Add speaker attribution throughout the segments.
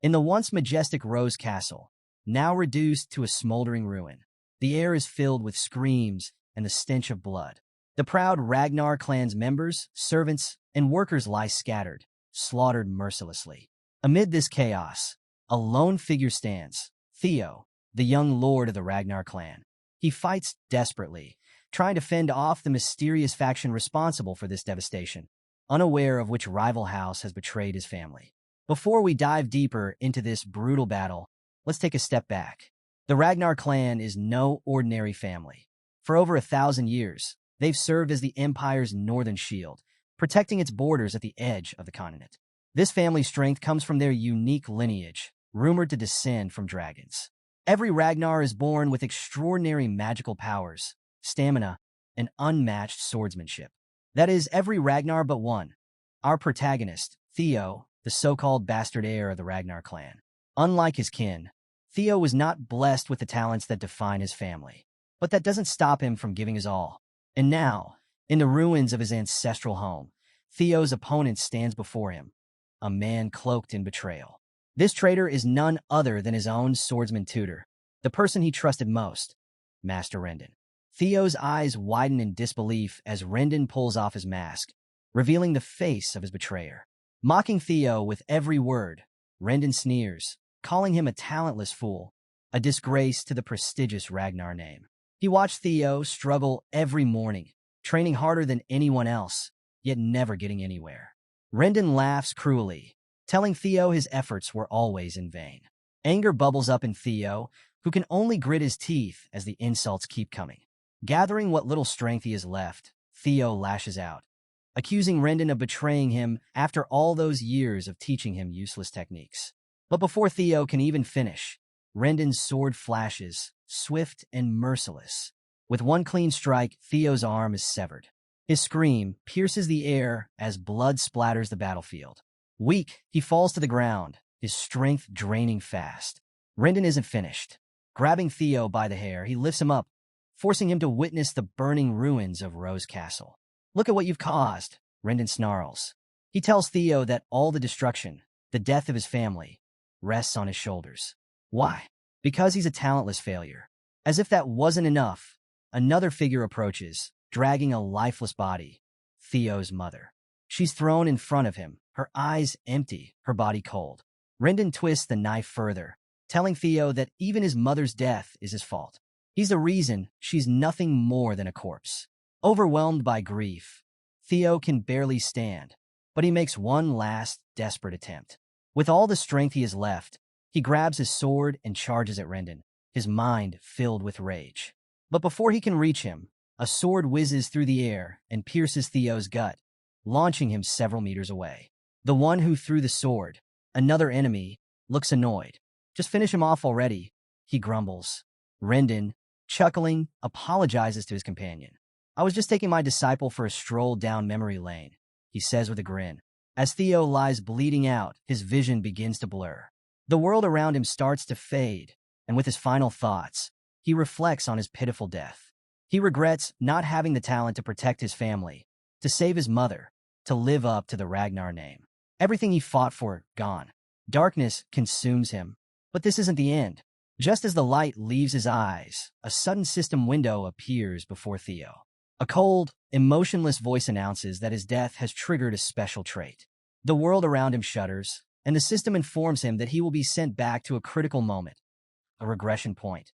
Speaker 1: In the once majestic Rose Castle, now reduced to a smoldering ruin, the air is filled with screams and the stench of blood. The proud Ragnar clan's members, servants, and workers lie scattered, slaughtered mercilessly. Amid this chaos, a lone figure stands, Theo, the young lord of the Ragnar clan. He fights desperately, trying to fend off the mysterious faction responsible for this devastation, unaware of which rival house has betrayed his family. Before we dive deeper into this brutal battle, let's take a step back. The Ragnar clan is no ordinary family. For over 1,000 years, they've served as the Empire's northern shield, protecting its borders at the edge of the continent. This family's strength comes from their unique lineage, rumored to descend from dragons. Every Ragnar is born with extraordinary magical powers, stamina, and unmatched swordsmanship. That is, every Ragnar but one. Our protagonist, Theo, the so-called bastard heir of the Ragnar clan. Unlike his kin, Theo was not blessed with the talents that define his family. But that doesn't stop him from giving his all. And now, in the ruins of his ancestral home, Theo's opponent stands before him, a man cloaked in betrayal. This traitor is none other than his own swordsman tutor, the person he trusted most, Master Rendon. Theo's eyes widen in disbelief as Rendon pulls off his mask, revealing the face of his betrayer. Mocking Theo with every word, Rendon sneers, calling him a talentless fool, a disgrace to the prestigious Ragnar name. He watched Theo struggle every morning, training harder than anyone else, yet never getting anywhere. Rendon laughs cruelly, telling Theo his efforts were always in vain. Anger bubbles up in Theo, who can only grit his teeth as the insults keep coming. Gathering what little strength he has left, Theo lashes out, accusing Rendon of betraying him after all those years of teaching him useless techniques. But before Theo can even finish, Rendon's sword flashes, swift and merciless. With one clean strike, Theo's arm is severed. His scream pierces the air as blood splatters the battlefield. Weak, he falls to the ground, his strength draining fast. Rendon isn't finished. Grabbing Theo by the hair, he lifts him up, forcing him to witness the burning ruins of Rose Castle. "Look at what you've caused," Rendon snarls. He tells Theo that all the destruction, the death of his family, rests on his shoulders. Why? Because he's a talentless failure. As if that wasn't enough, another figure approaches, dragging a lifeless body, Theo's mother. She's thrown in front of him, her eyes empty, her body cold. Rendon twists the knife further, telling Theo that even his mother's death is his fault. He's the reason she's nothing more than a corpse. Overwhelmed by grief, Theo can barely stand, but he makes one last, desperate attempt. With all the strength he has left, he grabs his sword and charges at Rendon, his mind filled with rage. But before he can reach him, a sword whizzes through the air and pierces Theo's gut, launching him several meters away. The one who threw the sword, another enemy, looks annoyed. "Just finish him off already," he grumbles. Rendon, chuckling, apologizes to his companion. "I was just taking my disciple for a stroll down memory lane," he says with a grin. As Theo lies bleeding out, his vision begins to blur. The world around him starts to fade, and with his final thoughts, he reflects on his pitiful death. He regrets not having the talent to protect his family, to save his mother, to live up to the Ragnar name. Everything he fought for, gone. Darkness consumes him. But this isn't the end. Just as the light leaves his eyes, a sudden system window appears before Theo. A cold, emotionless voice announces that his death has triggered a special trait. The world around him shudders, and the system informs him that he will be sent back to a critical moment, a regression point,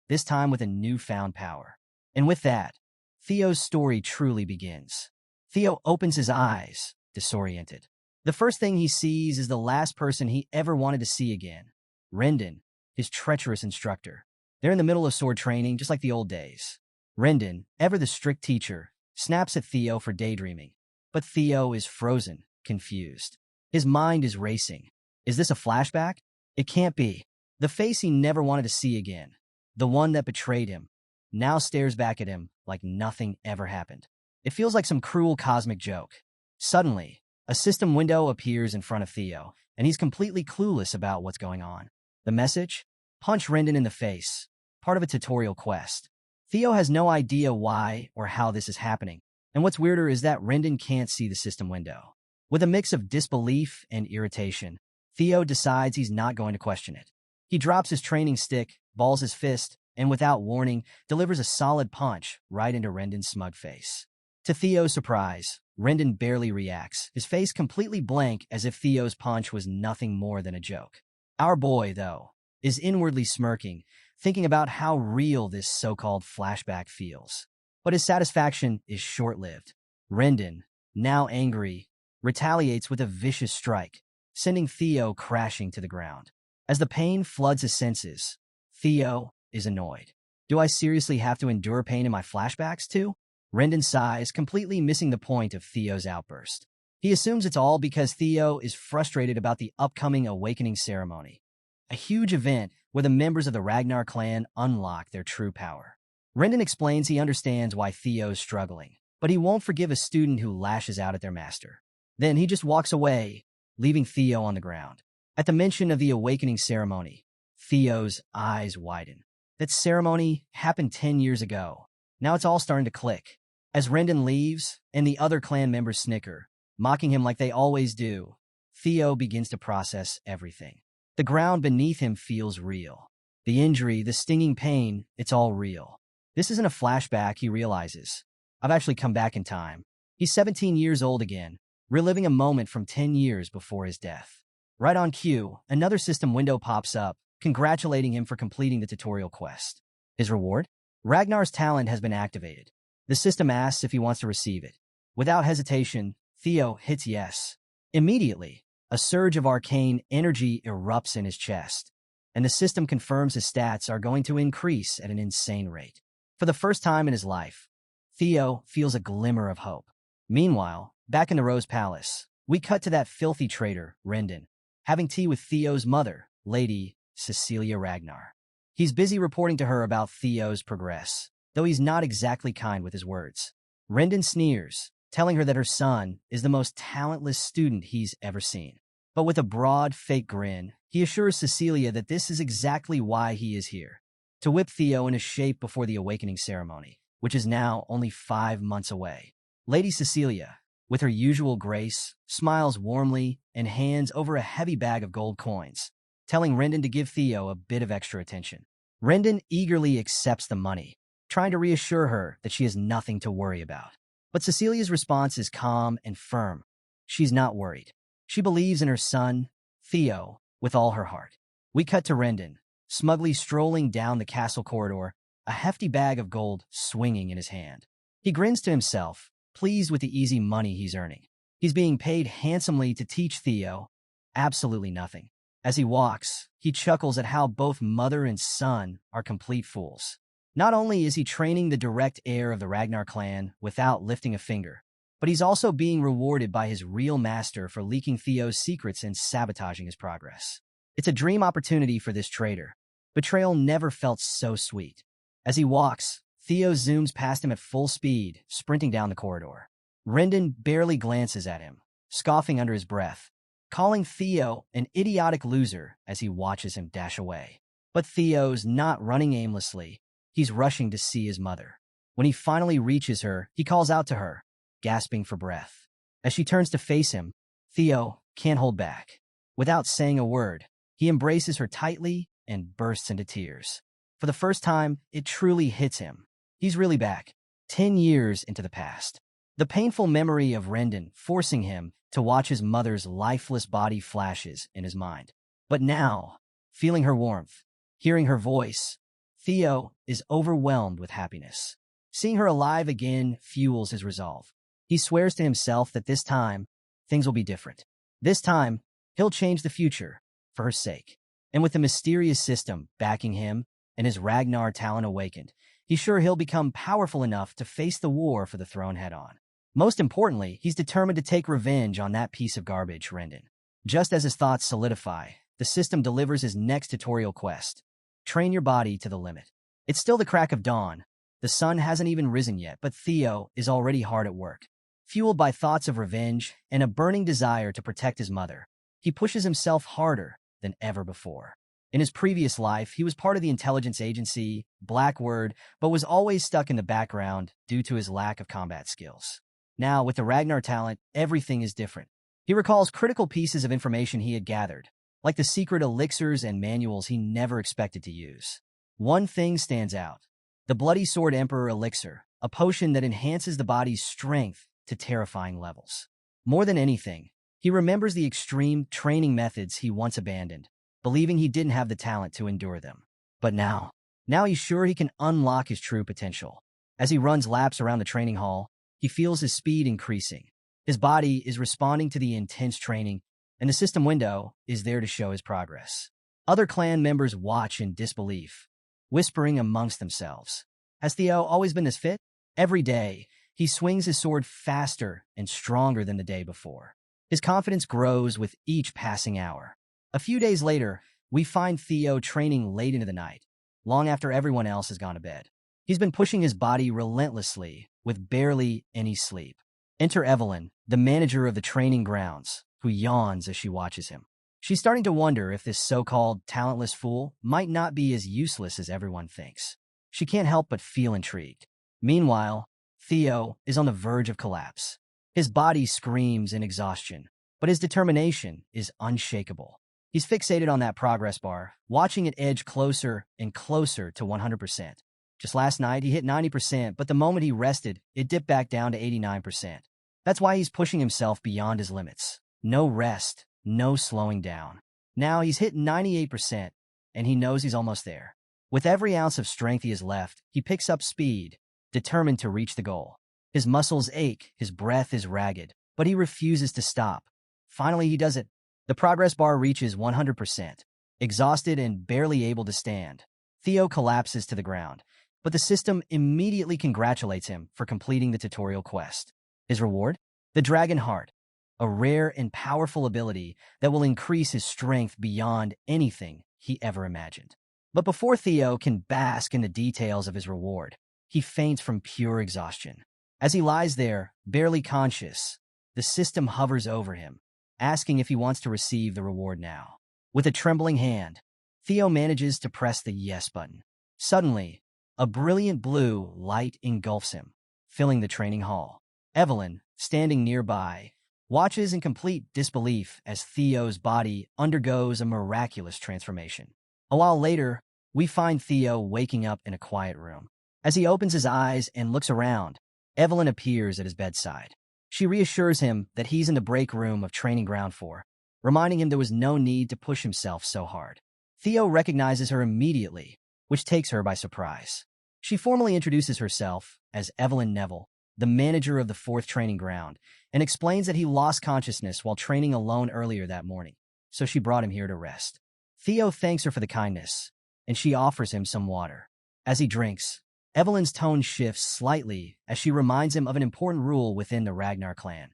Speaker 1: this time with a newfound power. And with that, Theo's story truly begins. Theo opens his eyes, disoriented. The first thing he sees is the last person he ever wanted to see again, Rendon, his treacherous instructor. They're in the middle of sword training, just like the old days. Rendon, ever the strict teacher, snaps at Theo for daydreaming. But Theo is frozen, confused. His mind is racing. Is this a flashback? It can't be. The face he never wanted to see again, the one that betrayed him, now stares back at him like nothing ever happened. It feels like some cruel cosmic joke. Suddenly, a system window appears in front of Theo, and he's completely clueless about what's going on. The message? Punch Rendon in the face, part of a tutorial quest. Theo has no idea why or how this is happening, and what's weirder is that Rendon can't see the system window. With a mix of disbelief and irritation, Theo decides he's not going to question it. He drops his training stick, balls his fist, and without warning, delivers a solid punch right into Rendon's smug face. To Theo's surprise, Rendon barely reacts, his face completely blank as if Theo's punch was nothing more than a joke. Our boy, though, is inwardly smirking, thinking about how real this so-called flashback feels. But his satisfaction is short-lived. Rendon, now angry, retaliates with a vicious strike, sending Theo crashing to the ground. As the pain floods his senses, Theo is annoyed. Do I seriously have to endure pain in my flashbacks too? Rendon sighs, completely missing the point of Theo's outburst. He assumes it's all because Theo is frustrated about the upcoming awakening ceremony, a huge event where the members of the Ragnar clan unlock their true power. Rendon explains he understands why Theo's struggling, but he won't forgive a student who lashes out at their master. Then he just walks away, leaving Theo on the ground. At the mention of the awakening ceremony, Theo's eyes widen. That ceremony happened 10 years ago. Now it's all starting to click. As Rendon leaves, and the other clan members snicker, mocking him like they always do, Theo begins to process everything. The ground beneath him feels real. The injury, the stinging pain, it's all real. This isn't a flashback, he realizes. I've actually come back in time. He's 17 years old again, reliving a moment from 10 years before his death. Right on cue, another system window pops up, congratulating him for completing the tutorial quest. His reward? Ragnar's talent has been activated. The system asks if he wants to receive it. Without hesitation, Theo hits yes. Immediately, a surge of arcane energy erupts in his chest, and the system confirms his stats are going to increase at an insane rate. For the first time in his life, Theo feels a glimmer of hope. Meanwhile, back in the Rose Palace, we cut to that filthy traitor, Rendon, having tea with Theo's mother, Lady Cecilia Ragnar. He's busy reporting to her about Theo's progress, though he's not exactly kind with his words. Rendon sneers, telling her that her son is the most talentless student he's ever seen. But with a broad, fake grin, he assures Cecilia that this is exactly why he is here, to whip Theo into shape before the awakening ceremony, which is now only 5 months away. Lady Cecilia, with her usual grace, smiles warmly and hands over a heavy bag of gold coins, telling Rendon to give Theo a bit of extra attention. Rendon eagerly accepts the money, trying to reassure her that she has nothing to worry about. But Cecilia's response is calm and firm. She's not worried. She believes in her son, Theo, with all her heart. We cut to Rendon, smugly strolling down the castle corridor, a hefty bag of gold swinging in his hand. He grins to himself, pleased with the easy money he's earning. He's being paid handsomely to teach Theo absolutely nothing. As he walks, he chuckles at how both mother and son are complete fools. Not only is he training the direct heir of the Ragnar clan without lifting a finger, but he's also being rewarded by his real master for leaking Theo's secrets and sabotaging his progress. It's a dream opportunity for this traitor. Betrayal never felt so sweet. As he walks, Theo zooms past him at full speed, sprinting down the corridor. Rendon barely glances at him, scoffing under his breath, calling Theo an idiotic loser as he watches him dash away. But Theo's not running aimlessly. He's rushing to see his mother. When he finally reaches her, he calls out to her, gasping for breath. As she turns to face him, Theo can't hold back. Without saying a word, he embraces her tightly and bursts into tears. For the first time, it truly hits him. He's really back, 10 years into the past. The painful memory of Rendon forcing him to watch his mother's lifeless body flashes in his mind. But now, feeling her warmth, hearing her voice, Theo is overwhelmed with happiness. Seeing her alive again fuels his resolve. He swears to himself that this time, things will be different. This time, he'll change the future for her sake. And with the mysterious system backing him and his Ragnar talent awakened, he's sure he'll become powerful enough to face the war for the throne head-on. Most importantly, he's determined to take revenge on that piece of garbage, Rendon. Just as his thoughts solidify, the system delivers his next tutorial quest. Train your body to the limit. It's still the crack of dawn. The sun hasn't even risen yet, but Theo is already hard at work. Fueled by thoughts of revenge and a burning desire to protect his mother, he pushes himself harder than ever before. In his previous life, he was part of the intelligence agency, Blackbird, but was always stuck in the background due to his lack of combat skills. Now, with the Ragnar talent, everything is different. He recalls critical pieces of information he had gathered, like the secret elixirs and manuals he never expected to use. One thing stands out: the Bloody Sword Emperor Elixir, a potion that enhances the body's strength to terrifying levels. More than anything, he remembers the extreme training methods he once abandoned, believing he didn't have the talent to endure them. But now he's sure he can unlock his true potential. As he runs laps around the training hall, he feels his speed increasing. His body is responding to the intense training, and the system window is there to show his progress. Other clan members watch in disbelief, whispering amongst themselves. Has Theo always been this fit? Every day, he swings his sword faster and stronger than the day before. His confidence grows with each passing hour. A few days later, we find Theo training late into the night, long after everyone else has gone to bed. He's been pushing his body relentlessly, with barely any sleep. Enter Evelyn, the manager of the training grounds, who yawns as she watches him. She's starting to wonder if this so-called talentless fool might not be as useless as everyone thinks. She can't help but feel intrigued. Meanwhile, Theo is on the verge of collapse. His body screams in exhaustion, but his determination is unshakable. He's fixated on that progress bar, watching it edge closer and closer to 100%. Just last night, he hit 90%, but the moment he rested, it dipped back down to 89%. That's why he's pushing himself beyond his limits. No rest, no slowing down. Now he's hit 98%, and he knows he's almost there. With every ounce of strength he has left, he picks up speed, determined to reach the goal. His muscles ache, his breath is ragged, but he refuses to stop. Finally, he does it. The progress bar reaches 100%. Exhausted and barely able to stand, Theo collapses to the ground, but the system immediately congratulates him for completing the tutorial quest. His reward? The Dragon Heart, a rare and powerful ability that will increase his strength beyond anything he ever imagined. But before Theo can bask in the details of his reward, he faints from pure exhaustion. As he lies there, barely conscious, the system hovers over him, asking if he wants to receive the reward now. With a trembling hand, Theo manages to press the yes button. Suddenly, a brilliant blue light engulfs him, filling the training hall. Evelyn, standing nearby, watches in complete disbelief as Theo's body undergoes a miraculous transformation. A while later, we find Theo waking up in a quiet room. As he opens his eyes and looks around, Evelyn appears at his bedside. She reassures him that he's in the break room of Training Ground 4, reminding him there was no need to push himself so hard. Theo recognizes her immediately, which takes her by surprise. She formally introduces herself as Evelyn Neville, the manager of the 4th Training Ground, and explains that he lost consciousness while training alone earlier that morning, so she brought him here to rest. Theo thanks her for the kindness, and she offers him some water. As he drinks, Evelyn's tone shifts slightly as she reminds him of an important rule within the Ragnar clan.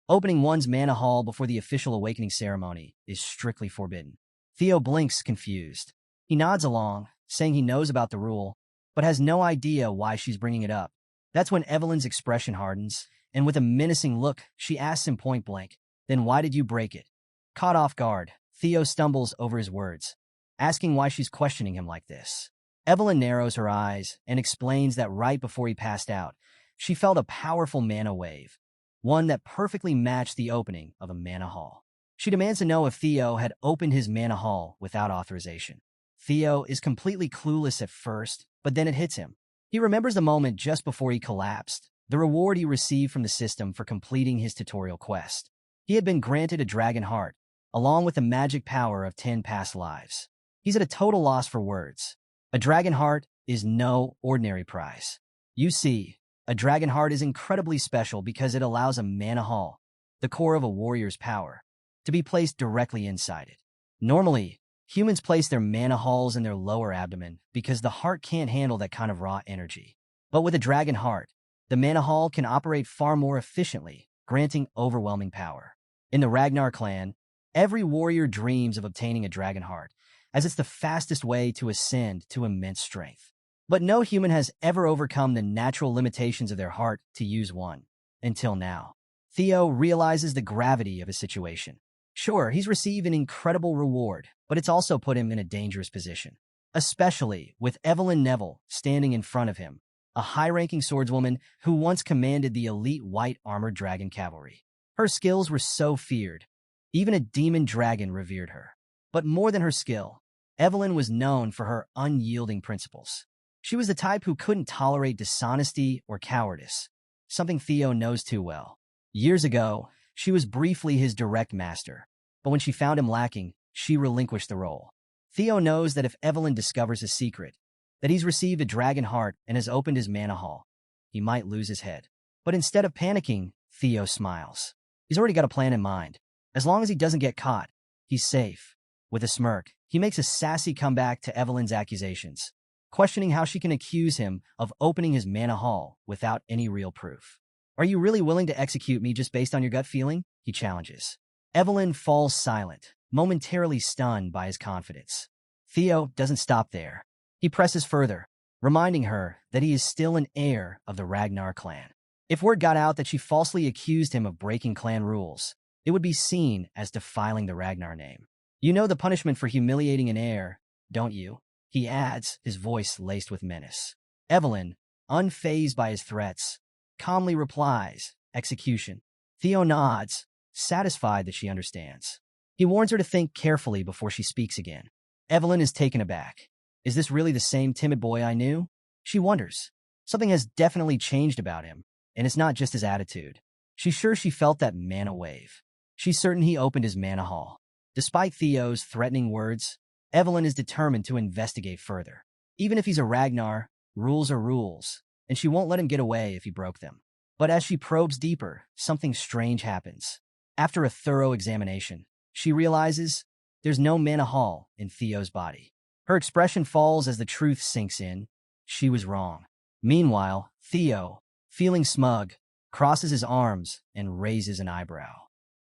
Speaker 1: Opening one's mana hall before the official awakening ceremony is strictly forbidden. Theo blinks confused. He nods along, saying he knows about the rule, but has no idea why she's bringing it up. That's when Evelyn's expression hardens, and with a menacing look, she asks him point blank, "Then why did you break it?" Caught off guard, Theo stumbles over his words, asking why she's questioning him like this. Evelyn narrows her eyes and explains that right before he passed out, she felt a powerful mana wave, one that perfectly matched the opening of a mana hall. She demands to know if Theo had opened his mana hall without authorization. Theo is completely clueless at first, but then it hits him. He remembers the moment just before he collapsed, the reward he received from the system for completing his tutorial quest. He had been granted a Dragon Heart, along with the magic power of 10 past lives. He's at a total loss for words. A Dragon Heart is no ordinary prize. You see, a Dragon Heart is incredibly special because it allows a mana hall, the core of a warrior's power, to be placed directly inside it. Normally, humans place their mana halls in their lower abdomen because the heart can't handle that kind of raw energy. But with a Dragon Heart, the mana hall can operate far more efficiently, granting overwhelming power. In the Ragnar clan, every warrior dreams of obtaining a Dragon Heart, as it's the fastest way to ascend to immense strength. But no human has ever overcome the natural limitations of their heart to use one. Until now. Theo realizes the gravity of his situation. Sure, he's received an incredible reward, but it's also put him in a dangerous position. Especially with Evelyn Neville standing in front of him, a high-ranking swordswoman who once commanded the elite white armored dragon cavalry. Her skills were so feared, even a demon dragon revered her. But more than her skill, Evelyn was known for her unyielding principles. She was the type who couldn't tolerate dishonesty or cowardice, something Theo knows too well. Years ago, she was briefly his direct master, but when she found him lacking, she relinquished the role. Theo knows that if Evelyn discovers his secret, that he's received a dragon heart and has opened his mana hall, he might lose his head. But instead of panicking, Theo smiles. He's already got a plan in mind. As long as he doesn't get caught, he's safe. With a smirk, he makes a sassy comeback to Evelyn's accusations, questioning how she can accuse him of opening his mana hall without any real proof. Are you really willing to execute me just based on your gut feeling? He challenges. Evelyn falls silent, momentarily stunned by his confidence. Theo doesn't stop there. He presses further, reminding her that he is still an heir of the Ragnar clan. If word got out that she falsely accused him of breaking clan rules, it would be seen as defiling the Ragnar name. You know the punishment for humiliating an heir, don't you? He adds, his voice laced with menace. Evelyn, unfazed by his threats, calmly replies, execution. Theo nods, satisfied that she understands. He warns her to think carefully before she speaks again. Evelyn is taken aback. Is this really the same timid boy I knew? She wonders. Something has definitely changed about him, and it's not just his attitude. She's sure she felt that mana wave. She's certain he opened his mana hall. Despite Theo's threatening words, Evelyn is determined to investigate further. Even if he's a Ragnar, rules are rules, and she won't let him get away if he broke them. But as she probes deeper, something strange happens. After a thorough examination, she realizes there's no mana hall in Theo's body. Her expression falls as the truth sinks in. She was wrong. Meanwhile, Theo, feeling smug, crosses his arms and raises an eyebrow.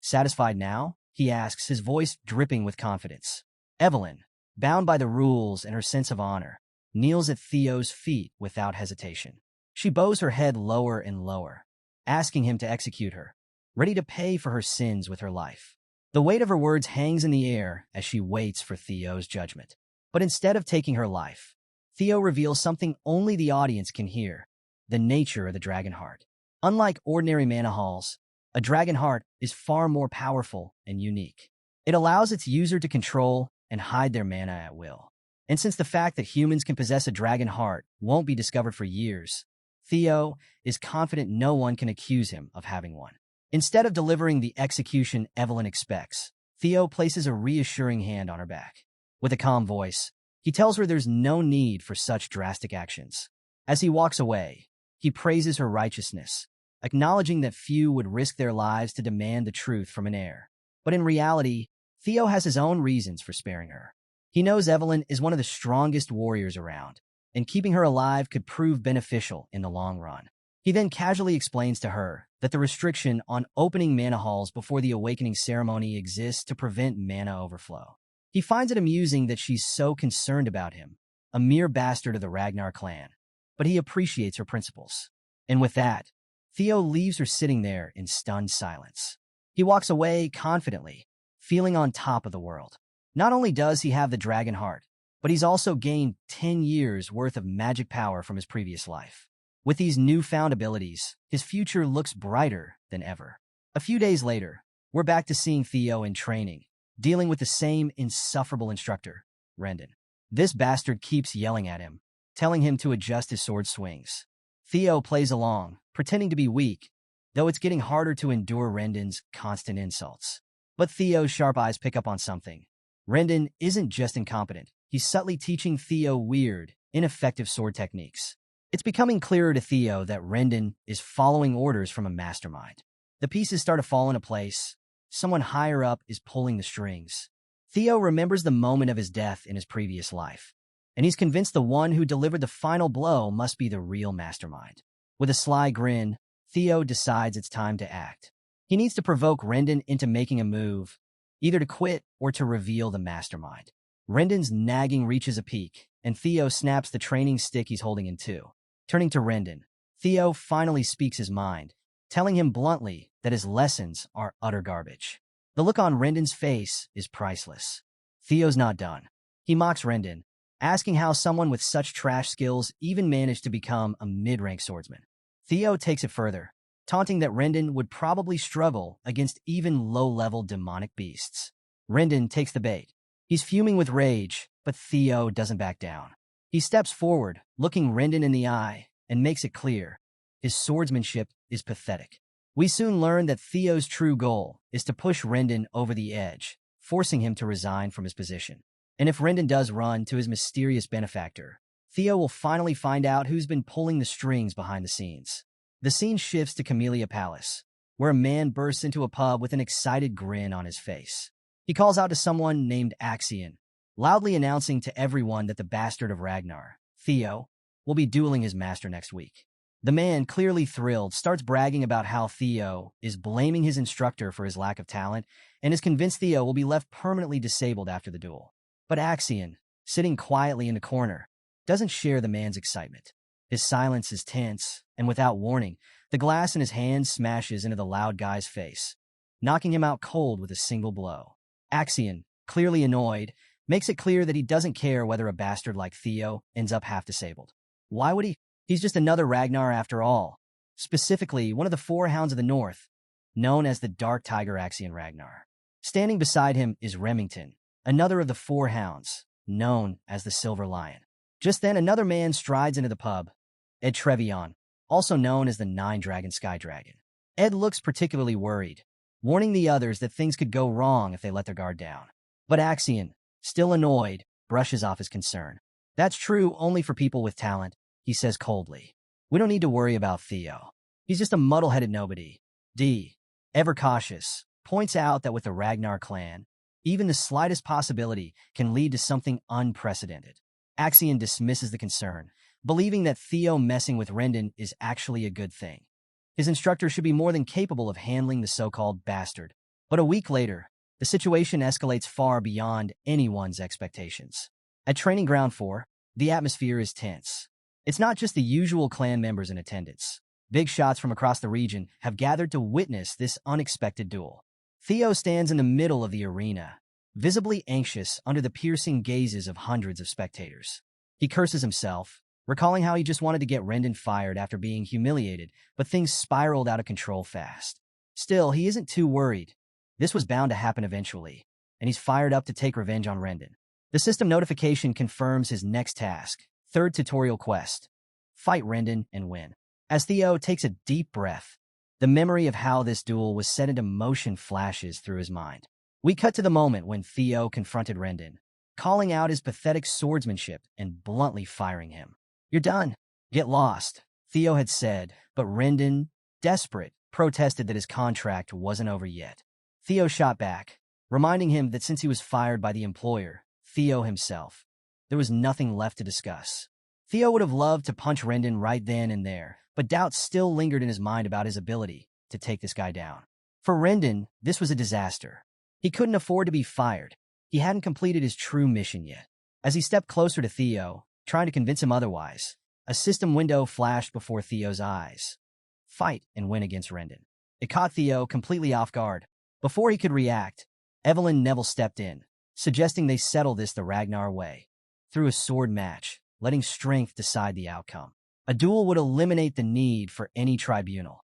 Speaker 1: Satisfied now? He asks, his voice dripping with confidence. Evelyn, bound by the rules and her sense of honor, kneels at Theo's feet without hesitation. She bows her head lower and lower, asking him to execute her, ready to pay for her sins with her life. The weight of her words hangs in the air as she waits for Theo's judgment. But instead of taking her life, Theo reveals something only the audience can hear, the nature of the dragon heart. Unlike ordinary mana halls, a dragon heart is far more powerful and unique. It allows its user to control and hide their mana at will. And since the fact that humans can possess a dragon heart won't be discovered for years, Theo is confident no one can accuse him of having one. Instead of delivering the execution Evelyn expects, Theo places a reassuring hand on her back. With a calm voice, he tells her there's no need for such drastic actions. As he walks away, he praises her righteousness, acknowledging that few would risk their lives to demand the truth from an heir. But in reality, Theo has his own reasons for sparing her. He knows Evelyn is one of the strongest warriors around, and keeping her alive could prove beneficial in the long run. He then casually explains to her that the restriction on opening mana halls before the awakening ceremony exists to prevent mana overflow. He finds it amusing that she's so concerned about him, a mere bastard of the Ragnar clan, but he appreciates her principles. And with that, Theo leaves her sitting there in stunned silence. He walks away confidently, feeling on top of the world. Not only does he have the dragon heart, but he's also gained 10 years worth of magic power from his previous life. With these newfound abilities, his future looks brighter than ever. A few days later, we're back to seeing Theo in training, dealing with the same insufferable instructor, Rendon. This bastard keeps yelling at him, telling him to adjust his sword swings. Theo plays along, pretending to be weak, though it's getting harder to endure Rendon's constant insults. But Theo's sharp eyes pick up on something. Rendon isn't just incompetent, he's subtly teaching Theo weird, ineffective sword techniques. It's becoming clearer to Theo that Rendon is following orders from a mastermind. The pieces start to fall into place. Someone higher up is pulling the strings. Theo remembers the moment of his death in his previous life, and he's convinced the one who delivered the final blow must be the real mastermind. With a sly grin, Theo decides it's time to act. He needs to provoke Rendon into making a move, either to quit or to reveal the mastermind. Rendon's nagging reaches a peak, and Theo snaps the training stick he's holding in two. Turning to Rendon, Theo finally speaks his mind, telling him bluntly that his lessons are utter garbage. The look on Rendon's face is priceless. Theo's not done. He mocks Rendon, asking how someone with such trash skills even managed to become a mid-rank swordsman. Theo takes it further, taunting that Rendon would probably struggle against even low-level demonic beasts. Rendon takes the bait. He's fuming with rage, but Theo doesn't back down. He steps forward, looking Rendon in the eye, and makes it clear. His swordsmanship is pathetic. We soon learn that Theo's true goal is to push Rendon over the edge, forcing him to resign from his position. And if Rendon does run to his mysterious benefactor, Theo will finally find out who's been pulling the strings behind the scenes. The scene shifts to Camellia Palace, where a man bursts into a pub with an excited grin on his face. He calls out to someone named Axion, loudly announcing to everyone that the bastard of Ragnar, Theo, will be dueling his master next week. The man, clearly thrilled, starts bragging about how Theo is blaming his instructor for his lack of talent and is convinced Theo will be left permanently disabled after the duel. But Axion, sitting quietly in the corner, doesn't share the man's excitement. His silence is tense, and without warning, the glass in his hand smashes into the loud guy's face, knocking him out cold with a single blow. Axion, clearly annoyed, makes it clear that he doesn't care whether a bastard like Theo ends up half-disabled. Why would he? He's just another Ragnar after all. Specifically, one of the four hounds of the north, known as the Dark Tiger Axion Ragnar. Standing beside him is Remington, another of the four hounds, known as the Silver Lion. Just then, another man strides into the pub, Ed Trevion, also known as the Nine-Dragon Sky Dragon. Ed looks particularly worried, warning the others that things could go wrong if they let their guard down. But Axion, still annoyed, brushes off his concern. That's true only for people with talent, he says coldly. We don't need to worry about Theo. He's just a muddle-headed nobody. D, ever cautious, points out that with the Ragnar clan, even the slightest possibility can lead to something unprecedented. Axion dismisses the concern, believing that Theo messing with Rendon is actually a good thing. His instructor should be more than capable of handling the so-called bastard. But a week later, the situation escalates far beyond anyone's expectations. At Training Ground 4, the atmosphere is tense. It's not just the usual clan members in attendance. Big shots from across the region have gathered to witness this unexpected duel. Theo stands in the middle of the arena, visibly anxious under the piercing gazes of hundreds of spectators. He curses himself, recalling how he just wanted to get Rendon fired after being humiliated, but things spiraled out of control fast. Still, he isn't too worried. This was bound to happen eventually, and he's fired up to take revenge on Rendon. The system notification confirms his next task, third tutorial quest: fight Rendon and win. As Theo takes a deep breath, the memory of how this duel was set into motion flashes through his mind. We cut to the moment when Theo confronted Rendon, calling out his pathetic swordsmanship and bluntly firing him. You're done. Get lost, Theo had said, but Rendon, desperate, protested that his contract wasn't over yet. Theo shot back, reminding him that since he was fired by the employer, Theo himself, there was nothing left to discuss. Theo would have loved to punch Rendon right then and there, but doubts still lingered in his mind about his ability to take this guy down. For Rendon, this was a disaster. He couldn't afford to be fired. He hadn't completed his true mission yet. As he stepped closer to Theo, trying to convince him otherwise, a system window flashed before Theo's eyes. Fight and win against Rendon. It caught Theo completely off guard. Before he could react, Evelyn Neville stepped in, suggesting they settle this the Ragnar way, through a sword match, letting strength decide the outcome. A duel would eliminate the need for any tribunal.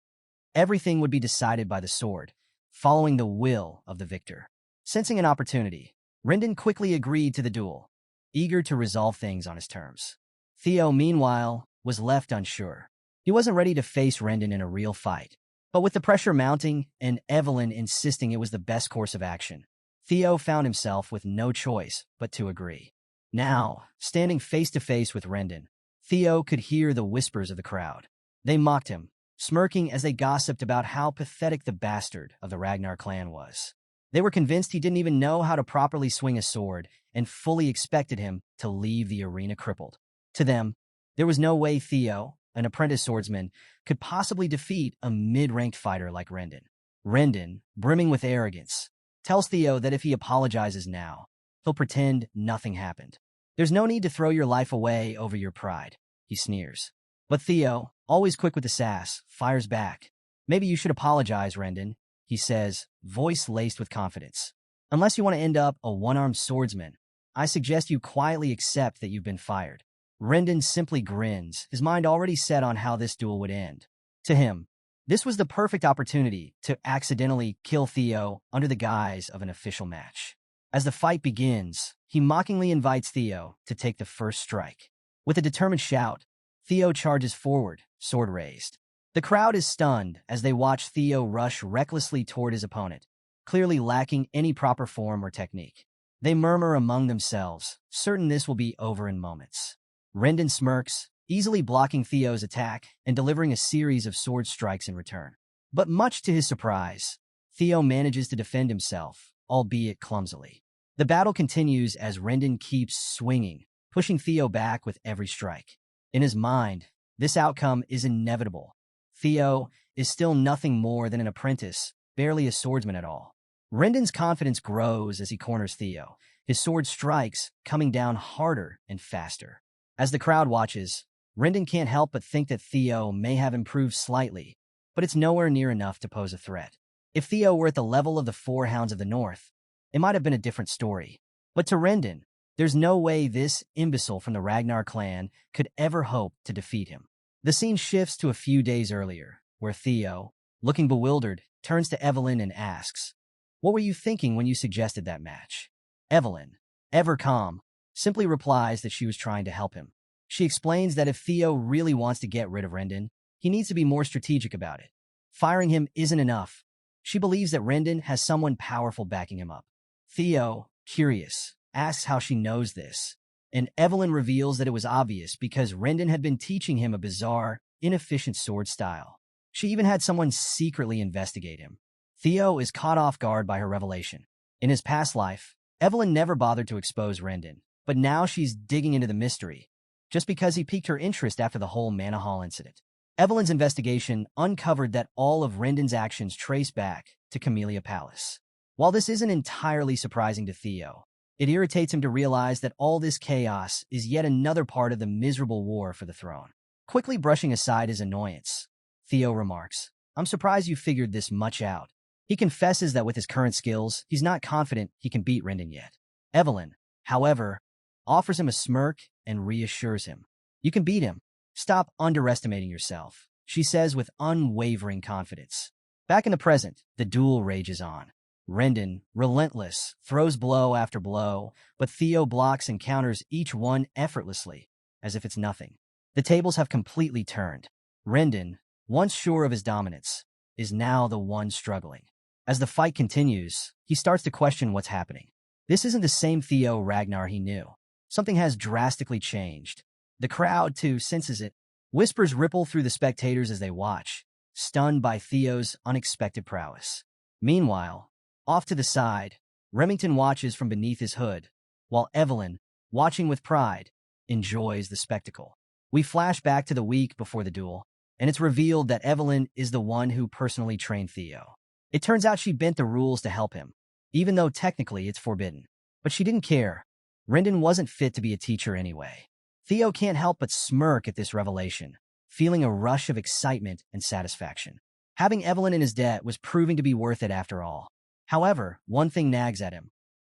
Speaker 1: Everything would be decided by the sword, following the will of the victor. Sensing an opportunity, Rendon quickly agreed to the duel, eager to resolve things on his terms. Theo, meanwhile, was left unsure. He wasn't ready to face Rendon in a real fight. But with the pressure mounting and Evelyn insisting it was the best course of action, Theo found himself with no choice but to agree. Now, standing face-to-face with Rendon, Theo could hear the whispers of the crowd. They mocked him, smirking as they gossiped about how pathetic the bastard of the Ragnar clan was. They were convinced he didn't even know how to properly swing a sword and fully expected him to leave the arena crippled. To them, there was no way Theo, an apprentice swordsman, could possibly defeat a mid-ranked fighter like Rendon. Rendon, brimming with arrogance, tells Theo that if he apologizes now, he'll pretend nothing happened. There's no need to throw your life away over your pride, he sneers. But Theo, always quick with the sass, fires back. Maybe you should apologize, Rendon, he says, voice laced with confidence. Unless you want to end up a one-armed swordsman, I suggest you quietly accept that you've been fired. Rendon simply grins, his mind already set on how this duel would end. To him, this was the perfect opportunity to accidentally kill Theo under the guise of an official match. As the fight begins, he mockingly invites Theo to take the first strike. With a determined shout, Theo charges forward, sword raised. The crowd is stunned as they watch Theo rush recklessly toward his opponent, clearly lacking any proper form or technique. They murmur among themselves, certain this will be over in moments. Rendon smirks, easily blocking Theo's attack and delivering a series of sword strikes in return. But much to his surprise, Theo manages to defend himself, albeit clumsily. The battle continues as Rendon keeps swinging, pushing Theo back with every strike. In his mind, this outcome is inevitable. Theo is still nothing more than an apprentice, barely a swordsman at all. Rendon's confidence grows as he corners Theo, his sword strikes coming down harder and faster. As the crowd watches, Rendon can't help but think that Theo may have improved slightly, but it's nowhere near enough to pose a threat. If Theo were at the level of the Four Hounds of the North, it might have been a different story. But to Rendon, there's no way this imbecile from the Ragnar clan could ever hope to defeat him. The scene shifts to a few days earlier, where Theo, looking bewildered, turns to Evelyn and asks, "What were you thinking when you suggested that match?" Evelyn, ever calm, simply replies that she was trying to help him. She explains that if Theo really wants to get rid of Rendon, he needs to be more strategic about it. Firing him isn't enough. She believes that Rendon has someone powerful backing him up. Theo, curious, asks how she knows this, and Evelyn reveals that it was obvious because Rendon had been teaching him a bizarre, inefficient sword style. She even had someone secretly investigate him. Theo is caught off guard by her revelation. In his past life, Evelyn never bothered to expose Rendon, but now she's digging into the mystery, just because he piqued her interest after the whole Manhwa incident. Evelyn's investigation uncovered that all of Rendon's actions trace back to Camellia Palace. While this isn't entirely surprising to Theo, it irritates him to realize that all this chaos is yet another part of the miserable war for the throne. Quickly brushing aside his annoyance, Theo remarks, "I'm surprised you figured this much out." He confesses that with his current skills, he's not confident he can beat Rendon yet. Evelyn, however, offers him a smirk and reassures him. "You can beat him. Stop underestimating yourself," she says with unwavering confidence. Back in the present, the duel rages on. Rendon, relentless, throws blow after blow, but Theo blocks and counters each one effortlessly, as if it's nothing. The tables have completely turned. Rendon, once sure of his dominance, is now the one struggling. As the fight continues, he starts to question what's happening. This isn't the same Theo Ragnar he knew. Something has drastically changed. The crowd, too, senses it. Whispers ripple through the spectators as they watch, stunned by Theo's unexpected prowess. Meanwhile, off to the side, Remington watches from beneath his hood, while Evelyn, watching with pride, enjoys the spectacle. We flash back to the week before the duel, and it's revealed that Evelyn is the one who personally trained Theo. It turns out she bent the rules to help him, even though technically it's forbidden. But she didn't care. Rendon wasn't fit to be a teacher anyway. Theo can't help but smirk at this revelation, feeling a rush of excitement and satisfaction. Having Evelyn in his debt was proving to be worth it after all. However, one thing nags at him.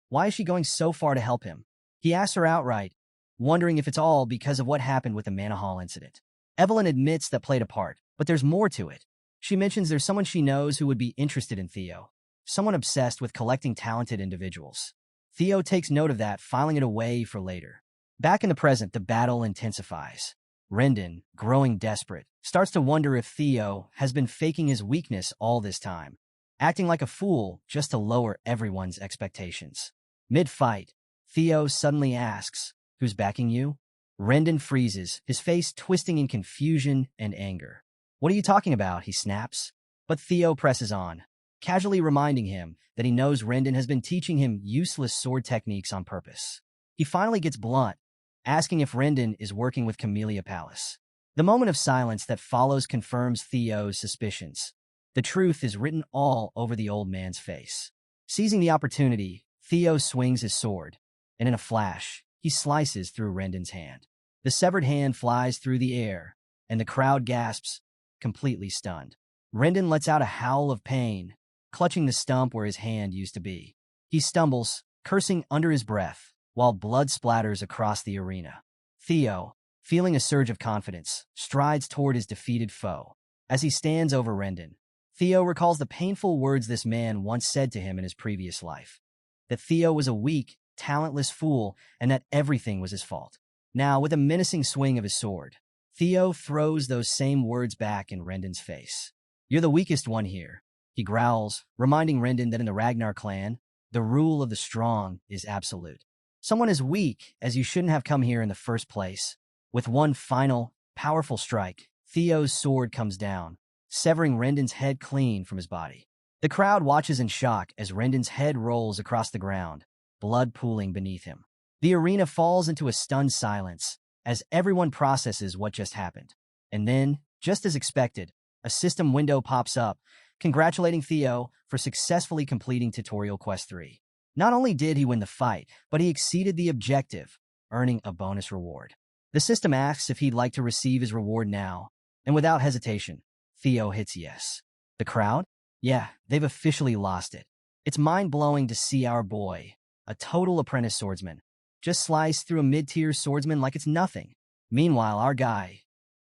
Speaker 1: Why is she going so far to help him? He asks her outright, wondering if it's all because of what happened with the Manhwa incident. Evelyn admits that played a part, but there's more to it. She mentions there's someone she knows who would be interested in Theo, someone obsessed with collecting talented individuals. Theo takes note of that, filing it away for later. Back in the present, the battle intensifies. Rendon, growing desperate, starts to wonder if Theo has been faking his weakness all this time, acting like a fool just to lower everyone's expectations. Mid-fight, Theo suddenly asks, "Who's backing you?" Rendon freezes, his face twisting in confusion and anger. "What are you talking about?" he snaps. But Theo presses on, casually reminding him that he knows Rendon has been teaching him useless sword techniques on purpose. He finally gets blunt, asking if Rendon is working with Camellia Palace. The moment of silence that follows confirms Theo's suspicions. The truth is written all over the old man's face. Seizing the opportunity, Theo swings his sword, and in a flash, he slices through Rendon's hand. The severed hand flies through the air, and the crowd gasps, completely stunned. Rendon lets out a howl of pain, clutching the stump where his hand used to be. He stumbles, cursing under his breath, while blood splatters across the arena. Theo, feeling a surge of confidence, strides toward his defeated foe. As he stands over Rendon, Theo recalls the painful words this man once said to him in his previous life. that Theo was a weak, talentless fool and that everything was his fault. Now, with a menacing swing of his sword, Theo throws those same words back in Rendon's face. "You're the weakest one here," he growls, reminding Rendon that in the Ragnar clan, the rule of the strong is absolute. Someone as weak as you shouldn't have come here in the first place. With one final, powerful strike, Theo's sword comes down, severing Rendon's head clean from his body. The crowd watches in shock as Rendon's head rolls across the ground, blood pooling beneath him. The arena falls into a stunned silence as everyone processes what just happened. And then, just as expected, a system window pops up, congratulating Theo for successfully completing Tutorial Quest 3. Not only did he win the fight, but he exceeded the objective, earning a bonus reward. The system asks if he'd like to receive his reward now, and without hesitation, Theo hits yes. The crowd? Yeah, they've officially lost it. It's mind-blowing to see our boy, a total apprentice swordsman, just slice through a mid-tier swordsman like it's nothing. Meanwhile, our guy,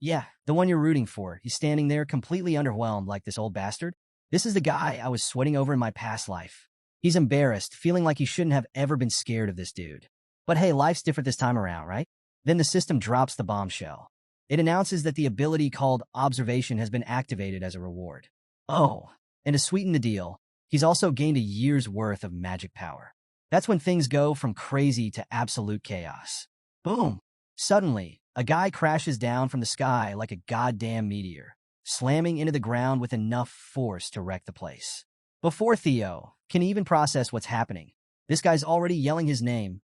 Speaker 1: yeah, the one you're rooting for, he's standing there completely underwhelmed like this old bastard. This is the guy I was sweating over in my past life. He's embarrassed, feeling like he shouldn't have ever been scared of this dude. But hey, life's different this time around, right? Then the system drops the bombshell. It announces that the ability called Observation has been activated as a reward. Oh, and to sweeten the deal, he's also gained a year's worth of magic power. That's when things go from crazy to absolute chaos. Boom! Suddenly, a guy crashes down from the sky like a goddamn meteor, slamming into the ground with enough force to wreck the place. Before Theo can even process what's happening, this guy's already yelling his name,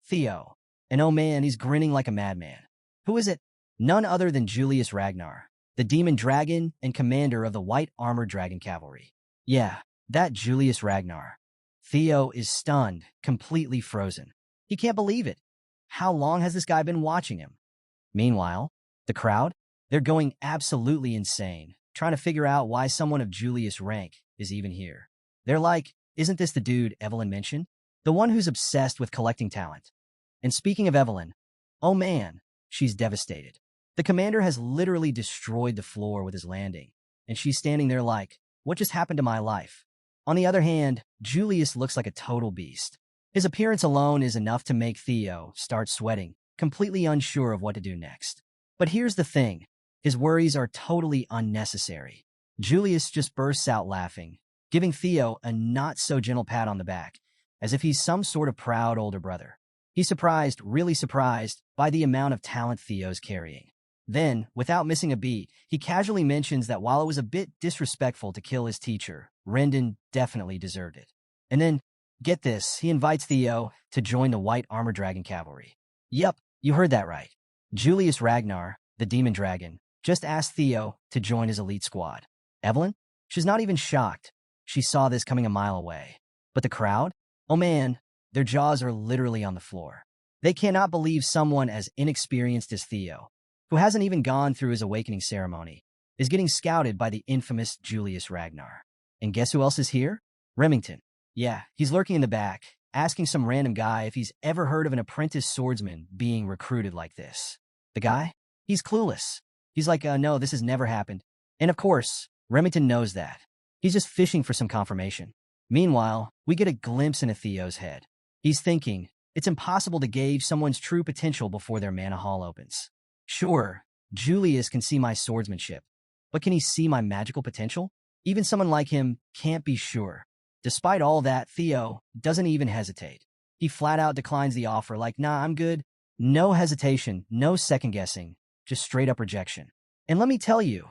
Speaker 1: Theo. And oh man, he's grinning like a madman. Who is it? None other than Julius Ragnar, the demon dragon and commander of the white armored dragon cavalry. Yeah, that Julius Ragnar. Theo is stunned, completely frozen. He can't believe it. How long has this guy been watching him? Meanwhile, the crowd? They're going absolutely insane, trying to figure out why someone of Julius' rank is even here. They're like, isn't this the dude Evelyn mentioned? The one who's obsessed with collecting talent. And speaking of Evelyn, oh man, she's devastated. The commander has literally destroyed the floor with his landing, and she's standing there like, what just happened to my life? On the other hand, Julius looks like a total beast. His appearance alone is enough to make Theo start sweating, completely unsure of what to do next. But here's the thing, his worries are totally unnecessary. Julius just bursts out laughing, giving Theo a not-so-gentle pat on the back, as if he's some sort of proud older brother. He's surprised, really surprised, by the amount of talent Theo's carrying. Then, without missing a beat, he casually mentions that while it was a bit disrespectful to kill his teacher, Rendon definitely deserved it. And then, get this, he invites Theo to join the White Armor Dragon Cavalry. Yep, you heard that right. Julius Ragnar, the demon dragon, just asked Theo to join his elite squad. Evelyn? She's not even shocked. She saw this coming a mile away. But the crowd? Oh man, their jaws are literally on the floor. They cannot believe someone as inexperienced as Theo, who hasn't even gone through his awakening ceremony, is getting scouted by the infamous Julius Ragnar. And guess who else is here? Remington. Yeah, he's lurking in the back, asking some random guy if he's ever heard of an apprentice swordsman being recruited like this. The guy? He's clueless. He's like, no, this has never happened. And of course, Remington knows that. He's just fishing for some confirmation. Meanwhile, we get a glimpse into Theo's head. He's thinking, it's impossible to gauge someone's true potential before their mana hall opens. Sure, Julius can see my swordsmanship, but can he see my magical potential? Even someone like him can't be sure. Despite all that, Theo doesn't even hesitate. He flat out declines the offer like, nah, I'm good. No hesitation, no second guessing, just straight up rejection. And let me tell you,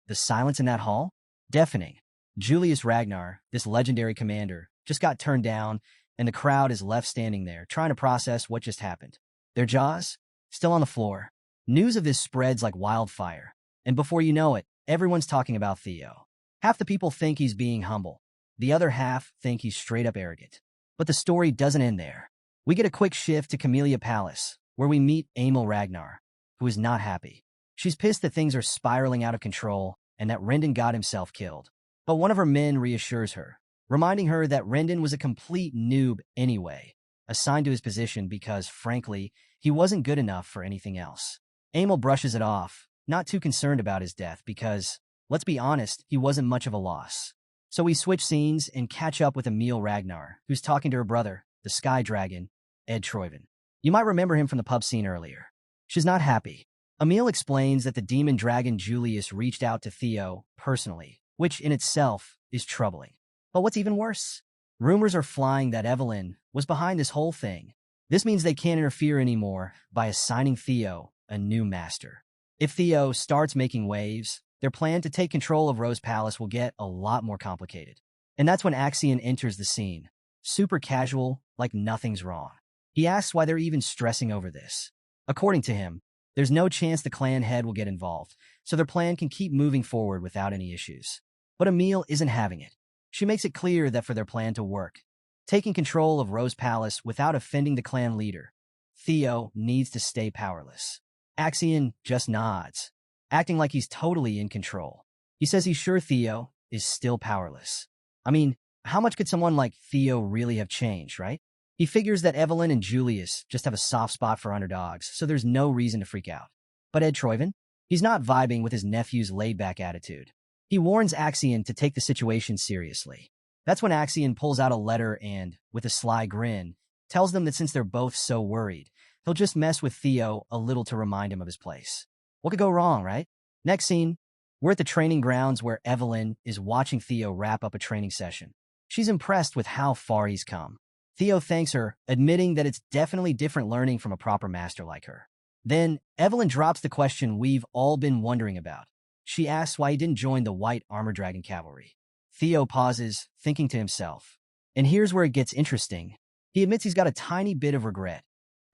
Speaker 1: the silence in that hall? Deafening. Julius Ragnar, this legendary commander, just got turned down, and the crowd is left standing there, trying to process what just happened. Their jaws? Still on the floor. News of this spreads like wildfire, and before you know it, everyone's talking about Theo. Half the people think he's being humble. The other half think he's straight up arrogant. But the story doesn't end there. We get a quick shift to Camellia Palace, where we meet Emil Ragnar, who is not happy. She's pissed that things are spiraling out of control and that Rendon got himself killed. But one of her men reassures her, reminding her that Rendon was a complete noob anyway, assigned to his position because, frankly, he wasn't good enough for anything else. Emil brushes it off, not too concerned about his death because, let's be honest, he wasn't much of a loss. So we switch scenes and catch up with Emil Ragnar, who's talking to her brother, the Sky Dragon, Ed Troyven. You might remember him from the pub scene earlier. She's not happy. Emil explains that the demon dragon Julius reached out to Theo personally, which in itself is troubling. But what's even worse? Rumors are flying that Evelyn was behind this whole thing. This means they can't interfere anymore by assigning Theo a new master. If Theo starts making waves, their plan to take control of Rose Palace will get a lot more complicated. And that's when Axion enters the scene, super casual, like nothing's wrong. He asks why they're even stressing over this. According to him, there's no chance the clan head will get involved, so their plan can keep moving forward without any issues. But Emil isn't having it. She makes it clear that for their plan to work, taking control of Rose Palace without offending the clan leader, Theo needs to stay powerless. Axion just nods, acting like he's totally in control. He says he's sure Theo is still powerless. I mean, how much could someone like Theo really have changed, right? He figures that Evelyn and Julius just have a soft spot for underdogs, so there's no reason to freak out. But Ed Troyven? He's not vibing with his nephew's laid-back attitude. He warns Axion to take the situation seriously. That's when Axion pulls out a letter and, with a sly grin, tells them that since they're both so worried, he'll just mess with Theo a little to remind him of his place. What could go wrong, right? Next scene, we're at the training grounds where Evelyn is watching Theo wrap up a training session. She's impressed with how far he's come. Theo thanks her, admitting that it's definitely different learning from a proper master like her. Then, Evelyn drops the question we've all been wondering about. She asks why he didn't join the White Armor Dragon Cavalry. Theo pauses, thinking to himself. And here's where it gets interesting. He admits he's got a tiny bit of regret.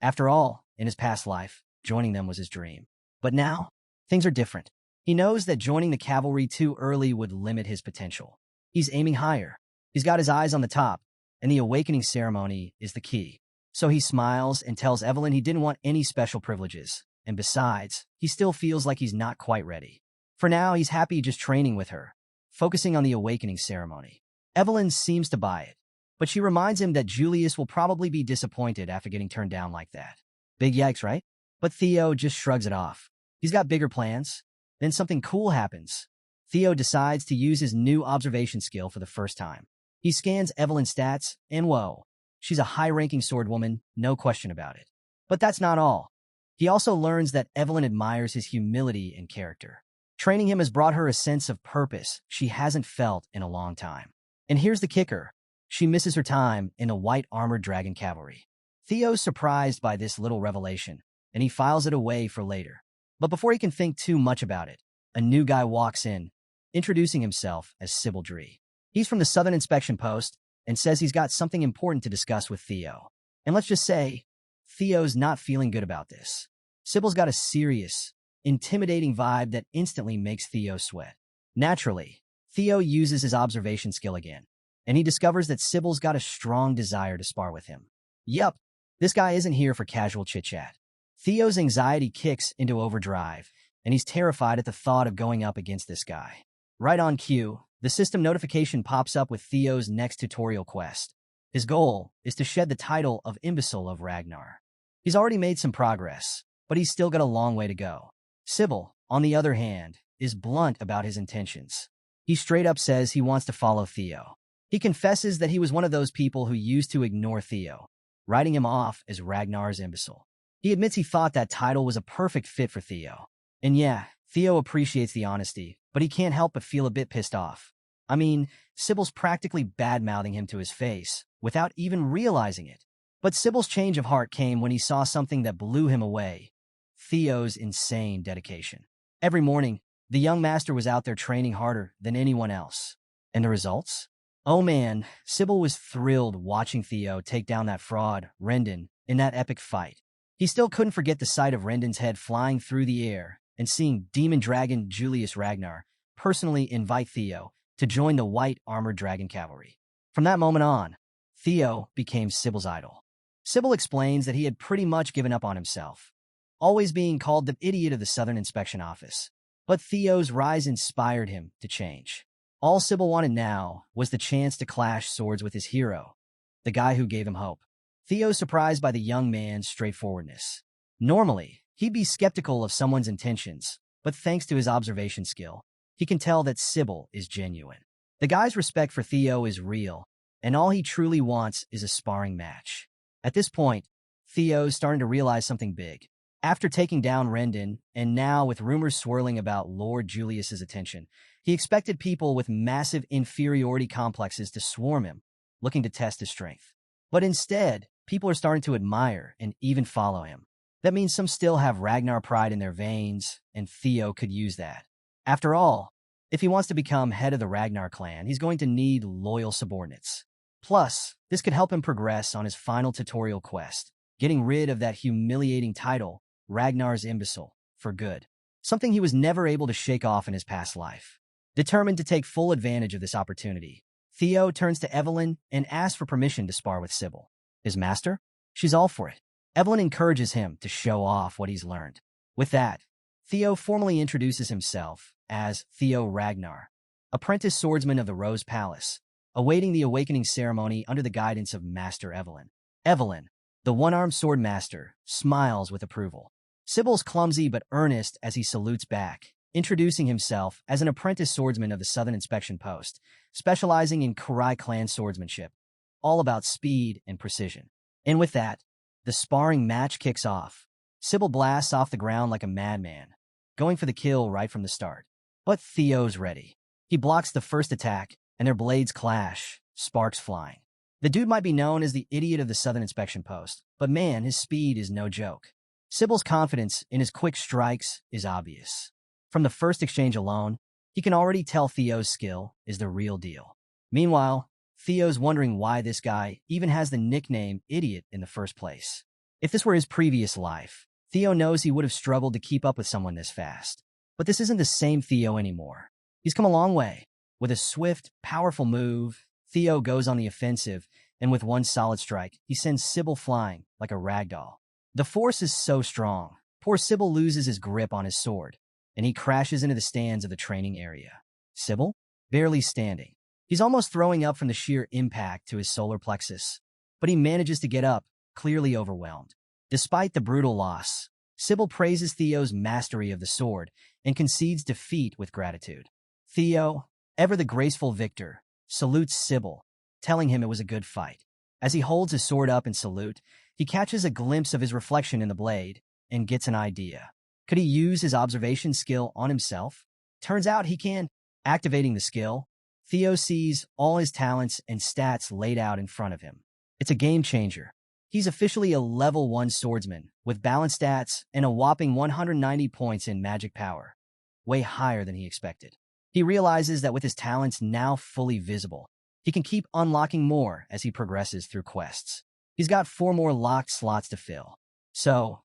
Speaker 1: After all, in his past life, joining them was his dream. But now, things are different. He knows that joining the cavalry too early would limit his potential. He's aiming higher. He's got his eyes on the top, and the awakening ceremony is the key. So he smiles and tells Evelyn he didn't want any special privileges, and besides, he still feels like he's not quite ready. For now, he's happy just training with her, focusing on the awakening ceremony. Evelyn seems to buy it, but she reminds him that Julius will probably be disappointed after getting turned down like that. Big yikes, right? But Theo just shrugs it off. He's got bigger plans. Then something cool happens. Theo decides to use his new observation skill for the first time. He scans Evelyn's stats, and whoa, she's a high-ranking swordwoman, no question about it. But that's not all. He also learns that Evelyn admires his humility and character. Training him has brought her a sense of purpose she hasn't felt in a long time. And here's the kicker. She misses her time in the White Armored Dragon Cavalry. Theo's surprised by this little revelation, and he files it away for later. But before he can think too much about it, a new guy walks in, introducing himself as Sybil Dree. He's from the Southern Inspection Post and says he's got something important to discuss with Theo. And let's just say, Theo's not feeling good about this. Sybil's got a serious, intimidating vibe that instantly makes Theo sweat. Naturally, Theo uses his observation skill again, and he discovers that Sybil's got a strong desire to spar with him. Yup, this guy isn't here for casual chit-chat. Theo's anxiety kicks into overdrive, and he's terrified at the thought of going up against this guy. Right on cue, the system notification pops up with Theo's next tutorial quest. His goal is to shed the title of Imbecile of Ragnar. He's already made some progress, but he's still got a long way to go. Sybil, on the other hand, is blunt about his intentions. He straight up says he wants to follow Theo. He confesses that he was one of those people who used to ignore Theo, writing him off as Ragnar's imbecile. He admits he thought that title was a perfect fit for Theo. And yeah, Theo appreciates the honesty, but he can't help but feel a bit pissed off. I mean, Sybil's practically bad-mouthing him to his face, without even realizing it. But Sybil's change of heart came when he saw something that blew him away. Theo's insane dedication. Every morning, the young master was out there training harder than anyone else. And the results? Oh man, Sybil was thrilled watching Theo take down that fraud, Rendon, in that epic fight. He still couldn't forget the sight of Rendon's head flying through the air and seeing demon dragon Julius Ragnar personally invite Theo to join the White Armored Dragon Cavalry. From that moment on, Theo became Sybil's idol. Sybil explains that he had pretty much given up on himself, always being called the idiot of the Southern Inspection Office. But Theo's rise inspired him to change. All Sybil wanted now was the chance to clash swords with his hero, the guy who gave him hope. Theo's surprised by the young man's straightforwardness. Normally, he'd be skeptical of someone's intentions, but thanks to his observation skill, he can tell that Sybil is genuine. The guy's respect for Theo is real, and all he truly wants is a sparring match. At this point, Theo's starting to realize something big. After taking down Rendon, and now with rumors swirling about Lord Julius's attention, he expected people with massive inferiority complexes to swarm him, looking to test his strength. But instead, people are starting to admire and even follow him. That means some still have Ragnar pride in their veins, and Theo could use that. After all, if he wants to become head of the Ragnar clan, he's going to need loyal subordinates. Plus, this could help him progress on his final tutorial quest, getting rid of that humiliating title, Ragnar's Imbecile, for good. Something he was never able to shake off in his past life. Determined to take full advantage of this opportunity, Theo turns to Evelyn and asks for permission to spar with Sybil. His master? She's all for it. Evelyn encourages him to show off what he's learned. With that, Theo formally introduces himself as Theo Ragnar, apprentice swordsman of the Rose Palace, awaiting the awakening ceremony under the guidance of Master Evelyn. Evelyn, the one-armed sword master, smiles with approval. Sybil's clumsy but earnest as he salutes back, introducing himself as an apprentice swordsman of the Southern Inspection Post, specializing in Kurai clan swordsmanship, all about speed and precision. And with that, the sparring match kicks off. Sybil blasts off the ground like a madman, going for the kill right from the start. But Theo's ready. He blocks the first attack, and their blades clash, sparks flying. The dude might be known as the idiot of the Southern Inspection Post, but man, his speed is no joke. Sybil's confidence in his quick strikes is obvious. From the first exchange alone, he can already tell Theo's skill is the real deal. Meanwhile, Theo's wondering why this guy even has the nickname Idiot in the first place. If this were his previous life, Theo knows he would have struggled to keep up with someone this fast. But this isn't the same Theo anymore. He's come a long way. With a swift, powerful move, Theo goes on the offensive, and with one solid strike, he sends Sybil flying like a ragdoll. The force is so strong, poor Sybil loses his grip on his sword, and he crashes into the stands of the training area. Sybil? Barely standing. He's almost throwing up from the sheer impact to his solar plexus, but he manages to get up, clearly overwhelmed. Despite the brutal loss, Sybil praises Theo's mastery of the sword and concedes defeat with gratitude. Theo, ever the graceful victor, salutes Sybil, telling him it was a good fight. As he holds his sword up in salute, he catches a glimpse of his reflection in the blade and gets an idea. Could he use his observation skill on himself? Turns out he can. Activating the skill, Theo sees all his talents and stats laid out in front of him. It's a game changer. He's officially a level 1 swordsman with balanced stats and a whopping 190 points in magic power, way higher than he expected. He realizes that with his talents now fully visible, he can keep unlocking more as he progresses through quests. He's got 4 more locked slots to fill. So,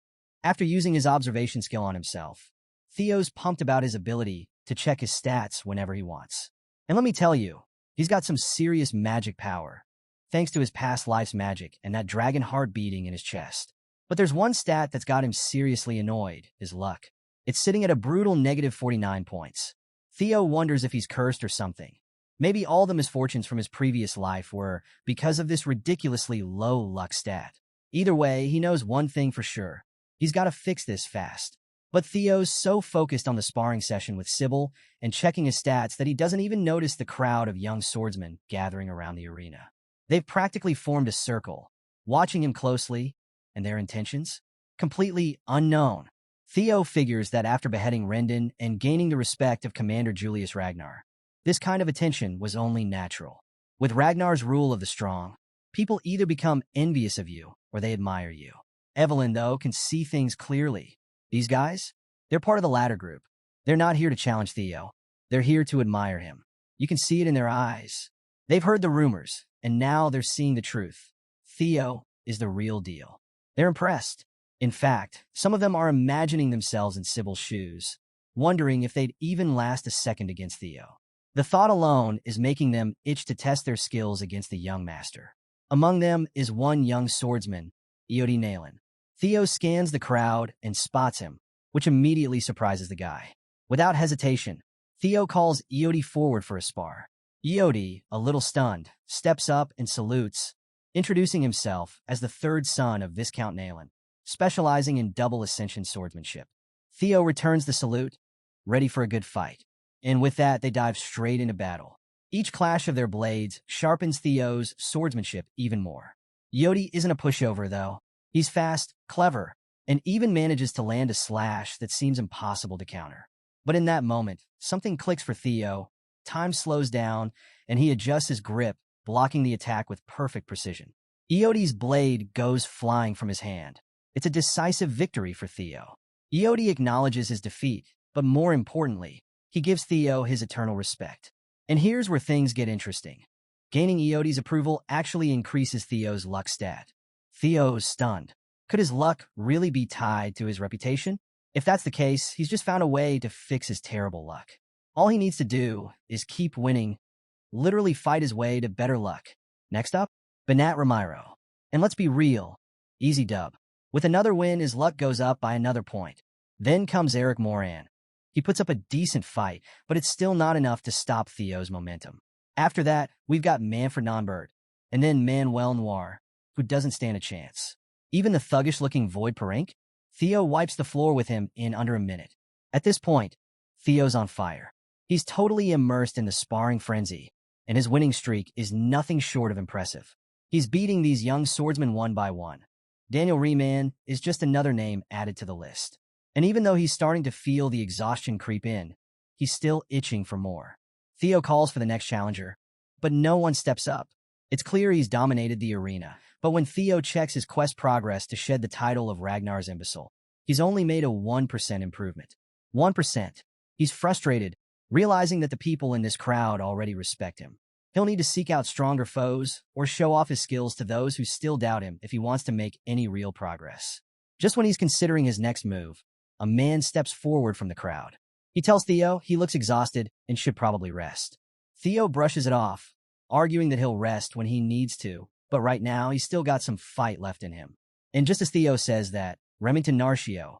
Speaker 1: after using his observation skill on himself, Theo's pumped about his ability to check his stats whenever he wants. And let me tell you, he's got some serious magic power, thanks to his past life's magic and that dragon heart beating in his chest. But there's one stat that's got him seriously annoyed, his luck. It's sitting at a brutal negative 49 points. Theo wonders if he's cursed or something. Maybe all the misfortunes from his previous life were because of this ridiculously low luck stat. Either way, he knows one thing for sure. He's got to fix this fast. But Theo's so focused on the sparring session with Sybil and checking his stats that he doesn't even notice the crowd of young swordsmen gathering around the arena. They've practically formed a circle, watching him closely, and their intentions? Completely unknown. Theo figures that after beheading Rendon and gaining the respect of Commander Julius Ragnar, this kind of attention was only natural. With Ragnar's rule of the strong, people either become envious of you or they admire you. Evelyn, though, can see things clearly. These guys? They're part of the latter group. They're not here to challenge Theo. They're here to admire him. You can see it in their eyes. They've heard the rumors, and now they're seeing the truth. Theo is the real deal. They're impressed. In fact, some of them are imagining themselves in Sybil's shoes, wondering if they'd even last a second against Theo. The thought alone is making them itch to test their skills against the young master. Among them is one young swordsman, Iodi Nalen. Theo scans the crowd and spots him, which immediately surprises the guy. Without hesitation, Theo calls Iodi forward for a spar. Iodi, a little stunned, steps up and salutes, introducing himself as the third son of Viscount Nalen, specializing in double Ascension swordsmanship. Theo returns the salute, ready for a good fight. And with that, they dive straight into battle. Each clash of their blades sharpens Theo's swordsmanship even more. Yodi isn't a pushover, though. He's fast, clever, and even manages to land a slash that seems impossible to counter. But in that moment, something clicks for Theo. Time slows down, and he adjusts his grip, blocking the attack with perfect precision. Iodi's blade goes flying from his hand. It's a decisive victory for Theo. Iodi acknowledges his defeat, but more importantly, he gives Theo his eternal respect. And here's where things get interesting. Gaining Iodi's approval actually increases Theo's luck stat. Theo is stunned. Could his luck really be tied to his reputation? If that's the case, he's just found a way to fix his terrible luck. All he needs to do is keep winning, literally fight his way to better luck. Next up, Benat Ramiro. And let's be real, easy dub. With another win, his luck goes up by another point. Then comes Eric Moran. He puts up a decent fight, but it's still not enough to stop Theo's momentum. After that, we've got Manfred Nonbird, and then Manuel Noir, who doesn't stand a chance. Even the thuggish-looking Void Parank? Theo wipes the floor with him in under a minute. At this point, Theo's on fire. He's totally immersed in the sparring frenzy, and his winning streak is nothing short of impressive. He's beating these young swordsmen one by one. Daniel Riemann is just another name added to the list. And even though he's starting to feel the exhaustion creep in, he's still itching for more. Theo calls for the next challenger, but no one steps up. It's clear he's dominated the arena, but when Theo checks his quest progress to shed the title of Ragnar's imbecile, he's only made a 1% improvement. 1%. He's frustrated, realizing that the people in this crowd already respect him. He'll need to seek out stronger foes or show off his skills to those who still doubt him if he wants to make any real progress. Just when he's considering his next move, a man steps forward from the crowd. He tells Theo he looks exhausted and should probably rest. Theo brushes it off, arguing that he'll rest when he needs to, but right now he's still got some fight left in him. And just as Theo says that, Remington Narcio,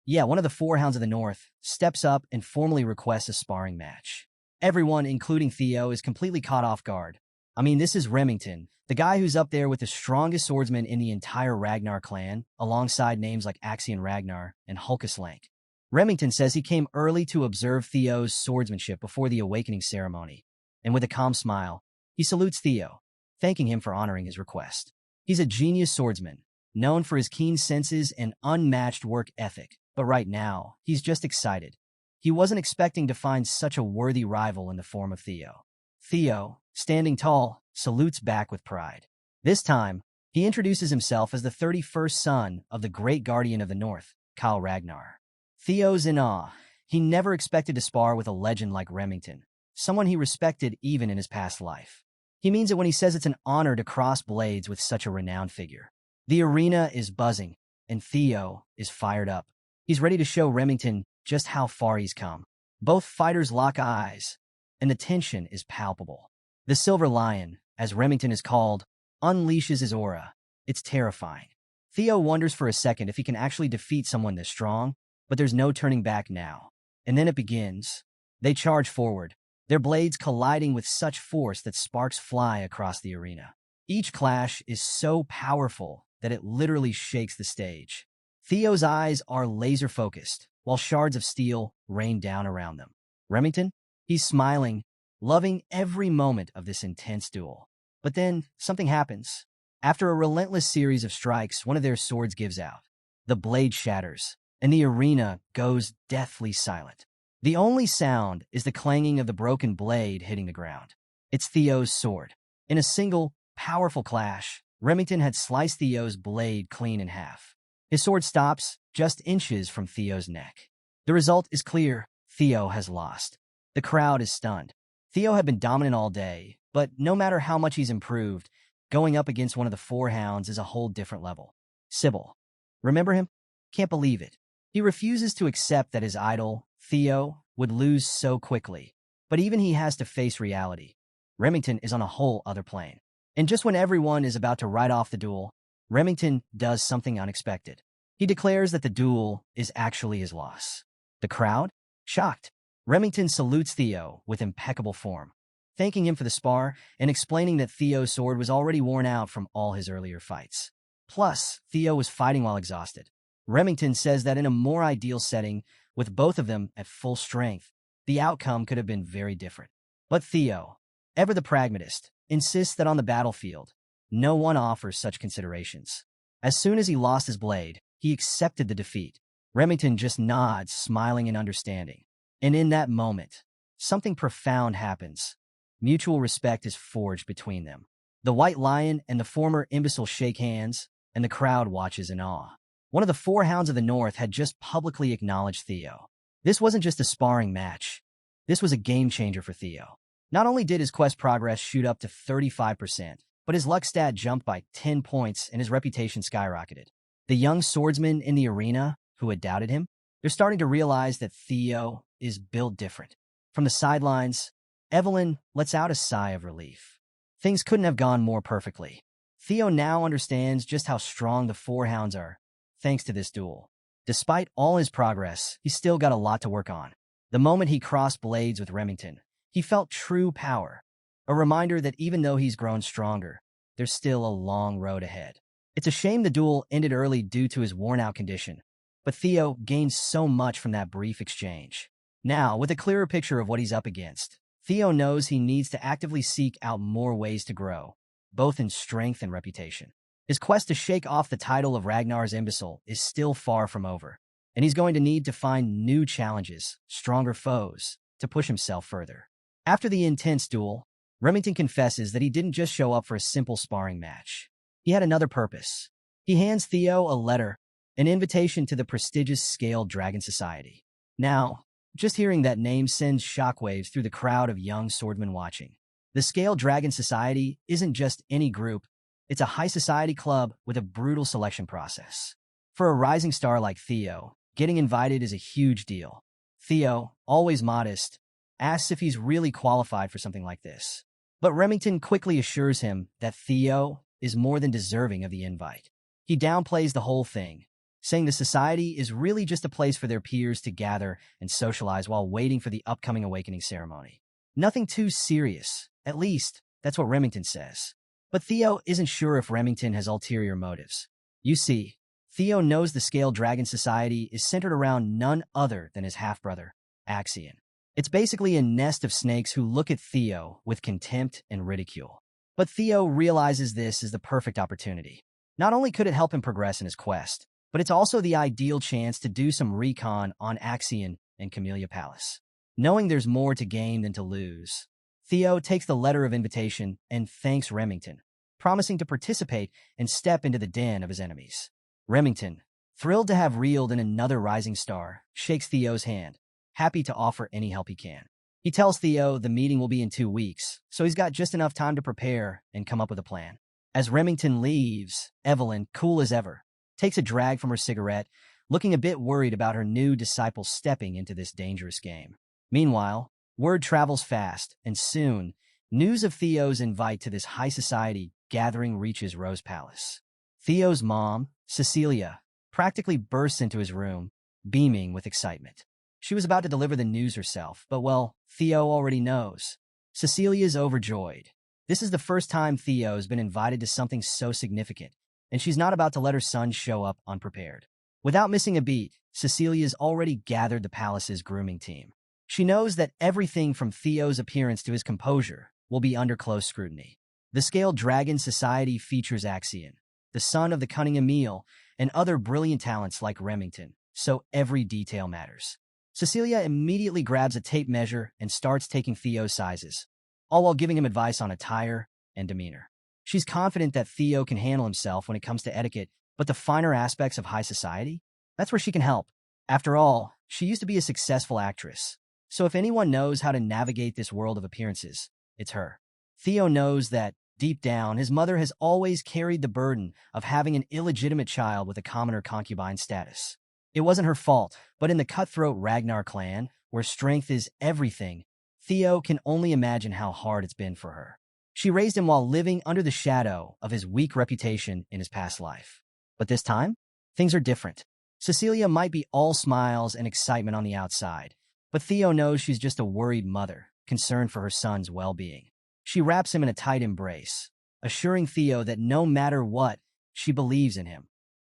Speaker 1: one of the Four Hounds of the North, steps up and formally requests a sparring match. Everyone, including Theo, is completely caught off guard. I mean, this is Remington, the guy who's up there with the strongest swordsman in the entire Ragnar clan, alongside names like Axion Ragnar and Hulkus Lank. Remington says he came early to observe Theo's swordsmanship before the awakening ceremony, and with a calm smile, he salutes Theo, thanking him for honoring his request. He's a genius swordsman, known for his keen senses and unmatched work ethic, but right now, he's just excited. He wasn't expecting to find such a worthy rival in the form of Theo. Theo, standing tall, salutes back with pride. This time, he introduces himself as the 31st son of the great guardian of the North, Kyle Ragnar. Theo's in awe. He never expected to spar with a legend like Remington, someone he respected even in his past life. He means it when he says it's an honor to cross blades with such a renowned figure. The arena is buzzing, and Theo is fired up. He's ready to show Remington just how far he's come. Both fighters lock eyes, and the tension is palpable. The Silver Lion, as Remington is called, unleashes his aura. It's terrifying. Theo wonders for a second if he can actually defeat someone this strong, but there's no turning back now. And then it begins. They charge forward, their blades colliding with such force that sparks fly across the arena. Each clash is so powerful that it literally shakes the stage. Theo's eyes are laser-focused, while shards of steel rain down around them. Remington? He's smiling, loving every moment of this intense duel. But then, something happens. After a relentless series of strikes, one of their swords gives out. The blade shatters, and the arena goes deathly silent. The only sound is the clanging of the broken blade hitting the ground. It's Theo's sword. In a single, powerful clash, Remington had sliced Theo's blade clean in half. His sword stops just inches from Theo's neck. The result is clear. Theo has lost. The crowd is stunned. Theo had been dominant all day, but no matter how much he's improved, going up against one of the Four Hounds is a whole different level. Sybil. Remember him? Can't believe it. He refuses to accept that his idol, Theo, would lose so quickly. But even he has to face reality. Remington is on a whole other plane. And just when everyone is about to write off the duel, Remington does something unexpected. He declares that the duel is actually his loss. The crowd? Shocked. Remington salutes Theo with impeccable form, thanking him for the spar and explaining that Theo's sword was already worn out from all his earlier fights. Plus, Theo was fighting while exhausted. Remington says that in a more ideal setting, with both of them at full strength, the outcome could have been very different. But Theo, ever the pragmatist, insists that on the battlefield, no one offers such considerations. As soon as he lost his blade, he accepted the defeat. Remington just nods, smiling in understanding. And in that moment, something profound happens. Mutual respect is forged between them. The White Lion and the former imbecile shake hands, and the crowd watches in awe. One of the four hounds of the North had just publicly acknowledged Theo. This wasn't just a sparring match. This was a game changer for Theo. Not only did his quest progress shoot up to 35%, but his luck stat jumped by 10 points and his reputation skyrocketed. The young swordsmen in the arena, who had doubted him, they're starting to realize that Theo is built different. From the sidelines, Evelyn lets out a sigh of relief. Things couldn't have gone more perfectly. Theo now understands just how strong the four hounds are, thanks to this duel. Despite all his progress, he's still got a lot to work on. The moment he crossed blades with Remington, he felt true power. A reminder that even though he's grown stronger, there's still a long road ahead. It's a shame the duel ended early due to his worn-out condition, but Theo gained so much from that brief exchange. Now, with a clearer picture of what he's up against, Theo knows he needs to actively seek out more ways to grow, both in strength and reputation. His quest to shake off the title of Ragnar's imbecile is still far from over, and he's going to need to find new challenges, stronger foes, to push himself further. After the intense duel, Remington confesses that he didn't just show up for a simple sparring match. He had another purpose. He hands Theo a letter, an invitation to the prestigious Scaled Dragon Society. Now, just hearing that name sends shockwaves through the crowd of young swordmen watching. The Scaled Dragon Society isn't just any group, it's a high society club with a brutal selection process. For a rising star like Theo, getting invited is a huge deal. Theo, always modest, asks if he's really qualified for something like this. But Remington quickly assures him that Theo is more than deserving of the invite. He downplays the whole thing, saying the society is really just a place for their peers to gather and socialize while waiting for the upcoming awakening ceremony. Nothing too serious, at least, that's what Remington says. But Theo isn't sure if Remington has ulterior motives. You see, Theo knows the Scaled Dragon Society is centered around none other than his half-brother, Axion. It's basically a nest of snakes who look at Theo with contempt and ridicule. But Theo realizes this is the perfect opportunity. Not only could it help him progress in his quest, but it's also the ideal chance to do some recon on Axion and Camellia Palace. Knowing there's more to gain than to lose, Theo takes the letter of invitation and thanks Remington, promising to participate and step into the den of his enemies. Remington, thrilled to have reeled in another rising star, shakes Theo's hand, happy to offer any help he can. He tells Theo the meeting will be in 2 weeks, so he's got just enough time to prepare and come up with a plan. As Remington leaves, Evelyn, cool as ever, takes a drag from her cigarette, looking a bit worried about her new disciple stepping into this dangerous game. Meanwhile, word travels fast, and soon, news of Theo's invite to this high society gathering reaches Rose Palace. Theo's mom, Cecilia, practically bursts into his room, beaming with excitement. She was about to deliver the news herself, but well, Theo already knows. Cecilia's overjoyed. This is the first time Theo's been invited to something so significant, and she's not about to let her son show up unprepared. Without missing a beat, Cecilia's already gathered the palace's grooming team. She knows that everything from Theo's appearance to his composure will be under close scrutiny. The Scaled Dragon Society features Axion, the son of the cunning Emil, and other brilliant talents like Remington, so every detail matters. Cecilia immediately grabs a tape measure and starts taking Theo's sizes, all while giving him advice on attire and demeanor. She's confident that Theo can handle himself when it comes to etiquette, but the finer aspects of high society? That's where she can help. After all, she used to be a successful actress, so if anyone knows how to navigate this world of appearances, it's her. Theo knows that, deep down, his mother has always carried the burden of having an illegitimate child with a commoner concubine status. It wasn't her fault, but in the cutthroat Ragnar clan, where strength is everything, Theo can only imagine how hard it's been for her. She raised him while living under the shadow of his weak reputation in his past life. But this time, things are different. Cecilia might be all smiles and excitement on the outside, but Theo knows she's just a worried mother, concerned for her son's well-being. She wraps him in a tight embrace, assuring Theo that no matter what, she believes in him,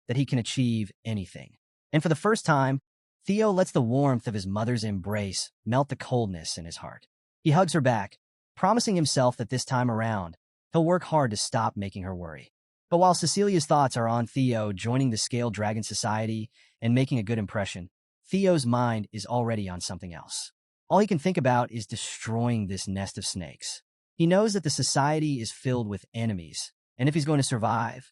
Speaker 1: that he can achieve anything. And for the first time, Theo lets the warmth of his mother's embrace melt the coldness in his heart. He hugs her back, promising himself that this time around, he'll work hard to stop making her worry. But while Cecilia's thoughts are on Theo joining the Scaled Dragon Society and making a good impression, Theo's mind is already on something else. All he can think about is destroying this nest of snakes. He knows that the society is filled with enemies, and if he's going to survive,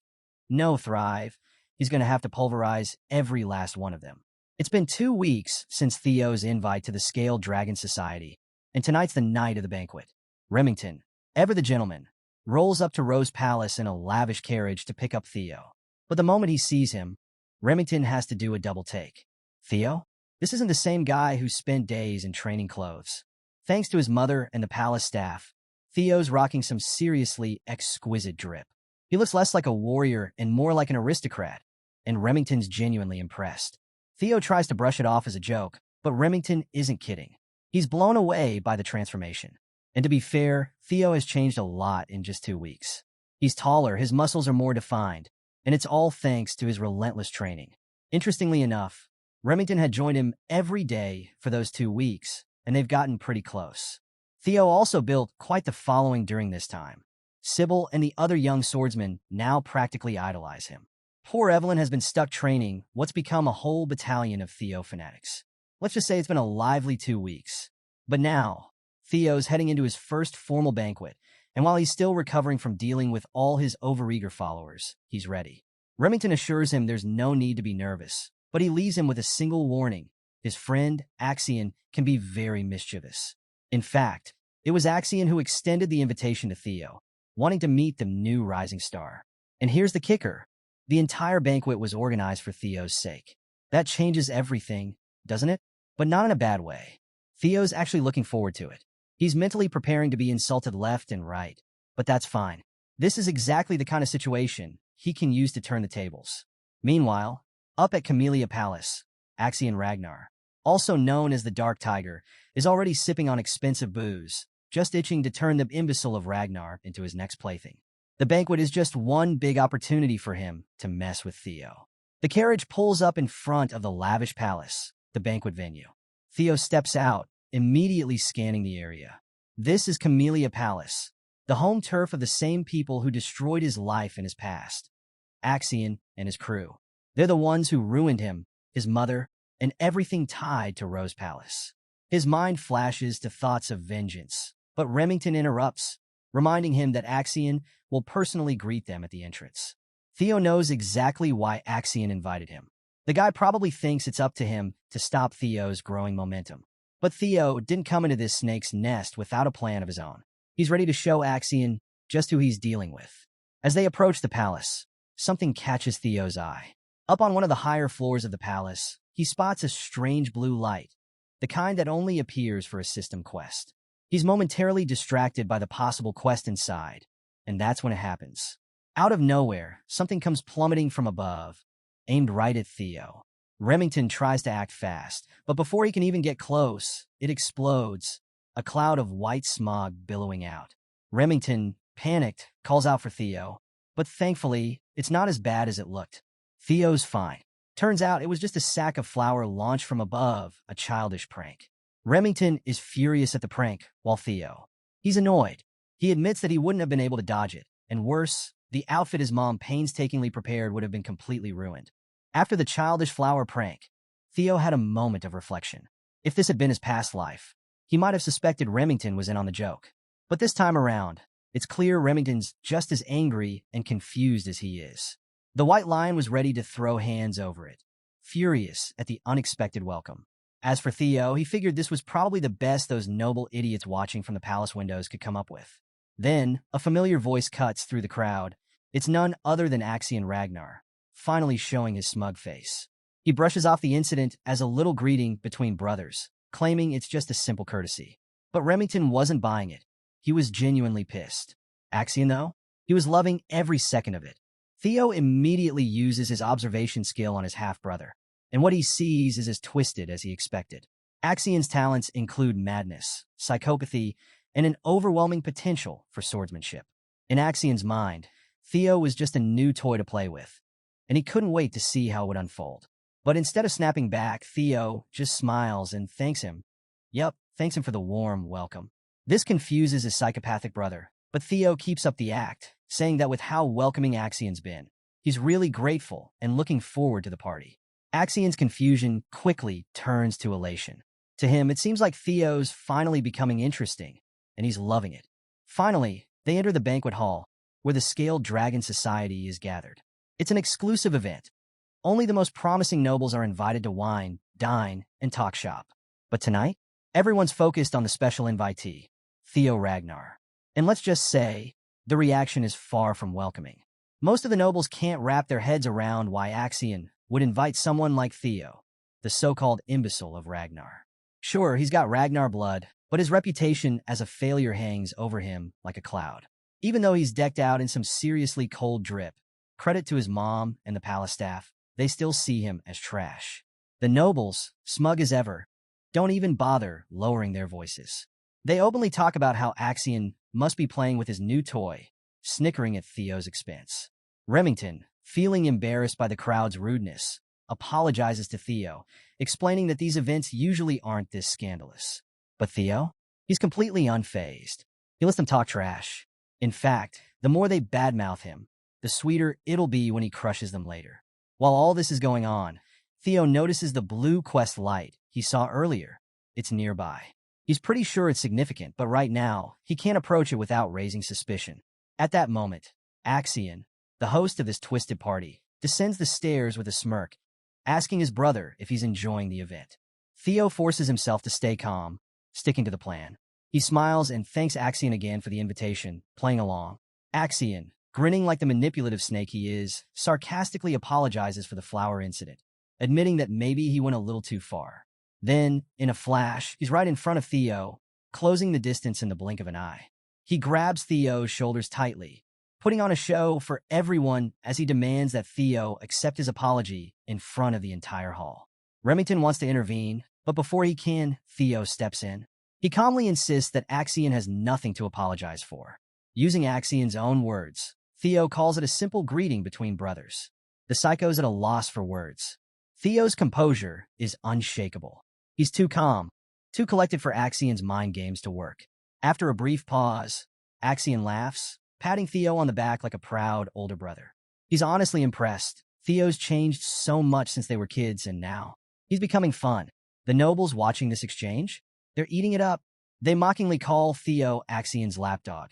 Speaker 1: no thrive, he's going to have to pulverize every last one of them. It's been 2 weeks since Theo's invite to the Scaled Dragon Society, and tonight's the night of the banquet. Remington, ever the gentleman, rolls up to Rose Palace in a lavish carriage to pick up Theo. But the moment he sees him, Remington has to do a double take. Theo? This isn't the same guy who spent days in training clothes. Thanks to his mother and the palace staff, Theo's rocking some seriously exquisite drip. He looks less like a warrior and more like an aristocrat, and Remington's genuinely impressed. Theo tries to brush it off as a joke, but Remington isn't kidding. He's blown away by the transformation. And to be fair, Theo has changed a lot in just 2 weeks. He's taller, his muscles are more defined, and it's all thanks to his relentless training. Interestingly enough, Remington had joined him every day for those 2 weeks, and they've gotten pretty close. Theo also built quite the following during this time. Sybil and the other young swordsmen now practically idolize him. Poor Evelyn has been stuck training what's become a whole battalion of Theo fanatics. Let's just say it's been a lively 2 weeks. But now, Theo's heading into his first formal banquet, and while he's still recovering from dealing with all his overeager followers, he's ready. Remington assures him there's no need to be nervous, but he leaves him with a single warning. His friend, Axion, can be very mischievous. In fact, it was Axion who extended the invitation to Theo, wanting to meet the new rising star. And here's the kicker. The entire banquet was organized for Theo's sake. That changes everything, doesn't it? But not in a bad way. Theo's actually looking forward to it. He's mentally preparing to be insulted left and right. But that's fine. This is exactly the kind of situation he can use to turn the tables. Meanwhile, up at Camellia Palace, Axion Ragnar, also known as the Dark Tiger, is already sipping on expensive booze, just itching to turn the imbecile of Ragnar into his next plaything. The banquet is just one big opportunity for him to mess with Theo. The carriage pulls up in front of the lavish palace, the banquet venue. Theo steps out, immediately scanning the area. This is Camellia Palace, the home turf of the same people who destroyed his life in his past. Axion and his crew. They're the ones who ruined him, his mother, and everything tied to Rose Palace. His mind flashes to thoughts of vengeance, but Remington interrupts, reminding him that Axion will personally greet them at the entrance. Theo knows exactly why Axion invited him. The guy probably thinks it's up to him to stop Theo's growing momentum. But Theo didn't come into this snake's nest without a plan of his own. He's ready to show Axion just who he's dealing with. As they approach the palace, something catches Theo's eye. Up on one of the higher floors of the palace, he spots a strange blue light, the kind that only appears for a system quest. He's momentarily distracted by the possible quest inside, and that's when it happens. Out of nowhere, something comes plummeting from above, aimed right at Theo. Remington tries to act fast, but before he can even get close, it explodes, a cloud of white smog billowing out. Remington, panicked, calls out for Theo, but thankfully, it's not as bad as it looked. Theo's fine. Turns out it was just a sack of flour launched from above, a childish prank. Remington is furious at the prank, while Theo, he's annoyed. He admits that he wouldn't have been able to dodge it, and worse, the outfit his mom painstakingly prepared would have been completely ruined. After the childish flower prank, Theo had a moment of reflection. If this had been his past life, he might have suspected Remington was in on the joke. But this time around, it's clear Remington's just as angry and confused as he is. The White Lion was ready to throw hands over it, furious at the unexpected welcome. As for Theo, he figured this was probably the best those noble idiots watching from the palace windows could come up with. Then, a familiar voice cuts through the crowd. It's none other than Axion Ragnar, finally showing his smug face. He brushes off the incident as a little greeting between brothers, claiming it's just a simple courtesy. But Remington wasn't buying it. He was genuinely pissed. Axion, though? He was loving every second of it. Theo immediately uses his observation skill on his half-brother, and what he sees is as twisted as he expected. Axion's talents include madness, psychopathy, and an overwhelming potential for swordsmanship. In Axion's mind, Theo was just a new toy to play with, and he couldn't wait to see how it would unfold. But instead of snapping back, Theo just smiles and thanks him. Yep, thanks him for the warm welcome. This confuses his psychopathic brother, but Theo keeps up the act, saying that with how welcoming Axion's been, he's really grateful and looking forward to the party. Axion's confusion quickly turns to elation. To him, it seems like Theo's finally becoming interesting, and he's loving it. Finally, they enter the banquet hall, where the Scaled Dragon Society is gathered. It's an exclusive event. Only the most promising nobles are invited to wine, dine, and talk shop. But tonight, everyone's focused on the special invitee, Theo Ragnar. And let's just say, the reaction is far from welcoming. Most of the nobles can't wrap their heads around why Axion would invite someone like Theo, the so-called imbecile of Ragnar. Sure, he's got Ragnar blood, but his reputation as a failure hangs over him like a cloud. Even though he's decked out in some seriously cold drip, credit to his mom and the palace staff, they still see him as trash. The nobles, smug as ever, don't even bother lowering their voices. They openly talk about how Axion must be playing with his new toy, snickering at Theo's expense. Remington, feeling embarrassed by the crowd's rudeness, apologizes to Theo, explaining that these events usually aren't this scandalous. But Theo? He's completely unfazed. He lets them talk trash. In fact, the more they badmouth him, the sweeter it'll be when he crushes them later. While all this is going on, Theo notices the blue quest light he saw earlier. It's nearby. He's pretty sure it's significant, but right now, he can't approach it without raising suspicion. At that moment, Axion, the host of this twisted party, descends the stairs with a smirk, asking his brother if he's enjoying the event. Theo forces himself to stay calm, sticking to the plan. He smiles and thanks Axion again for the invitation, playing along. Axion, grinning like the manipulative snake he is, sarcastically apologizes for the flower incident, admitting that maybe he went a little too far. Then, in a flash, he's right in front of Theo, closing the distance in the blink of an eye. He grabs Theo's shoulders tightly, putting on a show for everyone as he demands that Theo accept his apology in front of the entire hall. Remington wants to intervene, but before he can, Theo steps in. He calmly insists that Axion has nothing to apologize for. Using Axion's own words, Theo calls it a simple greeting between brothers. The psycho's at a loss for words. Theo's composure is unshakable. He's too calm, too collected for Axion's mind games to work. After a brief pause, Axion laughs, patting Theo on the back like a proud older brother. He's honestly impressed. Theo's changed so much since they were kids, and now he's becoming fun. The nobles watching this exchange, they're eating it up. They mockingly call Theo Axion's lapdog,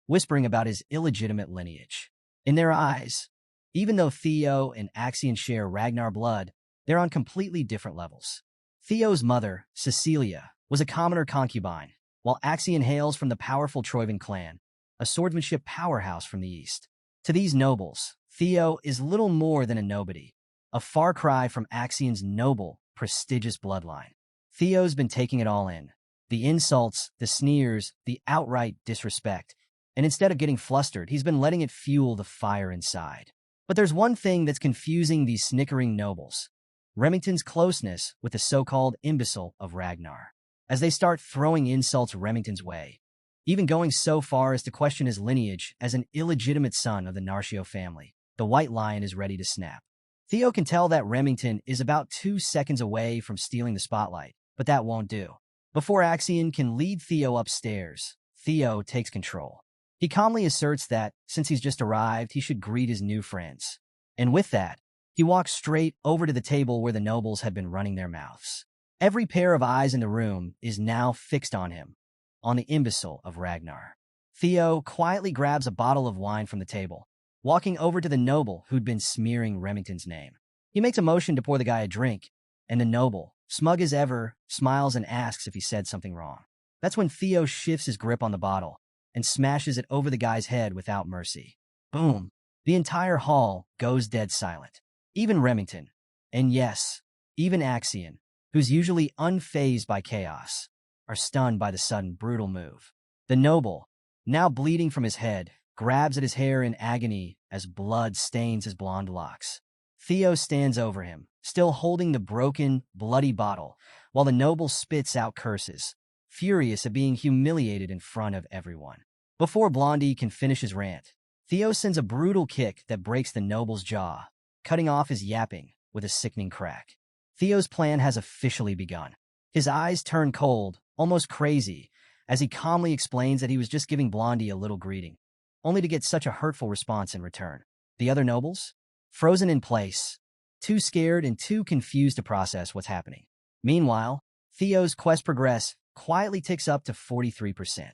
Speaker 1: whispering about his illegitimate lineage. In their eyes, even though Theo and Axion share Ragnar blood, they're on completely different levels. Theo's mother, Cecilia, was a commoner concubine, while Axion hails from the powerful Troivan clan, a swordsmanship powerhouse from the east. To these nobles, Theo is little more than a nobody, a far cry from Axion's noble, prestigious bloodline. Theo's been taking it all in. The insults, the sneers, the outright disrespect. And instead of getting flustered, he's been letting it fuel the fire inside. But there's one thing that's confusing these snickering nobles: Remington's closeness with the so-called imbecile of Ragnar. As they start throwing insults Remington's way, even going so far as to question his lineage as an illegitimate son of the Narcio family, the White Lion is ready to snap. Theo can tell that Remington is about 2 seconds away from stealing the spotlight, but that won't do. Before Axion can lead Theo upstairs, Theo takes control. He calmly asserts that, since he's just arrived, he should greet his new friends. And with that, he walks straight over to the table where the nobles had been running their mouths. Every pair of eyes in the room is now fixed on him, on the imbecile of Ragnar. Theo quietly grabs a bottle of wine from the table, walking over to the noble who'd been smearing Remington's name. He makes a motion to pour the guy a drink, and the noble, smug as ever, smiles and asks if he said something wrong. That's when Theo shifts his grip on the bottle and smashes it over the guy's head without mercy. Boom! The entire hall goes dead silent. Even Remington, and yes, even Axion, who's usually unfazed by chaos, are stunned by the sudden brutal move. The noble, now bleeding from his head, grabs at his hair in agony as blood stains his blonde locks. Theo stands over him, still holding the broken, bloody bottle, while the noble spits out curses, furious at being humiliated in front of everyone. Before Blondie can finish his rant, Theo sends a brutal kick that breaks the noble's jaw, cutting off his yapping with a sickening crack. Theo's plan has officially begun. His eyes turn cold, almost crazy, as he calmly explains that he was just giving Blondie a little greeting, only to get such a hurtful response in return. The other nobles? Frozen in place, too scared and too confused to process what's happening. Meanwhile, Theo's quest progress quietly ticks up to 43%.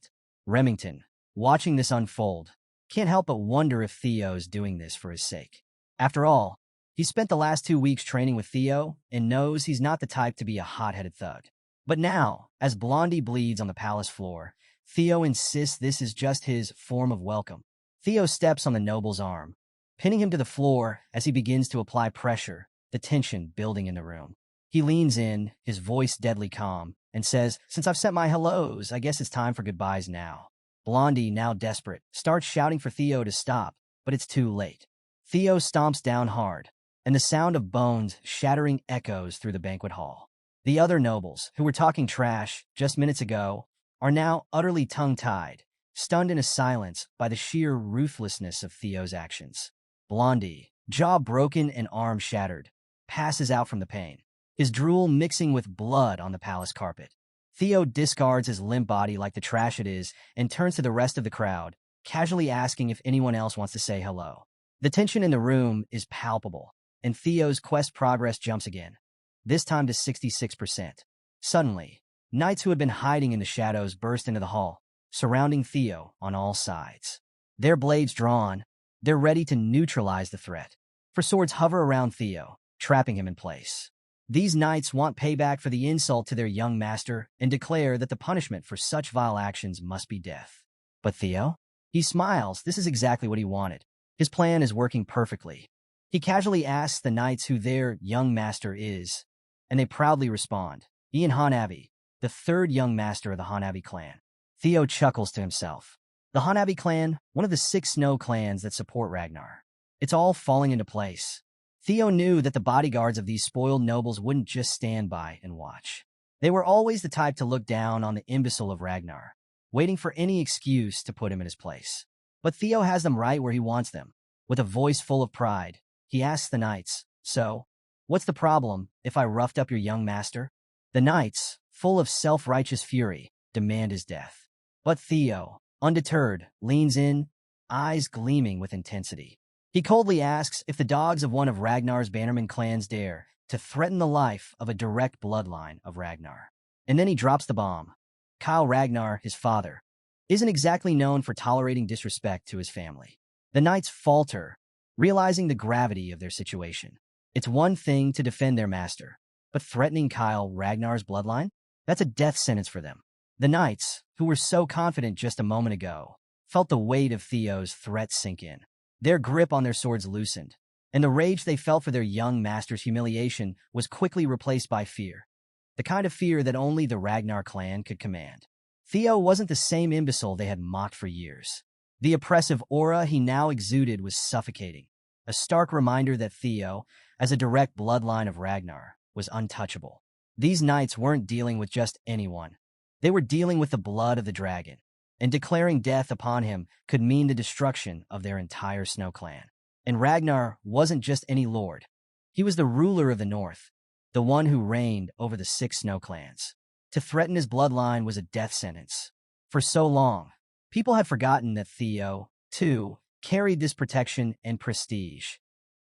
Speaker 1: Remington, watching this unfold, can't help but wonder if Theo's doing this for his sake. After all, he spent the last 2 weeks training with Theo and knows he's not the type to be a hot-headed thug. But now, as Blondie bleeds on the palace floor, Theo insists this is just his form of welcome. Theo steps on the noble's arm, pinning him to the floor as he begins to apply pressure, the tension building in the room. He leans in, his voice deadly calm, and says, "Since I've sent my hellos, I guess it's time for goodbyes now." Blondie, now desperate, starts shouting for Theo to stop, but it's too late. Theo stomps down hard, and the sound of bones shattering echoes through the banquet hall. The other nobles, who were talking trash just minutes ago, are now utterly tongue-tied, stunned into silence by the sheer ruthlessness of Theo's actions. Blondie, jaw broken and arm shattered, passes out from the pain, his drool mixing with blood on the palace carpet. Theo discards his limp body like the trash it is and turns to the rest of the crowd, casually asking if anyone else wants to say hello. The tension in the room is palpable, and Theo's quest progress jumps again, this time to 66%. Suddenly, knights who had been hiding in the shadows burst into the hall, surrounding Theo on all sides. Their blades drawn, they're ready to neutralize the threat, for swords hover around Theo, trapping him in place. These knights want payback for the insult to their young master and declare that the punishment for such vile actions must be death. But Theo? He smiles. This is exactly what he wanted. His plan is working perfectly. He casually asks the knights who their young master is, and they proudly respond, Ian Hanabi, the third young master of the Hanabi clan. Theo chuckles to himself. The Hanabi clan, one of the 6 snow clans that support Ragnar. It's all falling into place. Theo knew that the bodyguards of these spoiled nobles wouldn't just stand by and watch. They were always the type to look down on the imbecile of Ragnar, waiting for any excuse to put him in his place. But Theo has them right where he wants them. With a voice full of pride, he asks the knights, "So, what's the problem if I roughed up your young master?" The knights, full of self-righteous fury, demand his death. But Theo, undeterred, leans in, eyes gleaming with intensity. He coldly asks if the dogs of one of Ragnar's bannerman clans dare to threaten the life of a direct bloodline of Ragnar. And then he drops the bomb. Kyle Ragnar, his father, isn't exactly known for tolerating disrespect to his family. The knights falter, realizing the gravity of their situation. It's one thing to defend their master, but threatening Kyle Ragnar's bloodline? That's a death sentence for them. The knights, who were so confident just a moment ago, felt the weight of Theo's threat sink in. Their grip on their swords loosened, and the rage they felt for their young master's humiliation was quickly replaced by fear. The kind of fear that only the Ragnar clan could command. Theo wasn't the same imbecile they had mocked for years. The oppressive aura he now exuded was suffocating, a stark reminder that Theo, as a direct bloodline of Ragnar, was untouchable. These knights weren't dealing with just anyone. They were dealing with the blood of the dragon, and declaring death upon him could mean the destruction of their entire snow clan. And Ragnar wasn't just any lord. He was the ruler of the north, the one who reigned over the 6 snow clans. To threaten his bloodline was a death sentence. For so long, people had forgotten that Theo, too, carried this protection and prestige,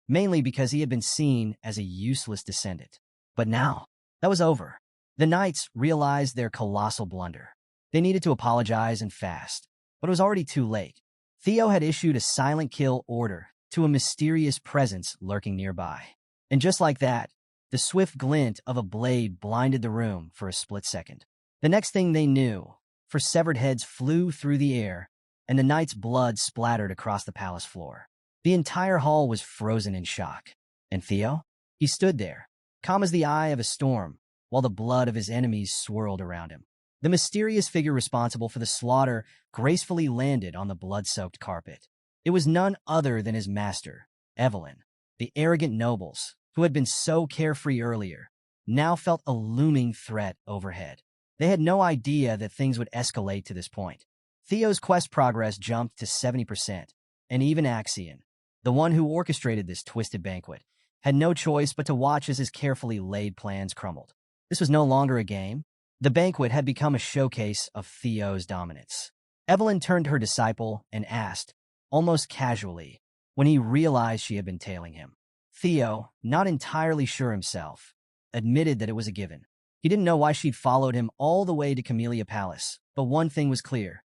Speaker 1: mainly because he had been seen as a useless descendant. But now, that was over. The knights realized their colossal blunder. They needed to apologize and fast, but it was already too late. Theo had issued a silent kill order to a mysterious presence lurking nearby. And just like that, the swift glint of a blade blinded the room for a split second. The next thing they knew, for severed heads flew through the air, and the knight's blood splattered across the palace floor. The entire hall was frozen in shock. And Theo? He stood there, calm as the eye of a storm, while the blood of his enemies swirled around him. The mysterious figure responsible for the slaughter gracefully landed on the blood-soaked carpet. It was none other than his master, Evelyn. The arrogant nobles, who had been so carefree earlier, now felt a looming threat overhead. They had no idea that things would escalate to this point. Theo's quest progress jumped to 70%, and even Axion, the one who orchestrated this twisted banquet, had no choice but to watch as his carefully laid plans crumbled. This was no longer a game. The banquet had become a showcase of Theo's dominance. Evelyn turned to her disciple and asked, almost casually, when he realized she had been tailing him. Theo, not entirely sure himself, admitted that it was a given. He didn't know why she'd followed him all the way to Camellia Palace, but one thing was clear.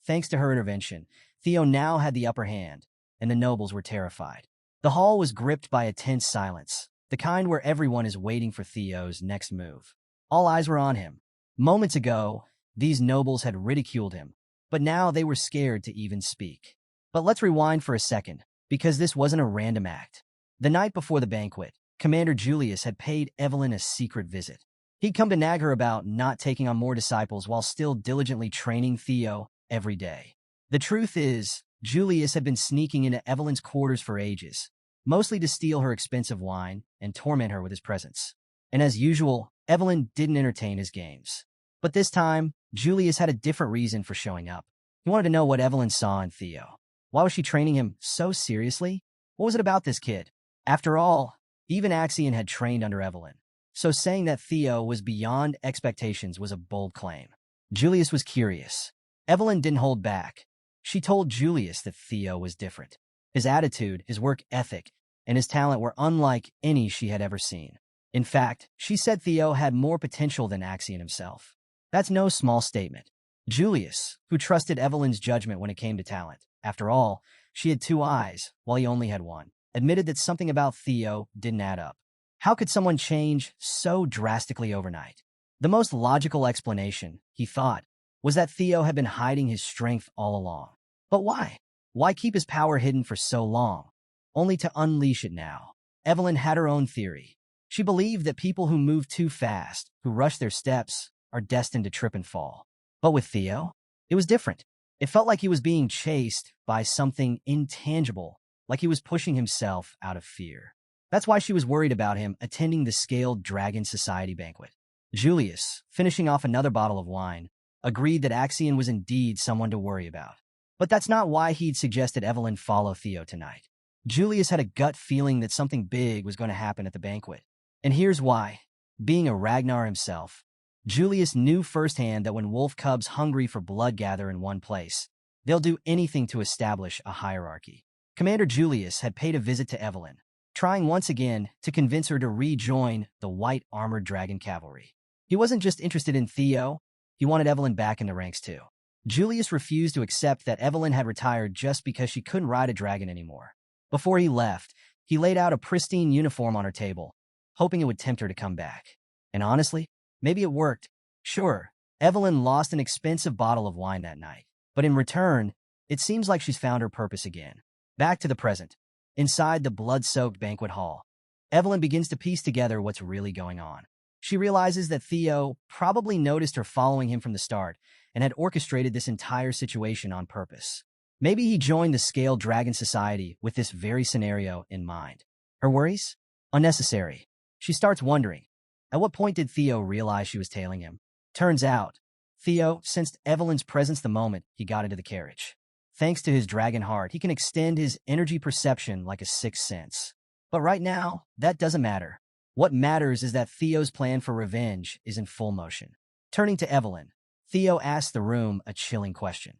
Speaker 1: Thanks to her intervention, Theo now had the upper hand, and the nobles were terrified. The hall was gripped by a tense silence, the kind where everyone is waiting for Theo's next move. All eyes were on him. Moments ago, these nobles had ridiculed him, but now they were scared to even speak. But let's rewind for a second, because this wasn't a random act. The night before the banquet, Commander Julius had paid Evelyn a secret visit. He'd come to nag her about not taking on more disciples while still diligently training Theo every day. The truth is, Julius had been sneaking into Evelyn's quarters for ages, mostly to steal her expensive wine and torment her with his presence. And as usual, Evelyn didn't entertain his games. But this time, Julius had a different reason for showing up. He wanted to know what Evelyn saw in Theo. Why was she training him so seriously? What was it about this kid? After all, even Axion had trained under Evelyn. So saying that Theo was beyond expectations was a bold claim. Julius was curious. Evelyn didn't hold back. She told Julius that Theo was different. His attitude, his work ethic, and his talent were unlike any she had ever seen. In fact, she said Theo had more potential than Axion himself. That's no small statement. Julius, who trusted Evelyn's judgment when it came to talent, after all, she had two eyes, while he only had one, admitted that something about Theo didn't add up. How could someone change so drastically overnight? The most logical explanation, he thought, was that Theo had been hiding his strength all along. But why? Why keep his power hidden for so long, only to unleash it now? Evelyn had her own theory. She believed that people who move too fast, who rush their steps, are destined to trip and fall. But with Theo, it was different. It felt like he was being chased by something intangible, like he was pushing himself out of fear. That's why she was worried about him attending the Scaled Dragon Society banquet. Julius, finishing off another bottle of wine, agreed that Axion was indeed someone to worry about. But that's not why he'd suggested Evelyn follow Theo tonight. Julius had a gut feeling that something big was going to happen at the banquet. And here's why. Being a Ragnar himself, Julius knew firsthand that when wolf cubs hungry for blood gather in one place, they'll do anything to establish a hierarchy. Commander Julius had paid a visit to Evelyn, trying once again to convince her to rejoin the white armored dragon cavalry. He wasn't just interested in Theo, he wanted Evelyn back in the ranks too. Julius refused to accept that Evelyn had retired just because she couldn't ride a dragon anymore. Before he left, he laid out a pristine uniform on her table, hoping it would tempt her to come back. And honestly, maybe it worked. Sure, Evelyn lost an expensive bottle of wine that night, but in return, it seems like she's found her purpose again. Back to the present. Inside the blood-soaked banquet hall, Evelyn begins to piece together what's really going on. She realizes that Theo probably noticed her following him from the start and had orchestrated this entire situation on purpose. Maybe he joined the Scaled Dragon Society with this very scenario in mind. Her worries? Unnecessary. She starts wondering, at what point did Theo realize she was tailing him? Turns out, Theo sensed Evelyn's presence the moment he got into the carriage. Thanks to his dragon heart, he can extend his energy perception like a sixth sense. But right now, that doesn't matter. What matters is that Theo's plan for revenge is in full motion. Turning to Evelyn, Theo asks the room a chilling question.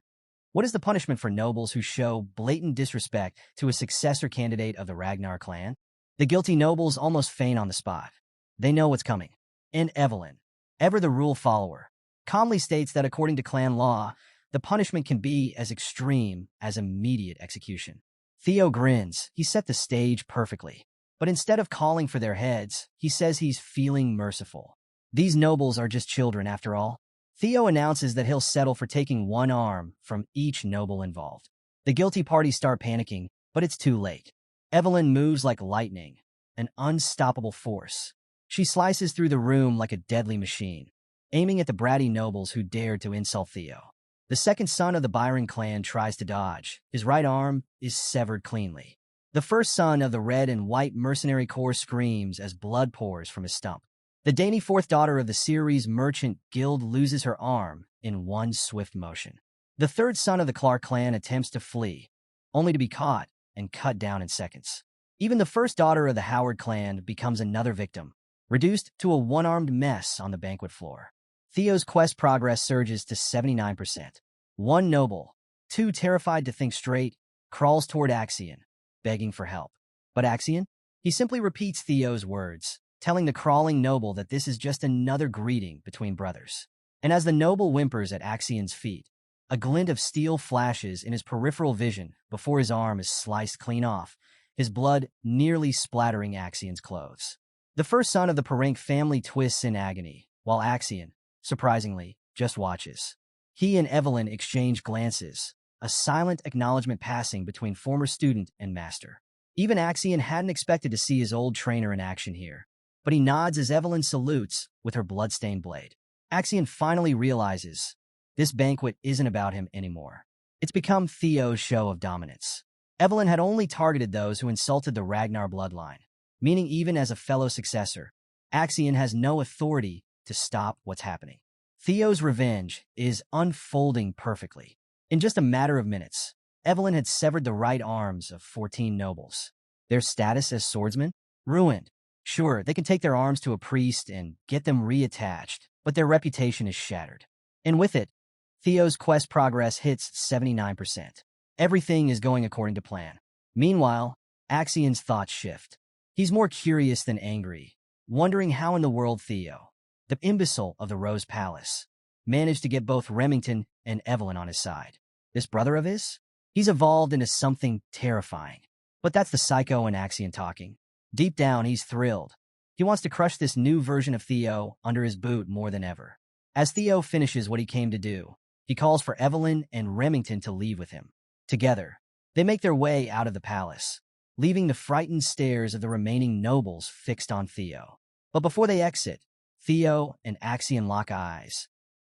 Speaker 1: What is the punishment for nobles who show blatant disrespect to a successor candidate of the Ragnar clan? The guilty nobles almost faint on the spot. They know what's coming. And Evelyn, ever the rule follower, calmly states that according to clan law, the punishment can be as extreme as immediate execution. Theo grins. He set the stage perfectly. But instead of calling for their heads, he says he's feeling merciful. These nobles are just children after all. Theo announces that he'll settle for taking one arm from each noble involved. The guilty parties start panicking, but it's too late. Evelyn moves like lightning, an unstoppable force. She slices through the room like a deadly machine, aiming at the bratty nobles who dared to insult Theo. The second son of the Byron clan tries to dodge. His right arm is severed cleanly. The first son of the red and white mercenary corps screams as blood pours from his stump. The dainty fourth daughter of the Ceres Merchant Guild loses her arm in one swift motion. The third son of the Clark clan attempts to flee, only to be caught and cut down in seconds. Even the first daughter of the Howard clan becomes another victim, reduced to a one-armed mess on the banquet floor. Theo's quest progress surges to 79%. One noble, too terrified to think straight, crawls toward Axion, begging for help. But Axion? He simply repeats Theo's words, telling the crawling noble that this is just another greeting between brothers. And as the noble whimpers at Axion's feet, a glint of steel flashes in his peripheral vision before his arm is sliced clean off, his blood nearly splattering Axion's clothes. The first son of the Parank family twists in agony, while Axion, surprisingly, just watches. He and Evelyn exchange glances, a silent acknowledgement passing between former student and master. Even Axion hadn't expected to see his old trainer in action here, but he nods as Evelyn salutes with her bloodstained blade. Axion finally realizes this banquet isn't about him anymore. It's become Theo's show of dominance. Evelyn had only targeted those who insulted the Ragnar bloodline, meaning even as a fellow successor, Axion has no authority to stop what's happening. Theo's revenge is unfolding perfectly. In just a matter of minutes, Evelyn had severed the right arms of 14 nobles. Their status as swordsmen? Ruined. Sure, they can take their arms to a priest and get them reattached, but their reputation is shattered. And with it, Theo's quest progress hits 79%. Everything is going according to plan. Meanwhile, Axion's thoughts shift. He's more curious than angry, wondering how in the world Theo, the imbecile of the Rose Palace, managed to get both Remington and Evelyn on his side. This brother of his? He's evolved into something terrifying. But that's the psycho in Axion talking. Deep down, he's thrilled. He wants to crush this new version of Theo under his boot more than ever. As Theo finishes what he came to do, he calls for Evelyn and Remington to leave with him. Together, they make their way out of the palace, leaving the frightened stares of the remaining nobles fixed on Theo. But before they exit, Theo and Axion lock eyes.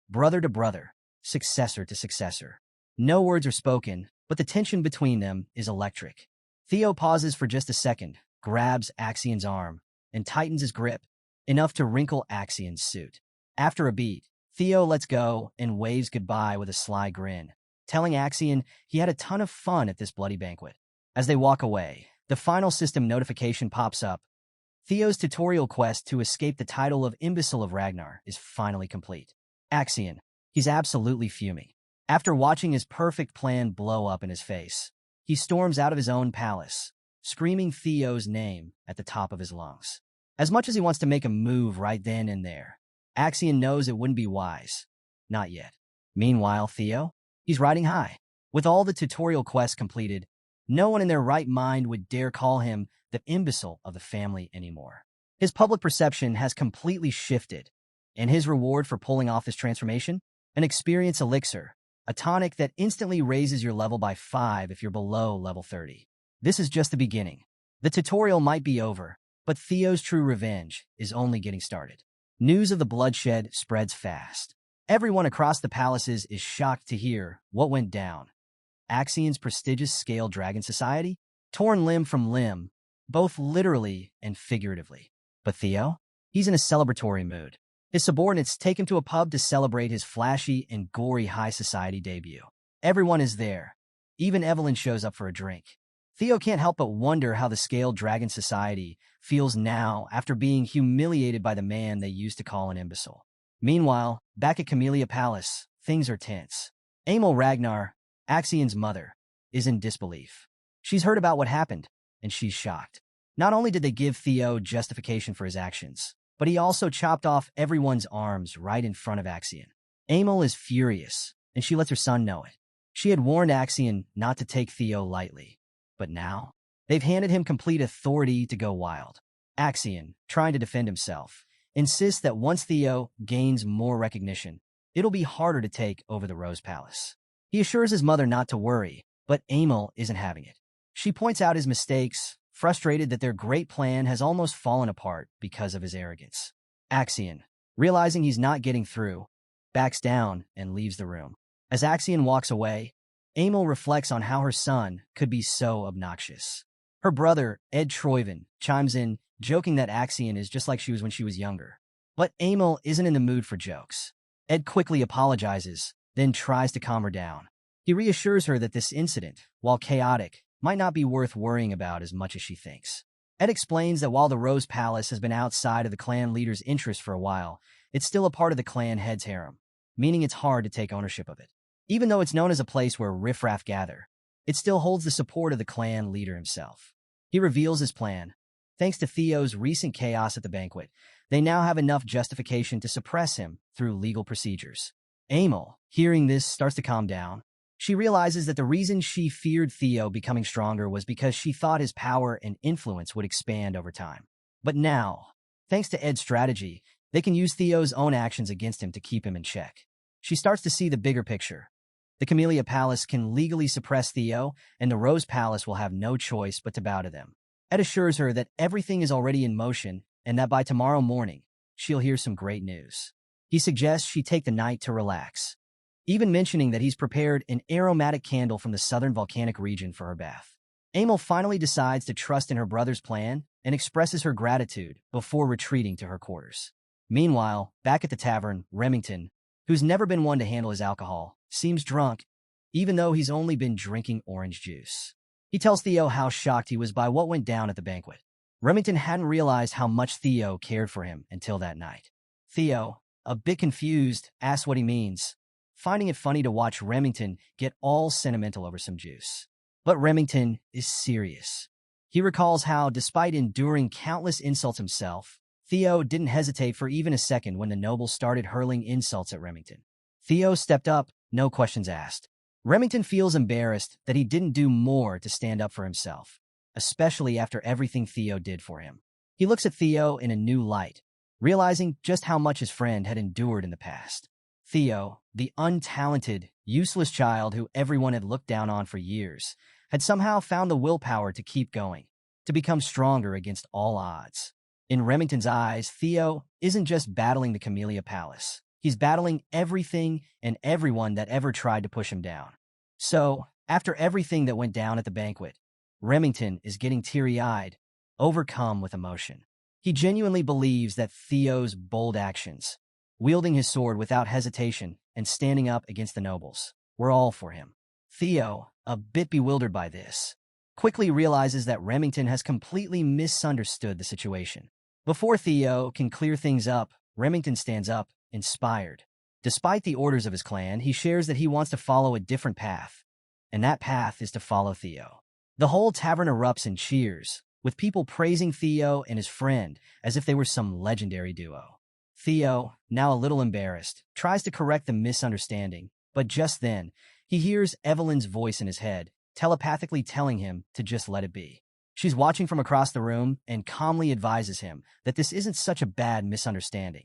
Speaker 1: Brother to brother, successor to successor. No words are spoken, but the tension between them is electric. Theo pauses for just a second, grabs Axion's arm, and tightens his grip, enough to wrinkle Axion's suit. After a beat, Theo lets go and waves goodbye with a sly grin, telling Axion he had a ton of fun at this bloody banquet. As they walk away, the final system notification pops up. Theo's tutorial quest to escape the title of Imbecile of Ragnar is finally complete. Axion, he's absolutely fuming. After watching his perfect plan blow up in his face, he storms out of his own palace, screaming Theo's name at the top of his lungs. As much as he wants to make a move right then and there, Axion knows it wouldn't be wise. Not yet. Meanwhile, Theo? He's riding high. With all the tutorial quests completed, no one in their right mind would dare call him the imbecile of the family anymore. His public perception has completely shifted, and his reward for pulling off this transformation? An experience elixir, a tonic that instantly raises your level by 5 if you're below level 30. This is just the beginning. The tutorial might be over, but Theo's true revenge is only getting started. News of the bloodshed spreads fast. Everyone across the palaces is shocked to hear what went down. Axion's prestigious Scale Dragon Society, torn limb from limb, both literally and figuratively. But Theo? He's in a celebratory mood. His subordinates take him to a pub to celebrate his flashy and gory high society debut. Everyone is there. Even Evelyn shows up for a drink. Theo can't help but wonder how the Scaled Dragon Society feels now after being humiliated by the man they used to call an imbecile. Meanwhile, back at Camellia Palace, things are tense. Amel Ragnar, Axion's mother, is in disbelief. She's heard about what happened, and she's shocked. Not only did they give Theo justification for his actions, but he also chopped off everyone's arms right in front of Axion. Amel is furious, and she lets her son know it. She had warned Axion not to take Theo lightly, but now they've handed him complete authority to go wild. Axion, trying to defend himself, insists that once Theo gains more recognition, it'll be harder to take over the Rose Palace. He assures his mother not to worry, but Amel isn't having it. She points out his mistakes, frustrated that their great plan has almost fallen apart because of his arrogance. Axion, realizing he's not getting through, backs down and leaves the room. As Axion walks away, Amel reflects on how her son could be so obnoxious. Her brother, Ed Troyven, chimes in, joking that Axion is just like she was when she was younger. But Amel isn't in the mood for jokes. Ed quickly apologizes, then tries to calm her down. He reassures her that this incident, while chaotic, might not be worth worrying about as much as she thinks. Ed explains that while the Rose Palace has been outside of the clan leader's interest for a while, it's still a part of the clan head's harem, meaning it's hard to take ownership of it. Even though it's known as a place where riffraff gather, it still holds the support of the clan leader himself. He reveals his plan. Thanks to Theo's recent chaos at the banquet, they now have enough justification to suppress him through legal procedures. Amel, hearing this, starts to calm down. She realizes that the reason she feared Theo becoming stronger was because she thought his power and influence would expand over time. But now, thanks to Ed's strategy, they can use Theo's own actions against him to keep him in check. She starts to see the bigger picture. The Camellia Palace can legally suppress Theo, and the Rose Palace will have no choice but to bow to them. Ed assures her that everything is already in motion and that by tomorrow morning, she'll hear some great news. He suggests she take the night to relax, even mentioning that he's prepared an aromatic candle from the southern volcanic region for her bath. Amel finally decides to trust in her brother's plan and expresses her gratitude before retreating to her quarters. Meanwhile, back at the tavern, Remington, who's never been one to handle his alcohol, seems drunk, even though he's only been drinking orange juice. He tells Theo how shocked he was by what went down at the banquet. Remington hadn't realized how much Theo cared for him until that night. Theo, a bit confused, asks what he means, finding it funny to watch Remington get all sentimental over some juice. But Remington is serious. He recalls how, despite enduring countless insults himself, Theo didn't hesitate for even a second when the nobles started hurling insults at Remington. Theo stepped up, no questions asked. Remington feels embarrassed that he didn't do more to stand up for himself, especially after everything Theo did for him. He looks at Theo in a new light, realizing just how much his friend had endured in the past. Theo, the untalented, useless child who everyone had looked down on for years, had somehow found the willpower to keep going, to become stronger against all odds. In Remington's eyes, Theo isn't just battling the Camellia Palace. He's battling everything and everyone that ever tried to push him down. So, after everything that went down at the banquet, Remington is getting teary-eyed, overcome with emotion. He genuinely believes that Theo's bold actions, wielding his sword without hesitation and standing up against the nobles, were all for him. Theo, a bit bewildered by this, quickly realizes that Remington has completely misunderstood the situation. Before Theo can clear things up, Remington stands up, inspired. Despite the orders of his clan, he shares that he wants to follow a different path, and that path is to follow Theo. The whole tavern erupts in cheers, with people praising Theo and his friend as if they were some legendary duo. Theo, now a little embarrassed, tries to correct the misunderstanding, but just then, he hears Evelyn's voice in his head, telepathically telling him to just let it be. She's watching from across the room and calmly advises him that this isn't such a bad misunderstanding.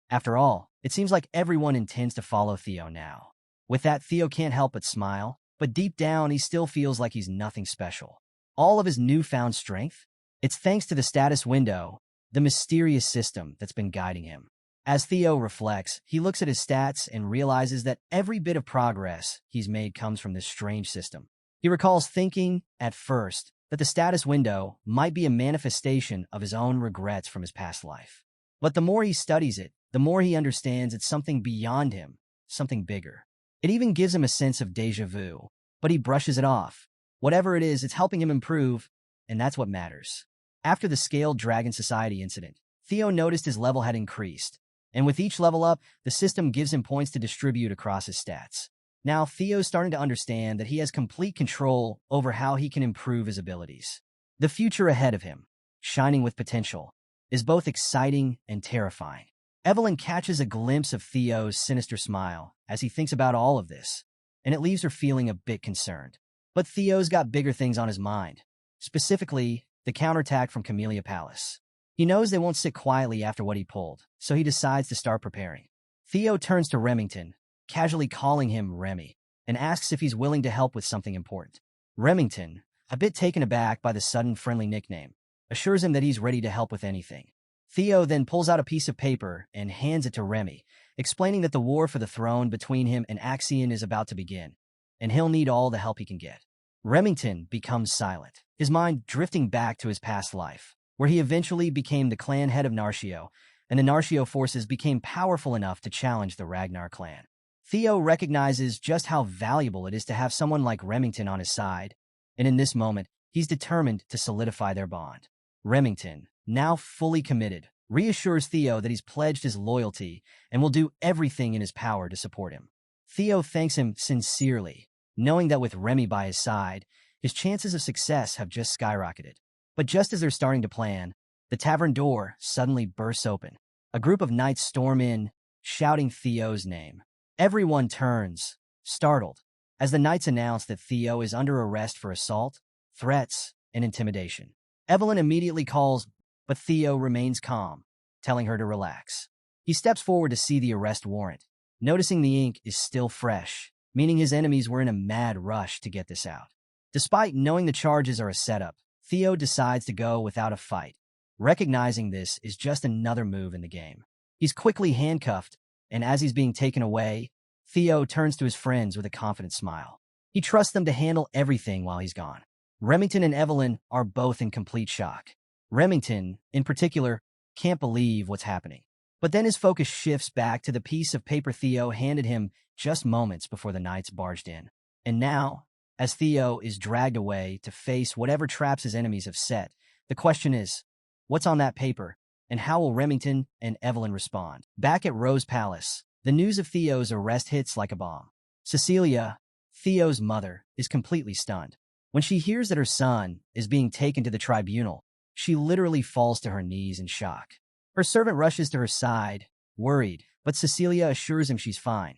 Speaker 1: After all, it seems like everyone intends to follow Theo now. With that, Theo can't help but smile, but deep down he still feels like he's nothing special. All of his newfound strength? It's thanks to the status window, the mysterious system that's been guiding him. As Theo reflects, he looks at his stats and realizes that every bit of progress he's made comes from this strange system. He recalls thinking, at first, that the status window might be a manifestation of his own regrets from his past life. But the more he studies it, the more he understands it's something beyond him, something bigger. It even gives him a sense of déjà vu, but he brushes it off. Whatever it is, it's helping him improve, and that's what matters. After the Scaled Dragon Society incident, Theo noticed his level had increased, and with each level up, the system gives him points to distribute across his stats. Now, Theo's starting to understand that he has complete control over how he can improve his abilities. The future ahead of him, shining with potential, is both exciting and terrifying. Evelyn catches a glimpse of Theo's sinister smile as he thinks about all of this, and it leaves her feeling a bit concerned. But Theo's got bigger things on his mind, specifically the counterattack from Camellia Palace. He knows they won't sit quietly after what he pulled, so he decides to start preparing. Theo turns to Remington, casually calling him Remy, and asks if he's willing to help with something important. Remington, a bit taken aback by the sudden friendly nickname, assures him that he's ready to help with anything. Theo then pulls out a piece of paper and hands it to Remy, explaining that the war for the throne between him and Axion is about to begin, and he'll need all the help he can get. Remington becomes silent, his mind drifting back to his past life, where he eventually became the clan head of Narcio, and the Narcio forces became powerful enough to challenge the Ragnar clan. Theo recognizes just how valuable it is to have someone like Remington on his side, and in this moment, he's determined to solidify their bond. Remington, now fully committed, reassures Theo that he's pledged his loyalty and will do everything in his power to support him. Theo thanks him sincerely, knowing that with Remy by his side, his chances of success have just skyrocketed. But just as they're starting to plan, the tavern door suddenly bursts open. A group of knights storm in, shouting Theo's name. Everyone turns, startled, as the knights announce that Theo is under arrest for assault, threats, and intimidation. Evelyn immediately calls, but Theo remains calm, telling her to relax. He steps forward to see the arrest warrant, noticing the ink is still fresh, meaning his enemies were in a mad rush to get this out. Despite knowing the charges are a setup, Theo decides to go without a fight. Recognizing this is just another move in the game. He's quickly handcuffed, and as he's being taken away, Theo turns to his friends with a confident smile. He trusts them to handle everything while he's gone. Remington and Evelyn are both in complete shock. Remington, in particular, can't believe what's happening. But then his focus shifts back to the piece of paper Theo handed him just moments before the knights barged in. And now, as Theo is dragged away to face whatever traps his enemies have set, the question is, what's on that paper, and how will Remington and Evelyn respond? Back at Rose Palace, the news of Theo's arrest hits like a bomb. Cecilia, Theo's mother, is completely stunned. When she hears that her son is being taken to the tribunal, she literally falls to her knees in shock. Her servant rushes to her side, worried, but Cecilia assures him she's fine,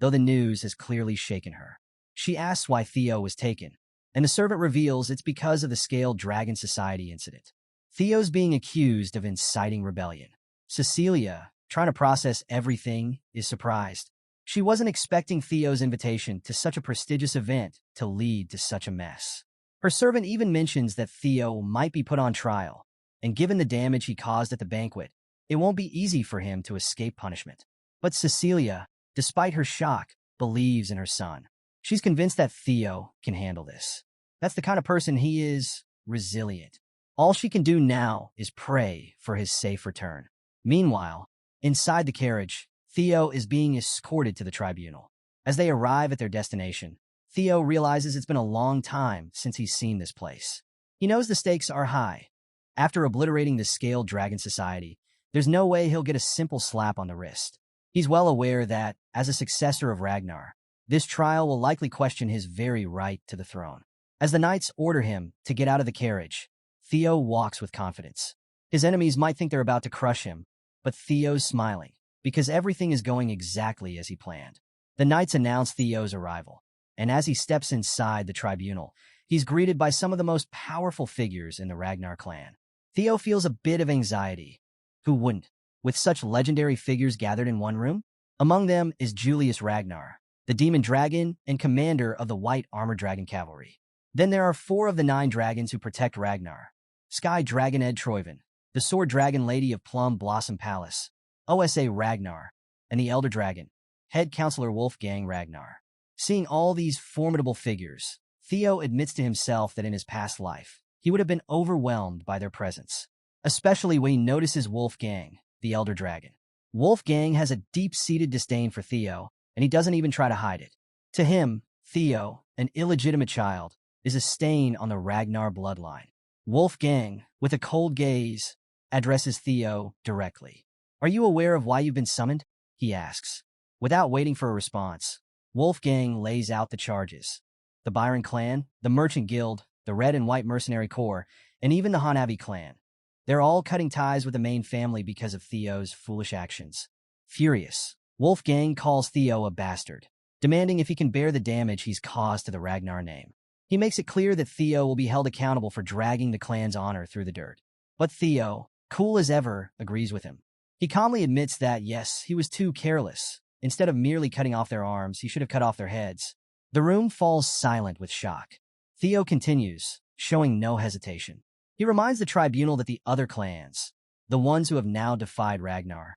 Speaker 1: though the news has clearly shaken her. She asks why Theo was taken, and the servant reveals it's because of the Scaled Dragon Society incident. Theo's being accused of inciting rebellion. Cecilia, trying to process everything, is surprised. She wasn't expecting Theo's invitation to such a prestigious event to lead to such a mess. Her servant even mentions that Theo might be put on trial, and given the damage he caused at the banquet, it won't be easy for him to escape punishment. But Cecilia, despite her shock, believes in her son. She's convinced that Theo can handle this. That's the kind of person he is, resilient. All she can do now is pray for his safe return. Meanwhile, inside the carriage, Theo is being escorted to the tribunal. As they arrive at their destination, Theo realizes it's been a long time since he's seen this place. He knows the stakes are high. After obliterating the Scaled Dragon Society, there's no way he'll get a simple slap on the wrist. He's well aware that, as a successor of Ragnar, this trial will likely question his very right to the throne. As the knights order him to get out of the carriage, Theo walks with confidence. His enemies might think they're about to crush him, but Theo's smiling, because everything is going exactly as he planned. The knights announce Theo's arrival, and as he steps inside the tribunal, he's greeted by some of the most powerful figures in the Ragnar clan. Theo feels a bit of anxiety. Who wouldn't, with such legendary figures gathered in one room? Among them is Julius Ragnar, the demon dragon and commander of the White Armor Dragon Cavalry. Then there are 4 of the 9 dragons who protect Ragnar: Sky Dragon Ed Troyven, the Sword Dragon Lady of Plum Blossom Palace, OSA Ragnar, and the Elder Dragon, Head Counselor Wolfgang Ragnar. Seeing all these formidable figures, Theo admits to himself that in his past life, he would have been overwhelmed by their presence, especially when he notices Wolfgang, the Elder Dragon. Wolfgang has a deep-seated disdain for Theo, and he doesn't even try to hide it. To him, Theo, an illegitimate child, is a stain on the Ragnar bloodline. Wolfgang, with a cold gaze, addresses Theo directly. "Are you aware of why you've been summoned?" he asks. Without waiting for a response, Wolfgang lays out the charges. The Byron clan, the Merchant Guild, the Red and White Mercenary Corps, and even the Hanabi clan. They're all cutting ties with the main family because of Theo's foolish actions. Furious, Wolfgang calls Theo a bastard, demanding if he can bear the damage he's caused to the Ragnar name. He makes it clear that Theo will be held accountable for dragging the clan's honor through the dirt. But Theo, cool as ever, agrees with him. He calmly admits that, yes, he was too careless. Instead of merely cutting off their arms, he should have cut off their heads. The room falls silent with shock. Theo continues, showing no hesitation. He reminds the tribunal that the other clans, the ones who have now defied Ragnar,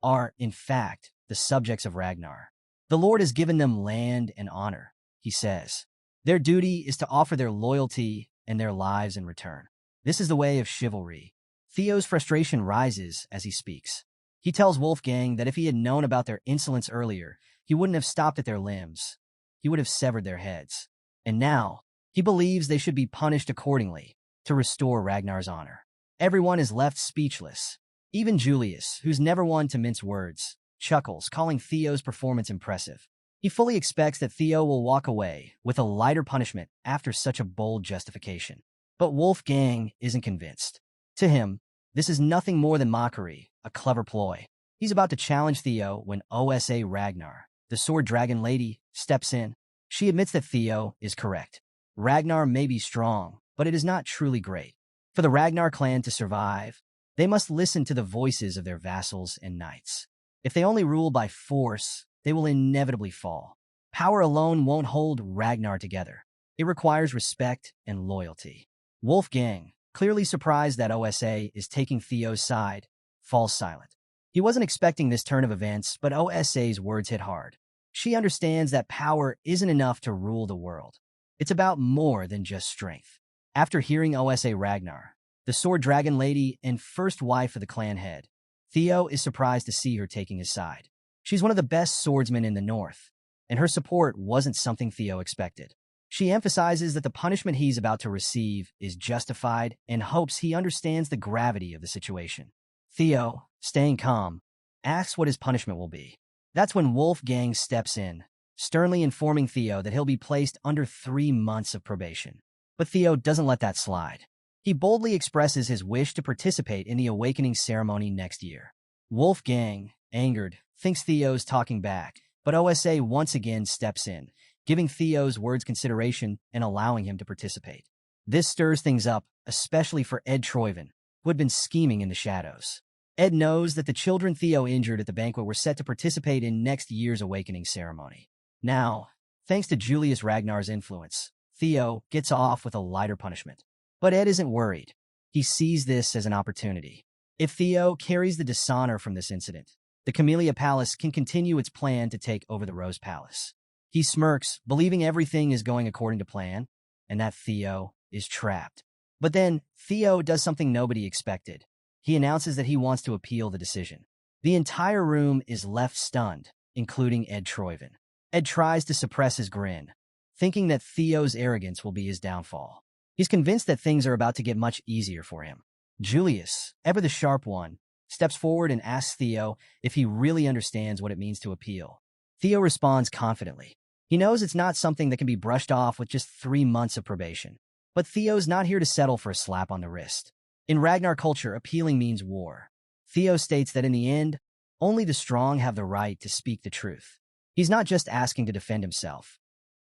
Speaker 1: are, in fact, the subjects of Ragnar. The Lord has given them land and honor, he says. Their duty is to offer their loyalty and their lives in return. This is the way of chivalry. Theo's frustration rises as he speaks. He tells Wolfgang that if he had known about their insolence earlier, he wouldn't have stopped at their limbs. He would have severed their heads. And now, he believes they should be punished accordingly to restore Ragnar's honor. Everyone is left speechless. Even Julius, who's never one to mince words, chuckles, calling Theo's performance impressive. He fully expects that Theo will walk away with a lighter punishment after such a bold justification. But Wolfgang isn't convinced. To him, this is nothing more than mockery, a clever ploy. He's about to challenge Theo when OSA Ragnar, the sword dragon lady, steps in. She admits that Theo is correct. Ragnar may be strong, but it is not truly great. For the Ragnar clan to survive, they must listen to the voices of their vassals and knights. If they only rule by force, they will inevitably fall. Power alone won't hold Ragnar together. It requires respect and loyalty. Wolfgang, clearly surprised that OSA is taking Theo's side, falls silent. He wasn't expecting this turn of events, but OSA's words hit hard. She understands that power isn't enough to rule the world. It's about more than just strength. After hearing OSA Ragnar, the sword dragon lady and first wife of the clan head, Theo is surprised to see her taking his side. She's one of the best swordsmen in the north, and her support wasn't something Theo expected. She emphasizes that the punishment he's about to receive is justified and hopes he understands the gravity of the situation. Theo, staying calm, asks what his punishment will be. That's when Wolfgang steps in, sternly informing Theo that he'll be placed under 3 months of probation. But Theo doesn't let that slide. He boldly expresses his wish to participate in the awakening ceremony next year. Wolfgang, angered, thinks Theo's talking back, but OSA once again steps in, giving Theo's words consideration and allowing him to participate. This stirs things up, especially for Ed Troyven, who had been scheming in the shadows. Ed knows that the children Theo injured at the banquet were set to participate in next year's awakening ceremony. Now, thanks to Julius Ragnar's influence, Theo gets off with a lighter punishment. But Ed isn't worried. He sees this as an opportunity. If Theo carries the dishonor from this incident, the Camellia Palace can continue its plan to take over the Rose Palace. He smirks, believing everything is going according to plan, and that Theo is trapped. But then, Theo does something nobody expected. He announces that he wants to appeal the decision. The entire room is left stunned, including Ed Troyven. Ed tries to suppress his grin, thinking that Theo's arrogance will be his downfall. He's convinced that things are about to get much easier for him. Julius, ever the sharp one, steps forward and asks Theo if he really understands what it means to appeal. Theo responds confidently. He knows it's not something that can be brushed off with just 3 months of probation. But Theo's not here to settle for a slap on the wrist. In Ragnar culture, appealing means war. Theo states that in the end, only the strong have the right to speak the truth. He's not just asking to defend himself.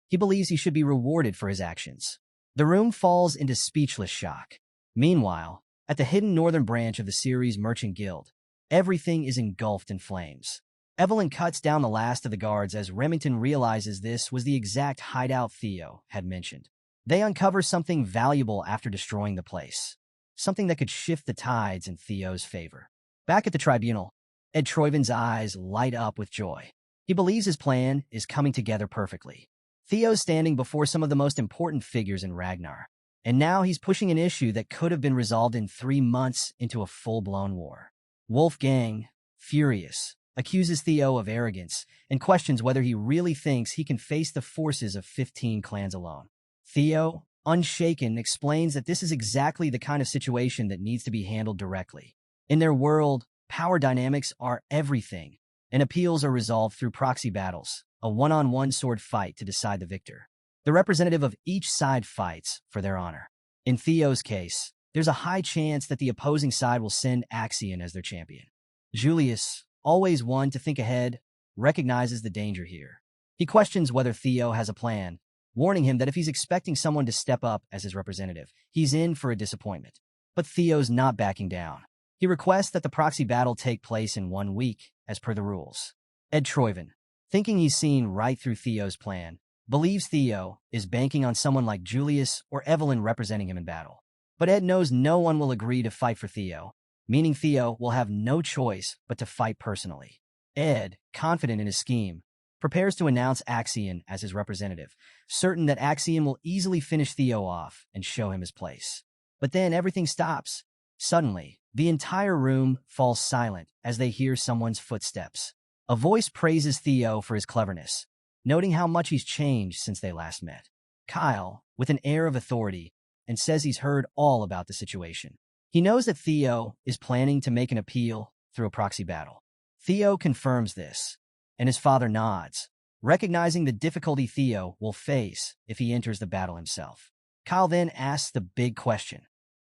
Speaker 1: He believes he should be rewarded for his actions. The room falls into speechless shock. Meanwhile, at the hidden northern branch of the series Merchant Guild, everything is engulfed in flames. Evelyn cuts down the last of the guards as Remington realizes this was the exact hideout Theo had mentioned. They uncover something valuable after destroying the place. Something that could shift the tides in Theo's favor. Back at the tribunal, Ed Troyven's eyes light up with joy. He believes his plan is coming together perfectly. Theo's standing before some of the most important figures in Ragnar, and now he's pushing an issue that could have been resolved in 3 months into a full-blown war. Wolfgang, furious, accuses Theo of arrogance and questions whether he really thinks he can face the forces of 15 clans alone. Theo, unshaken, explains that this is exactly the kind of situation that needs to be handled directly. In their world, power dynamics are everything, and appeals are resolved through proxy battles, a one-on-one sword fight to decide the victor. The representative of each side fights for their honor. In Theo's case, there's a high chance that the opposing side will send Axion as their champion. Julius, always one to think ahead, recognizes the danger here. He questions whether Theo has a plan, warning him that if he's expecting someone to step up as his representative, he's in for a disappointment. But Theo's not backing down. He requests that the proxy battle take place in 1 week, as per the rules. Ed Troyven, thinking he's seen right through Theo's plan, believes Theo is banking on someone like Julius or Evelyn representing him in battle. But Ed knows no one will agree to fight for Theo, meaning Theo will have no choice but to fight personally. Ed, confident in his scheme, prepares to announce Axion as his representative, certain that Axion will easily finish Theo off and show him his place. But then everything stops. Suddenly, the entire room falls silent as they hear someone's footsteps. A voice praises Theo for his cleverness, noting how much he's changed since they last met. Kyle, with an air of authority, and says he's heard all about the situation. He knows that Theo is planning to make an appeal through a proxy battle. Theo confirms this, and his father nods, recognizing the difficulty Theo will face if he enters the battle himself. Kyle then asks the big question: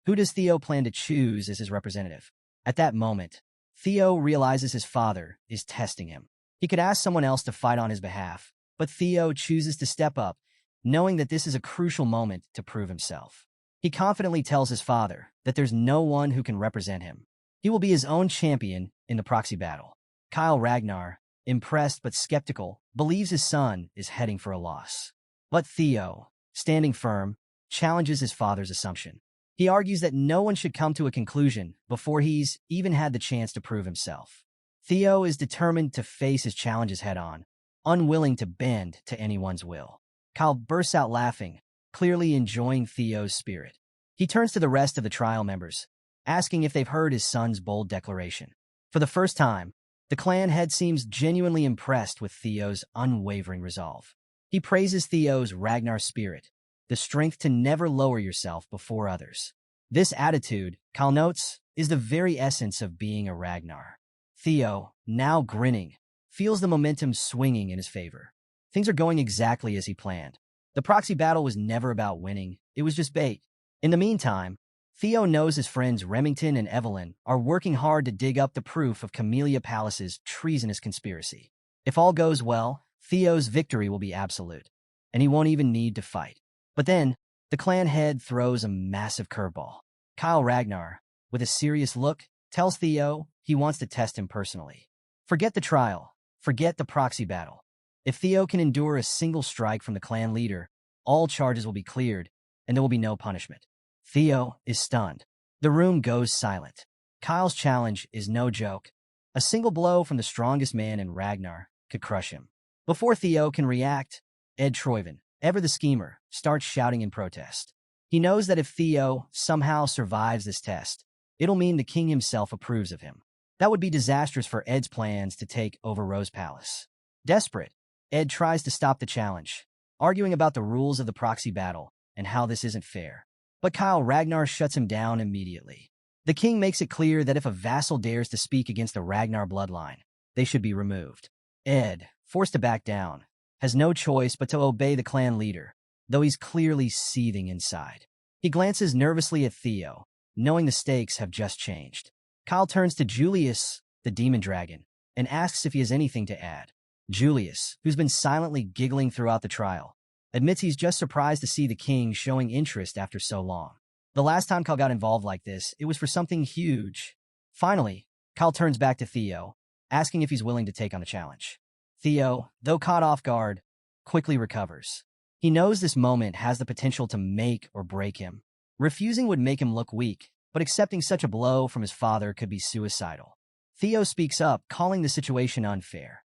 Speaker 1: who does Theo plan to choose as his representative? At that moment, Theo realizes his father is testing him. He could ask someone else to fight on his behalf, but Theo chooses to step up, knowing that this is a crucial moment to prove himself. He confidently tells his father that there's no one who can represent him. He will be his own champion in the proxy battle. Kyle Ragnar, impressed but skeptical, believes his son is heading for a loss. But Theo, standing firm, challenges his father's assumption. He argues that no one should come to a conclusion before he's even had the chance to prove himself. Theo is determined to face his challenges head-on, unwilling to bend to anyone's will. Kyle bursts out laughing, clearly enjoying Theo's spirit. He turns to the rest of the trial members, asking if they've heard his son's bold declaration. For the first time, the clan head seems genuinely impressed with Theo's unwavering resolve. He praises Theo's Ragnar spirit, the strength to never lower yourself before others. This attitude, Kyle notes, is the very essence of being a Ragnar. Theo, now grinning, feels the momentum swinging in his favor. Things are going exactly as he planned. The proxy battle was never about winning, it was just bait. In the meantime, Theo knows his friends Remington and Evelyn are working hard to dig up the proof of Camellia Palace's treasonous conspiracy. If all goes well, Theo's victory will be absolute, and he won't even need to fight. But then, the clan head throws a massive curveball. Kyle Ragnar, with a serious look, tells Theo he wants to test him personally. Forget the trial, forget the proxy battle. If Theo can endure a single strike from the clan leader, all charges will be cleared, and there will be no punishment. Theo is stunned. The room goes silent. Kyle's challenge is no joke. A single blow from the strongest man in Ragnar could crush him. Before Theo can react, Ed Troyven, ever the schemer, starts shouting in protest. He knows that if Theo somehow survives this test, it'll mean the king himself approves of him. That would be disastrous for Ed's plans to take over Rose Palace. Desperate, Ed tries to stop the challenge, arguing about the rules of the proxy battle and how this isn't fair. But Kyle Ragnar shuts him down immediately. The king makes it clear that if a vassal dares to speak against the Ragnar bloodline, they should be removed. Ed, forced to back down, has no choice but to obey the clan leader, though he's clearly seething inside. He glances nervously at Theo, knowing the stakes have just changed. Kyle turns to Julius, the demon dragon, and asks if he has anything to add. Julius, who's been silently giggling throughout the trial, admits he's just surprised to see the king showing interest after so long. The last time Kyle got involved like this, it was for something huge. Finally, Kyle turns back to Theo, asking if he's willing to take on the challenge. Theo, though caught off guard, quickly recovers. He knows this moment has the potential to make or break him. Refusing would make him look weak, but accepting such a blow from his father could be suicidal. Theo speaks up, calling the situation unfair.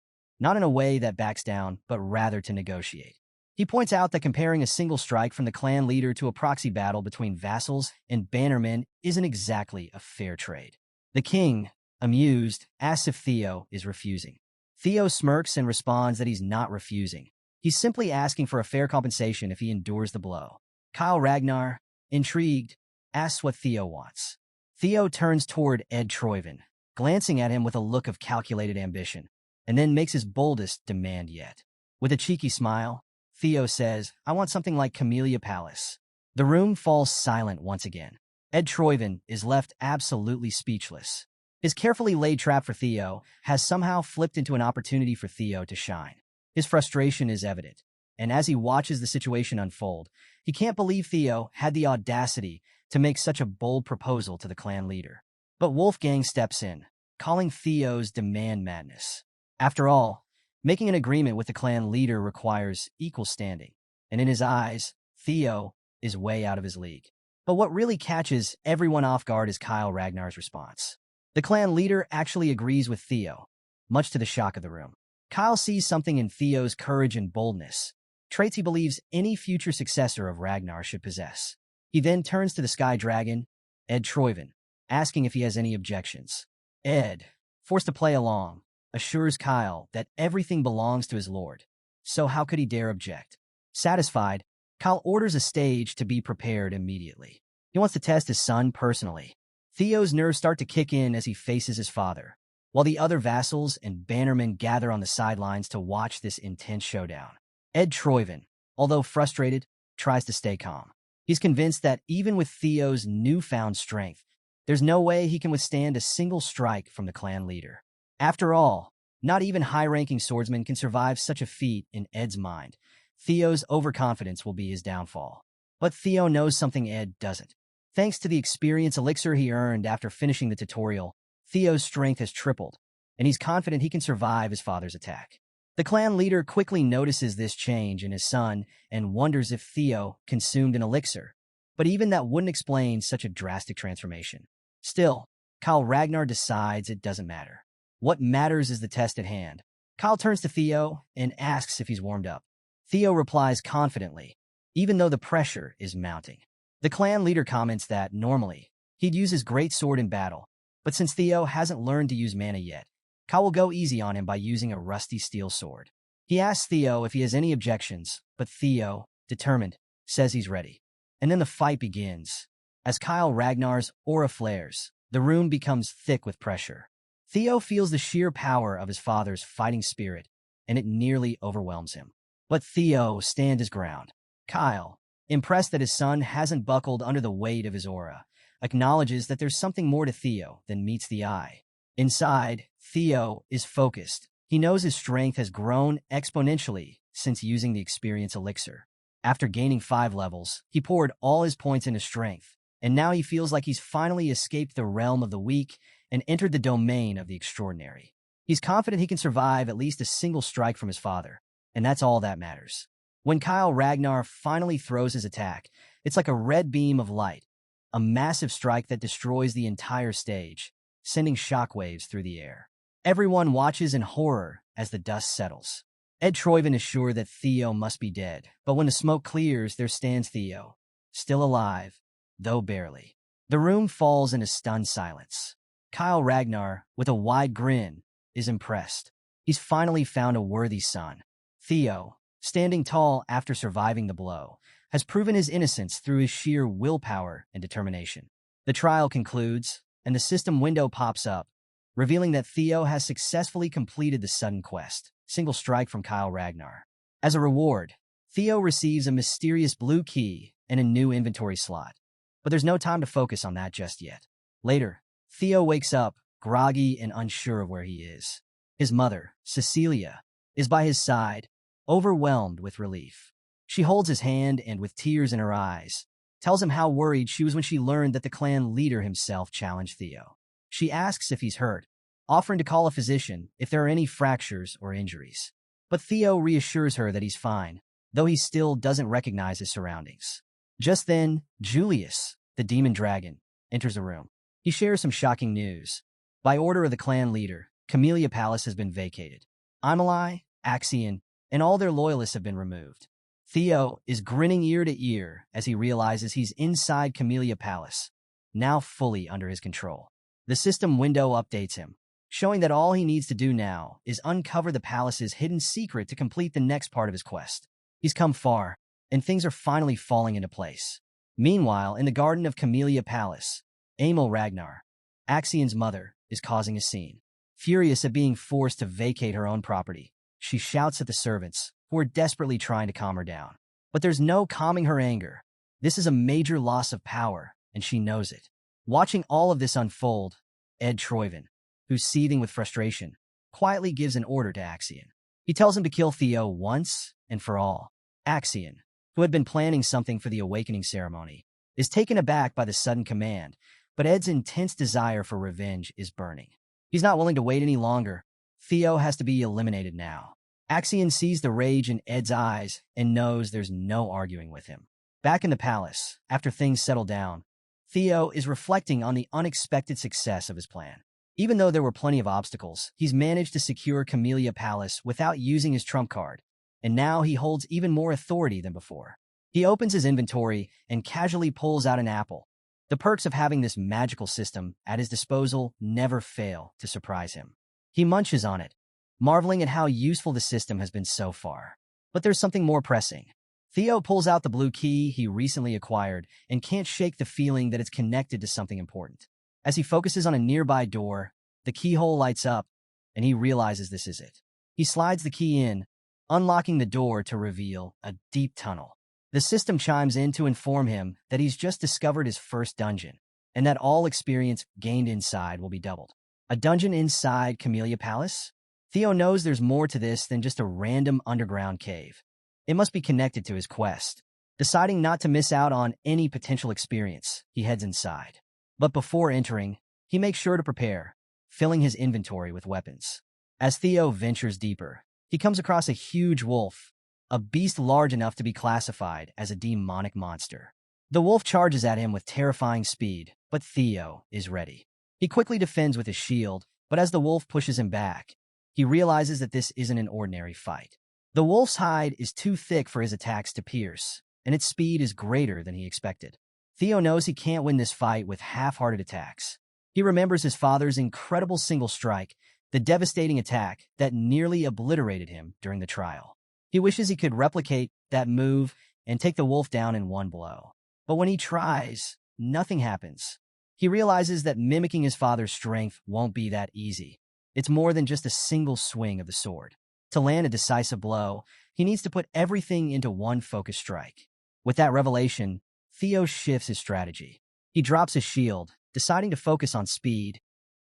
Speaker 1: Not in a way that backs down, but rather to negotiate. He points out that comparing a single strike from the clan leader to a proxy battle between vassals and bannermen isn't exactly a fair trade. The king, amused, asks if Theo is refusing. Theo smirks and responds that he's not refusing. He's simply asking for a fair compensation if he endures the blow. Kyle Ragnar, intrigued, asks what Theo wants. Theo turns toward Ed Troyven, glancing at him with a look of calculated ambition, and then makes his boldest demand yet. With a cheeky smile, Theo says, "I want something like Camellia Palace." The room falls silent once again. Ed Troyven is left absolutely speechless. His carefully laid trap for Theo has somehow flipped into an opportunity for Theo to shine. His frustration is evident, and as he watches the situation unfold, he can't believe Theo had the audacity to make such a bold proposal to the clan leader. But Wolfgang steps in, calling Theo's demand madness. After all, making an agreement with the clan leader requires equal standing, and in his eyes, Theo is way out of his league. But what really catches everyone off guard is Kyle Ragnar's response. The clan leader actually agrees with Theo, much to the shock of the room. Kyle sees something in Theo's courage and boldness, traits he believes any future successor of Ragnar should possess. He then turns to the Sky Dragon, Ed Troyven, asking if he has any objections. Ed, forced to play along, assures Kyle that everything belongs to his lord, so how could he dare object? Satisfied, Kyle orders a stage to be prepared immediately. He wants to test his son personally. Theo's nerves start to kick in as he faces his father, while the other vassals and bannermen gather on the sidelines to watch this intense showdown. Ed Troyven, although frustrated, tries to stay calm. He's convinced that even with Theo's newfound strength, there's no way he can withstand a single strike from the clan leader. After all, not even high-ranking swordsmen can survive such a feat in Ed's mind. Theo's overconfidence will be his downfall. But Theo knows something Ed doesn't. Thanks to the experience elixir he earned after finishing the tutorial, Theo's strength has tripled, and he's confident he can survive his father's attack. The clan leader quickly notices this change in his son and wonders if Theo consumed an elixir, but even that wouldn't explain such a drastic transformation. Still, Ragnar decides it doesn't matter. What matters is the test at hand. Kyle turns to Theo and asks if he's warmed up. Theo replies confidently, even though the pressure is mounting. The clan leader comments that, normally, he'd use his great sword in battle, but since Theo hasn't learned to use mana yet, Kyle will go easy on him by using a rusty steel sword. He asks Theo if he has any objections, but Theo, determined, says he's ready. And then the fight begins. As Ragnar's aura flares, the room becomes thick with pressure. Theo feels the sheer power of his father's fighting spirit, and it nearly overwhelms him. But Theo stands his ground. Kyle, impressed that his son hasn't buckled under the weight of his aura, acknowledges that there's something more to Theo than meets the eye. Inside, Theo is focused. He knows his strength has grown exponentially since using the experience elixir. After gaining 5 levels, he poured all his points into strength, and now he feels like he's finally escaped the realm of the weak and entered the domain of the extraordinary. He's confident he can survive at least a single strike from his father, and that's all that matters. When Ragnar finally throws his attack, it's like a red beam of light, a massive strike that destroys the entire stage, sending shockwaves through the air. Everyone watches in horror as the dust settles. Ed Troyven is sure that Theo must be dead, but when the smoke clears, there stands Theo, still alive, though barely. The room falls in a stunned silence. Ragnar, with a wide grin, is impressed. He's finally found a worthy son. Theo, standing tall after surviving the blow, has proven his innocence through his sheer willpower and determination. The trial concludes, and the system window pops up, revealing that Theo has successfully completed the sudden quest, single strike from Ragnar. As a reward, Theo receives a mysterious blue key and a new inventory slot. But there's no time to focus on that just yet. Later, Theo wakes up, groggy and unsure of where he is. His mother, Cecilia, is by his side, overwhelmed with relief. She holds his hand and, with tears in her eyes, tells him how worried she was when she learned that the clan leader himself challenged Theo. She asks if he's hurt, offering to call a physician if there are any fractures or injuries. But Theo reassures her that he's fine, though he still doesn't recognize his surroundings. Just then, Julius, the demon dragon, enters the room. He shares some shocking news. By order of the clan leader, Camellia Palace has been vacated. Amelie, Axion, and all their loyalists have been removed. Theo is grinning ear to ear as he realizes he's inside Camellia Palace, now fully under his control. The system window updates him, showing that all he needs to do now is uncover the palace's hidden secret to complete the next part of his quest. He's come far, and things are finally falling into place. Meanwhile, in the garden of Camellia Palace, Emil Ragnar, Axion's mother, is causing a scene. Furious at being forced to vacate her own property, she shouts at the servants, who are desperately trying to calm her down. But there's no calming her anger. This is a major loss of power, and she knows it. Watching all of this unfold, Ed Troyven, who's seething with frustration, quietly gives an order to Axion. He tells him to kill Theo once and for all. Axion, who had been planning something for the awakening ceremony, is taken aback by the sudden command, but Ed's intense desire for revenge is burning. He's not willing to wait any longer. Theo has to be eliminated now. Axion sees the rage in Ed's eyes and knows there's no arguing with him. Back in the palace, after things settle down, Theo is reflecting on the unexpected success of his plan. Even though there were plenty of obstacles, he's managed to secure Camellia Palace without using his trump card, and now he holds even more authority than before. He opens his inventory and casually pulls out an apple. The perks of having this magical system at his disposal never fail to surprise him. He munches on it, marveling at how useful the system has been so far. But there's something more pressing. Theo pulls out the blue key he recently acquired and can't shake the feeling that it's connected to something important. As he focuses on a nearby door, the keyhole lights up, and he realizes this is it. He slides the key in, unlocking the door to reveal a deep tunnel. The system chimes in to inform him that he's just discovered his first dungeon, and that all experience gained inside will be doubled. A dungeon inside Camellia Palace? Theo knows there's more to this than just a random underground cave. It must be connected to his quest. Deciding not to miss out on any potential experience, he heads inside. But before entering, he makes sure to prepare, filling his inventory with weapons. As Theo ventures deeper, he comes across a huge wolf, a beast large enough to be classified as a demonic monster. The wolf charges at him with terrifying speed, but Theo is ready. He quickly defends with his shield, but as the wolf pushes him back, he realizes that this isn't an ordinary fight. The wolf's hide is too thick for his attacks to pierce, and its speed is greater than he expected. Theo knows he can't win this fight with half-hearted attacks. He remembers his father's incredible single strike, the devastating attack that nearly obliterated him during the trial. He wishes he could replicate that move and take the wolf down in one blow. But when he tries, nothing happens. He realizes that mimicking his father's strength won't be that easy. It's more than just a single swing of the sword. To land a decisive blow, he needs to put everything into one focused strike. With that revelation, Theo shifts his strategy. He drops his shield, deciding to focus on speed.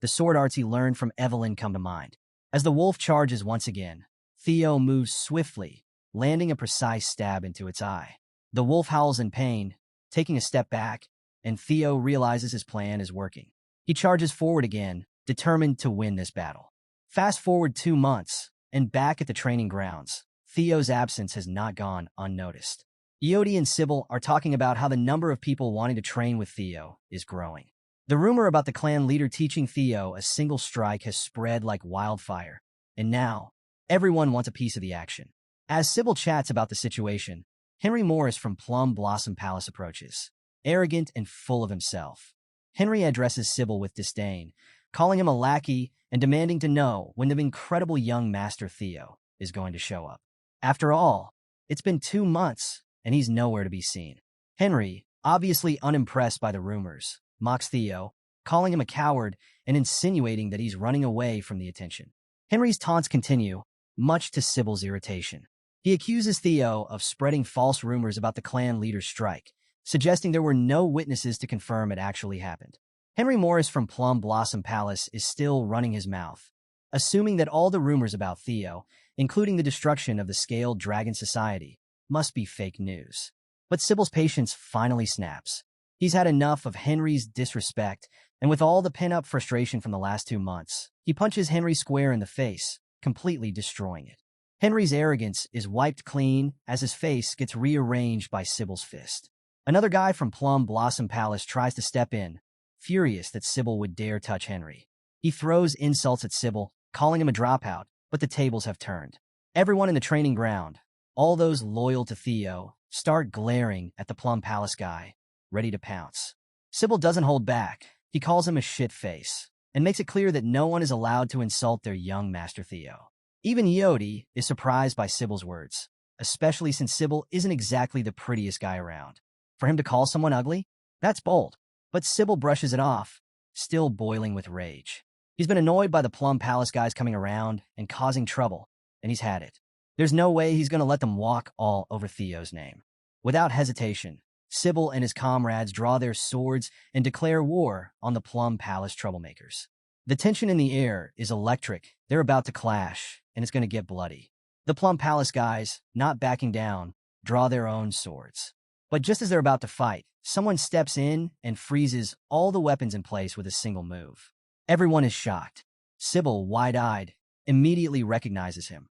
Speaker 1: The sword arts he learned from Evelyn come to mind. As the wolf charges once again, Theo moves swiftly, landing a precise stab into its eye. The wolf howls in pain, taking a step back, and Theo realizes his plan is working. He charges forward again, determined to win this battle. Fast forward 2 months, and back at the training grounds, Theo's absence has not gone unnoticed. Iodi and Sybil are talking about how the number of people wanting to train with Theo is growing. The rumor about the clan leader teaching Theo a single strike has spread like wildfire, and now, everyone wants a piece of the action. As Sybil chats about the situation, Henry Morris from Plum Blossom Palace approaches, arrogant and full of himself. Henry addresses Sybil with disdain, calling him a lackey and demanding to know when the incredible young master Theo is going to show up. After all, it's been 2 months, and he's nowhere to be seen. Henry, obviously unimpressed by the rumors, mocks Theo, calling him a coward and insinuating that he's running away from the attention. Henry's taunts continue, much to Sybil's irritation. He accuses Theo of spreading false rumors about the clan leader's strike, suggesting there were no witnesses to confirm it actually happened. Henry Morris from Plum Blossom Palace is still running his mouth, assuming that all the rumors about Theo, including the destruction of the Scaled Dragon Society, must be fake news. But Sybil's patience finally snaps. He's had enough of Henry's disrespect, and with all the pent-up frustration from the last 2 months, he punches Henry square in the face, completely destroying it. Henry's arrogance is wiped clean as his face gets rearranged by Sybil's fist. Another guy from Plum Blossom Palace tries to step in, furious that Sybil would dare touch Henry. He throws insults at Sybil, calling him a dropout, but the tables have turned. Everyone in the training ground, all those loyal to Theo, start glaring at the Plum Palace guy, ready to pounce. Sybil doesn't hold back. He calls him a shit face, and makes it clear that no one is allowed to insult their young master Theo. Even Iodi is surprised by Sybil's words, especially since Sybil isn't exactly the prettiest guy around. For him to call someone ugly? That's bold. But Sybil brushes it off, still boiling with rage. He's been annoyed by the Plum Palace guys coming around and causing trouble, and he's had it. There's no way he's going to let them walk all over Theo's name. Without hesitation, Sybil and his comrades draw their swords and declare war on the Plum Palace troublemakers. The tension in the air is electric. They're about to clash, and it's going to get bloody. The Plum Palace guys, not backing down, draw their own swords. But just as they're about to fight, someone steps in and freezes all the weapons in place with a single move. Everyone is shocked. Sybil, wide-eyed, immediately recognizes him.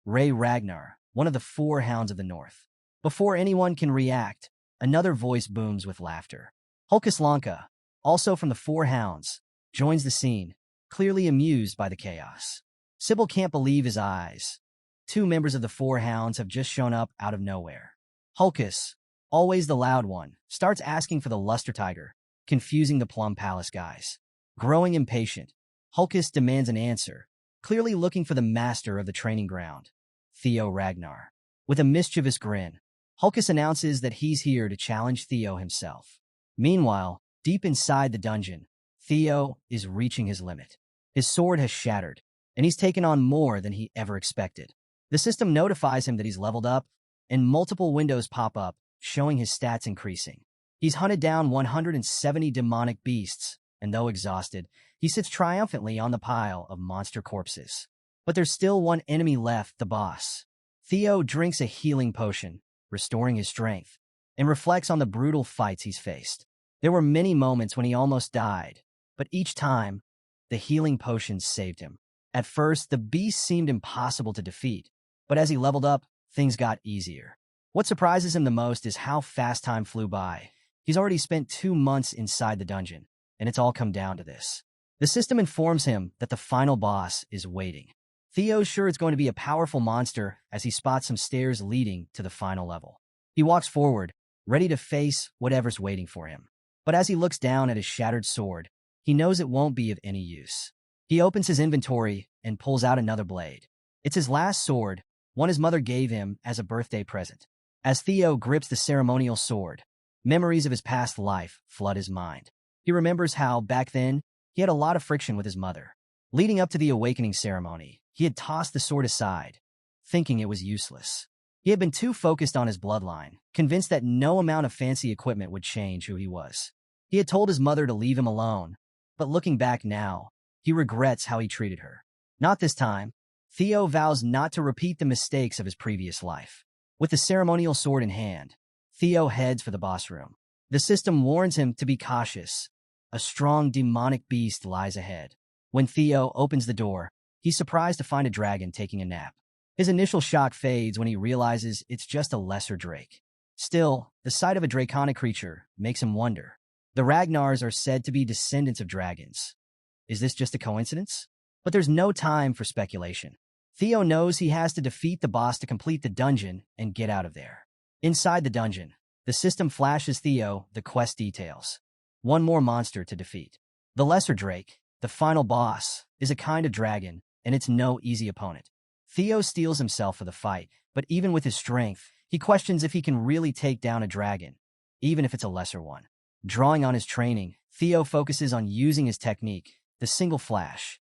Speaker 1: Ragnar, one of the 4 Hounds of the North. Before anyone can react, another voice booms with laughter. Hulkus Lanka, also from the 4 Hounds, joins the scene, clearly amused by the chaos. Sybil can't believe his eyes. 2 members of the 4 Hounds have just shown up out of nowhere. Hulkus, always the loud one, starts asking for the Luster Tiger, confusing the Plum Palace guys. Growing impatient, Hulkus demands an answer, clearly looking for the master of the training ground, Theo Ragnar. With a mischievous grin, Hulkus announces that he's here to challenge Theo himself. Meanwhile, deep inside the dungeon, Theo is reaching his limit. His sword has shattered, and he's taken on more than he ever expected. The system notifies him that he's leveled up, and multiple windows pop up, showing his stats increasing. He's hunted down 170 demonic beasts, and though exhausted, he sits triumphantly on the pile of monster corpses. But there's still one enemy left, the boss. Theo drinks a healing potion, restoring his strength, and reflects on the brutal fights he's faced. There were many moments when he almost died, but each time, the healing potions saved him. At first, the beast seemed impossible to defeat, but as he leveled up, things got easier. What surprises him the most is how fast time flew by. He's already spent 2 months inside the dungeon, and it's all come down to this. The system informs him that the final boss is waiting. Theo's sure it's going to be a powerful monster as he spots some stairs leading to the final level. He walks forward, ready to face whatever's waiting for him. But as he looks down at his shattered sword, he knows it won't be of any use. He opens his inventory and pulls out another blade. It's his last sword, one his mother gave him as a birthday present. As Theo grips the ceremonial sword, memories of his past life flood his mind. He remembers how, back then, he had a lot of friction with his mother. Leading up to the awakening ceremony, he had tossed the sword aside, thinking it was useless. He had been too focused on his bloodline, convinced that no amount of fancy equipment would change who he was. He had told his mother to leave him alone, but looking back now, he regrets how he treated her. Not this time. Theo vows not to repeat the mistakes of his previous life. With the ceremonial sword in hand, Theo heads for the boss room. The system warns him to be cautious. A strong demonic beast lies ahead. When Theo opens the door, he's surprised to find a dragon taking a nap. His initial shock fades when he realizes it's just a lesser drake. Still, the sight of a draconic creature makes him wonder. The Ragnars are said to be descendants of dragons. Is this just a coincidence? But there's no time for speculation. Theo knows he has to defeat the boss to complete the dungeon and get out of there. Inside the dungeon, the system flashes Theo the quest details. One more monster to defeat. The Lesser Drake, the final boss, is a kind of dragon, and it's no easy opponent. Theo steels himself for the fight, but even with his strength, he questions if he can really take down a dragon, even if it's a lesser one. Drawing on his training, Theo focuses on using his technique, the single flash.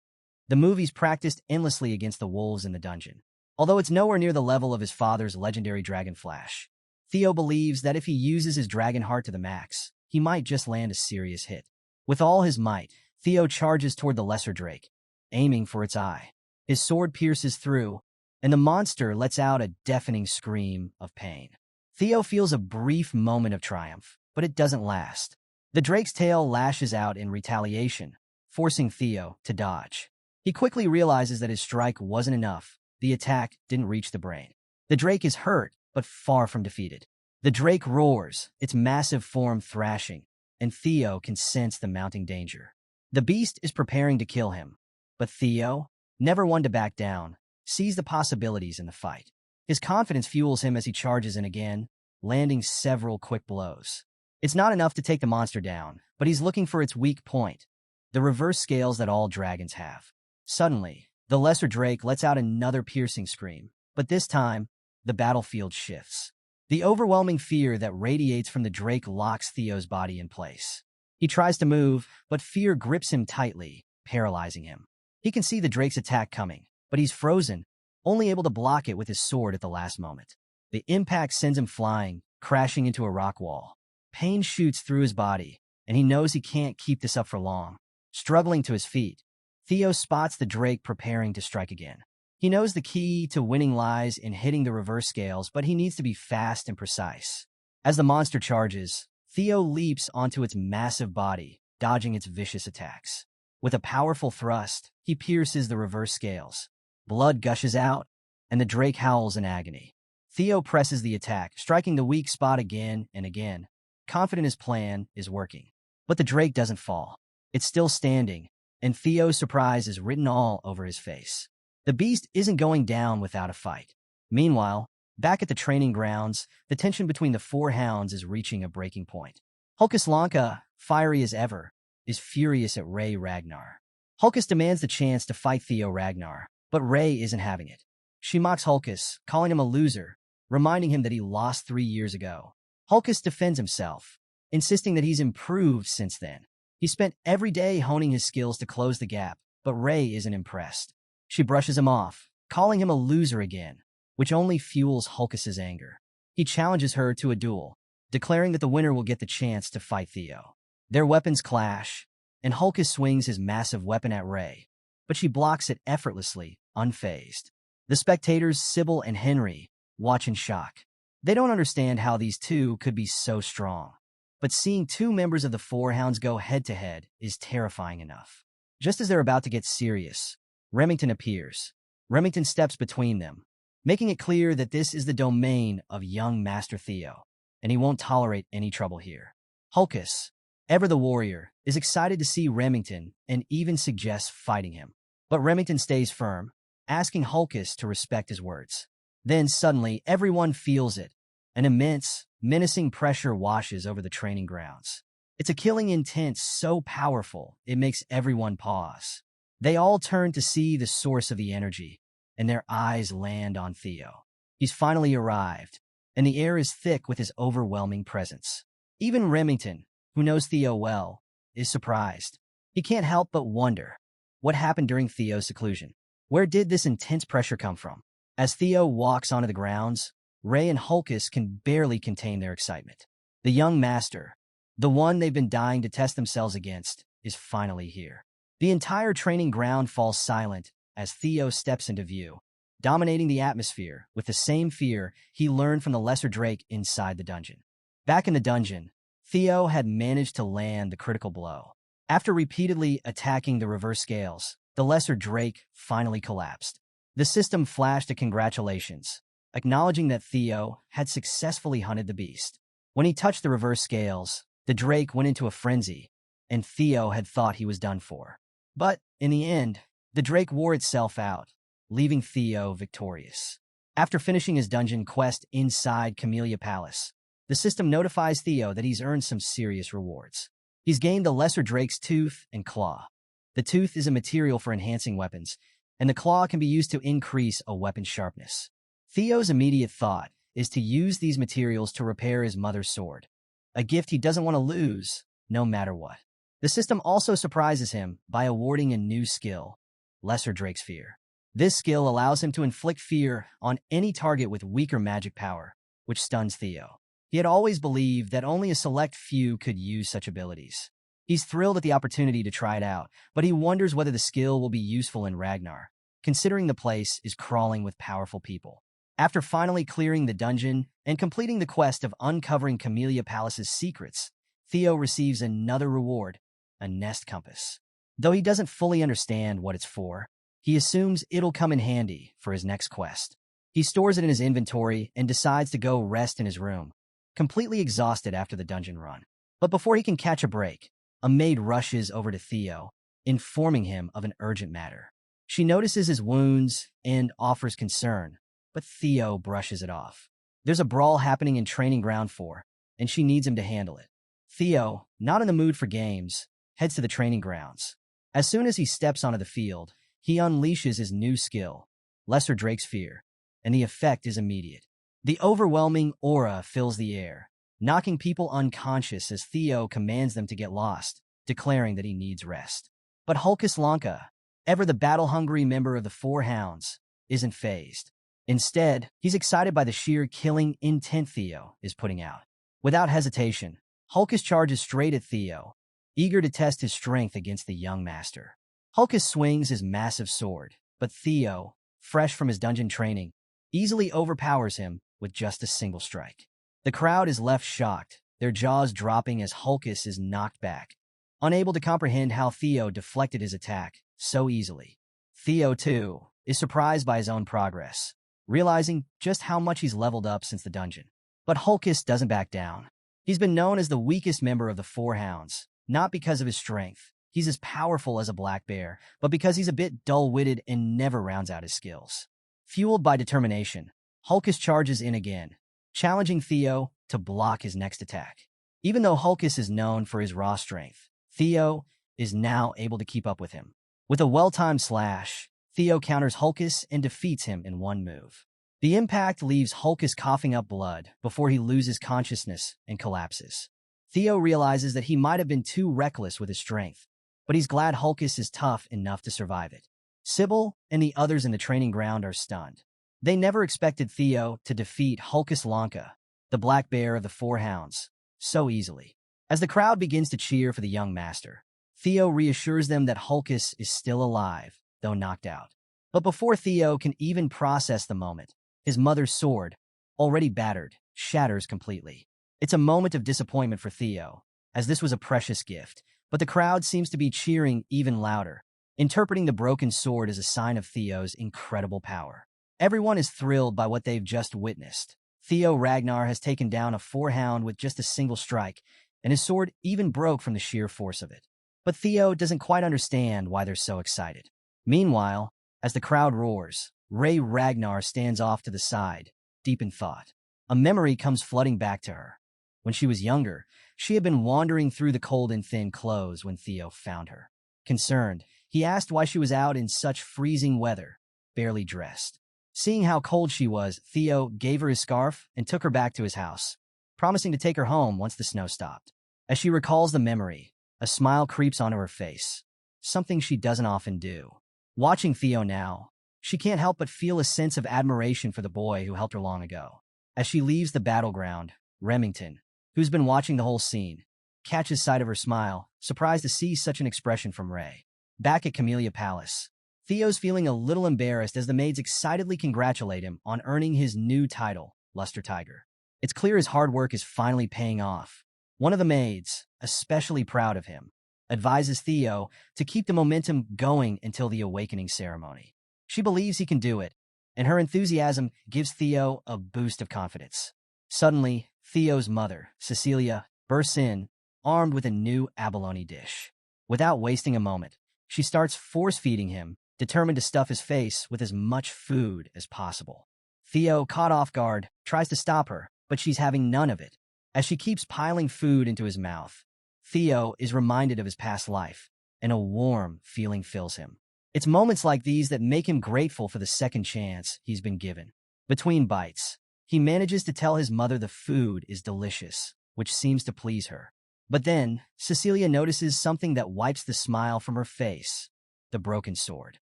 Speaker 1: The movie's practiced endlessly against the wolves in the dungeon. Although it's nowhere near the level of his father's legendary Dragon Flash, Theo believes that if he uses his dragon heart to the max, he might just land a serious hit. With all his might, Theo charges toward the Lesser Drake, aiming for its eye. His sword pierces through, and the monster lets out a deafening scream of pain. Theo feels a brief moment of triumph, but it doesn't last. The drake's tail lashes out in retaliation, forcing Theo to dodge. He quickly realizes that his strike wasn't enough. The attack didn't reach the brain. The drake is hurt, but far from defeated. The drake roars, its massive form thrashing, and Theo can sense the mounting danger. The beast is preparing to kill him, but Theo, never one to back down, sees the possibilities in the fight. His confidence fuels him as he charges in again, landing several quick blows. It's not enough to take the monster down, but he's looking for its weak point, the reverse scales that all dragons have. Suddenly, the Lesser Drake lets out another piercing scream, but this time, the battlefield shifts. The overwhelming fear that radiates from the drake locks Theo's body in place. He tries to move, but fear grips him tightly, paralyzing him. He can see the drake's attack coming, but he's frozen, only able to block it with his sword at the last moment. The impact sends him flying, crashing into a rock wall. Pain shoots through his body, and he knows he can't keep this up for long. Struggling to his feet, Theo spots the drake preparing to strike again. He knows the key to winning lies in hitting the reverse scales, but he needs to be fast and precise. As the monster charges, Theo leaps onto its massive body, dodging its vicious attacks. With a powerful thrust, he pierces the reverse scales. Blood gushes out, and the drake howls in agony. Theo presses the attack, striking the weak spot again and again. Confident his plan is working. But the drake doesn't fall. It's still standing, and Theo's surprise is written all over his face. The beast isn't going down without a fight. Meanwhile, back at the training grounds, the tension between the four hounds is reaching a breaking point. Hulkus Lanka, fiery as ever, is furious at Ragnar. Hulkus demands the chance to fight Theo Ragnar, but Ray isn't having it. She mocks Hulkus, calling him a loser, reminding him that he lost 3 years ago. Hulkus defends himself, insisting that he's improved since then. He spent every day honing his skills to close the gap, but Ray isn't impressed. She brushes him off, calling him a loser again, which only fuels Hulkus's anger. He challenges her to a duel, declaring that the winner will get the chance to fight Theo. Their weapons clash, and Hulkus swings his massive weapon at Ray, but she blocks it effortlessly, unfazed. The spectators, Sybil and Henry, watch in shock. They don't understand how these two could be so strong. But seeing two members of the Four Hounds go head-to-head is terrifying enough. Just as they're about to get serious, Remington appears. Remington steps between them, making it clear that this is the domain of young Master Theo, and he won't tolerate any trouble here. Hulkus, ever the warrior, is excited to see Remington and even suggests fighting him. But Remington stays firm, asking Hulkus to respect his words. Then suddenly, everyone feels it. An immense, menacing pressure washes over the training grounds. It's a killing intent so powerful, it makes everyone pause. They all turn to see the source of the energy, and their eyes land on Theo. He's finally arrived, and the air is thick with his overwhelming presence. Even Remington, who knows Theo well, is surprised. He can't help but wonder, what happened during Theo's seclusion? Where did this intense pressure come from? As Theo walks onto the grounds, Ray and Hulkus can barely contain their excitement. The young master, the one they've been dying to test themselves against, is finally here. The entire training ground falls silent as Theo steps into view, dominating the atmosphere with the same fear he learned from the Lesser Drake inside the dungeon. Back in the dungeon, Theo had managed to land the critical blow. After repeatedly attacking the reverse scales, the Lesser Drake finally collapsed. The system flashed a congratulations, acknowledging that Theo had successfully hunted the beast. When he touched the reverse scales, the Drake went into a frenzy, and Theo had thought he was done for. But, in the end, the Drake wore itself out, leaving Theo victorious. After finishing his dungeon quest inside Camellia Palace, the system notifies Theo that he's earned some serious rewards. He's gained the Lesser Drake's tooth and claw. The tooth is a material for enhancing weapons, and the claw can be used to increase a weapon's sharpness. Theo's immediate thought is to use these materials to repair his mother's sword, a gift he doesn't want to lose, no matter what. The system also surprises him by awarding a new skill, Lesser Drake's Fear. This skill allows him to inflict fear on any target with weaker magic power, which stuns Theo. He had always believed that only a select few could use such abilities. He's thrilled at the opportunity to try it out, but he wonders whether the skill will be useful in Ragnar, considering the place is crawling with powerful people. After finally clearing the dungeon and completing the quest of uncovering Camellia Palace's secrets, Theo receives another reward, a nest compass. Though he doesn't fully understand what it's for, he assumes it'll come in handy for his next quest. He stores it in his inventory and decides to go rest in his room, completely exhausted after the dungeon run. But before he can catch a break, a maid rushes over to Theo, informing him of an urgent matter. She notices his wounds and offers concern, but Theo brushes it off. There's a brawl happening in Training Ground 4, and she needs him to handle it. Theo, not in the mood for games, heads to the training grounds. As soon as he steps onto the field, he unleashes his new skill, Lesser Drake's Fear, and the effect is immediate. The overwhelming aura fills the air, knocking people unconscious as Theo commands them to get lost, declaring that he needs rest. But Hulkus Lanka, ever the battle-hungry member of the Four Hounds, isn't fazed. Instead, he's excited by the sheer killing intent Theo is putting out. Without hesitation, Hulkus charges straight at Theo, eager to test his strength against the young master. Hulkus swings his massive sword, but Theo, fresh from his dungeon training, easily overpowers him with just a single strike. The crowd is left shocked, their jaws dropping as Hulkus is knocked back, unable to comprehend how Theo deflected his attack so easily. Theo, too, is surprised by his own progress, realizing just how much he's leveled up since the dungeon. But Hulkus doesn't back down. He's been known as the weakest member of the Four Hounds, not because of his strength. He's as powerful as a black bear, but because he's a bit dull-witted and never rounds out his skills. Fueled by determination, Hulkus charges in again, challenging Theo to block his next attack. Even though Hulkus is known for his raw strength, Theo is now able to keep up with him. With a well-timed slash, Theo counters Hulkus and defeats him in one move. The impact leaves Hulkus coughing up blood before he loses consciousness and collapses. Theo realizes that he might have been too reckless with his strength, but he's glad Hulkus is tough enough to survive it. Sybil and the others in the training ground are stunned. They never expected Theo to defeat Hulkus Lanka, the black bear of the Four Hounds, so easily. As the crowd begins to cheer for the young master, Theo reassures them that Hulkus is still alive, though knocked out. But before Theo can even process the moment, his mother's sword, already battered, shatters completely. It's a moment of disappointment for Theo, as this was a precious gift, but the crowd seems to be cheering even louder, interpreting the broken sword as a sign of Theo's incredible power. Everyone is thrilled by what they've just witnessed. Theo Ragnar has taken down a four-hound with just a single strike, and his sword even broke from the sheer force of it. But Theo doesn't quite understand why they're so excited. Meanwhile, as the crowd roars, Ragnar stands off to the side, deep in thought. A memory comes flooding back to her. When she was younger, she had been wandering through the cold and thin clothes when Theo found her. Concerned, he asked why she was out in such freezing weather, barely dressed. Seeing how cold she was, Theo gave her his scarf and took her back to his house, promising to take her home once the snow stopped. As she recalls the memory, a smile creeps onto her face, something she doesn't often do. Watching Theo now, she can't help but feel a sense of admiration for the boy who helped her long ago. As she leaves the battleground, Remington, who's been watching the whole scene, catches sight of her smile, surprised to see such an expression from Ray. Back at Camellia Palace, Theo's feeling a little embarrassed as the maids excitedly congratulate him on earning his new title, Luster Tiger. It's clear his hard work is finally paying off. One of the maids, especially proud of him, advises Theo to keep the momentum going until the awakening ceremony. She believes he can do it, and her enthusiasm gives Theo a boost of confidence. Suddenly, Theo's mother, Cecilia, bursts in, armed with a new abalone dish. Without wasting a moment, she starts force-feeding him, determined to stuff his face with as much food as possible. Theo, caught off guard, tries to stop her, but she's having none of it. As she keeps piling food into his mouth, Theo is reminded of his past life, and a warm feeling fills him. It's moments like these that make him grateful for the second chance he's been given. Between bites, he manages to tell his mother the food is delicious, which seems to please her. But then, Cecilia notices something that wipes the smile from her face: the broken sword.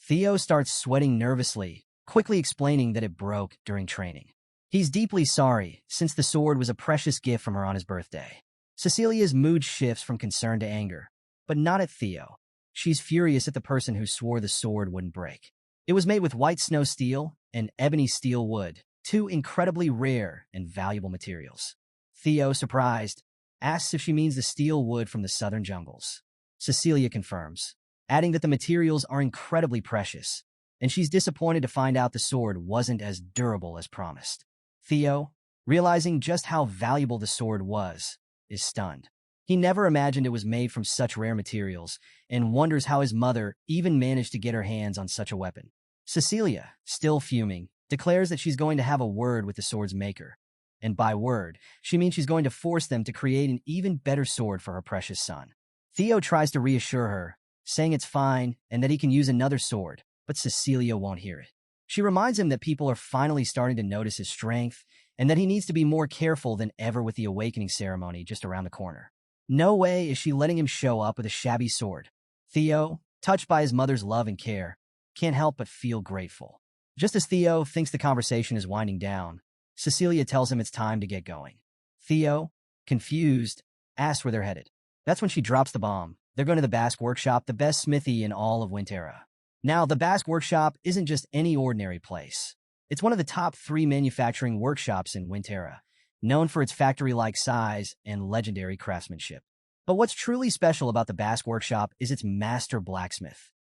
Speaker 1: Theo starts sweating nervously, quickly explaining that it broke during training. He's deeply sorry, since the sword was a precious gift from her on his birthday. Cecilia's mood shifts from concern to anger, but not at Theo. She's furious at the person who swore the sword wouldn't break. It was made with white snow steel and ebony steel wood, two incredibly rare and valuable materials. Theo, surprised, asks if she means the steel wood from the southern jungles. Cecilia confirms, adding that the materials are incredibly precious, and she's disappointed to find out the sword wasn't as durable as promised. Theo, realizing just how valuable the sword was, is stunned. He never imagined it was made from such rare materials, and wonders how his mother even managed to get her hands on such a weapon. Cecilia, still fuming, declares that she's going to have a word with the sword's maker. And by word, she means she's going to force them to create an even better sword for her precious son. Theo tries to reassure her, saying it's fine and that he can use another sword, but Cecilia won't hear it. She reminds him that people are finally starting to notice his strength and that he needs to be more careful than ever with the awakening ceremony just around the corner. No way is she letting him show up with a shabby sword. Theo, touched by his mother's love and care, can't help but feel grateful. Just as Theo thinks the conversation is winding down, Cecilia tells him it's time to get going. Theo, confused, asks where they're headed. That's when she drops the bomb. They're going to the Basque Workshop, the best smithy in all of Winterra. Now, the Basque Workshop isn't just any ordinary place. It's one of the top 3 manufacturing workshops in Winterra, known for its factory-like size and legendary craftsmanship. But what's truly special about the Basque Workshop is its master blacksmith,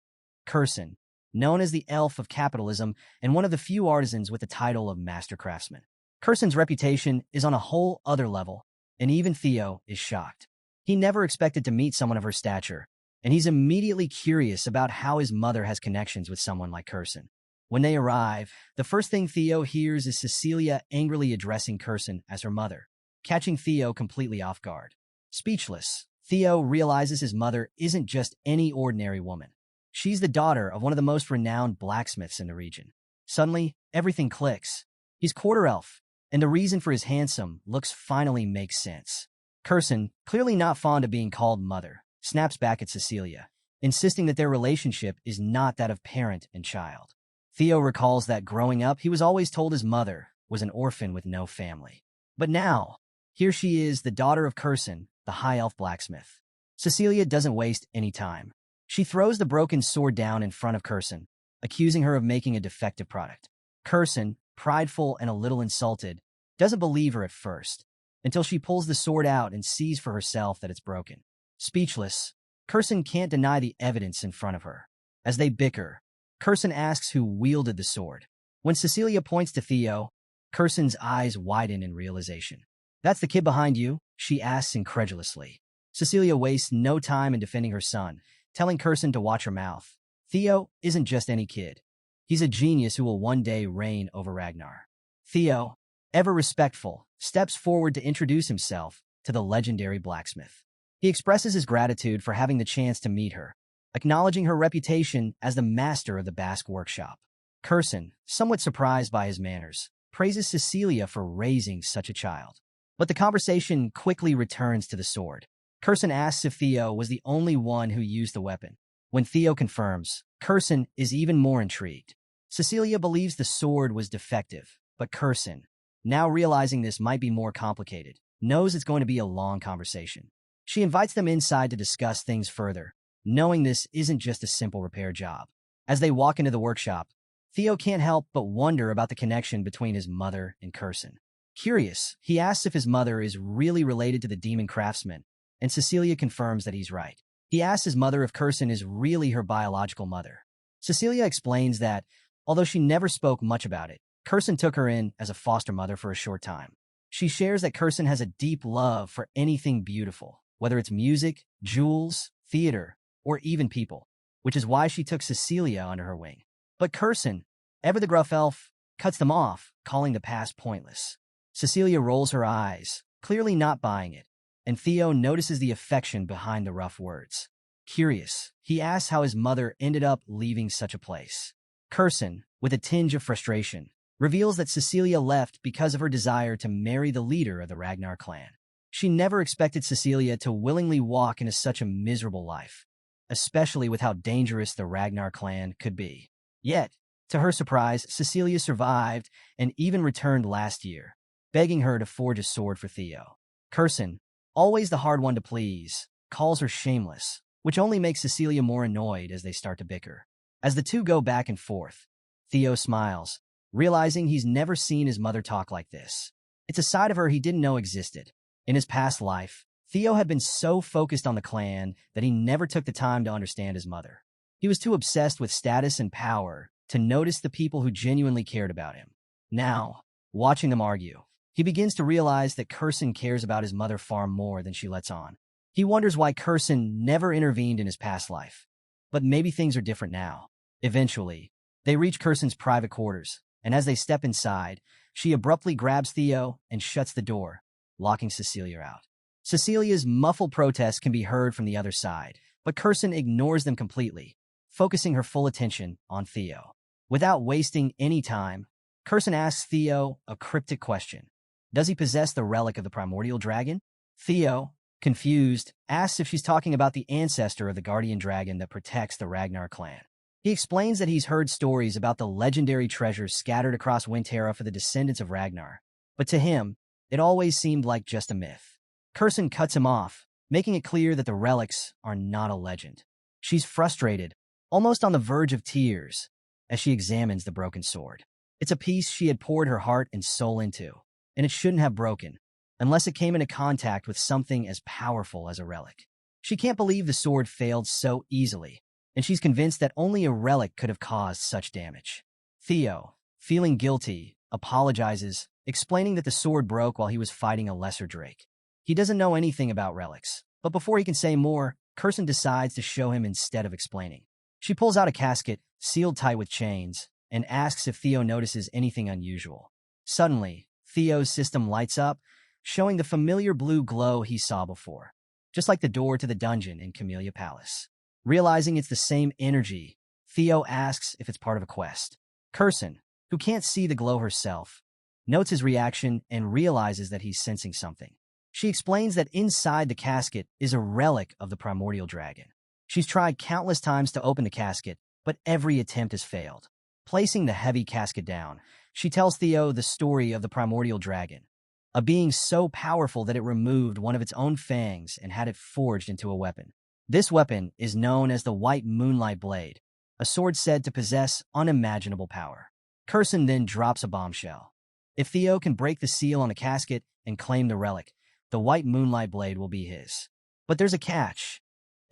Speaker 1: Curson, known as the Elf of Capitalism and one of the few artisans with the title of Master Craftsman. Curson's reputation is on a whole other level, and even Theo is shocked. He never expected to meet someone of her stature, and he's immediately curious about how his mother has connections with someone like Curson. When they arrive, the first thing Theo hears is Cecilia angrily addressing Curson as her mother, catching Theo completely off guard. Speechless, Theo realizes his mother isn't just any ordinary woman. She's the daughter of one of the most renowned blacksmiths in the region. Suddenly, everything clicks. He's quarter elf, and the reason for his handsome looks finally makes sense. Curson, clearly not fond of being called mother, snaps back at Cecilia, insisting that their relationship is not that of parent and child. Theo recalls that growing up, he was always told his mother was an orphan with no family. But now, here she is, the daughter of Curson, the high elf blacksmith. Cecilia doesn't waste any time. She throws the broken sword down in front of Curson, accusing her of making a defective product. Curson, prideful and a little insulted, doesn't believe her at first, until she pulls the sword out and sees for herself that it's broken. Speechless, Curson can't deny the evidence in front of her. As they bicker, Curson asks who wielded the sword. When Cecilia points to Theo, Curson's eyes widen in realization. "That's the kid behind you?" she asks incredulously. Cecilia wastes no time in defending her son, telling Curson to watch her mouth. Theo isn't just any kid. He's a genius who will one day reign over Ragnar. Theo, ever respectful, steps forward to introduce himself to the legendary blacksmith. He expresses his gratitude for having the chance to meet her, acknowledging her reputation as the master of the Basque workshop. Curson, somewhat surprised by his manners, praises Cecilia for raising such a child. But the conversation quickly returns to the sword. Curson asks if Theo was the only one who used the weapon. When Theo confirms, Curson is even more intrigued. Cecilia believes the sword was defective, but Curson, now realizing this might be more complicated, knows it's going to be a long conversation. She invites them inside to discuss things further, knowing this isn't just a simple repair job. As they walk into the workshop, Theo can't help but wonder about the connection between his mother and Curson. Curious, he asks if his mother is really related to the demon craftsman, and Cecilia confirms that he's right. He asks his mother if Curson is really her biological mother. Cecilia explains that, although she never spoke much about it, Curson took her in as a foster mother for a short time. She shares that Curson has a deep love for anything beautiful, whether it's music, jewels, theater, or even people, which is why she took Cecilia under her wing. But Curson, ever the gruff elf, cuts them off, calling the past pointless. Cecilia rolls her eyes, clearly not buying it, and Theo notices the affection behind the rough words. Curious, he asks how his mother ended up leaving such a place. Curson, with a tinge of frustration, reveals that Cecilia left because of her desire to marry the leader of the Ragnar clan. She never expected Cecilia to willingly walk into such a miserable life, especially with how dangerous the Ragnar clan could be. Yet, to her surprise, Cecilia survived and even returned last year, begging her to forge a sword for Theo. Curson, always the hard one to please, calls her shameless, which only makes Cecilia more annoyed as they start to bicker. As the two go back and forth, Theo smiles, realizing he's never seen his mother talk like this. It's a side of her he didn't know existed. In his past life, Theo had been so focused on the clan that he never took the time to understand his mother. He was too obsessed with status and power to notice the people who genuinely cared about him. Now, watching them argue, he begins to realize that Curson cares about his mother far more than she lets on. He wonders why Curson never intervened in his past life. But maybe things are different now. Eventually, they reach Curson's private quarters, and as they step inside, she abruptly grabs Theo and shuts the door, locking Cecilia out. Cecilia's muffled protests can be heard from the other side, but Curson ignores them completely, focusing her full attention on Theo. Without wasting any time, Curson asks Theo a cryptic question. Does he possess the relic of the primordial dragon? Theo, confused, asks if she's talking about the ancestor of the guardian dragon that protects the Ragnar clan. He explains that he's heard stories about the legendary treasures scattered across Winterra for the descendants of Ragnar, but to him, it always seemed like just a myth. Curson cuts him off, making it clear that the relics are not a legend. She's frustrated, almost on the verge of tears, as she examines the broken sword. It's a piece she had poured her heart and soul into, and it shouldn't have broken, unless it came into contact with something as powerful as a relic. She can't believe the sword failed so easily, and she's convinced that only a relic could have caused such damage. Theo, feeling guilty, apologizes, explaining that the sword broke while he was fighting a lesser drake. He doesn't know anything about relics, but before he can say more, Curson decides to show him instead of explaining. She pulls out a casket, sealed tight with chains, and asks if Theo notices anything unusual. Suddenly, Theo's system lights up, showing the familiar blue glow he saw before, just like the door to the dungeon in Camellia Palace. Realizing it's the same energy, Theo asks if it's part of a quest. Curson, who can't see the glow herself, notes his reaction and realizes that he's sensing something. She explains that inside the casket is a relic of the primordial dragon. She's tried countless times to open the casket, but every attempt has failed. Placing the heavy casket down, she tells Theo the story of the primordial dragon, a being so powerful that it removed one of its own fangs and had it forged into a weapon. This weapon is known as the White Moonlight Blade, a sword said to possess unimaginable power. Curson then drops a bombshell. If Theo can break the seal on the casket and claim the relic, the White Moonlight Blade will be his. But there's a catch.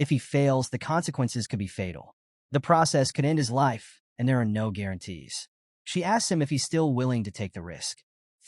Speaker 1: If he fails, the consequences could be fatal. The process could end his life, and there are no guarantees. She asks him if he's still willing to take the risk.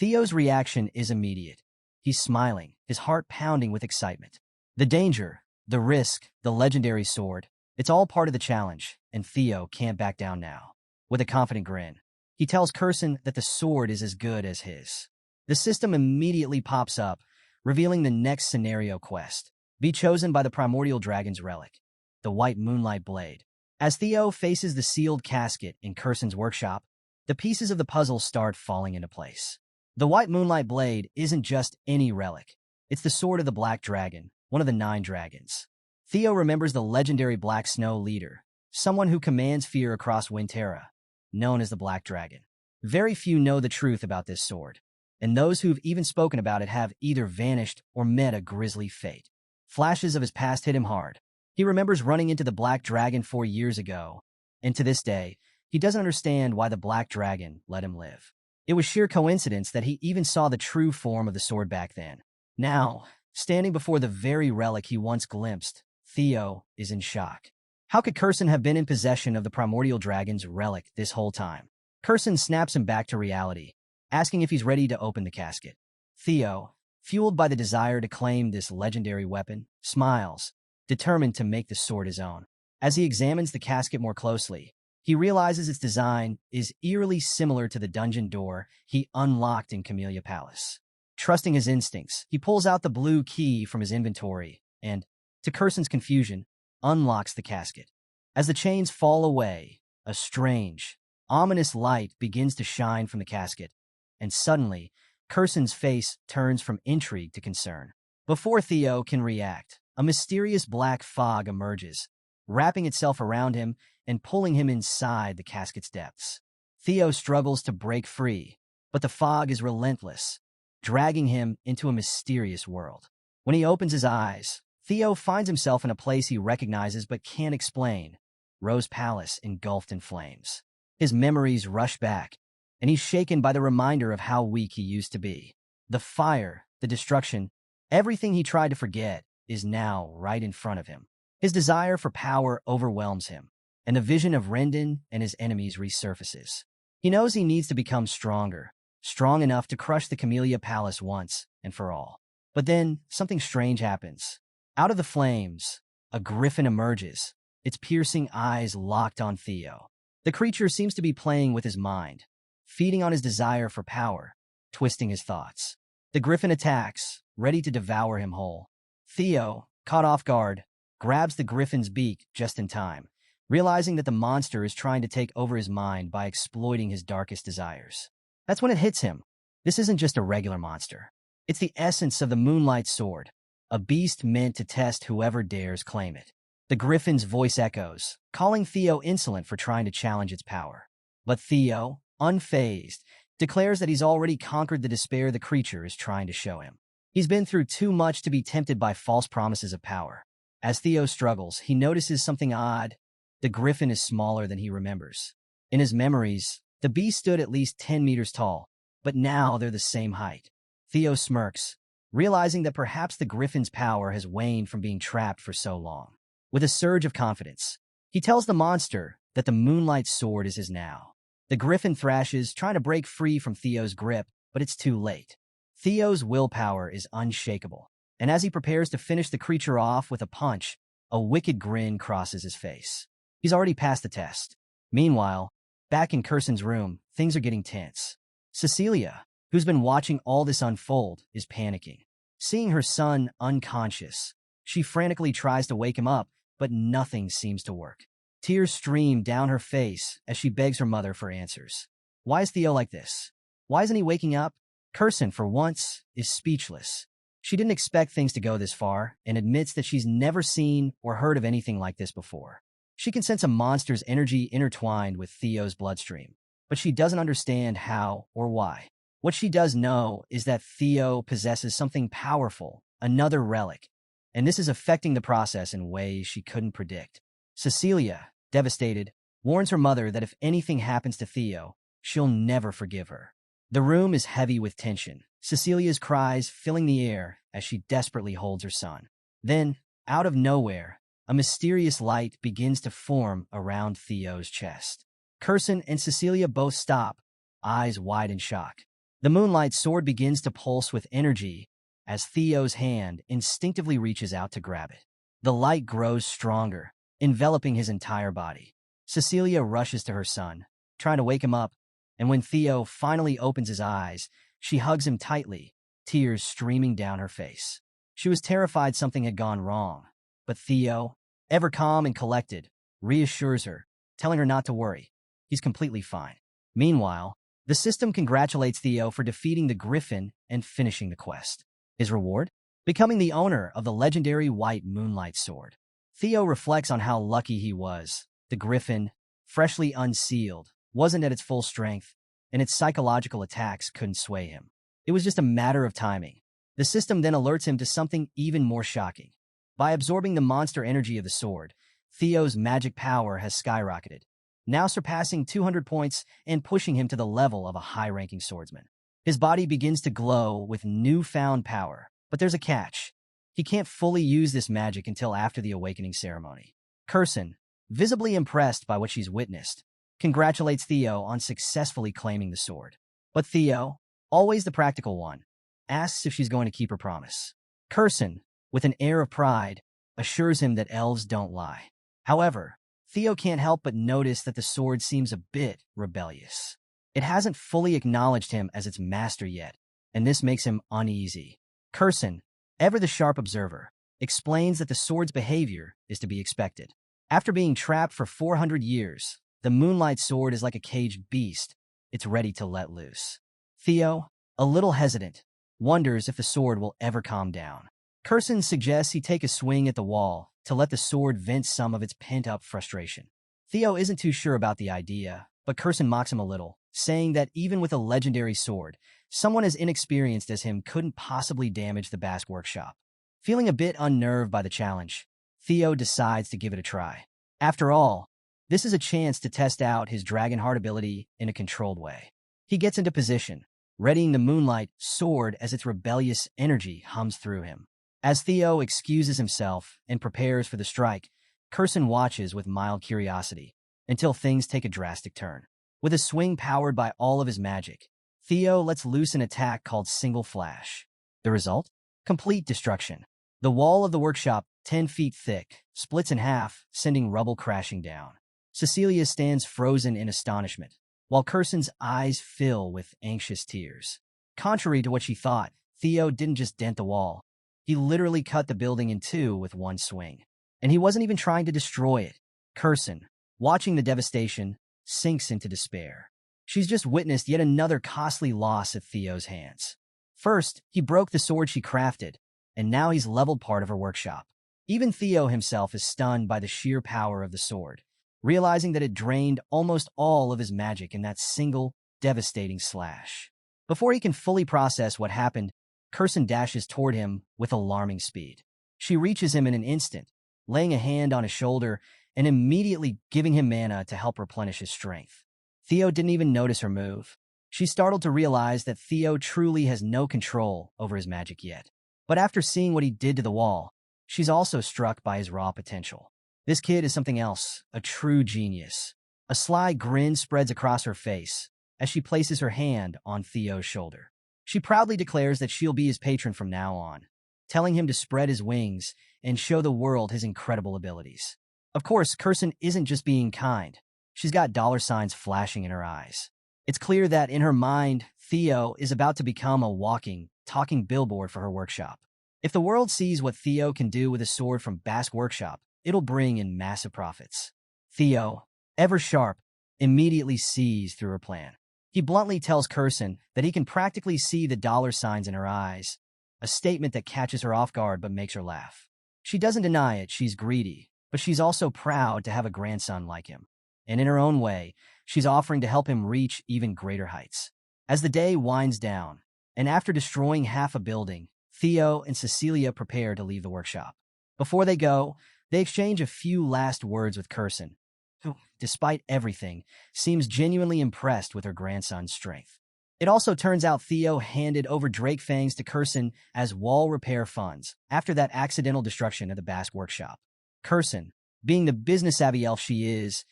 Speaker 1: Theo's reaction is immediate. He's smiling, his heart pounding with excitement. The danger, the risk, the legendary sword, it's all part of the challenge, and Theo can't back down now. With a confident grin, he tells Curson that the sword is as good as his. The system immediately pops up, revealing the next scenario quest. Be chosen by the primordial dragon's relic, the White Moonlight Blade. As Theo faces the sealed casket in Curson's workshop, the pieces of the puzzle start falling into place. The White Moonlight Blade isn't just any relic. It's the sword of the Black Dragon, one of the 9 dragons. Theo remembers the legendary Black Snow leader, someone who commands fear across Winterra, known as the Black Dragon. Very few know the truth about this sword, and those who've even spoken about it have either vanished or met a grisly fate. Flashes of his past hit him hard. He remembers running into the Black Dragon 4 years ago, and to this day, he doesn't understand why the Black Dragon let him live. It was sheer coincidence that he even saw the true form of the sword back then. Now, standing before the very relic he once glimpsed, Theo is in shock. How could Curson have been in possession of the primordial dragon's relic this whole time? Curson snaps him back to reality, asking if he's ready to open the casket. Theo, fueled by the desire to claim this legendary weapon, smiles, determined to make the sword his own. As he examines the casket more closely, he realizes its design is eerily similar to the dungeon door he unlocked in Camellia Palace. Trusting his instincts, he pulls out the blue key from his inventory and, to Curson's confusion, unlocks the casket. As the chains fall away, a strange, ominous light begins to shine from the casket, and suddenly, Curson's face turns from intrigue to concern. Before Theo can react, a mysterious black fog emerges, wrapping itself around him and pulling him inside the casket's depths. Theo struggles to break free, but the fog is relentless, dragging him into a mysterious world. When he opens his eyes, Theo finds himself in a place he recognizes but can't explain, Rose Palace engulfed in flames. His memories rush back, and he's shaken by the reminder of how weak he used to be. The fire, the destruction, everything he tried to forget is now right in front of him. His desire for power overwhelms him, and the vision of Rendon and his enemies resurfaces. He knows he needs to become stronger, strong enough to crush the Camellia Palace once and for all. But then, something strange happens. Out of the flames, a griffin emerges, its piercing eyes locked on Theo. The creature seems to be playing with his mind, feeding on his desire for power, twisting his thoughts. The griffin attacks, ready to devour him whole. Theo, caught off guard, grabs the griffin's beak just in time, realizing that the monster is trying to take over his mind by exploiting his darkest desires. That's when it hits him. This isn't just a regular monster. It's the essence of the Moonlight Sword, a beast meant to test whoever dares claim it. The griffin's voice echoes, calling Theo insolent for trying to challenge its power. But Theo, unfazed, declares that he's already conquered the despair the creature is trying to show him. He's been through too much to be tempted by false promises of power. As Theo struggles, he notices something odd. The griffin is smaller than he remembers. In his memories, the beast stood at least 10 meters tall, but now they're the same height. Theo smirks, realizing that perhaps the griffin's power has waned from being trapped for so long. With a surge of confidence, he tells the monster that the Moonlight Sword is his now. The griffin thrashes, trying to break free from Theo's grip, but it's too late. Theo's willpower is unshakable, and as he prepares to finish the creature off with a punch, a wicked grin crosses his face. He's already passed the test. Meanwhile, back in Curson's room, things are getting tense. Cecilia, who's been watching all this unfold, is panicking. Seeing her son unconscious, she frantically tries to wake him up, but nothing seems to work. Tears stream down her face as she begs her mother for answers. Why is Theo like this? Why isn't he waking up? Curson, for once, is speechless. She didn't expect things to go this far and admits that she's never seen or heard of anything like this before. She can sense a monster's energy intertwined with Theo's bloodstream, but she doesn't understand how or why. What she does know is that Theo possesses something powerful, another relic, and this is affecting the process in ways she couldn't predict. Cecilia, devastated, warns her mother that if anything happens to Theo, she'll never forgive her. The room is heavy with tension, Cecilia's cries filling the air as she desperately holds her son. Then, out of nowhere, a mysterious light begins to form around Theo's chest. Curson and Cecilia both stop, eyes wide in shock. The moonlight sword begins to pulse with energy as Theo's hand instinctively reaches out to grab it. The light grows stronger, enveloping his entire body. Cecilia rushes to her son, trying to wake him up, and when Theo finally opens his eyes, she hugs him tightly, tears streaming down her face. She was terrified something had gone wrong, but Theo, ever calm and collected, reassures her, telling her not to worry. He's completely fine. Meanwhile, the system congratulates Theo for defeating the Griffin and finishing the quest. His reward? Becoming the owner of the legendary White Moonlight Sword. Theo reflects on how lucky he was. The Griffin, freshly unsealed, wasn't at its full strength, and its psychological attacks couldn't sway him. It was just a matter of timing. The system then alerts him to something even more shocking. By absorbing the monster energy of the sword, Theo's magic power has skyrocketed, now surpassing 200 points and pushing him to the level of a high-ranking swordsman. His body begins to glow with newfound power, but there's a catch. He can't fully use this magic until after the awakening ceremony. Curson, visibly impressed by what she's witnessed, congratulates Theo on successfully claiming the sword. But Theo, always the practical one, asks if she's going to keep her promise. Curson, with an air of pride, assures him that elves don't lie. However, Theo can't help but notice that the sword seems a bit rebellious. It hasn't fully acknowledged him as its master yet, and this makes him uneasy. Curson, ever the sharp observer, explains that the sword's behavior is to be expected. After being trapped for 400 years, the Moonlight Sword is like a caged beast. It's ready to let loose. Theo, a little hesitant, wonders if the sword will ever calm down. Curson suggests he take a swing at the wall to let the sword vent some of its pent-up frustration. Theo isn't too sure about the idea, but Curson mocks him a little, saying that even with a legendary sword, someone as inexperienced as him couldn't possibly damage the Basque workshop. Feeling a bit unnerved by the challenge, Theo decides to give it a try. After all, this is a chance to test out his Dragonheart ability in a controlled way. He gets into position, readying the Moonlight Sword as its rebellious energy hums through him. As Theo excuses himself and prepares for the strike, Curson watches with mild curiosity until things take a drastic turn. With a swing powered by all of his magic, Theo lets loose an attack called Single Flash. The result? Complete destruction. The wall of the workshop, 10 feet thick, splits in half, sending rubble crashing down. Cecilia stands frozen in astonishment, while Curson's eyes fill with anxious tears. Contrary to what she thought, Theo didn't just dent the wall. He literally cut the building in two with one swing. And he wasn't even trying to destroy it. Curson, watching the devastation, sinks into despair. She's just witnessed yet another costly loss at Theo's hands. First, he broke the sword she crafted, and now he's leveled part of her workshop. Even Theo himself is stunned by the sheer power of the sword, realizing that it drained almost all of his magic in that single, devastating slash. Before he can fully process what happened, Curson dashes toward him with alarming speed. She reaches him in an instant, laying a hand on his shoulder and immediately giving him mana to help replenish his strength. Theo didn't even notice her move. She's startled to realize that Theo truly has no control over his magic yet. But after seeing what he did to the wall, she's also struck by his raw potential. This kid is something else, a true genius. A sly grin spreads across her face as she places her hand on Theo's shoulder. She proudly declares that she'll be his patron from now on, telling him to spread his wings and show the world his incredible abilities. Of course, Curson isn't just being kind. She's got dollar signs flashing in her eyes. It's clear that in her mind, Theo is about to become a walking, talking billboard for her workshop. If the world sees what Theo can do with a sword from Basque Workshop, it'll bring in massive profits. Theo, ever sharp, immediately sees through her plan. He bluntly tells Curson that he can practically see the dollar signs in her eyes, a statement that catches her off guard but makes her laugh. She doesn't deny it, she's greedy, but she's also proud to have a grandson like him. And in her own way, she's offering to help him reach even greater heights. As the day winds down, and after destroying half a building, Theo and Cecilia prepare to leave the workshop. Before they go, they exchange a few last words with Curson, who, despite everything, seems genuinely impressed with her grandson's strength. It also turns out Theo handed over Drake Fangs to Curson as wall repair funds after that accidental destruction of the Basque workshop. Curson, being the business-savvy elf she is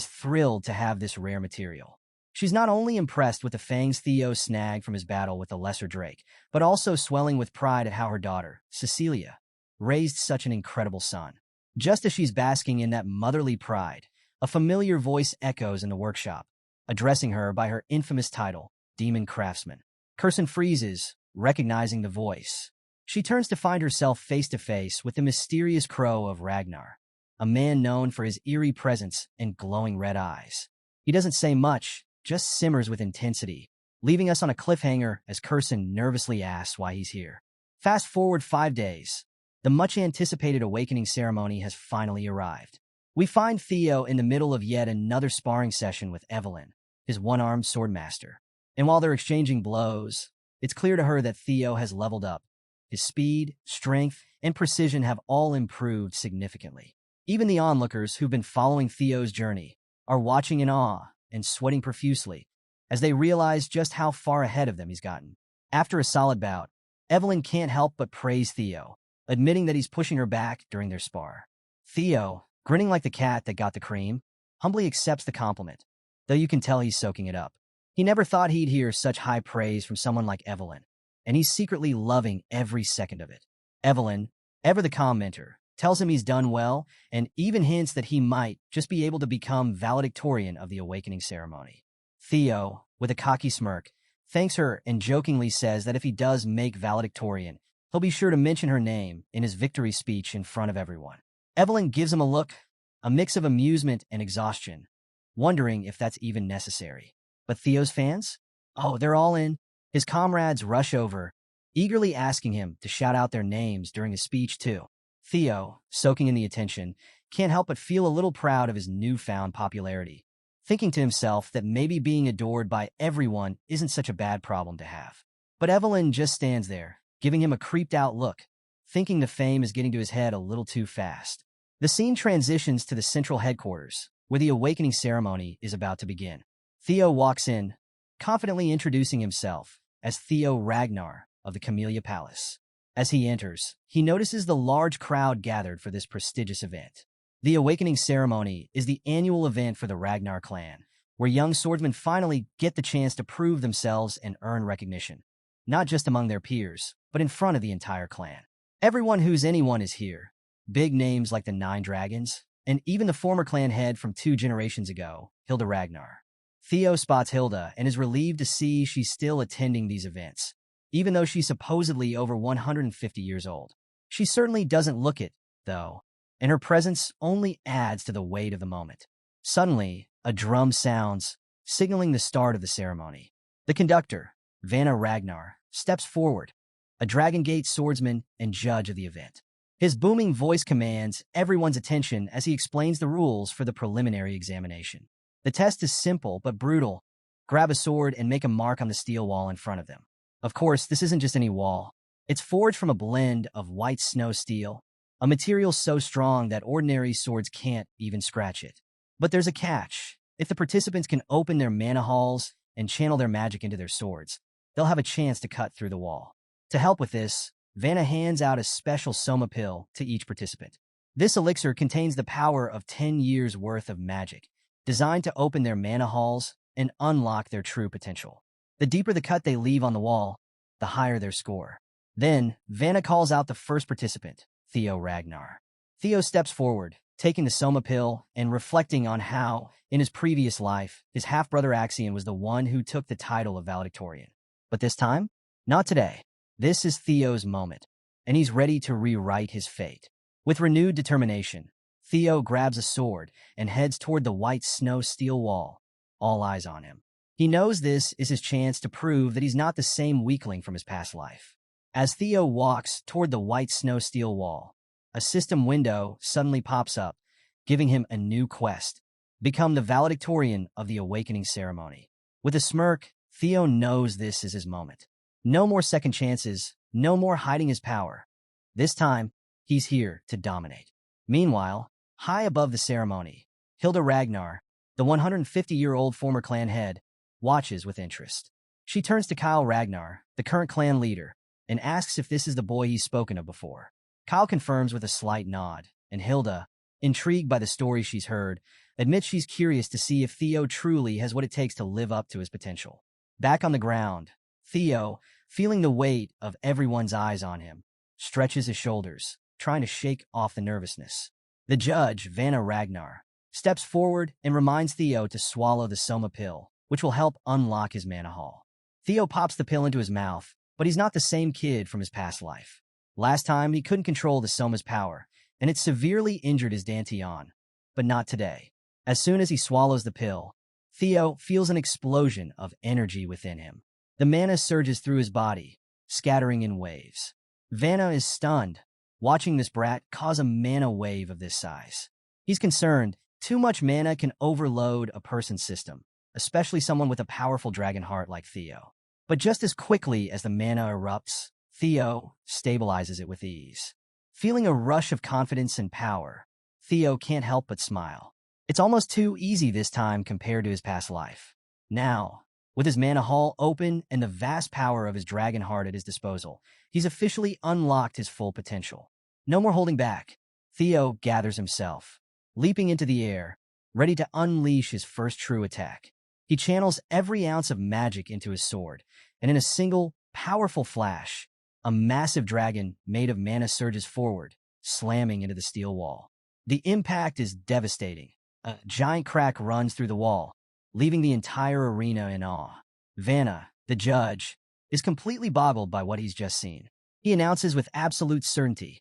Speaker 1: thrilled to have this rare material. She's not only impressed with the fangs Theo snagged from his battle with the lesser Drake, but also swelling with pride at how her daughter, Cecilia, raised such an incredible son. Just as she's basking in that motherly pride, a familiar voice echoes in the workshop, addressing her by her infamous title, Demon Craftsman. Curson freezes, recognizing the voice. She turns to find herself face-to-face with the mysterious crow of Ragnar, a man known for his eerie presence and glowing red eyes. He doesn't say much, just simmers with intensity, leaving us on a cliffhanger as Curson nervously asks why he's here. Fast forward 5 days. The much-anticipated awakening ceremony has finally arrived. We find Theo in the middle of yet another sparring session with Evelyn, his one-armed swordmaster. And while they're exchanging blows, it's clear to her that Theo has leveled up. His speed, strength, and precision have all improved significantly. Even the onlookers who've been following Theo's journey are watching in awe and sweating profusely as they realize just how far ahead of them he's gotten. After a solid bout, Evelyn can't help but praise Theo, admitting that he's pushing her back during their spar. Theo, grinning like the cat that got the cream, humbly accepts the compliment, though you can tell he's soaking it up. He never thought he'd hear such high praise from someone like Evelyn, and he's secretly loving every second of it. Evelyn, ever the commenter, tells him he's done well, and even hints that he might just be able to become valedictorian of the awakening ceremony. Theo, with a cocky smirk, thanks her and jokingly says that if he does make valedictorian, he'll be sure to mention her name in his victory speech in front of everyone. Evelyn gives him a look, a mix of amusement and exhaustion, wondering if that's even necessary. But Theo's fans? Oh, they're all in. His comrades rush over, eagerly asking him to shout out their names during his speech too. Theo, soaking in the attention, can't help but feel a little proud of his newfound popularity, thinking to himself that maybe being adored by everyone isn't such a bad problem to have. But Evelyn just stands there, giving him a creeped-out look, thinking the fame is getting to his head a little too fast. The scene transitions to the central headquarters, where the awakening ceremony is about to begin. Theo walks in, confidently introducing himself as Theo Ragnar of the Camellia Palace. As he enters, he notices the large crowd gathered for this prestigious event. The awakening ceremony is the annual event for the Ragnar clan, where young swordsmen finally get the chance to prove themselves and earn recognition, not just among their peers, but in front of the entire clan. Everyone who's anyone is here. Big names like the Nine Dragons, and even the former clan head from 2 generations ago, Hilda Ragnar. Theo spots Hilda and is relieved to see she's still attending these events, even though she's supposedly over 150 years old. She certainly doesn't look it, though, and her presence only adds to the weight of the moment. Suddenly, a drum sounds, signaling the start of the ceremony. The conductor, Vanna Ragnar, steps forward, a Dragon Gate swordsman and judge of the event. His booming voice commands everyone's attention as he explains the rules for the preliminary examination. The test is simple but brutal. Grab a sword and make a mark on the steel wall in front of them. Of course, this isn't just any wall. It's forged from a blend of white snow steel, a material so strong that ordinary swords can't even scratch it. But there's a catch. If the participants can open their mana halls and channel their magic into their swords, they'll have a chance to cut through the wall. To help with this, Vanna hands out a special soma pill to each participant. This elixir contains the power of 10 years' worth of magic, designed to open their mana halls and unlock their true potential. The deeper the cut they leave on the wall, the higher their score. Then, Vanna calls out the first participant, Theo Ragnar. Theo steps forward, taking the soma pill and reflecting on how, in his previous life, his half-brother Axion was the one who took the title of Valedictorian. But this time? Not today. This is Theo's moment, and he's ready to rewrite his fate. With renewed determination, Theo grabs a sword and heads toward the white snow steel wall, all eyes on him. He knows this is his chance to prove that he's not the same weakling from his past life. As Theo walks toward the white snow steel wall, a system window suddenly pops up, giving him a new quest: become the valedictorian of the awakening ceremony. With a smirk, Theo knows this is his moment. No more second chances, no more hiding his power. This time, he's here to dominate. Meanwhile, high above the ceremony, Hilda Ragnar, the 150-year-old former clan head, watches with interest. She turns to Kyle Ragnar, the current clan leader, and asks if this is the boy he's spoken of before. Kyle confirms with a slight nod, and Hilda, intrigued by the story she's heard, admits she's curious to see if Theo truly has what it takes to live up to his potential. Back on the ground, Theo, feeling the weight of everyone's eyes on him, stretches his shoulders, trying to shake off the nervousness. The judge, Vanna Ragnar, steps forward and reminds Theo to swallow the Soma pill, which will help unlock his manhwa. Theo pops the pill into his mouth, but he's not the same kid from his past life. Last time, he couldn't control the Soma's power, and it severely injured his dantian. But not today. As soon as he swallows the pill, Theo feels an explosion of energy within him. The mana surges through his body, scattering in waves. Vanna is stunned, watching this brat cause a mana wave of this size. He's concerned too much mana can overload a person's system, especially someone with a powerful dragon heart like Theo. But just as quickly as the mana erupts, Theo stabilizes it with ease. Feeling a rush of confidence and power, Theo can't help but smile. It's almost too easy this time compared to his past life. Now, with his mana hall open and the vast power of his dragon heart at his disposal, he's officially unlocked his full potential. No more holding back. Theo gathers himself, leaping into the air, ready to unleash his first true attack. He channels every ounce of magic into his sword, and in a single, powerful flash, a massive dragon made of mana surges forward, slamming into the steel wall. The impact is devastating. A giant crack runs through the wall, leaving the entire arena in awe. Vanna, the judge, is completely boggled by what he's just seen. He announces with absolute certainty,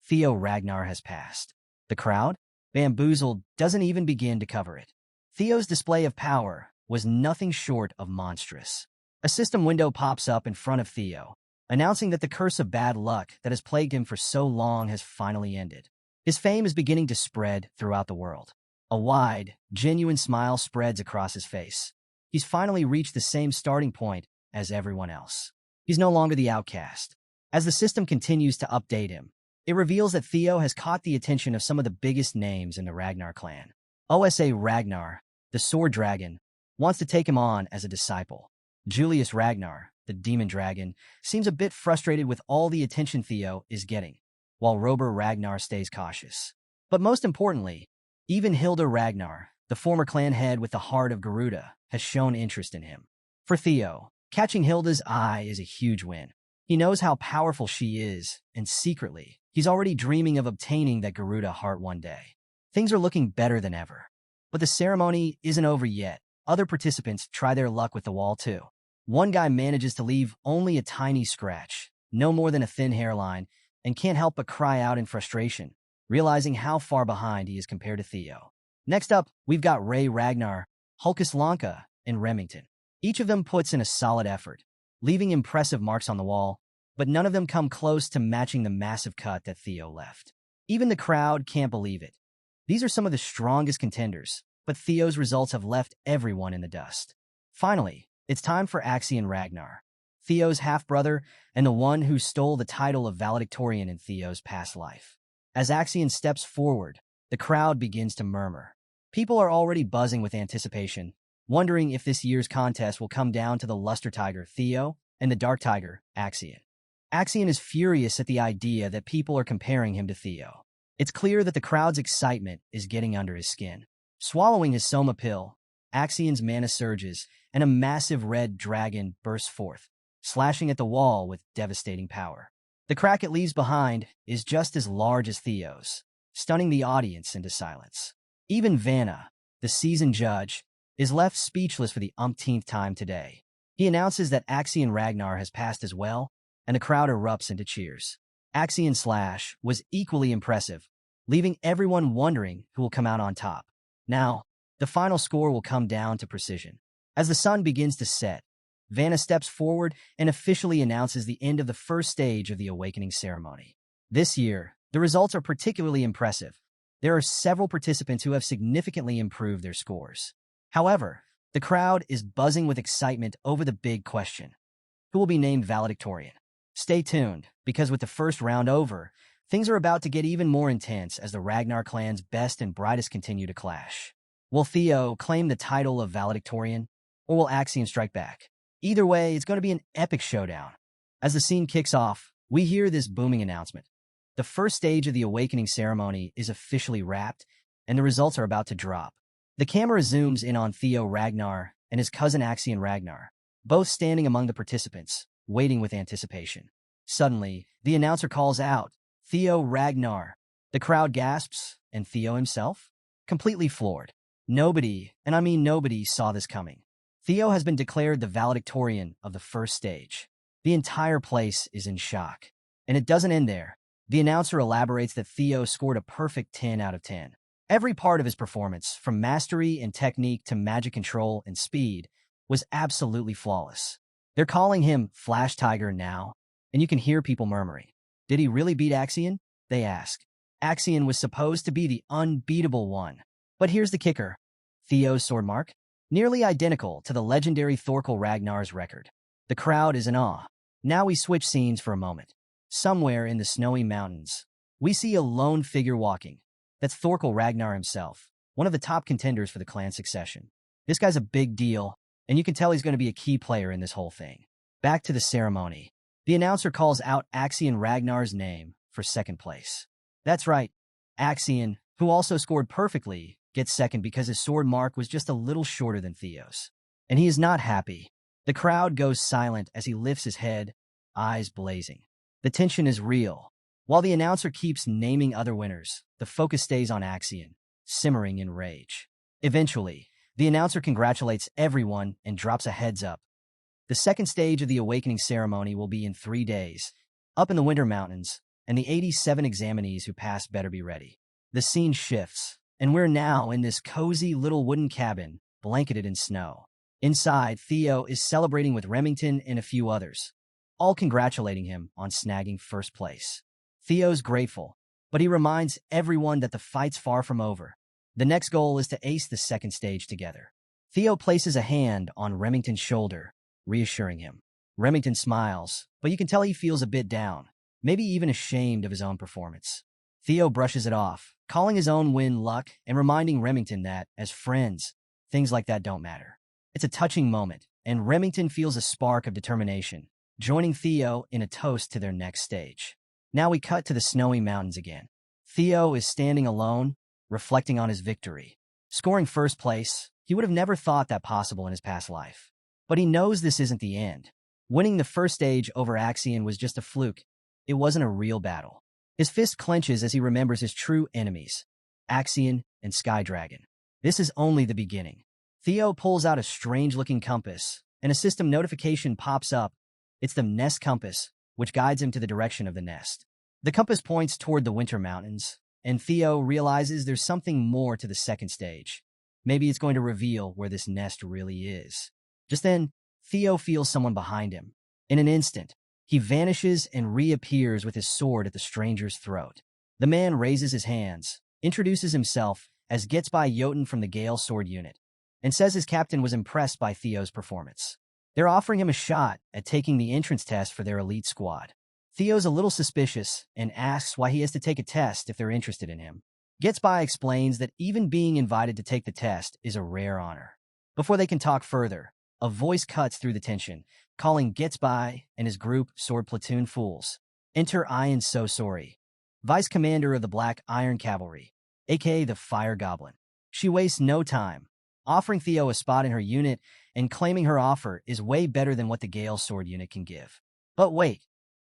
Speaker 1: Theo Ragnar has passed. The crowd, bamboozled, doesn't even begin to cover it. Theo's display of power was nothing short of monstrous. A system window pops up in front of Theo, announcing that the curse of bad luck that has plagued him for so long has finally ended. His fame is beginning to spread throughout the world. A wide, genuine smile spreads across his face. He's finally reached the same starting point as everyone else. He's no longer the outcast. As the system continues to update him, it reveals that Theo has caught the attention of some of the biggest names in the Ragnar clan. Osa Ragnar, the sword dragon, wants to take him on as a disciple. Julius Ragnar, the demon dragon, seems a bit frustrated with all the attention Theo is getting, while Robert Ragnar stays cautious. But most importantly, even Hilda Ragnar, the former clan head with the heart of Garuda, has shown interest in him. For Theo, catching Hilda's eye is a huge win. He knows how powerful she is, and secretly, he's already dreaming of obtaining that Garuda heart one day. Things are looking better than ever. But the ceremony isn't over yet. Other participants try their luck with the wall too. One guy manages to leave only a tiny scratch, no more than a thin hairline, and can't help but cry out in frustration, realizing how far behind he is compared to Theo. Next up, we've got Ray Ragnar, Hulkus Lanka, and Remington. Each of them puts in a solid effort, leaving impressive marks on the wall, but none of them come close to matching the massive cut that Theo left. Even the crowd can't believe it. These are some of the strongest contenders, but Theo's results have left everyone in the dust. Finally, it's time for Axion Ragnar, Theo's half-brother and the one who stole the title of Valedictorian in Theo's past life. As Axion steps forward, the crowd begins to murmur. People are already buzzing with anticipation, wondering if this year's contest will come down to the Luster Tiger, Theo, and the Dark Tiger, Axion. Axion is furious at the idea that people are comparing him to Theo. It's clear that the crowd's excitement is getting under his skin. Swallowing his Soma pill, Axion's mana surges, and a massive red dragon bursts forth, slashing at the wall with devastating power. The crack it leaves behind is just as large as Theo's, stunning the audience into silence. Even Vanna, the seasoned judge, is left speechless for the umpteenth time today. He announces that Axion Ragnar has passed as well, and the crowd erupts into cheers. Axion's slash was equally impressive, leaving everyone wondering who will come out on top. Now, the final score will come down to precision. As the sun begins to set, Vanna steps forward and officially announces the end of the first stage of the awakening ceremony. This year, the results are particularly impressive. There are several participants who have significantly improved their scores. However, the crowd is buzzing with excitement over the big question: who will be named Valedictorian? Stay tuned, because with the first round over, things are about to get even more intense as the Ragnar clan's best and brightest continue to clash. Will Theo claim the title of Valedictorian, or will Axion strike back? Either way, it's going to be an epic showdown. As the scene kicks off, we hear this booming announcement. The first stage of the awakening ceremony is officially wrapped, and the results are about to drop. The camera zooms in on Theo Ragnar and his cousin Axion Ragnar, both standing among the participants, waiting with anticipation. Suddenly, the announcer calls out, "Theo Ragnar." The crowd gasps, and Theo himself? Completely floored. Nobody, and I mean nobody, saw this coming. Theo has been declared the valedictorian of the first stage. The entire place is in shock. And it doesn't end there. The announcer elaborates that Theo scored a perfect 10 out of 10. Every part of his performance, from mastery and technique to magic control and speed, was absolutely flawless. They're calling him Flash Tiger now, and you can hear people murmuring. Did he really beat Axion? They ask. Axion was supposed to be the unbeatable one. But here's the kicker. Theo's sword mark? Nearly identical to the legendary Thorkel Ragnar's record. The crowd is in awe. Now we switch scenes for a moment. Somewhere in the snowy mountains, we see a lone figure walking. That's Thorkel Ragnar himself, one of the top contenders for the clan succession. This guy's a big deal, and you can tell he's going to be a key player in this whole thing. Back to the ceremony. The announcer calls out Axion Ragnar's name for second place. That's right. Axion, who also scored perfectly, gets second because his sword mark was just a little shorter than Theo's. And he is not happy. The crowd goes silent as he lifts his head, eyes blazing. The tension is real. While the announcer keeps naming other winners, the focus stays on Axion, simmering in rage. Eventually, the announcer congratulates everyone and drops a heads up. The second stage of the awakening ceremony will be in 3 days, up in the Winter Mountains, and the 87 examinees who pass better be ready. The scene shifts, and we're now in this cozy little wooden cabin, blanketed in snow. Inside, Theo is celebrating with Remington and a few others, all congratulating him on snagging first place. Theo's grateful, but he reminds everyone that the fight's far from over. The next goal is to ace the second stage together. Theo places a hand on Remington's shoulder, reassuring him. Remington smiles, but you can tell he feels a bit down, maybe even ashamed of his own performance. Theo brushes it off, calling his own win luck and reminding Remington that, as friends, things like that don't matter. It's a touching moment, and Remington feels a spark of determination, joining Theo in a toast to their next stage. Now we cut to the snowy mountains again. Theo is standing alone, reflecting on his victory. Scoring first place, he would have never thought that possible in his past life. But he knows this isn't the end. Winning the first stage over Axion was just a fluke. It wasn't a real battle. His fist clenches as he remembers his true enemies, Axion and Sky Dragon. This is only the beginning. Theo pulls out a strange-looking compass, and a system notification pops up. It's the nest compass, which guides him to the direction of the nest. The compass points toward the Winter Mountains, and Theo realizes there's something more to the second stage. Maybe it's going to reveal where this nest really is. Just then, Theo feels someone behind him. In an instant, he vanishes and reappears with his sword at the stranger's throat. The man raises his hands, introduces himself as Getsby Jotun from the Gale Sword Unit, and says his captain was impressed by Theo's performance. They're offering him a shot at taking the entrance test for their elite squad. Theo's a little suspicious and asks why he has to take a test if they're interested in him. Getsby explains that even being invited to take the test is a rare honor. Before they can talk further, a voice cuts through the tension, calling Getsby and his group Sword Platoon fools. Enter Ian So Sorry, Vice Commander of the Black Iron Cavalry, aka the Fire Goblin. She wastes no time, offering Theo a spot in her unit and claiming her offer is way better than what the Gale Sword Unit can give. But wait,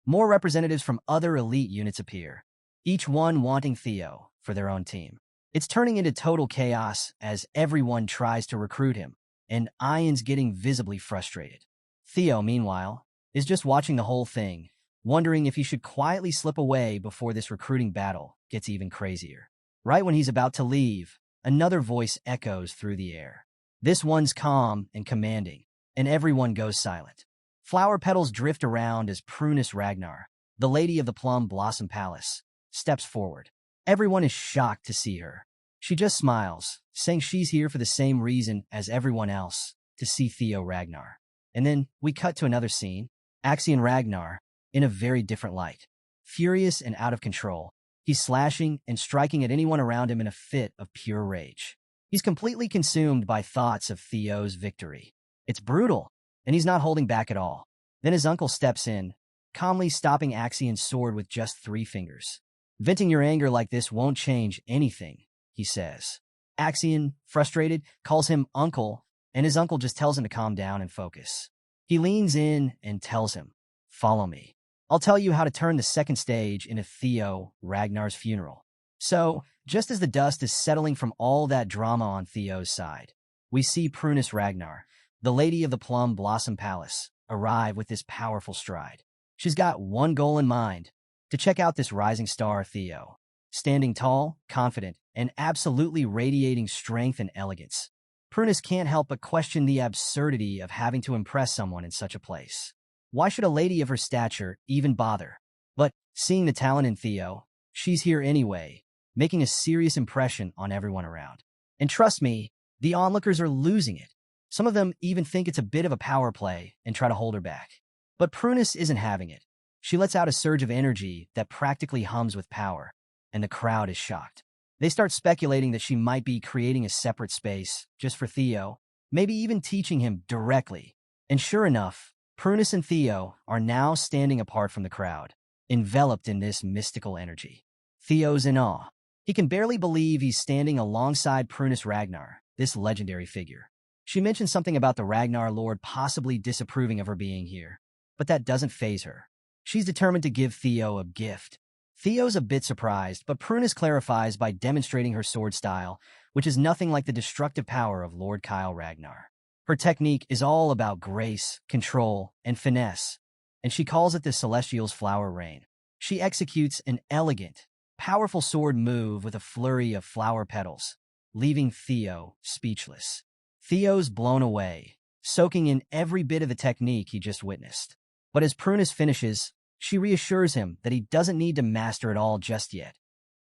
Speaker 1: more representatives from other elite units appear, each one wanting Theo for their own team. It's turning into total chaos as everyone tries to recruit him, and Ian's getting visibly frustrated. Theo, meanwhile, is just watching the whole thing, wondering if he should quietly slip away before this recruiting battle gets even crazier. Right when he's about to leave, another voice echoes through the air. This one's calm and commanding. and everyone goes silent. Flower petals drift around as Prunus Ragnar, the lady of the Plum Blossom Palace, steps forward. Everyone is shocked to see her. She just smiles, saying she's here for the same reason as everyone else, to see Theo Ragnar. And then we cut to another scene, Axion Ragnar, in a very different light. Furious and out of control, he's slashing and striking at anyone around him in a fit of pure rage. He's completely consumed by thoughts of Theo's victory. It's brutal, and he's not holding back at all. Then his uncle steps in, calmly stopping Axion's sword with just 3 fingers. Venting your anger like this won't change anything, he says. Axion, frustrated, calls him uncle, and his uncle just tells him to calm down and focus. He leans in and tells him, "Follow me. I'll tell you how to turn the second stage into Theo Ragnar's funeral." So, just as the dust is settling from all that drama on Theo's side, we see Prunus Ragnar, the lady of the Plum Blossom Palace, arrive with this powerful stride. She's got one goal in mind, to check out this rising star Theo. Standing tall, confident, and absolutely radiating strength and elegance, Prunus can't help but question the absurdity of having to impress someone in such a place. Why should a lady of her stature even bother? But, seeing the talent in Theo, she's here anyway, making a serious impression on everyone around. And trust me, the onlookers are losing it. Some of them even think it's a bit of a power play and try to hold her back. But Prunus isn't having it. She lets out a surge of energy that practically hums with power, and the crowd is shocked. They start speculating that she might be creating a separate space just for Theo, maybe even teaching him directly. And sure enough, Prunus and Theo are now standing apart from the crowd, enveloped in this mystical energy. Theo's in awe. He can barely believe he's standing alongside Prunus Ragnar, this legendary figure. She mentions something about the Ragnar Lord possibly disapproving of her being here, but that doesn't faze her. She's determined to give Theo a gift. Theo's a bit surprised, but Prunus clarifies by demonstrating her sword style, which is nothing like the destructive power of Lord Kyle Ragnar. Her technique is all about grace, control, and finesse, and she calls it the Celestial's Flower Rain. She executes an elegant, powerful sword move with a flurry of flower petals, leaving Theo speechless. Theo's blown away, soaking in every bit of the technique he just witnessed. But as Prunus finishes, she reassures him that he doesn't need to master it all just yet.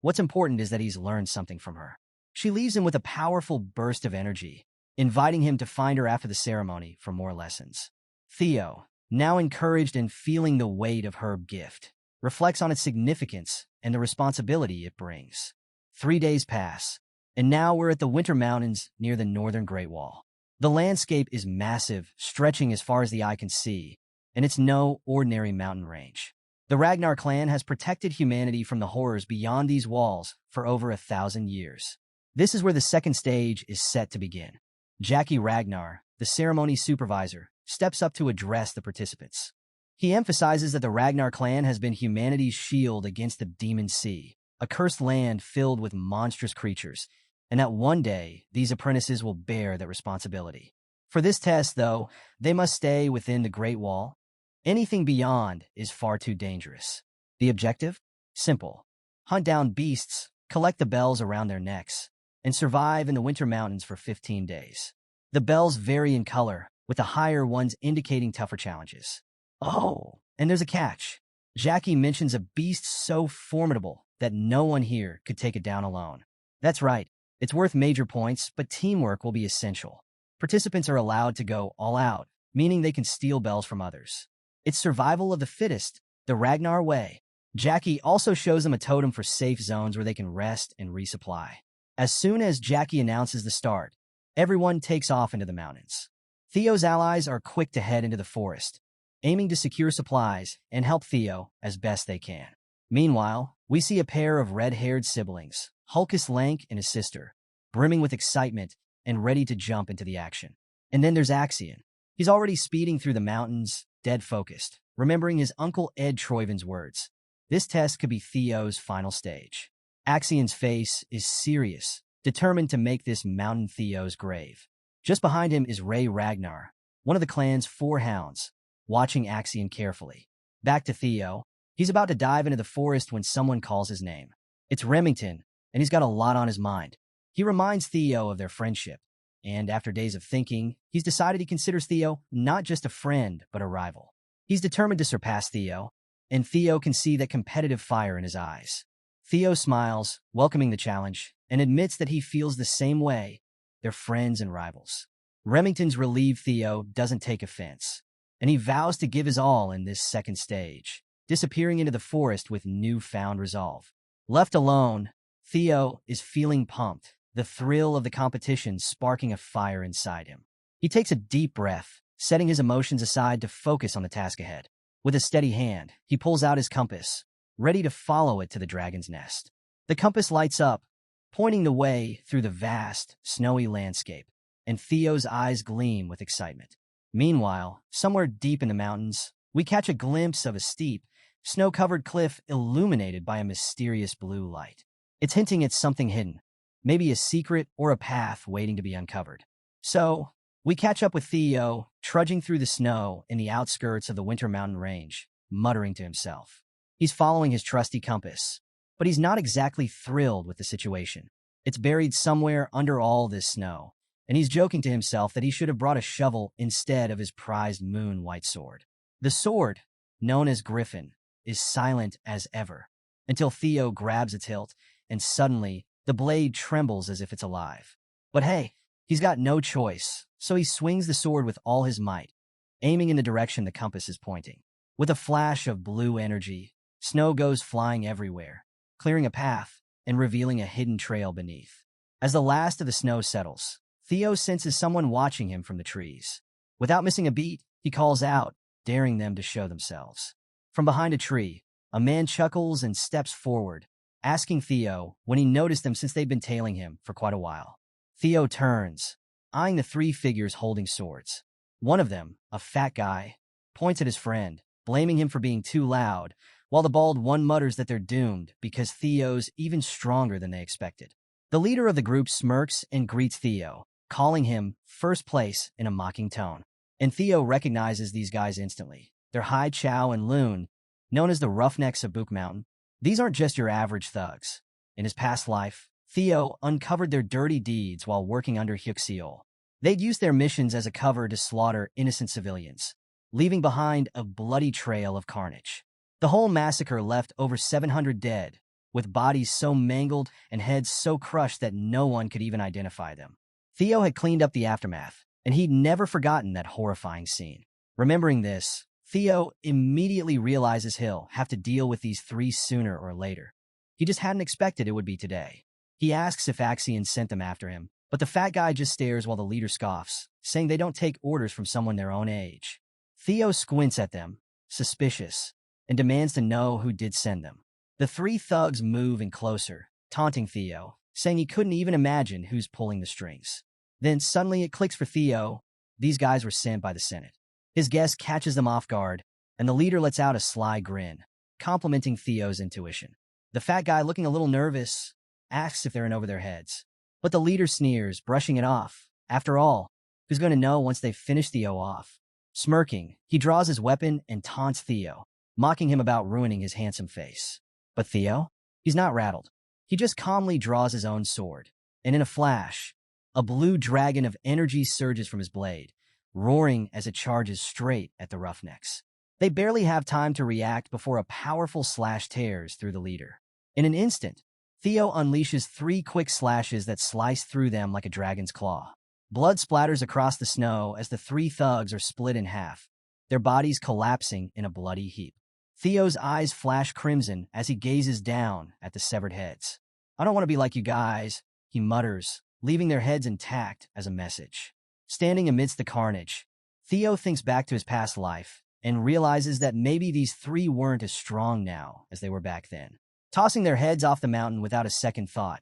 Speaker 1: What's important is that he's learned something from her. She leaves him with a powerful burst of energy, inviting him to find her after the ceremony for more lessons. Theo, now encouraged and feeling the weight of her gift, reflects on its significance and the responsibility it brings. 3 days pass, and now we're at the Winter Mountains near the northern Great Wall. The landscape is massive, stretching as far as the eye can see, and it's no ordinary mountain range. The Ragnar clan has protected humanity from the horrors beyond these walls for over 1,000 years. This is where the second stage is set to begin. Jackie Ragnar, the ceremony supervisor, steps up to address the participants. He emphasizes that the Ragnar clan has been humanity's shield against the Demon Sea, a cursed land filled with monstrous creatures, and that one day these apprentices will bear that responsibility. For this test, though, they must stay within the Great Wall. Anything beyond is far too dangerous. The objective? Simple. Hunt down beasts, collect the bells around their necks, and survive in the Winter Mountains for 15 days. The bells vary in color, with the higher ones indicating tougher challenges. Oh, and there's a catch. Jackie mentions a beast so formidable that no one here could take it down alone. That's right, it's worth major points, but teamwork will be essential. Participants are allowed to go all out, meaning they can steal bells from others. It's survival of the fittest, the Ragnar way. Jackie also shows them a totem for safe zones where they can rest and resupply. As soon as Jackie announces the start, everyone takes off into the mountains. Theo's allies are quick to head into the forest, aiming to secure supplies and help Theo as best they can. Meanwhile, we see a pair of red-haired siblings, Hulkus Lank and his sister, brimming with excitement and ready to jump into the action. And then there's Axion. He's already speeding through the mountains, dead focused, remembering his uncle Ed Troyven's words. This test could be Theo's final stage. Axion's face is serious, determined to make this mountain Theo's grave. Just behind him is Ray Ragnar, one of the clan's 4 hounds, watching Axion carefully. Back to Theo. He's about to dive into the forest when someone calls his name. It's Remington, and he's got a lot on his mind. He reminds Theo of their friendship, And after days of thinking, he's decided he considers Theo not just a friend, but a rival. He's determined to surpass Theo, and Theo can see that competitive fire in his eyes. Theo smiles, welcoming the challenge, and admits that he feels the same way. They're friends and rivals. Remington's relieved Theo doesn't take offense, and he vows to give his all in this second stage, disappearing into the forest with newfound resolve. Left alone, Theo is feeling pumped, the thrill of the competition sparking a fire inside him. He takes a deep breath, setting his emotions aside to focus on the task ahead. With a steady hand, he pulls out his compass, ready to follow it to the dragon's nest. The compass lights up, pointing the way through the vast, snowy landscape, and Theo's eyes gleam with excitement. Meanwhile, somewhere deep in the mountains, we catch a glimpse of a steep, snow-covered cliff illuminated by a mysterious blue light. It's hinting at something hidden, maybe a secret or a path waiting to be uncovered. So, we catch up with Theo, trudging through the snow in the outskirts of the Winter Mountain Range, muttering to himself. He's following his trusty compass, but he's not exactly thrilled with the situation. It's buried somewhere under all this snow, and he's joking to himself that he should have brought a shovel instead of his prized moon-white sword. The sword, known as Griffin, is silent as ever, until Theo grabs its hilt, and suddenly, the blade trembles as if it's alive. But hey, he's got no choice, so he swings the sword with all his might, aiming in the direction the compass is pointing. With a flash of blue energy, snow goes flying everywhere, clearing a path and revealing a hidden trail beneath. As the last of the snow settles, Theo senses someone watching him from the trees. Without missing a beat, he calls out, daring them to show themselves. From behind a tree, a man chuckles and steps forward, asking Theo when he noticed them since they'd been tailing him for quite a while. Theo turns, eyeing the three figures holding swords. One of them, a fat guy, points at his friend, blaming him for being too loud, while the bald one mutters that they're doomed because Theo's even stronger than they expected. The leader of the group smirks and greets Theo, calling him first place in a mocking tone. And Theo recognizes these guys instantly. They're Hai Chao and Loon, known as the Roughnecks of Book Mountain. These aren't just your average thugs. In his past life, Theo uncovered their dirty deeds while working under Hyuk-Seol. They'd used their missions as a cover to slaughter innocent civilians, leaving behind a bloody trail of carnage. The whole massacre left over 700 dead, with bodies so mangled and heads so crushed that no one could even identify them. Theo had cleaned up the aftermath, and he'd never forgotten that horrifying scene. Remembering this, Theo immediately realizes he'll have to deal with these three sooner or later. He just hadn't expected it would be today. He asks if Axion sent them after him, but the fat guy just stares while the leader scoffs, saying they don't take orders from someone their own age. Theo squints at them, suspicious, and demands to know who did send them. The three thugs move in closer, taunting Theo, saying he couldn't even imagine who's pulling the strings. Then suddenly it clicks for Theo. These guys were sent by the Senate. His guest catches them off guard, and the leader lets out a sly grin, complimenting Theo's intuition. The fat guy, looking a little nervous, asks if they're in over their heads. But the leader sneers, brushing it off. After all, who's going to know once they've finished Theo off? Smirking, he draws his weapon and taunts Theo, mocking him about ruining his handsome face. But Theo? He's not rattled. He just calmly draws his own sword, and in a flash, a blue dragon of energy surges from his blade, roaring as it charges straight at the Roughnecks. They barely have time to react before a powerful slash tears through the leader. In an instant, Theo unleashes three quick slashes that slice through them like a dragon's claw. Blood splatters across the snow as the three thugs are split in half, their bodies collapsing in a bloody heap. Theo's eyes flash crimson as he gazes down at the severed heads. "I don't want to be like you guys," he mutters, leaving their heads intact as a message. Standing amidst the carnage, Theo thinks back to his past life and realizes that maybe these three weren't as strong now as they were back then. Tossing their heads off the mountain without a second thought,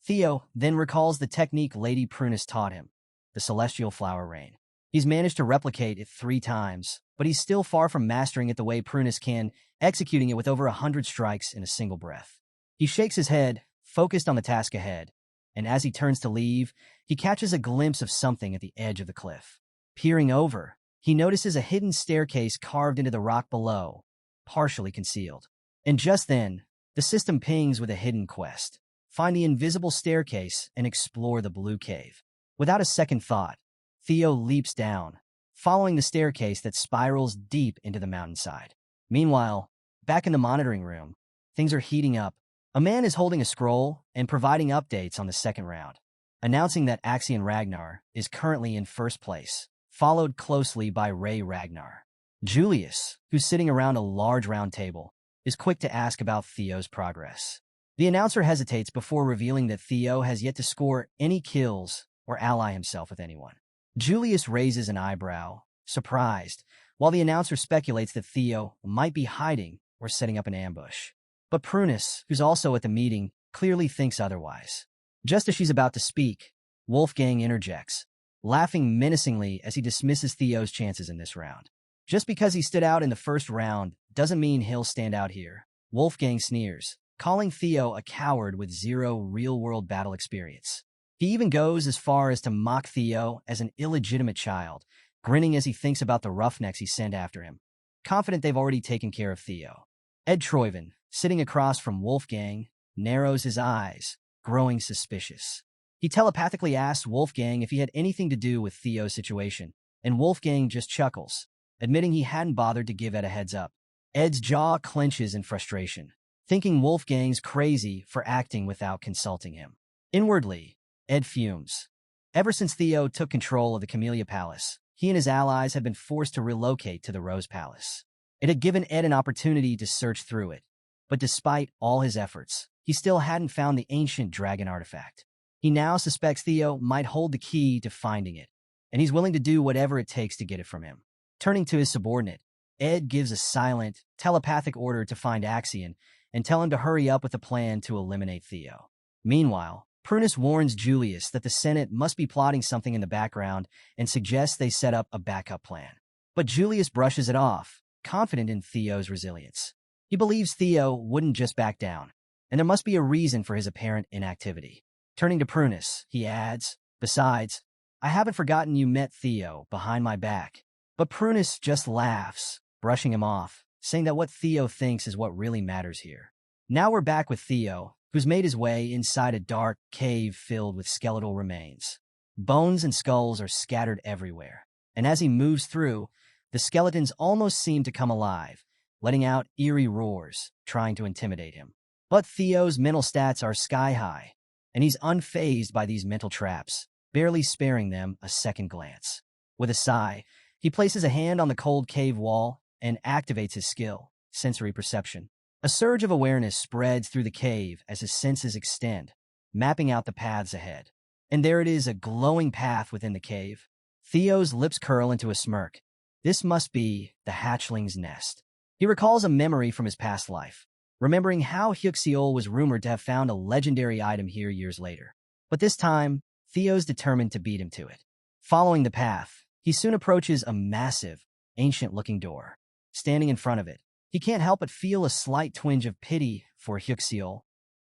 Speaker 1: Theo then recalls the technique Lady Prunus taught him, the Celestial Flower Rain. He's managed to replicate it 3 times, but he's still far from mastering it the way Prunus can, executing it with over 100 strikes in a single breath. He shakes his head, focused on the task ahead, and as he turns to leave, he catches a glimpse of something at the edge of the cliff. Peering over, he notices a hidden staircase carved into the rock below, partially concealed. And just then, the system pings with a hidden quest. Find the invisible staircase and explore the blue cave. Without a second thought, Theo leaps down, following the staircase that spirals deep into the mountainside. Meanwhile, back in the monitoring room, things are heating up. A man is holding a scroll and providing updates on the second round, announcing that Axion Ragnar is currently in first place, followed closely by Ragnar. Julius, who's sitting around a large round table, is quick to ask about Theo's progress. The announcer hesitates before revealing that Theo has yet to score any kills or ally himself with anyone. Julius raises an eyebrow, surprised, while the announcer speculates that Theo might be hiding or setting up an ambush. But Prunus, who's also at the meeting, clearly thinks otherwise. Just as she's about to speak, Wolfgang interjects, laughing menacingly as he dismisses Theo's chances in this round. Just because he stood out in the first round doesn't mean he'll stand out here. Wolfgang sneers, calling Theo a coward with zero real-world battle experience. He even goes as far as to mock Theo as an illegitimate child, grinning as he thinks about the roughnecks he sent after him, confident they've already taken care of Theo. Ed Troyven, sitting across from Wolfgang, narrows his eyes, growing suspicious. He telepathically asks Wolfgang if he had anything to do with Theo's situation, and Wolfgang just chuckles, admitting he hadn't bothered to give Ed a heads up. Ed's jaw clenches in frustration, thinking Wolfgang's crazy for acting without consulting him. Inwardly, Ed fumes. Ever since Theo took control of the Camellia Palace, he and his allies had been forced to relocate to the Rose Palace. It had given Ed an opportunity to search through it, but despite all his efforts, he still hadn't found the ancient dragon artifact. He now suspects Theo might hold the key to finding it, and he's willing to do whatever it takes to get it from him. Turning to his subordinate, Ed gives a silent, telepathic order to find Axion and tell him to hurry up with a plan to eliminate Theo. Meanwhile, Prunus warns Julius that the Senate must be plotting something in the background and suggests they set up a backup plan. But Julius brushes it off, confident in Theo's resilience. He believes Theo wouldn't just back down, and there must be a reason for his apparent inactivity. Turning to Prunus, he adds, "Besides, I haven't forgotten you met Theo behind my back." But Prunus just laughs, brushing him off, saying that what Theo thinks is what really matters here. Now we're back with Theo, who's made his way inside a dark cave filled with skeletal remains. Bones and skulls are scattered everywhere, and as he moves through, the skeletons almost seem to come alive, letting out eerie roars, trying to intimidate him. But Theo's mental stats are sky-high, and he's unfazed by these mental traps, barely sparing them a second glance. With a sigh, he places a hand on the cold cave wall and activates his skill, sensory perception. A surge of awareness spreads through the cave as his senses extend, mapping out the paths ahead. And there it is, a glowing path within the cave. Theo's lips curl into a smirk. This must be the hatchling's nest. He recalls a memory from his past life, remembering how Hyuxiol was rumored to have found a legendary item here years later. But this time, Theo's determined to beat him to it. Following the path, he soon approaches a massive, ancient-looking door. Standing in front of it, he can't help but feel a slight twinge of pity for Hyuxiol.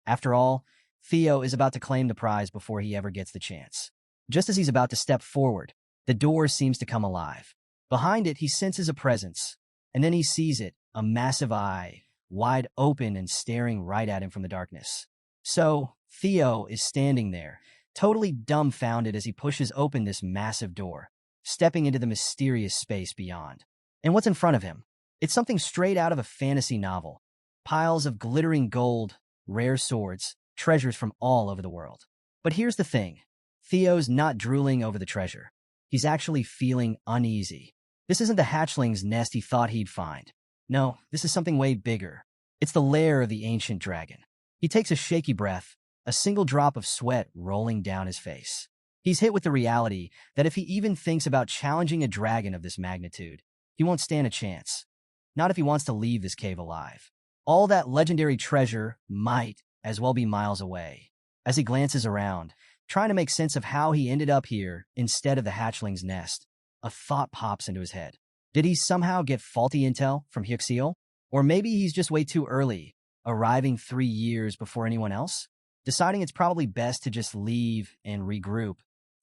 Speaker 1: After all, Theo is about to claim the prize before he ever gets the chance. Just as he's about to step forward, the door seems to come alive. Behind it, he senses a presence, and then he sees it, a massive eye, wide open and staring right at him from the darkness. So, Theo is standing there, totally dumbfounded as he pushes open this massive door, stepping into the mysterious space beyond. And what's in front of him? It's something straight out of a fantasy novel. Piles of glittering gold, rare swords, treasures from all over the world. But here's the thing. Theo's not drooling over the treasure. He's actually feeling uneasy. This isn't the hatchling's nest he thought he'd find. No, this is something way bigger. It's the lair of the ancient dragon. He takes a shaky breath, a single drop of sweat rolling down his face. He's hit with the reality that if he even thinks about challenging a dragon of this magnitude, he won't stand a chance. Not if he wants to leave this cave alive. All that legendary treasure might as well be miles away. As he glances around, trying to make sense of how he ended up here instead of the hatchling's nest, a thought pops into his head. Did he somehow get faulty intel from Hyuxiol? Or maybe he's just way too early, arriving 3 years before anyone else? Deciding it's probably best to just leave and regroup,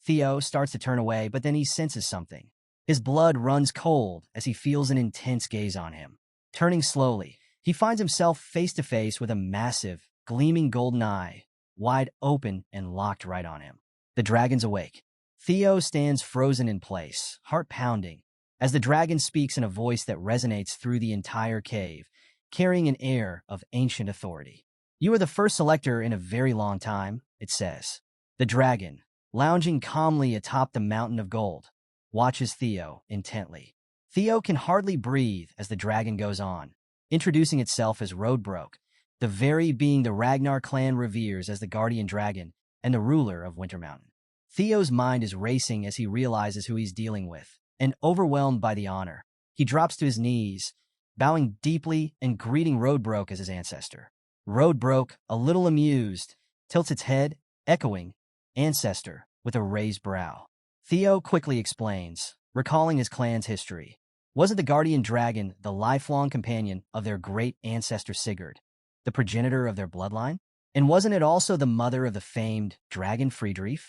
Speaker 1: Theo starts to turn away, but then he senses something. His blood runs cold as he feels an intense gaze on him. Turning slowly, he finds himself face to face with a massive, gleaming golden eye, wide open and locked right on him. The dragon's awake. Theo stands frozen in place, heart pounding, as the dragon speaks in a voice that resonates through the entire cave, carrying an air of ancient authority. "You are the first selector in a very long time," it says. The dragon, lounging calmly atop the mountain of gold, watches Theo intently. Theo can hardly breathe as the dragon goes on, introducing itself as Roadbroke, the very being the Ragnar clan reveres as the guardian dragon and the ruler of Winter Mountain. Theo's mind is racing as he realizes who he's dealing with, and overwhelmed by the honor, he drops to his knees, bowing deeply and greeting Roadbroke as his ancestor. Roadbroke, a little amused, tilts its head, echoing, "Ancestor," with a raised brow. Theo quickly explains, recalling his clan's history. Wasn't the guardian dragon the lifelong companion of their great ancestor Sigurd, the progenitor of their bloodline? And wasn't it also the mother of the famed dragon Friedrich?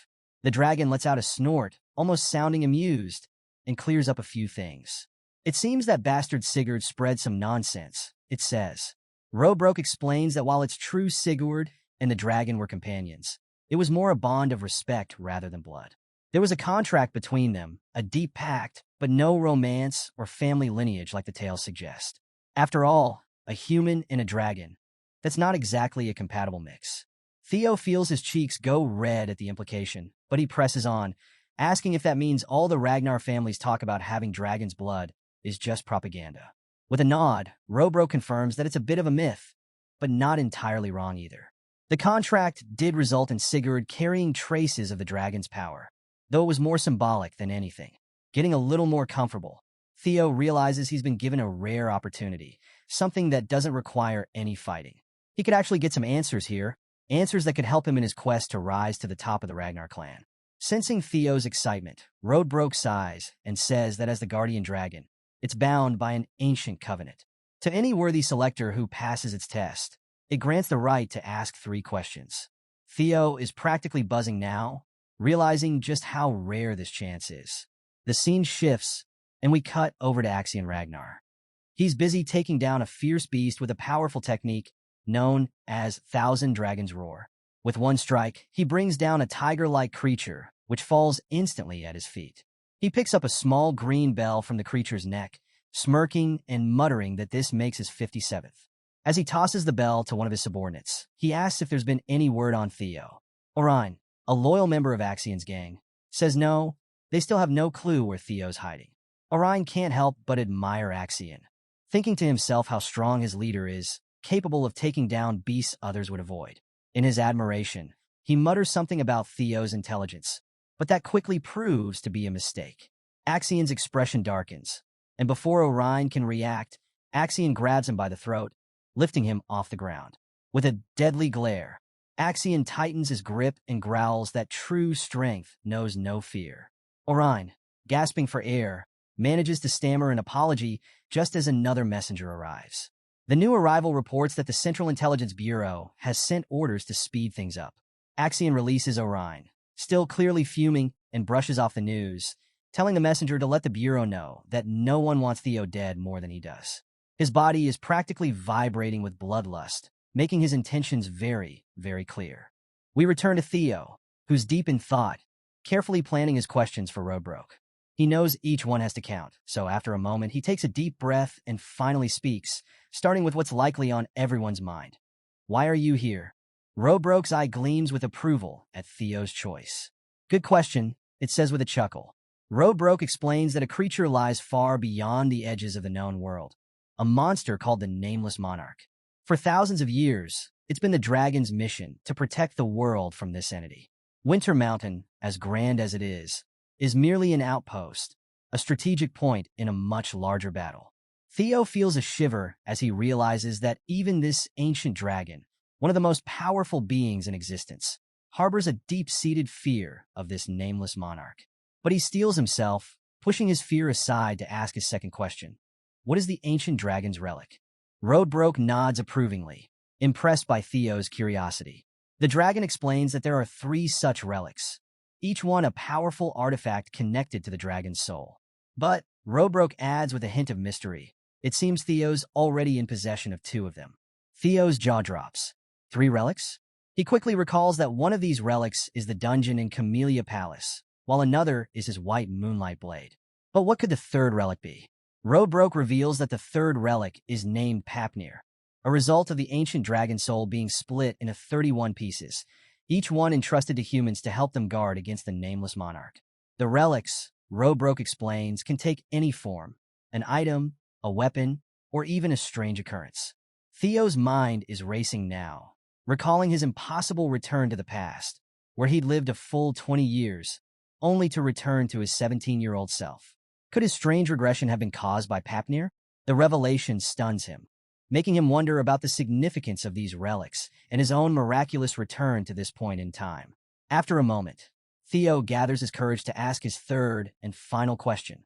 Speaker 1: The dragon lets out a snort, almost sounding amused, and clears up a few things. "It seems that bastard Sigurd spread some nonsense," it says. Roadbroke explains that while it's true Sigurd and the dragon were companions, it was more a bond of respect rather than blood. There was a contract between them, a deep pact, but no romance or family lineage like the tales suggest. After all, a human and a dragon, that's not exactly a compatible mix. Theo feels his cheeks go red at the implication, but he presses on, asking if that means all the Ragnar families talk about having dragon's blood is just propaganda. With a nod, Roadbroke confirms that it's a bit of a myth, but not entirely wrong either. The contract did result in Sigurd carrying traces of the dragon's power, though it was more symbolic than anything. Getting a little more comfortable, Theo realizes he's been given a rare opportunity, something that doesn't require any fighting. He could actually get some answers here, answers that could help him in his quest to rise to the top of the Ragnar clan. Sensing Theo's excitement, Roadbroke sighs and says that as the guardian dragon, it's bound by an ancient covenant. To any worthy selector who passes its test, it grants the right to ask 3 questions. Theo is practically buzzing now, realizing just how rare this chance is. The scene shifts, and we cut over to Axion Ragnar. He's busy taking down a fierce beast with a powerful technique known as Thousand Dragons Roar. With one strike, he brings down a tiger-like creature, which falls instantly at his feet. He picks up a small green bell from the creature's neck, smirking and muttering that this makes his 57th. As he tosses the bell to one of his subordinates, he asks if there's been any word on Theo. Orion, a loyal member of Axion's gang, says no, they still have no clue where Theo's hiding. Orion can't help but admire Axion, thinking to himself how strong his leader is, capable of taking down beasts others would avoid. In his admiration, he mutters something about Theo's intelligence, but that quickly proves to be a mistake. Axion's expression darkens, and before Orion can react, Axion grabs him by the throat, lifting him off the ground. With a deadly glare, Axion tightens his grip and growls that true strength knows no fear. Orion, gasping for air, manages to stammer an apology just as another messenger arrives. The new arrival reports that the Central Intelligence Bureau has sent orders to speed things up. Axion releases Orion, still clearly fuming, and brushes off the news, telling the messenger to let the Bureau know that no one wants Theo dead more than he does. His body is practically vibrating with bloodlust, making his intentions very, very clear. We return to Theo, who's deep in thought, carefully planning his questions for Roadbroke. He knows each one has to count, so after a moment, he takes a deep breath and finally speaks, starting with what's likely on everyone's mind. "Why are you here?" Roadbroke's eye gleams with approval at Theo's choice. "Good question," it says with a chuckle. Roadbroke explains that a creature lies far beyond the edges of the known world, a monster called the Nameless Monarch. For thousands of years, it's been the dragon's mission to protect the world from this entity. Winter Mountain, as grand as it is merely an outpost, a strategic point in a much larger battle. Theo feels a shiver as he realizes that even this ancient dragon, one of the most powerful beings in existence, harbors a deep-seated fear of this nameless monarch. But he steels himself, pushing his fear aside to ask his second question. What is the ancient dragon's relic? Roadbroke nods approvingly, impressed by Theo's curiosity. The dragon explains that there are 3 such relics, each one a powerful artifact connected to the dragon's soul. But, Roadbroke adds with a hint of mystery, it seems Theo's already in possession of 2 of them. Theo's jaw drops. 3 relics? He quickly recalls that one of these relics is the dungeon in Camellia Palace, while another is his white moonlight blade. But what could the third relic be? Roadbroke reveals that the third relic is named Papnir, a result of the ancient dragon soul being split into 31 pieces, each one entrusted to humans to help them guard against the nameless monarch. The relics, Roadbroke explains, can take any form: an item, a weapon, or even a strange occurrence. Theo's mind is racing now, recalling his impossible return to the past, where he'd lived a full 20 years, only to return to his 17-year-old self. Could his strange regression have been caused by Papnir? The revelation stuns him, making him wonder about the significance of these relics and his own miraculous return to this point in time. After a moment, Theo gathers his courage to ask his third and final question.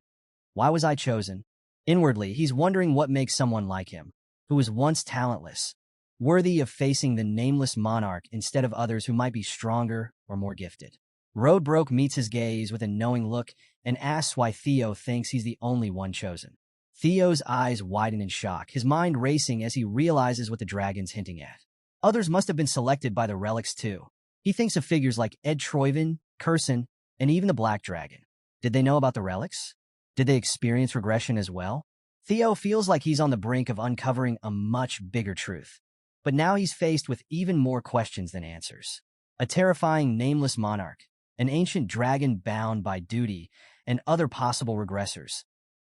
Speaker 1: Why was I chosen? Inwardly, he's wondering what makes someone like him, who was once talentless, worthy of facing the nameless monarch instead of others who might be stronger or more gifted. Roadbroke meets his gaze with a knowing look and asks why Theo thinks he's the only one chosen. Theo's eyes widen in shock, his mind racing as he realizes what the dragon's hinting at. Others must have been selected by the relics too. He thinks of figures like Ed Troyven, Curson, and even the Black Dragon. Did they know about the relics? Did they experience regression as well? Theo feels like he's on the brink of uncovering a much bigger truth. But now he's faced with even more questions than answers. A terrifying nameless monarch, an ancient dragon bound by duty, and other possible regressors.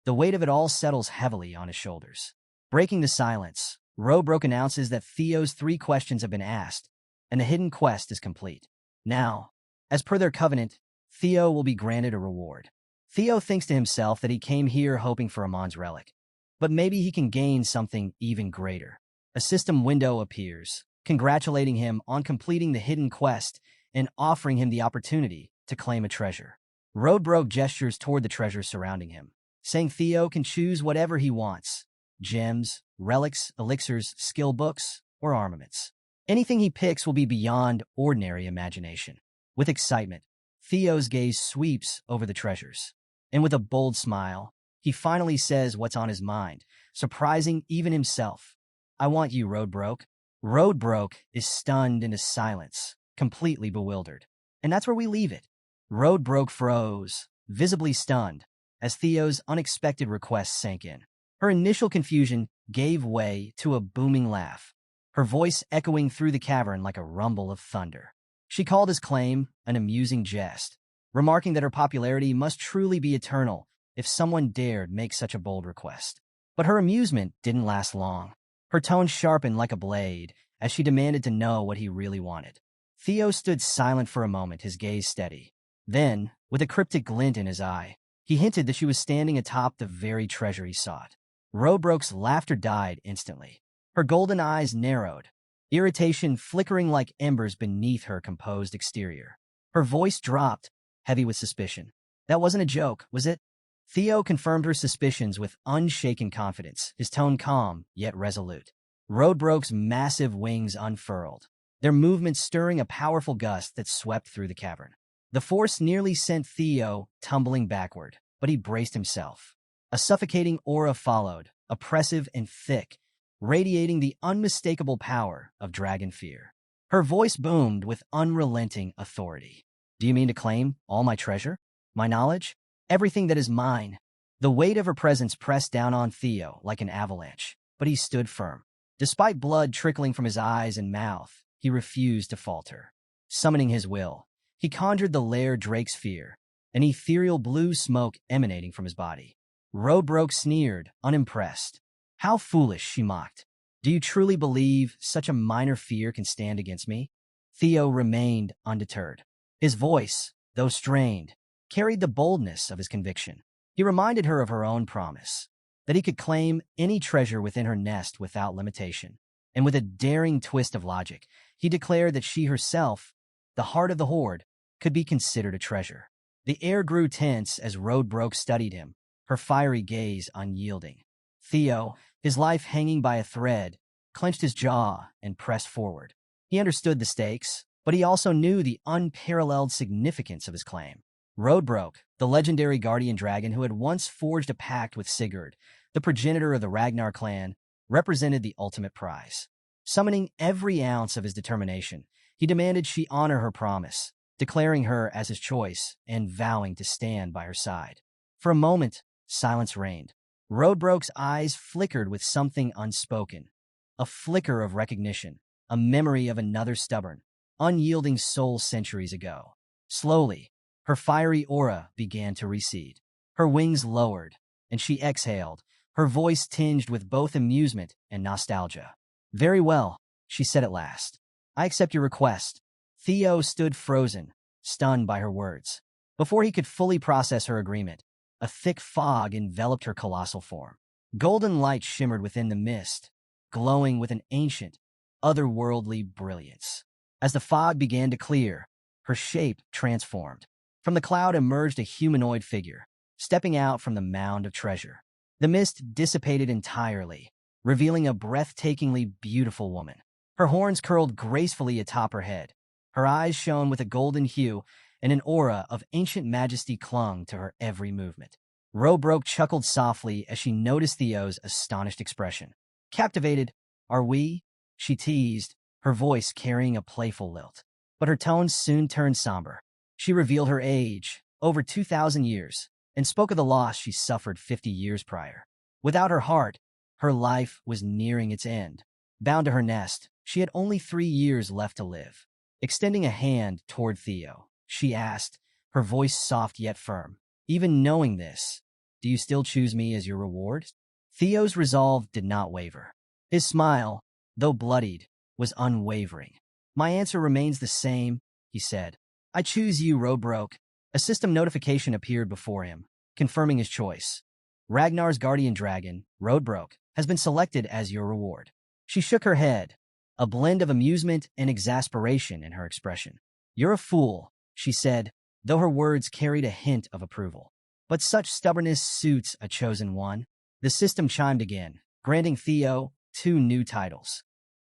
Speaker 1: The weight of it all settles heavily on his shoulders. Breaking the silence, Roadbroke announces that Theo's 3 questions have been asked, and the hidden quest is complete. Now, as per their covenant, Theo will be granted a reward. Theo thinks to himself that he came here hoping for Amon's relic, but maybe he can gain something even greater. A system window appears, congratulating him on completing the hidden quest and offering him the opportunity to claim a treasure. Roadbroke gestures toward the treasures surrounding him, saying Theo can choose whatever he wants: gems, relics, elixirs, skill books, or armaments. Anything he picks will be beyond ordinary imagination. With excitement, Theo's gaze sweeps over the treasures, and with a bold smile, he finally says what's on his mind, surprising even himself. I want you, Roadbroke. Roadbroke is stunned into silence, completely bewildered. And that's where we leave it. Roadbroke froze, visibly stunned, as Theo's unexpected request sank in. Her initial confusion gave way to a booming laugh, her voice echoing through the cavern like a rumble of thunder. She called his claim an amusing jest, remarking that her popularity must truly be eternal if someone dared make such a bold request. But her amusement didn't last long. Her tone sharpened like a blade as she demanded to know what he really wanted. Theo stood silent for a moment, his gaze steady. Then, with a cryptic glint in his eye, he hinted that she was standing atop the very treasure he sought. Roadbroke's laughter died instantly. Her golden eyes narrowed, irritation flickering like embers beneath her composed exterior. Her voice dropped, heavy with suspicion. That wasn't a joke, was it? Theo confirmed her suspicions with unshaken confidence, his tone calm yet resolute. Roadbroke's massive wings unfurled, their movement stirring a powerful gust that swept through the cavern. The force nearly sent Theo tumbling backward, but he braced himself. A suffocating aura followed, oppressive and thick, radiating the unmistakable power of dragon fear. Her voice boomed with unrelenting authority. Do you mean to claim all my treasure? My knowledge? Everything that is mine? The weight of her presence pressed down on Theo like an avalanche, but he stood firm. Despite blood trickling from his eyes and mouth, he refused to falter. Summoning his will, he conjured the lair Drake's fear, an ethereal blue smoke emanating from his body. Roadbroke sneered, unimpressed. How foolish, she mocked. Do you truly believe such a minor fear can stand against me? Theo remained undeterred. His voice, though strained, carried the boldness of his conviction. He reminded her of her own promise, that he could claim any treasure within her nest without limitation. And with a daring twist of logic, he declared that she herself, the heart of the horde, could be considered a treasure. The air grew tense as Roadbroke studied him, her fiery gaze unyielding. Theo, his life hanging by a thread, clenched his jaw and pressed forward. He understood the stakes, but he also knew the unparalleled significance of his claim. Roadbroke, the legendary guardian dragon who had once forged a pact with Sigurd, the progenitor of the Ragnar clan, represented the ultimate prize. Summoning every ounce of his determination, he demanded she honor her promise, declaring her as his choice and vowing to stand by her side. For a moment, silence reigned. Roadbroke's eyes flickered with something unspoken, a flicker of recognition, a memory of another stubborn, unyielding soul centuries ago. Slowly, her fiery aura began to recede. Her wings lowered, and she exhaled, her voice tinged with both amusement and nostalgia. "Very well," she said at last. "I accept your request." Theo stood frozen, stunned by her words. Before he could fully process her agreement, a thick fog enveloped her colossal form. Golden light shimmered within the mist, glowing with an ancient, otherworldly brilliance. As the fog began to clear, her shape transformed. From the cloud emerged a humanoid figure, stepping out from the mound of treasure. The mist dissipated entirely, revealing a breathtakingly beautiful woman. Her horns curled gracefully atop her head. Her eyes shone with a golden hue, and an aura of ancient majesty clung to her every movement. Robroke chuckled softly as she noticed Theo's astonished expression. "Captivated, are we?" she teased, her voice carrying a playful lilt. But her tones soon turned somber. She revealed her age, over 2,000 years, and spoke of the loss she suffered 50 years prior. Without her heart, her life was nearing its end. Bound to her nest, she had only 3 years left to live. Extending a hand toward Theo, she asked, her voice soft yet firm, "Even knowing this, do you still choose me as your reward?" Theo's resolve did not waver. His smile, though bloodied, was unwavering. "My answer remains the same," he said. "I choose you, Robroke." A system notification appeared before him, confirming his choice. "Ragnar's guardian dragon, Robroke, has been selected as your reward." She shook her head, a blend of amusement and exasperation in her expression. "You're a fool," she said, though her words carried a hint of approval. "But such stubbornness suits a chosen one." The system chimed again, granting Theo 2 new titles: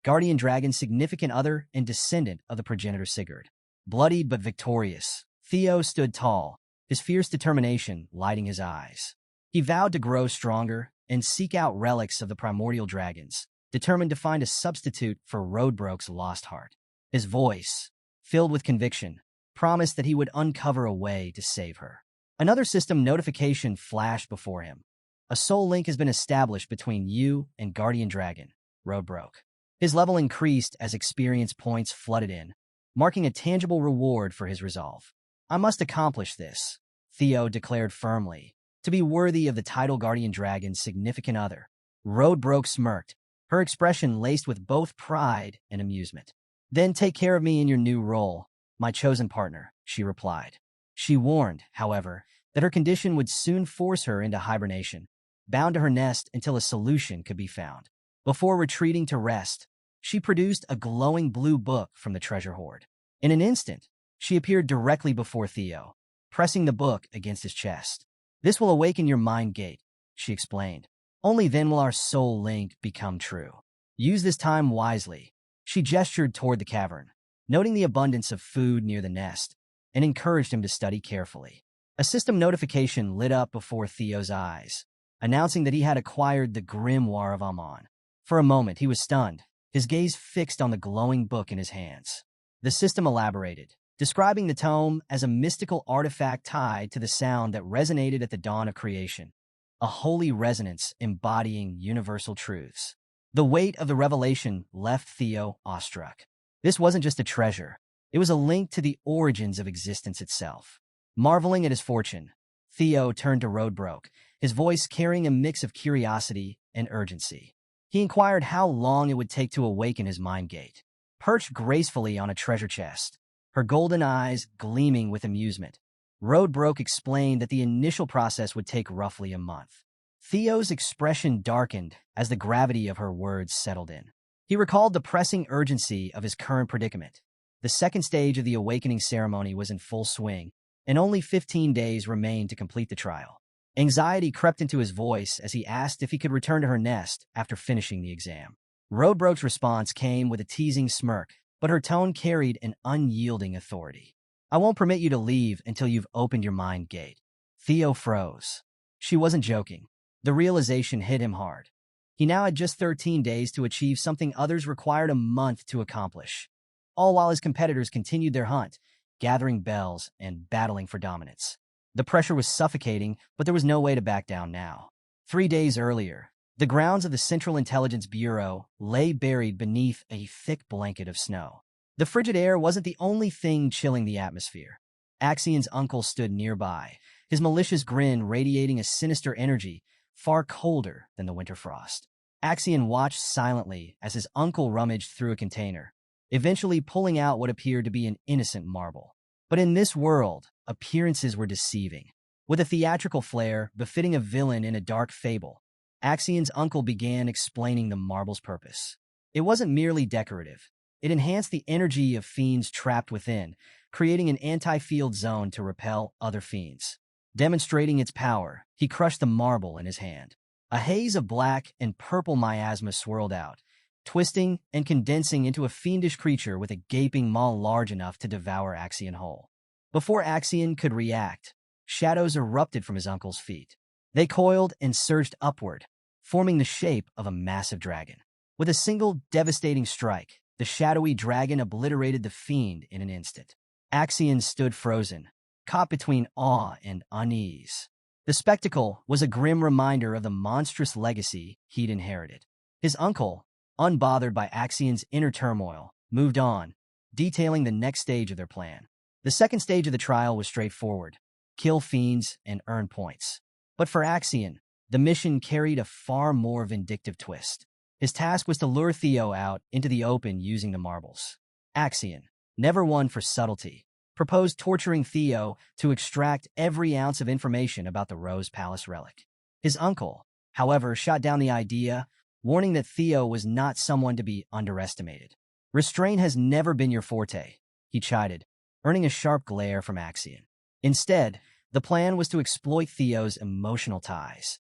Speaker 1: Guardian Dragon, Significant Other, and Descendant of the Progenitor Sigurd. Bloodied but victorious, Theo stood tall, his fierce determination lighting his eyes. He vowed to grow stronger and seek out relics of the primordial dragons, determined to find a substitute for Roadbroke's lost heart. His voice, filled with conviction, promised that he would uncover a way to save her. Another system notification flashed before him. "A soul link has been established between you and Guardian Dragon, Roadbroke." His level increased as experience points flooded in, marking a tangible reward for his resolve. "I must accomplish this," Theo declared firmly, "to be worthy of the title Guardian Dragon's Significant Other." Roadbroke smirked, her expression laced with both pride and amusement. "Then take care of me in your new role, my chosen partner," she replied. She warned, however, that her condition would soon force her into hibernation, bound to her nest until a solution could be found. Before retreating to rest, she produced a glowing blue book from the treasure hoard. In an instant, she appeared directly before Theo, pressing the book against his chest. "This will awaken your mind gate," she explained. "Only then will our soul link become true. Use this time wisely." She gestured toward the cavern, noting the abundance of food near the nest, and encouraged him to study carefully. A system notification lit up before Theo's eyes, announcing that he had acquired the Grimoire of Amon. For a moment, he was stunned, his gaze fixed on the glowing book in his hands. The system elaborated, describing the tome as a mystical artifact tied to the sound that resonated at the dawn of creation, a holy resonance embodying universal truths. The weight of the revelation left Theo awestruck. This wasn't just a treasure, it was a link to the origins of existence itself. Marveling at his fortune, Theo turned to Roadbroke, his voice carrying a mix of curiosity and urgency. He inquired how long it would take to awaken his mind gate. Perched gracefully on a treasure chest, her golden eyes gleaming with amusement, Roadbroke explained that the initial process would take roughly a month. Theo's expression darkened as the gravity of her words settled in. He recalled the pressing urgency of his current predicament. The second stage of the awakening ceremony was in full swing, and only 15 days remained to complete the trial. Anxiety crept into his voice as he asked if he could return to her nest after finishing the exam. Roadbroke's response came with a teasing smirk, but her tone carried an unyielding authority. "I won't permit you to leave until you've opened your mind gate." Theo froze. She wasn't joking. The realization hit him hard. He now had just 13 days to achieve something others required a month to accomplish. All while his competitors continued their hunt, gathering bells and battling for dominance. The pressure was suffocating, but there was no way to back down now. 3 days earlier, the grounds of the Central Intelligence Bureau lay buried beneath a thick blanket of snow. The frigid air wasn't the only thing chilling the atmosphere. Axion's uncle stood nearby, his malicious grin radiating a sinister energy far colder than the winter frost. Axion watched silently as his uncle rummaged through a container, eventually pulling out what appeared to be an innocent marble. But in this world, appearances were deceiving. With a theatrical flair befitting a villain in a dark fable, Axion's uncle began explaining the marble's purpose. It wasn't merely decorative. It enhanced the energy of fiends trapped within, creating an anti-field zone to repel other fiends. Demonstrating its power, he crushed the marble in his hand. A haze of black and purple miasma swirled out, twisting and condensing into a fiendish creature with a gaping maw large enough to devour Axion whole. Before Axion could react, shadows erupted from his uncle's feet. They coiled and surged upward, forming the shape of a massive dragon. With a single devastating strike, the shadowy dragon obliterated the fiend in an instant. Axion stood frozen, caught between awe and unease. The spectacle was a grim reminder of the monstrous legacy he'd inherited. His uncle, unbothered by Axion's inner turmoil, moved on, detailing the next stage of their plan. The second stage of the trial was straightforward: kill fiends and earn points. But for Axion, the mission carried a far more vindictive twist. His task was to lure Theo out into the open using the marbles. Axion, never one for subtlety, proposed torturing Theo to extract every ounce of information about the Rose Palace relic. His uncle, however, shot down the idea, warning that Theo was not someone to be underestimated. Restraint has never been your forte, he chided, earning a sharp glare from Axion. Instead, the plan was to exploit Theo's emotional ties,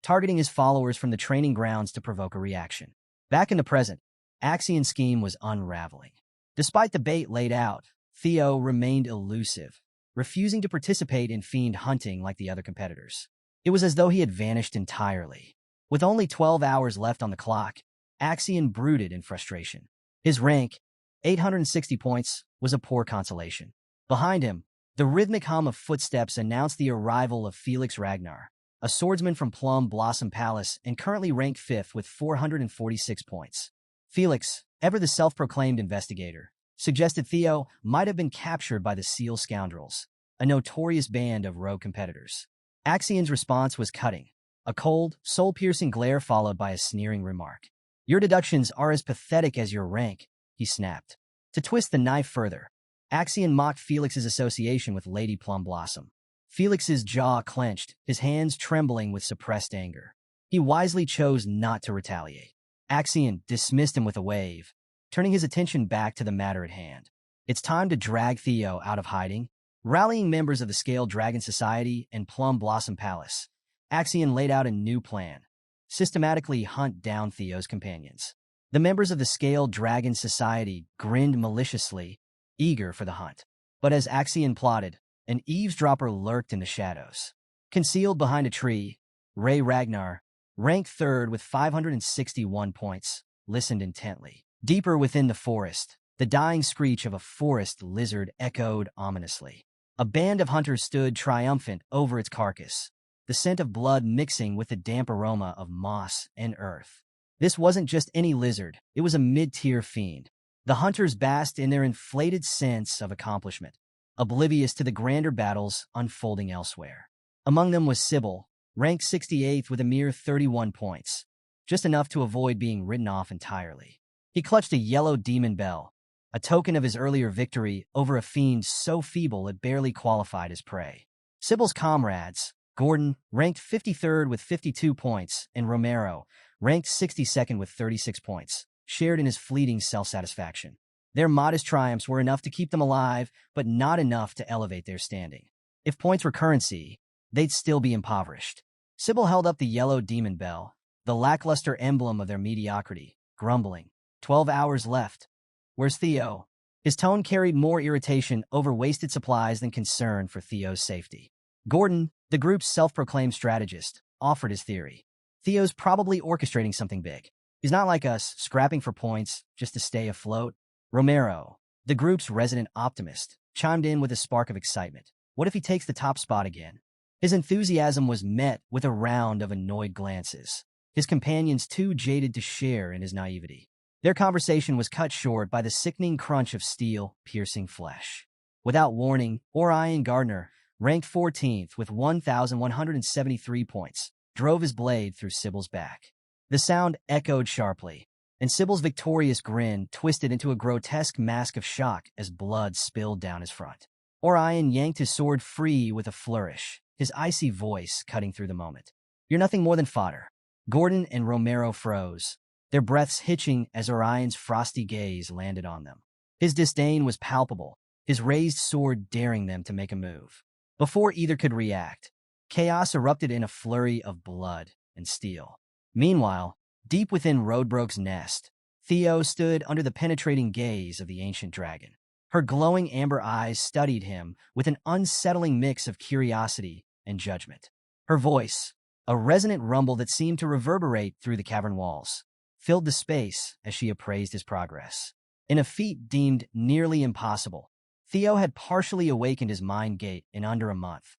Speaker 1: targeting his followers from the training grounds to provoke a reaction. Back in the present, Axion's scheme was unraveling. Despite the bait laid out, Theo remained elusive, refusing to participate in fiend hunting like the other competitors. It was as though he had vanished entirely. With only 12 hours left on the clock, Axion brooded in frustration. His rank, 860 points, was a poor consolation. Behind him, the rhythmic hum of footsteps announced the arrival of Felix Ragnar, a swordsman from Plum Blossom Palace and currently ranked 5th with 446 points. Felix, ever the self-proclaimed investigator, suggested Theo might have been captured by the Seal Scoundrels, a notorious band of rogue competitors. Axion's response was cutting, a cold, soul-piercing glare followed by a sneering remark. "Your deductions are as pathetic as your rank," he snapped. To twist the knife further, Axion mocked Felix's association with Lady Plum Blossom. Felix's jaw clenched, his hands trembling with suppressed anger. He wisely chose not to retaliate. Axion dismissed him with a wave, turning his attention back to the matter at hand. It's time to drag Theo out of hiding. Rallying members of the Scaled Dragon Society and Plum Blossom Palace, Axion laid out a new plan: systematically hunt down Theo's companions. The members of the Scaled Dragon Society grinned maliciously, eager for the hunt. But as Axion plotted, an eavesdropper lurked in the shadows. Concealed behind a tree, Ragnar, ranked 3rd with 561 points, listened intently. Deeper within the forest, the dying screech of a forest lizard echoed ominously. A band of hunters stood triumphant over its carcass, the scent of blood mixing with the damp aroma of moss and earth. This wasn't just any lizard, it was a mid-tier fiend. The hunters basked in their inflated sense of accomplishment, oblivious to the grander battles unfolding elsewhere. Among them was Sybil, ranked 68th with a mere 31 points, just enough to avoid being written off entirely. He clutched a yellow demon bell, a token of his earlier victory over a fiend so feeble it barely qualified as prey. Sybil's comrades, Gordon, ranked 53rd with 52 points, and Romero, ranked 62nd with 36 points, shared in his fleeting self-satisfaction. Their modest triumphs were enough to keep them alive, but not enough to elevate their standing. If points were currency, they'd still be impoverished. Sybil held up the yellow demon bell, the lackluster emblem of their mediocrity, grumbling. 12 hours left. Where's Theo? His tone carried more irritation over wasted supplies than concern for Theo's safety. Gordon, the group's self-proclaimed strategist, offered his theory. Theo's probably orchestrating something big. He's not like us, scrapping for points just to stay afloat. Romero, the group's resident optimist, chimed in with a spark of excitement. What if he takes the top spot again? His enthusiasm was met with a round of annoyed glances, his companions too jaded to share in his naivety. Their conversation was cut short by the sickening crunch of steel piercing flesh. Without warning, Orion Gardner, ranked 14th with 1,173 points, drove his blade through Sybil's back. The sound echoed sharply, and Sybil's victorious grin twisted into a grotesque mask of shock as blood spilled down his front. Orion yanked his sword free with a flourish, his icy voice cutting through the moment. "You're nothing more than fodder." Gordon and Romero froze, their breaths hitching as Orion's frosty gaze landed on them. His disdain was palpable, his raised sword daring them to make a move. Before either could react, chaos erupted in a flurry of blood and steel. Meanwhile, deep within Roadbroke's nest, Theo stood under the penetrating gaze of the ancient dragon. Her glowing amber eyes studied him with an unsettling mix of curiosity and judgment. Her voice, a resonant rumble that seemed to reverberate through the cavern walls, filled the space as she appraised his progress. In a feat deemed nearly impossible, Theo had partially awakened his mind gate in under a month.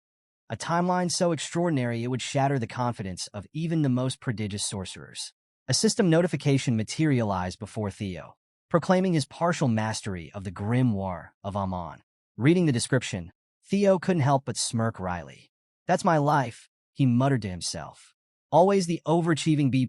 Speaker 1: A timeline so extraordinary it would shatter the confidence of even the most prodigious sorcerers. A system notification materialized before Theo, proclaiming his partial mastery of the grimoire of Amon. Reading the description, Theo couldn't help but smirk wryly. "That's my life," he muttered to himself. Always the overachieving B+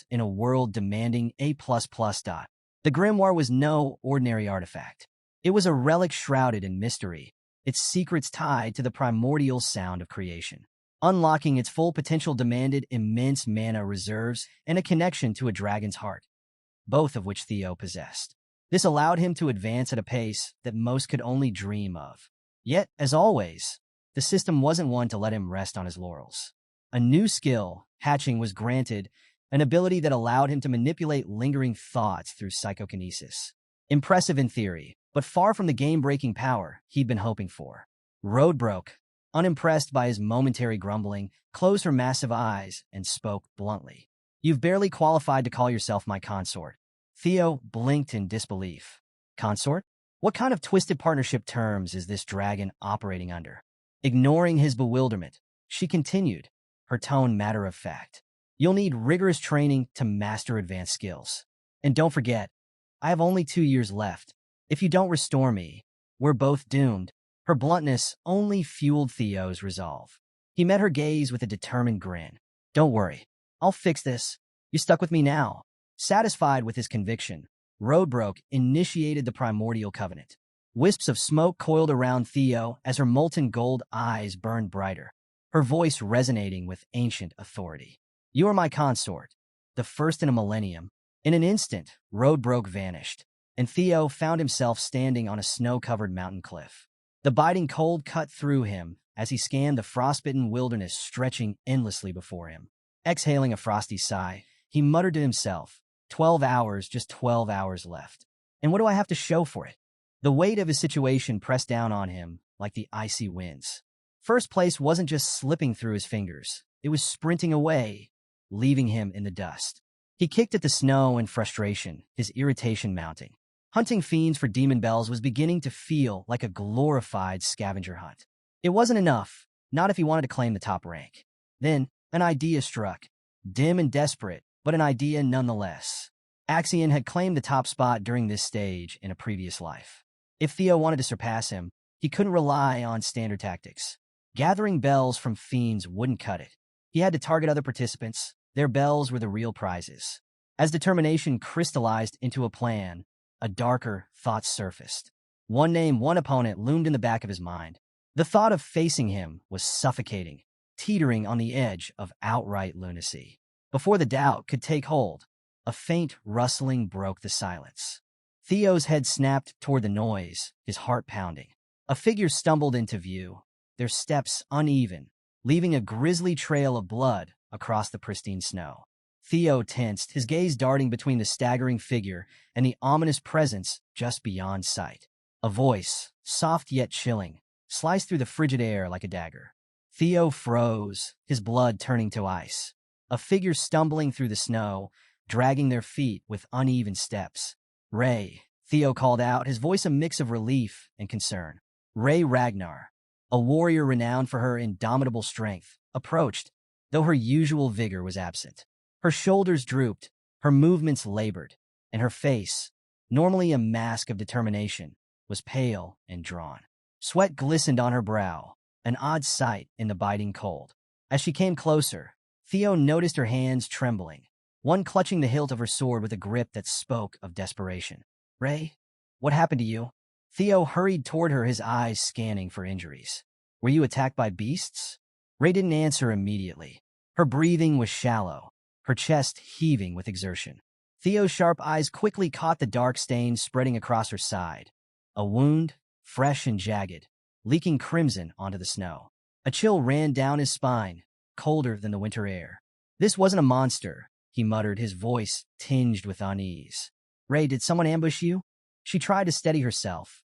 Speaker 1: in a world demanding A++. The grimoire was no ordinary artifact. It was a relic shrouded in mystery, its secrets tied to the primordial sound of creation. Unlocking its full potential demanded immense mana reserves and a connection to a dragon's heart, both of which Theo possessed. This allowed him to advance at a pace that most could only dream of. Yet, as always, the system wasn't one to let him rest on his laurels. A new skill, hatching, was granted, an ability that allowed him to manipulate lingering thoughts through psychokinesis. Impressive in theory, but far from the game-breaking power he'd been hoping for. Roadbroke, unimpressed by his momentary grumbling, closed her massive eyes and spoke bluntly. "You've barely qualified to call yourself my consort." Theo blinked in disbelief. Consort? What kind of twisted partnership terms is this dragon operating under? Ignoring his bewilderment, she continued, her tone matter-of-fact. "You'll need rigorous training to master advanced skills. And don't forget, I have only 2 years left. If you don't restore me, we're both doomed." Her bluntness only fueled Theo's resolve. He met her gaze with a determined grin. "Don't worry, I'll fix this. You stuck with me now." Satisfied with his conviction, Roadbroke initiated the primordial covenant. Wisps of smoke coiled around Theo as her molten gold eyes burned brighter, her voice resonating with ancient authority. "You are my consort, the first in a millennium." In an instant, Roadbroke vanished, and Theo found himself standing on a snow-covered mountain cliff. The biting cold cut through him as he scanned the frostbitten wilderness stretching endlessly before him. Exhaling a frosty sigh, he muttered to himself, 12 hours, just 12 hours left. And what do I have to show for it? The weight of his situation pressed down on him like the icy winds. First place wasn't just slipping through his fingers, it was sprinting away, leaving him in the dust. He kicked at the snow in frustration, his irritation mounting. Hunting fiends for demon bells was beginning to feel like a glorified scavenger hunt. It wasn't enough, not if he wanted to claim the top rank. Then, an idea struck. Dim and desperate, but an idea nonetheless. Axion had claimed the top spot during this stage in a previous life. If Theo wanted to surpass him, he couldn't rely on standard tactics. Gathering bells from fiends wouldn't cut it. He had to target other participants. Their bells were the real prizes. As determination crystallized into a plan, a darker thought surfaced. One name, one opponent loomed in the back of his mind. The thought of facing him was suffocating, teetering on the edge of outright lunacy. Before the doubt could take hold, a faint rustling broke the silence. Theo's head snapped toward the noise, his heart pounding. A figure stumbled into view, their steps uneven, leaving a grisly trail of blood across the pristine snow. Theo tensed, his gaze darting between the staggering figure and the ominous presence just beyond sight. A voice, soft yet chilling, sliced through the frigid air like a dagger. Theo froze, his blood turning to ice. A figure stumbling through the snow, dragging their feet with uneven steps. "Ray," Theo called out, his voice a mix of relief and concern. Ragnar, a warrior renowned for her indomitable strength, approached, though her usual vigor was absent. Her shoulders drooped, her movements labored, and her face, normally a mask of determination, was pale and drawn. Sweat glistened on her brow, an odd sight in the biting cold. As she came closer, Theo noticed her hands trembling, one clutching the hilt of her sword with a grip that spoke of desperation. "Ray, what happened to you?" Theo hurried toward her, his eyes scanning for injuries. "Were you attacked by beasts?" Ray didn't answer immediately. Her breathing was shallow, her chest heaving with exertion. Theo's sharp eyes quickly caught the dark stains spreading across her side. A wound, fresh and jagged, leaking crimson onto the snow. A chill ran down his spine, colder than the winter air. "This wasn't a monster," he muttered, his voice tinged with unease. "Ray, did someone ambush you?" She tried to steady herself,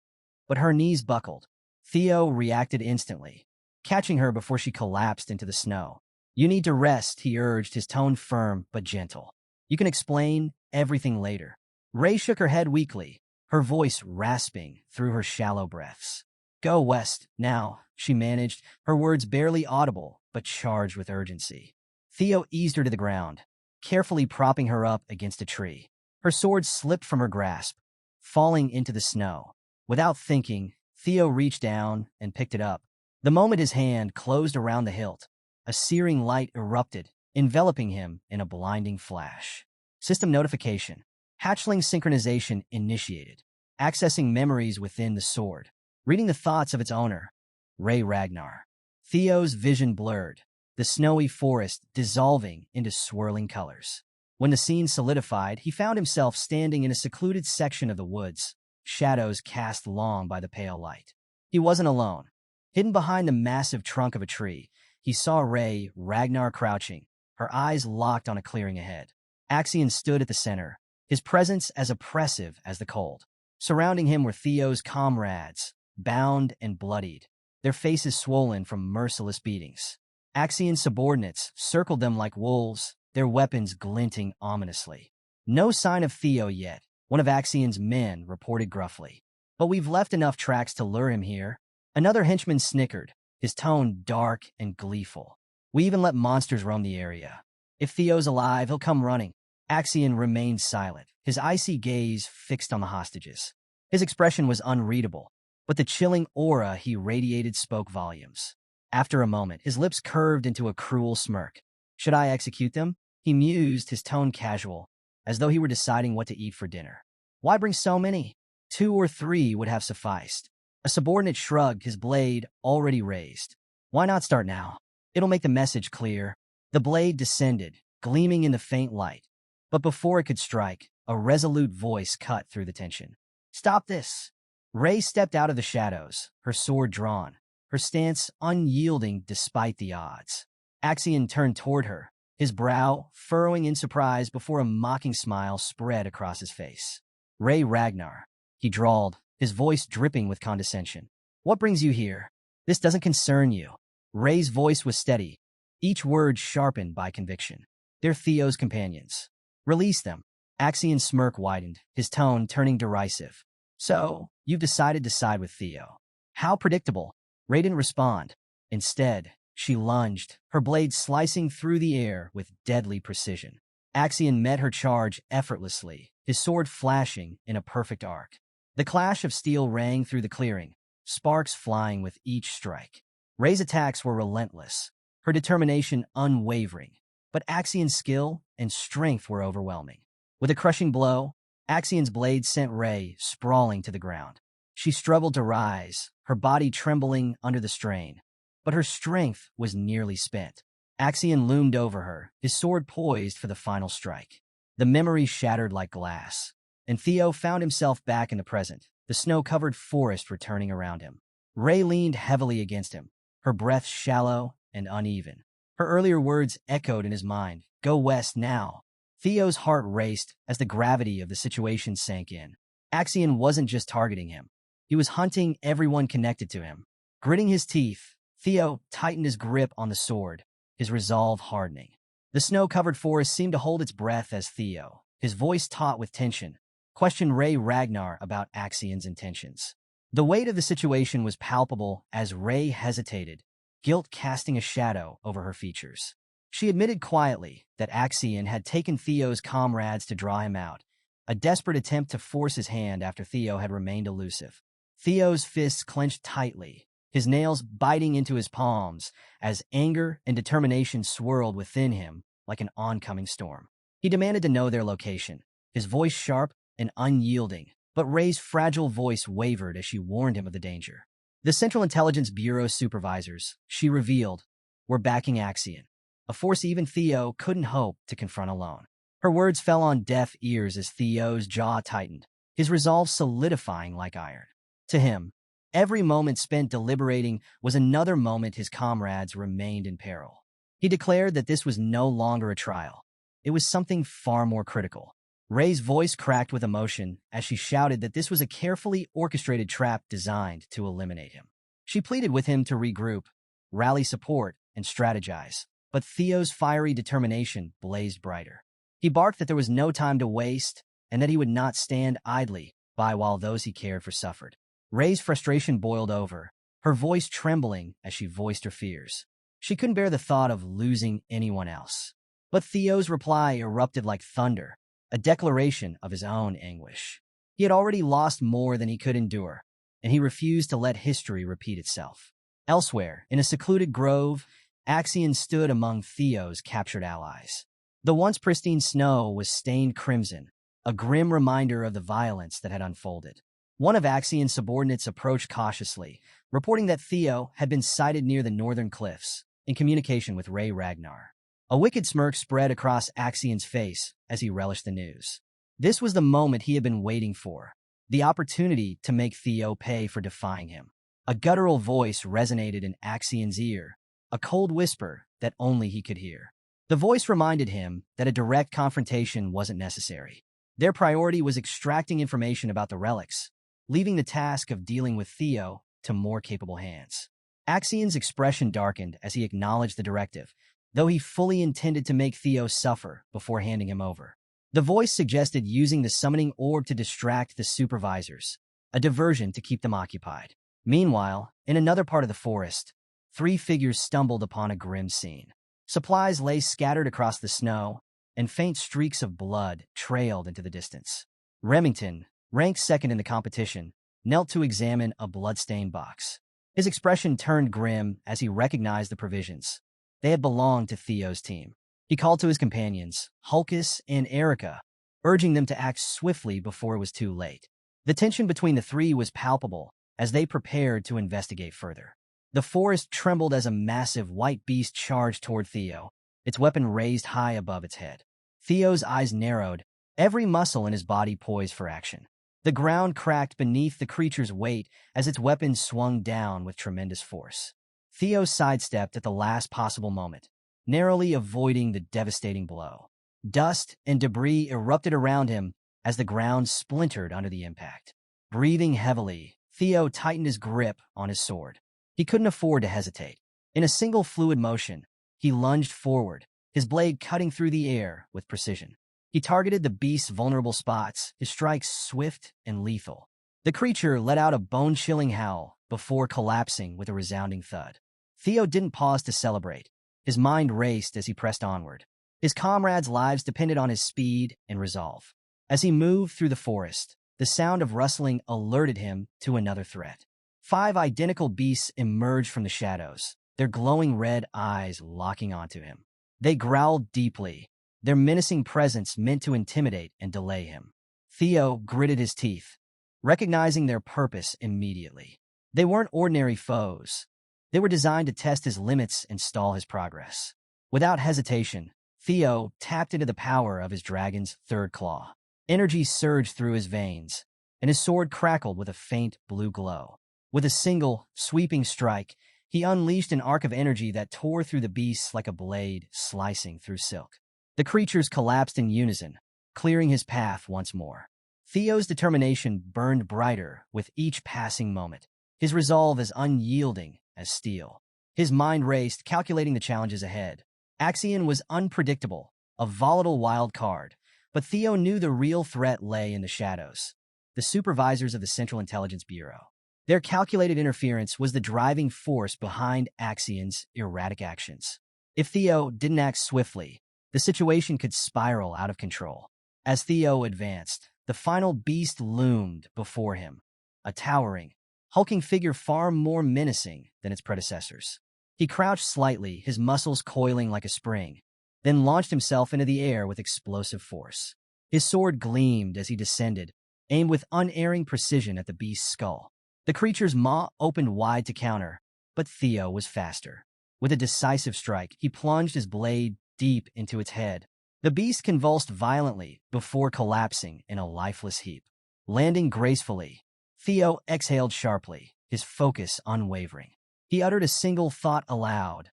Speaker 1: but her knees buckled. Theo reacted instantly, catching her before she collapsed into the snow. "You need to rest," he urged, his tone firm but gentle. "You can explain everything later." Ray shook her head weakly, her voice rasping through her shallow breaths. "Go west, now," she managed, her words barely audible but charged with urgency. Theo eased her to the ground, carefully propping her up against a tree. Her sword slipped from her grasp, falling into the snow. Without thinking, Theo reached down and picked it up. The moment his hand closed around the hilt, a searing light erupted, enveloping him in a blinding flash. System notification. Hatchling synchronization initiated. Accessing memories within the sword. Reading the thoughts of its owner, Ragnar. Theo's vision blurred, the snowy forest dissolving into swirling colors. When the scene solidified, he found himself standing in a secluded section of the woods, shadows cast long by the pale light. He wasn't alone. Hidden behind the massive trunk of a tree, he saw Ragnar crouching, her eyes locked on a clearing ahead. Axion stood at the center, his presence as oppressive as the cold. Surrounding him were Theo's comrades, bound and bloodied, their faces swollen from merciless beatings. Axion's subordinates circled them like wolves, their weapons glinting ominously. "No sign of Theo yet," one of Axion's men reported gruffly. "But we've left enough tracks to lure him here." Another henchman snickered, his tone dark and gleeful. "We even let monsters roam the area. If Theo's alive, he'll come running." Axion remained silent, his icy gaze fixed on the hostages. His expression was unreadable, but the chilling aura he radiated spoke volumes. After a moment, his lips curved into a cruel smirk. "Should I execute them?" He mused, his tone casual, as though he were deciding what to eat for dinner. "Why bring so many? 2 or 3 would have sufficed." A subordinate shrugged, his blade already raised. "Why not start now? It'll make the message clear." The blade descended, gleaming in the faint light. But before it could strike, a resolute voice cut through the tension. "Stop this!" Ray stepped out of the shadows, her sword drawn, her stance unyielding despite the odds. Axion turned toward her, his brow furrowing in surprise before a mocking smile spread across his face. "Ragnar," he drawled, his voice dripping with condescension. "What brings you here? This doesn't concern you." Ray's voice was steady, each word sharpened by conviction. "They're Theo's companions. Release them." Axion's smirk widened, his tone turning derisive. "So, you've decided to side with Theo." "How predictable." Ray didn't respond. Instead, she lunged, her blade slicing through the air with deadly precision. Axion met her charge effortlessly, his sword flashing in a perfect arc. The clash of steel rang through the clearing, sparks flying with each strike. Ray's attacks were relentless, her determination unwavering, but Axion's skill and strength were overwhelming. With a crushing blow, Axion's blade sent Ray sprawling to the ground. She struggled to rise, her body trembling under the strain, but her strength was nearly spent. Axion loomed over her, his sword poised for the final strike. The memory shattered like glass, and Theo found himself back in the present, the snow-covered forest returning around him. Ray leaned heavily against him, her breath shallow and uneven. Her earlier words echoed in his mind, "Go west now." Theo's heart raced as the gravity of the situation sank in. Axion wasn't just targeting him. He was hunting everyone connected to him. Gritting his teeth, Theo tightened his grip on the sword, his resolve hardening. The snow-covered forest seemed to hold its breath as Theo, his voice taut with tension, questioned Ragnar about Axion's intentions. The weight of the situation was palpable as Ray hesitated, guilt casting a shadow over her features. She admitted quietly that Axion had taken Theo's comrades to draw him out, a desperate attempt to force his hand after Theo had remained elusive. Theo's fists clenched tightly, his nails biting into his palms as anger and determination swirled within him like an oncoming storm. He demanded to know their location, his voice sharp and unyielding, but Ray's fragile voice wavered as she warned him of the danger. The Central Intelligence Bureau supervisors, she revealed, were backing Axion, a force even Theo couldn't hope to confront alone. Her words fell on deaf ears as Theo's jaw tightened, his resolve solidifying like iron. To him, every moment spent deliberating was another moment his comrades remained in peril. He declared that this was no longer a trial. It was something far more critical. Ray's voice cracked with emotion as she shouted that this was a carefully orchestrated trap designed to eliminate him. She pleaded with him to regroup, rally support, and strategize, but Theo's fiery determination blazed brighter. He barked that there was no time to waste and that he would not stand idly by while those he cared for suffered. Ray's frustration boiled over, her voice trembling as she voiced her fears. She couldn't bear the thought of losing anyone else. But Theo's reply erupted like thunder, a declaration of his own anguish. He had already lost more than he could endure, and he refused to let history repeat itself. Elsewhere, in a secluded grove, Axion stood among Theo's captured allies. The once pristine snow was stained crimson, a grim reminder of the violence that had unfolded. One of Axion's subordinates approached cautiously, reporting that Theo had been sighted near the northern cliffs, in communication with Ragnar. A wicked smirk spread across Axion's face as he relished the news. This was the moment he had been waiting for, the opportunity to make Theo pay for defying him. A guttural voice resonated in Axion's ear, a cold whisper that only he could hear. The voice reminded him that a direct confrontation wasn't necessary. Their priority was extracting information about the relics, leaving the task of dealing with Theo to more capable hands. Axion's expression darkened as he acknowledged the directive, though he fully intended to make Theo suffer before handing him over. The voice suggested using the summoning orb to distract the supervisors, a diversion to keep them occupied. Meanwhile, in another part of the forest, three figures stumbled upon a grim scene. Supplies lay scattered across the snow, and faint streaks of blood trailed into the distance. Remington, ranked second in the competition, knelt to examine a blood-stained box. His expression turned grim as he recognized the provisions. They had belonged to Theo's team. He called to his companions, Hulkus and Erica, urging them to act swiftly before it was too late. The tension between the three was palpable as they prepared to investigate further. The forest trembled as a massive white beast charged toward Theo, its weapon raised high above its head. Theo's eyes narrowed, every muscle in his body poised for action. The ground cracked beneath the creature's weight as its weapon swung down with tremendous force. Theo sidestepped at the last possible moment, narrowly avoiding the devastating blow. Dust and debris erupted around him as the ground splintered under the impact. Breathing heavily, Theo tightened his grip on his sword. He couldn't afford to hesitate. In a single fluid motion, he lunged forward, his blade cutting through the air with precision. He targeted the beast's vulnerable spots, his strikes swift and lethal. The creature let out a bone-chilling howl before collapsing with a resounding thud. Theo didn't pause to celebrate. His mind raced as he pressed onward. His comrades' lives depended on his speed and resolve. As he moved through the forest, the sound of rustling alerted him to another threat. 5 identical beasts emerged from the shadows, their glowing red eyes locking onto him. They growled deeply, their menacing presence meant to intimidate and delay him. Theo gritted his teeth, recognizing their purpose immediately. They weren't ordinary foes. They were designed to test his limits and stall his progress. Without hesitation, Theo tapped into the power of his dragon's third claw. Energy surged through his veins, and his sword crackled with a faint blue glow. With a single, sweeping strike, he unleashed an arc of energy that tore through the beasts like a blade slicing through silk. The creatures collapsed in unison, clearing his path once more. Theo's determination burned brighter with each passing moment, his resolve as unyielding as steel. His mind raced, calculating the challenges ahead. Axion was unpredictable, a volatile wild card, but Theo knew the real threat lay in the shadows, the supervisors of the Central Intelligence Bureau. Their calculated interference was the driving force behind Axion's erratic actions. If Theo didn't act swiftly, the situation could spiral out of control. As Theo advanced, the final beast loomed before him, a towering, hulking figure far more menacing than its predecessors. He crouched slightly, his muscles coiling like a spring, then launched himself into the air with explosive force. His sword gleamed as he descended, aimed with unerring precision at the beast's skull. The creature's maw opened wide to counter, but Theo was faster. With a decisive strike, he plunged his blade deep into its head. The beast convulsed violently before collapsing in a lifeless heap. Landing gracefully, Theo exhaled sharply, his focus unwavering. He uttered a single thought aloud.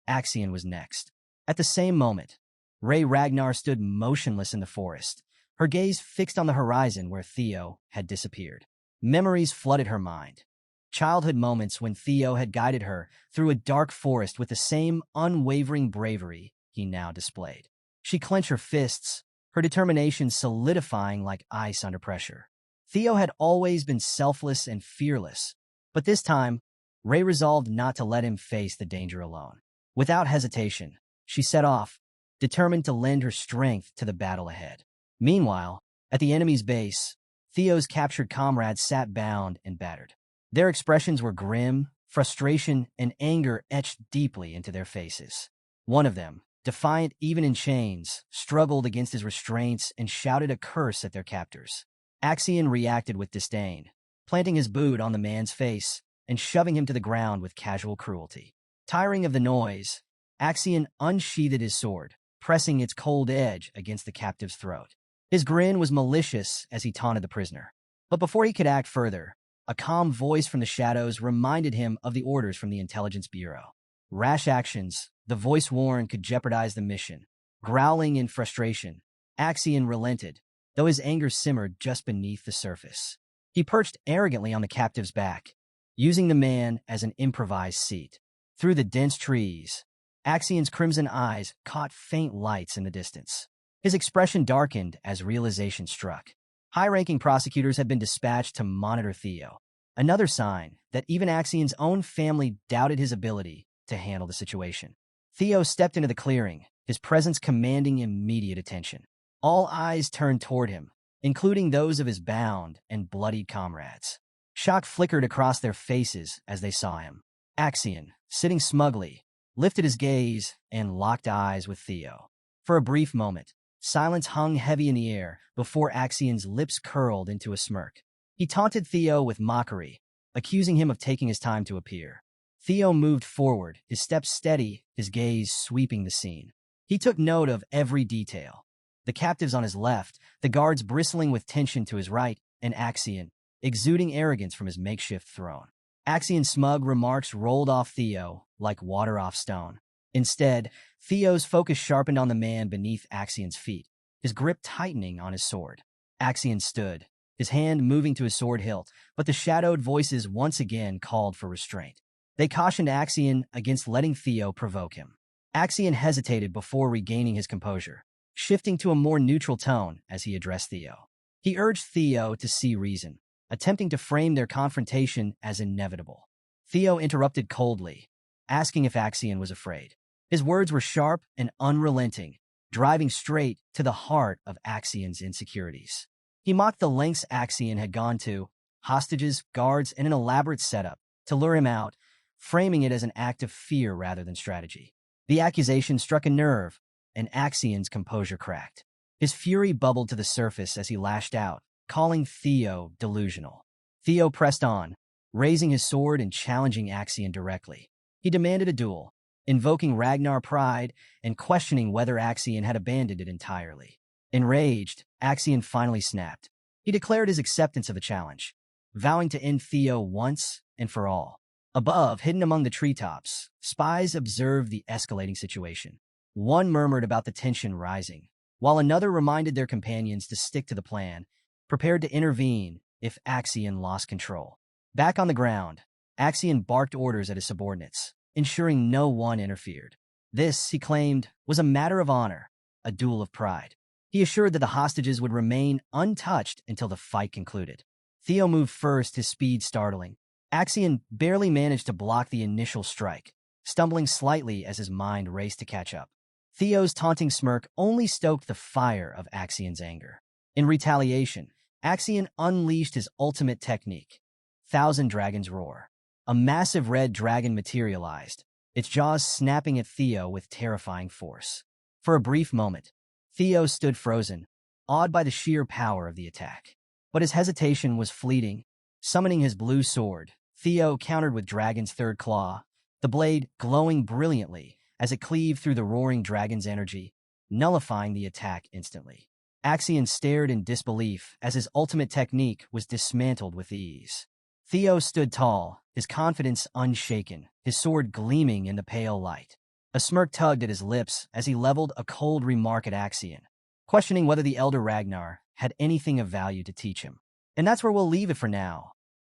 Speaker 1: Axion was next. At the same moment, Ragnar stood motionless in the forest, her gaze fixed on the horizon where Theo had disappeared. Memories flooded her mind. Childhood moments when Theo had guided her through a dark forest with the same unwavering bravery he now displayed. She clenched her fists, her determination solidifying like ice under pressure. Theo had always been selfless and fearless, but this time, Ray resolved not to let him face the danger alone. Without hesitation, she set off, determined to lend her strength to the battle ahead. Meanwhile, at the enemy's base, Theo's captured comrades sat bound and battered. Their expressions were grim, frustration and anger etched deeply into their faces. One of them, defiant even in chains, struggled against his restraints and shouted a curse at their captors. Axion reacted with disdain, planting his boot on the man's face and shoving him to the ground with casual cruelty. Tiring of the noise, Axion unsheathed his sword, pressing its cold edge against the captive's throat. His grin was malicious as he taunted the prisoner. But before he could act further, a calm voice from the shadows reminded him of the orders from the Intelligence Bureau. Rash actions, the voice warned, could jeopardize the mission. Growling in frustration, Axion relented, though his anger simmered just beneath the surface. He perched arrogantly on the captive's back, using the man as an improvised seat. Through the dense trees, Axion's crimson eyes caught faint lights in the distance. His expression darkened as realization struck. High-ranking prosecutors had been dispatched to monitor Theo, another sign that even Axion's own family doubted his ability to handle the situation. Theo stepped into the clearing, his presence commanding immediate attention. All eyes turned toward him, including those of his bound and bloodied comrades. Shock flickered across their faces as they saw him. Axion, sitting smugly, lifted his gaze and locked eyes with Theo. For a brief moment, silence hung heavy in the air before Axion's lips curled into a smirk. He taunted Theo with mockery, accusing him of taking his time to appear. Theo moved forward, his steps steady, his gaze sweeping the scene. He took note of every detail. The captives on his left, the guards bristling with tension to his right, and Axion, exuding arrogance from his makeshift throne. Axion's smug remarks rolled off Theo like water off stone. Instead, Theo's focus sharpened on the man beneath Axion's feet, his grip tightening on his sword. Axion stood, his hand moving to his sword hilt, but the shadowed voices once again called for restraint. They cautioned Axion against letting Theo provoke him. Axion hesitated before regaining his composure, shifting to a more neutral tone as he addressed Theo. He urged Theo to see reason, attempting to frame their confrontation as inevitable. Theo interrupted coldly, asking if Axion was afraid. His words were sharp and unrelenting, driving straight to the heart of Axion's insecurities. He mocked the lengths Axion had gone to, hostages, guards, and an elaborate setup, to lure him out, framing it as an act of fear rather than strategy. The accusation struck a nerve, and Axion's composure cracked. His fury bubbled to the surface as he lashed out, calling Theo delusional. Theo pressed on, raising his sword and challenging Axion directly. He demanded a duel, invoking Ragnar pride and questioning whether Axion had abandoned it entirely. Enraged, Axion finally snapped. He declared his acceptance of the challenge, vowing to end Theo once and for all. Above, hidden among the treetops, spies observed the escalating situation. One murmured about the tension rising, while another reminded their companions to stick to the plan, prepared to intervene if Axion lost control. Back on the ground, Axion barked orders at his subordinates, ensuring no one interfered. This, he claimed, was a matter of honor, a duel of pride. He assured that the hostages would remain untouched until the fight concluded. Theo moved first, his speed startling, Axion barely managed to block the initial strike, stumbling slightly as his mind raced to catch up. Theo's taunting smirk only stoked the fire of Axion's anger. In retaliation, Axion unleashed his ultimate technique, Thousand Dragons Roar. A massive red dragon materialized, its jaws snapping at Theo with terrifying force. For a brief moment, Theo stood frozen, awed by the sheer power of the attack. But his hesitation was fleeting. Summoning his blue sword, Theo countered with Dragon's third claw, the blade glowing brilliantly as it cleaved through the roaring dragon's energy, nullifying the attack instantly. Axion stared in disbelief as his ultimate technique was dismantled with ease. Theo stood tall, his confidence unshaken, his sword gleaming in the pale light. A smirk tugged at his lips as he leveled a cold remark at Axion, questioning whether the elder Ragnar had anything of value to teach him. And that's where we'll leave it for now.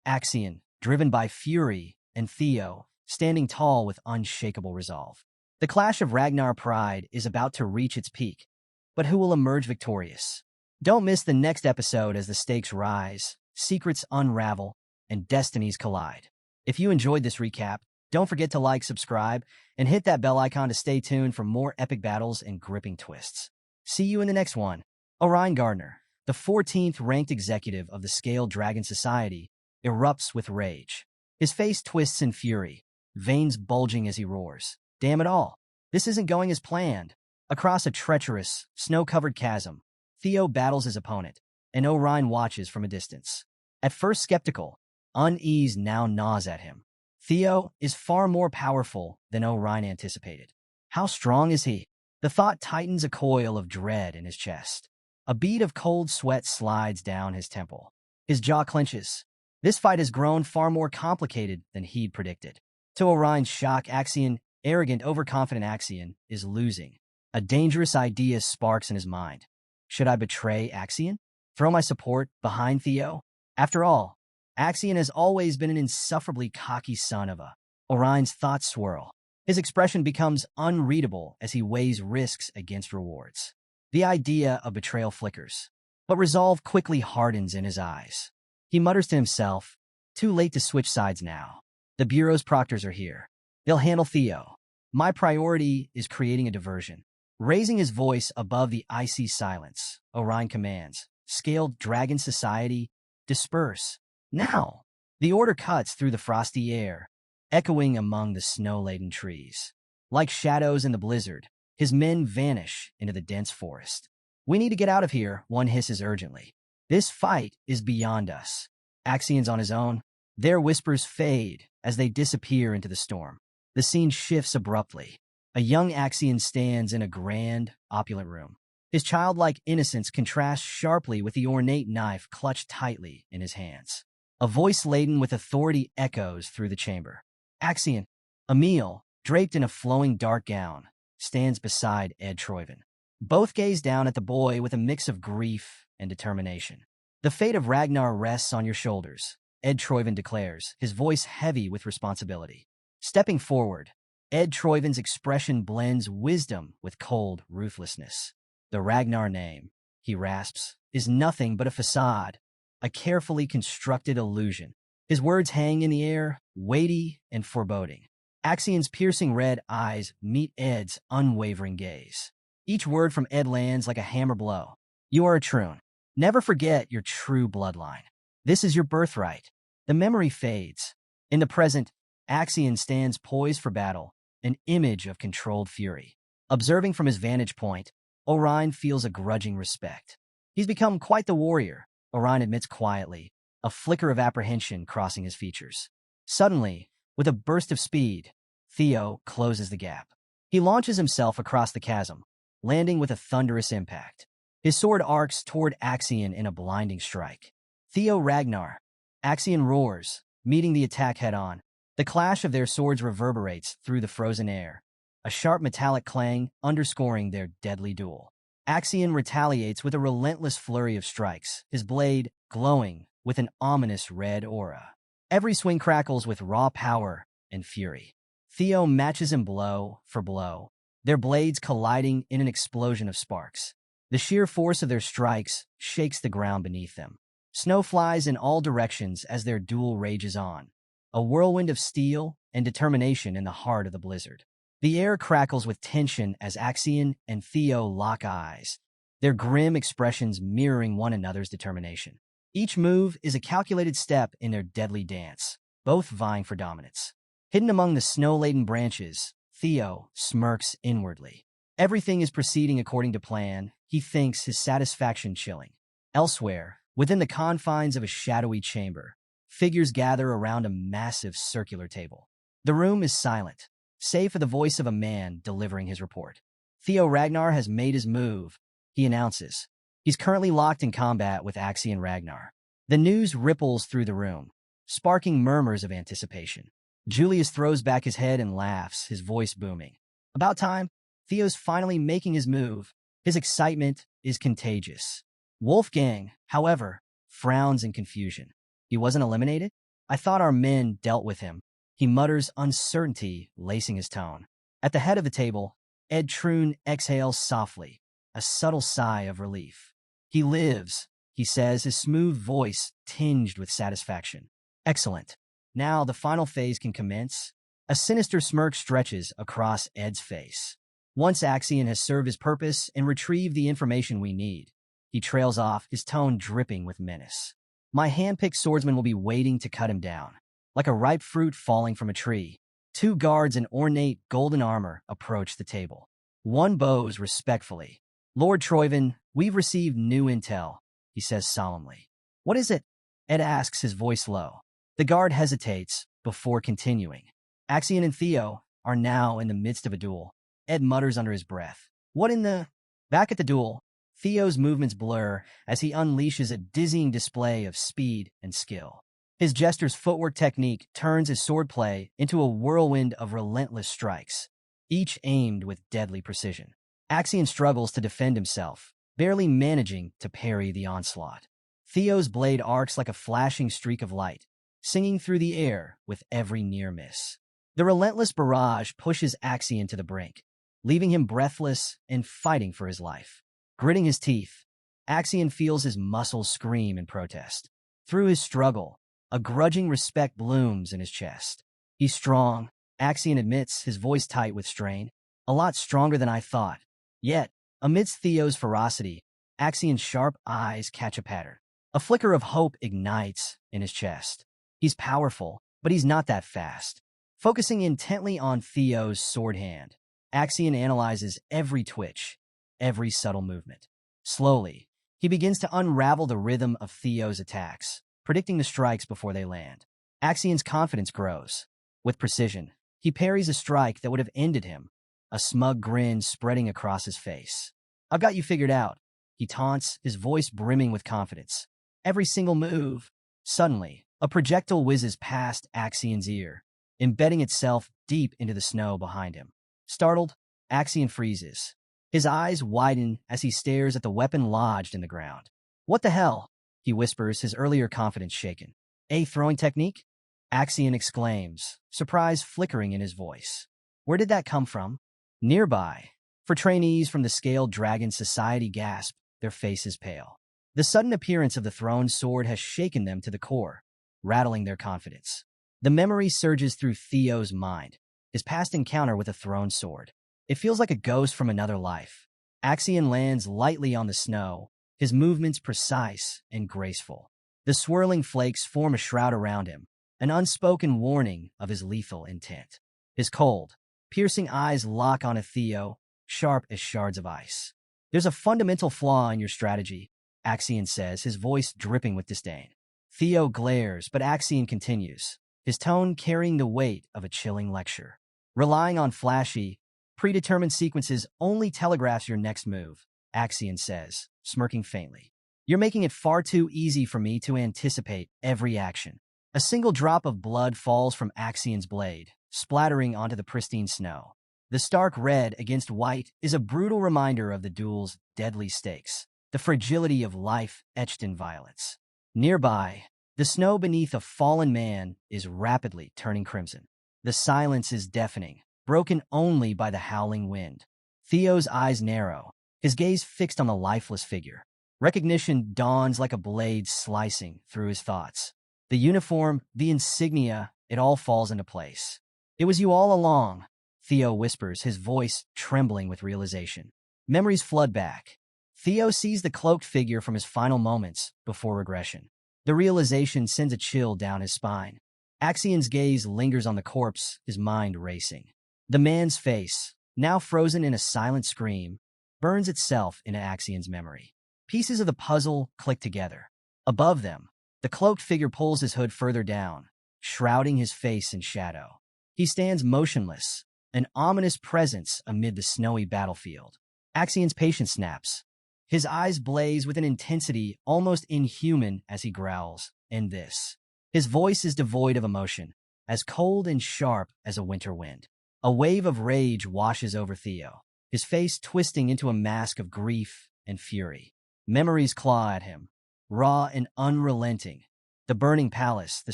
Speaker 1: Axion, driven by fury, and Theo, standing tall with unshakable resolve. The clash of Ragnar pride is about to reach its peak, but who will emerge victorious? Don't miss the next episode as the stakes rise, secrets unravel, and destinies collide. If you enjoyed this recap, don't forget to like, subscribe, and hit that bell icon to stay tuned for more epic battles and gripping twists. See you in the next one. Reincarnator, the 14th ranked executive of the Scaled Dragon Society, erupts with rage. His face twists in fury, veins bulging as he roars. Damn it all. This isn't going as planned. Across a treacherous, snow-covered chasm, Theo battles his opponent, and Orion watches from a distance. At first skeptical, unease now gnaws at him. Theo is far more powerful than Orion anticipated. How strong is he? The thought tightens a coil of dread in his chest. A bead of cold sweat slides down his temple. His jaw clenches. This fight has grown far more complicated than he'd predicted. To Orion's shock, Axion, arrogant, overconfident Axion, is losing. A dangerous idea sparks in his mind. Should I betray Axion? Throw my support behind Theo? After all, Axion has always been an insufferably cocky son of a. Orion's thoughts swirl. His expression becomes unreadable as he weighs risks against rewards. The idea of betrayal flickers, but resolve quickly hardens in his eyes. He mutters to himself, too late to switch sides now. The Bureau's proctors are here. They'll handle Theo. My priority is creating a diversion. Raising his voice above the icy silence, Orion commands, Scaled Dragon Society, disperse. Now! The order cuts through the frosty air, echoing among the snow-laden trees. Like shadows in the blizzard, his men vanish into the dense forest. We need to get out of here, one hisses urgently. This fight is beyond us. Axion's on his own. Their whispers fade as they disappear into the storm. The scene shifts abruptly. A young Axion stands in a grand, opulent room. His childlike innocence contrasts sharply with the ornate knife clutched tightly in his hands. A voice laden with authority echoes through the chamber. Axion, Emil, draped in a flowing dark gown, stands beside Ed Troyven. Both gaze down at the boy with a mix of grief and determination. The fate of Ragnar rests on your shoulders, Ed Troyven declares, his voice heavy with responsibility. Stepping forward, Ed Troyven's expression blends wisdom with cold ruthlessness. The Ragnar name, he rasps, is nothing but a facade, a carefully constructed illusion. His words hang in the air, weighty and foreboding. Axion's piercing red eyes meet Ed's unwavering gaze. Each word from Ed lands like a hammer blow. You are a Troon. Never forget your true bloodline. This is your birthright. The memory fades. In the present, Axion stands poised for battle, an image of controlled fury. Observing from his vantage point, Orion feels a grudging respect. He's become quite the warrior, Orion admits quietly, a flicker of apprehension crossing his features. Suddenly, with a burst of speed, Theo closes the gap. He launches himself across the chasm, landing with a thunderous impact. His sword arcs toward Axion in a blinding strike. Theo Ragnar. Axion roars, meeting the attack head-on. The clash of their swords reverberates through the frozen air, a sharp metallic clang underscoring their deadly duel. Axion retaliates with a relentless flurry of strikes, his blade glowing with an ominous red aura. Every swing crackles with raw power and fury. Theo matches him blow for blow, their blades colliding in an explosion of sparks. The sheer force of their strikes shakes the ground beneath them. Snow flies in all directions as their duel rages on. a whirlwind of steel and determination in the heart of the blizzard. The air crackles with tension as Axion and Theo lock eyes, their grim expressions mirroring one another's determination. Each move is a calculated step in their deadly dance, both vying for dominance. Hidden among the snow-laden branches, Theo smirks inwardly. Everything is proceeding according to plan, he thinks, his satisfaction chilling. Elsewhere, within the confines of a shadowy chamber, figures gather around a massive circular table. The room is silent, save for the voice of a man delivering his report. Theo Ragnar has made his move, he announces. He's currently locked in combat with Axion Ragnar. The news ripples through the room, sparking murmurs of anticipation. Julius throws back his head and laughs, his voice booming. About time, Theo's finally making his move. His excitement is contagious. Wolfgang, however, frowns in confusion. He wasn't eliminated? I thought our men dealt with him. He mutters, uncertainty lacing his tone. At the head of the table, Ed Troon exhales softly, a subtle sigh of relief. He lives, he says, his smooth voice tinged with satisfaction. Excellent. Now the final phase can commence. A sinister smirk stretches across Ed's face. Once Axion has served his purpose and retrieved the information we need, he trails off, his tone dripping with menace. My hand-picked swordsman will be waiting to cut him down. Like a ripe fruit falling from a tree, two guards in ornate golden armor approach the table. One bows respectfully. Lord Troyven, we've received new intel, he says solemnly. What is it? Ed asks, his voice low. The guard hesitates before continuing. Axion and Theo are now in the midst of a duel. Ed mutters under his breath. What in the... Back at the duel, Theo's movements blur as he unleashes a dizzying display of speed and skill. His jester's footwork technique turns his swordplay into a whirlwind of relentless strikes, each aimed with deadly precision. Axion struggles to defend himself, barely managing to parry the onslaught. Theo's blade arcs like a flashing streak of light, singing through the air with every near miss. The relentless barrage pushes Axion to the brink, leaving him breathless and fighting for his life. Gritting his teeth, Axion feels his muscles scream in protest. Through his struggle, a grudging respect blooms in his chest. He's strong, Axion admits, his voice tight with strain. A lot stronger than I thought. Yet, amidst Theo's ferocity, Axion's sharp eyes catch a pattern. A flicker of hope ignites in his chest. He's powerful, but he's not that fast. Focusing intently on Theo's sword hand, Axion analyzes every twitch, every subtle movement. Slowly, he begins to unravel the rhythm of Theo's attacks, predicting the strikes before they land. Axion's confidence grows. With precision, he parries a strike that would have ended him, a smug grin spreading across his face. I've got you figured out, he taunts, his voice brimming with confidence. Every single move. Suddenly, a projectile whizzes past Axion's ear, embedding itself deep into the snow behind him. Startled, Axion freezes. His eyes widen as he stares at the weapon lodged in the ground. What the hell? He whispers, his earlier confidence shaken. A throwing technique? Axion exclaims, surprise flickering in his voice. Where did that come from? Nearby, for trainees from the Scaled Dragon Society gasp, their faces pale. The sudden appearance of the thrown sword has shaken them to the core, rattling their confidence. The memory surges through Theo's mind, his past encounter with a thrown sword. It feels like a ghost from another life. Axion lands lightly on the snow, his movements precise and graceful. The swirling flakes form a shroud around him, an unspoken warning of his lethal intent. His cold, piercing eyes lock on Theo, sharp as shards of ice. There's a fundamental flaw in your strategy, Axion says, his voice dripping with disdain. Theo glares, but Axion continues, his tone carrying the weight of a chilling lecture. Relying on flashy, predetermined sequences only telegraphs your next move, Axion says, smirking faintly. You're making it far too easy for me to anticipate every action. A single drop of blood falls from Axion's blade, splattering onto the pristine snow. The stark red against white is a brutal reminder of the duel's deadly stakes, the fragility of life etched in violence. Nearby, the snow beneath a fallen man is rapidly turning crimson. The silence is deafening, broken only by the howling wind. Theo's eyes narrow, his gaze fixed on the lifeless figure. Recognition dawns like a blade slicing through his thoughts. The uniform, the insignia, it all falls into place. It was you all along, Theo whispers, his voice trembling with realization. Memories flood back. Theo sees the cloaked figure from his final moments before regression. The realization sends a chill down his spine. Axian's gaze lingers on the corpse, his mind racing. The man's face, now frozen in a silent scream, burns itself into Axian's memory. Pieces of the puzzle click together. Above them, the cloaked figure pulls his hood further down, shrouding his face in shadow. He stands motionless, an ominous presence amid the snowy battlefield. Axian's patience snaps. His eyes blaze with an intensity almost inhuman as he growls, "End this." His voice is devoid of emotion, as cold and sharp as a winter wind. A wave of rage washes over Theo, his face twisting into a mask of grief and fury. Memories claw at him, raw and unrelenting. The burning palace, the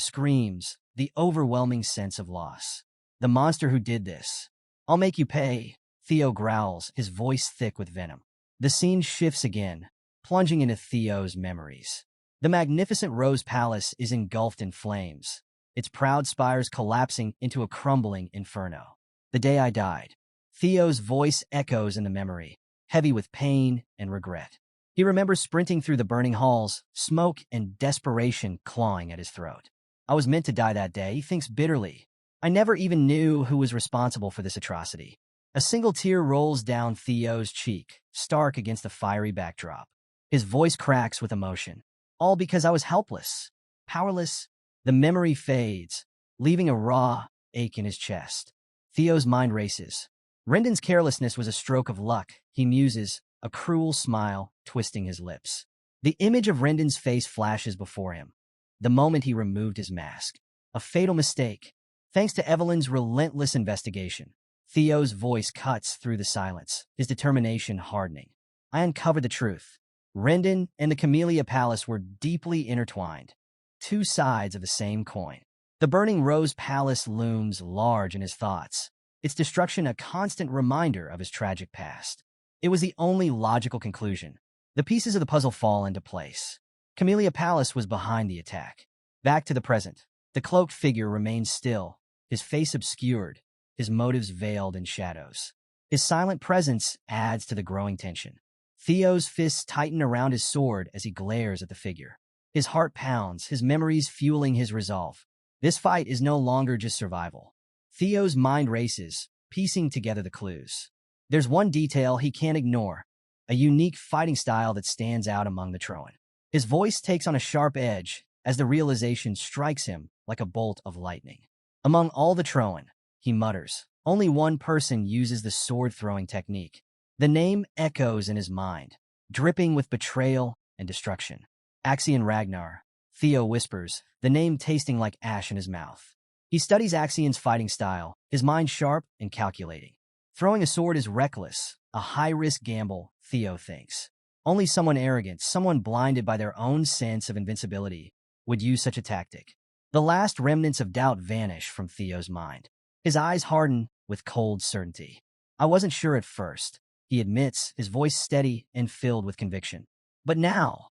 Speaker 1: screams, the overwhelming sense of loss. The monster who did this. "I'll make you pay," Theo growls, his voice thick with venom. The scene shifts again, plunging into Theo's memories. The magnificent Rose Palace is engulfed in flames, its proud spires collapsing into a crumbling inferno. "The day I died." Theo's voice echoes in the memory, heavy with pain and regret. He remembers sprinting through the burning halls, smoke and desperation clawing at his throat. "I was meant to die that day," he thinks bitterly. "I never even knew who was responsible for this atrocity." A single tear rolls down Theo's cheek, stark against the fiery backdrop. His voice cracks with emotion. "All because I was helpless, powerless." The memory fades, leaving a raw ache in his chest. Theo's mind races. Rendon's carelessness was a stroke of luck, he muses, a cruel smile twisting his lips. The image of Rendon's face flashes before him. The moment he removed his mask. A fatal mistake. Thanks to Evelyn's relentless investigation. Theo's voice cuts through the silence, his determination hardening. "I uncovered the truth. Rendon and the Camellia Palace were deeply intertwined. Two sides of the same coin." The burning Rose Palace looms large in his thoughts, its destruction a constant reminder of his tragic past. It was the only logical conclusion. The pieces of the puzzle fall into place. Camellia Palace was behind the attack. Back to the present. The cloaked figure remains still, his face obscured, his motives veiled in shadows. His silent presence adds to the growing tension. Theo's fists tighten around his sword as he glares at the figure. His heart pounds, his memories fueling his resolve. This fight is no longer just survival. Theo's mind races, piecing together the clues. There's one detail he can't ignore, a unique fighting style that stands out among the Troan. His voice takes on a sharp edge as the realization strikes him like a bolt of lightning. "Among all the Troan," he mutters, "only one person uses the sword-throwing technique." The name echoes in his mind, dripping with betrayal and destruction. "Axian Ragnar," Theo whispers, the name tasting like ash in his mouth. He studies Axian's fighting style, his mind sharp and calculating. Throwing a sword is reckless, a high-risk gamble, Theo thinks. Only someone arrogant, someone blinded by their own sense of invincibility, would use such a tactic. The last remnants of doubt vanish from Theo's mind. His eyes harden with cold certainty. "I wasn't sure at first," he admits, his voice steady and filled with conviction. "But now,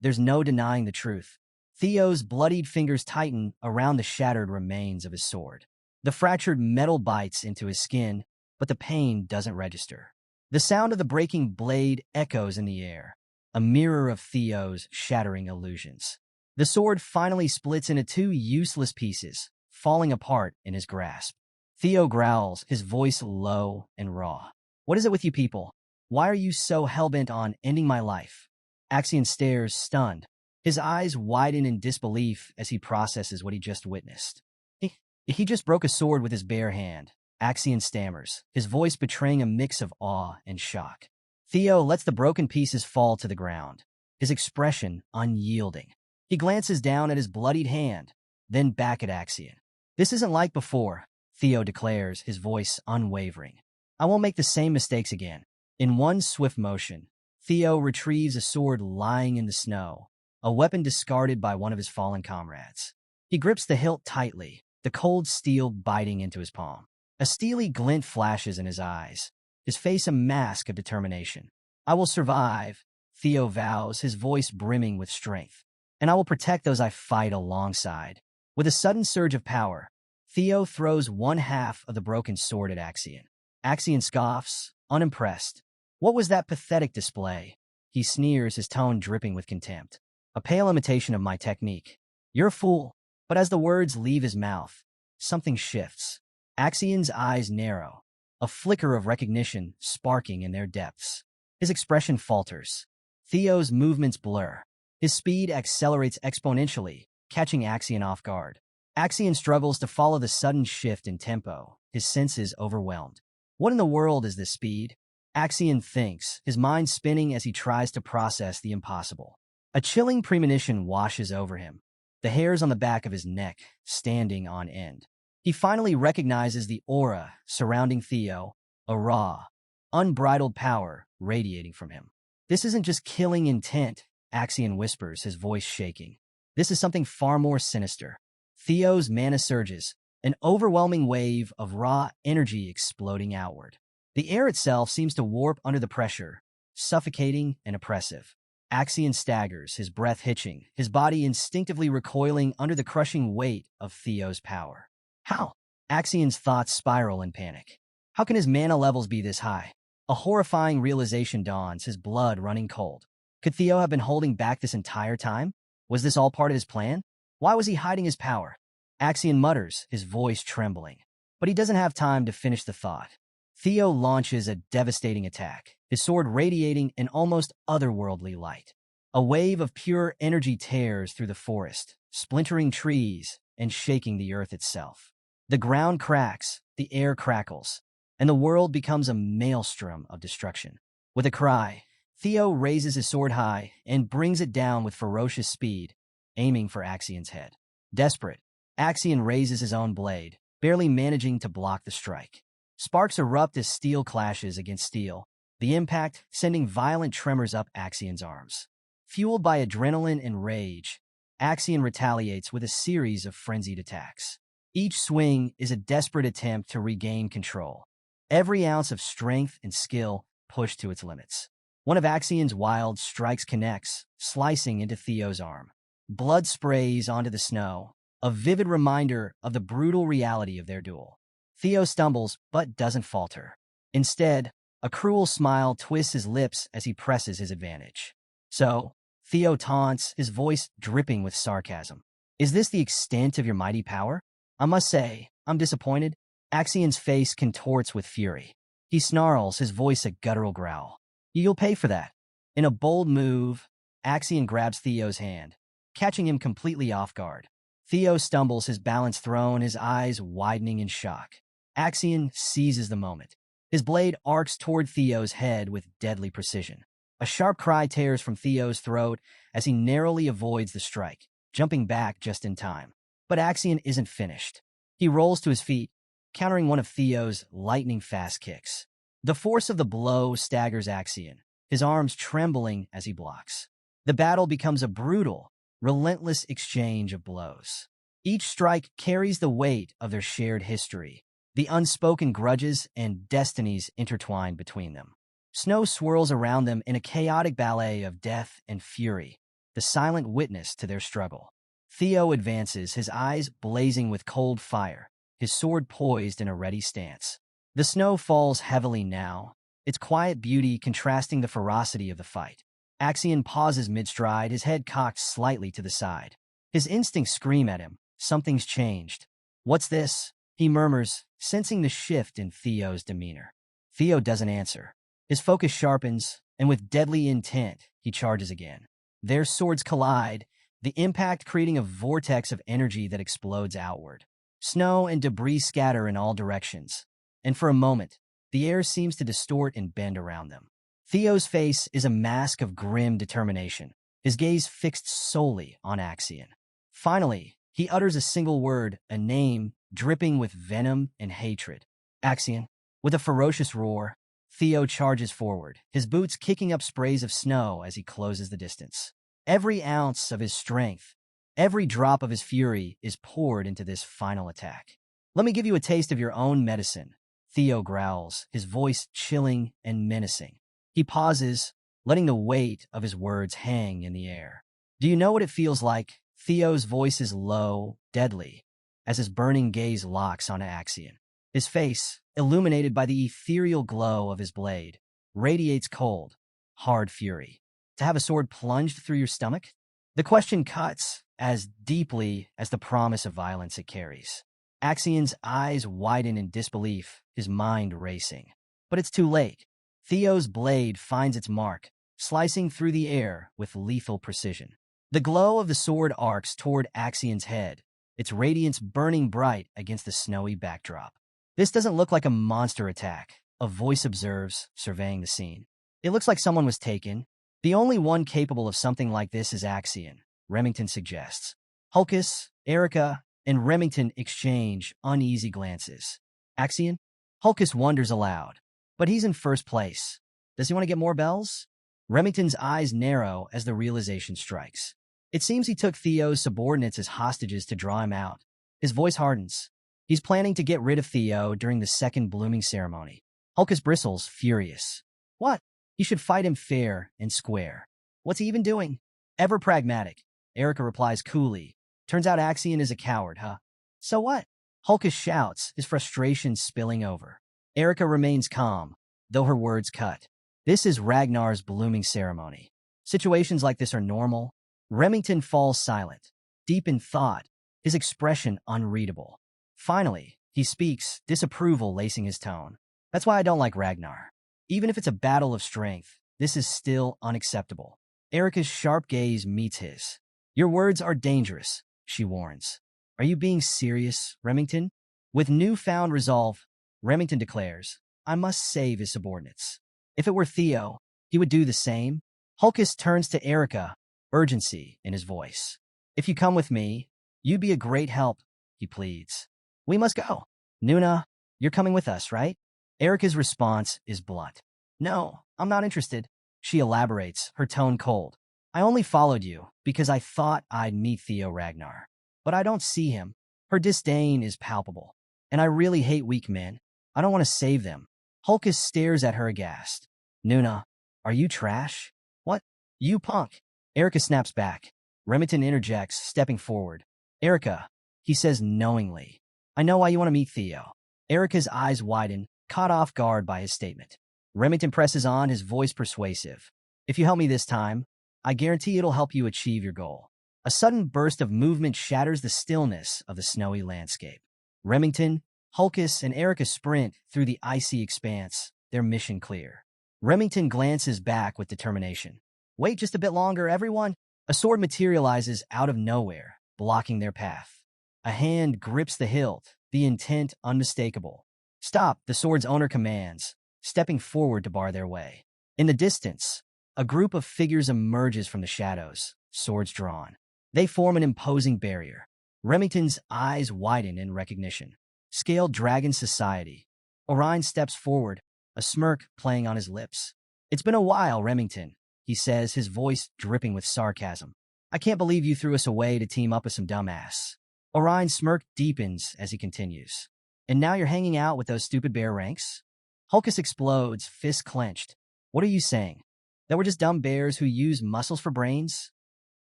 Speaker 1: there's no denying the truth." Theo's bloodied fingers tighten around the shattered remains of his sword. The fractured metal bites into his skin, but the pain doesn't register. The sound of the breaking blade echoes in the air, a mirror of Theo's shattering illusions. The sword finally splits into two useless pieces, falling apart in his grasp. Theo growls, his voice low and raw. "What is it with you people? Why are you so hellbent on ending my life?" Axian stares, stunned. His eyes widen in disbelief as he processes what he just witnessed. He just broke a sword with his bare hand. Axian stammers, his voice betraying a mix of awe and shock. Theo lets the broken pieces fall to the ground, his expression unyielding. He glances down at his bloodied hand, then back at Axian. "This isn't like before," Theo declares, his voice unwavering. "I won't make the same mistakes again." In one swift motion, Theo retrieves a sword lying in the snow, a weapon discarded by one of his fallen comrades. He grips the hilt tightly, the cold steel biting into his palm. A steely glint flashes in his eyes, his face a mask of determination. "I will survive," Theo vows, his voice brimming with strength. "And I will protect those I fight alongside." With a sudden surge of power, Theo throws one half of the broken sword at Axion. Axion scoffs, unimpressed. What was that pathetic display? He sneers, his tone dripping with contempt. A pale imitation of my technique. You're a fool. But as the words leave his mouth, something shifts. Axion's eyes narrow, a flicker of recognition sparking in their depths. His expression falters. Theo's movements blur. His speed accelerates exponentially, catching Axion off guard. Axion struggles to follow the sudden shift in tempo, his senses overwhelmed. What in the world is this speed? Axion thinks, his mind spinning as he tries to process the impossible. A chilling premonition washes over him, the hairs on the back of his neck standing on end. He finally recognizes the aura surrounding Theo, a raw, unbridled power radiating from him. This isn't just killing intent, Axion whispers, his voice shaking. This is something far more sinister. Theo's mana surges, an overwhelming wave of raw energy exploding outward. The air itself seems to warp under the pressure, suffocating and oppressive. Axion staggers, his breath hitching, his body instinctively recoiling under the crushing weight of Theo's power. How? Axion's thoughts spiral in panic. How can his mana levels be this high? A horrifying realization dawns, his blood running cold. Could Theo have been holding back this entire time? Was this all part of his plan? Why was he hiding his power? Axion mutters, his voice trembling. But he doesn't have time to finish the thought. Theo launches a devastating attack, his sword radiating an almost otherworldly light. A wave of pure energy tears through the forest, splintering trees and shaking the earth itself. The ground cracks, the air crackles, and the world becomes a maelstrom of destruction. With a cry, Theo raises his sword high and brings it down with ferocious speed, aiming for Axion's head. Desperate, Axion raises his own blade, barely managing to block the strike. Sparks erupt as steel clashes against steel, the impact sending violent tremors up Axion's arms. Fueled by adrenaline and rage, Axion retaliates with a series of frenzied attacks. Each swing is a desperate attempt to regain control. Every ounce of strength and skill pushed to its limits. One of Axion's wild strikes connects, slicing into Theo's arm. Blood sprays onto the snow, a vivid reminder of the brutal reality of their duel. Theo stumbles, but doesn't falter. Instead, a cruel smile twists his lips as he presses his advantage. So, Theo taunts, his voice dripping with sarcasm. Is this the extent of your mighty power? I must say, I'm disappointed. Axion's face contorts with fury. He snarls, his voice a guttural growl. You'll pay for that. In a bold move, Axion grabs Theo's hand, catching him completely off guard. Theo stumbles, his balance thrown, his eyes widening in shock. Axion seizes the moment. His blade arcs toward Theo's head with deadly precision. A sharp cry tears from Theo's throat as he narrowly avoids the strike, jumping back just in time. But Axion isn't finished. He rolls to his feet, countering one of Theo's lightning-fast kicks. The force of the blow staggers Axion, his arms trembling as he blocks. The battle becomes a brutal, relentless exchange of blows. Each strike carries the weight of their shared history, the unspoken grudges and destinies intertwined between them. Snow swirls around them in a chaotic ballet of death and fury, the silent witness to their struggle. Theo advances, his eyes blazing with cold fire, his sword poised in a ready stance. The snow falls heavily now, its quiet beauty contrasting the ferocity of the fight. Axion pauses mid-stride, his head cocked slightly to the side. His instincts scream at him, something's changed. What's this? He murmurs, sensing the shift in Theo's demeanor. Theo doesn't answer. His focus sharpens, and with deadly intent, he charges again. Their swords collide, the impact creating a vortex of energy that explodes outward. Snow and debris scatter in all directions, and for a moment, the air seems to distort and bend around them. Theo's face is a mask of grim determination, his gaze fixed solely on Axion. Finally, he utters a single word, a name dripping with venom and hatred. Axion. With a ferocious roar, Theo charges forward, his boots kicking up sprays of snow as he closes the distance. Every ounce of his strength, every drop of his fury is poured into this final attack. Let me give you a taste of your own medicine, Theo growls, his voice chilling and menacing. He pauses, letting the weight of his words hang in the air. Do you know what it feels like? Theo's voice is low, deadly. as his burning gaze locks onto Axion. His face, illuminated by the ethereal glow of his blade, radiates cold, hard fury. To have a sword plunged through your stomach? The question cuts as deeply as the promise of violence it carries. Axion's eyes widen in disbelief, his mind racing. But it's too late. Theo's blade finds its mark, slicing through the air with lethal precision. The glow of the sword arcs toward Axion's head, its radiance burning bright against the snowy backdrop. This doesn't look like a monster attack, a voice observes, surveying the scene. It looks like someone was taken. The only one capable of something like this is Axion, Remington suggests. Hulkus, Erica, and Remington exchange uneasy glances. Axion? Hulkus wonders aloud. But he's in first place. Does he want to get more bells? Remington's eyes narrow as the realization strikes. It seems he took Theo's subordinates as hostages to draw him out. His voice hardens. He's planning to get rid of Theo during the second blooming ceremony. Hulkus bristles, furious. What? He should fight him fair and square. What's he even doing? Ever pragmatic, Erica replies coolly. Turns out Axion is a coward, huh? So what? Hulkus shouts, his frustration spilling over. Erica remains calm, though her words cut. This is Ragnar's blooming ceremony. Situations like this are normal. Remington falls silent, deep in thought, his expression unreadable. Finally, he speaks, disapproval lacing his tone. That's why I don't like Ragnar. Even if it's a battle of strength, this is still unacceptable. Erica's sharp gaze meets his. Your words are dangerous, she warns. Are you being serious, Remington? With newfound resolve, Remington declares, I must save his subordinates. If it were Theo, he would do the same. Hulkus turns to Erica, urgency in his voice. If you come with me, you'd be a great help, he pleads. We must go. Nuna, you're coming with us, right? Erica's response is blunt. No, I'm not interested. She elaborates, her tone cold. I only followed you because I thought I'd meet Theo Ragnar. But I don't see him. Her disdain is palpable. And I really hate weak men. I don't want to save them. Hulkus stares at her aghast. Nuna, are you trash? What? You punk. Erica snaps back. Remington interjects, stepping forward. Erica, he says knowingly. I know why you want to meet Theo. Erica's eyes widen, caught off guard by his statement. Remington presses on, his voice persuasive. If you help me this time, I guarantee it'll help you achieve your goal. A sudden burst of movement shatters the stillness of the snowy landscape. Remington, Hulkus, and Erica sprint through the icy expanse, their mission clear. Remington glances back with determination. Wait just a bit longer, everyone. A sword materializes out of nowhere, blocking their path. A hand grips the hilt, the intent unmistakable. Stop, the sword's owner commands, stepping forward to bar their way. In the distance, a group of figures emerges from the shadows, swords drawn. They form an imposing barrier. Remington's eyes widen in recognition. Scaled Dragon Society. Orion steps forward, a smirk playing on his lips. It's been a while, Remington, he says, his voice dripping with sarcasm. I can't believe you threw us away to team up with some dumbass. Orion's smirk deepens as he continues. And now you're hanging out with those stupid bear ranks? Hulkus explodes, fists clenched. What are you saying? That we're just dumb bears who use muscles for brains?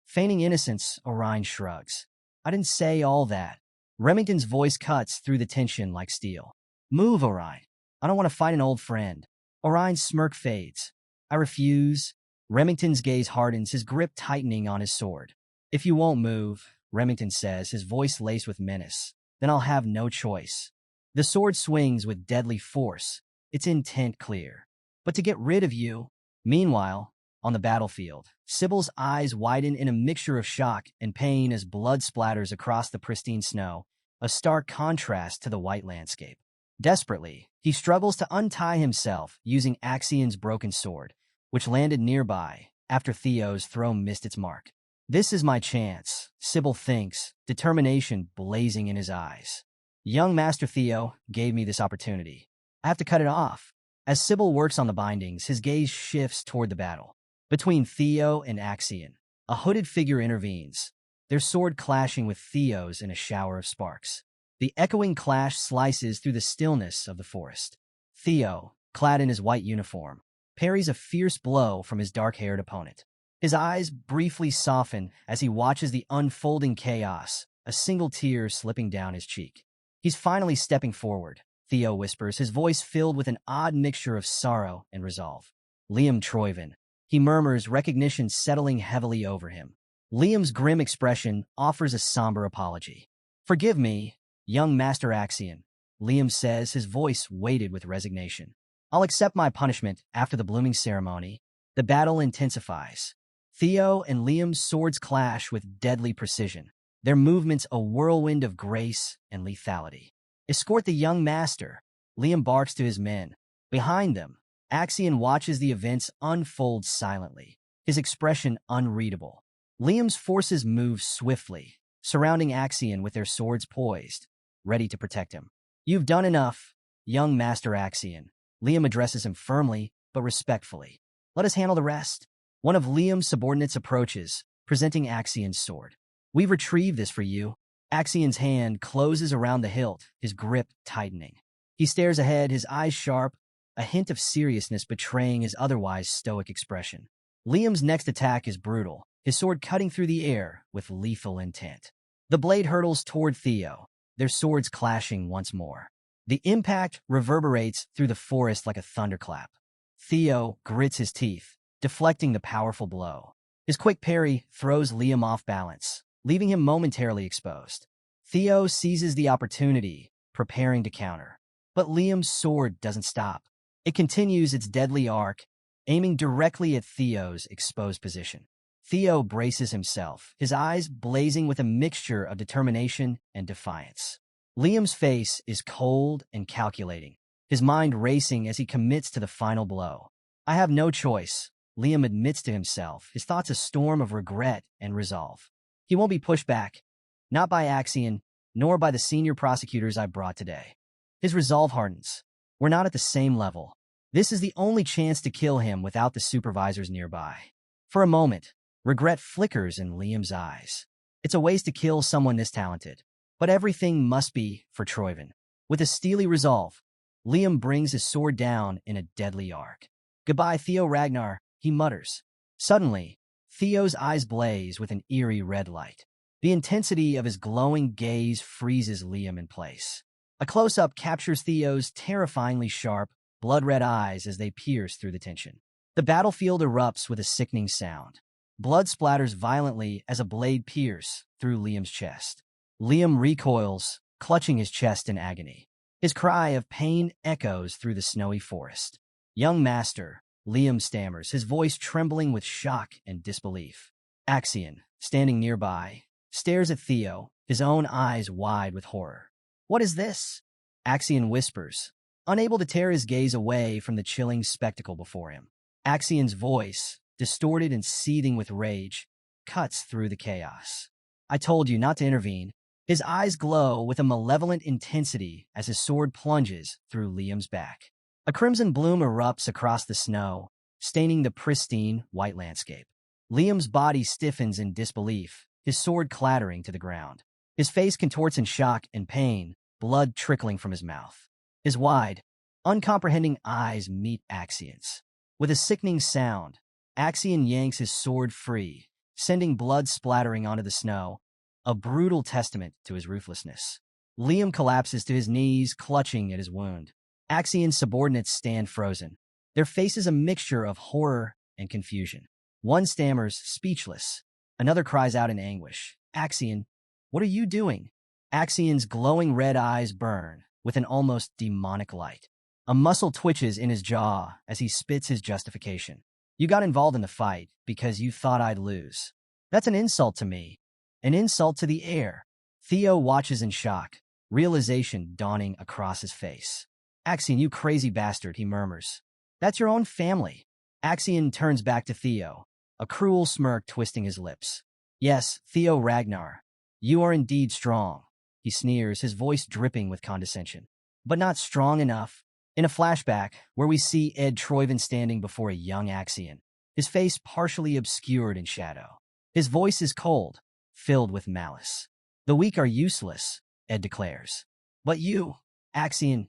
Speaker 1: Feigning innocence, Orion shrugs. I didn't say all that. Remington's voice cuts through the tension like steel. Move, Orion. I don't want to fight an old friend. Orion's smirk fades. I refuse. Remington's gaze hardens, his grip tightening on his sword. If you won't move, Remington says, his voice laced with menace, then I'll have no choice. The sword swings with deadly force, its intent clear. But to get rid of you. Meanwhile, on the battlefield, Sybil's eyes widen in a mixture of shock and pain as blood splatters across the pristine snow, a stark contrast to the white landscape. Desperately, he struggles to untie himself using Axion's broken sword, which landed nearby after Theo's throw missed its mark. This is my chance, Sybil thinks, determination blazing in his eyes. Young Master Theo gave me this opportunity. I have to cut it off. As Sybil works on the bindings, his gaze shifts toward the battle. Between Theo and Axion, a hooded figure intervenes, their sword clashing with Theo's in a shower of sparks. The echoing clash slices through the stillness of the forest. Theo, clad in his white uniform, parries a fierce blow from his dark-haired opponent. His eyes briefly soften as he watches the unfolding chaos, a single tear slipping down his cheek. He's finally stepping forward, Theo whispers, his voice filled with an odd mixture of sorrow and resolve. Liam Troyven, he murmurs, recognition settling heavily over him. Liam's grim expression offers a somber apology. Forgive me, young Master Axion, Liam says, his voice weighted with resignation. I'll accept my punishment after the blooming ceremony. The battle intensifies. Theo and Liam's swords clash with deadly precision, their movements a whirlwind of grace and lethality. Escort the young master, Liam barks to his men. Behind them, Axion watches the events unfold silently, his expression unreadable. Liam's forces move swiftly, surrounding Axion with their swords poised, ready to protect him. You've done enough, young Master Axion. Liam addresses him firmly but respectfully. Let us handle the rest. One of Liam's subordinates approaches, presenting Axion's sword. We've retrieved this for you. Axion's hand closes around the hilt, his grip tightening. He stares ahead, his eyes sharp, a hint of seriousness betraying his otherwise stoic expression. Liam's next attack is brutal, his sword cutting through the air with lethal intent. The blade hurtles toward Theo, their swords clashing once more. The impact reverberates through the forest like a thunderclap. Theo grits his teeth, deflecting the powerful blow. His quick parry throws Liam off balance, leaving him momentarily exposed. Theo seizes the opportunity, preparing to counter. But Liam's sword doesn't stop. It continues its deadly arc, aiming directly at Theo's exposed position. Theo braces himself, his eyes blazing with a mixture of determination and defiance. Liam's face is cold and calculating, his mind racing as he commits to the final blow. I have no choice, Liam admits to himself, his thoughts a storm of regret and resolve. He won't be pushed back, not by Axion, nor by the senior prosecutors I brought today. His resolve hardens. We're not at the same level. This is the only chance to kill him without the supervisors nearby. For a moment, regret flickers in Liam's eyes. It's a waste to kill someone this talented. But everything must be for Troyven. With a steely resolve, Liam brings his sword down in a deadly arc. Goodbye, Theo Ragnar, he mutters. Suddenly, Theo's eyes blaze with an eerie red light. The intensity of his glowing gaze freezes Liam in place. A close-up captures Theo's terrifyingly sharp, blood-red eyes as they pierce through the tension. The battlefield erupts with a sickening sound. Blood splatters violently as a blade pierces through Liam's chest. Liam recoils, clutching his chest in agony. His cry of pain echoes through the snowy forest. Young master, Liam stammers, his voice trembling with shock and disbelief. Axion, standing nearby, stares at Theo, his own eyes wide with horror. What is this? Axion whispers, unable to tear his gaze away from the chilling spectacle before him. Axion's voice, distorted and seething with rage, cuts through the chaos. I told you not to intervene. His eyes glow with a malevolent intensity as his sword plunges through Liam's back. A crimson bloom erupts across the snow, staining the pristine white landscape. Liam's body stiffens in disbelief, his sword clattering to the ground. His face contorts in shock and pain, blood trickling from his mouth. His wide, uncomprehending eyes meet Axion's. With a sickening sound, Axion yanks his sword free, sending blood splattering onto the snow, a brutal testament to his ruthlessness. Liam collapses to his knees, clutching at his wound. Axion's subordinates stand frozen, their faces a mixture of horror and confusion. One stammers, speechless. Another cries out in anguish. Axion, what are you doing? Axion's glowing red eyes burn with an almost demonic light. A muscle twitches in his jaw as he spits his justification. You got involved in the fight because you thought I'd lose. That's an insult to me. An insult to the air. Theo watches in shock, realization dawning across his face. Axion, you crazy bastard, he murmurs. That's your own family. Axion turns back to Theo, a cruel smirk twisting his lips. Yes, Theo Ragnar, you are indeed strong, he sneers, his voice dripping with condescension. But not strong enough. In a flashback, where we see Ed Troyven standing before a young Axion, his face partially obscured in shadow. His voice is cold, filled with malice. The weak are useless, Ed declares. But you, Axion,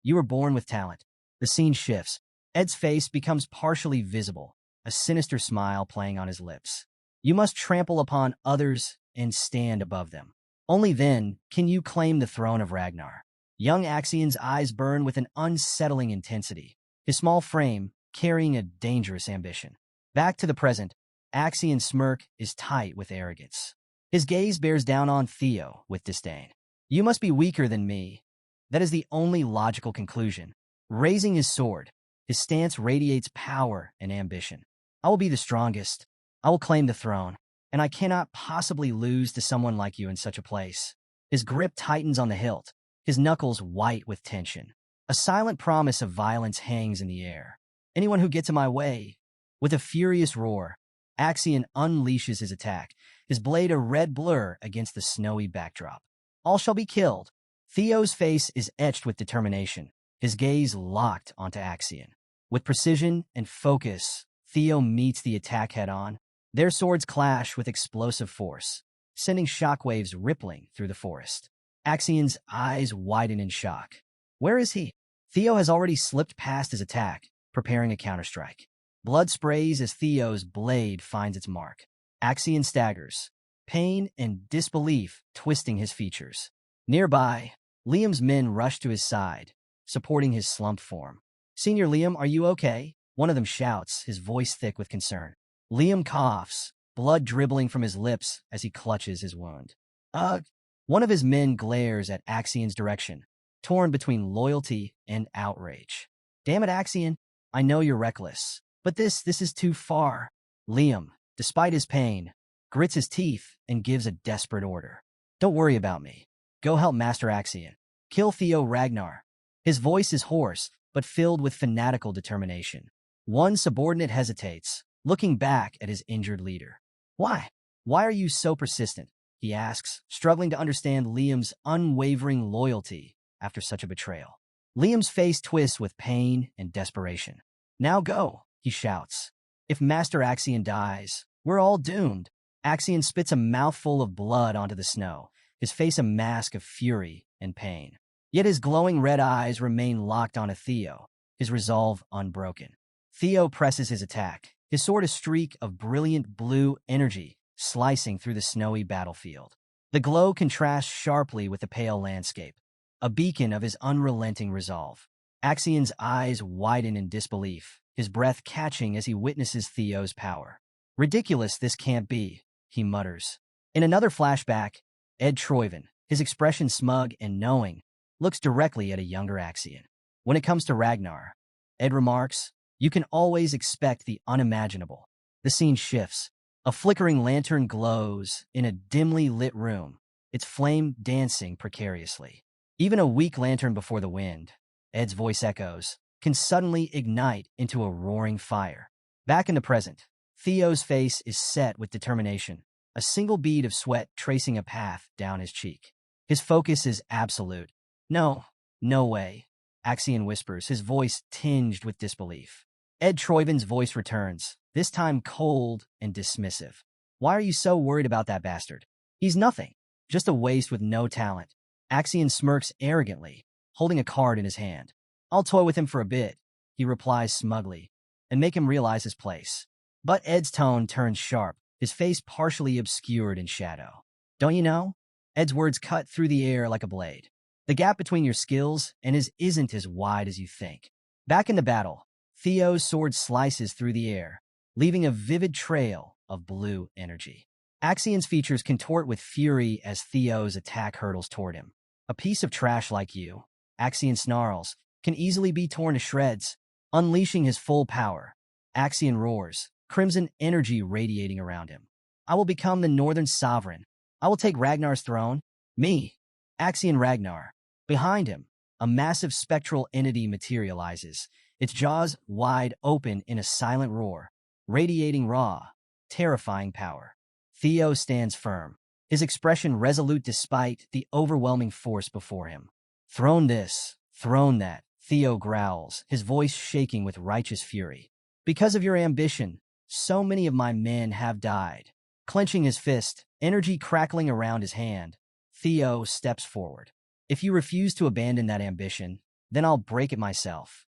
Speaker 1: you were born with talent. The scene shifts. Ed's face becomes partially visible, a sinister smile playing on his lips. You must trample upon others and stand above them. Only then can you claim the throne of Ragnar. Young Axian's eyes burn with an unsettling intensity, his small frame carrying a dangerous ambition. Back to the present, Axian's smirk is tight with arrogance. His gaze bears down on Theo with disdain. You must be weaker than me. That is the only logical conclusion. Raising his sword, his stance radiates power and ambition. I will be the strongest. I will claim the throne, and I cannot possibly lose to someone like you in such a place. His grip tightens on the hilt, his knuckles white with tension. A silent promise of violence hangs in the air. Anyone who gets in my way. With a furious roar, Axian unleashes his attack, his blade a red blur against the snowy backdrop. All shall be killed. Theo's face is etched with determination, his gaze locked onto Axian. With precision and focus, Theo meets the attack head-on. Their swords clash with explosive force, sending shockwaves rippling through the forest. Axian's eyes widen in shock. Where is he? Theo has already slipped past his attack, preparing a counterstrike. Blood sprays as Theo's blade finds its mark. Axian staggers, pain and disbelief twisting his features. Nearby, Liam's men rush to his side, supporting his slumped form. Senior Liam, are you okay? One of them shouts, his voice thick with concern. Liam coughs, blood dribbling from his lips as he clutches his wound. Ugh! One of his men glares at Axian's direction, torn between loyalty and outrage. Damn it, Axian, I know you're reckless, but this is too far. Liam, despite his pain, grits his teeth and gives a desperate order. Don't worry about me. Go help Master Axian. Kill Theo Ragnar. His voice is hoarse, but filled with fanatical determination. One subordinate hesitates, looking back at his injured leader. Why? Why are you so persistent? He asks, struggling to understand Liam's unwavering loyalty after such a betrayal. Liam's face twists with pain and desperation. Now go, he shouts. If Master Axian dies, we're all doomed. Axian spits a mouthful of blood onto the snow, his face a mask of fury and pain. Yet his glowing red eyes remain locked onto Theo, his resolve unbroken. Theo presses his attack, his sword a streak of brilliant blue energy slicing through the snowy battlefield. The glow contrasts sharply with the pale landscape, a beacon of his unrelenting resolve. Axian's eyes widen in disbelief, his breath catching as he witnesses Theo's power. Ridiculous this can't be, he mutters. In another flashback, Ed Troyven, his expression smug and knowing, looks directly at a younger Axian. When it comes to Ragnar, Ed remarks, you can always expect the unimaginable. The scene shifts. A flickering lantern glows in a dimly lit room, its flame dancing precariously. Even a weak lantern before the wind, Ed's voice echoes, can suddenly ignite into a roaring fire. Back in the present, Theo's face is set with determination, a single bead of sweat tracing a path down his cheek. His focus is absolute. No way, Axian whispers, his voice tinged with disbelief. Ed Troyven's voice returns, this time cold and dismissive. Why are you so worried about that bastard? He's nothing, just a waste with no talent. Axian smirks arrogantly, holding a card in his hand. I'll toy with him for a bit, he replies smugly, and make him realize his place. But Ed's tone turns sharp, his face partially obscured in shadow. Don't you know? Ed's words cut through the air like a blade. The gap between your skills and his isn't as wide as you think. Back in the battle, Theo's sword slices through the air, leaving a vivid trail of blue energy. Axian's features contort with fury as Theo's attack hurtles toward him. A piece of trash like you, Axian snarls, can easily be torn to shreds. Unleashing his full power, Axian roars, crimson energy radiating around him. I will become the Northern Sovereign. I will take Ragnar's throne. Me, Axian Ragnar. Behind him, a massive spectral entity materializes, its jaws wide open in a silent roar, radiating raw, terrifying power. Theo stands firm, his expression resolute despite the overwhelming force before him. Throne this, throne that, Theo growls, his voice shaking with righteous fury. Because of your ambition, so many of my men have died. Clenching his fist, energy crackling around his hand, Theo steps forward. If you refuse to abandon that ambition, then I'll break it myself.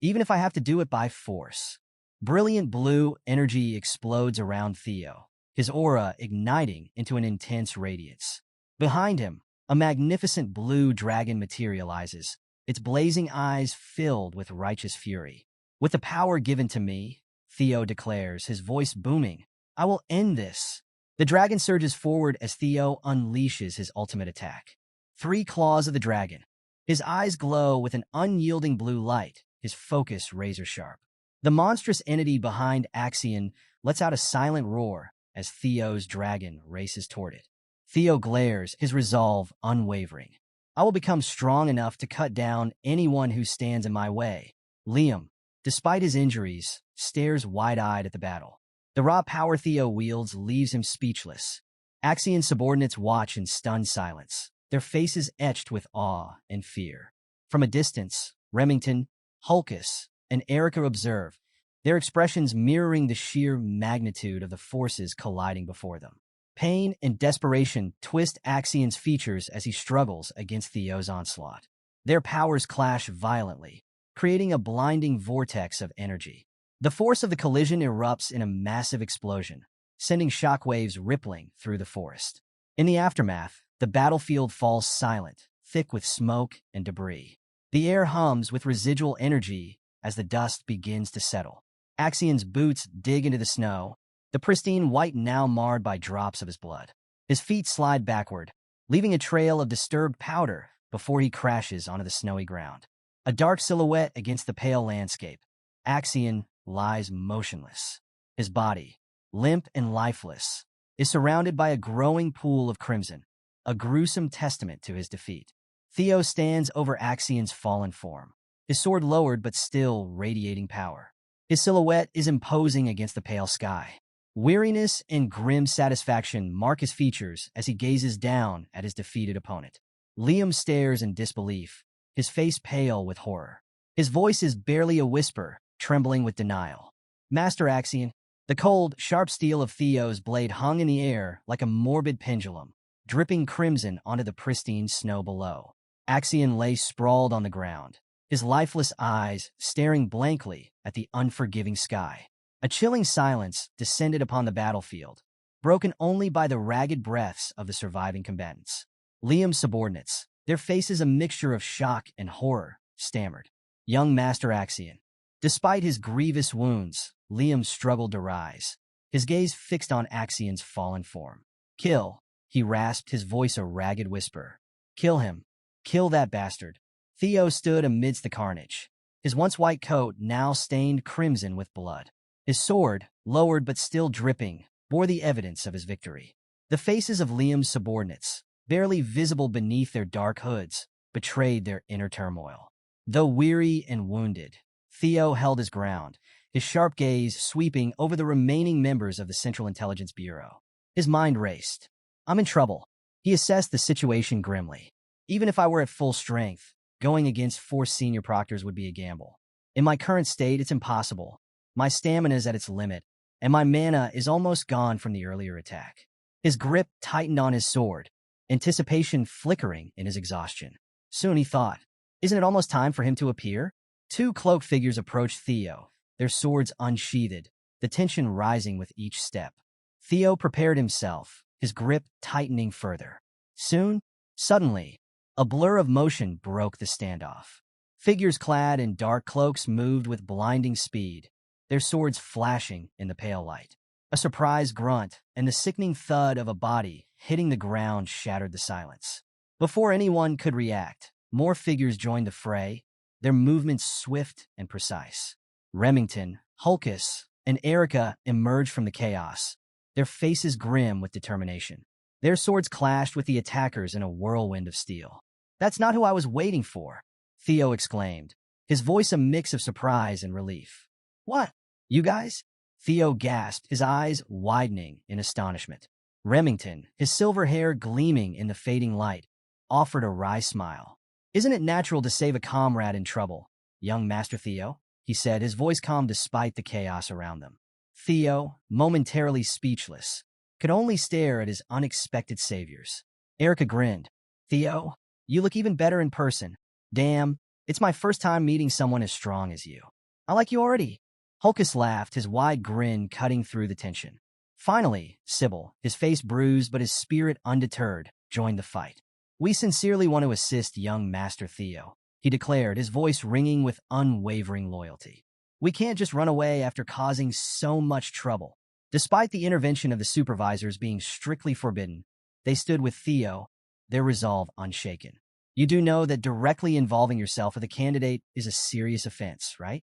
Speaker 1: Even if I have to do it by force. Brilliant blue energy explodes around Theo, his aura igniting into an intense radiance. Behind him, a magnificent blue dragon materializes, its blazing eyes filled with righteous fury. With the power given to me, Theo declares, his voice booming, I will end this. The dragon surges forward as Theo unleashes his ultimate attack. 3 claws of the dragon. His eyes glow with an unyielding blue light, his focus razor-sharp. The monstrous entity behind Axion lets out a silent roar as Theo's dragon races toward it. Theo glares, his resolve unwavering. I will become strong enough to cut down anyone who stands in my way. Liam, despite his injuries, stares wide-eyed at the battle. The raw power Theo wields leaves him speechless. Axion's subordinates watch in stunned silence, their faces etched with awe and fear. From a distance, Remington, Hulkus, and Erica observe, their expressions mirroring the sheer magnitude of the forces colliding before them. Pain and desperation twist Axion's features as he struggles against Theo's onslaught. Their powers clash violently, creating a blinding vortex of energy. The force of the collision erupts in a massive explosion, sending shockwaves rippling through the forest. In the aftermath, the battlefield falls silent, thick with smoke and debris. The air hums with residual energy as the dust begins to settle. Axion's boots dig into the snow, the pristine white now marred by drops of his blood. His feet slide backward, leaving a trail of disturbed powder before he crashes onto the snowy ground. A dark silhouette against the pale landscape, Axion lies motionless. His body, limp and lifeless, is surrounded by a growing pool of crimson, a gruesome testament to his defeat. Theo stands over Axion's fallen form, his sword lowered but still radiating power. His silhouette is imposing against the pale sky. Weariness and grim satisfaction mark his features as he gazes down at his defeated opponent. Liam stares in disbelief, his face pale with horror. His voice is barely a whisper, trembling with denial. Master Axion, the cold, sharp steel of Theo's blade hung in the air like a morbid pendulum, dripping crimson onto the pristine snow below. Axion lay sprawled on the ground, his lifeless eyes staring blankly at the unforgiving sky. A chilling silence descended upon the battlefield, broken only by the ragged breaths of the surviving combatants. Liam's subordinates, their faces a mixture of shock and horror, stammered. Young Master Axion. Despite his grievous wounds, Liam struggled to rise, his gaze fixed on Axion's fallen form. Kill, he rasped, his voice a ragged whisper. Kill him. Kill that bastard. Theo stood amidst the carnage, his once white coat now stained crimson with blood. His sword, lowered but still dripping, bore the evidence of his victory. The faces of Liam's subordinates, barely visible beneath their dark hoods, betrayed their inner turmoil. Though weary and wounded, Theo held his ground, his sharp gaze sweeping over the remaining members of the Central Intelligence Bureau. His mind raced. I'm in trouble. He assessed the situation grimly. Even if I were at full strength, going against 4 senior proctors would be a gamble. In my current state, it's impossible. My stamina is at its limit, and my mana is almost gone from the earlier attack. His grip tightened on his sword, anticipation flickering in his exhaustion. Soon he thought, isn't it almost time for him to appear? 2 cloaked figures approached Theo, their swords unsheathed, the tension rising with each step. Theo prepared himself, his grip tightening further. Soon, suddenly, a blur of motion broke the standoff. Figures clad in dark cloaks moved with blinding speed, their swords flashing in the pale light. A surprised grunt and the sickening thud of a body hitting the ground shattered the silence. Before anyone could react, more figures joined the fray, their movements swift and precise. Remington, Hulkus, and Erica emerged from the chaos, their faces grim with determination. Their swords clashed with the attackers in a whirlwind of steel. That's not who I was waiting for, Theo exclaimed, his voice a mix of surprise and relief. What? You guys? Theo gasped, his eyes widening in astonishment. Remington, his silver hair gleaming in the fading light, offered a wry smile. Isn't it natural to save a comrade in trouble, young Master Theo? He said, his voice calm despite the chaos around them. Theo, momentarily speechless, could only stare at his unexpected saviors. Erica grinned. Theo, you look even better in person. Damn, it's my first time meeting someone as strong as you. I like you already. Hulkus laughed, his wide grin cutting through the tension. Finally, Sybil, his face bruised but his spirit undeterred, joined the fight. "We sincerely want to assist young Master Theo," he declared, his voice ringing with unwavering loyalty. "We can't just run away after causing so much trouble." Despite the intervention of the supervisors being strictly forbidden, they stood with Theo, their resolve unshaken. "You do know that directly involving yourself with a candidate is a serious offense, right?"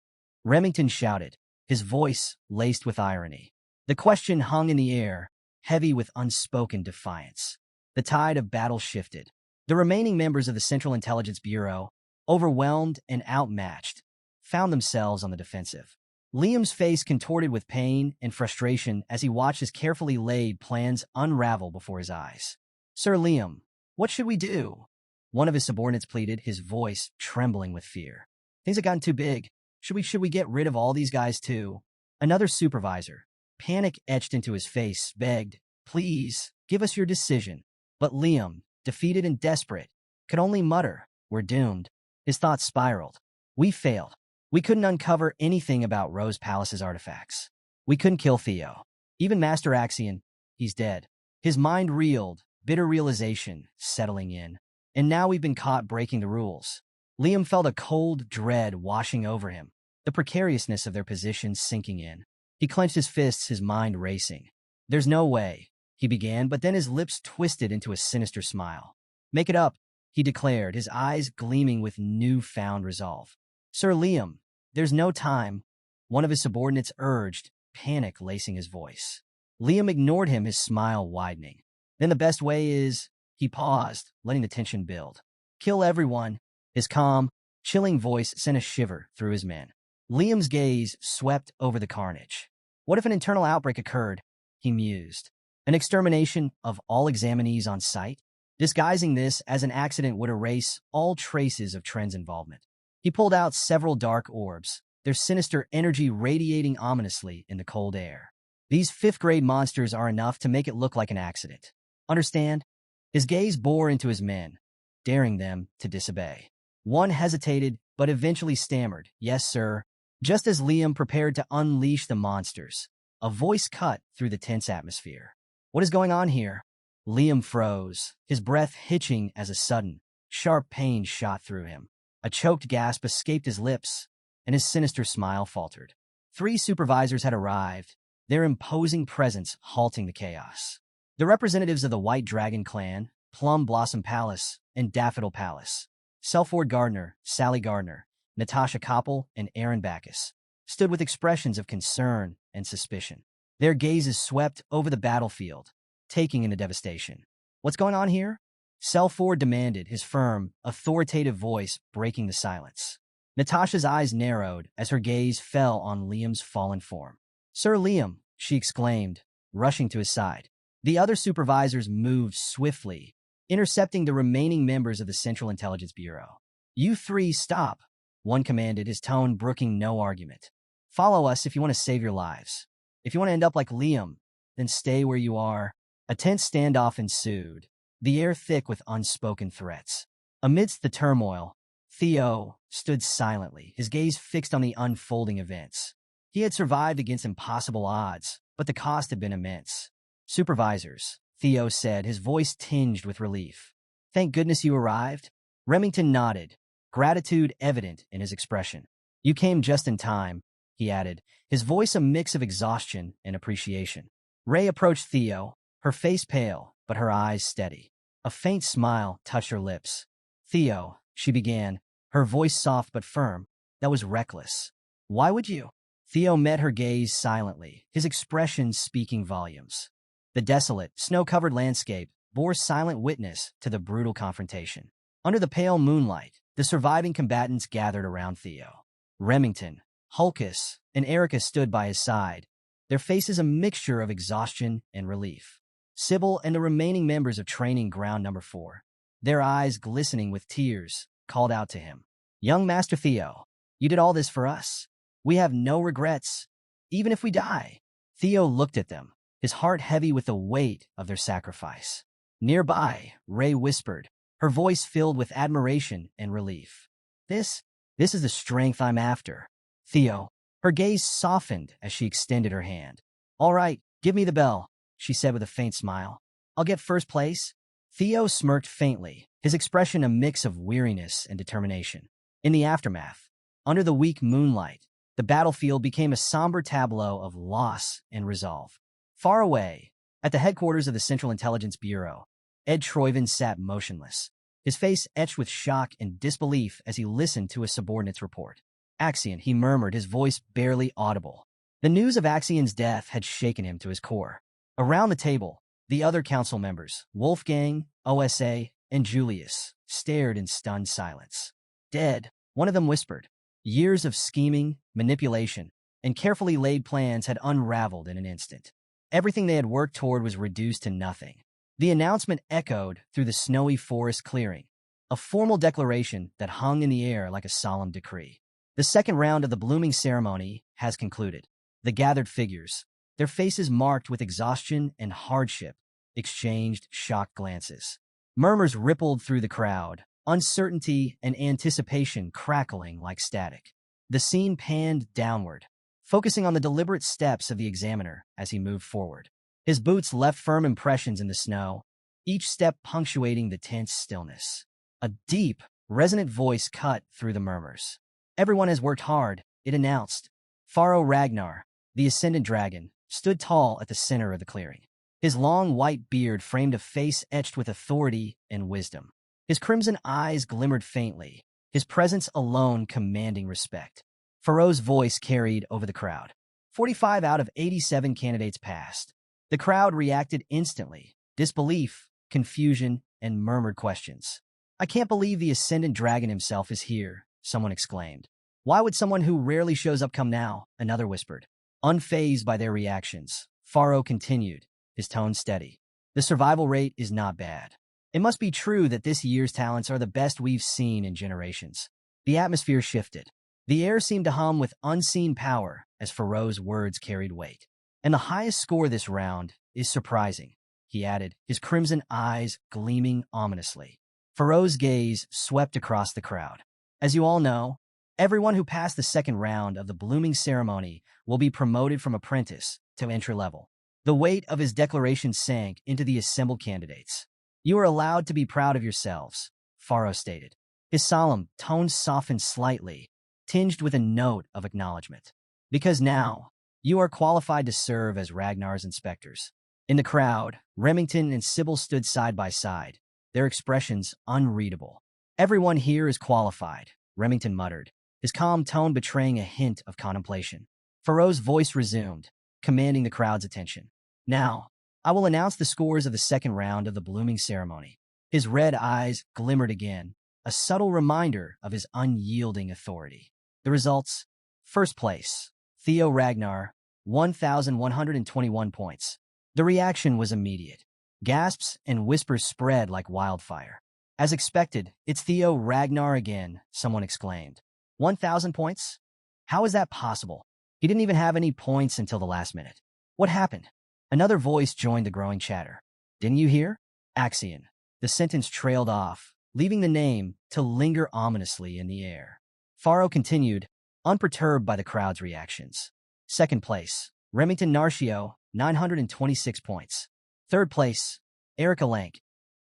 Speaker 1: Remington shouted, his voice laced with irony. The question hung in the air, heavy with unspoken defiance. The tide of battle shifted. The remaining members of the Central Intelligence Bureau, overwhelmed and outmatched, found themselves on the defensive. Liam's face contorted with pain and frustration as he watched his carefully laid plans unravel before his eyes. "Sir Liam, what should we do?" One of his subordinates pleaded, his voice trembling with fear. "Things have gotten too big. Should we get rid of all these guys too?" Another supervisor, panic etched into his face, begged, "Please, give us your decision." But Liam, defeated and desperate, could only mutter, "We're doomed." His thoughts spiraled. "We failed. We couldn't uncover anything about Rose Palace's artifacts. We couldn't kill Theo. Even Master Axion, he's dead." His mind reeled, bitter realization settling in. And now we've been caught breaking the rules. Liam felt a cold dread washing over him, the precariousness of their position sinking in. He clenched his fists, his mind racing. "There's no way," he began, but then his lips twisted into a sinister smile. "Make it up," he declared, his eyes gleaming with newfound resolve. "Sir Liam, there's no time," one of his subordinates urged, panic lacing his voice. Liam ignored him, his smile widening. "Then the best way is—" He paused, letting the tension build. "Kill everyone." His calm, chilling voice sent a shiver through his men. Liam's gaze swept over the carnage. What if an internal outbreak occurred? He mused. An extermination of all examinees on site? Disguising this as an accident would erase all traces of Tren's involvement. He pulled out several dark orbs, their sinister energy radiating ominously in the cold air. "These fifth-grade monsters are enough to make it look like an accident. Understand?" His gaze bore into his men, daring them to disobey. One hesitated, but eventually stammered, "Yes, sir." Just as Liam prepared to unleash the monsters, a voice cut through the tense atmosphere. "What is going on here?" Liam froze, his breath hitching as a sudden, sharp pain shot through him. A choked gasp escaped his lips, and his sinister smile faltered. 3 supervisors had arrived, their imposing presence halting the chaos. The representatives of the White Dragon Clan, Plum Blossom Palace, and Daffodil Palace, Selford Gardner, Sally Gardner, Natasha Koppel, and Aaron Backus, stood with expressions of concern and suspicion. Their gazes swept over the battlefield, taking in the devastation. "What's going on here?" Selford demanded, his firm, authoritative voice breaking the silence. Natasha's eyes narrowed as her gaze fell on Liam's fallen form. "Sir Liam," she exclaimed, rushing to his side. The other supervisors moved swiftly, intercepting the remaining members of the Central Intelligence Bureau. "You 3 stop," one commanded, his tone brooking no argument. "Follow us if you want to save your lives. If you want to end up like Liam, then stay where you are." A tense standoff ensued, the air thick with unspoken threats. Amidst the turmoil, Theo stood silently, his gaze fixed on the unfolding events. He had survived against impossible odds, but the cost had been immense. "Supervisors," Theo said, his voice tinged with relief. "Thank goodness you arrived." Remington nodded, gratitude evident in his expression. "You came just in time," he added, his voice a mix of exhaustion and appreciation. Ray approached Theo, her face pale, but her eyes steady. A faint smile touched her lips. "Theo," she began, her voice soft but firm, "that was reckless. Why would you?" Theo met her gaze silently, his expression speaking volumes. The desolate, snow-covered landscape bore silent witness to the brutal confrontation. Under the pale moonlight, the surviving combatants gathered around Theo. Remington, Hulkus, and Erica stood by his side, their faces a mixture of exhaustion and relief. Sybil and the remaining members of Training Ground Number 4, their eyes glistening with tears, called out to him. "Young Master Theo, you did all this for us. We have no regrets, even if we die." Theo looked at them, his heart heavy with the weight of their sacrifice. Nearby, Ray whispered, her voice filled with admiration and relief. This is the strength I'm after." "Theo," her gaze softened as she extended her hand. "All right, give me the bell," she said with a faint smile. "I'll get first place." Theo smirked faintly, his expression a mix of weariness and determination. In the aftermath, under the weak moonlight, the battlefield became a somber tableau of loss and resolve. Far away, at the headquarters of the Central Intelligence Bureau, Ed Troyven sat motionless, his face etched with shock and disbelief as he listened to his subordinate's report. Axion, he murmured, his voice barely audible. The news of Axion's death had shaken him to his core. Around the table, the other council members, Wolfgang, OSA, and Julius, stared in stunned silence. Dead, one of them whispered. Years of scheming, manipulation, and carefully laid plans had unraveled in an instant. Everything they had worked toward was reduced to nothing. The announcement echoed through the snowy forest clearing, a formal declaration that hung in the air like a solemn decree. The second round of the blooming ceremony has concluded. The gathered figures, their faces marked with exhaustion and hardship, exchanged shocked glances. Murmurs rippled through the crowd, uncertainty and anticipation crackling like static. The scene panned downward, focusing on the deliberate steps of the examiner as he moved forward. His boots left firm impressions in the snow, each step punctuating the tense stillness. A deep, resonant voice cut through the murmurs. Everyone has worked hard, it announced. Pharaoh Ragnar, the Ascendant Dragon, stood tall at the center of the clearing. His long white beard framed a face etched with authority and wisdom. His crimson eyes glimmered faintly, his presence alone commanding respect. Pharaoh's voice carried over the crowd. 45 out of 87 candidates passed. The crowd reacted instantly, disbelief, confusion, and murmured questions. I can't believe the Ascendant Dragon himself is here, someone exclaimed. Why would someone who rarely shows up come now? Another whispered. Unfazed by their reactions, Pharaoh continued, his tone steady. The survival rate is not bad. It must be true that this year's talents are the best we've seen in generations. The atmosphere shifted. The air seemed to hum with unseen power as Pharaoh's words carried weight. And the highest score this round is surprising, he added, his crimson eyes gleaming ominously. Pharaoh's gaze swept across the crowd. As you all know, everyone who passed the second round of the blooming ceremony will be promoted from apprentice to entry level. The weight of his declaration sank into the assembled candidates. You are allowed to be proud of yourselves, Pharaoh stated. His solemn tone softened slightly, tinged with a note of acknowledgement. Because now, you are qualified to serve as Ragnar's inspectors. In the crowd, Remington and Sybil stood side by side, their expressions unreadable. Everyone here is qualified, Remington muttered, his calm tone betraying a hint of contemplation. Pharaoh's voice resumed, commanding the crowd's attention. Now, I will announce the scores of the second round of the blooming ceremony. His red eyes glimmered again, a subtle reminder of his unyielding authority. The results: first place, Theo Ragnar, 1,121 points. The reaction was immediate. Gasps and whispers spread like wildfire. As expected, it's Theo Ragnar again, someone exclaimed. 1,000 points? How is that possible? He didn't even have any points until the last minute. What happened? Another voice joined the growing chatter. Didn't you hear? Axion. The sentence trailed off, leaving the name to linger ominously in the air. Pharaoh continued, unperturbed by the crowd's reactions. Second place, Remington Narcio, 926 points. Third place, Erica Lank,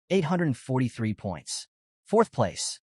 Speaker 1: 843 points. Fourth place,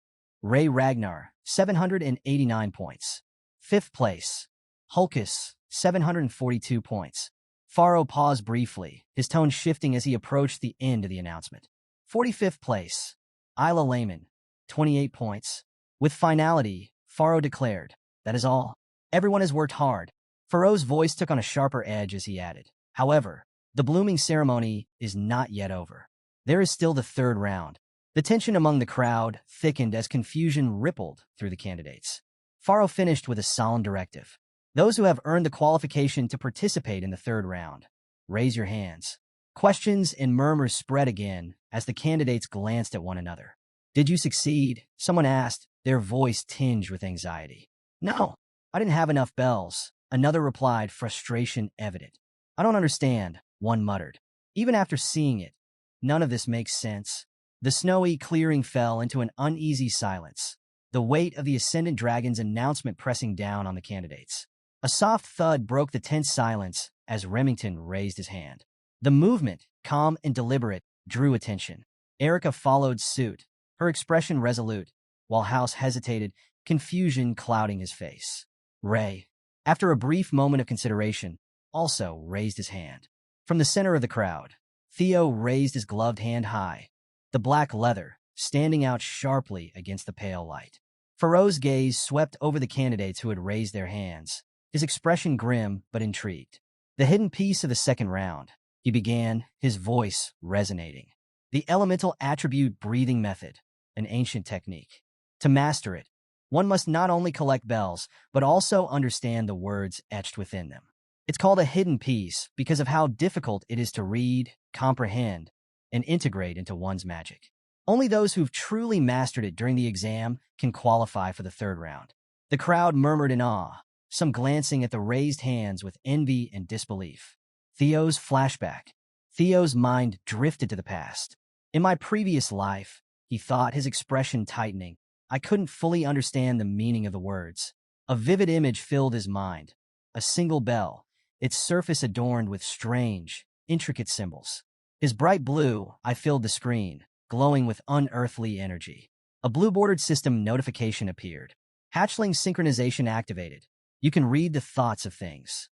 Speaker 1: Ray Ragnar, 789 points. Fifth place, Hulkus, 742 points. Pharaoh paused briefly, his tone shifting as he approached the end of the announcement. 45th place, Isla Lehman, 28 points. With finality, Pharaoh declared, that is all. Everyone has worked hard. Pharaoh's voice took on a sharper edge as he added. However, the blooming ceremony is not yet over. There is still the third round. The tension among the crowd thickened as confusion rippled through the candidates. Pharaoh finished with a solemn directive. Those who have earned the qualification to participate in the third round, raise your hands. Questions and murmurs spread again as the candidates glanced at one another. Did you succeed? Someone asked, their voice tinged with anxiety. No, I didn't have enough bells. Another replied, frustration evident. I don't understand, one muttered. Even after seeing it, none of this makes sense. The snowy clearing fell into an uneasy silence, the weight of the Ascendant Dragon's announcement pressing down on the candidates. A soft thud broke the tense silence as Remington raised his hand. The movement, calm and deliberate, drew attention. Erica followed suit, her expression resolute, while House hesitated, confusion clouding his face. Ray, after a brief moment of consideration, also raised his hand. From the center of the crowd, Theo raised his gloved hand high, the black leather standing out sharply against the pale light. Faro's gaze swept over the candidates who had raised their hands, his expression grim but intrigued. The hidden piece of the second round, he began, his voice resonating. The elemental attribute breathing method, an ancient technique. To master it, one must not only collect bells, but also understand the words etched within them. It's called a hidden piece because of how difficult it is to read, comprehend, and integrate into one's magic. Only those who've truly mastered it during the exam can qualify for the third round. The crowd murmured in awe, some glancing at the raised hands with envy and disbelief. Theo's flashback. Theo's mind drifted to the past. In my previous life, he thought, his expression tightening, I couldn't fully understand the meaning of the words. A vivid image filled his mind. A single bell, its surface adorned with strange, intricate symbols. His bright blue eye filled the screen, glowing with unearthly energy. A blue-bordered system notification appeared. Hatchling synchronization activated. You can read the thoughts of things.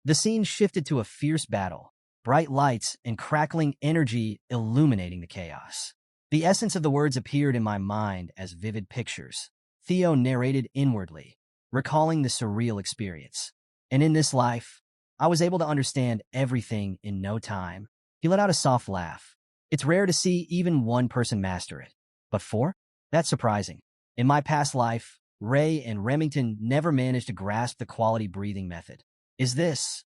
Speaker 1: The scene shifted to a fierce battle, bright lights and crackling energy illuminating the chaos. The essence of the words appeared in my mind as vivid pictures. Theo narrated inwardly, recalling the surreal experience. And in this life, I was able to understand everything in no time. He let out a soft laugh. It's rare to see even one person master it. But four? That's surprising. In my past life, Ray and Remington never managed to grasp the quality breathing method. Is this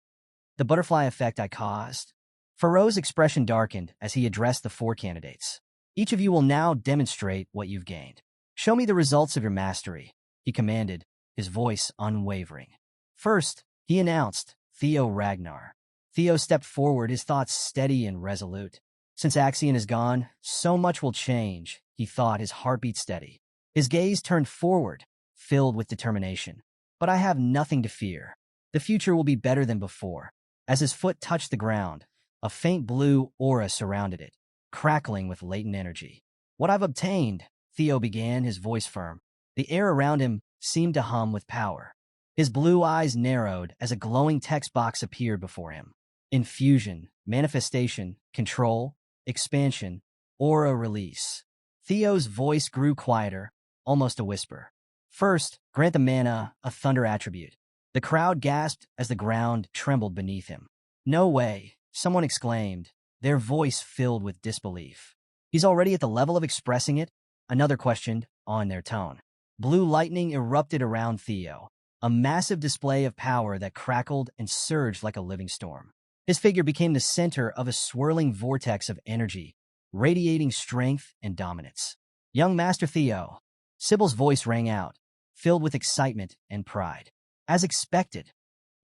Speaker 1: the butterfly effect I caused? Faro's expression darkened as he addressed the four candidates. Each of you will now demonstrate what you've gained. Show me the results of your mastery, he commanded, his voice unwavering. First, he announced, Theo Ragnar. Theo stepped forward, his thoughts steady and resolute. Since Axion is gone, so much will change, he thought, his heartbeat steady. His gaze turned forward, filled with determination. But I have nothing to fear. The future will be better than before. As his foot touched the ground, a faint blue aura surrounded it, crackling with latent energy. What I've obtained, Theo began, his voice firm. The air around him seemed to hum with power. His blue eyes narrowed as a glowing text box appeared before him. Infusion, manifestation, control, expansion, aura release. Theo's voice grew quieter, almost a whisper. First, grant the mana, a thunder attribute. The crowd gasped as the ground trembled beneath him. No way, someone exclaimed, their voice filled with disbelief. He's already at the level of expressing it? Another questioned, on their tone. Blue lightning erupted around Theo, a massive display of power that crackled and surged like a living storm. His figure became the center of a swirling vortex of energy, radiating strength and dominance. Young Master Theo, Sybil's voice rang out, filled with excitement and pride. As expected,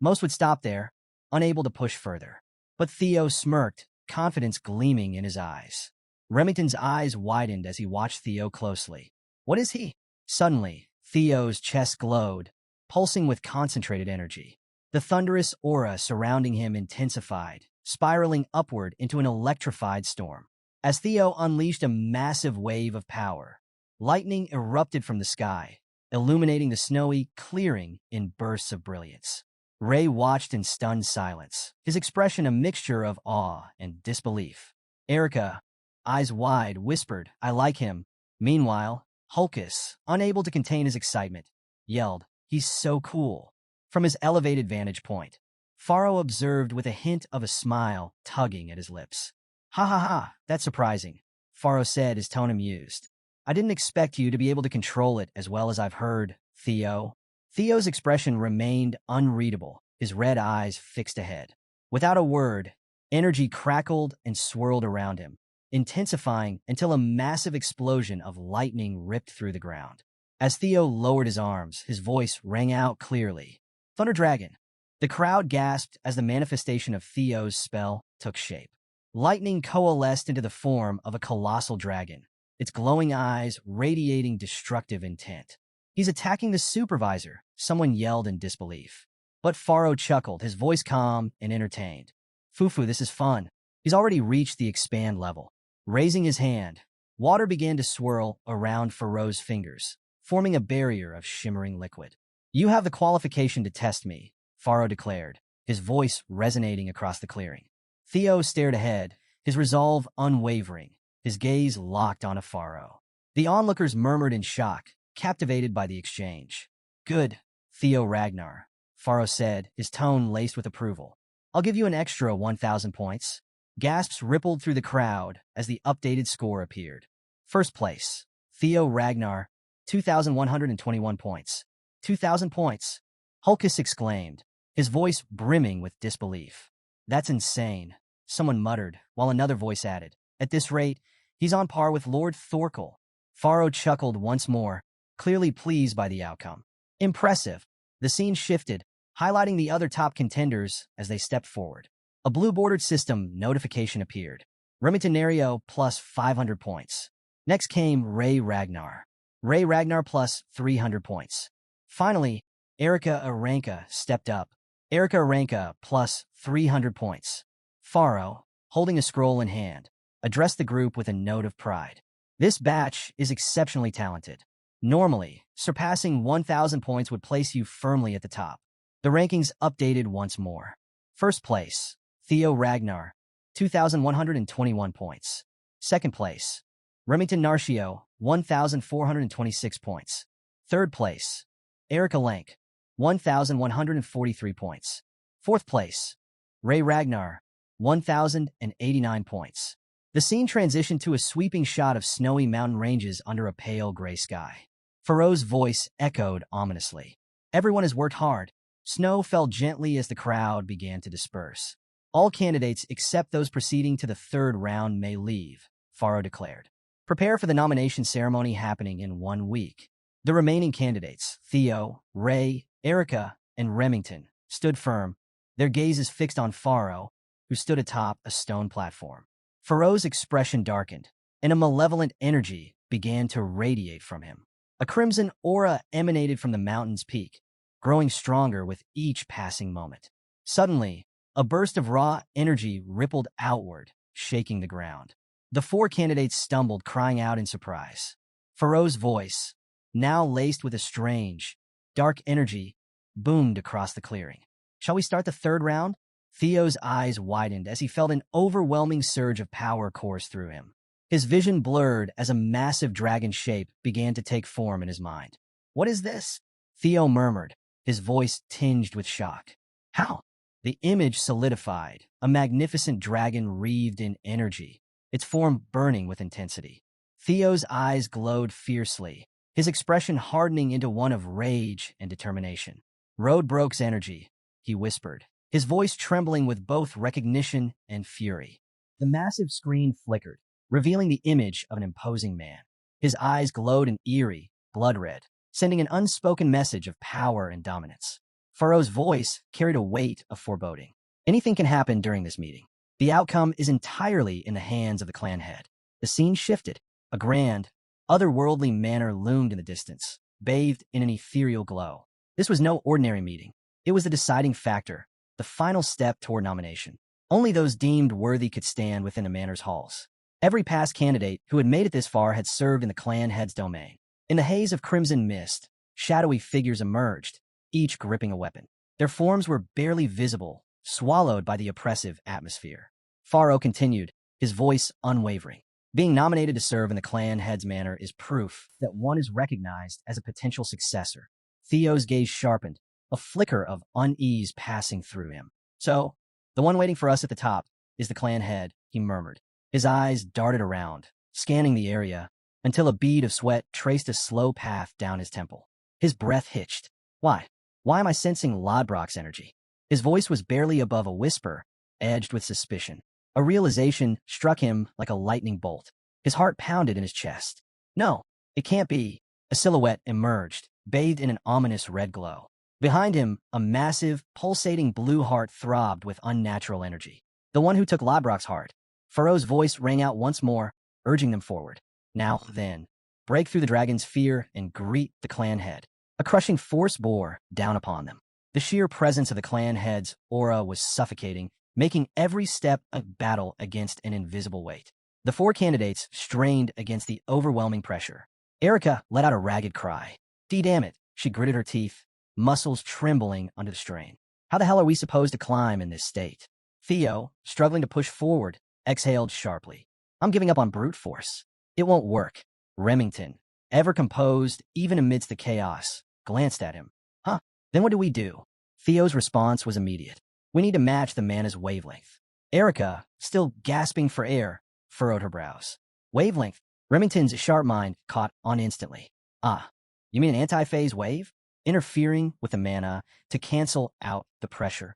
Speaker 1: most would stop there, unable to push further. But Theo smirked, confidence gleaming in his eyes. Remington's eyes widened as he watched Theo closely. What is he? Suddenly, Theo's chest glowed, pulsing with concentrated energy. The thunderous aura surrounding him intensified, spiraling upward into an electrified storm. As Theo unleashed a massive wave of power, lightning erupted from the sky, illuminating the snowy clearing in bursts of brilliance. Ray watched in stunned silence, his expression a mixture of awe and disbelief. Erica, eyes wide, whispered, I like him. Meanwhile, Hulkus, unable to contain his excitement, yelled, he's so cool. From his elevated vantage point, Faro observed with a hint of a smile tugging at his lips. Ha ha ha, that's surprising, Faro said, his tone amused. I didn't expect you to be able to control it as well as I've heard, Theo. Theo's expression remained unreadable, his red eyes fixed ahead. Without a word, energy crackled and swirled around him, intensifying until a massive explosion of lightning ripped through the ground. As Theo lowered his arms, his voice rang out clearly. Thunder Dragon. The crowd gasped as the manifestation of Theo's spell took shape. Lightning coalesced into the form of a colossal dragon, its glowing eyes radiating destructive intent. He's attacking the supervisor, someone yelled in disbelief. But Faro chuckled, his voice calm and entertained. Fufu, this is fun. He's already reached the expand level. Raising his hand, Water began to swirl around Pharaoh's fingers, forming a barrier of shimmering liquid. "You have the qualification to test me," Pharaoh declared, his voice resonating across the clearing. Theo stared ahead, his resolve unwavering, his gaze locked on Pharaoh. The onlookers murmured in shock, captivated by the exchange. "Good, Theo Ragnar," Pharaoh said, his tone laced with approval. "I'll give you an extra 1,000 points." Gasps rippled through the crowd as the updated score appeared. First place, Theo Ragnar, 2,121 points. 2,000 points, Hulkus exclaimed, his voice brimming with disbelief. "That's insane," someone muttered, while another voice added. "At this rate, he's on par with Lord Thorkel." Pharaoh chuckled once more, clearly pleased by the outcome. Impressive. The scene shifted, highlighting the other top contenders as they stepped forward. A blue-bordered system notification appeared. Remitinario plus 500 points. Next came Ray Ragnar. Ray Ragnar plus 300 points. Finally, Erica Aranka stepped up. Erica Aranka plus 300 points. Pharaoh, holding a scroll in hand, addressed the group with a note of pride. "This batch is exceptionally talented. Normally, surpassing 1,000 points would place you firmly at the top." The rankings updated once more. First place, Theo Ragnar, 2,121 points. Second place, Remington Narcio, 1,426 points. Third place, Erica Lank, 1,143 points. Fourth place, Ray Ragnar, 1,089 points. The scene transitioned to a sweeping shot of snowy mountain ranges under a pale gray sky. Pharaoh's voice echoed ominously. "Everyone has worked hard." Snow fell gently as the crowd began to disperse. "All candidates except those proceeding to the third round may leave," Pharaoh declared. "Prepare for the nomination ceremony happening in 1 week." The remaining candidates, Theo, Ray, Erica, and Remington, stood firm, their gazes fixed on Pharaoh, who stood atop a stone platform. Pharaoh's expression darkened, and a malevolent energy began to radiate from him. A crimson aura emanated from the mountain's peak, growing stronger with each passing moment. Suddenly, a burst of raw energy rippled outward, shaking the ground. The 4 candidates stumbled, crying out in surprise. Pharaoh's voice, now laced with a strange, dark energy, boomed across the clearing. "Shall we start the third round?" Theo's eyes widened as he felt an overwhelming surge of power course through him. His vision blurred as a massive dragon shape began to take form in his mind. "What is this?" Theo murmured, his voice tinged with shock. "How?" The image solidified, a magnificent dragon wreathed in energy, its form burning with intensity. Theo's eyes glowed fiercely, his expression hardening into one of rage and determination. "Roadbroke's energy," he whispered, his voice trembling with both recognition and fury. The massive screen flickered, revealing the image of an imposing man. His eyes glowed an eerie, blood red, sending an unspoken message of power and dominance. Pharaoh's voice carried a weight of foreboding. "Anything can happen during this meeting. The outcome is entirely in the hands of the clan head." The scene shifted. A grand, otherworldly manor loomed in the distance, bathed in an ethereal glow. This was no ordinary meeting. It was the deciding factor, the final step toward nomination. Only those deemed worthy could stand within the manor's halls. Every past candidate who had made it this far had served in the clan head's domain. In the haze of crimson mist, shadowy figures emerged, each gripping a weapon. Their forms were barely visible, swallowed by the oppressive atmosphere. Pharaoh continued, his voice unwavering. "Being nominated to serve in the clan head's manor is proof that one is recognized as a potential successor." Theo's gaze sharpened, a flicker of unease passing through him. "So, the one waiting for us at the top is the clan head," he murmured. His eyes darted around, scanning the area, until a bead of sweat traced a slow path down his temple. His breath hitched. Why? Why am I sensing Lodbrok's energy?" His voice was barely above a whisper, edged with suspicion. A realization struck him like a lightning bolt. His heart pounded in his chest. "No, it can't be." A silhouette emerged, bathed in an ominous red glow. Behind him, a massive, pulsating blue heart throbbed with unnatural energy. "The one who took Lodbrok's heart." Pharaoh's voice rang out once more, urging them forward. "Now, then, break through the dragon's fear and greet the clan head." A crushing force bore down upon them. The sheer presence of the clan head's aura was suffocating, making every step a battle against an invisible weight. The four candidates strained against the overwhelming pressure. Erica let out a ragged cry. Damn it, she gritted her teeth, muscles trembling under the strain. How the hell are we supposed to climb in this state? Theo, struggling to push forward, exhaled sharply. I'm giving up on brute force. It won't work. Remington, ever composed even amidst the chaos, glanced at him. Huh, then what do we do? Theo's response was immediate. We need to match the mana's wavelength. Erica, still gasping for air, furrowed her brows. Wavelength? Remington's sharp mind caught on instantly. Ah, you mean an anti-phase wave? Interfering with the mana to cancel out the pressure.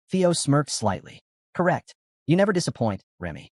Speaker 1: Theo smirked slightly. Correct. You never disappoint, Remy.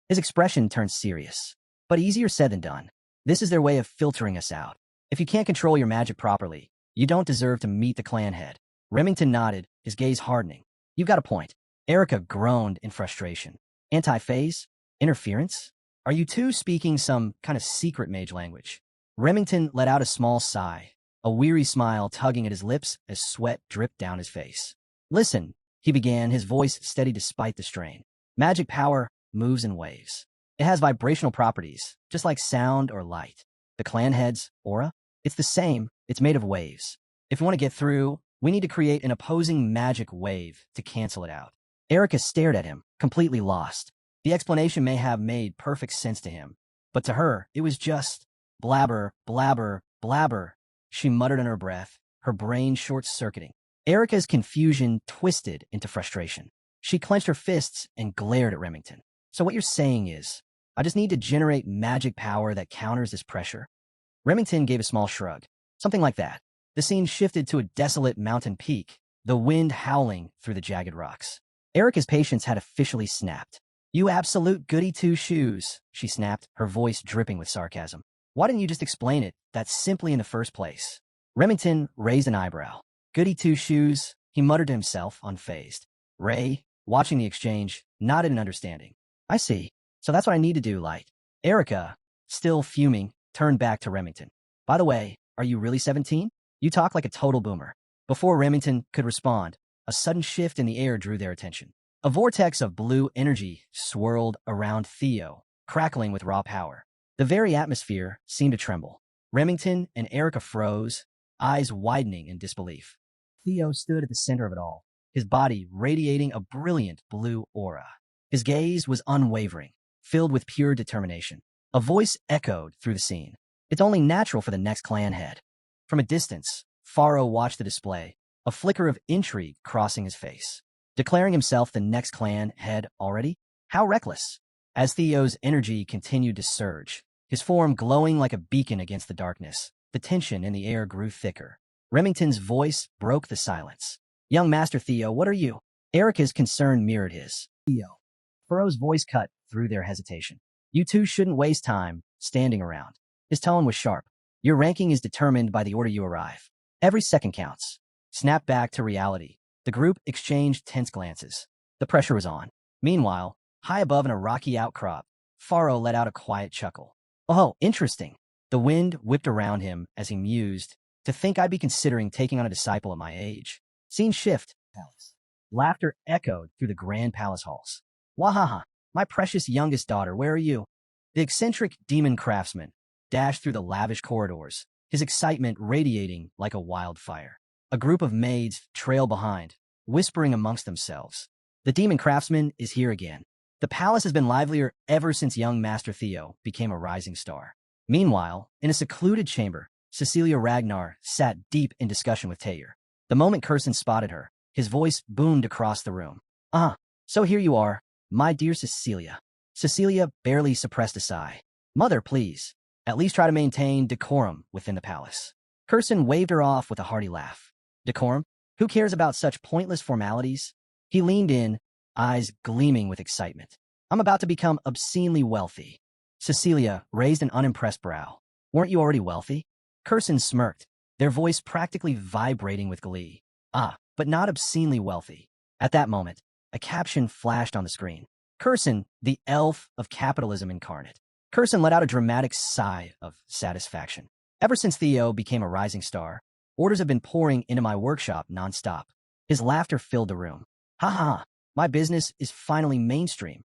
Speaker 1: His expression turned serious. But easier said than done. This is their way of filtering us out. If you can't control your magic properly, you don't deserve to meet the clan head. Remington nodded, his gaze hardening. You've got a point. Erica groaned in frustration. Anti-phase? Interference? Are you two speaking some kind of secret mage language? Remington let out a small sigh, a weary smile tugging at his lips as sweat dripped down his face. Listen, he began, his voice steady despite the strain. Magic power moves in waves. It has vibrational properties, just like sound or light. The clan head's aura? It's the same, it's made of waves. If we want to get through, we need to create an opposing magic wave to cancel it out. Erica stared at him, completely lost. The explanation may have made perfect sense to him, but to her, it was just blabber, blabber, blabber. She muttered under her breath, her brain short-circuiting. Erica's confusion twisted into frustration. She clenched her fists and glared at Remington. So what you're saying is, I just need to generate magic power that counters this pressure? Remington gave a small shrug. Something like that. The scene shifted to a desolate mountain peak, the wind howling through the jagged rocks. Erica's patience had officially snapped. You absolute goody two-shoes, she snapped, her voice dripping with sarcasm. Why didn't you just explain it that simply in the first place? Remington raised an eyebrow. Goody two-shoes, he muttered to himself, unfazed. Ray, watching the exchange, nodded in understanding. I see. So that's what I need to do, Light. Erica, still fuming, turned back to Remington. By the way, are you really 17? You talk like a total boomer. Before Remington could respond, a sudden shift in the air drew their attention. A vortex of blue energy swirled around Theo, crackling with raw power. The very atmosphere seemed to tremble. Remington and Erica froze, eyes widening in disbelief. Theo stood at the center of it all, his body radiating a brilliant blue aura. His gaze was unwavering, filled with pure determination. A voice echoed through the scene. It's only natural for the next clan head. From a distance, Faro watched the display, a flicker of intrigue crossing his face. Declaring himself the next clan head already? How reckless! As Theo's energy continued to surge, his form glowing like a beacon against the darkness, the tension in the air grew thicker. Remington's voice broke the silence. Young Master Theo, what are you? Erica's concern mirrored his. Theo. Faro's voice cut through their hesitation. You two shouldn't waste time standing around. His tone was sharp. Your ranking is determined by the order you arrive. Every second counts. Snap back to reality. The group exchanged tense glances. The pressure was on. Meanwhile, high above in a rocky outcrop, Faro let out a quiet chuckle. Oh, interesting. The wind whipped around him as he mused. To think I'd be considering taking on a disciple at my age. Scene shift. Palace. Laughter echoed through the grand palace halls. Wahaha, my precious youngest daughter, where are you? The eccentric demon craftsman dashed through the lavish corridors, his excitement radiating like a wildfire. A group of maids trailed behind, whispering amongst themselves. The demon craftsman is here again. The palace has been livelier ever since young Master Theo became a rising star. Meanwhile, in a secluded chamber, Cecilia Ragnar sat deep in discussion with Taylor. The moment Curson spotted her, his voice boomed across the room. So here you are, my dear Cecilia. Cecilia barely suppressed a sigh. Mother, please. At least try to maintain decorum within the palace. Curson waved her off with a hearty laugh. Decorum? Who cares about such pointless formalities? He leaned in, eyes gleaming with excitement. I'm about to become obscenely wealthy. Cecilia raised an unimpressed brow. Weren't you already wealthy? Curson smirked, their voice practically vibrating with glee. But not obscenely wealthy. At that moment, a caption flashed on the screen. Curson, the elf of capitalism incarnate. Curson let out a dramatic sigh of satisfaction. Ever since Theo became a rising star, orders have been pouring into my workshop nonstop. His laughter filled the room. Ha ha, my business is finally mainstream.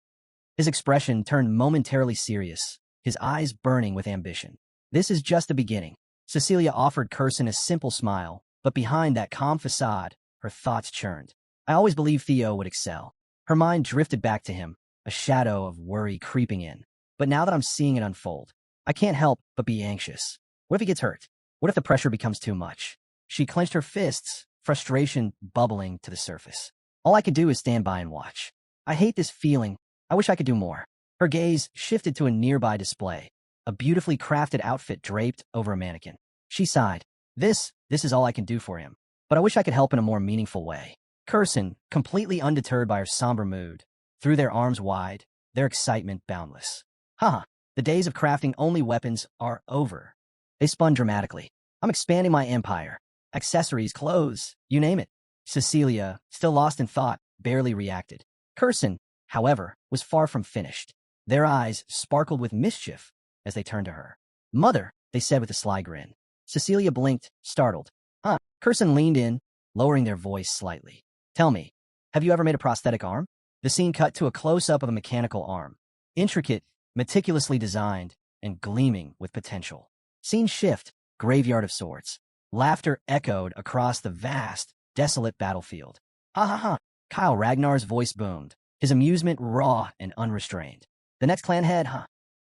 Speaker 1: His expression turned momentarily serious, his eyes burning with ambition. This is just the beginning. Cecilia offered Curson a simple smile, but behind that calm facade, her thoughts churned. I always believed Theo would excel. Her mind drifted back to him, a shadow of worry creeping in. But now that I'm seeing it unfold, I can't help but be anxious. What if he gets hurt? What if the pressure becomes too much? She clenched her fists, frustration bubbling to the surface. All I could do is stand by and watch. I hate this feeling. I wish I could do more. Her gaze shifted to a nearby display, a beautifully crafted outfit draped over a mannequin. She sighed. This is all I can do for him. But I wish I could help in a more meaningful way. Curson, completely undeterred by her somber mood, threw their arms wide, their excitement boundless. Haha, the days of crafting only weapons are over. They spun dramatically. I'm expanding my empire. Accessories, clothes, you name it. Cecilia, still lost in thought, barely reacted. Curson, however, was far from finished. Their eyes sparkled with mischief as they turned to her. Mother, they said with a sly grin. Cecilia blinked, startled. Huh? Curson leaned in, lowering their voice slightly. Tell me, have you ever made a prosthetic arm? The scene cut to a close-up of a mechanical arm. Intricate, meticulously designed, and gleaming with potential. Scene shift, graveyard of swords. Laughter echoed across the vast, desolate battlefield. Ha ha ha! Kyle Ragnar's voice boomed, his amusement raw and unrestrained. The next clan head, huh?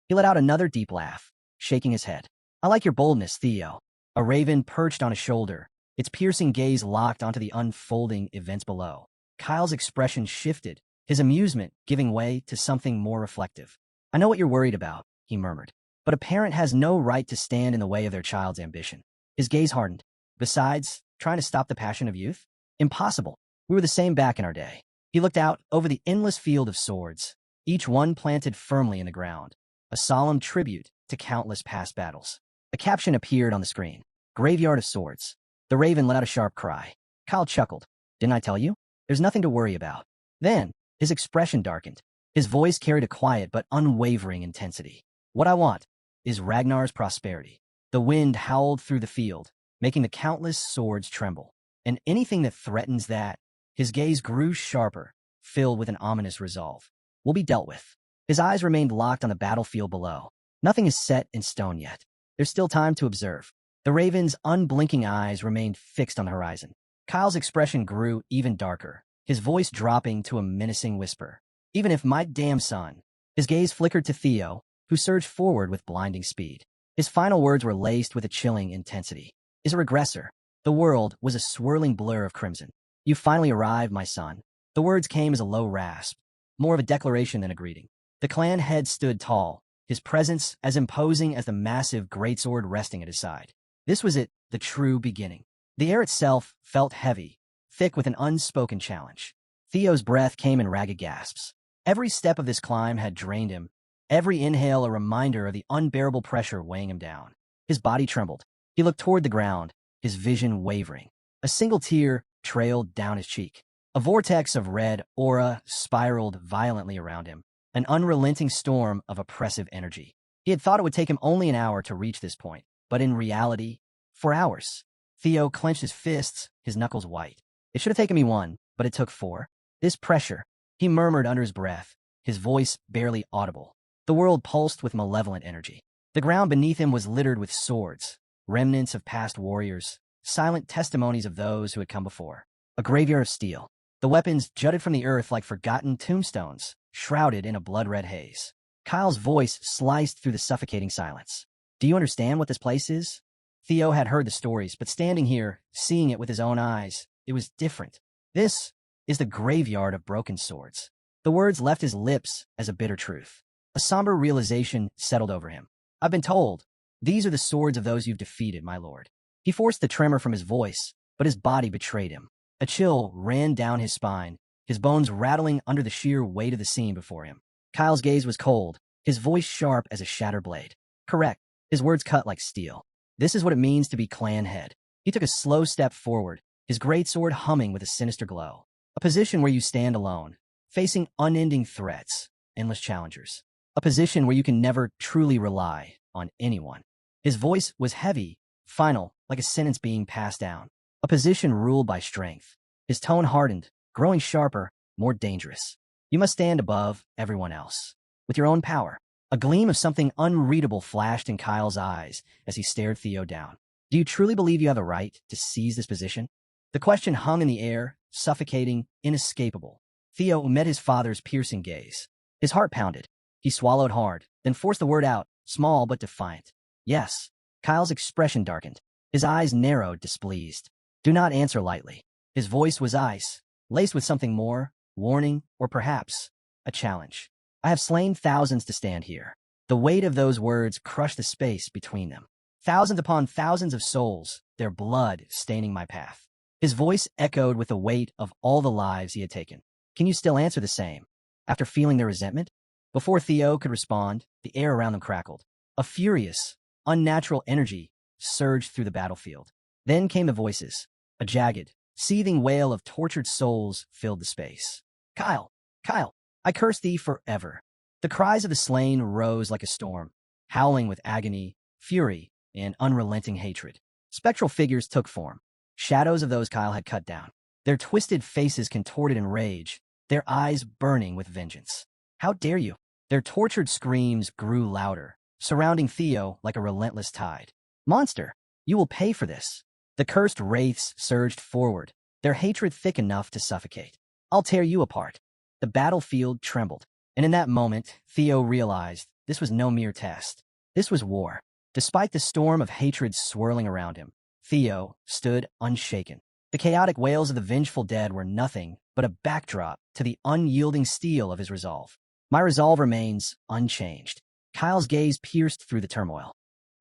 Speaker 1: He let out another deep laugh, shaking his head. I like your boldness, Theo. A raven perched on his shoulder, its piercing gaze locked onto the unfolding events below. Kyle's expression shifted, his amusement giving way to something more reflective. I know what you're worried about, he murmured. But a parent has no right to stand in the way of their child's ambition. His gaze hardened. Besides, trying to stop the passion of youth? Impossible. We were the same back in our day. He looked out over the endless field of swords, each one planted firmly in the ground, a solemn tribute to countless past battles. A caption appeared on the screen. Graveyard of Swords. The raven let out a sharp cry. Kyle chuckled. Didn't I tell you? There's nothing to worry about. Then, his expression darkened. His voice carried a quiet but unwavering intensity. What I want is Ragnar's prosperity. The wind howled through the field, making the countless swords tremble. And anything that threatens that, his gaze grew sharper, filled with an ominous resolve, will be dealt with. His eyes remained locked on the battlefield below. Nothing is set in stone yet. There's still time to observe. The raven's unblinking eyes remained fixed on the horizon. Kyle's expression grew even darker, his voice dropping to a menacing whisper. Even if my damn son. His gaze flickered to Theo, who surged forward with blinding speed. His final words were laced with a chilling intensity. Is a regressor. The world was a swirling blur of crimson. You finally arrived, my son. The words came as a low rasp, more of a declaration than a greeting. The clan head stood tall, his presence as imposing as the massive greatsword resting at his side. This was it, the true beginning. The air itself felt heavy, thick with an unspoken challenge. Theo's breath came in ragged gasps. Every step of this climb had drained him, every inhale a reminder of the unbearable pressure weighing him down. His body trembled. He looked toward the ground, his vision wavering. A single tear trailed down his cheek. A vortex of red aura spiraled violently around him, an unrelenting storm of oppressive energy. He had thought it would take him only an hour to reach this point, but in reality, 4 hours. Theo clenched his fists, his knuckles white. It should have taken me 1, but it took 4. This pressure, he murmured under his breath, his voice barely audible. The world pulsed with malevolent energy. The ground beneath him was littered with swords, remnants of past warriors, silent testimonies of those who had come before. A graveyard of steel. The weapons jutted from the earth like forgotten tombstones, shrouded in a blood-red haze. Kyle's voice sliced through the suffocating silence. Do you understand what this place is? Theo had heard the stories, but standing here, seeing it with his own eyes, it was different. This is the graveyard of broken swords. The words left his lips as a bitter truth. A somber realization settled over him. I've been told, these are the swords of those you've defeated, my lord. He forced the tremor from his voice, but his body betrayed him. A chill ran down his spine, his bones rattling under the sheer weight of the scene before him. Kyle's gaze was cold, his voice sharp as a shattered blade. Correct, his words cut like steel. This is what it means to be clan head. He took a slow step forward, his greatsword humming with a sinister glow. A position where you stand alone, facing unending threats, endless challengers. A position where you can never truly rely on anyone. His voice was heavy, final, like a sentence being passed down. A position ruled by strength. His tone hardened, growing sharper, more dangerous. You must stand above everyone else. with your own power. A gleam of something unreadable flashed in Kyle's eyes as he stared Theo down. Do you truly believe you have a right to seize this position? The question hung in the air, suffocating, inescapable. Theo met his father's piercing gaze. His heart pounded. He swallowed hard, then forced the word out, small but defiant. Yes. Kyle's expression darkened. His eyes narrowed, displeased. Do not answer lightly. His voice was ice, laced with something more, warning, or perhaps a challenge. I have slain thousands to stand here. The weight of those words crushed the space between them. Thousands upon thousands of souls, their blood staining my path. His voice echoed with the weight of all the lives he had taken. Can you still answer the same? After feeling their resentment? Before Theo could respond, the air around them crackled. A furious, unnatural energy surged through the battlefield. Then came the voices. A jagged, seething wail of tortured souls filled the space. Kyle! Kyle! I curse thee forever. The cries of the slain rose like a storm, howling with agony, fury, and unrelenting hatred. Spectral figures took form, shadows of those Kyle had cut down, their twisted faces contorted in rage, their eyes burning with vengeance. How dare you? Their tortured screams grew louder, surrounding Theo like a relentless tide. Monster, you will pay for this. The cursed wraiths surged forward, their hatred thick enough to suffocate. I'll tear you apart. The battlefield trembled, and in that moment, Theo realized this was no mere test. This was war. Despite the storm of hatred swirling around him, Theo stood unshaken. The chaotic wails of the vengeful dead were nothing but a backdrop to the unyielding steel of his resolve. My resolve remains unchanged. Kyle's gaze pierced through the turmoil.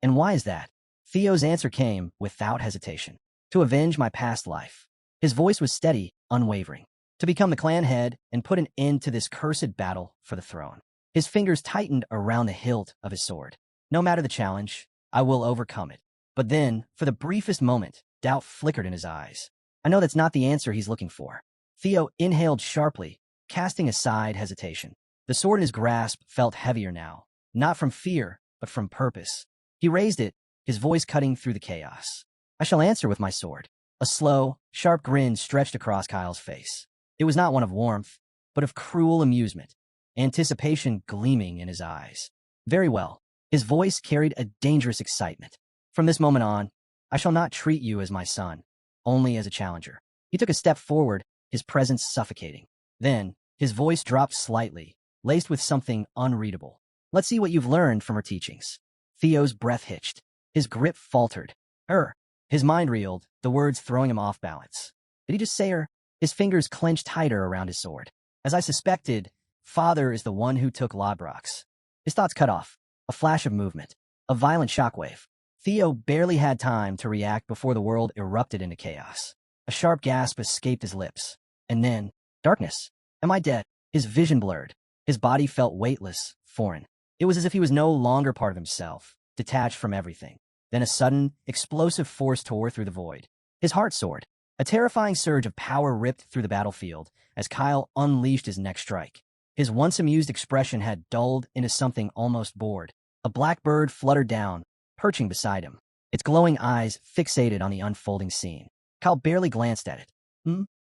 Speaker 1: And why is that? Theo's answer came without hesitation. To avenge my past life. His voice was steady, unwavering. To become the clan head and put an end to this cursed battle for the throne. His fingers tightened around the hilt of his sword. No matter the challenge, I will overcome it. But then, for the briefest moment, doubt flickered in his eyes. I know that's not the answer he's looking for. Theo inhaled sharply, casting aside hesitation. The sword in his grasp felt heavier now, not from fear, but from purpose. He raised it, his voice cutting through the chaos. I shall answer with my sword. A slow, sharp grin stretched across Kyle's face. It was not one of warmth, but of cruel amusement, anticipation gleaming in his eyes. Very well. His voice carried a dangerous excitement. From this moment on, I shall not treat you as my son, only as a challenger. He took a step forward, his presence suffocating. Then, his voice dropped slightly, laced with something unreadable. Let's see what you've learned from her teachings. Theo's breath hitched. His grip faltered. His mind reeled, the words throwing him off balance. Did he just say her? His fingers clenched tighter around his sword. As I suspected, Father is the one who took Lodbrok's. His thoughts cut off. A flash of movement. A violent shockwave. Theo barely had time to react before the world erupted into chaos. A sharp gasp escaped his lips. And then, darkness. Am I dead? His vision blurred. His body felt weightless, foreign. It was as if he was no longer part of himself, detached from everything. Then a sudden, explosive force tore through the void. His heart soared. A terrifying surge of power ripped through the battlefield as Kyle unleashed his next strike. His once amused expression had dulled into something almost bored. A black bird fluttered down, perching beside him, its glowing eyes fixated on the unfolding scene. Kyle barely glanced at it.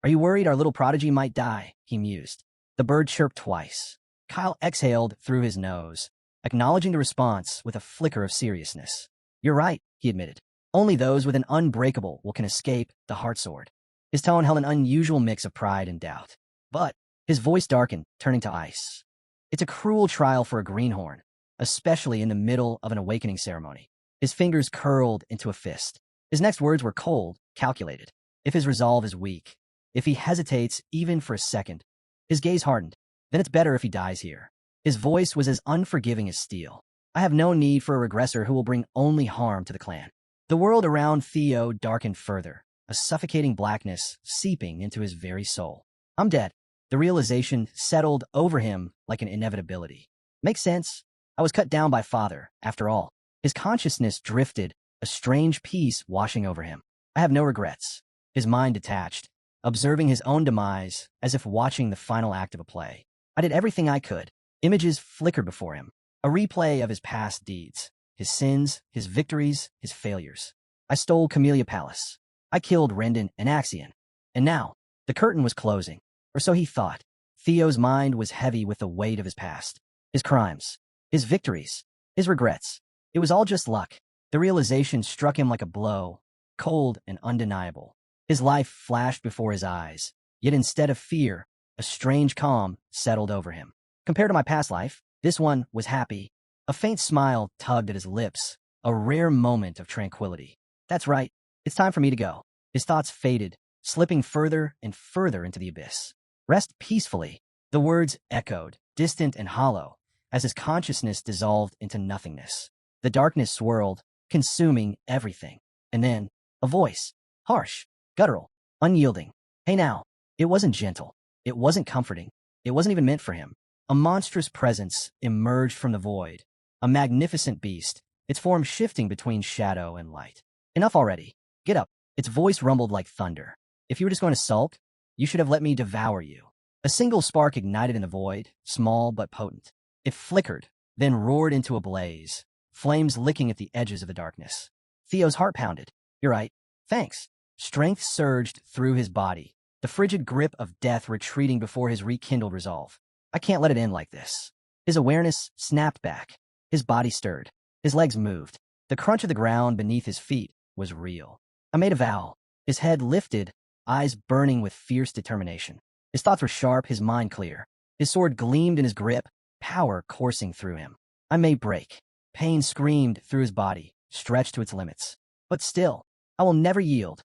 Speaker 1: Are you worried our little prodigy might die? He mused. The bird chirped twice. Kyle exhaled through his nose, acknowledging the response with a flicker of seriousness. You're right, he admitted. Only those with an unbreakable will can escape the heart sword. His tone held an unusual mix of pride and doubt. But his voice darkened, turning to ice. It's a cruel trial for a greenhorn, especially in the middle of an awakening ceremony. His fingers curled into a fist. His next words were cold, calculated. If his resolve is weak, if he hesitates even for a second, his gaze hardened. Then it's better if he dies here. His voice was as unforgiving as steel. I have no need for a regressor who will bring only harm to the clan. The world around Theo darkened further, a suffocating blackness seeping into his very soul. I'm dead. The realization settled over him like an inevitability. Makes sense. I was cut down by Father, after all. His consciousness drifted, a strange peace washing over him. I have no regrets. His mind detached, observing his own demise as if watching the final act of a play. I did everything I could. Images flickered before him, a replay of his past deeds, his sins, his victories, his failures. I stole Camellia Palace. I killed Rendon and Axion. And now, the curtain was closing, or so he thought. Theo's mind was heavy with the weight of his past. his crimes, his victories, his regrets. It was all just luck. The realization struck him like a blow, cold and undeniable. His life flashed before his eyes, yet instead of fear, a strange calm settled over him. Compared to my past life, this one was happy. A faint smile tugged at his lips, a rare moment of tranquility. That's right, it's time for me to go. His thoughts faded, slipping further and further into the abyss. Rest peacefully. The words echoed, distant and hollow, as his consciousness dissolved into nothingness. The darkness swirled, consuming everything. And then, a voice. Harsh, guttural, unyielding. Hey now. It wasn't gentle. It wasn't comforting. It wasn't even meant for him. A monstrous presence emerged from the void. A magnificent beast, its form shifting between shadow and light. Enough already. Get up. Its voice rumbled like thunder. If you were just going to sulk, you should have let me devour you. A single spark ignited in the void, small but potent. It flickered, then roared into a blaze, flames licking at the edges of the darkness. Theo's heart pounded. You're right. Thanks. Strength surged through his body, the frigid grip of death retreating before his rekindled resolve. I can't let it end like this. His awareness snapped back. His body stirred. His legs moved. The crunch of the ground beneath his feet was real. I made a vow. His head lifted, eyes burning with fierce determination. His thoughts were sharp, his mind clear. His sword gleamed in his grip, power coursing through him. I may break. Pain screamed through his body, stretched to its limits. But still, I will never yield.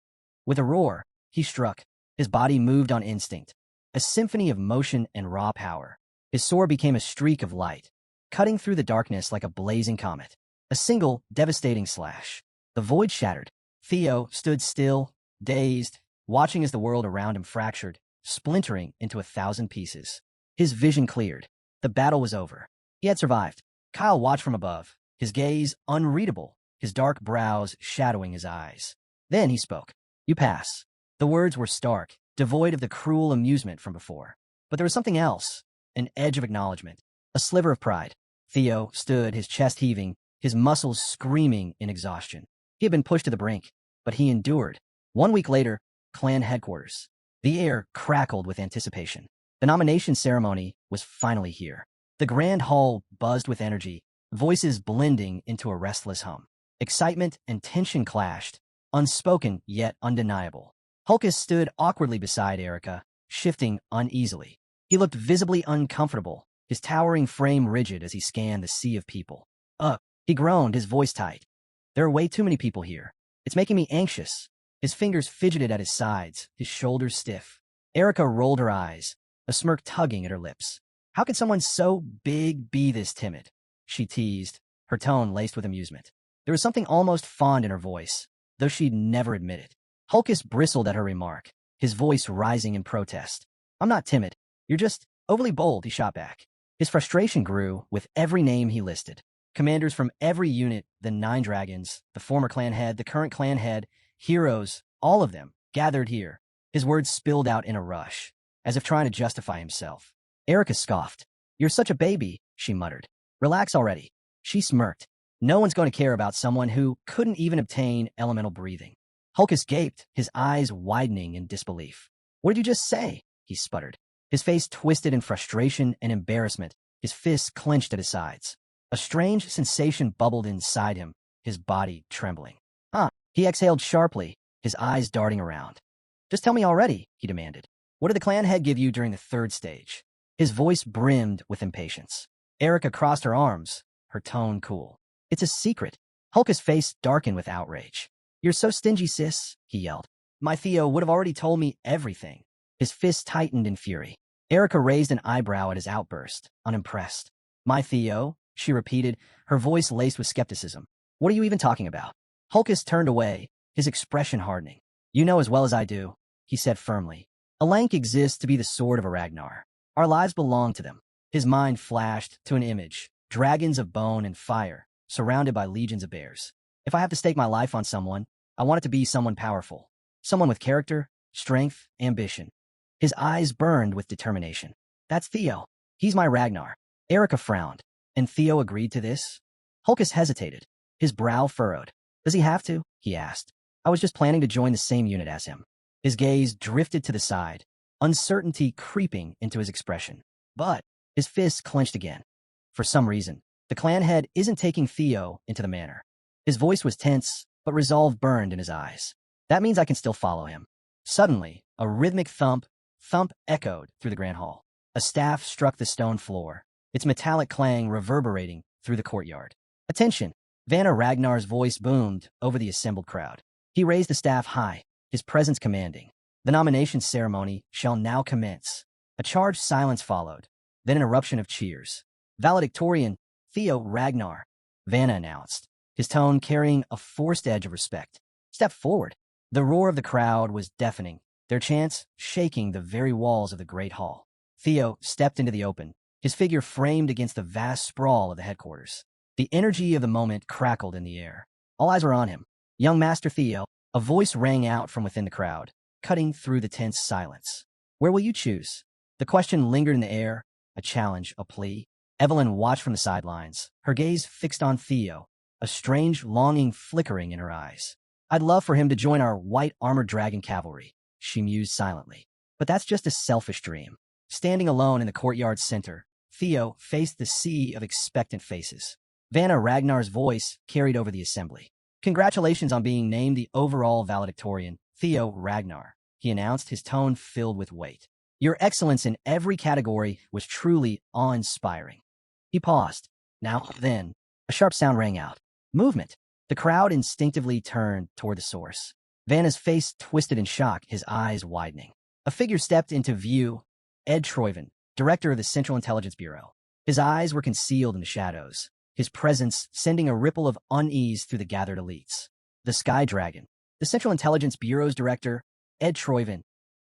Speaker 1: With a roar, he struck. His body moved on instinct, a symphony of motion and raw power. His sword became a streak of light, cutting through the darkness like a blazing comet. A single, devastating slash. The void shattered. Theo stood still, dazed, watching as the world around him fractured, splintering into 1,000 pieces. His vision cleared. The battle was over. He had survived. Kyle watched from above, his gaze unreadable, his dark brows shadowing his eyes. Then he spoke. You pass. The words were stark, devoid of the cruel amusement from before. But there was something else, an edge of acknowledgement, a sliver of pride. Theo stood, his chest heaving, his muscles screaming in exhaustion. He had been pushed to the brink, but he endured. 1 week later, clan headquarters. The air crackled with anticipation. The nomination ceremony was finally here. The grand hall buzzed with energy, voices blending into a restless hum. Excitement and tension clashed, unspoken yet undeniable. Hulkus stood awkwardly beside Erica, shifting uneasily. He looked visibly uncomfortable, his towering frame rigid as he scanned the sea of people. He groaned, his voice tight. There are way too many people here. It's making me anxious. His fingers fidgeted at his sides, his shoulders stiff. Erica rolled her eyes, a smirk tugging at her lips. How could someone so big be this timid? She teased, her tone laced with amusement. There was something almost fond in her voice, though she'd never admit it. Hulkus bristled at her remark, his voice rising in protest. I'm not timid. You're just overly bold, he shot back. His frustration grew with every name he listed. Commanders from every unit, the 9 dragons, the former clan head, the current clan head, heroes, all of them, gathered here. His words spilled out in a rush, as if trying to justify himself. Erica scoffed. You're such a baby, she muttered. Relax already. She smirked. No one's going to care about someone who couldn't even obtain elemental breathing. Hulkus gaped, his eyes widening in disbelief. What did you just say? He sputtered. His face twisted in frustration and embarrassment, his fists clenched at his sides. A strange sensation bubbled inside him, his body trembling. He exhaled sharply, his eyes darting around. Just tell me already, he demanded. What did the clan head give you during the 3rd stage? His voice brimmed with impatience. Erica crossed her arms, her tone cool. It's a secret. Hulkus' face darkened with outrage. You're so stingy, sis, he yelled. My Theo would have already told me everything. His fist tightened in fury. Erica raised an eyebrow at his outburst, unimpressed. My Theo? She repeated, her voice laced with skepticism. What are you even talking about? Hulkus turned away, his expression hardening. You know as well as I do, he said firmly. A lank exists to be the sword of a Ragnar. Our lives belong to them. His mind flashed to an image, dragons of bone and fire, surrounded by legions of bears. If I have to stake my life on someone, I want it to be someone powerful. Someone with character, strength, ambition. His eyes burned with determination. That's Theo. He's my Ragnar. Erica frowned. And Theo agreed to this? Hulkus hesitated, his brow furrowed. Does he have to? He asked. I was just planning to join the same unit as him. His gaze drifted to the side, uncertainty creeping into his expression. But his fists clenched again. For some reason, the clan head isn't taking Theo into the manor. His voice was tense, but resolve burned in his eyes. That means I can still follow him. Suddenly, a rhythmic thump echoed through the grand hall. A staff struck the stone floor, its metallic clang reverberating through the courtyard. Attention! Ragnar's voice boomed over the assembled crowd. He raised the staff high, his presence commanding. The nomination ceremony shall now commence. A charged silence followed, then an eruption of cheers. Valedictorian, Theo Ragnar, Vanna announced, his tone carrying a forced edge of respect. Step forward. The roar of the crowd was deafening, their chants shaking the very walls of the great hall. Theo stepped into the open, his figure framed against the vast sprawl of the headquarters. The energy of the moment crackled in the air. All eyes were on him. Young Master Theo, a voice rang out from within the crowd, cutting through the tense silence. Where will you choose? The question lingered in the air, a challenge, a plea. Evelyn watched from the sidelines, her gaze fixed on Theo, a strange longing flickering in her eyes. I'd love for him to join our white armored dragon cavalry, she mused silently. But that's just a selfish dream. Standing alone in the courtyard's center, Theo faced the sea of expectant faces. Vanna Ragnar's voice carried over the assembly. Congratulations on being named the overall valedictorian, Theo Ragnar, he announced, his tone filled with weight. Your excellence in every category was truly awe-inspiring. He paused. Now, then, a sharp sound rang out. Movement. The crowd instinctively turned toward the source. Vanna's face twisted in shock, his eyes widening. A figure stepped into view, Ed Troyven, director of the Central Intelligence Bureau. His eyes were concealed in the shadows, his presence sending a ripple of unease through the gathered elites. The Sky Dragon, the Central Intelligence Bureau's director, Ed Troyven.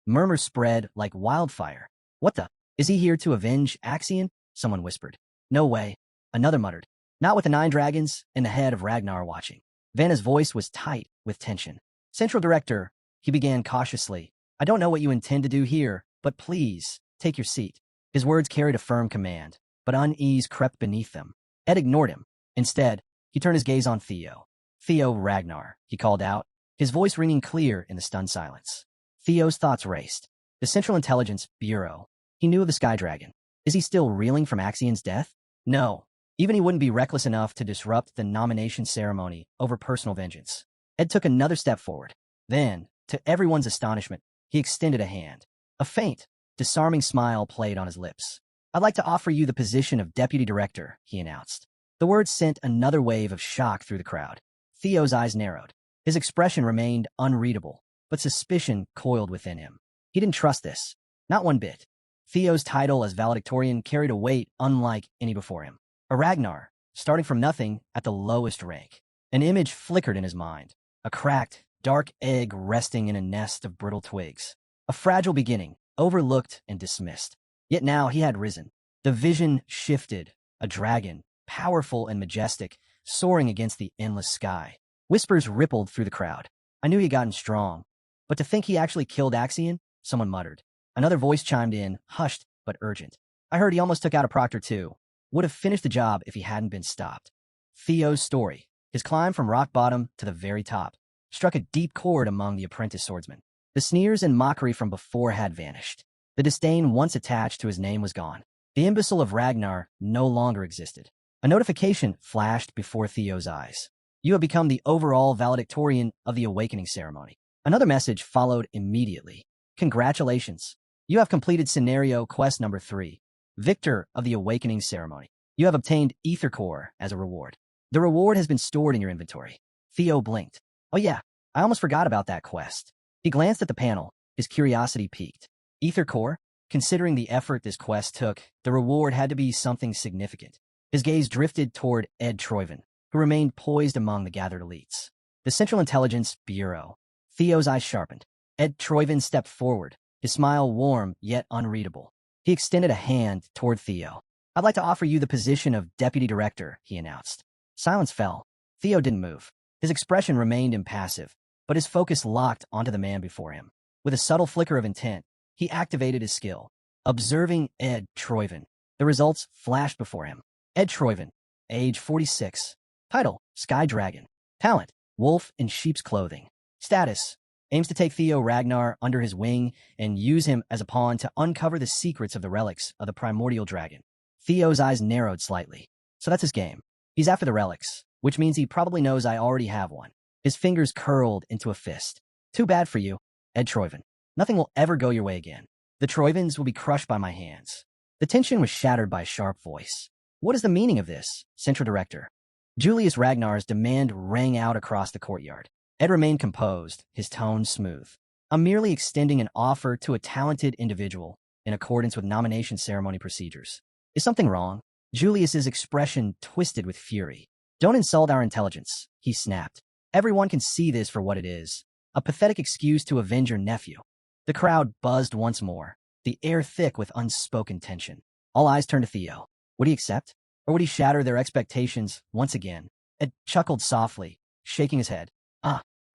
Speaker 1: Murmurs spread like wildfire. What the? Is he here to avenge Axion? Someone whispered. No way. Another muttered. Not with the 9 dragons and the head of Ragnar watching. Vanna's voice was tight with tension. Central Director, he began cautiously. I don't know what you intend to do here, but please, take your seat. His words carried a firm command, but unease crept beneath them. Ed ignored him. Instead, he turned his gaze on Theo. Theo Ragnar, he called out, his voice ringing clear in the stunned silence. Theo's thoughts raced. The Central Intelligence Bureau. He knew of the Sky Dragon. Is he still reeling from Axion's death? No. Even he wouldn't be reckless enough to disrupt the nomination ceremony over personal vengeance. Ed took another step forward. Then, to everyone's astonishment, he extended a hand. A faint, disarming smile played on his lips. I'd like to offer you the position of deputy director, he announced. The words sent another wave of shock through the crowd. Theo's eyes narrowed. His expression remained unreadable, but suspicion coiled within him. He didn't trust this. Not one bit. Theo's title as valedictorian carried a weight unlike any before him. A Ragnar, starting from nothing at the lowest rank. An image flickered in his mind. A cracked, dark egg resting in a nest of brittle twigs. A fragile beginning, overlooked and dismissed. Yet now he had risen. The vision shifted. A dragon, powerful and majestic, soaring against the endless sky. Whispers rippled through the crowd. I knew he'd gotten strong. But to think he actually killed Axion? Someone muttered. Another voice chimed in, hushed but urgent. I heard he almost took out a proctor too. Would have finished the job if he hadn't been stopped. Theo's story, his climb from rock bottom to the very top, struck a deep chord among the apprentice swordsmen. The sneers and mockery from before had vanished. The disdain once attached to his name was gone. The imbecile of Ragnar no longer existed. A notification flashed before Theo's eyes. You have become the overall valedictorian of the awakening ceremony. Another message followed immediately. Congratulations. You have completed scenario quest number 3. Victor of the Awakening Ceremony. You have obtained Ether Core as a reward. The reward has been stored in your inventory. Theo blinked. Oh yeah, I almost forgot about that quest. He glanced at the panel, his curiosity piqued. Ether Core? Considering the effort this quest took, the reward had to be something significant. His gaze drifted toward Ed Troyven, who remained poised among the gathered elites. The Central Intelligence Bureau. Theo's eyes sharpened. Ed Troyven stepped forward, his smile warm yet unreadable. He extended a hand toward Theo. I'd like to offer you the position of deputy director, he announced. Silence fell. Theo didn't move. His expression remained impassive, but his focus locked onto the man before him. With a subtle flicker of intent, he activated his skill. Observing Ed Troyven, the results flashed before him. Ed Troyven, age 46. Title, Sky Dragon. Talent, wolf in sheep's clothing. Status, aims to take Theo Ragnar under his wing and use him as a pawn to uncover the secrets of the relics of the primordial dragon. Theo's eyes narrowed slightly. So that's his game. He's after the relics, which means he probably knows I already have one. His fingers curled into a fist. Too bad for you, Ed Troyven. Nothing will ever go your way again. The Troyvens will be crushed by my hands. The tension was shattered by a sharp voice. What is the meaning of this, Central Director? Julius Ragnar's demand rang out across the courtyard. Ed remained composed, his tone smooth. I'm merely extending an offer to a talented individual in accordance with nomination ceremony procedures. Is something wrong? Julius's expression twisted with fury. Don't insult our intelligence, he snapped. Everyone can see this for what it is. A pathetic excuse to avenge your nephew. The crowd buzzed once more, the air thick with unspoken tension. All eyes turned to Theo. Would he accept? Or would he shatter their expectations once again? Ed chuckled softly, shaking his head.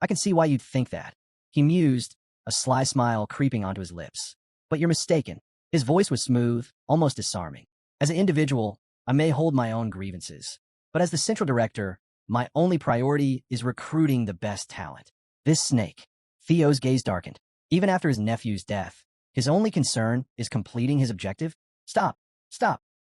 Speaker 1: I can see why you'd think that. He mused, a sly smile creeping onto his lips. But you're mistaken. His voice was smooth, almost disarming. As an individual, I may hold my own grievances. But as the Central Director, my only priority is recruiting the best talent. This snake. Theo's gaze darkened. Even after his nephew's death, his only concern is completing his objective? Stop.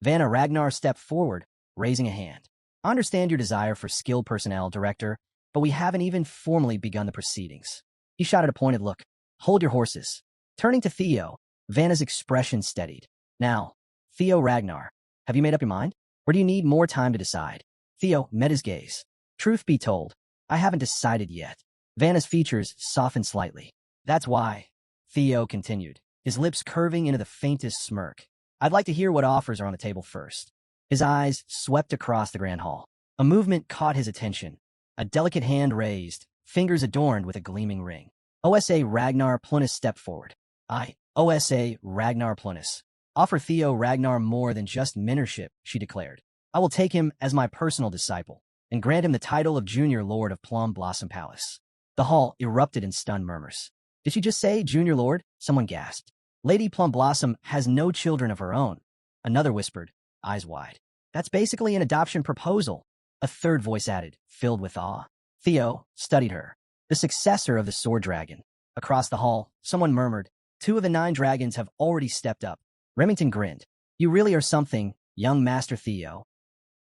Speaker 1: Vanna Ragnar stepped forward, raising a hand. I understand your desire for skilled personnel, Director, but we haven't even formally begun the proceedings. He shot a pointed look. Hold your horses. Turning to Theo, Vanna's expression steadied. Now, Theo Ragnar, have you made up your mind? Or do you need more time to decide? Theo met his gaze. Truth be told, I haven't decided yet. Vanna's features softened slightly. That's why, Theo continued, his lips curving into the faintest smirk. I'd like to hear what offers are on the table first. His eyes swept across the grand hall. A movement caught his attention. A delicate hand raised, fingers adorned with a gleaming ring. OSA Ragnar Plunus stepped forward. OSA Ragnar Plunus. Offer Theo Ragnar more than just mentorship, she declared. I will take him as my personal disciple and grant him the title of Junior Lord of Plum Blossom Palace. The hall erupted in stunned murmurs. Did she just say Junior Lord? Someone gasped. Lady Plum Blossom has no children of her own. Another whispered, eyes wide. That's basically an adoption proposal. A third voice added, filled with awe. Theo studied her. The successor of the Sword Dragon. Across the hall, someone murmured, 2 of the 9 dragons have already stepped up. Remington grinned. You really are something, young Master Theo.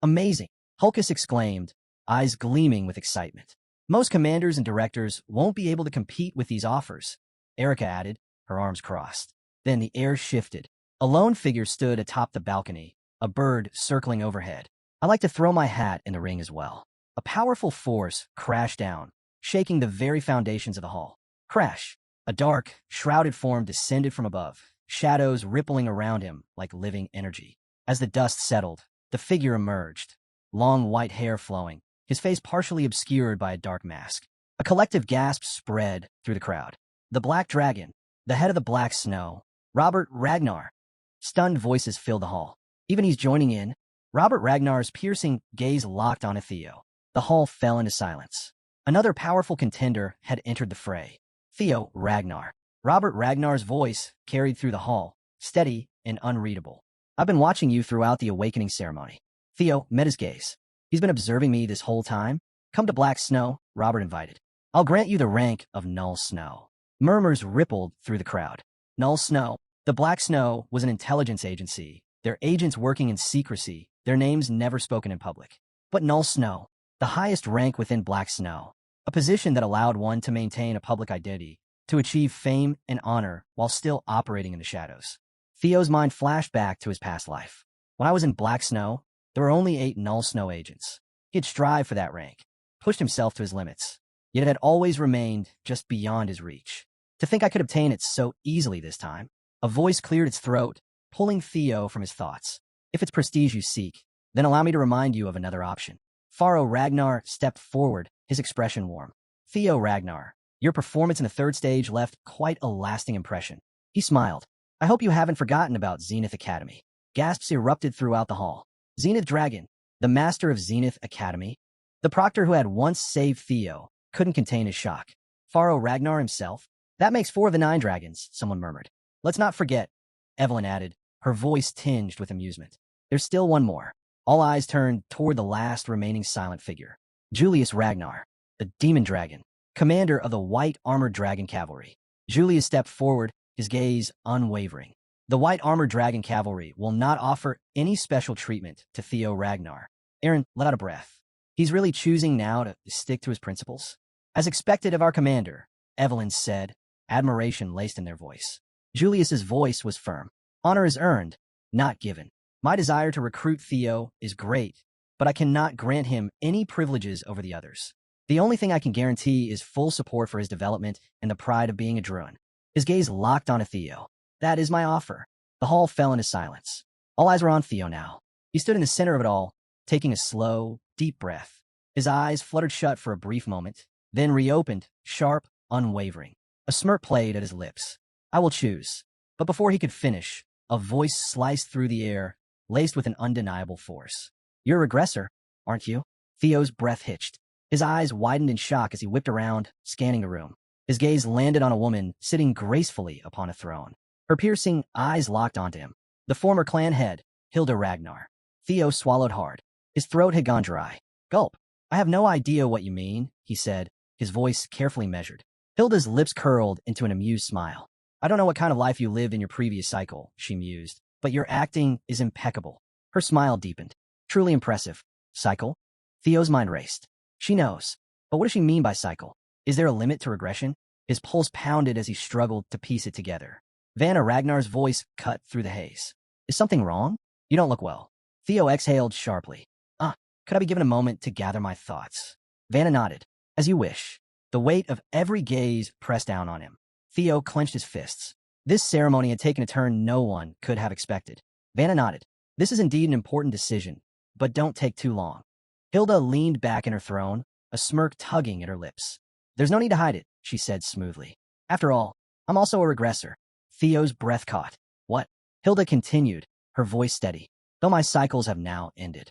Speaker 1: Amazing, Hulkus exclaimed, eyes gleaming with excitement. Most commanders and directors won't be able to compete with these offers, Erica added, her arms crossed. Then the air shifted. A lone figure stood atop the balcony, a bird circling overhead. I like to throw my hat in the ring as well. A powerful force crashed down, shaking the very foundations of the hall. Crash! A dark, shrouded form descended from above, shadows rippling around him like living energy. As the dust settled, the figure emerged, long white hair flowing, his face partially obscured by a dark mask. A collective gasp spread through the crowd. The Black Dragon, the head of the Black Snow, Robert Ragnar. Stunned voices filled the hall. Even he's joining in. Robert Ragnar's piercing gaze locked on Theo. The hall fell into silence. Another powerful contender had entered the fray. Theo Ragnar. Robert Ragnar's voice carried through the hall, steady and unreadable. I've been watching you throughout the awakening ceremony. Theo met his gaze. He's been observing me this whole time. Come to Black Snow, Robert invited. I'll grant you the rank of Null Snow. Murmurs rippled through the crowd. Null Snow. The Black Snow was an intelligence agency, their agents working in secrecy, their names never spoken in public. But Null Snow, the highest rank within Black Snow, a position that allowed one to maintain a public identity, to achieve fame and honor while still operating in the shadows. Theo's mind flashed back to his past life. When I was in Black Snow, there were only 8 Null Snow agents. He had strived for that rank, pushed himself to his limits, yet it had always remained just beyond his reach. To think I could obtain it so easily this time. A voice cleared its throat, pulling Theo from his thoughts. If it's prestige you seek, then allow me to remind you of another option. Pharaoh Ragnar stepped forward, his expression warm. Theo Ragnar, your performance in the 3rd stage left quite a lasting impression. He smiled. I hope you haven't forgotten about Zenith Academy. Gasps erupted throughout the hall. Zenith Dragon, the master of Zenith Academy. The proctor who had once saved Theo couldn't contain his shock. Pharaoh Ragnar himself? That makes 4 of the 9 dragons, someone murmured. Let's not forget, Evelyn added, her voice tinged with amusement. There's still one more. All eyes turned toward the last remaining silent figure. Julius Ragnar, the demon dragon, commander of the white armored dragon cavalry. Julius stepped forward, his gaze unwavering. The White Armored Dragon Cavalry will not offer any special treatment to Theo Ragnar. Aaron let out a breath. He's really choosing now to stick to his principles? As expected of our commander, Evelyn said, admiration laced in their voice. Julius's voice was firm. Honor is earned, not given. My desire to recruit Theo is great, but I cannot grant him any privileges over the others. The only thing I can guarantee is full support for his development and the pride of being a Druid. His gaze locked onto Theo. That is my offer. The hall fell into silence. All eyes were on Theo now. He stood in the center of it all, taking a slow, deep breath. His eyes fluttered shut for a brief moment, then reopened, sharp, unwavering. A smirk played at his lips. I will choose. But before he could finish, a voice sliced through the air, laced with an undeniable force. You're a regressor, aren't you? Theo's breath hitched. His eyes widened in shock as he whipped around, scanning the room. His gaze landed on a woman sitting gracefully upon a throne. Her piercing eyes locked onto him. The former clan head, Hilda Ragnar. Theo swallowed hard. His throat had gone dry. Gulp. I have no idea what you mean, he said, his voice carefully measured. Hilda's lips curled into an amused smile. I don't know what kind of life you lived in your previous cycle, she mused, but your acting is impeccable. Her smile deepened. Truly impressive. Cycle? Theo's mind raced. She knows. But what does she mean by cycle? Is there a limit to regression? His pulse pounded as he struggled to piece it together. Vanna Ragnar's voice cut through the haze. Is something wrong? You don't look well. Theo exhaled sharply. Could I be given a moment to gather my thoughts? Vanna nodded. As you wish. The weight of every gaze pressed down on him. Theo clenched his fists. This ceremony had taken a turn no one could have expected. Vanna nodded. This is indeed an important decision, but don't take too long. Hilda leaned back in her throne, a smirk tugging at her lips. There's no need to hide it, she said smoothly. After all, I'm also a regressor. Theo's breath caught. What? Hilda continued, her voice steady. Though my cycles have now ended.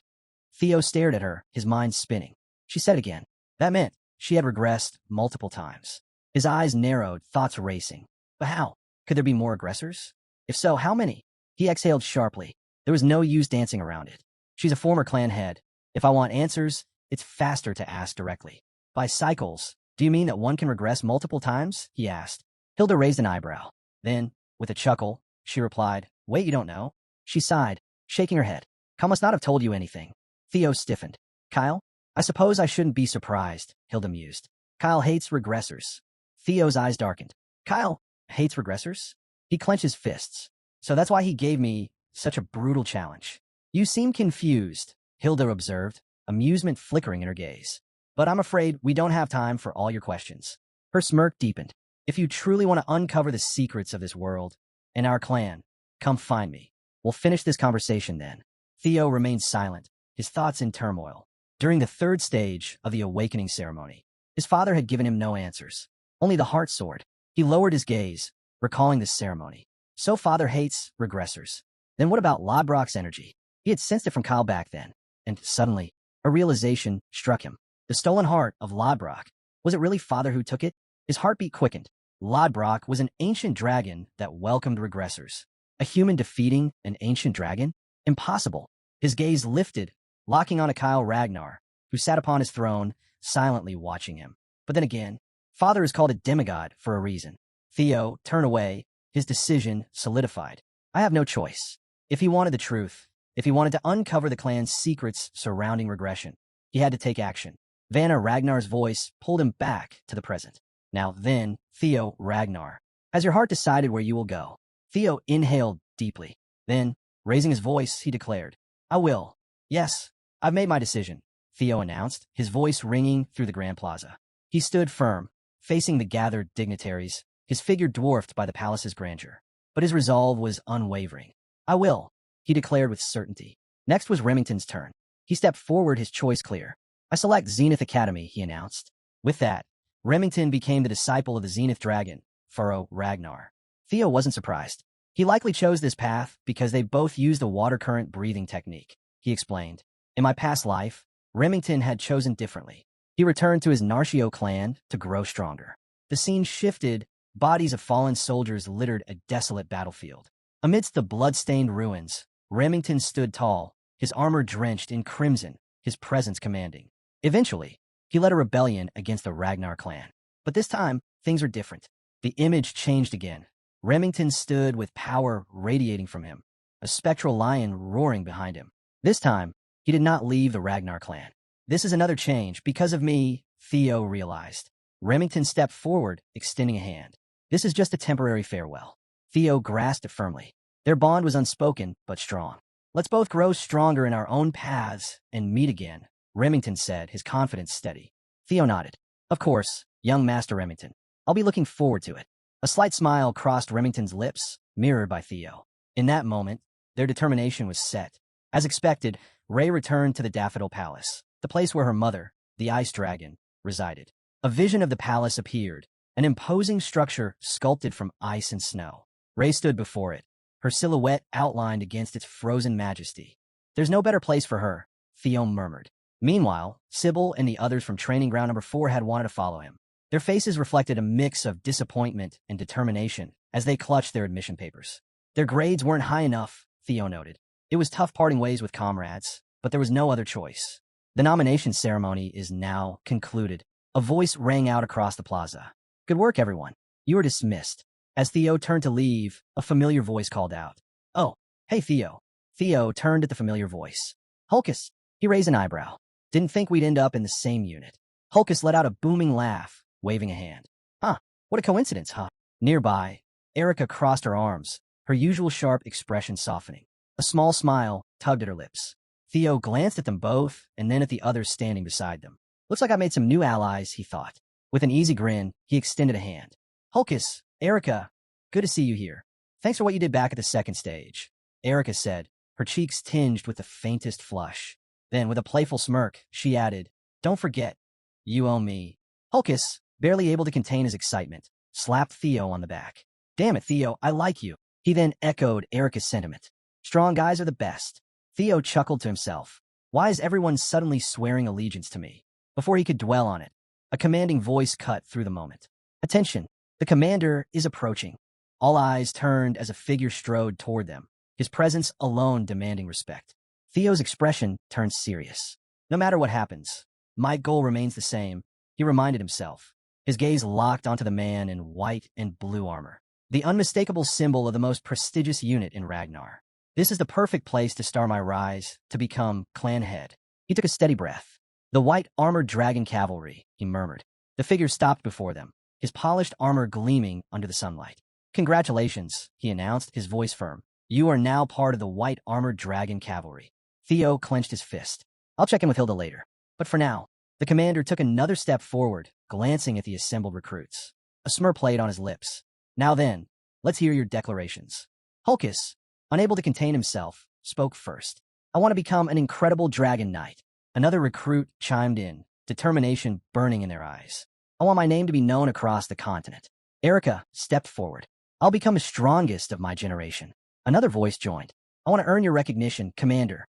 Speaker 1: Theo stared at her, his mind spinning. She said again. That meant she had regressed multiple times. His eyes narrowed, thoughts racing. But how? Could there be more aggressors? If so, how many? He exhaled sharply. There was no use dancing around it. She's a former clan head. If I want answers, it's faster to ask directly. By cycles, do you mean that one can regress multiple times? He asked. Hilda raised an eyebrow. Then, with a chuckle, she replied, Wait, you don't know? She sighed, shaking her head. Kyle must not have told you anything. Theo stiffened. Kyle? I suppose I shouldn't be surprised, Hilda mused. Kyle hates regressors. Theo's eyes darkened. Kyle hates regressors? He clenched his fists. So that's why he gave me such a brutal challenge. You seem confused, Hilda observed, amusement flickering in her gaze. But I'm afraid we don't have time for all your questions. Her smirk deepened. If you truly want to uncover the secrets of this world and our clan, come find me. We'll finish this conversation then. Theo remained silent, his thoughts in turmoil. During the third stage of the awakening ceremony, his father had given him no answers, only the heart sword. He lowered his gaze, recalling this ceremony. So father hates regressors. Then what about Lodbrok's energy? He had sensed it from Kyle back then, and suddenly, a realization struck him. The stolen heart of Lodbrok. Was it really father who took it? His heartbeat quickened. Lodbrok was an ancient dragon that welcomed regressors. A human defeating an ancient dragon? Impossible. His gaze lifted, locking onto Kyle Ragnar, who sat upon his throne, silently watching him. But then again, father is called a demigod for a reason. Theo turned away, his decision solidified. I have no choice. If he wanted the truth, if he wanted to uncover the clan's secrets surrounding regression, he had to take action. Vanna Ragnar's voice pulled him back to the present. Now then, Theo Ragnar, has your heart decided where you will go? Theo inhaled deeply. Then, raising his voice, he declared, I will. Yes, I've made my decision, Theo announced, his voice ringing through the Grand Plaza. He stood firm, facing the gathered dignitaries, his figure dwarfed by the palace's grandeur. But his resolve was unwavering. I will, he declared with certainty. Next was Remington's turn. He stepped forward, his choice clear. I select Zenith Academy, he announced. With that, Remington became the disciple of the Zenith Dragon, Furrow Ragnar. Theo wasn't surprised. He likely chose this path because they both used the water current breathing technique, he explained. In my past life, Remington had chosen differently. He returned to his Narcio clan to grow stronger. The scene shifted, bodies of fallen soldiers littered a desolate battlefield. Amidst the blood-stained ruins, Remington stood tall, his armor drenched in crimson, his presence commanding. Eventually, he led a rebellion against the Ragnar clan. But this time, things were different. The image changed again. Remington stood with power radiating from him, a spectral lion roaring behind him. This time, he did not leave the Ragnar clan. This is another change. Because of me, Theo realized. Remington stepped forward, extending a hand. This is just a temporary farewell. Theo grasped it firmly. Their bond was unspoken, but strong. Let's both grow stronger in our own paths and meet again, Remington said, his confidence steady. Theo nodded. Of course, young Master Remington. I'll be looking forward to it. A slight smile crossed Remington's lips, mirrored by Theo. In that moment, their determination was set. As expected, Ray returned to the Daffodil Palace, the place where her mother, the Ice Dragon, resided. A vision of the palace appeared, an imposing structure sculpted from ice and snow. Ray stood before it, her silhouette outlined against its frozen majesty. There's no better place for her, Theo murmured. Meanwhile, Sybil and the others from Training Ground Number 4 had wanted to follow him. Their faces reflected a mix of disappointment and determination as they clutched their admission papers. Their grades weren't high enough, Theo noted. It was tough parting ways with comrades, but there was no other choice. The nomination ceremony is now concluded. A voice rang out across the plaza. Good work, everyone. You are dismissed. As Theo turned to leave, a familiar voice called out. Oh, hey, Theo. Theo turned at the familiar voice. Hulkus. He raised an eyebrow. Didn't think we'd end up in the same unit. Hulkus let out a booming laugh, waving a hand. Huh, what a coincidence, huh? Nearby, Erica crossed her arms, her usual sharp expression softening. A small smile tugged at her lips. Theo glanced at them both and then at the others standing beside them. Looks like I made some new allies, he thought. With an easy grin, he extended a hand. Hulkus, Erica, good to see you here. Thanks for what you did back at the second stage, Erica said, her cheeks tinged with the faintest flush. Then, with a playful smirk, she added, Don't forget, you owe me. Hulkus, barely able to contain his excitement, slapped Theo on the back. Damn it, Theo, I like you. He then echoed Erica's sentiment. Strong guys are the best. Theo chuckled to himself. Why is everyone suddenly swearing allegiance to me? Before he could dwell on it, a commanding voice cut through the moment. Attention, the commander is approaching. All eyes turned as a figure strode toward them, his presence alone demanding respect. Theo's expression turned serious. No matter what happens, my goal remains the same, he reminded himself. His gaze locked onto the man in white and blue armor, the unmistakable symbol of the most prestigious unit in Ragnar. This is the perfect place to start my rise, to become clan head. He took a steady breath. The white armored dragon cavalry, he murmured. The figure stopped before them, his polished armor gleaming under the sunlight. Congratulations, he announced, his voice firm. You are now part of the white armored dragon cavalry. Theo clenched his fist. I'll check in with Hilda later. But for now, the commander took another step forward, glancing at the assembled recruits. A smirk played on his lips. Now then, let's hear your declarations. Hulkus, unable to contain himself, spoke first. I want to become an incredible dragon knight. Another recruit chimed in, determination burning in their eyes. I want my name to be known across the continent. Erica stepped forward. I'll become the strongest of my generation. Another voice joined. I want to earn your recognition, Commander.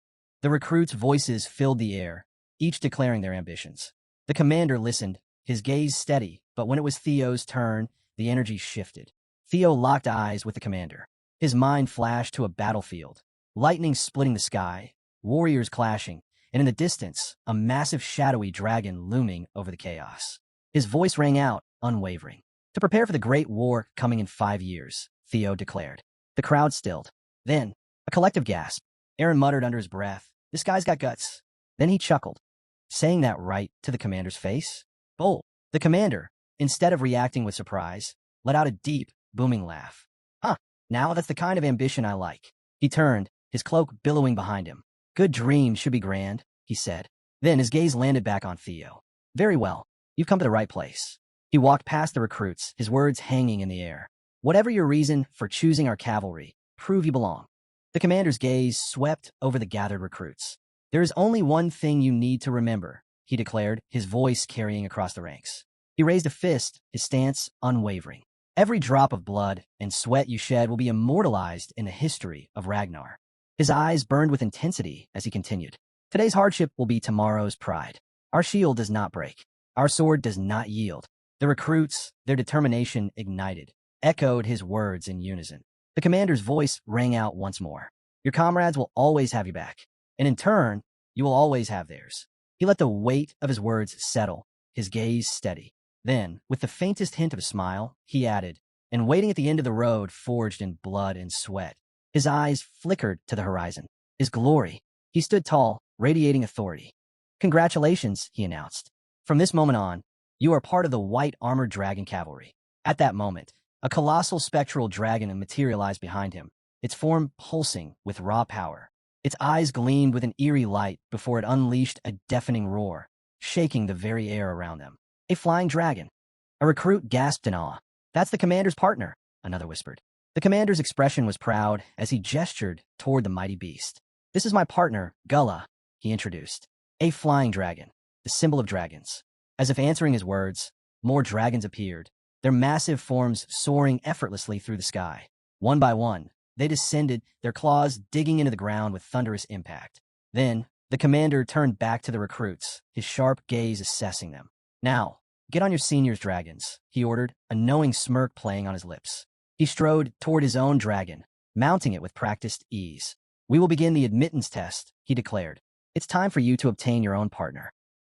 Speaker 1: The recruits' voices filled the air, each declaring their ambitions. The commander listened, his gaze steady, but when it was Theo's turn, the energy shifted. Theo locked eyes with the commander. His mind flashed to a battlefield, lightning splitting the sky, warriors clashing, and in the distance, a massive shadowy dragon looming over the chaos. His voice rang out, unwavering. To prepare for the great war coming in 5 years, Theo declared. The crowd stilled. Then, a collective gasp. Aaron muttered under his breath, This guy's got guts. Then he chuckled, saying that right to the commander's face. Bold. The commander, instead of reacting with surprise, let out a deep, booming laugh. Huh, now that's the kind of ambition I like. He turned, his cloak billowing behind him. Good dreams should be grand, he said. Then his gaze landed back on Theo. Very well, you've come to the right place. He walked past the recruits, his words hanging in the air. Whatever your reason for choosing our cavalry, prove you belong. The commander's gaze swept over the gathered recruits. There is only one thing you need to remember, he declared, his voice carrying across the ranks. He raised a fist, his stance unwavering. Every drop of blood and sweat you shed will be immortalized in the history of Ragnar. His eyes burned with intensity as he continued. Today's hardship will be tomorrow's pride. Our shield does not break. Our sword does not yield. The recruits, their determination ignited, echoed his words in unison. The commander's voice rang out once more. Your comrades will always have your back, and in turn, you will always have theirs. He let the weight of his words settle, his gaze steady. Then, with the faintest hint of a smile, he added, and waiting at the end of the road forged in blood and sweat. His eyes flickered to the horizon. His glory. He stood tall, radiating authority. Congratulations, he announced. From this moment on, you are part of the white armored dragon cavalry. At that moment, a colossal spectral dragon materialized behind him, its form pulsing with raw power. Its eyes gleamed with an eerie light before it unleashed a deafening roar, shaking the very air around them. A flying dragon. A recruit gasped in awe. That's the commander's partner, another whispered. The commander's expression was proud as he gestured toward the mighty beast. This is my partner, Gullah, he introduced. A flying dragon, the symbol of dragons. As if answering his words, more dragons appeared, their massive forms soaring effortlessly through the sky. One by one, they descended, their claws digging into the ground with thunderous impact. Then, the commander turned back to the recruits, his sharp gaze assessing them. Now, get on your seniors, dragons, he ordered, a knowing smirk playing on his lips. He strode toward his own dragon, mounting it with practiced ease. We will begin the admittance test, he declared. It's time for you to obtain your own partner.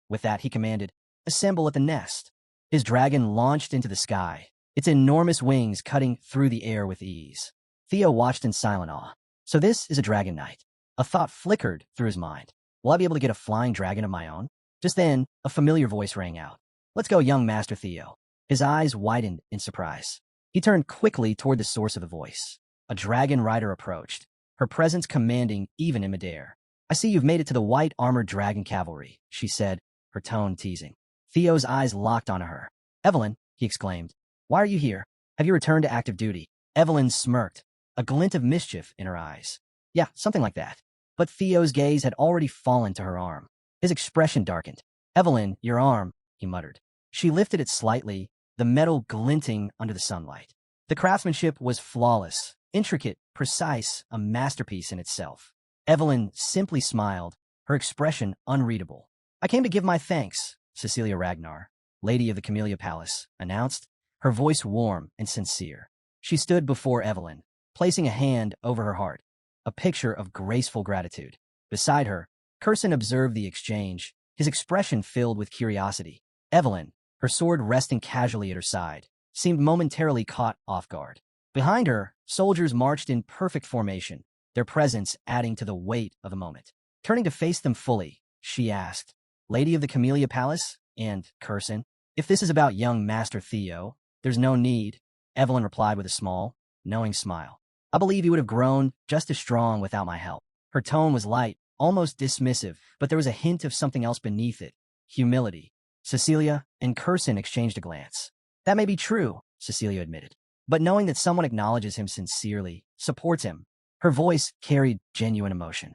Speaker 1: With that, he commanded, assemble at the nest. His dragon launched into the sky, its enormous wings cutting through the air with ease. Theo watched in silent awe. So this is a dragon knight. A thought flickered through his mind. Will I be able to get a flying dragon of my own? Just then, a familiar voice rang out. Let's go, young Master Theo. His eyes widened in surprise. He turned quickly toward the source of the voice. A dragon rider approached, her presence commanding even in midair. I see you've made it to the white armored dragon cavalry, she said, her tone teasing. Theo's eyes locked onto her. Evelyn, he exclaimed, why are you here? Have you returned to active duty? Evelyn smirked, a glint of mischief in her eyes. Yeah, something like that. But Theo's gaze had already fallen to her arm. His expression darkened. Evelyn, your arm, he muttered. She lifted it slightly, the metal glinting under the sunlight. The craftsmanship was flawless, intricate, precise, a masterpiece in itself. Evelyn simply smiled, her expression unreadable. I came to give my thanks, Cecilia Ragnar, Lady of the Camellia Palace, announced, her voice warm and sincere. She stood before Evelyn, placing a hand over her heart, a picture of graceful gratitude. Beside her, Curson observed the exchange, his expression filled with curiosity. Evelyn, her sword resting casually at her side, seemed momentarily caught off guard. Behind her, soldiers marched in perfect formation, their presence adding to the weight of the moment. Turning to face them fully, she asked, Lady of the Camellia Palace, and Curson, if this is about young Master Theo, there's no need, Evelyn replied with a small, knowing smile. I believe he would have grown just as strong without my help. Her tone was light, almost dismissive, but there was a hint of something else beneath it, humility. Cecilia and Curson exchanged a glance. That may be true, Cecilia admitted, but knowing that someone acknowledges him sincerely, supports him, her voice carried genuine emotion.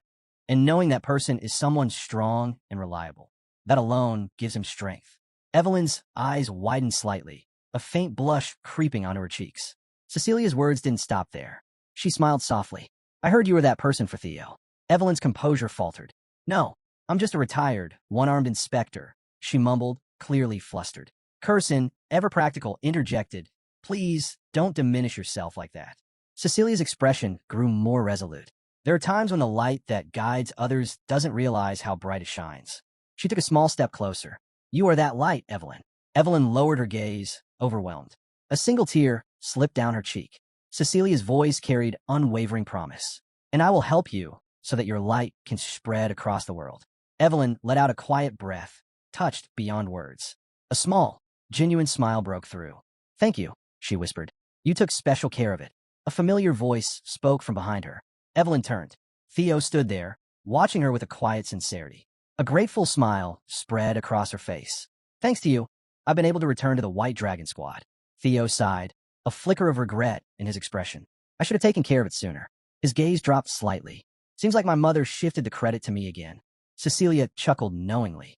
Speaker 1: And knowing that person is someone strong and reliable, that alone gives him strength. Evelyn's eyes widened slightly, a faint blush creeping onto her cheeks. Cecilia's words didn't stop there. She smiled softly. I heard you were that person for Theo. Evelyn's composure faltered. No, I'm just a retired, one-armed inspector, she mumbled, clearly flustered. Curson, ever practical, interjected. Please, don't diminish yourself like that. Cecilia's expression grew more resolute. There are times when the light that guides others doesn't realize how bright it shines. She took a small step closer. You are that light, Evelyn. Evelyn lowered her gaze, overwhelmed. A single tear slipped down her cheek. Cecilia's voice carried unwavering promise. And I will help you so that your light can spread across the world. Evelyn let out a quiet breath, touched beyond words. A small, genuine smile broke through. Thank you, she whispered. You took special care of it. A familiar voice spoke from behind her. Evelyn turned. Theo stood there, watching her with a quiet sincerity. A grateful smile spread across her face. Thanks to you, I've been able to return to the White Dragon Squad. Theo sighed, a flicker of regret in his expression. I should have taken care of it sooner. His gaze dropped slightly. Seems like my mother shifted the credit to me again. Cecilia chuckled knowingly.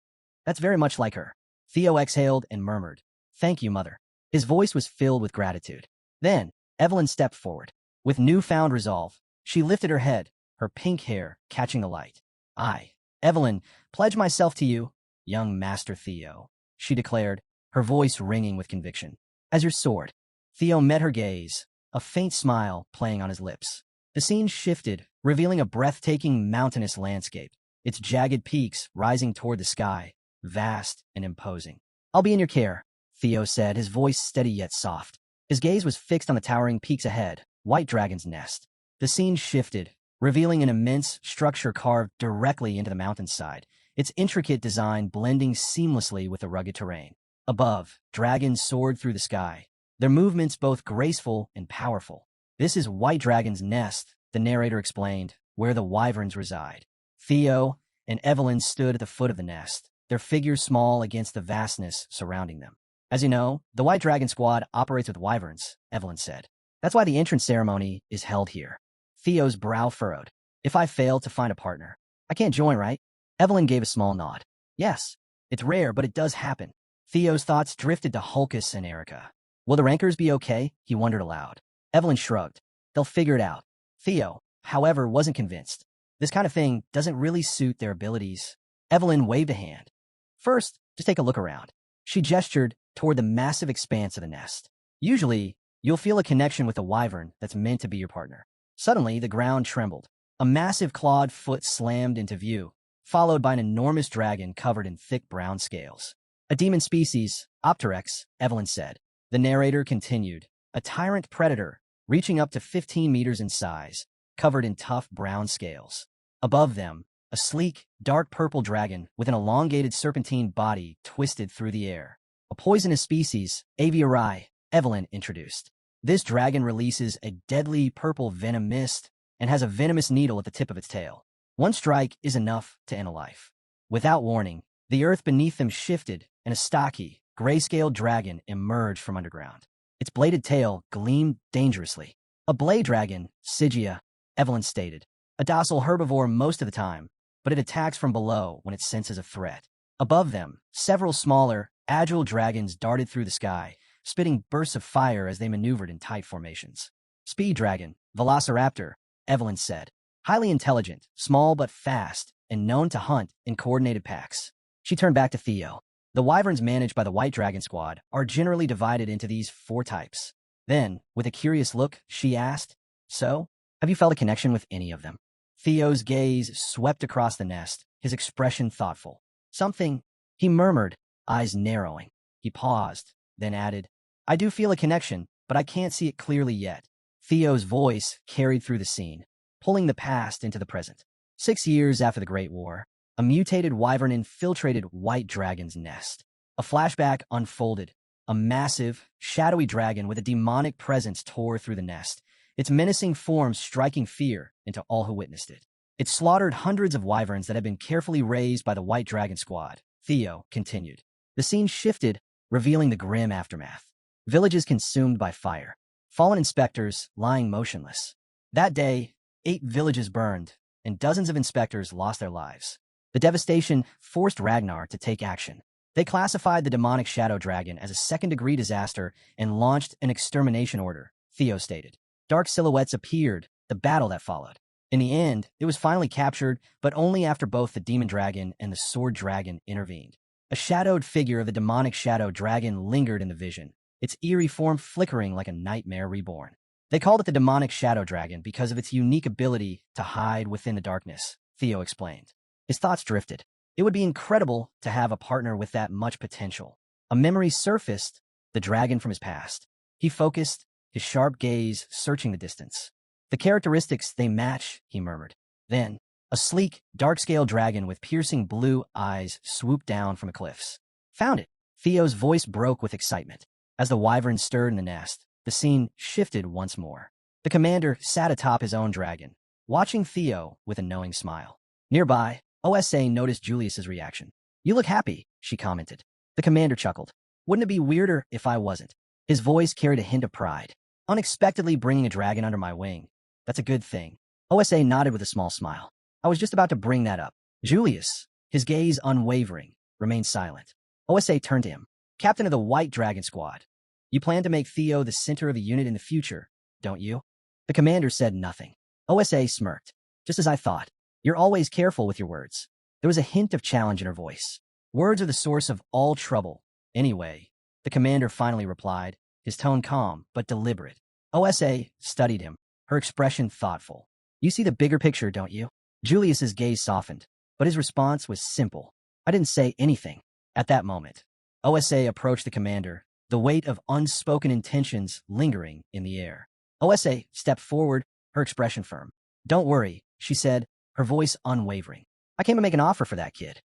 Speaker 1: That's very much like her. Theo exhaled and murmured, Thank you, mother. His voice was filled with gratitude. Then, Evelyn stepped forward. With newfound resolve, she lifted her head, her pink hair catching the light. I, Evelyn, pledge myself to you, young Master Theo, she declared, her voice ringing with conviction. As your sword. Theo met her gaze, a faint smile playing on his lips. The scene shifted, revealing a breathtaking mountainous landscape, its jagged peaks rising toward the sky, vast and imposing. I'll be in your care, Theo said, his voice steady yet soft. His gaze was fixed on the towering peaks ahead, White Dragon's nest. The scene shifted, revealing an immense structure carved directly into the mountainside, its intricate design blending seamlessly with the rugged terrain. Above, dragons soared through the sky, their movements both graceful and powerful. This is White Dragon's nest, the narrator explained, where the wyverns reside. Theo and Evelyn stood at the foot of the nest, their figures small against the vastness surrounding them. As you know, the White Dragon Squad operates with wyverns, Evelyn said. That's why the entrance ceremony is held here. Theo's brow furrowed. If I fail to find a partner, I can't join, right? Evelyn gave a small nod. Yes, it's rare, but it does happen. Theo's thoughts drifted to Hulkus and Erica. Will the rankers be okay? He wondered aloud. Evelyn shrugged. They'll figure it out. Theo, however, wasn't convinced. This kind of thing doesn't really suit their abilities. Evelyn waved a hand. First, just take a look around. She gestured toward the massive expanse of the nest. Usually, you'll feel a connection with the wyvern that's meant to be your partner. Suddenly, the ground trembled. A massive clawed foot slammed into view, followed by an enormous dragon covered in thick brown scales. A demon species, Opterex, Evelyn said. The narrator continued. A tyrant predator, reaching up to 15 meters in size, covered in tough brown scales. Above them, a sleek, dark purple dragon with an elongated serpentine body twisted through the air. A poisonous species, Aviarai, Evelyn introduced. This dragon releases a deadly purple venom mist and has a venomous needle at the tip of its tail. One strike is enough to end a life. Without warning, the earth beneath them shifted and a stocky, gray-scaled dragon emerged from underground. Its bladed tail gleamed dangerously. A blade dragon, Sigia, Evelyn stated. A docile herbivore most of the time, but it attacks from below when it senses a threat. Above them, several smaller, agile dragons darted through the sky, spitting bursts of fire as they maneuvered in tight formations. Speed dragon, Velociraptor, Evelyn said. Highly intelligent, small but fast, and known to hunt in coordinated packs. She turned back to Theo. The wyverns managed by the White Dragon Squad are generally divided into these 4 types. Then, with a curious look, she asked, So, have you felt a connection with any of them? Theo's gaze swept across the nest, his expression thoughtful. Something, he murmured, eyes narrowing. He paused, then added, I do feel a connection, but I can't see it clearly yet. Theo's voice carried through the scene, pulling the past into the present. 6 years after the Great War, a mutated wyvern infiltrated White Dragon's nest. A flashback unfolded. A massive, shadowy dragon with a demonic presence tore through the nest, its menacing form striking fear into all who witnessed it. It slaughtered hundreds of wyverns that had been carefully raised by the White Dragon Squad, Theo continued. The scene shifted, revealing the grim aftermath. Villages consumed by fire. Fallen inspectors lying motionless. That day, 8 villages burned, and dozens of inspectors lost their lives. The devastation forced Ragnar to take action. They classified the demonic shadow dragon as a second-degree disaster and launched an extermination order, Theo stated. Dark silhouettes appeared, the battle that followed. In the end, it was finally captured, but only after both the demon dragon and the sword dragon intervened. A shadowed figure of the demonic shadow dragon lingered in the vision, its eerie form flickering like a nightmare reborn. They called it the demonic shadow dragon because of its unique ability to hide within the darkness, Theo explained. His thoughts drifted. It would be incredible to have a partner with that much potential. A memory surfaced, the dragon from his past. He focused, his sharp gaze searching the distance. The characteristics, they match, he murmured. Then, a sleek, dark-scaled dragon with piercing blue eyes swooped down from the cliffs. Found it! Theo's voice broke with excitement. As the wyvern stirred in the nest, the scene shifted once more. The commander sat atop his own dragon, watching Theo with a knowing smile. Nearby, OSA noticed Julius's reaction. You look happy, she commented. The commander chuckled. Wouldn't it be weirder if I wasn't? His voice carried a hint of pride. Unexpectedly bringing a dragon under my wing. That's a good thing. OSA nodded with a small smile. I was just about to bring that up. Julius, his gaze unwavering, remained silent. OSA turned to him. Captain of the White Dragon Squad. You plan to make Theo the center of the unit in the future, don't you? The commander said nothing. OSA smirked. Just as I thought. You're always careful with your words. There was a hint of challenge in her voice. Words are the source of all trouble. Anyway, the commander finally replied, his tone calm but deliberate. OSA studied him, her expression thoughtful. You see the bigger picture, don't you? Julius's gaze softened, but his response was simple. I didn't say anything. At that moment, OSA approached the commander, the weight of unspoken intentions lingering in the air. OSA stepped forward, her expression firm. "Don't worry," she said, her voice unwavering. "I came to make an offer for that kid."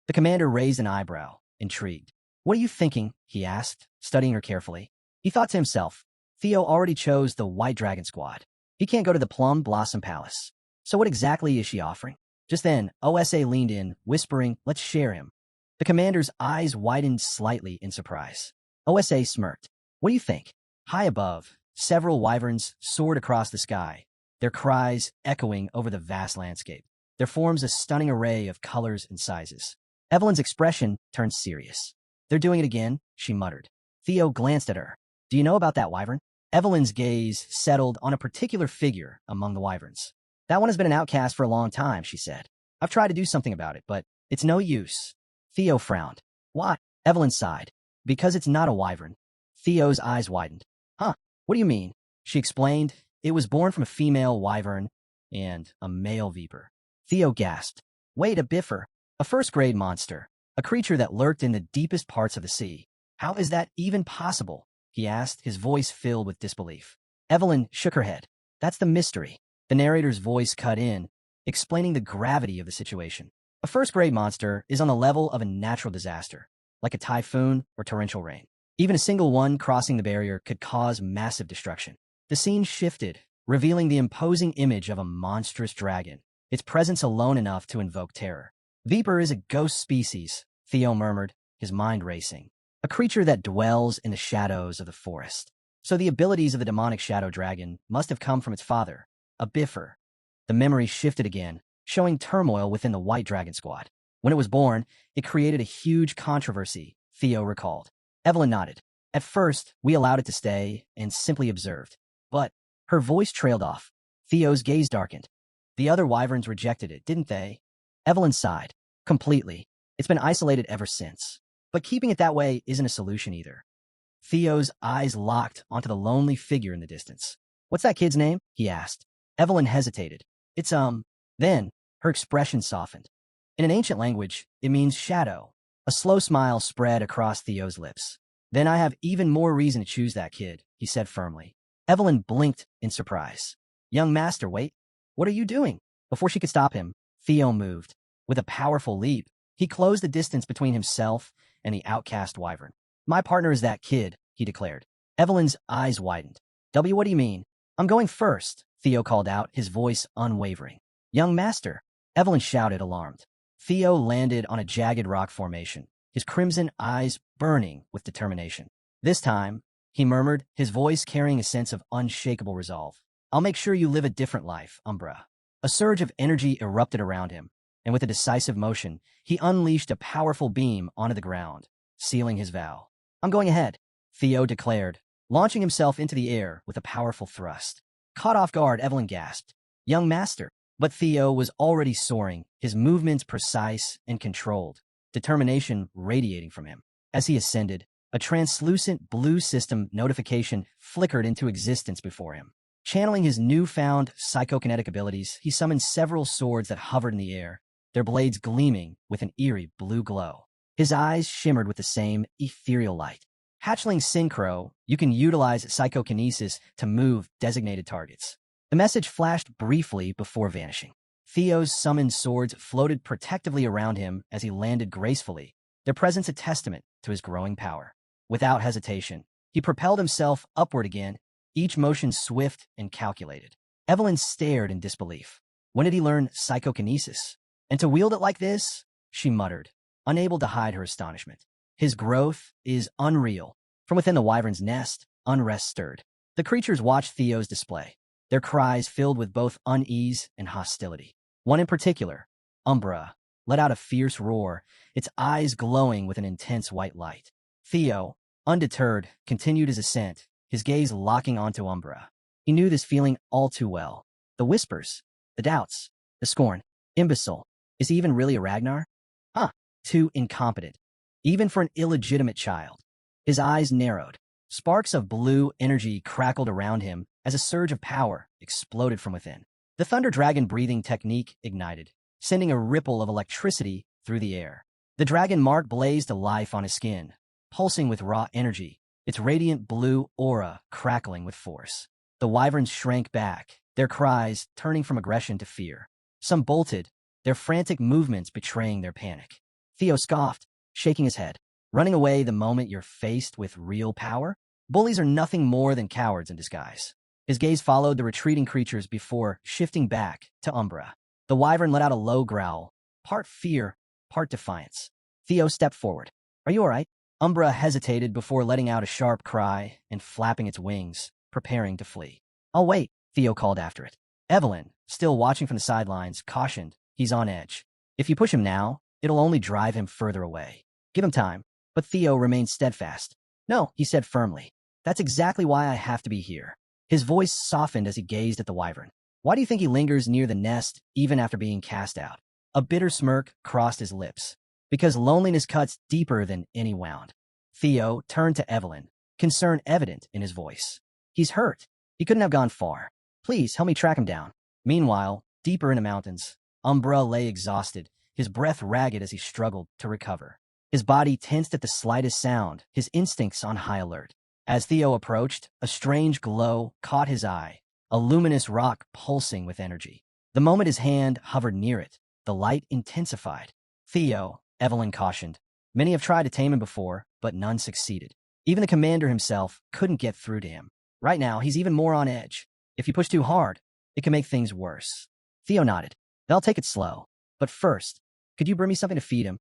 Speaker 1: The commander raised an eyebrow, intrigued. "What are you thinking?" he asked, studying her carefully. He thought to himself, Theo already chose the White Dragon Squad. He can't go to the Plum Blossom Palace. So what exactly is she offering? Just then, OSA leaned in, whispering, "Let's share him." The commander's eyes widened slightly in surprise. OSA smirked. "What do you think?" High above, several wyverns soared across the sky, their cries echoing over the vast landscape. There forms a stunning array of colors and sizes. Evelyn's expression turned serious. "They're doing it again," she muttered. Theo glanced at her. "Do you know about that wyvern?" Evelyn's gaze settled on a particular figure among the wyverns. "That one has been an outcast for a long time," she said. "I've tried to do something about it, but it's no use." Theo frowned. "Why?" Evelyn sighed. "Because it's not a wyvern." Theo's eyes widened. "Huh, what do you mean?" She explained. "It was born from a female wyvern and a male viper." Theo gasped. "Wait, a biffer? A first-grade monster, a creature that lurked in the deepest parts of the sea. How is that even possible?" he asked, his voice filled with disbelief. Evelyn shook her head. "That's the mystery." The narrator's voice cut in, explaining the gravity of the situation. A first-grade monster is on the level of a natural disaster, like a typhoon or torrential rain. Even a single one crossing the barrier could cause massive destruction. The scene shifted, revealing the imposing image of a monstrous dragon, its presence alone enough to invoke terror. "Viper is a ghost species," Theo murmured, his mind racing. "A creature that dwells in the shadows of the forest. So the abilities of the demonic shadow dragon must have come from its father, a biffer." The memory shifted again, showing turmoil within the White Dragon Squad. "When it was born, it created a huge controversy," Theo recalled. Evelyn nodded. "At first, we allowed it to stay and simply observed. But," her voice trailed off. Theo's gaze darkened. "The other wyverns rejected it, didn't they?" Evelyn sighed. "Completely. It's been isolated ever since. But keeping it that way isn't a solution either." Theo's eyes locked onto the lonely figure in the distance. "What's that kid's name?" he asked. Evelyn hesitated. "It's, Then, her expression softened. In an ancient language, it means shadow." A slow smile spread across Theo's lips. "Then I have even more reason to choose that kid," he said firmly. Evelyn blinked in surprise. "Young master, wait. What are you doing?" Before she could stop him, Theo moved. With a powerful leap, he closed the distance between himself and the outcast wyvern. "My partner is that kid," he declared. Evelyn's eyes widened. "What do you mean?" "I'm going first," Theo called out, his voice unwavering. "Young master," Evelyn shouted, alarmed. Theo landed on a jagged rock formation, his crimson eyes burning with determination. "This time," he murmured, his voice carrying a sense of unshakable resolve, "I'll make sure you live a different life, Umbra." A surge of energy erupted around him, and with a decisive motion, he unleashed a powerful beam onto the ground, sealing his vow. "I'm going ahead," Theo declared, launching himself into the air with a powerful thrust. Caught off guard, Evelyn gasped. "Young master." But Theo was already soaring, his movements precise and controlled, determination radiating from him. As he ascended, a translucent blue system notification flickered into existence before him. Channeling his newfound psychokinetic abilities, he summoned several swords that hovered in the air, their blades gleaming with an eerie blue glow. His eyes shimmered with the same ethereal light. Hatchling Synchro, you can utilize psychokinesis to move designated targets. The message flashed briefly before vanishing. Theo's summoned swords floated protectively around him as he landed gracefully, their presence a testament to his growing power. Without hesitation, he propelled himself upward again, each motion swift and calculated. Evelyn stared in disbelief. When did he learn psychokinesis? And to wield it like this? She muttered, unable to hide her astonishment. His growth is unreal. From within the wyvern's nest, unrest stirred. The creatures watched Theo's display, their cries filled with both unease and hostility. One in particular, Umbra, let out a fierce roar, its eyes glowing with an intense white light. Theo, undeterred, continued his ascent, his gaze locking onto Umbra. He knew this feeling all too well. The whispers, the doubts, the scorn. Imbecile. Is he even really a Ragnar? Huh, too incompetent. Even for an illegitimate child. His eyes narrowed. Sparks of blue energy crackled around him as a surge of power exploded from within. The Thunder Dragon breathing technique ignited, sending a ripple of electricity through the air. The dragon mark blazed to life on his skin, pulsing with raw energy, its radiant blue aura crackling with force. The wyverns shrank back, their cries turning from aggression to fear. Some bolted, their frantic movements betraying their panic. Theo scoffed, shaking his head. Running away the moment you're faced with real power? Bullies are nothing more than cowards in disguise. His gaze followed the retreating creatures before shifting back to Umbra. The wyvern let out a low growl, part fear, part defiance. Theo stepped forward. Are you all right? Umbra hesitated before letting out a sharp cry and flapping its wings, preparing to flee. I'll wait, Theo called after it. Evelyn, still watching from the sidelines, cautioned, he's on edge. If you push him now, it'll only drive him further away. Give him time. But Theo remained steadfast. No, he said firmly. That's exactly why I have to be here. His voice softened as he gazed at the wyvern. Why do you think he lingers near the nest even after being cast out? A bitter smirk crossed his lips. Because loneliness cuts deeper than any wound. Theo turned to Evelyn, concern evident in his voice. He's hurt. He couldn't have gone far. Please help me track him down. Meanwhile, deeper in the mountains, Umbra lay exhausted, his breath ragged as he struggled to recover. His body tensed at the slightest sound, his instincts on high alert. As Theo approached, a strange glow caught his eye, a luminous rock pulsing with energy. The moment his hand hovered near it, the light intensified. Theo, Evelyn cautioned. Many have tried to tame him before, but none succeeded. Even the commander himself couldn't get through to him. Right now, he's even more on edge. If you push too hard, it can make things worse. Theo nodded. I'll take it slow. But first, could you bring me something to feed him?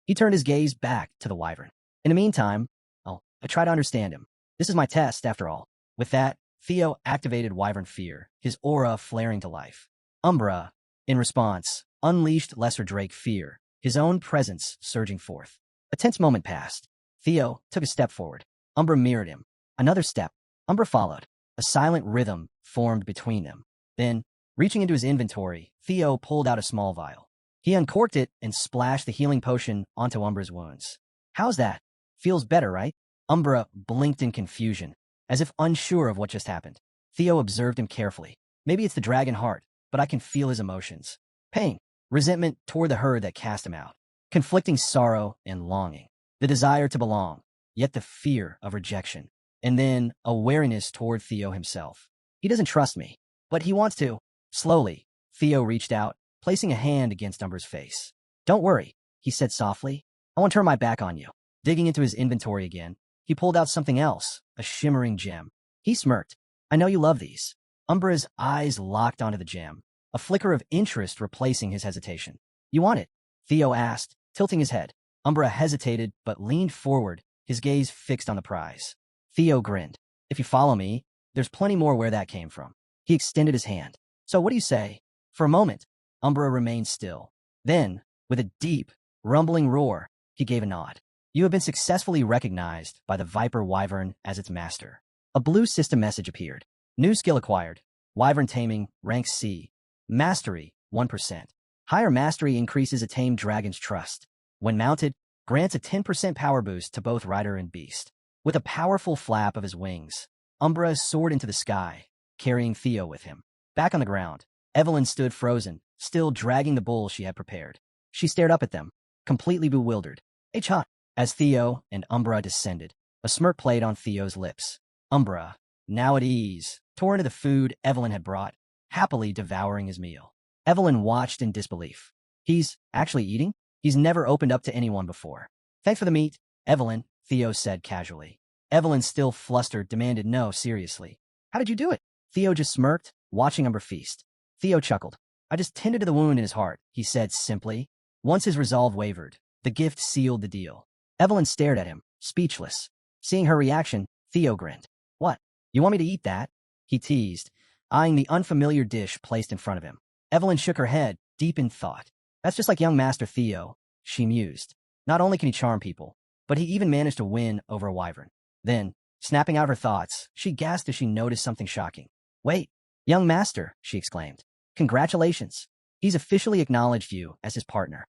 Speaker 1: He turned his gaze back to the wyvern. In the meantime, I try to understand him. This is my test, after all. With that, Theo activated wyvern fear, his aura flaring to life. Umbra, in response, unleashed lesser drake fear, his own presence surging forth. A tense moment passed. Theo took a step forward. Umbra mirrored him. Another step. Umbra followed. A silent rhythm formed between them. Then, reaching into his inventory, Theo pulled out a small vial. He uncorked it and splashed the healing potion onto Umbra's wounds. How's that? Feels better, right? Umbra blinked in confusion, as if unsure of what just happened. Theo observed him carefully. Maybe it's the dragon heart, but I can feel his emotions. Pain, resentment toward the herd that cast him out, conflicting sorrow and longing, the desire to belong, yet the fear of rejection, and then a wariness toward Theo himself. He doesn't trust me, but he wants to. Slowly, Theo reached out, placing a hand against Umbra's face. Don't worry, he said softly. I won't turn my back on you. Digging into his inventory again, he pulled out something else, a shimmering gem. He smirked. I know you love these. Umbra's eyes locked onto the gem, a flicker of interest replacing his hesitation. You want it? Theo asked, tilting his head. Umbra hesitated but leaned forward, his gaze fixed on the prize. Theo grinned. If you follow me, there's plenty more where that came from. He extended his hand. So what do you say? For a moment, Umbra remained still. Then, with a deep, rumbling roar, he gave a nod. You have been successfully recognized by the Viper Wyvern as its master. A blue system message appeared. New skill acquired. Wyvern taming, rank C. Mastery, 1%. Higher mastery increases a tamed dragon's trust. When mounted, grants a 10% power boost to both rider and beast. With a powerful flap of his wings, Umbra soared into the sky, carrying Theo with him. Back on the ground, Evelyn stood frozen, still dragging the bull she had prepared. She stared up at them, completely bewildered. Hey, Cha! As Theo and Umbra descended, a smirk played on Theo's lips. Umbra, now at ease, tore into the food Evelyn had brought, happily devouring his meal. Evelyn watched in disbelief. He's actually eating? He's never opened up to anyone before. Thanks for the meat, Evelyn, Theo said casually. Evelyn, still flustered, demanded no, seriously. How did you do it? Theo just smirked, watching Umbra feast. Theo chuckled. I just tended to the wound in his heart, he said simply. Once his resolve wavered, the gift sealed the deal. Evelyn stared at him, speechless. Seeing her reaction, Theo grinned. What? You want me to eat that? He teased, eyeing the unfamiliar dish placed in front of him. Evelyn shook her head, deep in thought. That's just like young Master Theo, she mused. Not only can he charm people, but he even managed to win over a wyvern. Then, snapping out her thoughts, she gasped as she noticed something shocking. Wait, young master, she exclaimed. Congratulations. He's officially acknowledged you as his partner.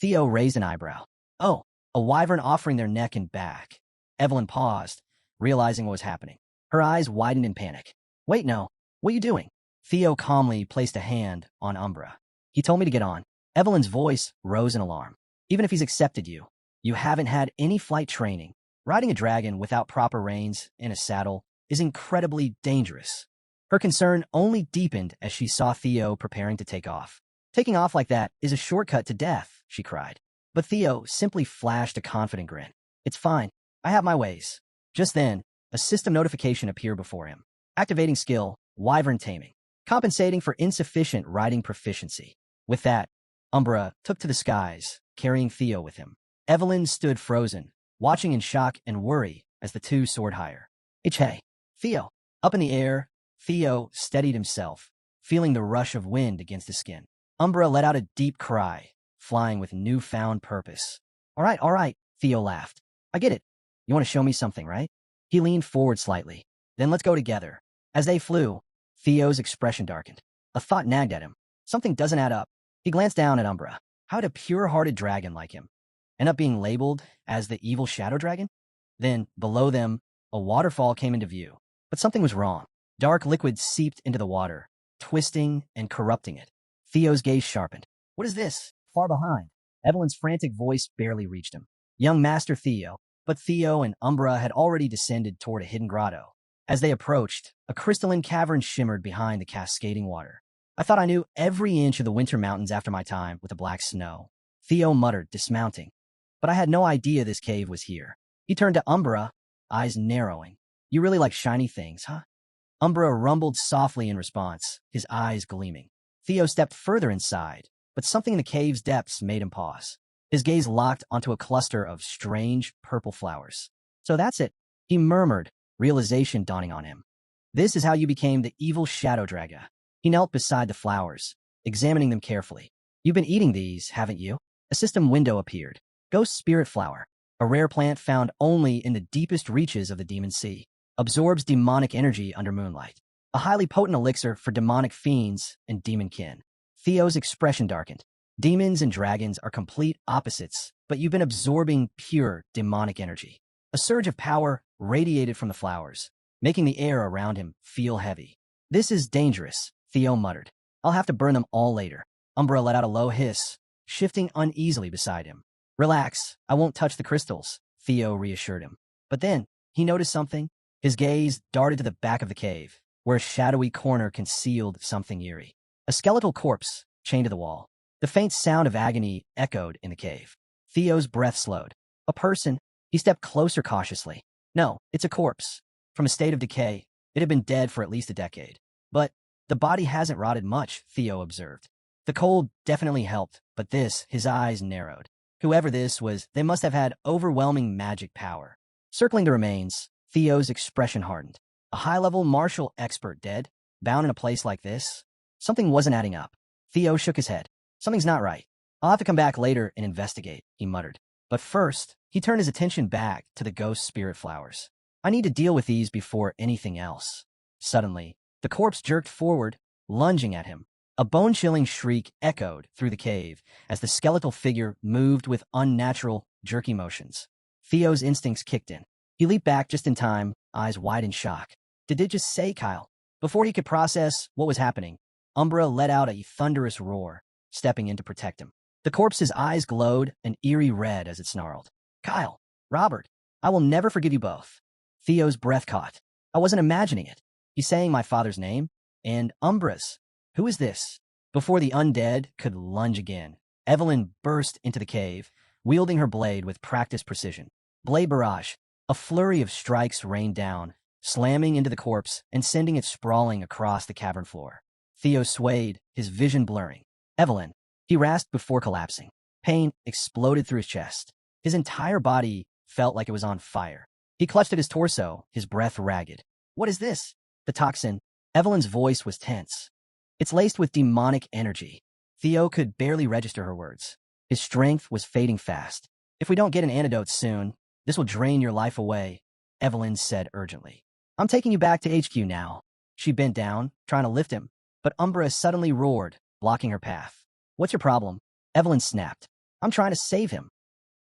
Speaker 1: Theo raised an eyebrow. Oh, a wyvern offering their neck and back. Evelyn paused, realizing what was happening. Her eyes widened in panic. Wait, no. What are you doing? Theo calmly placed a hand on Umbra. He told me to get on. Evelyn's voice rose in alarm. Even if he's accepted you, you haven't had any flight training. Riding a dragon without proper reins in a saddle is incredibly dangerous. Her concern only deepened as she saw Theo preparing to take off. Taking off like that is a shortcut to death, she cried. But Theo simply flashed a confident grin. It's fine. I have my ways. Just then, a system notification appeared before him. Activating skill, Wyvern Taming. Compensating for insufficient riding proficiency. With that, Umbra took to the skies, carrying Theo with him. Evelyn stood frozen, watching in shock and worry as the two soared higher. Hey, Theo. Up in the air, Theo steadied himself, feeling the rush of wind against his skin. Umbra let out a deep cry, flying with newfound purpose. All right, Theo laughed. I get it. You want to show me something, right? He leaned forward slightly. Then let's go together. As they flew, Theo's expression darkened. A thought nagged at him. Something doesn't add up. He glanced down at Umbra. How would a pure-hearted dragon like him end up being labeled as the evil shadow dragon? Then, below them, a waterfall came into view. But something was wrong. Dark liquid seeped into the water, twisting and corrupting it. Theo's gaze sharpened. What is this? Far behind. Evelyn's frantic voice barely reached him. Young Master Theo. But Theo and Umbra had already descended toward a hidden grotto. As they approached, a crystalline cavern shimmered behind the cascading water. I thought I knew every inch of the winter mountains after my time with the black snow. Theo muttered, dismounting. But I had no idea this cave was here. He turned to Umbra, eyes narrowing. You really like shiny things, huh? Umbra rumbled softly in response, his eyes gleaming. Theo stepped further inside, but something in the cave's depths made him pause. His gaze locked onto a cluster of strange purple flowers. So that's it, he murmured, realization dawning on him. This is how you became the evil shadow dragon. He knelt beside the flowers, examining them carefully. You've been eating these, haven't you? A system window appeared. Ghost Spirit Flower, a rare plant found only in the deepest reaches of the Demon Sea. Absorbs demonic energy under moonlight. A highly potent elixir for demonic fiends and demon kin. Theo's expression darkened. Demons and dragons are complete opposites, but you've been absorbing pure demonic energy. A surge of power radiated from the flowers, making the air around him feel heavy. This is dangerous, Theo muttered. I'll have to burn them all later. Umbra let out a low hiss, shifting uneasily beside him. Relax, I won't touch the crystals, Theo reassured him. But then, he noticed something. His gaze darted to the back of the cave, where a shadowy corner concealed something eerie. A skeletal corpse chained to the wall. The faint sound of agony echoed in the cave. Theo's breath slowed. A person. He stepped closer cautiously. No, it's a corpse. From a state of decay, it had been dead for at least a decade. But the body hasn't rotted much, Theo observed. The cold definitely helped, but his eyes narrowed. Whoever this was, they must have had overwhelming magic power. Circling the remains, Theo's expression hardened. A high-level martial expert dead, bound in a place like this? Something wasn't adding up. Theo shook his head. Something's not right. I'll have to come back later and investigate, he muttered. But first, he turned his attention back to the ghost spirit flowers. I need to deal with these before anything else. Suddenly, the corpse jerked forward, lunging at him. A bone-chilling shriek echoed through the cave as the skeletal figure moved with unnatural, jerky motions. Theo's instincts kicked in. He leaped back just in time, eyes wide in shock. Did it just say Kyle? Before he could process what was happening, Umbra let out a thunderous roar, stepping in to protect him. The corpse's eyes glowed an eerie red as it snarled. Kyle, Robert, I will never forgive you both. Theo's breath caught. I wasn't imagining it. He's saying my father's name, and Umbra's. Who is this? Before the undead could lunge again, Evelyn burst into the cave, wielding her blade with practiced precision. Blade barrage. A flurry of strikes rained down, slamming into the corpse and sending it sprawling across the cavern floor. Theo swayed, his vision blurring. Evelyn. He rasped before collapsing. Pain exploded through his chest. His entire body felt like it was on fire. He clutched at his torso, his breath ragged. What is this? The toxin. Evelyn's voice was tense. It's laced with demonic energy. Theo could barely register her words. His strength was fading fast. If we don't get an antidote soon, this will drain your life away, Evelyn said urgently. I'm taking you back to HQ now. She bent down, trying to lift him, but Umbra suddenly roared, blocking her path. What's your problem? Evelyn snapped. I'm trying to save him.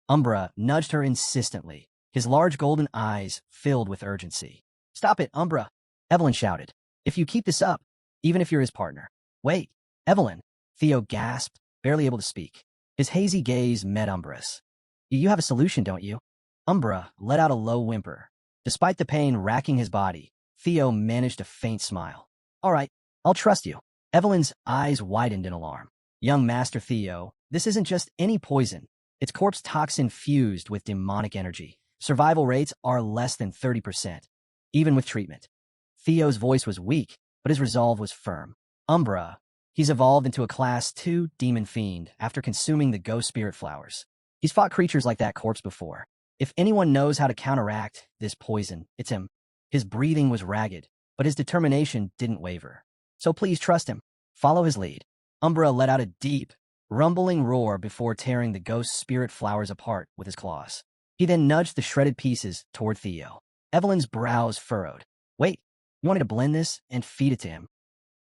Speaker 1: Umbra nudged her insistently, his large golden eyes filled with urgency. Stop it, Umbra, Evelyn shouted. If you keep this up, even if you're his partner. Wait, Evelyn, Theo gasped, barely able to speak. His hazy gaze met Umbra's. You have a solution, don't you? Umbra let out a low whimper. Despite the pain racking his body, Theo managed a faint smile. All right, I'll trust you. Evelyn's eyes widened in alarm. Young Master Theo, this isn't just any poison. It's corpse toxin fused with demonic energy. Survival rates are less than 30%, even with treatment. Theo's voice was weak, but his resolve was firm. Umbra, he's evolved into a Class 2 demon fiend after consuming the ghost spirit flowers. He's fought creatures like that corpse before. If anyone knows how to counteract this poison, it's him. His breathing was ragged, but his determination didn't waver. So please trust him. Follow his lead. Umbra let out a deep, rumbling roar before tearing the ghost spirit flowers apart with his claws. He then nudged the shredded pieces toward Theo. Evelyn's brows furrowed. Wait, you want me to blend this and feed it to him?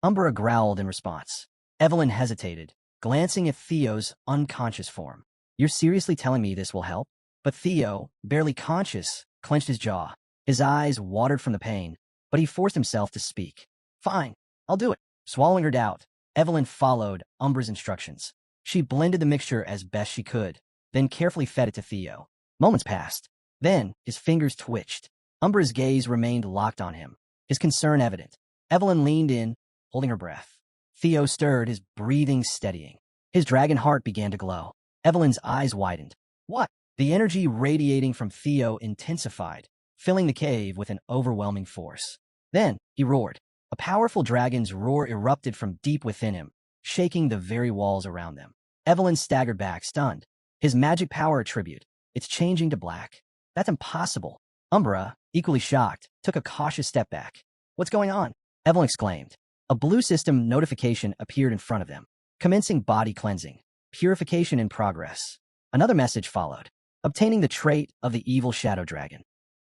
Speaker 1: Umbra growled in response. Evelyn hesitated, glancing at Theo's unconscious form. You're seriously telling me this will help? But Theo, barely conscious, clenched his jaw. His eyes watered from the pain, but he forced himself to speak. Fine, I'll do it. Swallowing her doubt, Evelyn followed Umbra's instructions. She blended the mixture as best she could, then carefully fed it to Theo. Moments passed. Then, his fingers twitched. Umbra's gaze remained locked on him, his concern evident. Evelyn leaned in, holding her breath. Theo stirred, his breathing steadying. His dragon heart began to glow. Evelyn's eyes widened. What? The energy radiating from Theo intensified, filling the cave with an overwhelming force. Then, he roared. A powerful dragon's roar erupted from deep within him, shaking the very walls around them. Evelyn staggered back, stunned. His magic power attribute. It's changing to black. That's impossible. Umbra, equally shocked, took a cautious step back. What's going on? Evelyn exclaimed. A blue system notification appeared in front of them. Commencing body cleansing. Purification in progress. Another message followed. Obtaining the trait of the evil shadow dragon.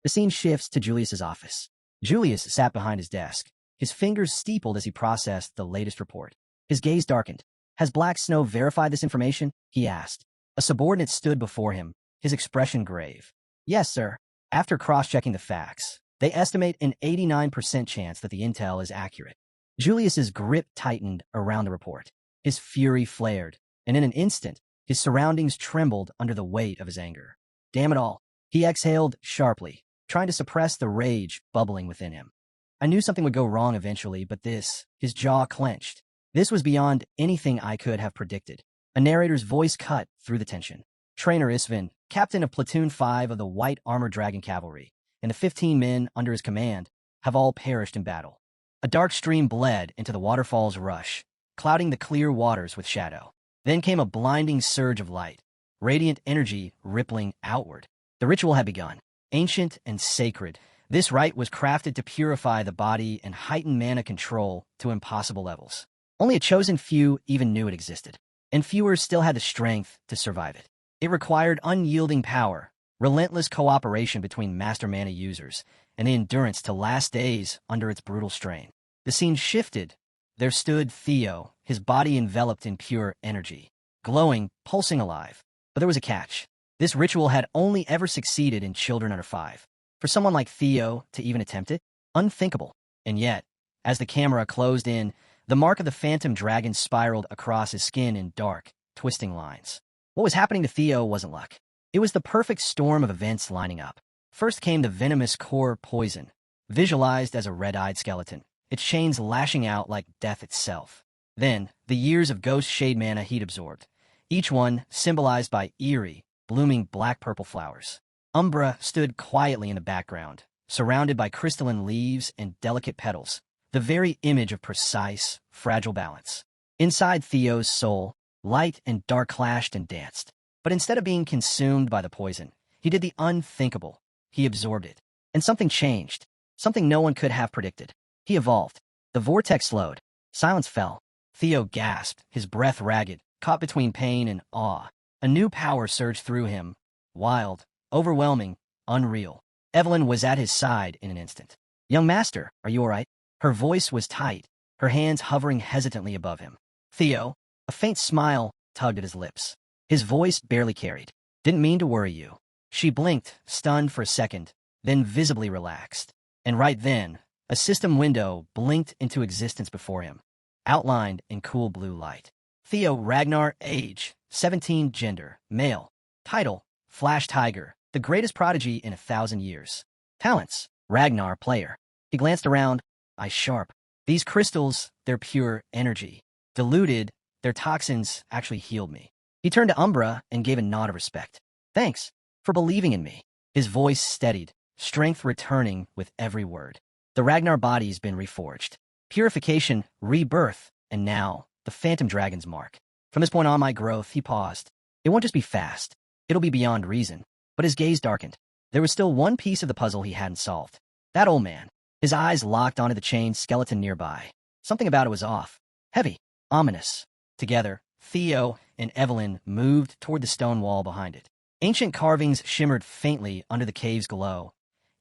Speaker 1: The scene shifts to Julius's office. Julius sat behind his desk, his fingers steepled as he processed the latest report. His gaze darkened. Has Black Snow verified this information? He asked. A subordinate stood before him, his expression grave. Yes, sir. After cross-checking the facts, they estimate an 89% chance that the intel is accurate. Julius's grip tightened around the report. His fury flared, and in an instant, his surroundings trembled under the weight of his anger. Damn it all. He exhaled sharply, trying to suppress the rage bubbling within him. I knew something would go wrong eventually, but this, his jaw clenched. This was beyond anything I could have predicted. A narrator's voice cut through the tension. Trainer Isvin, captain of Platoon 5 of the White Armored Dragon Cavalry, and the 15 men under his command, have all perished in battle. A dark stream bled into the waterfall's rush, clouding the clear waters with shadow. Then came a blinding surge of light, radiant energy rippling outward. The ritual had begun. Ancient and sacred, this rite was crafted to purify the body and heighten mana control to impossible levels. Only a chosen few even knew it existed, and fewer still had the strength to survive it. It required unyielding power, relentless cooperation between master mana users, and the endurance to last days under its brutal strain. The scene shifted. There stood Theo, his body enveloped in pure energy, glowing, pulsing alive. But there was a catch. This ritual had only ever succeeded in children under 5. For someone like Theo to even attempt it, unthinkable. And yet, as the camera closed in, the mark of the phantom dragon spiraled across his skin in dark, twisting lines. What was happening to Theo wasn't luck. It was the perfect storm of events lining up. First came the venomous core poison, visualized as a red-eyed skeleton, its chains lashing out like death itself. Then, the years of ghost shade mana he'd absorbed, each one symbolized by eerie, blooming black-purple flowers. Umbra stood quietly in the background, surrounded by crystalline leaves and delicate petals, the very image of precise, fragile balance. Inside Theo's soul, light and dark clashed and danced. But instead of being consumed by the poison, he did the unthinkable. He absorbed it. And something changed. Something no one could have predicted. He evolved. The vortex slowed. Silence fell. Theo gasped, his breath ragged, caught between pain and awe. A new power surged through him. Wild, overwhelming, unreal. Evelyn was at his side in an instant. Young master, are you all right? Her voice was tight, her hands hovering hesitantly above him. Theo, a faint smile tugged at his lips. His voice barely carried. Didn't mean to worry you. She blinked, stunned for a second, then visibly relaxed. And right then, a system window blinked into existence before him, outlined in cool blue light. Theo Ragnar, age, 17, gender, male. Title, Flash Tiger, The greatest prodigy in 1,000 years. Talents. Ragnar, player. He glanced around. Eyes sharp. These crystals, they're pure energy. Diluted, their toxins actually healed me. He turned to Umbra and gave a nod of respect. Thanks for believing in me. His voice steadied, strength returning with every word. The Ragnar body's been reforged. Purification, rebirth, and now, the Phantom Dragon's mark. From this point on, my growth, he paused. It won't just be fast. It'll be beyond reason. But his gaze darkened. There was still one piece of the puzzle he hadn't solved. That old man. His eyes locked onto the chained skeleton nearby. Something about it was off. Heavy. Ominous. Together, Theo and Evelyn moved toward the stone wall behind it. Ancient carvings shimmered faintly under the cave's glow,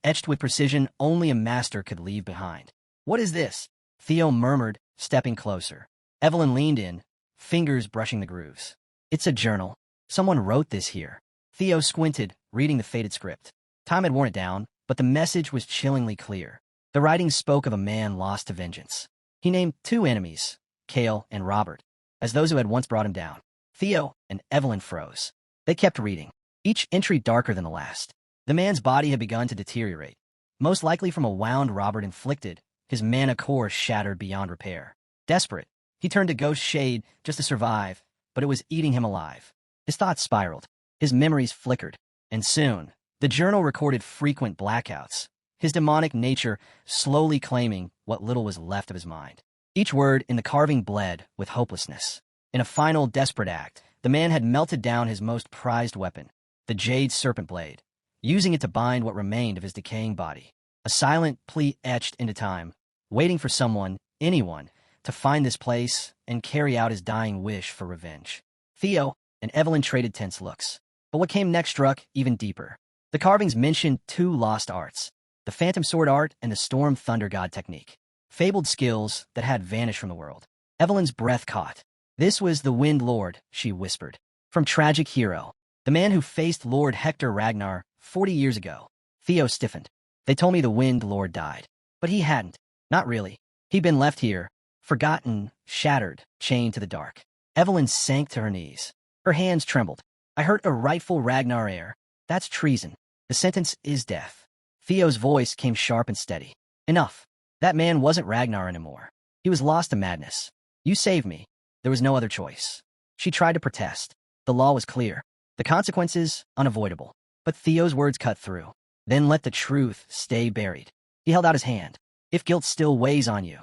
Speaker 1: etched with precision only a master could leave behind. What is this? Theo murmured, stepping closer. Evelyn leaned in, fingers brushing the grooves. It's a journal. Someone wrote this here. Theo squinted, reading the faded script. Time had worn it down, but the message was chillingly clear. The writing spoke of a man lost to vengeance. He named two enemies, Cale and Robert, as those who had once brought him down. Theo and Evelyn froze. They kept reading, each entry darker than the last. The man's body had begun to deteriorate, most likely from a wound Robert inflicted, his mana core shattered beyond repair. Desperate, he turned to Ghost Shade just to survive, but it was eating him alive. His thoughts spiraled, his memories flickered, and soon, the journal recorded frequent blackouts, his demonic nature slowly claiming what little was left of his mind. Each word in the carving bled with hopelessness. In a final desperate act, the man had melted down his most prized weapon, the Jade Serpent Blade, using it to bind what remained of his decaying body. A silent plea etched into time, waiting for someone, anyone, to find this place and carry out his dying wish for revenge. Theo and Evelyn traded tense looks. But what came next struck even deeper. The carvings mentioned two lost arts, the Phantom Sword art and the Storm Thunder God technique. Fabled skills that had vanished from the world. Evelyn's breath caught. This was the Wind Lord, she whispered. From Tragic Hero, the man who faced Lord Hector Ragnar 40 years ago. Theo stiffened. They told me the Wind Lord died. But he hadn't. Not really. He'd been left here, forgotten, shattered, chained to the dark. Evelyn sank to her knees. Her hands trembled. I heard a rightful Ragnar heir. That's treason. The sentence is death. Theo's voice came sharp and steady. Enough. That man wasn't Ragnar anymore. He was lost to madness. You saved me. There was no other choice. She tried to protest. The law was clear. The consequences, unavoidable. But Theo's words cut through. Then let the truth stay buried. He held out his hand. If guilt still weighs on you,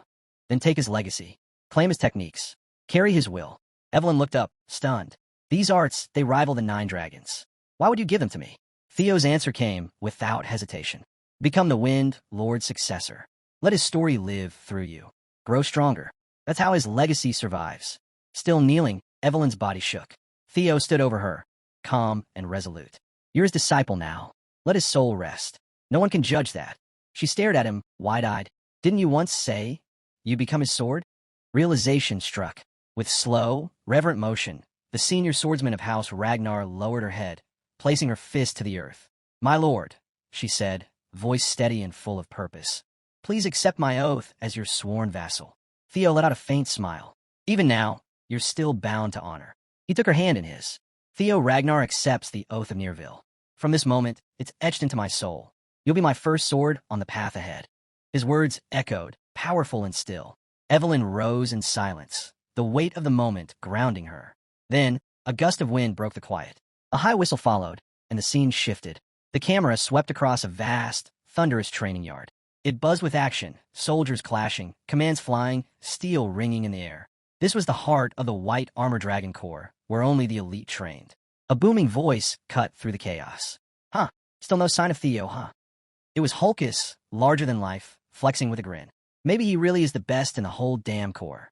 Speaker 1: then take his legacy. Claim his techniques. Carry his will. Evelyn looked up, stunned. These arts, they rival the 9 dragons. Why would you give them to me? Theo's answer came without hesitation. Become the Wind Lord's successor. Let his story live through you. Grow stronger. That's how his legacy survives. Still kneeling, Evelyn's body shook. Theo stood over her, calm and resolute. You're his disciple now. Let his soul rest. No one can judge that. She stared at him, wide-eyed. Didn't you once say you become his sword? Realization struck. With slow, reverent motion, the senior swordsman of House Ragnar lowered her head, placing her fist to the earth. My lord, she said, voice steady and full of purpose. Please accept my oath as your sworn vassal. Theo let out a faint smile. Even now, you're still bound to honor. He took her hand in his. Theo Ragnar accepts the oath of Nearville. From this moment, it's etched into my soul. You'll be my first sword on the path ahead. His words echoed, powerful and still. Evelyn rose in silence, the weight of the moment grounding her. Then, a gust of wind broke the quiet. A high whistle followed, and the scene shifted. The camera swept across a vast, thunderous training yard. It buzzed with action, soldiers clashing, commands flying, steel ringing in the air. This was the heart of the White Armor Dragon Corps, where only the elite trained. A booming voice cut through the chaos. Huh, still no sign of Theo, huh? It was Hulkus, larger than life, flexing with a grin. Maybe he really is the best in the whole damn Corps.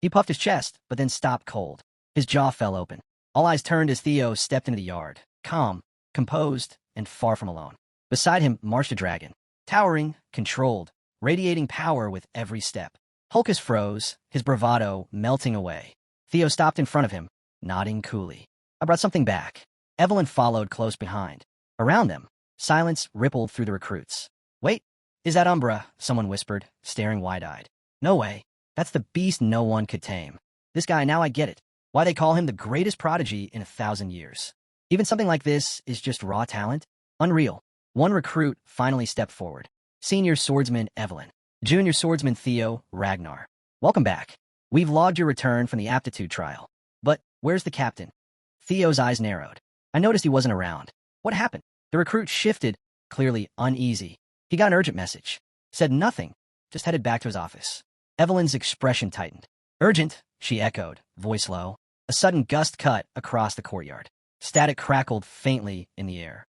Speaker 1: He puffed his chest, but then stopped cold. His jaw fell open. All eyes turned as Theo stepped into the yard, calm, composed, and far from alone. Beside him marched a dragon, towering, controlled, radiating power with every step. Hulkus froze, his bravado melting away. Theo stopped in front of him, nodding coolly. I brought something back. Evelyn followed close behind. Around them, silence rippled through the recruits. Wait, is that Umbra? Someone whispered, staring wide-eyed. No way. That's the beast no one could tame. This guy, now I get it. Why they call him the greatest prodigy in 1,000 years. Even something like this is just raw talent? Unreal. One recruit finally stepped forward. Senior swordsman Evelyn. Junior swordsman Theo, Ragnar. Welcome back. We've logged your return from the aptitude trial. But where's the captain? Theo's eyes narrowed. I noticed he wasn't around. What happened? The recruit shifted, clearly uneasy. He got an urgent message. Said nothing, just headed back to his office. Evelyn's expression tightened. Urgent, she echoed, voice low. A sudden gust cut across the courtyard. Static crackled faintly in the air.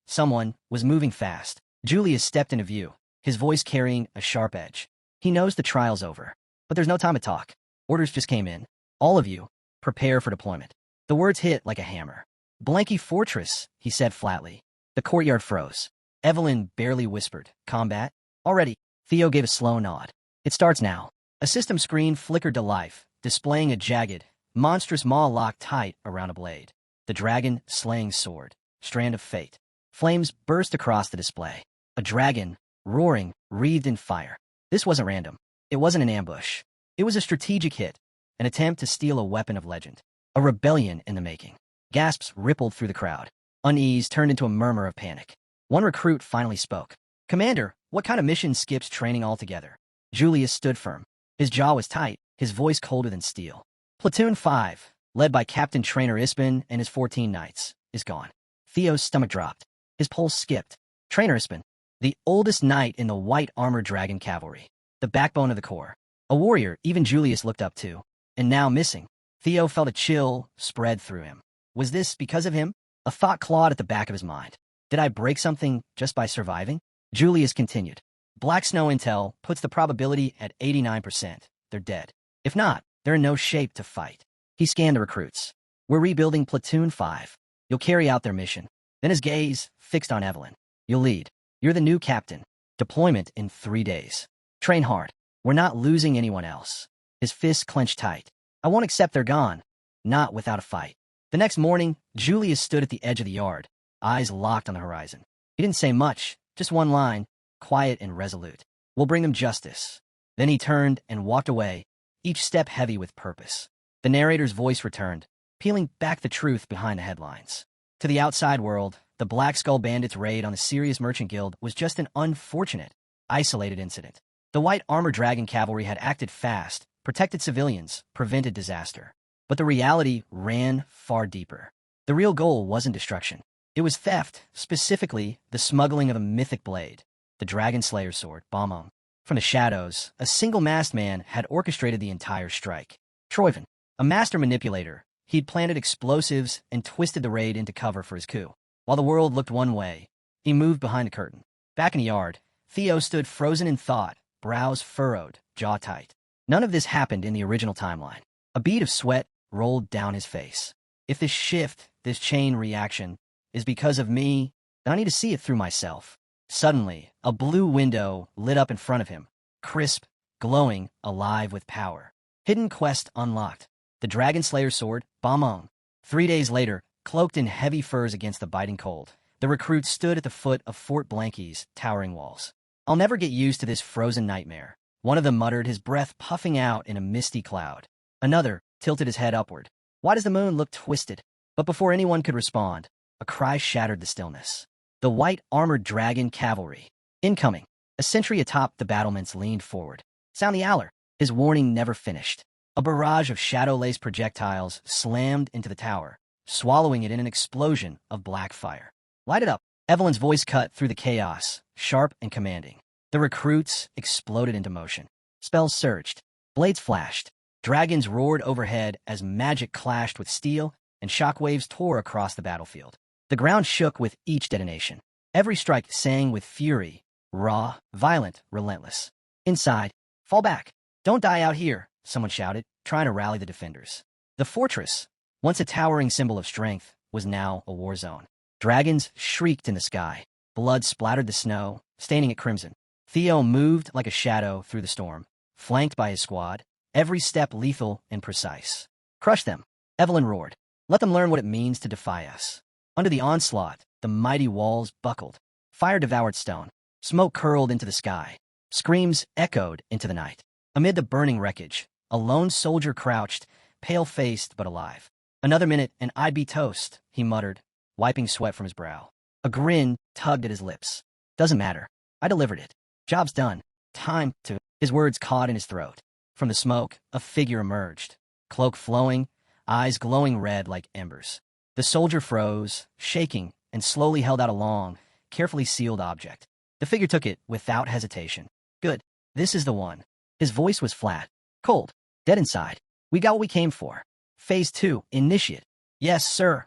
Speaker 1: Someone, was moving fast. Julius stepped into view, his voice carrying a sharp edge. He knows the trial's over, but there's no time to talk. Orders just came in. All of you, prepare for deployment. The words hit like a hammer. Blanky Fortress, he said flatly. The courtyard froze. Evelyn barely whispered, combat? Already. Theo gave a slow nod. It starts now. A system screen flickered to life, displaying a jagged, monstrous maw locked tight around a blade. The dragon slaying sword. Strand of fate. Flames burst across the display. A dragon, roaring, wreathed in fire. This wasn't random. It wasn't an ambush. It was a strategic hit, an attempt to steal a weapon of legend. A rebellion in the making. Gasps rippled through the crowd. Unease turned into a murmur of panic. One recruit finally spoke. Commander, what kind of mission skips training altogether? Julius stood firm. His jaw was tight, his voice colder than steel. Platoon 5, led by Captain Trainer Ispin and his 14 knights, is gone. Theo's stomach dropped. His pulse skipped. Trainer Ispin, the oldest knight in the white armored dragon cavalry, the backbone of the corps. A warrior even Julius looked up to. And now missing. Theo felt a chill spread through him. Was this because of him? A thought clawed at the back of his mind. Did I break something just by surviving? Julius continued. Black Snow intel puts the probability at 89%. They're dead. If not, they're in no shape to fight. He scanned the recruits. We're rebuilding Platoon 5. You'll carry out their mission. Then his gaze fixed on Evelyn. You'll lead. You're the new captain. Deployment in 3 days. Train hard. We're not losing anyone else. His fists clenched tight. I won't accept they're gone. Not without a fight. The next morning, Julius stood at the edge of the yard, eyes locked on the horizon. He didn't say much, just one line, quiet and resolute. We'll bring them justice. Then he turned and walked away, each step heavy with purpose. The narrator's voice returned, peeling back the truth behind the headlines. To the outside world, the Black Skull Bandits' raid on the Sirius Merchant Guild was just an unfortunate, isolated incident. The White Armored Dragon Cavalry had acted fast, protected civilians, prevented disaster. But the reality ran far deeper. The real goal wasn't destruction. It was theft, specifically the smuggling of a mythic blade, the Dragon Slayer's sword, Bomong. From the shadows, a single masked man had orchestrated the entire strike. Troyven, a master manipulator, he'd planted explosives and twisted the raid into cover for his coup. While the world looked one way, he moved behind the curtain. Back in the yard, Theo stood frozen in thought, brows furrowed, jaw tight. None of this happened in the original timeline. A bead of sweat rolled down his face. If this shift, this chain reaction, is because of me, then I need to see it through myself. Suddenly, a blue window lit up in front of him, crisp, glowing, alive with power. Hidden quest unlocked. The Dragon Slayer's sword, Bomong. 3 days later, cloaked in heavy furs against the biting cold, the recruits stood at the foot of Fort Blanky's towering walls. I'll never get used to this frozen nightmare. One of them muttered, his breath puffing out in a misty cloud. Another tilted his head upward. Why does the moon look twisted? But before anyone could respond, a cry shattered the stillness. The White Armored Dragon Cavalry. Incoming. A sentry atop the battlements leaned forward. Sound the Aller. His warning never finished. A barrage of shadow-laced projectiles slammed into the tower, swallowing it in an explosion of black fire. Light it up. Evelyn's voice cut through the chaos, sharp and commanding. The recruits exploded into motion. Spells surged. Blades flashed. Dragons roared overhead as magic clashed with steel, and shockwaves tore across the battlefield. The ground shook with each detonation. Every strike sang with fury, raw, violent, relentless. Inside, fall back. Don't die out here, someone shouted, trying to rally the defenders. The fortress, once a towering symbol of strength, was now a war zone. Dragons shrieked in the sky. Blood splattered the snow, staining it crimson. Theo moved like a shadow through the storm, flanked by his squad, every step lethal and precise. Crush them, Evelyn roared. Let them learn what it means to defy us. Under the onslaught, the mighty walls buckled. Fire devoured stone. Smoke curled into the sky. Screams echoed into the night. Amid the burning wreckage, a lone soldier crouched, pale-faced but alive. Another minute and I'd be toast, he muttered, wiping sweat from his brow. A grin tugged at his lips. Doesn't matter. I delivered it. Job's done. Time to... His words caught in his throat. From the smoke, a figure emerged. Cloak flowing, eyes glowing red like embers. The soldier froze, shaking, and slowly held out a long, carefully sealed object. The figure took it without hesitation. Good. This is the one. His voice was flat, cold, dead inside. We got what we came for. Phase 2, Initiate. Yes, sir.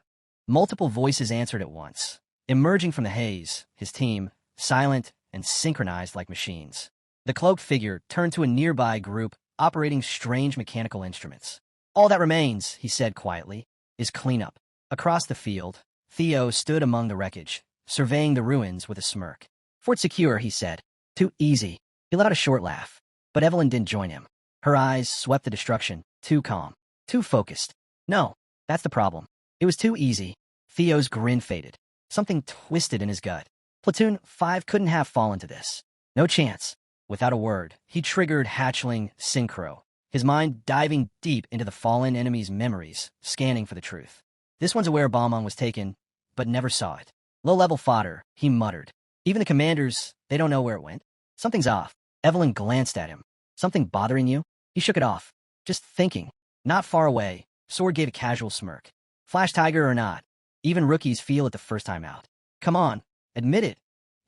Speaker 1: Multiple voices answered at once. Emerging from the haze, his team, silent and synchronized like machines. The cloaked figure turned to a nearby group operating strange mechanical instruments. All that remains, he said quietly, is cleanup. Across the field, Theo stood among the wreckage, surveying the ruins with a smirk. Fort secure, he said. Too easy. He let out a short laugh. But Evelyn didn't join him. Her eyes swept the destruction, too calm, too focused. No, that's the problem. It was too easy. Theo's grin faded. Something twisted in his gut. Platoon 5 couldn't have fallen to this. No chance. Without a word, he triggered hatchling Synchro, his mind diving deep into the fallen enemy's memories, scanning for the truth. This one's aware Balmong was taken, but never saw it. Low-level fodder, he muttered. Even the commanders, they don't know where it went. Something's off. Evelyn glanced at him. Something bothering you? He shook it off. Just thinking. Not far away, Sword gave a casual smirk. Flash Tiger or not, even rookies feel it the first time out. Come on, admit it.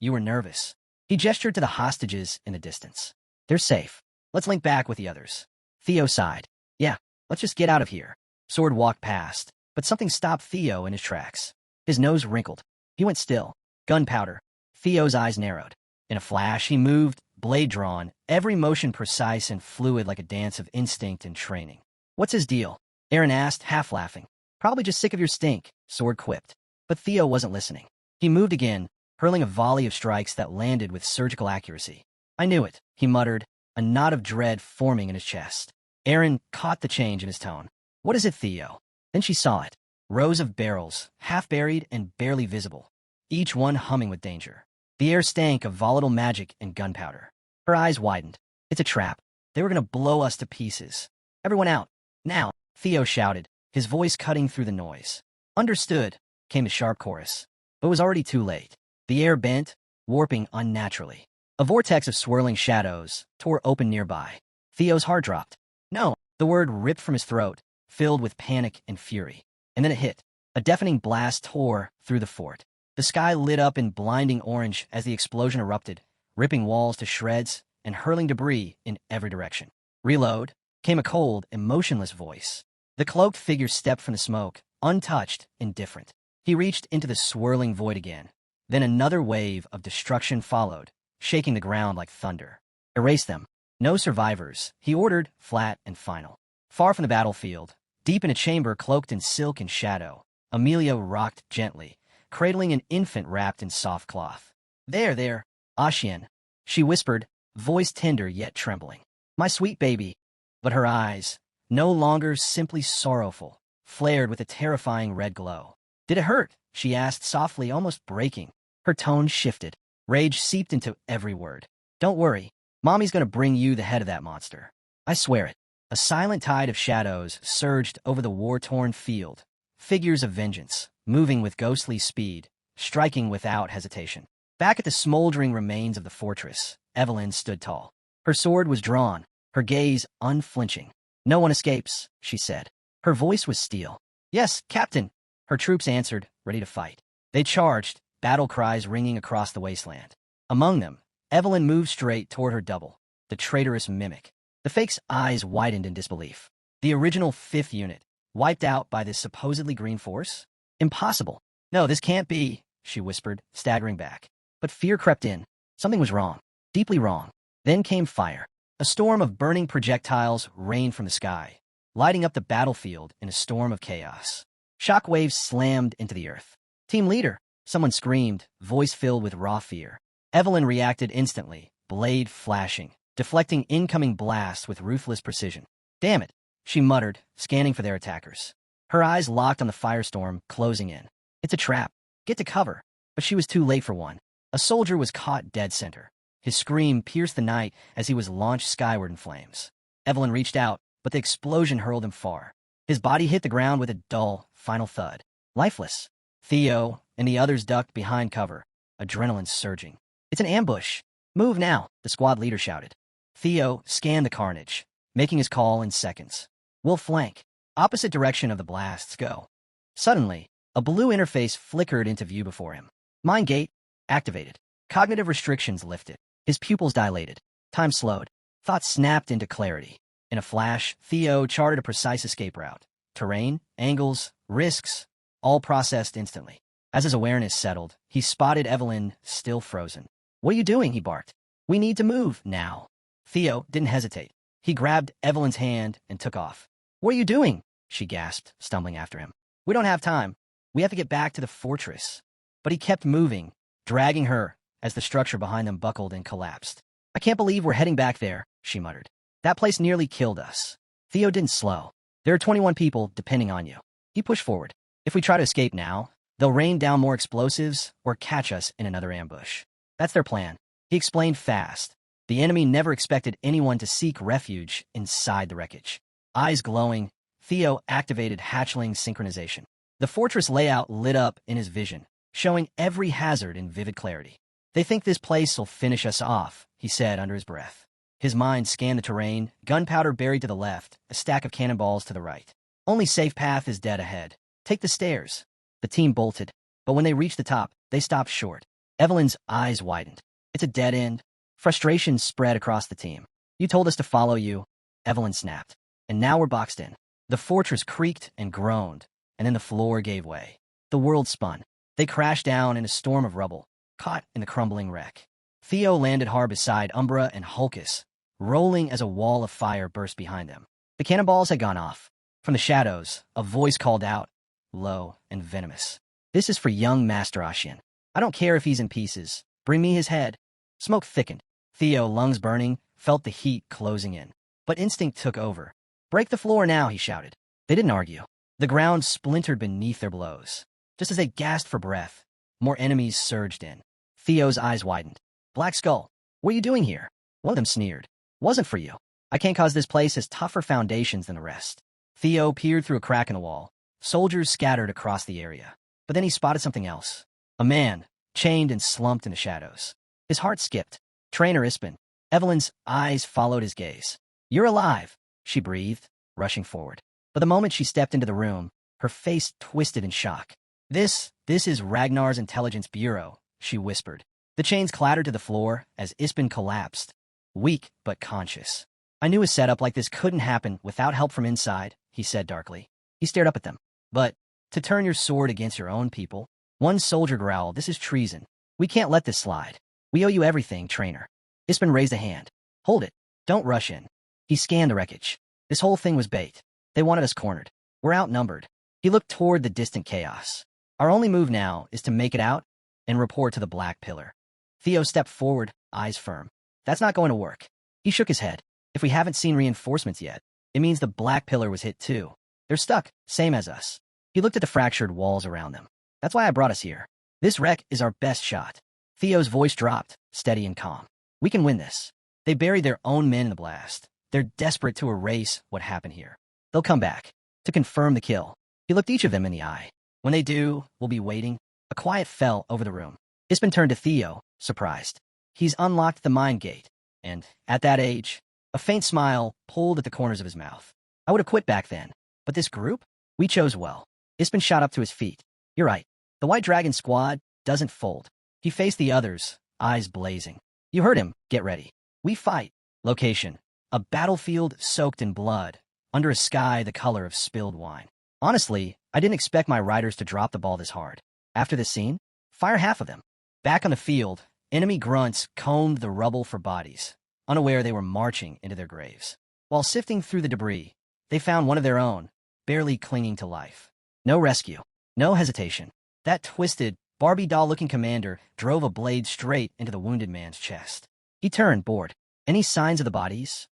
Speaker 1: You were nervous. He gestured to the hostages in the distance. They're safe. Let's link back with the others. Theo sighed. Yeah, let's just get out of here. Sword walked past, but something stopped Theo in his tracks. His nose wrinkled. He went still. Gunpowder. Theo's eyes narrowed. In a flash, he moved, blade drawn, every motion precise and fluid like a dance of instinct and training. What's his deal? Aaron asked, half laughing. Probably just sick of your stink, Sword quipped. But Theo wasn't listening. He moved again, hurling a volley of strikes that landed with surgical accuracy. I knew it, he muttered, a knot of dread forming in his chest. Aaron caught the change in his tone. What is it, Theo? Then she saw it. Rows of barrels, half-buried and barely visible, each one humming with danger. The air stank of volatile magic and gunpowder. Her eyes widened. It's a trap. They were going to blow us to pieces. Everyone out. Now, Theo shouted, his voice cutting through the noise. Understood, came the sharp chorus. But it was already too late. The air bent, warping unnaturally. A vortex of swirling shadows tore open nearby. Theo's heart dropped. No, the word ripped from his throat, filled with panic and fury. And then it hit. A deafening blast tore through the fort. The sky lit up in blinding orange as the explosion erupted, ripping walls to shreds and hurling debris in every direction. Reload, came a cold, emotionless voice. The cloaked figure stepped from the smoke, untouched, indifferent. He reached into the swirling void again. Then another wave of destruction followed, shaking the ground like thunder. Erase them. No survivors, he ordered, flat and final. Far from the battlefield, deep in a chamber cloaked in silk and shadow, Amelia rocked gently, cradling an infant wrapped in soft cloth. There, Ashian, she whispered, voice tender yet trembling. My sweet baby. But her eyes, no longer simply sorrowful, flared with a terrifying red glow. Did it hurt? She asked softly, almost breaking. Her tone shifted. Rage seeped into every word. Don't worry. Mommy's gonna bring you the head of that monster. I swear it. A silent tide of shadows surged over the war-torn field. Figures of vengeance, moving with ghostly speed, striking without hesitation. Back at the smoldering remains of the fortress, Evelyn stood tall. Her sword was drawn, her gaze unflinching. No one escapes, she said. Her voice was steel. Yes, Captain. Her troops answered, ready to fight. They charged, battle cries ringing across the wasteland. Among them, Evelyn moved straight toward her double, the traitorous mimic. The fake's eyes widened in disbelief. The original 5th unit, wiped out by this supposedly green force? Impossible. No, this can't be, she whispered, staggering back. But fear crept in. Something was wrong. Deeply wrong. Then came fire. A storm of burning projectiles rained from the sky, lighting up the battlefield in a storm of chaos. Shockwaves slammed into the earth. Team leader, someone screamed, voice filled with raw fear. Evelyn reacted instantly, blade flashing, deflecting incoming blasts with ruthless precision. Damn it, she muttered, scanning for their attackers. Her eyes locked on the firestorm, closing in. It's a trap. Get to cover. But she was too late for one. A soldier was caught dead center. His scream pierced the night as he was launched skyward in flames. Evelyn reached out, but the explosion hurled him far. His body hit the ground with a dull, final thud. Lifeless. Theo, and the others ducked behind cover, adrenaline surging. "It's an ambush. Move now," the squad leader shouted. Theo scanned the carnage, making his call in seconds. "We'll flank. Opposite direction of the blasts, go." Suddenly, a blue interface flickered into view before him. Mind gate activated. Cognitive restrictions lifted. His pupils dilated. Time slowed. Thoughts snapped into clarity. In a flash, Theo charted a precise escape route. Terrain, angles, risks, all processed instantly. As his awareness settled, he spotted Evelyn still frozen. "What are you doing?" he barked. "We need to move now." Theo didn't hesitate. He grabbed Evelyn's hand and took off. "What are you doing?" she gasped, stumbling after him. "We don't have time. We have to get back to the fortress." But he kept moving, dragging her as the structure behind them buckled and collapsed. "I can't believe we're heading back there," she muttered. "That place nearly killed us." Theo didn't slow. "There are 21 people depending on you." He pushed forward. "If we try to escape now, they'll rain down more explosives or catch us in another ambush. That's their plan." He explained fast. The enemy never expected anyone to seek refuge inside the wreckage. Eyes glowing, Theo activated hatchling synchronization. The fortress layout lit up in his vision, showing every hazard in vivid clarity. "They think this place will finish us off," he said under his breath. His mind scanned the terrain, gunpowder buried to the left, a stack of cannonballs to the right. Only safe path is dead ahead. "Take the stairs." The team bolted, but when they reached the top, they stopped short. Evelyn's eyes widened. "It's a dead end." Frustration spread across the team. "You told us to follow you," Evelyn snapped. "And now we're boxed in." The fortress creaked and groaned, and then the floor gave way. The world spun. They crashed down in a storm of rubble, caught in the crumbling wreck. Theo landed hard beside Umbra and Hulkus, rolling as a wall of fire burst behind them. The cannonballs had gone off. From the shadows, a voice called out, low and venomous. "This is for young Master Ashen. I don't care if he's in pieces. Bring me his head." Smoke thickened. Theo, lungs burning, felt the heat closing in. But instinct took over. "Break the floor now," he shouted. They didn't argue. The ground splintered beneath their blows. Just as they gasped for breath, more enemies surged in. Theo's eyes widened. "Black Skull, what are you doing here?" One of them sneered. "Wasn't for you. I can't cause this place has tougher foundations than the rest." Theo peered through a crack in the wall. Soldiers scattered across the area. But then he spotted something else. A man, chained and slumped in the shadows. His heart skipped. Trainer Ispin. Evelyn's eyes followed his gaze. "You're alive," she breathed, rushing forward. But the moment she stepped into the room, her face twisted in shock. This is Ragnar's intelligence bureau," she whispered. The chains clattered to the floor as Ispin collapsed, weak but conscious. "I knew a setup like this couldn't happen without help from inside," he said darkly. He stared up at them. "But to turn your sword against your own people?" One soldier growled, "This is treason. We can't let this slide. We owe you everything, trainer." Ispin raised a hand. "Hold it. Don't rush in." He scanned the wreckage. This whole thing was bait. They wanted us cornered. We're outnumbered. He looked toward the distant chaos. "Our only move now is to make it out and report to the Black Pillar." Theo stepped forward, eyes firm. "That's not going to work." He shook his head. "If we haven't seen reinforcements yet, it means the Black Pillar was hit too. They're stuck, same as us." He looked at the fractured walls around them. "That's why I brought us here. This wreck is our best shot." Theo's voice dropped, steady and calm. "We can win this." They buried their own men in the blast. They're desperate to erase what happened here. They'll come back to confirm the kill. He looked each of them in the eye. "When they do, we'll be waiting." A quiet fell over the room. Ispin turned to Theo, surprised. He's unlocked the mind gate, and, at that age, a faint smile pulled at the corners of his mouth. "I would have quit back then, but this group? We chose well." Ispin shot up to his feet. "You're right. The White Dragon squad doesn't fold." He faced the others, eyes blazing. "You heard him. Get ready. We fight." Location: a battlefield soaked in blood, under a sky the color of spilled wine. Honestly, I didn't expect my riders to drop the ball this hard. After this scene, fire half of them. Back on the field, enemy grunts combed the rubble for bodies, unaware they were marching into their graves. While sifting through the debris, they found one of their own, barely clinging to life. No rescue, no hesitation. That twisted, Barbie doll-looking commander drove a blade straight into the wounded man's chest. He turned, bored. "Any signs of the bodies?"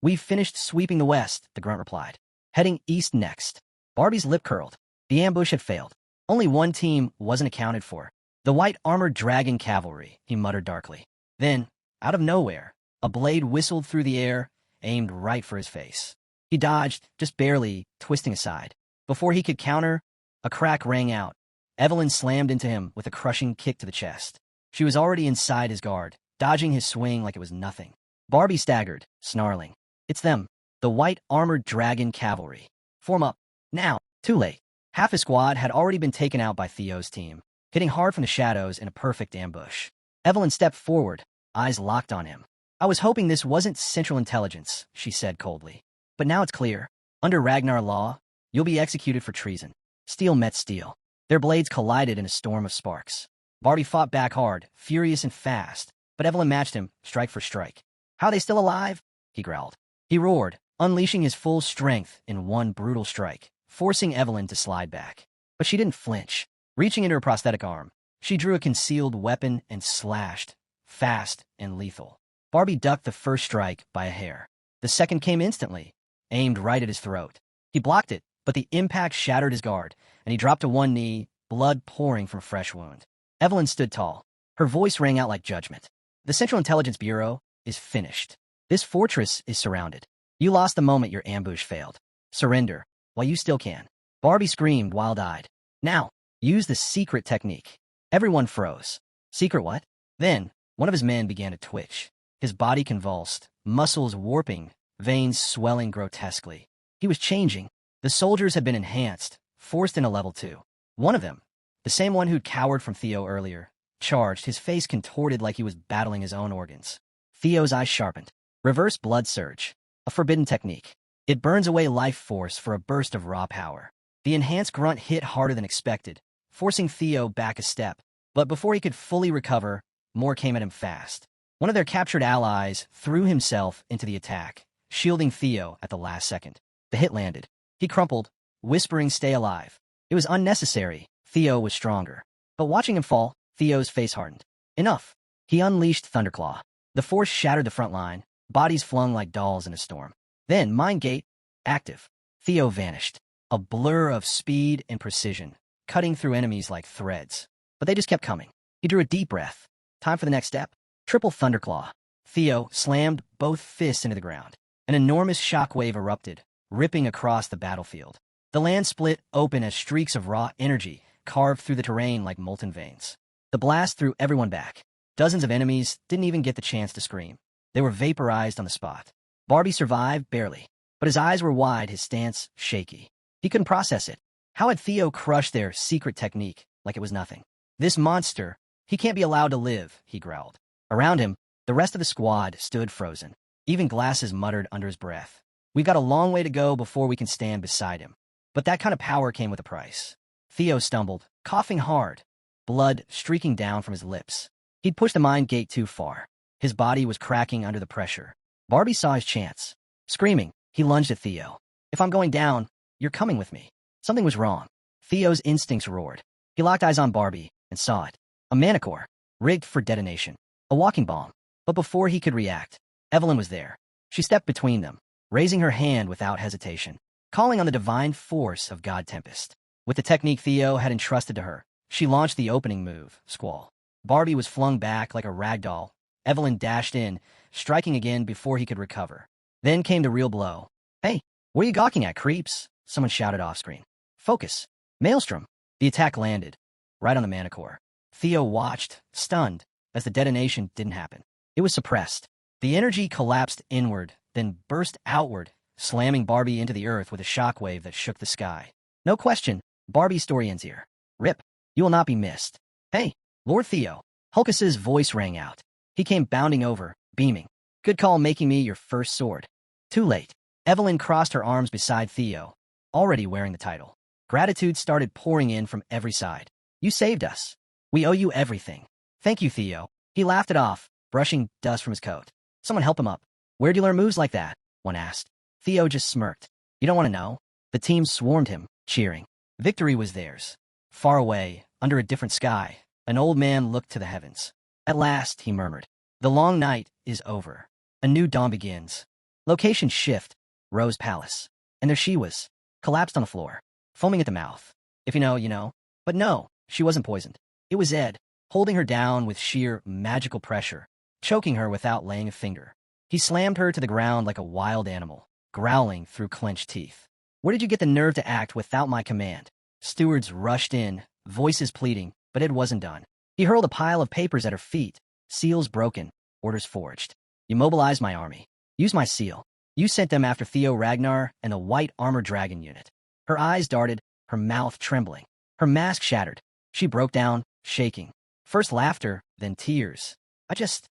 Speaker 1: "We've finished sweeping the west," the grunt replied. "Heading east next." Barbie's lip curled. The ambush had failed. Only one team wasn't accounted for. "The white armored dragon cavalry," he muttered darkly. Then, out of nowhere, a blade whistled through the air, aimed right for his face. He dodged, just barely, twisting aside. Before he could counter, a crack rang out, Evelyn slammed into him with a crushing kick to the chest. She was already inside his guard, dodging his swing like it was nothing. Barbie staggered, snarling. It's them, the white armored dragon cavalry. Form up. Now. Too late. Half his squad had already been taken out by Theo's team, hitting hard from the shadows in a perfect ambush. Evelyn stepped forward, eyes locked on him. I was hoping this wasn't Central Intelligence, she said coldly. But now it's clear. Under Ragnar law, you'll be executed for treason. Steel met steel. Their blades collided in a storm of sparks. Barbie fought back hard, furious and fast, but Evelyn matched him, strike for strike. How are they still alive? He growled. He roared, unleashing his full strength in one brutal strike, forcing Evelyn to slide back. But she didn't flinch. Reaching into her prosthetic arm, she drew a concealed weapon and slashed, fast and lethal. Barbie ducked the first strike by a hair. The second came instantly, aimed right at his throat. He blocked it, but the impact shattered his guard, and he dropped to one knee, blood pouring from a fresh wound. Evelyn stood tall. Her voice rang out like judgment. The Central Intelligence Bureau is finished. This fortress is surrounded. You lost the moment your ambush failed. Surrender, while you still can. Barbie screamed, wild-eyed. Now, use the secret technique. Everyone froze. Secret what? Then, one of his men began to twitch. His body convulsed, muscles warping, veins swelling grotesquely. He was changing. The soldiers had been enhanced, forced into level 2. One of them, the same one who'd cowered from Theo earlier, charged, his face contorted like he was battling his own organs. Theo's eyes sharpened. Reverse blood surge. A forbidden technique. It burns away life force for a burst of raw power. The enhanced grunt hit harder than expected, forcing Theo back a step. But before he could fully recover, more came at him fast. One of their captured allies threw himself into the attack, shielding Theo at the last second. The hit landed. He crumpled, whispering, "Stay alive." It was unnecessary. Theo was stronger. But watching him fall, Theo's face hardened. Enough. He unleashed Thunderclaw. The force shattered the front line, bodies flung like dolls in a storm. Then, Mind Gate, active. Theo vanished. A blur of speed and precision, cutting through enemies like threads. But they just kept coming. He drew a deep breath. Time for the next step. Triple Thunderclaw. Theo slammed both fists into the ground. An enormous shockwave erupted, ripping across the battlefield. The land split open as streaks of raw energy carved through the terrain like molten veins. The blast threw everyone back. Dozens of enemies didn't even get the chance to scream. They were vaporized on the spot. Barbie survived barely, but his eyes were wide, his stance shaky. He couldn't process it. How had Theo crushed their secret technique like it was nothing? This monster, he can't be allowed to live, he growled. Around him, the rest of the squad stood frozen. Even Glasses muttered under his breath. We've got a long way to go before we can stand beside him. But that kind of power came with a price. Theo stumbled, coughing hard, blood streaking down from his lips. He'd pushed the Mind Gate too far. His body was cracking under the pressure. Barbie saw his chance. Screaming, he lunged at Theo. If I'm going down, you're coming with me. Something was wrong. Theo's instincts roared. He locked eyes on Barbie and saw it. A manicore, rigged for detonation. A walking bomb. But before he could react, Evelyn was there. She stepped between them, raising her hand without hesitation, calling on the divine force of God Tempest. With the technique Theo had entrusted to her, she launched the opening move, Squall. Barbie was flung back like a rag doll. Evelyn dashed in, striking again before he could recover. Then came the real blow. Hey, what are you gawking at, creeps? Someone shouted off-screen. Focus. Maelstrom. The attack landed, right on the manicore. Theo watched, stunned, as the detonation didn't happen. It was suppressed. The energy collapsed inward, then burst outward, slamming Barbie into the earth with a shockwave that shook the sky. No question, Barbie's story ends here. Rip. You will not be missed. Hey, Lord Theo. Hulkus's voice rang out. He came bounding over, beaming. Good call making me your first sword. Too late. Evelyn crossed her arms beside Theo, already wearing the title. Gratitude started pouring in from every side. You saved us. We owe you everything. Thank you, Theo. He laughed it off, brushing dust from his coat. Someone help him up. Where'd you learn moves like that? One asked. Theo just smirked. You don't want to know? The team swarmed him, cheering. Victory was theirs. Far away, under a different sky, an old man looked to the heavens. At last, he murmured. The long night is over. A new dawn begins. Location shift. Rose Palace. And there she was, collapsed on the floor, foaming at the mouth. If you know, you know. But no, she wasn't poisoned. It was Ed, holding her down with sheer magical pressure, choking her without laying a finger. He slammed her to the ground like a wild animal, growling through clenched teeth. Where did you get the nerve to act without my command? Stewards rushed in, voices pleading, but Ed wasn't done. He hurled a pile of papers at her feet, seals broken, orders forged. You mobilized my army. Use my seal. You sent them after Theo Ragnar and the white armored dragon unit. Her eyes darted, her mouth trembling. Her mask shattered. She broke down, shaking. First laughter, then tears. I just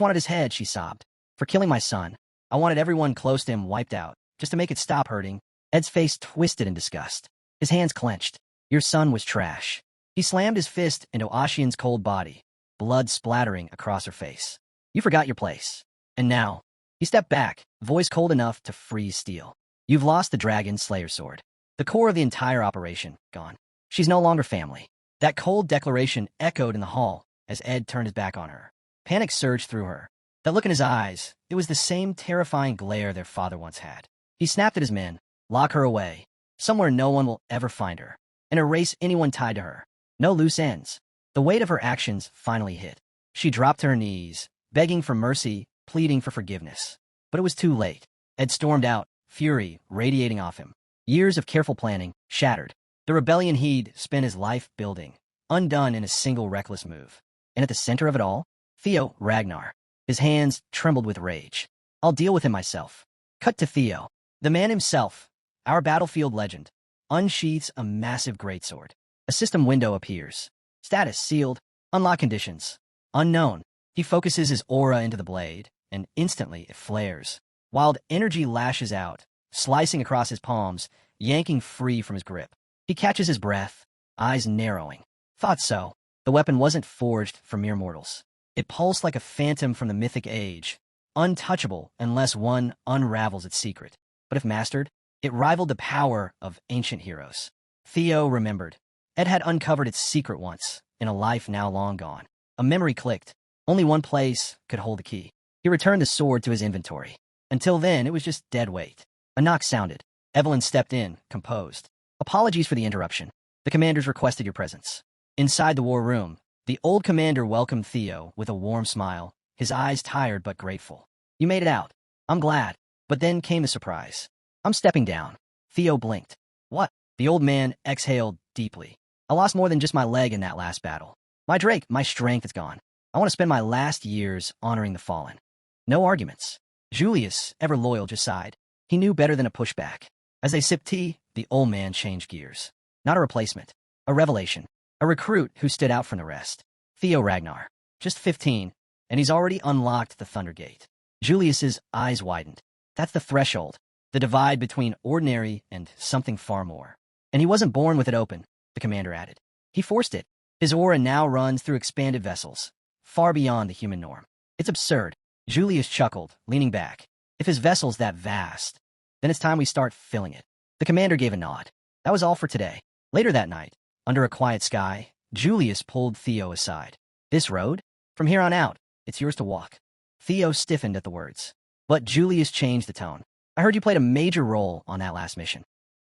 Speaker 1: wanted his head, she sobbed. For killing my son. I wanted everyone close to him wiped out, just to make it stop hurting. Ed's face twisted in disgust. His hands clenched. Your son was trash. He slammed his fist into Ashian's cold body, blood splattering across her face. You forgot your place. And now, he stepped back, voice cold enough to freeze steel. You've lost the Dragon Slayer sword. The core of the entire operation, gone. She's no longer family. That cold declaration echoed in the hall as Ed turned his back on her. Panic surged through her. That look in his eyes, it was the same terrifying glare their father once had. He snapped at his men, lock her away, somewhere no one will ever find her, and erase anyone tied to her. No loose ends. The weight of her actions finally hit. She dropped to her knees, begging for mercy, pleading for forgiveness. But it was too late. Ed stormed out, fury radiating off him. Years of careful planning, shattered. The rebellion he'd spent his life building, undone in a single reckless move. And at the center of it all, Theo Ragnar. His hands trembled with rage. I'll deal with him myself. Cut to Theo. The man himself, our battlefield legend, unsheaths a massive greatsword. A system window appears. Status sealed. Unlock conditions. Unknown. He focuses his aura into the blade, and instantly it flares. Wild energy lashes out, slicing across his palms, yanking free from his grip. He catches his breath, eyes narrowing. Thought so. The weapon wasn't forged for mere mortals. It pulsed like a phantom from the mythic age, untouchable unless one unravels its secret. But if mastered, it rivaled the power of ancient heroes. Theo remembered. Ed had uncovered its secret once, in a life now long gone. A memory clicked. Only one place could hold the key. He returned the sword to his inventory. Until then, it was just dead weight. A knock sounded. Evelyn stepped in, composed. Apologies for the interruption. The commanders requested your presence. Inside the war room, the old commander welcomed Theo with a warm smile, his eyes tired but grateful. You made it out. I'm glad. But then came the surprise. I'm stepping down. Theo blinked. What? The old man exhaled deeply. I lost more than just my leg in that last battle. My Drake, my strength is gone. I want to spend my last years honoring the fallen. No arguments. Julius, ever loyal, just sighed. He knew better than a pushback. As they sipped tea, the old man changed gears. Not a replacement. A revelation. A recruit who stood out from the rest. Theo Ragnar. Just 15, and he's already unlocked the Thunder Gate. Julius's eyes widened. That's the threshold. The divide between ordinary and something far more. And he wasn't born with it open, the commander added. He forced it. His aura now runs through expanded vessels, far beyond the human norm. It's absurd. Julius chuckled, leaning back. If his vessel's that vast, then it's time we start filling it. The commander gave a nod. That was all for today. Later that night, under a quiet sky, Julius pulled Theo aside. This road? From here on out, it's yours to walk. Theo stiffened at the words. But Julius changed the tone. I heard you played a major role on that last mission.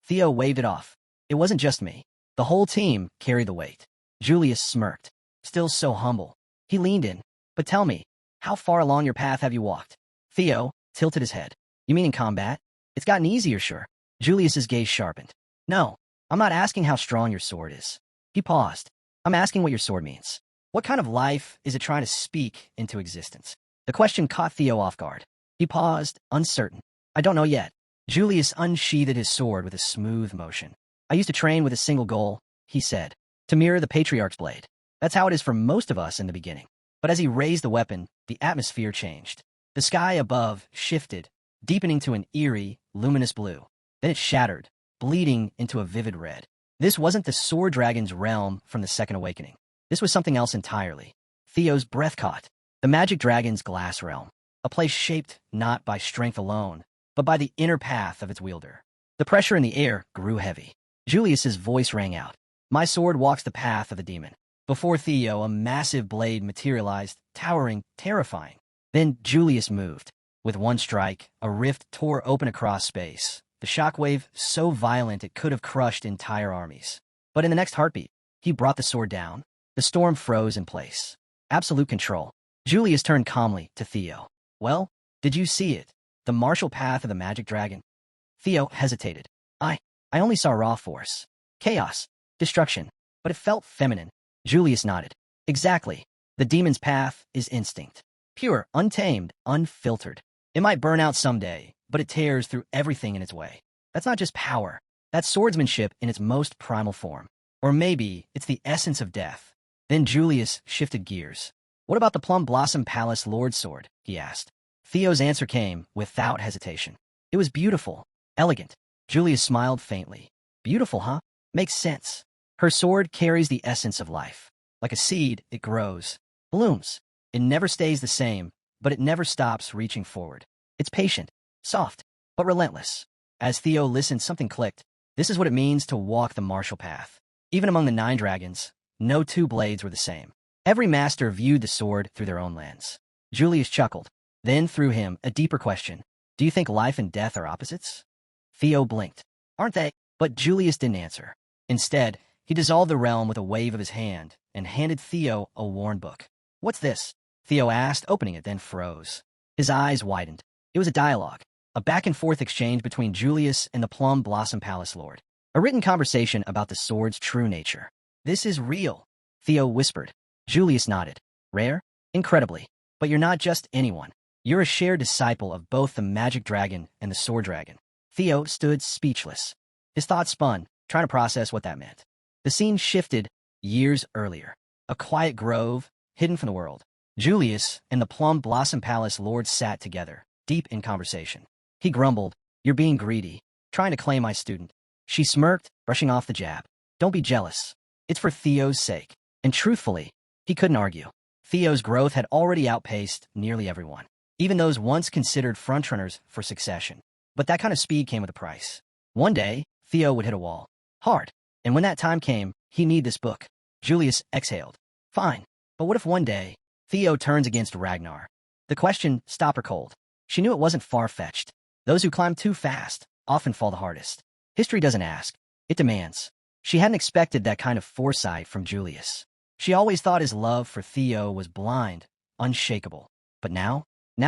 Speaker 1: Theo waved it off. It wasn't just me. The whole team carried the weight. Julius smirked. Still so humble. He leaned in. But tell me, how far along your path have you walked? Theo tilted his head. You mean in combat? It's gotten easier, sure. Julius's gaze sharpened. No, I'm not asking how strong your sword is. He paused. I'm asking what your sword means. What kind of life is it trying to speak into existence? The question caught Theo off guard. He paused, uncertain. I don't know yet. Julius unsheathed his sword with a smooth motion. I used to train with a single goal, he said, to mirror the Patriarch's blade. That's how it is for most of us in the beginning. But as he raised the weapon, the atmosphere changed. The sky above shifted, deepening to an eerie, luminous blue. Then it shattered, bleeding into a vivid red. This wasn't the Sword Dragon's realm from the Second Awakening. This was something else entirely. Theo's breath caught. The Magic Dragon's glass realm. A place shaped not by strength alone, but by the inner path of its wielder. The pressure in the air grew heavy. Julius's voice rang out. My sword walks the path of the demon. Before Theo, a massive blade materialized, towering, terrifying. Then Julius moved. With one strike, a rift tore open across space. The shockwave so violent it could have crushed entire armies. But in the next heartbeat, he brought the sword down. The storm froze in place. Absolute control. Julius turned calmly to Theo. Well, did you see it? The martial path of the Magic Dragon? Theo hesitated. I only saw raw force. Chaos. Destruction. but it felt feminine. Julius nodded. Exactly. The demon's path is instinct. Pure, untamed, unfiltered. It might burn out someday, but it tears through everything in its way. That's not just power. That's swordsmanship in its most primal form. Or maybe it's the essence of death. Then Julius shifted gears. What about the Plum Blossom Palace Lord Sword? He asked. Theo's answer came without hesitation. It was beautiful, elegant. Julius smiled faintly. Beautiful, huh? Makes sense. Her sword carries the essence of life. Like a seed, it grows, blooms. It never stays the same, but it never stops reaching forward. It's patient, soft, but relentless. As Theo listened, something clicked. This is what it means to walk the martial path. Even among the 9 dragons, no 2 blades were the same. Every master viewed the sword through their own lens. Julius chuckled, then threw him a deeper question. Do you think life and death are opposites? Theo blinked. Aren't they? But Julius didn't answer. Instead, he dissolved the realm with a wave of his hand and handed Theo a worn book. What's this? Theo asked, opening it, then froze. His eyes widened. It was a dialogue, a back-and-forth exchange between Julius and the Plum Blossom Palace Lord. A written conversation about the sword's true nature. This is real, Theo whispered. Julius nodded. Rare? Incredibly. But you're not just anyone. You're a shared disciple of both the magic dragon and the sword dragon. Theo stood speechless. His thoughts spun, trying to process what that meant. The scene shifted years earlier. A quiet grove, hidden from the world. Julius and the Plum Blossom Palace Lord sat together, deep in conversation. He grumbled, You're being greedy, trying to claim my student. She smirked, brushing off the jab. Don't be jealous. It's for Theo's sake. And truthfully, he couldn't argue. Theo's growth had already outpaced nearly everyone, even those once considered frontrunners for succession. But that kind of speed came with a price. One day, Theo would hit a wall. Hard. And when that time came, he'd need this book. Julius exhaled. Fine. But what if one day, Theo turns against Ragnar? The question stopped her cold. She knew it wasn't far-fetched. Those who climb too fast often fall the hardest. History doesn't ask. It demands. She hadn't expected that kind of foresight from Julius. She always thought his love for Theo was blind, unshakable. But now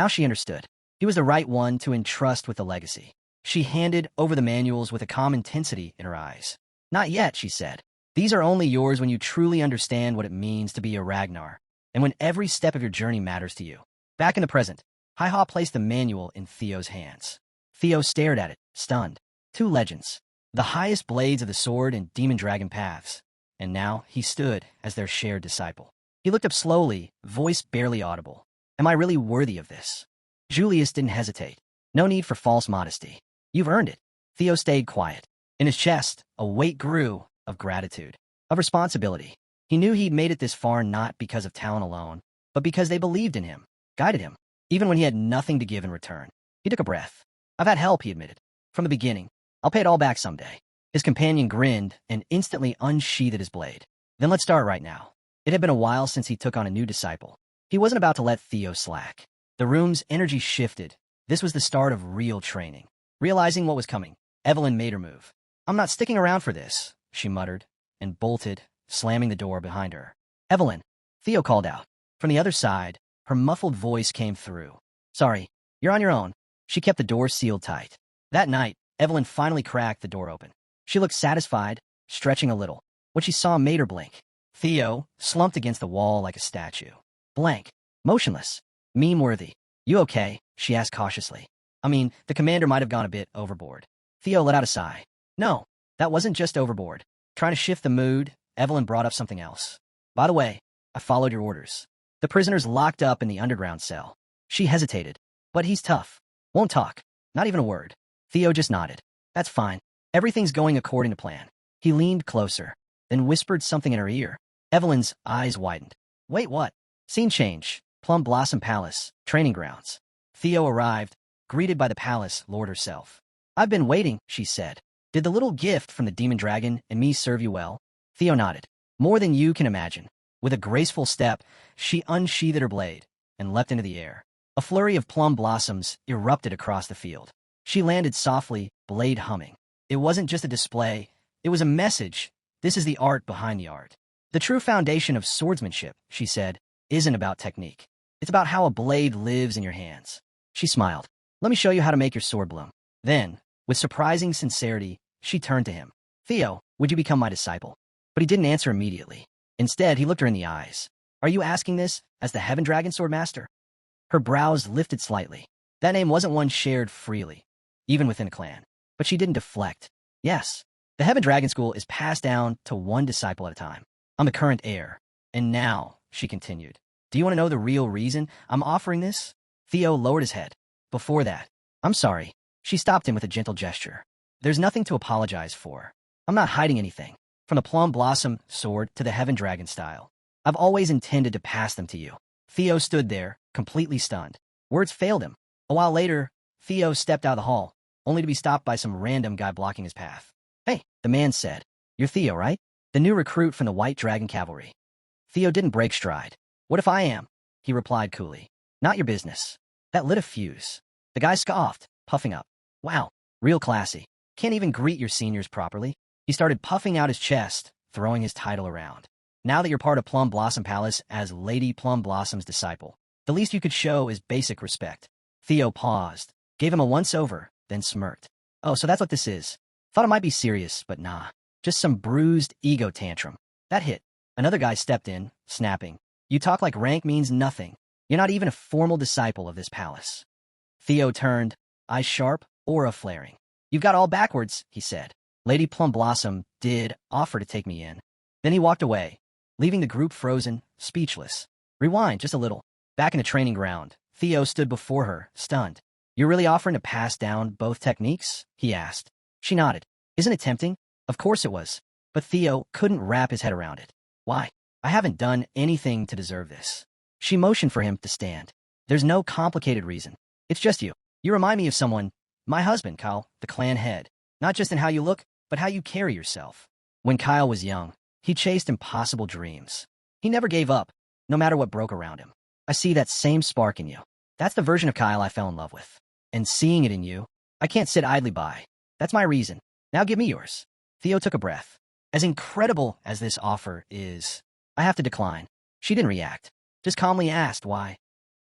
Speaker 1: she understood. He was the right one to entrust with the legacy. She handed over the manuals with a calm intensity in her eyes. Not yet, she said. These are only yours when you truly understand what it means to be a Ragnar, and when every step of your journey matters to you. Back in the present, Hi-Ha placed the manual in Theo's hands. Theo stared at it, stunned. 2 legends. The highest blades of the sword and demon dragon paths. And now he stood as their shared disciple. He looked up slowly, voice barely audible. Am I really worthy of this? Julius didn't hesitate. No need for false modesty. You've earned it. Theo stayed quiet. In his chest, a weight grew of gratitude, of responsibility. He knew he'd made it this far not because of talent alone, but because they believed in him, guided him, even when he had nothing to give in return. He took a breath. I've had help, he admitted. From the beginning. I'll pay it all back someday. His companion grinned and instantly unsheathed his blade. Then let's start right now. It had been a while since he took on a new disciple. He wasn't about to let Theo slack. The room's energy shifted. This was the start of real training. Realizing what was coming, Evelyn made her move. I'm not sticking around for this, she muttered, and bolted, slamming the door behind her. Evelyn, Theo called out. From the other side, her muffled voice came through. Sorry, you're on your own. She kept the door sealed tight. That night, Evelyn finally cracked the door open. She looked satisfied, stretching a little. What she saw made her blink. Theo, slumped against the wall like a statue. Blank. Motionless. Meme-worthy. You okay? She asked cautiously. I mean, the commander might have gone a bit overboard. Theo let out a sigh. No, that wasn't just overboard. Trying to shift the mood, Evelyn brought up something else. By the way, I followed your orders. The prisoner's locked up in the underground cell. She hesitated. But he's tough. Won't talk. Not even a word. Theo just nodded. That's fine. Everything's going according to plan. He leaned closer, then whispered something in her ear. Evelyn's eyes widened. Wait, what? Scene change. Plum Blossom Palace, training grounds. Theo arrived, greeted by the palace lord herself. I've been waiting, she said. Did the little gift from the demon dragon and me serve you well? Theo nodded. More than you can imagine. With a graceful step, she unsheathed her blade and leapt into the air. A flurry of plum blossoms erupted across the field. She landed softly, blade humming. It wasn't just a display, it was a message. This is the art behind the art. The true foundation of swordsmanship, she said, isn't about technique. It's about how a blade lives in your hands. She smiled. Let me show you how to make your sword bloom. Then, with surprising sincerity, she turned to him. Theo, would you become my disciple? But he didn't answer immediately. Instead, he looked her in the eyes. Are you asking this as the Heaven Dragon Sword Master? Her brows lifted slightly. That name wasn't one shared freely, even within a clan. But she didn't deflect. Yes, the Heaven Dragon School is passed down to one disciple at a time. I'm the current heir. And now, she continued, do you want to know the real reason I'm offering this? Theo lowered his head. Before that, I'm sorry. She stopped him with a gentle gesture. There's nothing to apologize for. I'm not hiding anything. From the Plum Blossom sword to the Heaven Dragon style, I've always intended to pass them to you. Theo stood there, completely stunned. Words failed him. A while later, Theo stepped out of the hall, only to be stopped by some random guy blocking his path. Hey, the man said. You're Theo, right? The new recruit from the White Dragon Cavalry. Theo didn't break stride. What if I am? He replied coolly. Not your business. That lit a fuse. The guy scoffed, puffing up. Wow, real classy. Can't even greet your seniors properly. He started puffing out his chest, throwing his title around. Now that you're part of Plum Blossom Palace as Lady Plum Blossom's disciple, the least you could show is basic respect. Theo paused, gave him a once-over, then smirked. Oh, so that's what this is. Thought it might be serious, but nah. Just some bruised ego tantrum. That hit. Another guy stepped in, snapping. You talk like rank means nothing. You're not even a formal disciple of this palace. Theo turned, eyes sharp, aura flaring. You've got all backwards, he said. Lady Plum Blossom did offer to take me in. Then he walked away, leaving the group frozen, speechless. Rewind just a little. Back in the training ground, Theo stood before her, stunned. You're really offering to pass down both techniques? He asked. She nodded. Isn't it tempting? Of course it was. But Theo couldn't wrap his head around it. Why? I haven't done anything to deserve this. She motioned for him to stand. There's no complicated reason. It's just you. You remind me of someone. My husband, Kyle, the clan head. Not just in how you look, but how you carry yourself. When Kyle was young, he chased impossible dreams. He never gave up, no matter what broke around him. I see that same spark in you. That's the version of Kyle I fell in love with. And seeing it in you, I can't sit idly by. That's my reason. Now give me yours. Theo took a breath. As incredible as this offer is, I have to decline. She didn't react, just calmly asked why.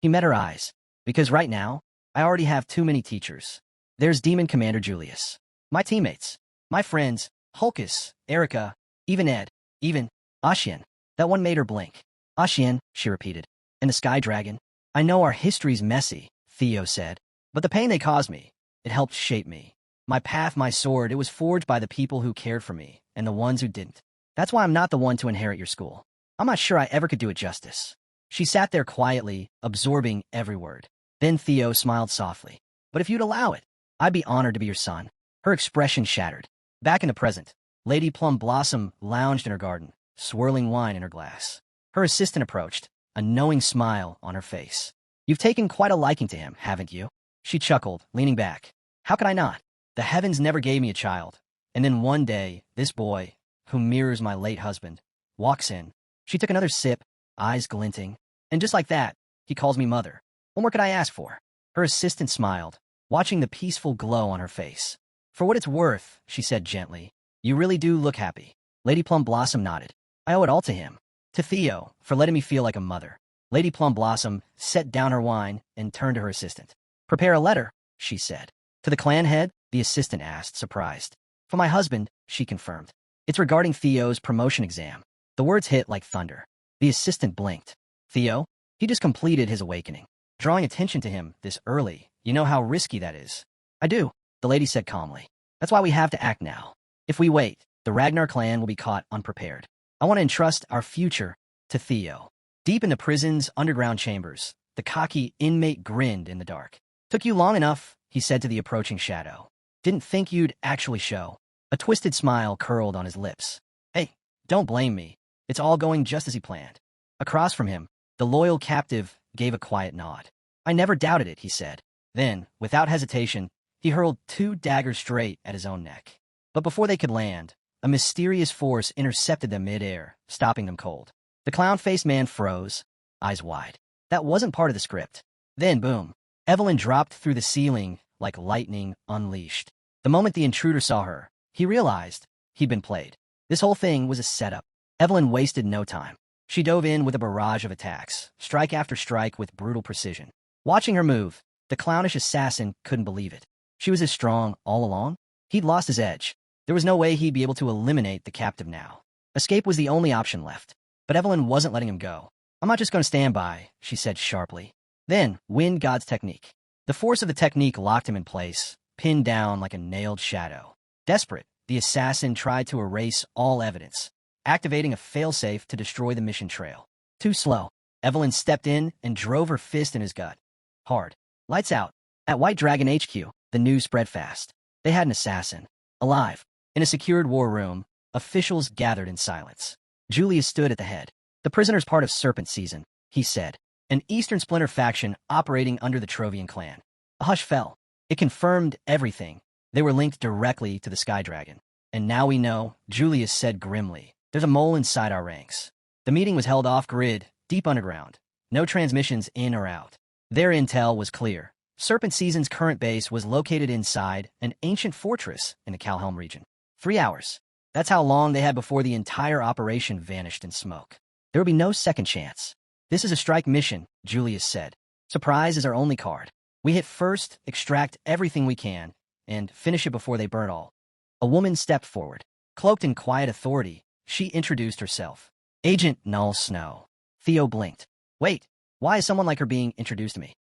Speaker 1: He met her eyes. Because right now, I already have too many teachers. There's Demon Commander Julius. My teammates. My friends, Hulkus, Erica, even Ed, even Ashian. That one made her blink. Ashian, she repeated. And the Sky Dragon. I know our history's messy, Theo said. But the pain they caused me, it helped shape me. My path, my sword, it was forged by the people who cared for me, and the ones who didn't. That's why I'm not the one to inherit your school. I'm not sure I ever could do it justice. She sat there quietly, absorbing every word. Then Theo smiled softly. But if you'd allow it, I'd be honored to be your son. Her expression shattered. Back in the present, Lady Plum Blossom lounged in her garden, swirling wine in her glass. Her assistant approached, a knowing smile on her face. You've taken quite a liking to him, haven't you? She chuckled, leaning back. How could I not? The heavens never gave me a child. And then one day, this boy, who mirrors my late husband, walks in. She took another sip, eyes glinting. And just like that, he calls me mother. What more could I ask for? Her assistant smiled, watching the peaceful glow on her face. For what it's worth, she said gently, you really do look happy. Lady Plum Blossom nodded. I owe it all to him. To Theo, for letting me feel like a mother. Lady Plum Blossom set down her wine and turned to her assistant. Prepare a letter, she said. To the clan head, the assistant asked, surprised. For my husband, she confirmed. It's regarding Theo's promotion exam. The words hit like thunder. The assistant blinked. Theo? He just completed his awakening. Drawing attention to him this early, you know how risky that is. I do, the lady said calmly. That's why we have to act now. If we wait, the Ragnar clan will be caught unprepared. I want to entrust our future to Theo. Deep in the prison's underground chambers, the cocky inmate grinned in the dark. Took you long enough, he said to the approaching shadow. Didn't think you'd actually show. A twisted smile curled on his lips. Hey, don't blame me. It's all going just as he planned. Across from him, the loyal captive gave a quiet nod. I never doubted it, he said. Then, without hesitation, he hurled 2 daggers straight at his own neck. But before they could land, a mysterious force intercepted them mid-air, stopping them cold. The clown-faced man froze, eyes wide. That wasn't part of the script. Then, boom, Evelyn dropped through the ceiling like lightning unleashed. The moment the intruder saw her, he realized he'd been played. This whole thing was a setup. Evelyn wasted no time. She dove in with a barrage of attacks, strike after strike with brutal precision. Watching her move, the clownish assassin couldn't believe it. She was as strong all along? He'd lost his edge. There was no way he'd be able to eliminate the captive now. Escape was the only option left. But Evelyn wasn't letting him go. "I'm not just going to stand by," she said sharply. Then, Wind God's technique. The force of the technique locked him in place, pinned down like a nailed shadow. Desperate, the assassin tried to erase all evidence, activating a failsafe to destroy the mission trail. Too slow. Evelyn stepped in and drove her fist in his gut. Hard. Lights out. At White Dragon HQ, the news spread fast. They had an assassin. Alive. In a secured war room, officials gathered in silence. Julius stood at the head. "The prisoner's part of Serpent Season," he said. "An Eastern Splinter faction operating under the Trovian clan." A hush fell. It confirmed everything. They were linked directly to the Sky Dragon. "And now we know," Julius said grimly. "There's a mole inside our ranks." The meeting was held off-grid, deep underground. No transmissions in or out. Their intel was clear. Serpent Season's current base was located inside an ancient fortress in the Calhelm region. 3 hours. That's how long they had before the entire operation vanished in smoke. There would be no second chance. "This is a strike mission," Julius said. "Surprise is our only card. We hit first, extract everything we can, and finish it before they burn all." A woman stepped forward. Cloaked in quiet authority, she introduced herself. "Agent Null Snow." Theo blinked. "Wait, why is someone like her being introduced to me?"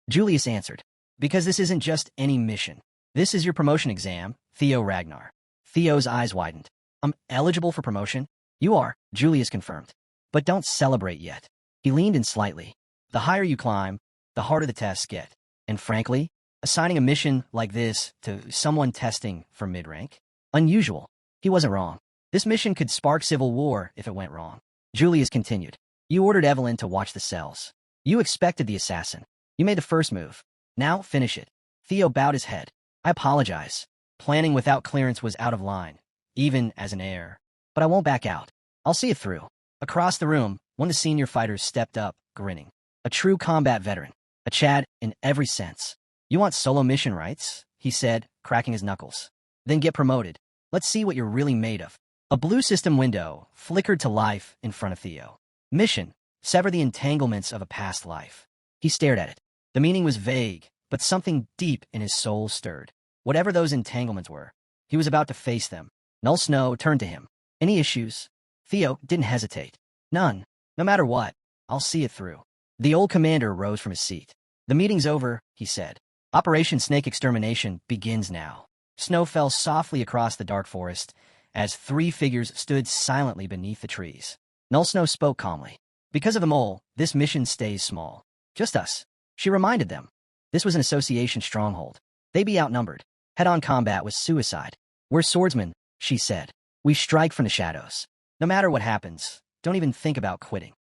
Speaker 1: Julius answered. "Because this isn't just any mission. This is your promotion exam, Theo Ragnar." Theo's eyes widened. "I'm eligible for promotion?" "You are," Julius confirmed. "But don't celebrate yet." He leaned in slightly. "The higher you climb, the harder the tests get. And frankly, assigning a mission like this to someone testing for mid-rank? Unusual." He wasn't wrong. This mission could spark civil war if it went wrong. Julius continued. "You ordered Evelyn to watch the cells. You expected the assassin. You made the first move. Now finish it." Theo bowed his head. "I apologize. Planning without clearance was out of line, even as an heir. But I won't back out. I'll see it through." Across the room, one of the senior fighters stepped up, grinning. A true combat veteran. A Chad in every sense. "You want solo mission rights?" he said, cracking his knuckles. "Then get promoted. Let's see what you're really made of." A blue system window flickered to life in front of Theo. Mission: sever the entanglements of a past life. He stared at it. The meaning was vague, but something deep in his soul stirred. Whatever those entanglements were, he was about to face them. Null Snow turned to him. "Any issues?" Theo didn't hesitate. "None. No matter what, I'll see it through." The old commander rose from his seat. "The meeting's over," he said. "Operation Snake Extermination begins now." Snow fell softly across the dark forest as 3 figures stood silently beneath the trees. Null Snow spoke calmly. "Because of the mole, this mission stays small. Just us." She reminded them. This was an association stronghold. They'd be outnumbered. Head-on combat was suicide. "We're swordsmen," she said. "We strike from the shadows. No matter what happens, don't even think about quitting."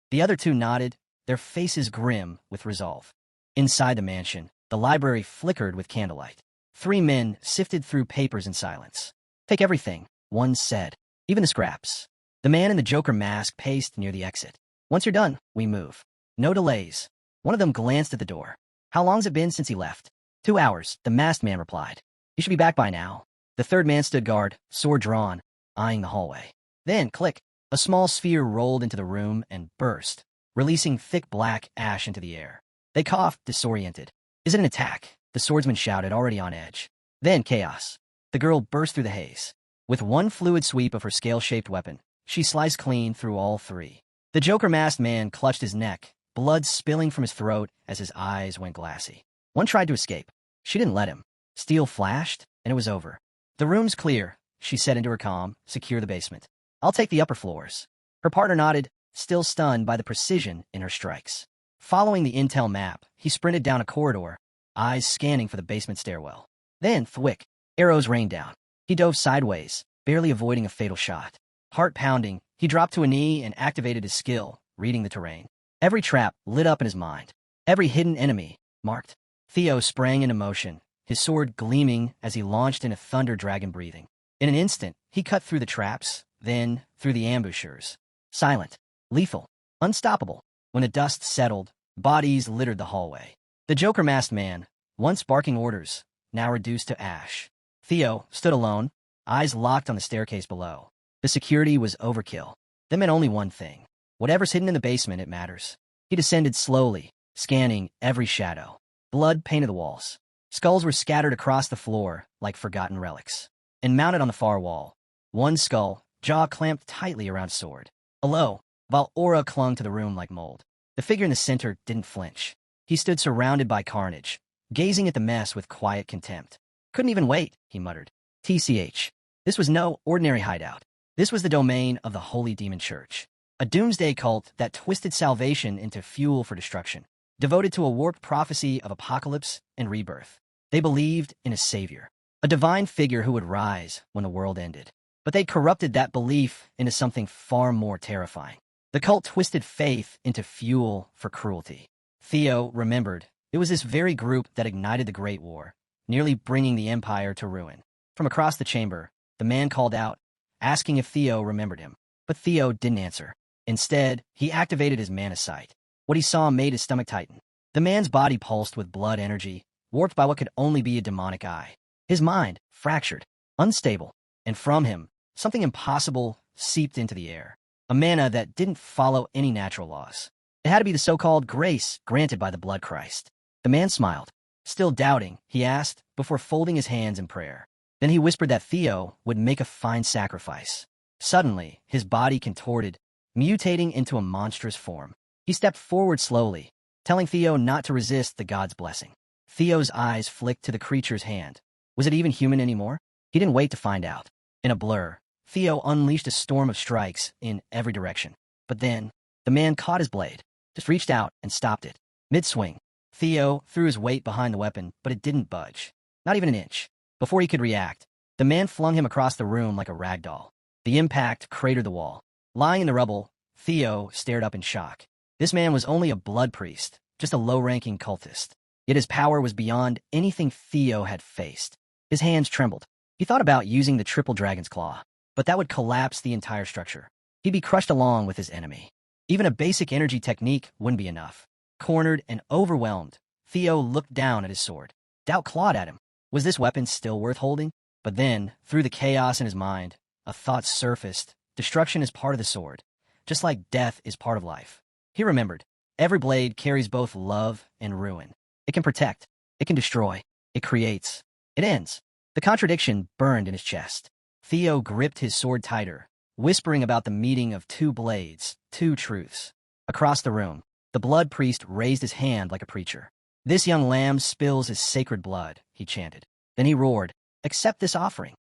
Speaker 1: The other 2 nodded, their faces grim with resolve. Inside the mansion, the library flickered with candlelight. 3 men sifted through papers in silence. "Take everything," one said. "Even the scraps." The man in the Joker mask paced near the exit. "Once you're done, we move. No delays." One of them glanced at the door. "How long's it been since he left?" 2 hours, the masked man replied. "He should be back by now." The third man stood guard, sword drawn, eyeing the hallway. Then, click, a small sphere rolled into the room and burst, releasing thick black ash into the air. They coughed, disoriented. "Is it an attack?" the swordsman shouted, already on edge. Then chaos. The girl burst through the haze. With one fluid sweep of her scale-shaped weapon, she sliced clean through all 3. The Joker-masked man clutched his neck, blood spilling from his throat as his eyes went glassy. One tried to escape. She didn't let him. Steel flashed, and it was over. "The room's clear," she said into her comm. "Secure the basement. I'll take the upper floors." Her partner nodded, still stunned by the precision in her strikes. Following the intel map, he sprinted down a corridor, eyes scanning for the basement stairwell. Then, thwick, arrows rained down. He dove sideways, barely avoiding a fatal shot. Heart pounding, he dropped to a knee and activated his skill, reading the terrain. Every trap lit up in his mind. Every hidden enemy marked. Theo sprang into motion, his sword gleaming as he launched into thunder dragon breathing. In an instant, he cut through the traps, then through the ambushers. Silent, lethal, unstoppable. When the dust settled, bodies littered the hallway. The Joker-masked man, once barking orders, now reduced to ash. Theo stood alone, eyes locked on the staircase below. The security was overkill. That meant only one thing. Whatever's hidden in the basement, it matters. He descended slowly, scanning every shadow. Blood painted the walls. Skulls were scattered across the floor like forgotten relics. And mounted on the far wall, one skull, jaw clamped tightly around his sword. Below, while aura clung to the room like mold, the figure in the center didn't flinch. He stood surrounded by carnage, gazing at the mess with quiet contempt. Couldn't even wait, he muttered. TCH. This was no ordinary hideout. This was the domain of the Holy Demon Church, a doomsday cult that twisted salvation into fuel for destruction, devoted to a warped prophecy of apocalypse and rebirth. They believed in a savior, a divine figure who would rise when the world ended. But they corrupted that belief into something far more terrifying. The cult twisted faith into fuel for cruelty. Theo remembered it was this very group that ignited the Great War, nearly bringing the Empire to ruin. From across the chamber, the man called out, asking if Theo remembered him. But Theo didn't answer. Instead, he activated his mana sight. What he saw made his stomach tighten. The man's body pulsed with blood energy, warped by what could only be a demonic eye. His mind, fractured, unstable, and from him, something impossible seeped into the air. A mana that didn't follow any natural laws. It had to be the so-called grace granted by the Blood Christ. The man smiled. Still doubting, he asked, before folding his hands in prayer. Then he whispered that Theo would make a fine sacrifice. Suddenly, his body contorted, mutating into a monstrous form. He stepped forward slowly, telling Theo not to resist the god's blessing. Theo's eyes flicked to the creature's hand. Was it even human anymore? He didn't wait to find out. In a blur, Theo unleashed a storm of strikes in every direction. But then, the man caught his blade, just reached out and stopped it. Mid-swing, Theo threw his weight behind the weapon, but it didn't budge. Not even an inch. Before he could react, the man flung him across the room like a rag doll. The impact cratered the wall. Lying in the rubble, Theo stared up in shock. This man was only a blood priest, just a low-ranking cultist. Yet his power was beyond anything Theo had faced. His hands trembled. He thought about using the triple dragon's claw, but that would collapse the entire structure. He'd be crushed along with his enemy. Even a basic energy technique wouldn't be enough. Cornered and overwhelmed, Theo looked down at his sword. Doubt clawed at him. Was this weapon still worth holding? But then, through the chaos in his mind, a thought surfaced. Destruction is part of the sword, just like death is part of life. He remembered, every blade carries both love and ruin. It can protect, it can destroy, it creates, it ends. The contradiction burned in his chest. Theo gripped his sword tighter, whispering about the meeting of two blades, two truths. Across the room, the blood priest raised his hand like a preacher. This young lamb spills his sacred blood, he chanted. Then he roared, accept this offering.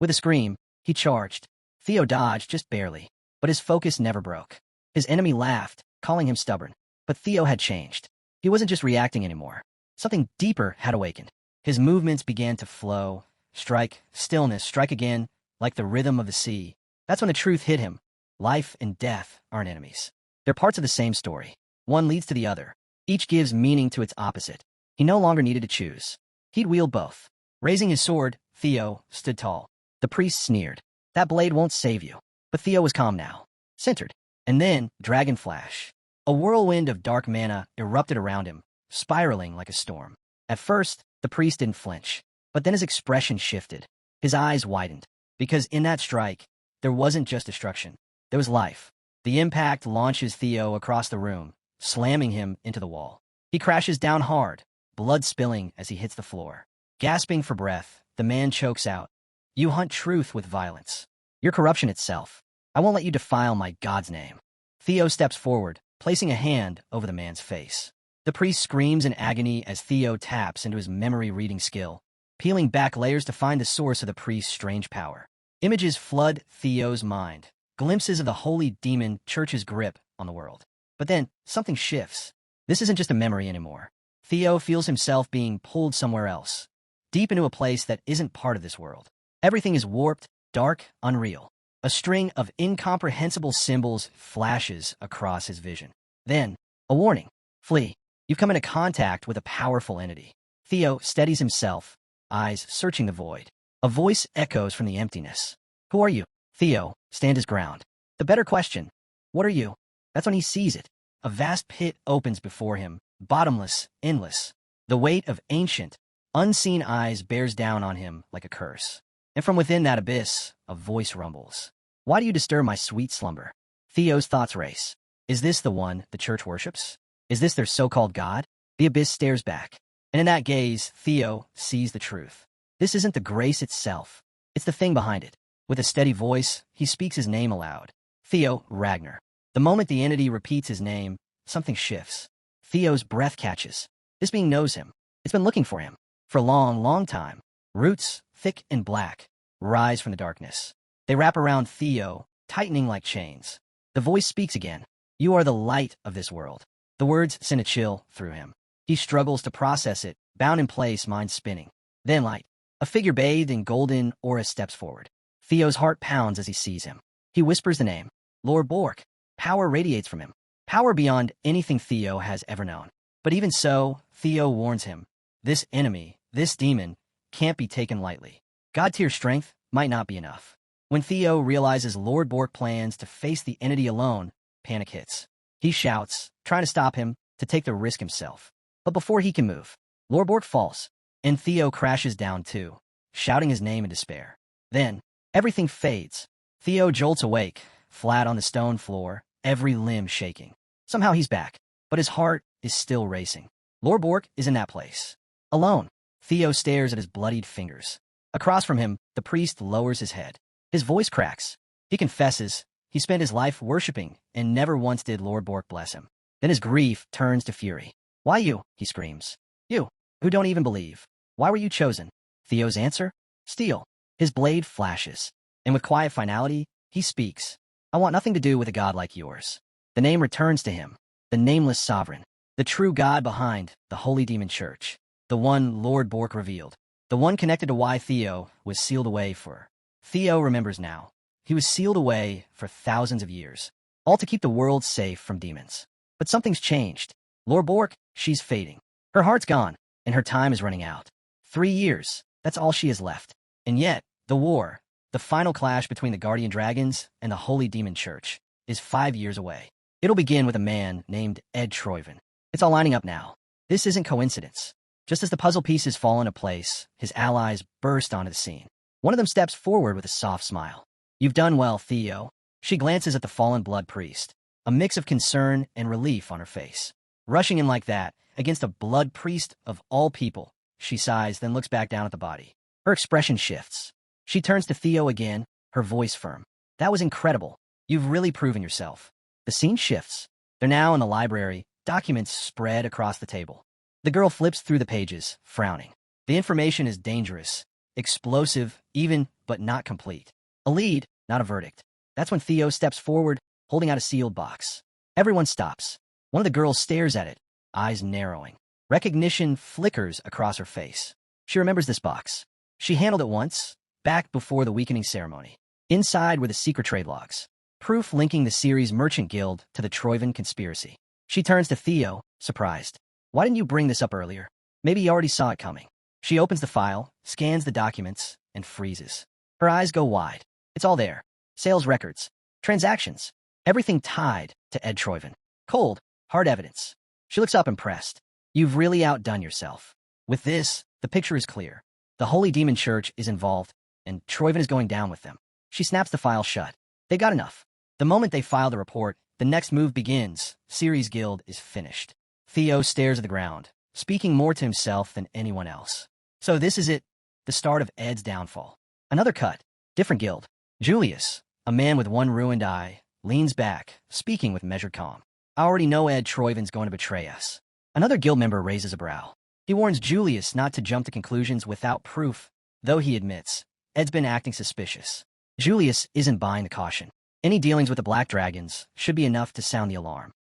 Speaker 1: With a scream, he charged. Theo dodged just barely, but his focus never broke. His enemy laughed, calling him stubborn. But Theo had changed. He wasn't just reacting anymore. Something deeper had awakened. His movements began to flow. Strike, stillness, strike again, like the rhythm of the sea. That's when the truth hit him. Life and death aren't enemies. They're parts of the same story. One leads to the other. Each gives meaning to its opposite. He no longer needed to choose. He'd wield both. Raising his sword, Theo stood tall. The priest sneered. That blade won't save you. But Theo was calm now. Centered. And then, dragon flash. A whirlwind of dark mana erupted around him, spiraling like a storm. At first, the priest didn't flinch. But then his expression shifted. His eyes widened. Because in that strike, there wasn't just destruction. There was life. The impact launches Theo across the room, slamming him into the wall. He crashes down hard, blood spilling as he hits the floor. Gasping for breath, the man chokes out. You hunt truth with violence. You're corruption itself. I won't let you defile my God's name. Theo steps forward, placing a hand over the man's face. The priest screams in agony as Theo taps into his memory-reading skill, peeling back layers to find the source of the priest's strange power. Images flood Theo's mind, glimpses of the holy demon church's grip on the world. But then, something shifts. This isn't just a memory anymore. Theo feels himself being pulled somewhere else, deep into a place that isn't part of this world. Everything is warped, dark, unreal. A string of incomprehensible symbols flashes across his vision. Then, a warning. Flee. You've come into contact with a powerful entity. Theo steadies himself, eyes searching the void. A voice echoes from the emptiness. Who are you? Theo stands his ground. The better question. What are you? That's when he sees it. A vast pit opens before him, bottomless, endless. The weight of ancient, unseen eyes bears down on him like a curse. And from within that abyss, a voice rumbles. Why do you disturb my sweet slumber? Theo's thoughts race. Is this the one the church worships? Is this their so-called God? The abyss stares back. And in that gaze, Theo sees the truth. This isn't the grace itself. It's the thing behind it. With a steady voice, he speaks his name aloud. Theo, Ragnar. The moment the entity repeats his name, something shifts. Theo's breath catches. This being knows him. It's been looking for him. For a long, long time. Roots, thick and black, rise from the darkness. They wrap around Theo, tightening like chains. The voice speaks again. You are the light of this world. The words send a chill through him. He struggles to process it, bound in place, mind spinning. Then light. A figure bathed in golden aura steps forward. Theo's heart pounds as he sees him. He whispers the name. Lord Bork. Power radiates from him. Power beyond anything Theo has ever known. But even so, Theo warns him. This enemy, this demon, can't be taken lightly. God-tier strength might not be enough. When Theo realizes Lord Bork plans to face the entity alone, panic hits. He shouts, trying to stop him, to take the risk himself. But before he can move, Lord Bork falls, and Theo crashes down too, shouting his name in despair. Then, everything fades. Theo jolts awake, flat on the stone floor, every limb shaking. Somehow he's back, but his heart is still racing. Lord Bork is in that place. Alone, Theo stares at his bloodied fingers. Across from him, the priest lowers his head. His voice cracks. He confesses he spent his life worshipping, and never once did Lord Bork bless him. Then his grief turns to fury. Why you? He screams. You, who don't even believe. Why were you chosen? Theo's answer? Steel. His blade flashes. And with quiet finality, he speaks. I want nothing to do with a god like yours. The name returns to him. The nameless sovereign. The true god behind the Holy Demon Church. The one Lord Bork revealed. The one connected to why Theo was sealed away for. Theo remembers now. He was sealed away for thousands of years. All to keep the world safe from demons. But something's changed. Lord Bork, she's fading. Her heart's gone, and her time is running out. 3 years, that's all she has left. And yet, the war, the final clash between the Guardian Dragons and the Holy Demon Church, is 5 years away. It'll begin with a man named Ed Troyven. It's all lining up now. This isn't coincidence. Just as the puzzle pieces fall into place, his allies burst onto the scene. One of them steps forward with a soft smile. You've done well, Theo. She glances at the fallen blood priest, a mix of concern and relief on her face. Rushing in like that, against a blood priest of all people, she sighs, then looks back down at the body. Her expression shifts. She turns to Theo again, her voice firm. That was incredible. You've really proven yourself. The scene shifts. They're now in the library, documents spread across the table. The girl flips through the pages, frowning. The information is dangerous, explosive, even, but not complete. A lead, not a verdict. That's when Theo steps forward, holding out a sealed box. Everyone stops. One of the girls stares at it, eyes narrowing. Recognition flickers across her face. She remembers this box. She handled it once, back before the weakening ceremony. Inside were the secret trade logs. Proof linking the series Merchant Guild to the Troyven conspiracy. She turns to Theo, surprised. Why didn't you bring this up earlier? Maybe you already saw it coming. She opens the file, scans the documents, and freezes. Her eyes go wide. It's all there. Sales records. Transactions. Everything tied to Ed Troyven. Cold, hard evidence. She looks up impressed. You've really outdone yourself. With this, the picture is clear. The Holy Demon Church is involved, and Troyven is going down with them. She snaps the file shut. They got enough. The moment they file the report, the next move begins. Ceres Guild is finished. Theo stares at the ground, speaking more to himself than anyone else. So this is it, the start of Ed's downfall. Another cut, different guild. Julius, a man with one ruined eye, leans back, speaking with measured calm. I already know Ed Troyven's going to betray us. Another guild member raises a brow. He warns Julius not to jump to conclusions without proof, though he admits Ed's been acting suspicious. Julius isn't buying the caution. Any dealings with the Black Dragons should be enough to sound the alarm.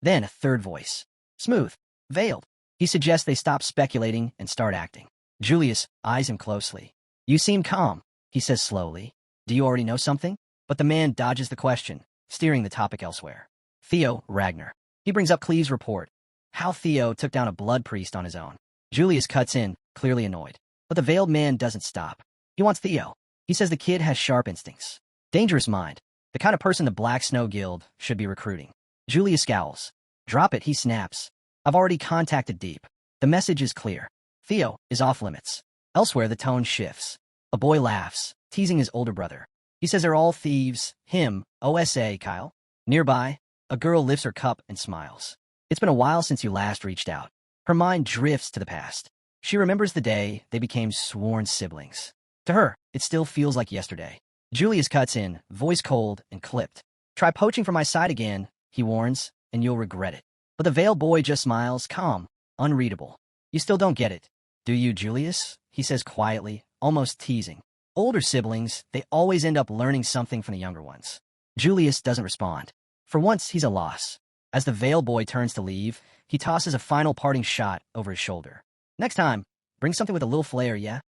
Speaker 1: Then a third voice. Smooth. Veiled. He suggests they stop speculating and start acting. Julius eyes him closely. You seem calm, he says slowly. Do you already know something? But the man dodges the question, steering the topic elsewhere. Theo, Ragnar. He brings up Cleve's report. How Theo took down a blood priest on his own. Julius cuts in, clearly annoyed. But the veiled man doesn't stop. He wants Theo. He says the kid has sharp instincts. Dangerous mind. The kind of person the Black Snow Guild should be recruiting. Julius scowls. Drop it, he snaps. I've already contacted Deep. The message is clear. Theo is off limits. Elsewhere, the tone shifts. A boy laughs, teasing his older brother. He says they're all thieves. Him, OSA, Kyle. Nearby, a girl lifts her cup and smiles. It's been a while since you last reached out. Her mind drifts to the past. She remembers the day they became sworn siblings. To her, it still feels like yesterday. Julius cuts in, voice cold and clipped. Try poaching from my side again, he warns, and you'll regret it. But the veiled boy just smiles, calm, unreadable. You still don't get it, do you, Julius? He says quietly, almost teasing. Older siblings, they always end up learning something from the younger ones. Julius doesn't respond. For once, he's a loss. As the veiled boy turns to leave, he tosses a final parting shot over his shoulder. Next time, bring something with a little flair, yeah?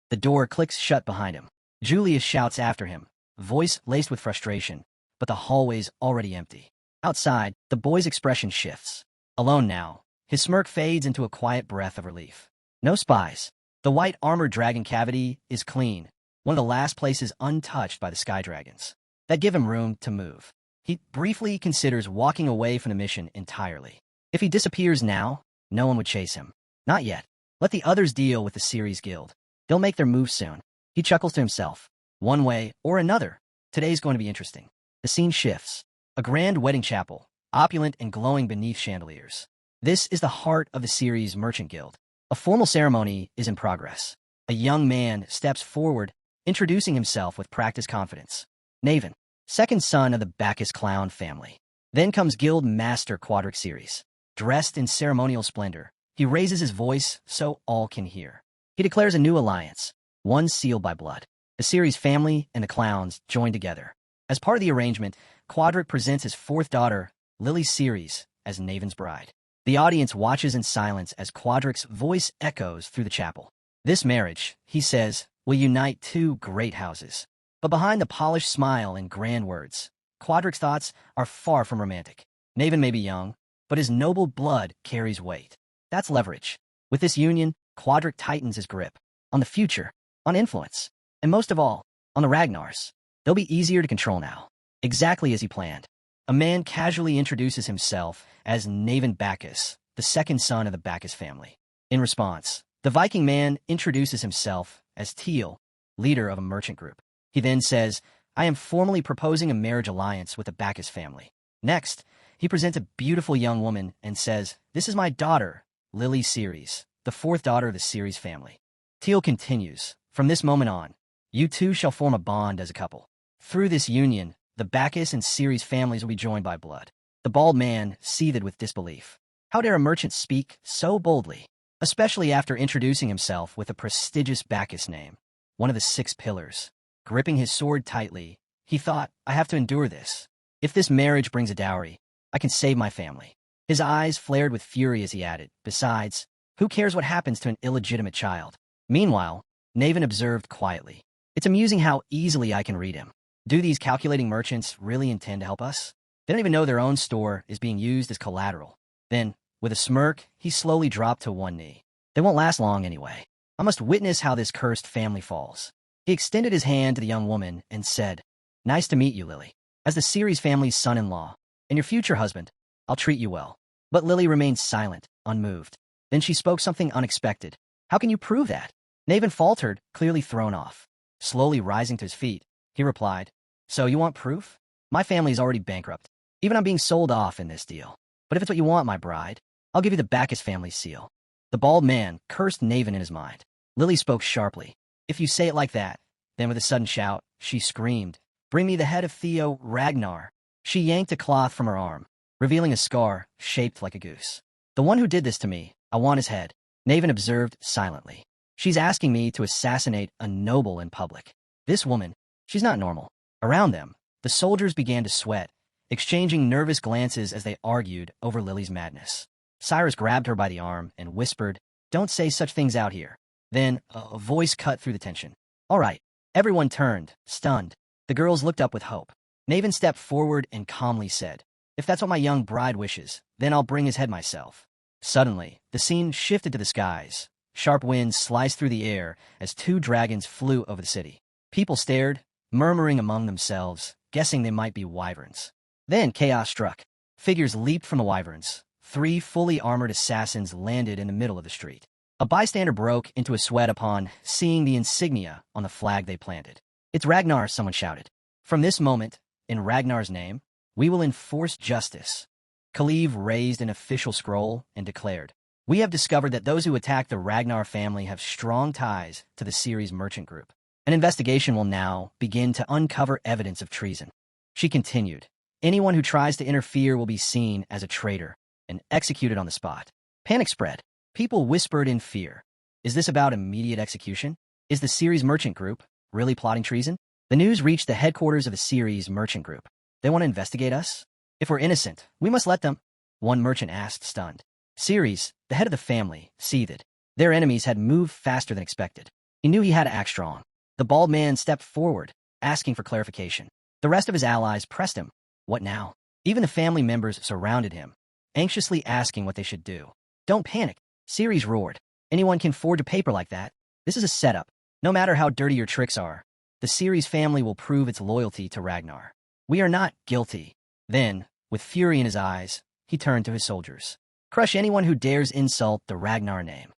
Speaker 1: The door clicks shut behind him. Julius shouts after him, voice laced with frustration, but the hallway's already empty. Outside, the boy's expression shifts. Alone now, his smirk fades into a quiet breath of relief. No spies. The white armored dragon cavity is clean, one of the last places untouched by the sky dragons. That give him room to move. He briefly considers walking away from the mission entirely. If he disappears now, no one would chase him. Not yet. Let the others deal with the series guild. They'll make their move soon. He chuckles to himself. One way or another, today's going to be interesting. The scene shifts. A grand wedding chapel, opulent and glowing beneath chandeliers. This is the heart of the series' merchant guild. A formal ceremony is in progress. A young man steps forward, introducing himself with practiced confidence. Naven, second son of the Bacchus clown family. Then comes Guild Master Quadric Series. Dressed in ceremonial splendor, he raises his voice so all can hear. He declares a new alliance, one sealed by blood. The series family and the clowns join together. As part of the arrangement, Quadric presents his fourth daughter, Lily Ceres, as Naven's bride. The audience watches in silence as Quadric's voice echoes through the chapel. This marriage, he says, will unite two great houses. But behind the polished smile and grand words, Quadric's thoughts are far from romantic. Naven may be young, but his noble blood carries weight. That's leverage. With this union, Quadric tightens his grip on the future, on influence, and most of all, on the Ragnars. They'll be easier to control now. Exactly as he planned. A man casually introduces himself as Naven Bacchus, the second son of the Bacchus family. In response, the Viking man introduces himself as Teal, leader of a merchant group. He then says, I am formally proposing a marriage alliance with the Bacchus family. Next, he presents a beautiful young woman and says, this is my daughter, Lily Ceres, the fourth daughter of the Ceres family. Teal continues, from this moment on, you two shall form a bond as a couple. Through this union, the Bacchus and Ceres families will be joined by blood. The bald man seethed with disbelief. How dare a merchant speak so boldly, especially after introducing himself with a prestigious Bacchus name, one of the 6 pillars. Gripping his sword tightly, he thought, I have to endure this. If this marriage brings a dowry, I can save my family. His eyes flared with fury as he added, besides, who cares what happens to an illegitimate child? Meanwhile, Naven observed quietly. It's amusing how easily I can read him. Do these calculating merchants really intend to help us? They don't even know their own store is being used as collateral. Then, with a smirk, he slowly dropped to one knee. They won't last long anyway. I must witness how this cursed family falls. He extended his hand to the young woman and said, nice to meet you, Lily. As the Ceres family's son-in-law, and your future husband, I'll treat you well. But Lily remained silent, unmoved. Then she spoke something unexpected. How can you prove that? Naven faltered, clearly thrown off. Slowly rising to his feet, he replied, so you want proof? My family's already bankrupt. Even I'm being sold off in this deal. But if it's what you want, my bride, I'll give you the Bacchus family seal. The bald man cursed Naven in his mind. Lily spoke sharply. If you say it like that, then with a sudden shout, she screamed, bring me the head of Theo Ragnar. She yanked a cloth from her arm, revealing a scar shaped like a goose. The one who did this to me, I want his head. Naven observed silently. She's asking me to assassinate a noble in public. This woman, she's not normal. Around them, the soldiers began to sweat, exchanging nervous glances as they argued over Lily's madness. Cyrus grabbed her by the arm and whispered, don't say such things out here. Then, a voice cut through the tension. All right. Everyone turned, stunned. The girls looked up with hope. Naven stepped forward and calmly said, if that's what my young bride wishes, then I'll bring his head myself. Suddenly, the scene shifted to the skies. Sharp winds sliced through the air as 2 dragons flew over the city. People stared, murmuring among themselves, guessing they might be wyverns. Then chaos struck. Figures leaped from the wyverns. 3 fully armored assassins landed in the middle of the street. A bystander broke into a sweat upon seeing the insignia on the flag they planted. It's Ragnar, someone shouted. From this moment, in Ragnar's name, we will enforce justice. Kaliv raised an official scroll and declared, we have discovered that those who attack the Ragnar family have strong ties to the Ceres merchant group. An investigation will now begin to uncover evidence of treason. She continued, anyone who tries to interfere will be seen as a traitor and executed on the spot. Panic spread. People whispered in fear. Is this about immediate execution? Is the Ceres merchant group really plotting treason? The news reached the headquarters of the Ceres merchant group. They want to investigate us? If we're innocent, we must let them. One merchant asked, stunned. Ceres, the head of the family, seethed. Their enemies had moved faster than expected. He knew he had to act strong. The bald man stepped forward, asking for clarification. The rest of his allies pressed him. What now? Even the family members surrounded him, anxiously asking what they should do. Don't panic, Ceres roared. Anyone can forge a paper like that. This is a setup. No matter how dirty your tricks are, the Ceres family will prove its loyalty to Ragnar. We are not guilty. Then, with fury in his eyes, he turned to his soldiers. Crush anyone who dares insult the Ragnar name.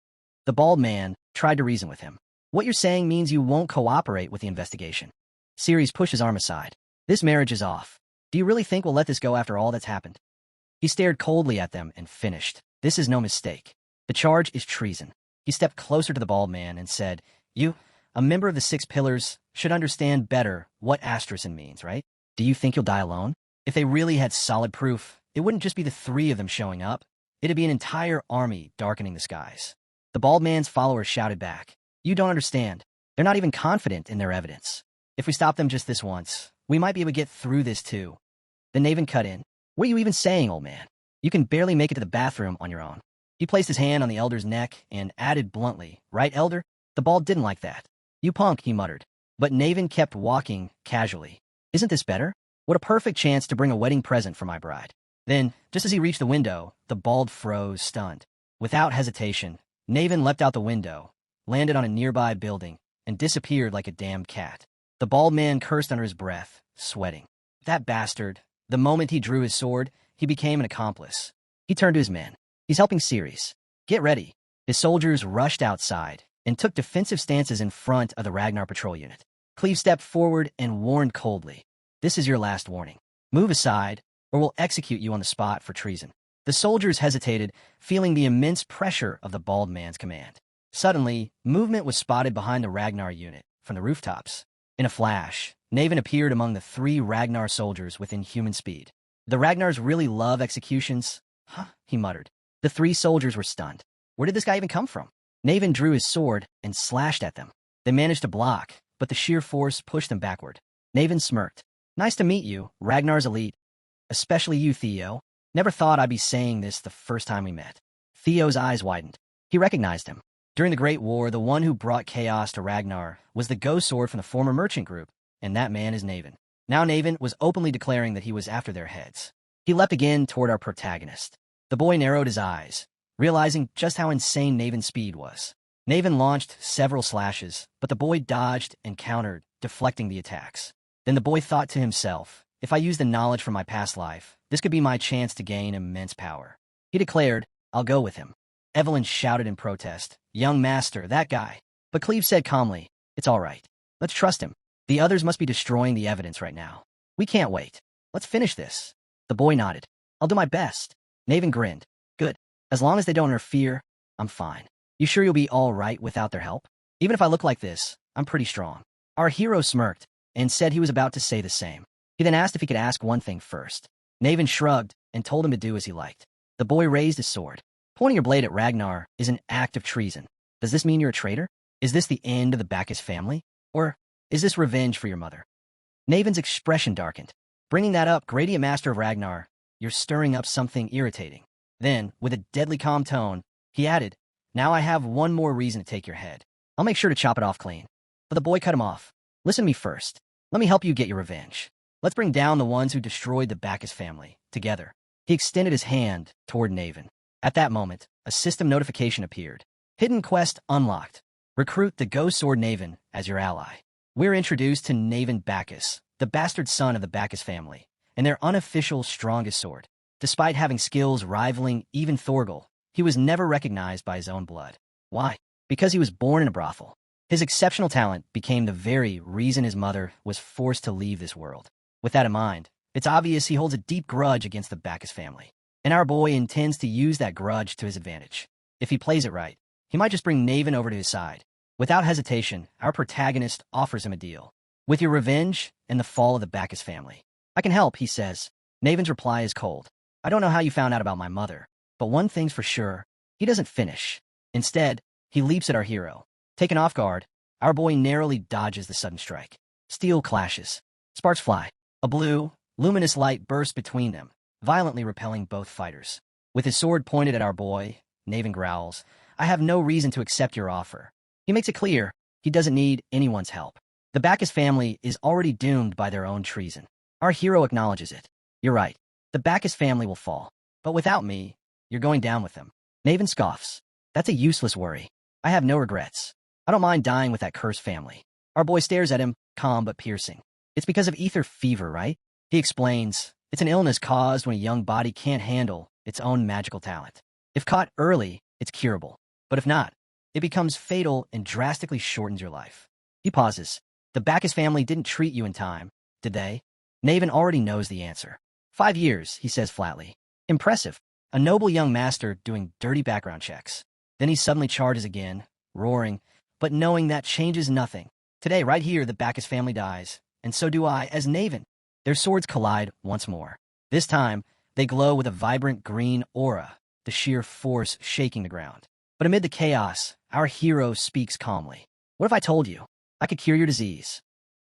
Speaker 1: The bald man tried to reason with him. What you're saying means you won't cooperate with the investigation. Ceres pushed his arm aside. This marriage is off. Do you really think we'll let this go after all that's happened? He stared coldly at them and finished. This is no mistake. The charge is treason. He stepped closer to the bald man and said, You, a member of the Six Pillars, should understand better what Astracin means, right? Do you think you'll die alone? If they really had solid proof, it wouldn't just be the three of them showing up. It'd be an entire army darkening the skies. The bald man's followers shouted back. You don't understand. They're not even confident in their evidence. If we stop them just this once, we might be able to get through this too. The Naven cut in. What are you even saying, old man? You can barely make it to the bathroom on your own. He placed his hand on the elder's neck and added bluntly, Right, elder? The bald didn't like that. You punk, he muttered. But Naven kept walking casually. Isn't this better? What a perfect chance to bring a wedding present for my bride. Then, just as he reached the window, the bald froze, stunned. Without hesitation, Naven leapt out the window, landed on a nearby building, and disappeared like a damned cat. The bald man cursed under his breath, sweating. That bastard. The moment he drew his sword, he became an accomplice. He turned to his men. He's helping Ceres. Get ready. His soldiers rushed outside and took defensive stances in front of the Ragnar patrol unit. Cleve stepped forward and warned coldly. This is your last warning. Move aside, or we'll execute you on the spot for treason. The soldiers hesitated, feeling the immense pressure of the bald man's command. Suddenly, movement was spotted behind the Ragnar unit, from the rooftops. In a flash, Naven appeared among the 3 Ragnar soldiers within human speed. The Ragnars really love executions? Huh, he muttered. The 3 soldiers were stunned. Where did this guy even come from? Naven drew his sword and slashed at them. They managed to block, but the sheer force pushed them backward. Naven smirked. Nice to meet you, Ragnar's elite. Especially you, Theo. Never thought I'd be saying this the first time we met. Theo's eyes widened. He recognized him. During the Great War, the one who brought chaos to Ragnar was the ghost sword from the former merchant group, and that man is Naven. Now Naven was openly declaring that he was after their heads. He leapt again toward our protagonist. The boy narrowed his eyes, realizing just how insane Naven's speed was. Naven launched several slashes, but the boy dodged and countered, deflecting the attacks. Then the boy thought to himself, if I use the knowledge from my past life, this could be my chance to gain immense power. He declared, I'll go with him. Evelyn shouted in protest, Young master, that guy. But Cleve said calmly, It's all right. Let's trust him. The others must be destroying the evidence right now. We can't wait. Let's finish this. The boy nodded. I'll do my best. Naven grinned. Good. As long as they don't interfere, I'm fine. You sure you'll be all right without their help? Even if I look like this, I'm pretty strong. Our hero smirked and said he was about to say the same. He then asked if he could ask one thing first. Naven shrugged and told him to do as he liked. The boy raised his sword. Pointing your blade at Ragnar is an act of treason. Does this mean you're a traitor? Is this the end of the Bacchus family? Or is this revenge for your mother? Naven's expression darkened. Bringing that up, Gradient Master of Ragnar, you're stirring up something irritating. Then, with a deadly calm tone, he added, Now I have one more reason to take your head. I'll make sure to chop it off clean. But the boy cut him off. Listen to me first. Let me help you get your revenge. Let's bring down the ones who destroyed the Bacchus family, together. He extended his hand toward Naven. At that moment, a system notification appeared. Hidden quest unlocked. Recruit the Ghost Sword Naven as your ally. We're introduced to Naven Bacchus, the bastard son of the Bacchus family, and their unofficial strongest sword. Despite having skills rivaling even Thorgal, he was never recognized by his own blood. Why? Because he was born in a brothel. His exceptional talent became the very reason his mother was forced to leave this world. With that in mind, it's obvious he holds a deep grudge against the Bacchus family. And our boy intends to use that grudge to his advantage. If he plays it right, he might just bring Naven over to his side. Without hesitation, our protagonist offers him a deal. With your revenge and the fall of the Bacchus family. I can help, he says. Naven's reply is cold. I don't know how you found out about my mother, but one thing's for sure, he doesn't finish. Instead, he leaps at our hero. Taken off guard, our boy narrowly dodges the sudden strike. Steel clashes. Sparks fly. A blue, luminous light bursts between them, violently repelling both fighters. With his sword pointed at our boy, Naven growls, I have no reason to accept your offer. He makes it clear he doesn't need anyone's help. The Bacchus family is already doomed by their own treason. Our hero acknowledges it. You're right. The Bacchus family will fall. But without me, you're going down with them. Naven scoffs. That's a useless worry. I have no regrets. I don't mind dying with that cursed family. Our boy stares at him, calm but piercing. It's because of ether fever, right? He explains. It's an illness caused when a young body can't handle its own magical talent. If caught early, it's curable. But if not, it becomes fatal and drastically shortens your life. He pauses. The Bacchus family didn't treat you in time, did they? Naven already knows the answer. 5 years, he says flatly. Impressive. A noble young master doing dirty background checks. Then he suddenly charges again, roaring, but knowing that changes nothing. Today, right here, the Bacchus family dies, and so do I as Naven. Their swords collide once more. This time, they glow with a vibrant green aura, the sheer force shaking the ground. But amid the chaos, our hero speaks calmly. What if I told you? I could cure your disease.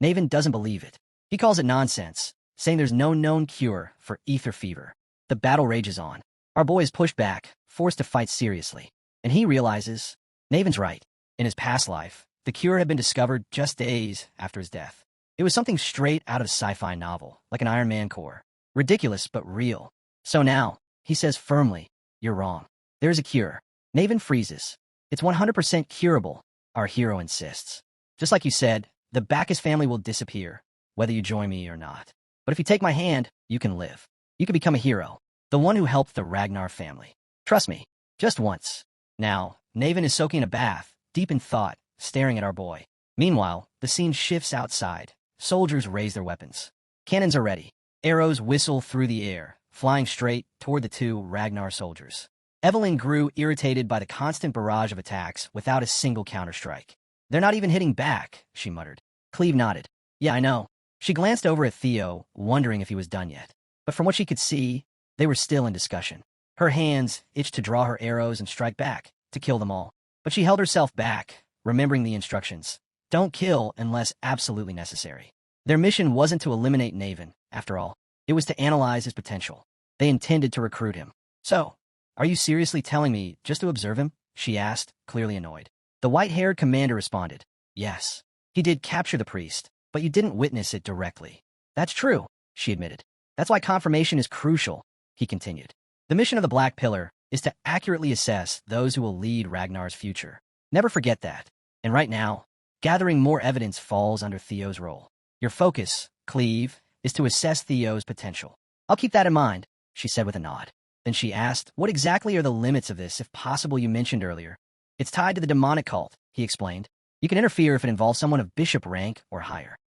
Speaker 1: Naven doesn't believe it. He calls it nonsense, saying there's no known cure for ether fever. The battle rages on. Our boy is pushed back, forced to fight seriously. And he realizes, Naven's right. In his past life, the cure had been discovered just days after his death. It was something straight out of a sci-fi novel, like an Iron Man core. Ridiculous, but real. So now, he says firmly, you're wrong. There's a cure. Naven freezes. It's 100% curable, our hero insists. Just like you said, the Bacchus family will disappear, whether you join me or not. But if you take my hand, you can live. You can become a hero, the one who helped the Ragnar family. Trust me, just once. Now, Naven is soaking in a bath, deep in thought, staring at our boy. Meanwhile, the scene shifts outside. Soldiers raise their weapons. Cannons are ready. Arrows whistle through the air, flying straight toward the 2 Ragnar soldiers. Evelyn grew irritated by the constant barrage of attacks without a single counterstrike. They're not even hitting back, she muttered. Cleve nodded. Yeah, I know. She glanced over at Theo, wondering if he was done yet. But from what she could see, they were still in discussion. Her hands itched to draw her arrows and strike back, to kill them all. But she held herself back, remembering the instructions. Don't kill unless absolutely necessary. Their mission wasn't to eliminate Naven, after all. It was to analyze his potential. They intended to recruit him. So, are you seriously telling me just to observe him? She asked, clearly annoyed. The white-haired commander responded. Yes. He did capture the priest, but you didn't witness it directly. That's true, she admitted. That's why confirmation is crucial, he continued. The mission of the Black Pillar is to accurately assess those who will lead Ragnar's future. Never forget that. And right now, gathering more evidence falls under Theo's role. Your focus, Cleve, is to assess Theo's potential. I'll keep that in mind, she said with a nod. Then she asked, what exactly are the limits of this, if possible, you mentioned earlier? It's tied to the demonic cult, he explained. You can interfere if it involves someone of bishop rank or higher.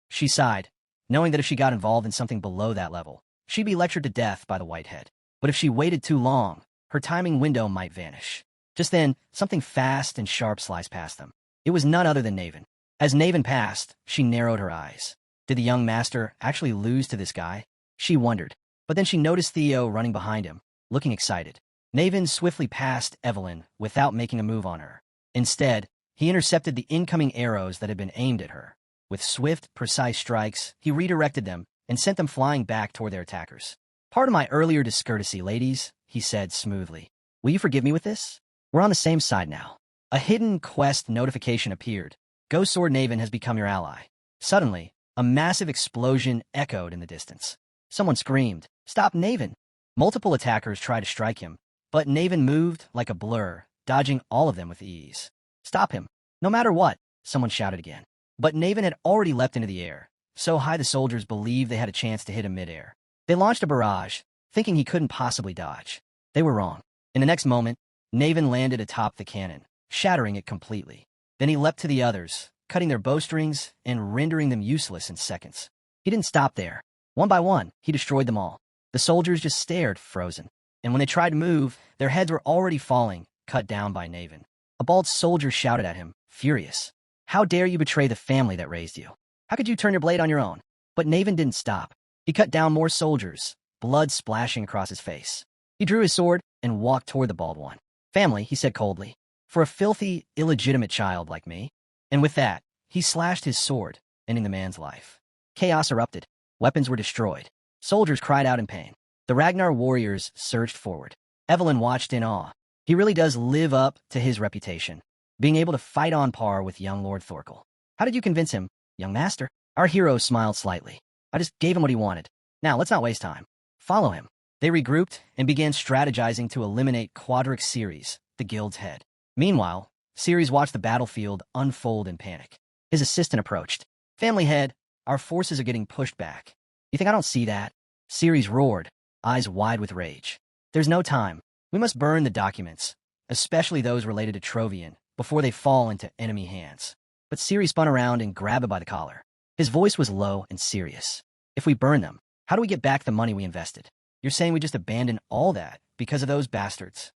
Speaker 1: She sighed, knowing that if she got involved in something below that level, she'd be lectured to death by the Whitehead. But if she waited too long, her timing window might vanish. Just then, something fast and sharp sliced past them. It was none other than Naven. As Naven passed, she narrowed her eyes. Did the young master actually lose to this guy? She wondered. But then she noticed Theo running behind him, looking excited. Naven swiftly passed Evelyn without making a move on her. Instead, he intercepted the incoming arrows that had been aimed at her. With swift, precise strikes, he redirected them and sent them flying back toward their attackers. Pardon my earlier discourtesy, ladies, he said smoothly. Will you forgive me with this? We're on the same side now. A hidden quest notification appeared. Ghost Sword Naven has become your ally. Suddenly, a massive explosion echoed in the distance. Someone screamed, Stop Naven! Multiple attackers tried to strike him, but Naven moved like a blur, dodging all of them with ease. Stop him! No matter what, someone shouted again. But Naven had already leapt into the air, so high the soldiers believed they had a chance to hit him midair. They launched a barrage, thinking he couldn't possibly dodge. They were wrong. In the next moment, Naven landed atop the cannon, shattering it completely. Then he leapt to the others, cutting their bowstrings and rendering them useless in seconds. He didn't stop there. One by one, he destroyed them all. The soldiers just stared, frozen. And when they tried to move, their heads were already falling, cut down by Naven. A bald soldier shouted at him, furious. How dare you betray the family that raised you? How could you turn your blade on your own? But Naven didn't stop. He cut down more soldiers, blood splashing across his face. He drew his sword and walked toward the bald one. Family, he said coldly, for a filthy, illegitimate child like me. And with that, he slashed his sword, ending the man's life. Chaos erupted. Weapons were destroyed. Soldiers cried out in pain. The Ragnar warriors surged forward. Evelyn watched in awe. He really does live up to his reputation, being able to fight on par with young Lord Thorkel. How did you convince him, young master? Our hero smiled slightly. I just gave him what he wanted. Now, let's not waste time. Follow him. They regrouped and began strategizing to eliminate Quadrix Ceres, the guild's head. Meanwhile, Ceres watched the battlefield unfold in panic. His assistant approached. Family head, our forces are getting pushed back. You think I don't see that? Ceres roared, eyes wide with rage. There's no time. We must burn the documents, especially those related to Trovian, before they fall into enemy hands. But Ceres spun around and grabbed him by the collar. His voice was low and serious. If we burn them, how do we get back the money we invested? You're saying we just abandoned all that because of those bastards?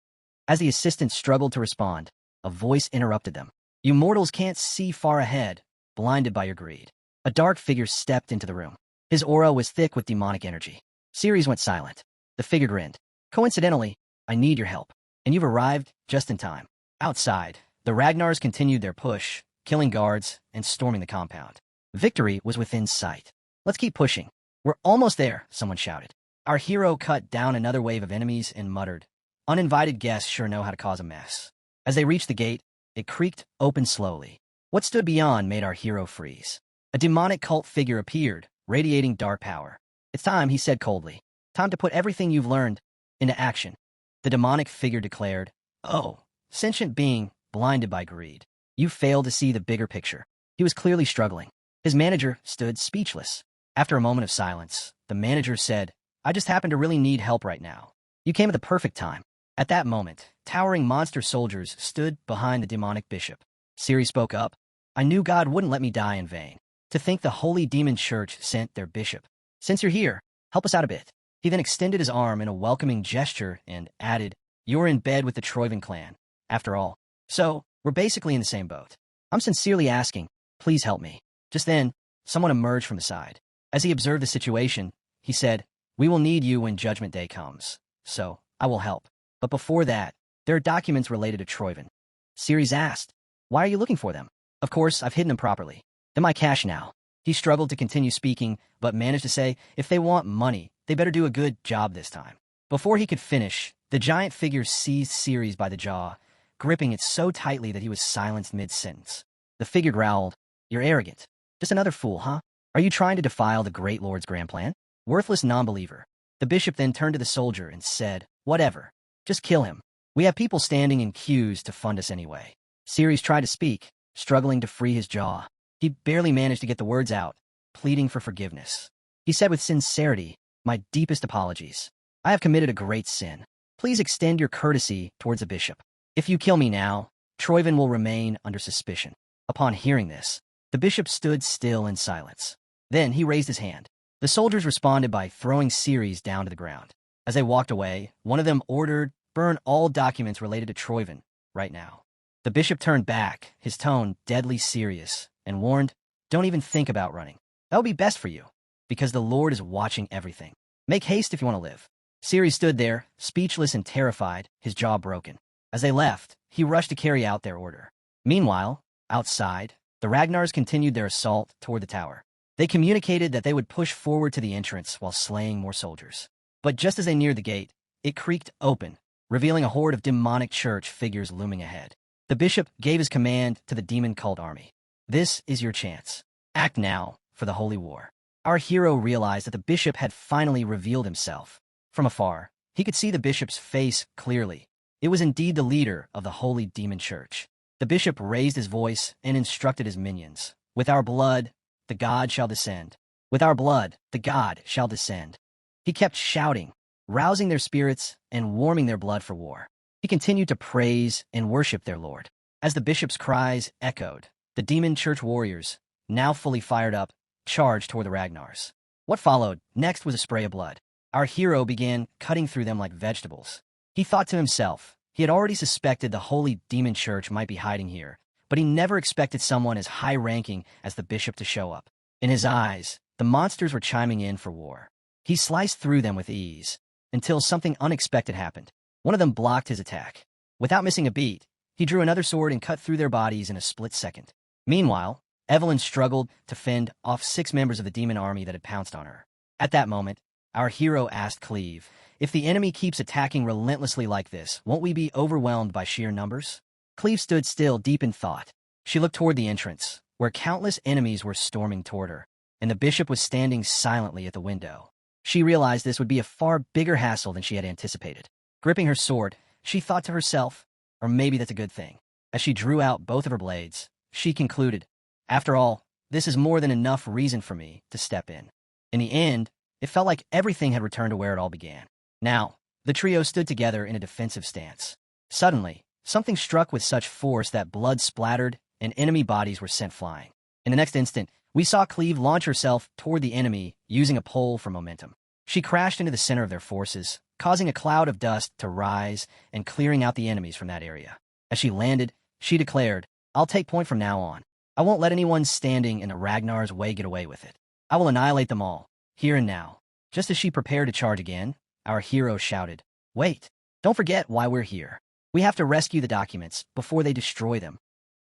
Speaker 1: As the assistant struggled to respond, a voice interrupted them. You mortals can't see far ahead, blinded by your greed. A dark figure stepped into the room. His aura was thick with demonic energy. Ceres went silent. The figure grinned. Coincidentally, I need your help, and you've arrived just in time. Outside, the Ragnars continued their push, killing guards and storming the compound. Victory was within sight. Let's keep pushing. We're almost there, someone shouted. Our hero cut down another wave of enemies and muttered, uninvited guests sure know how to cause a mess. As they reached the gate, it creaked open slowly. What stood beyond made our hero freeze. A demonic cult figure appeared, radiating dark power. It's time, he said coldly. Time to put everything you've learned into action. The demonic figure declared, oh, sentient being, blinded by greed. You failed to see the bigger picture. He was clearly struggling. His manager stood speechless. After a moment of silence, the manager said, I just happen to really need help right now. You came at the perfect time. At that moment, towering monster soldiers stood behind the demonic bishop. Ceres spoke up. I knew God wouldn't let me die in vain. To think the Holy Demon Church sent their bishop. Since you're here, help us out a bit. He then extended his arm in a welcoming gesture and added, you're in bed with the Troivan clan, after all. So, we're basically in the same boat. I'm sincerely asking, please help me. Just then, someone emerged from the side. As he observed the situation, he said, we will need you when Judgment Day comes. So, I will help. But before that, there are documents related to Troivan. Ceres asked, why are you looking for them? Of course, I've hidden them properly. They're my cash now. He struggled to continue speaking, but managed to say, if they want money, they better do a good job this time. Before he could finish, the giant figure seized Ceres by the jaw, gripping it so tightly that he was silenced mid-sentence. The figure growled, you're arrogant. Just another fool, huh? Are you trying to defile the Great Lord's grand plan? Worthless non-believer. The bishop then turned to the soldier and said, whatever. Just kill him. We have people standing in queues to fund us anyway. Ceres tried to speak, struggling to free his jaw. He barely managed to get the words out, pleading for forgiveness. He said with sincerity, my deepest apologies. I have committed a great sin. Please extend your courtesy towards the bishop. If you kill me now, Troivan will remain under suspicion. Upon hearing this, the bishop stood still in silence. Then he raised his hand. The soldiers responded by throwing Ceres down to the ground. As they walked away, one of them ordered, burn all documents related to Troivan, right now. The bishop turned back, his tone deadly serious, and warned, don't even think about running. That will be best for you, because the Lord is watching everything. Make haste if you want to live. Ceres stood there, speechless and terrified, his jaw broken. As they left, he rushed to carry out their order. Meanwhile, outside, the Ragnars continued their assault toward the tower. They communicated that they would push forward to the entrance while slaying more soldiers. But just as they neared the gate, it creaked open, revealing a horde of demonic church figures looming ahead. The bishop gave his command to the demon cult army. This is your chance. Act now for the holy war. Our hero realized that the bishop had finally revealed himself. From afar, he could see the bishop's face clearly. It was indeed the leader of the holy demon church. The bishop raised his voice and instructed his minions. With our blood, the god shall descend. With our blood, the god shall descend. He kept shouting, rousing their spirits and warming their blood for war. He continued to praise and worship their lord. As the bishop's cries echoed, the demon church warriors, now fully fired up, charged toward the Ragnars. What followed next was a spray of blood. Our hero began cutting through them like vegetables. He thought to himself, he had already suspected the holy demon church might be hiding here, but he never expected someone as high-ranking as the bishop to show up. In his eyes, the monsters were chiming in for war. He sliced through them with ease, until something unexpected happened. One of them blocked his attack. Without missing a beat, he drew another sword and cut through their bodies in a split second. Meanwhile, Evelyn struggled to fend off 6 members of the demon army that had pounced on her. At that moment, our hero asked Cleve, "If the enemy keeps attacking relentlessly like this, won't we be overwhelmed by sheer numbers?" Cleve stood still, deep in thought. She looked toward the entrance, where countless enemies were storming toward her, and the bishop was standing silently at the window. She realized this would be a far bigger hassle than she had anticipated. Gripping her sword, she thought to herself, or maybe that's a good thing. As she drew out both of her blades, she concluded, "After all, this is more than enough reason for me to step in." In the end, it felt like everything had returned to where it all began. Now, the trio stood together in a defensive stance. Suddenly, something struck with such force that blood splattered and enemy bodies were sent flying. In the next instant, we saw Cleve launch herself toward the enemy using a pole for momentum. She crashed into the center of their forces, causing a cloud of dust to rise and clearing out the enemies from that area. As she landed, she declared, "I'll take point from now on. I won't let anyone standing in the Ragnar's way get away with it. I will annihilate them all, here and now." Just as she prepared to charge again, our hero shouted, "Wait, don't forget why we're here. We have to rescue the documents before they destroy them."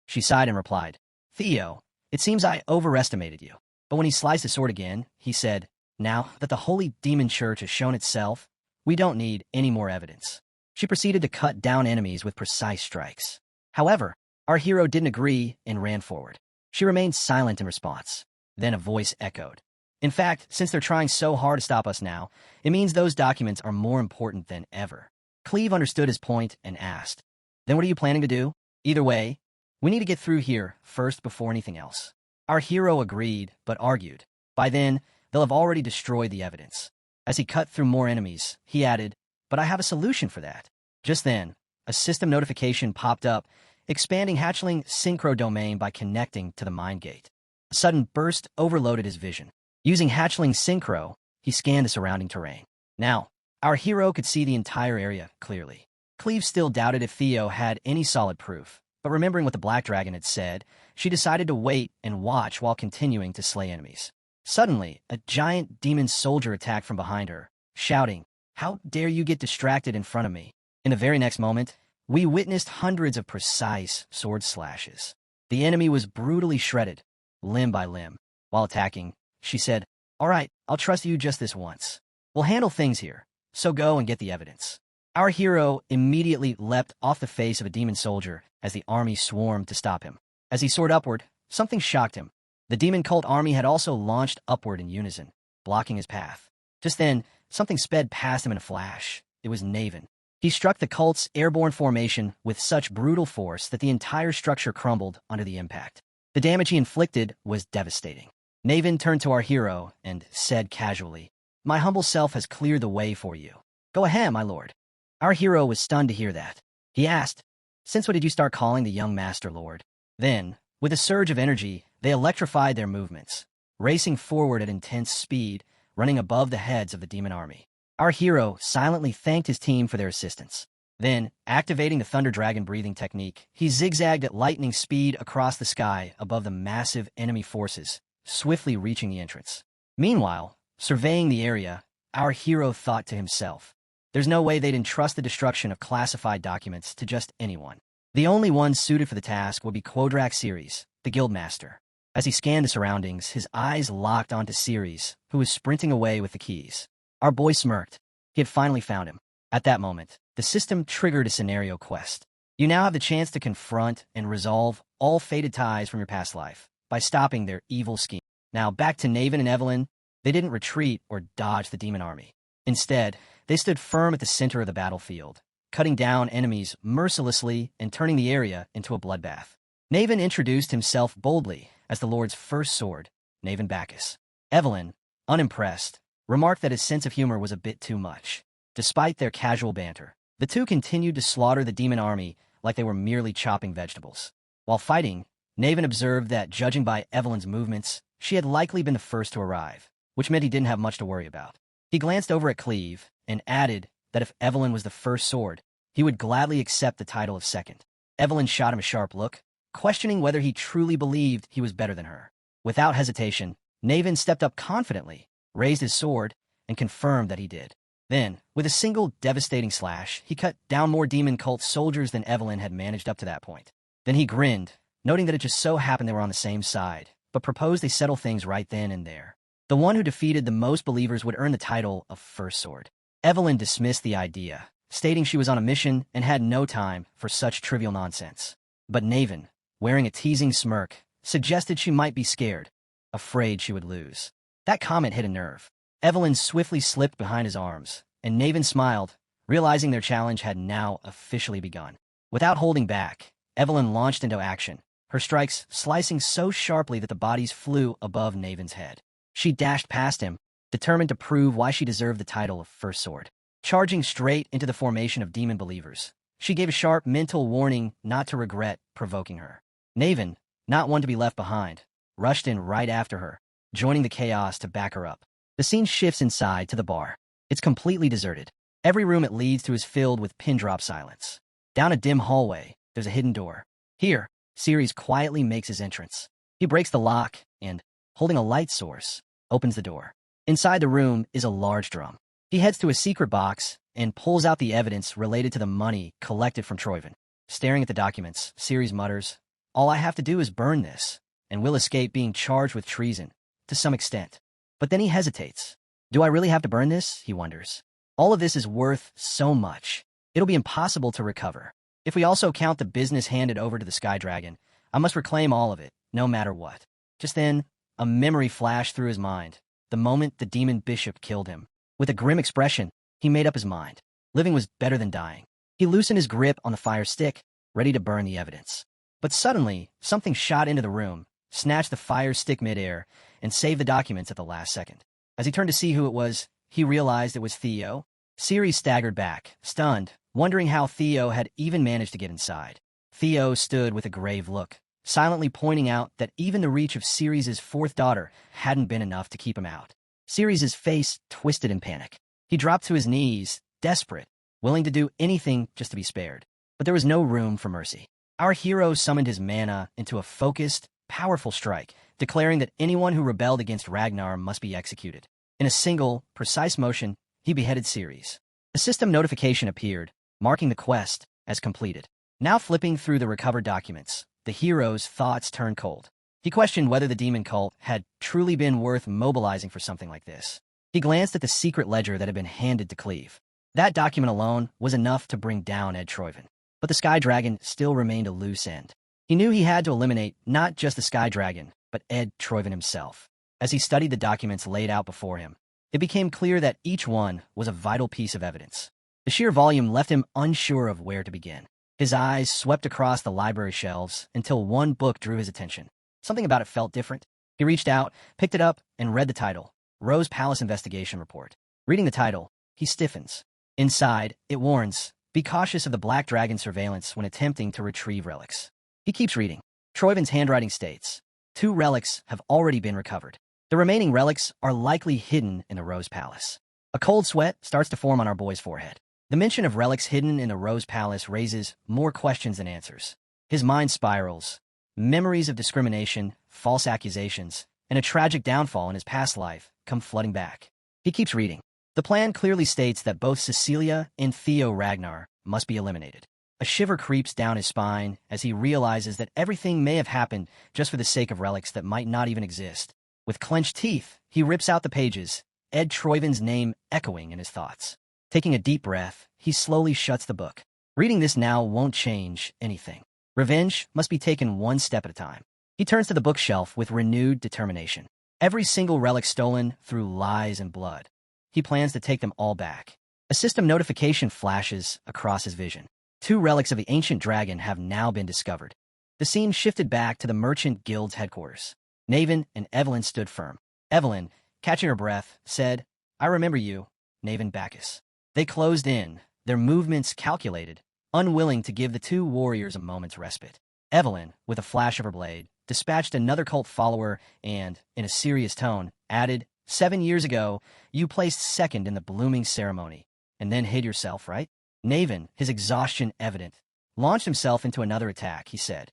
Speaker 1: She sighed and replied, "Theo, it seems I overestimated you." But when he sliced his sword again, he said, "Now that the Holy Demon Church has shown itself, we don't need any more evidence." She proceeded to cut down enemies with precise strikes. However, our hero didn't agree and ran forward. She remained silent in response. Then a voice echoed, "In fact, since they're trying so hard to stop us now, it means those documents are more important than ever." Cleve understood his point and asked, "Then what are you planning to do? Either way, we need to get through here first before anything else." Our hero agreed, but argued. By then, they'll have already destroyed the evidence. As he cut through more enemies, he added, "But I have a solution for that." Just then, a system notification popped up, expanding Hatchling Synchro Domain by connecting to the Mind Gate. A sudden burst overloaded his vision. Using Hatchling Synchro, he scanned the surrounding terrain. Now, our hero could see the entire area clearly. Cleve still doubted if Theo had any solid proof, but remembering what the Black Dragon had said, she decided to wait and watch while continuing to slay enemies. Suddenly, a giant demon soldier attacked from behind her, shouting, "How dare you get distracted in front of me?" In the very next moment, we witnessed hundreds of precise sword slashes. The enemy was brutally shredded, limb by limb. While attacking, she said, "All right, I'll trust you just this once. We'll handle things here, so go and get the evidence." Our hero immediately leapt off the face of a demon soldier as the army swarmed to stop him. As he soared upward, something shocked him. The demon cult army had also launched upward in unison, blocking his path. Just then, something sped past him in a flash. It was Naven. He struck the cult's airborne formation with such brutal force that the entire structure crumbled under the impact. The damage he inflicted was devastating. Naven turned to our hero and said casually, "My humble self has cleared the way for you. Go ahead, my lord." Our hero was stunned to hear that. He asked, "Since when did you start calling the young master lord?" Then, with a surge of energy, they electrified their movements, racing forward at intense speed, running above the heads of the demon army. Our hero silently thanked his team for their assistance. Then, activating the Thunder Dragon breathing technique, he zigzagged at lightning speed across the sky above the massive enemy forces, swiftly reaching the entrance. Meanwhile, surveying the area, our hero thought to himself, "There's no way they'd entrust the destruction of classified documents to just anyone. The only one suited for the task would be Quodrak Ceres, the Guildmaster." As he scanned the surroundings, his eyes locked onto Ceres, who was sprinting away with the keys. Our boy smirked. He had finally found him. At that moment, the system triggered a scenario quest. You now have the chance to confront and resolve all fated ties from your past life by stopping their evil scheme. Now, back to Naven and Evelyn, they didn't retreat or dodge the demon army. Instead, they stood firm at the center of the battlefield, cutting down enemies mercilessly and turning the area into a bloodbath. Naven introduced himself boldly as the Lord's first sword, Naven Bacchus. Evelyn, unimpressed, remarked that his sense of humor was a bit too much. Despite their casual banter, the two continued to slaughter the demon army like they were merely chopping vegetables. While fighting, Naven observed that, judging by Evelyn's movements, she had likely been the first to arrive, which meant he didn't have much to worry about. He glanced over at Cleve and added that if Evelyn was the first sword, he would gladly accept the title of second. Evelyn shot him a sharp look, questioning whether he truly believed he was better than her. Without hesitation, Naven stepped up confidently, raised his sword, and confirmed that he did. Then, with a single devastating slash, he cut down more demon cult soldiers than Evelyn had managed up to that point. Then he grinned, noting that it just so happened they were on the same side, but proposed they settle things right then and there. The one who defeated the most believers would earn the title of First Sword. Evelyn dismissed the idea, stating she was on a mission and had no time for such trivial nonsense. But Naven, wearing a teasing smirk, suggested she might be scared, afraid she would lose. That comment hit a nerve. Evelyn swiftly slipped behind his arms, and Naven smiled, realizing their challenge had now officially begun. Without holding back, Evelyn launched into action, her strikes slicing so sharply that the bodies flew above Naven's head. She dashed past him, determined to prove why she deserved the title of First Sword. Charging straight into the formation of demon believers, she gave a sharp mental warning not to regret provoking her. Naven, not one to be left behind, rushed in right after her, joining the chaos to back her up. The scene shifts inside to the bar. It's completely deserted. Every room it leads to is filled with pin-drop silence. Down a dim hallway, there's a hidden door. Here, Ceres quietly makes his entrance. He breaks the lock and, holding a light source, opens the door. Inside the room is a large drum. He heads to a secret box and pulls out the evidence related to the money collected from Troyven. Staring at the documents, Ceres mutters, "All I have to do is burn this, and we'll escape being charged with treason, to some extent." But then he hesitates. Do I really have to burn this? He wonders. All of this is worth so much. It'll be impossible to recover. If we also count the business handed over to the Sky Dragon, I must reclaim all of it, no matter what. Just then, a memory flashed through his mind, the moment the demon bishop killed him. With a grim expression, he made up his mind. Living was better than dying. He loosened his grip on the fire stick, ready to burn the evidence. But suddenly, something shot into the room, snatched the fire stick midair, and saved the documents at the last second. As he turned to see who it was, he realized it was Theo. Ceres staggered back, stunned, wondering how Theo had even managed to get inside. Theo stood with a grave look, silently pointing out that even the reach of Ceres' fourth daughter hadn't been enough to keep him out. Ceres' face twisted in panic. He dropped to his knees, desperate, willing to do anything just to be spared. But there was no room for mercy. Our hero summoned his mana into a focused, powerful strike, declaring that anyone who rebelled against Ragnar must be executed. In a single, precise motion, he beheaded Ceres. A system notification appeared, marking the quest as completed. Now flipping through the recovered documents, the hero's thoughts turned cold. He questioned whether the demon cult had truly been worth mobilizing for something like this. He glanced at the secret ledger that had been handed to Cleve. That document alone was enough to bring down Ed Troyven. But the Sky Dragon still remained a loose end. He knew he had to eliminate not just the Sky Dragon, but Ed Troyven himself. As he studied the documents laid out before him, it became clear that each one was a vital piece of evidence. The sheer volume left him unsure of where to begin. His eyes swept across the library shelves until one book drew his attention. Something about it felt different. He reached out, picked it up, and read the title, Rose Palace Investigation Report. Reading the title, he stiffens. Inside, it warns, be cautious of the Black Dragon surveillance when attempting to retrieve relics. He keeps reading. Troyven's handwriting states, 2 relics have already been recovered. The remaining relics are likely hidden in the Rose Palace. A cold sweat starts to form on our boy's forehead. The mention of relics hidden in the Rose Palace raises more questions than answers. His mind spirals. Memories of discrimination, false accusations, and a tragic downfall in his past life come flooding back. He keeps reading. The plan clearly states that both Cecilia and Theo Ragnar must be eliminated. A shiver creeps down his spine as he realizes that everything may have happened just for the sake of relics that might not even exist. With clenched teeth, he rips out the pages, Ed Troyven's name echoing in his thoughts. Taking a deep breath, he slowly shuts the book. Reading this now won't change anything. Revenge must be taken one step at a time. He turns to the bookshelf with renewed determination. Every single relic stolen through lies and blood. He plans to take them all back. A system notification flashes across his vision. 2 relics of the ancient dragon have now been discovered. The scene shifted back to the Merchant Guild's headquarters. Naven and Evelyn stood firm. Evelyn, catching her breath, said, "I remember you, Naven Bacchus." They closed in, their movements calculated, unwilling to give the 2 warriors a moment's respite. Evelyn, with a flash of her blade, dispatched another cult follower and, in a serious tone, added, 7 years ago, you placed second in the blooming ceremony, and then hid yourself, right? Naven, his exhaustion evident, launched himself into another attack. He said,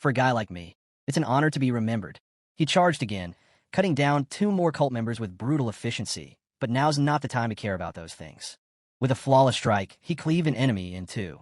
Speaker 1: For a guy like me, it's an honor to be remembered. He charged again, cutting down 2 more cult members with brutal efficiency, but now's not the time to care about those things. With a flawless strike, he cleaved an enemy in 2.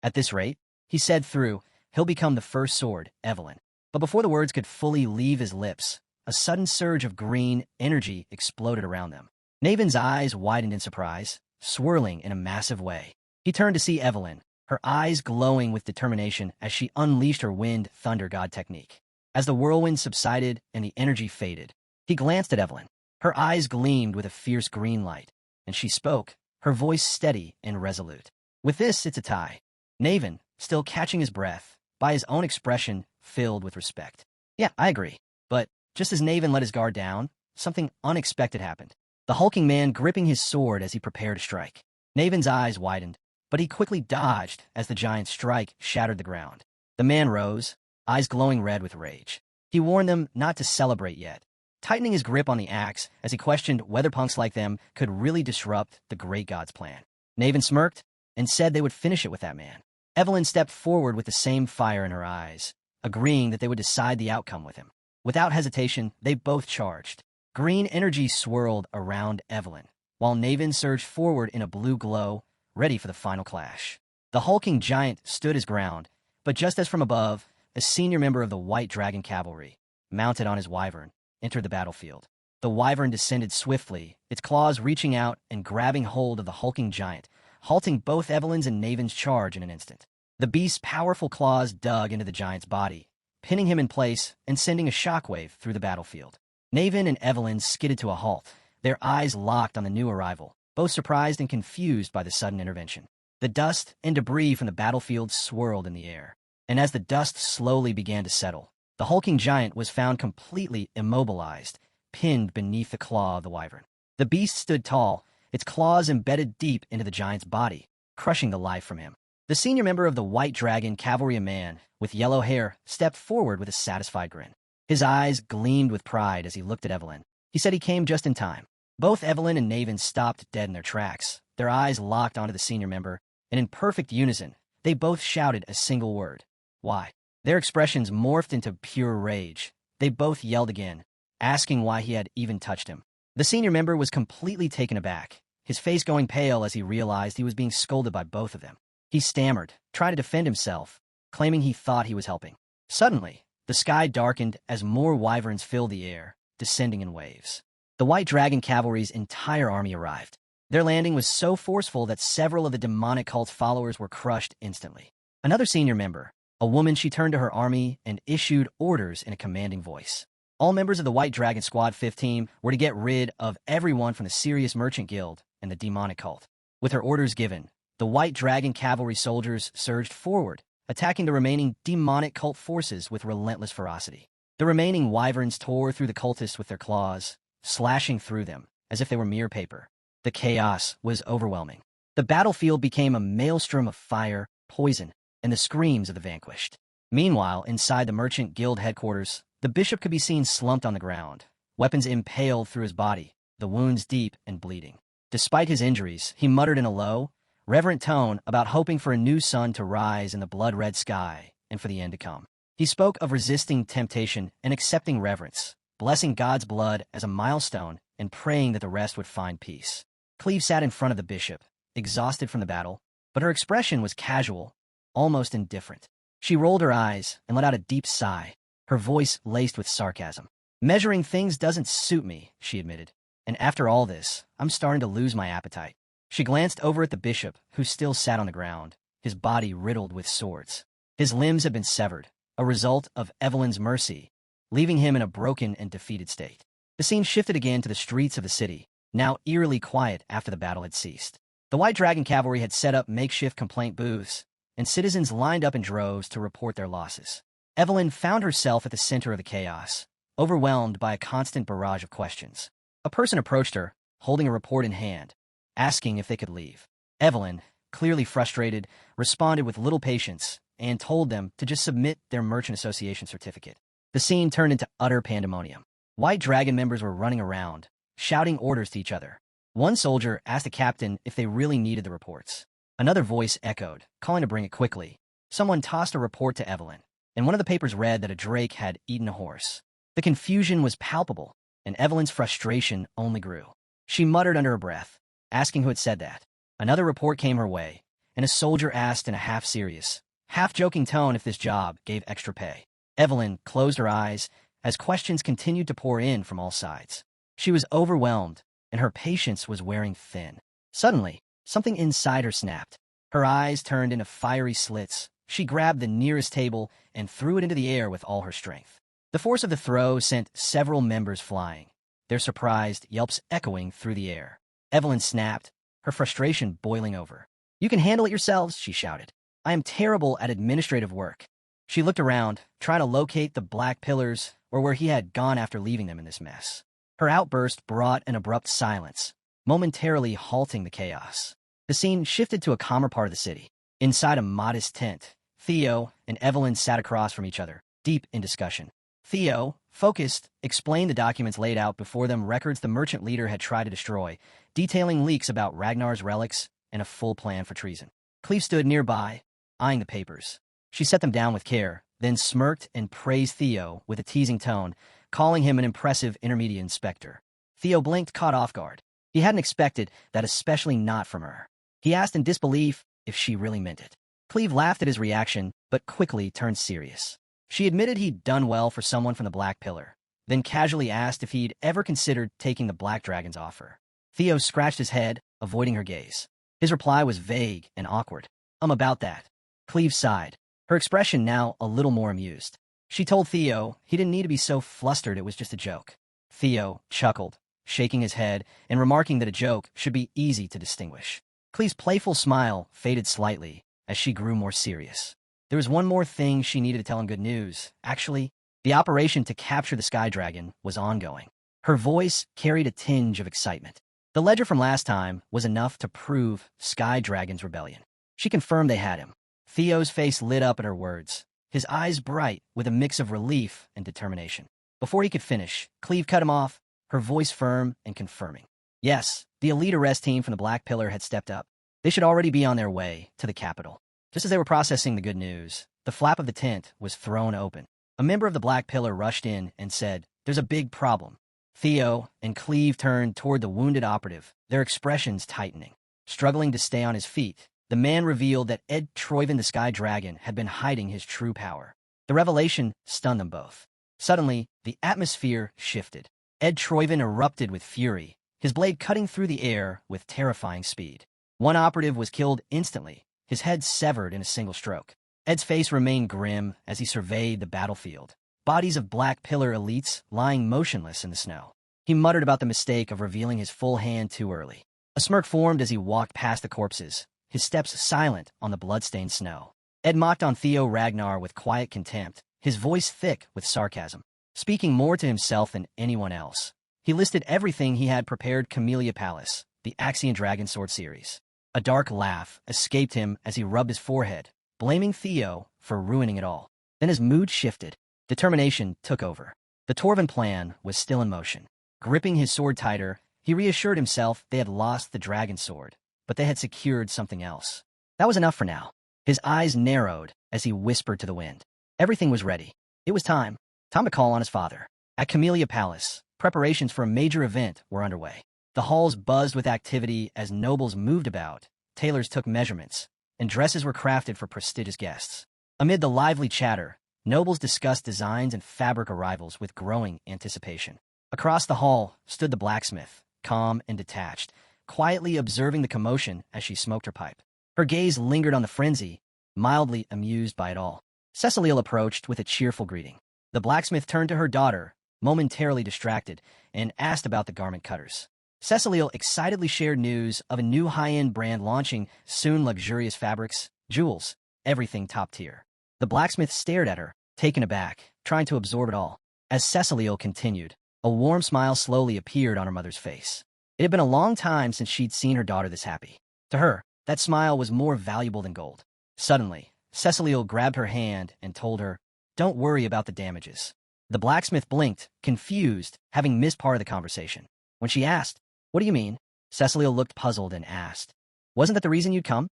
Speaker 1: At this rate, he said through, he'll become the first sword, Evelyn. But before the words could fully leave his lips, a sudden surge of green energy exploded around them. Naven's eyes widened in surprise, swirling in a massive way. He turned to see Evelyn, her eyes glowing with determination as she unleashed her wind thunder god technique. As the whirlwind subsided and the energy faded, he glanced at Evelyn. Her eyes gleamed with a fierce green light, and she spoke, her voice steady and resolute. With this, it's a tie. Naven, still catching his breath, by his own expression, filled with respect. Yeah, I agree. But just as Naven let his guard down, something unexpected happened. The hulking man gripping his sword as he prepared to strike. Naven's eyes widened, but he quickly dodged as the giant's strike shattered the ground. The man rose, eyes glowing red with rage. He warned them not to celebrate yet, tightening his grip on the axe as he questioned whether punks like them could really disrupt the great god's plan. Naven smirked and said they would finish it with that man. Evelyn stepped forward with the same fire in her eyes, agreeing that they would decide the outcome with him. Without hesitation, they both charged. Green energy swirled around Evelyn, while Naven surged forward in a blue glow, ready for the final clash. The hulking giant stood his ground, but just as from above, a senior member of the White Dragon Cavalry, mounted on his wyvern, entered the battlefield. The wyvern descended swiftly, its claws reaching out and grabbing hold of the hulking giant, halting both Evelyn's and Naven's charge in an instant. The beast's powerful claws dug into the giant's body, pinning him in place and sending a shockwave through the battlefield. Naven and Evelyn skidded to a halt, their eyes locked on the new arrival, both surprised and confused by the sudden intervention. The dust and debris from the battlefield swirled in the air, and as the dust slowly began to settle, the hulking giant was found completely immobilized, pinned beneath the claw of the wyvern. The beast stood tall, its claws embedded deep into the giant's body, crushing the life from him. The senior member of the White Dragon Cavalry, a man with yellow hair, stepped forward with a satisfied grin. His eyes gleamed with pride as he looked at Evelyn. He said he came just in time. Both Evelyn and Naven stopped dead in their tracks, their eyes locked onto the senior member, and in perfect unison, they both shouted a single word. Why? Their expressions morphed into pure rage. They both yelled again, asking why he had even touched him. The senior member was completely taken aback, his face going pale as he realized he was being scolded by both of them. He stammered, trying to defend himself, claiming he thought he was helping. Suddenly, the sky darkened as more wyverns filled the air, descending in waves. The White Dragon Cavalry's entire army arrived. Their landing was so forceful that several of the demonic cult's followers were crushed instantly. Another senior member, a woman, she turned to her army and issued orders in a commanding voice. All members of the White Dragon Squad 15 were to get rid of everyone from the Serious Merchant Guild and the demonic cult. With her orders given, the White Dragon Cavalry soldiers surged forward, attacking the remaining demonic cult forces with relentless ferocity. The remaining wyverns tore through the cultists with their claws, slashing through them as if they were mere paper. The chaos was overwhelming. The battlefield became a maelstrom of fire, poison, and the screams of the vanquished. Meanwhile, inside the Merchant Guild headquarters, the bishop could be seen slumped on the ground, weapons impaled through his body, the wounds deep and bleeding. Despite his injuries, he muttered in a low, reverent tone about hoping for a new sun to rise in the blood-red sky and for the end to come. He spoke of resisting temptation and accepting reverence, blessing God's blood as a milestone and praying that the rest would find peace. Cleve sat in front of the bishop, exhausted from the battle, but her expression was casual, almost indifferent. She rolled her eyes and let out a deep sigh, her voice laced with sarcasm. Measuring things doesn't suit me, she admitted, and after all this, I'm starting to lose my appetite. She glanced over at the bishop, who still sat on the ground, his body riddled with swords. His limbs had been severed, a result of Evelyn's mercy, leaving him in a broken and defeated state. The scene shifted again to the streets of the city, now eerily quiet after the battle had ceased. The White Dragon Cavalry had set up makeshift complaint booths, and citizens lined up in droves to report their losses. Evelyn found herself at the center of the chaos, overwhelmed by a constant barrage of questions. A person approached her, holding a report in hand, asking if they could leave. Evelyn, clearly frustrated, responded with little patience and told them to just submit their Merchant Association certificate. The scene turned into utter pandemonium. White Dragon members were running around, shouting orders to each other. One soldier asked the captain if they really needed the reports. Another voice echoed, calling to bring it quickly. Someone tossed a report to Evelyn, and one of the papers read that a drake had eaten a horse. The confusion was palpable, and Evelyn's frustration only grew. She muttered under her breath, asking who had said that. Another report came her way, and a soldier asked in a half-serious, half-joking tone if this job gave extra pay. Evelyn closed her eyes as questions continued to pour in from all sides. She was overwhelmed, and her patience was wearing thin. Suddenly, something inside her snapped. Her eyes turned into fiery slits. She grabbed the nearest table and threw it into the air with all her strength. The force of the throw sent several members flying, their surprised yelps echoing through the air. Evelyn snapped, her frustration boiling over. "You can handle it yourselves," she shouted. "I am terrible at administrative work." She looked around, trying to locate the black pillars or where he had gone after leaving them in this mess. Her outburst brought an abrupt silence, momentarily halting the chaos. The scene shifted to a calmer part of the city. Inside a modest tent, Theo and Evelyn sat across from each other, deep in discussion. Theo, focused, explained the documents laid out before them, records the merchant leader had tried to destroy, detailing leaks about Ragnar's relics and a full plan for treason. Cleve stood nearby, eyeing the papers. She set them down with care, then smirked and praised Theo with a teasing tone, calling him an impressive intermediate inspector. Theo blinked, caught off guard. He hadn't expected that, especially not from her. He asked in disbelief if she really meant it. Cleve laughed at his reaction, but quickly turned serious. She admitted he'd done well for someone from the Black Pillar, then casually asked if he'd ever considered taking the Black Dragon's offer. Theo scratched his head, avoiding her gaze. His reply was vague and awkward. About that." Cleve sighed, her expression now a little more amused. She told Theo he didn't need to be so flustered, it was just a joke. Theo chuckled, shaking his head and remarking that a joke should be easy to distinguish. Cleve's playful smile faded slightly as she grew more serious. There was one more thing she needed to tell him. Good news. Actually, the operation to capture the Sky Dragon was ongoing. Her voice carried a tinge of excitement. The ledger from last time was enough to prove Sky Dragon's rebellion. She confirmed they had him. Theo's face lit up at her words, his eyes bright with a mix of relief and determination. Before he could finish, Cleve cut him off, her voice firm and confirming. Yes, the elite arrest team from the Black Pillar had stepped up. They should already be on their way to the capital. Just as they were processing the good news, the flap of the tent was thrown open. A member of the Black Pillar rushed in and said, "There's a big problem." Theo and Cleve turned toward the wounded operative, their expressions tightening. Struggling to stay on his feet, the man revealed that Ed Troyven the Sky Dragon had been hiding his true power. The revelation stunned them both. Suddenly, the atmosphere shifted. Ed Troyven erupted with fury, his blade cutting through the air with terrifying speed. One operative was killed instantly, his head severed in a single stroke. Ed's face remained grim as he surveyed the battlefield, bodies of Black Pillar elites lying motionless in the snow. He muttered about the mistake of revealing his full hand too early. A smirk formed as he walked past the corpses, his steps silent on the blood-stained snow. Ed mocked on Theo Ragnar with quiet contempt, his voice thick with sarcasm. Speaking more to himself than anyone else, he listed everything he had prepared: Camellia Palace, the Axion Dragon Sword series. A dark laugh escaped him as he rubbed his forehead, blaming Theo for ruining it all. Then his mood shifted. Determination took over. The Torven plan was still in motion. Gripping his sword tighter, he reassured himself they had lost the dragon sword, but they had secured something else. That was enough for now. His eyes narrowed as he whispered to the wind. Everything was ready. It was time to call on his father. At Camellia Palace, preparations for a major event were underway. The halls buzzed with activity as nobles moved about, tailors took measurements, and dresses were crafted for prestigious guests. Amid the lively chatter, nobles discussed designs and fabric arrivals with growing anticipation. Across the hall stood the blacksmith, calm and detached, quietly observing the commotion as she smoked her pipe. Her gaze lingered on the frenzy, mildly amused by it all. Cecilile approached with a cheerful greeting. The blacksmith turned to her daughter, momentarily distracted, and asked about the garment cutters. Cecilile excitedly shared news of a new high-end brand launching soon: luxurious fabrics, jewels, everything top tier. The blacksmith stared at her, taken aback, trying to absorb it all. As Cecilile continued, a warm smile slowly appeared on her mother's face. It had been a long time since she'd seen her daughter this happy. To her, that smile was more valuable than gold. Suddenly, Cecilile grabbed her hand and told her, "Don't worry about the damages." The blacksmith blinked, confused, having missed part of the conversation. When she asked, "What do you mean?" Cecilile looked puzzled and asked, "Wasn't that the reason you'd come?"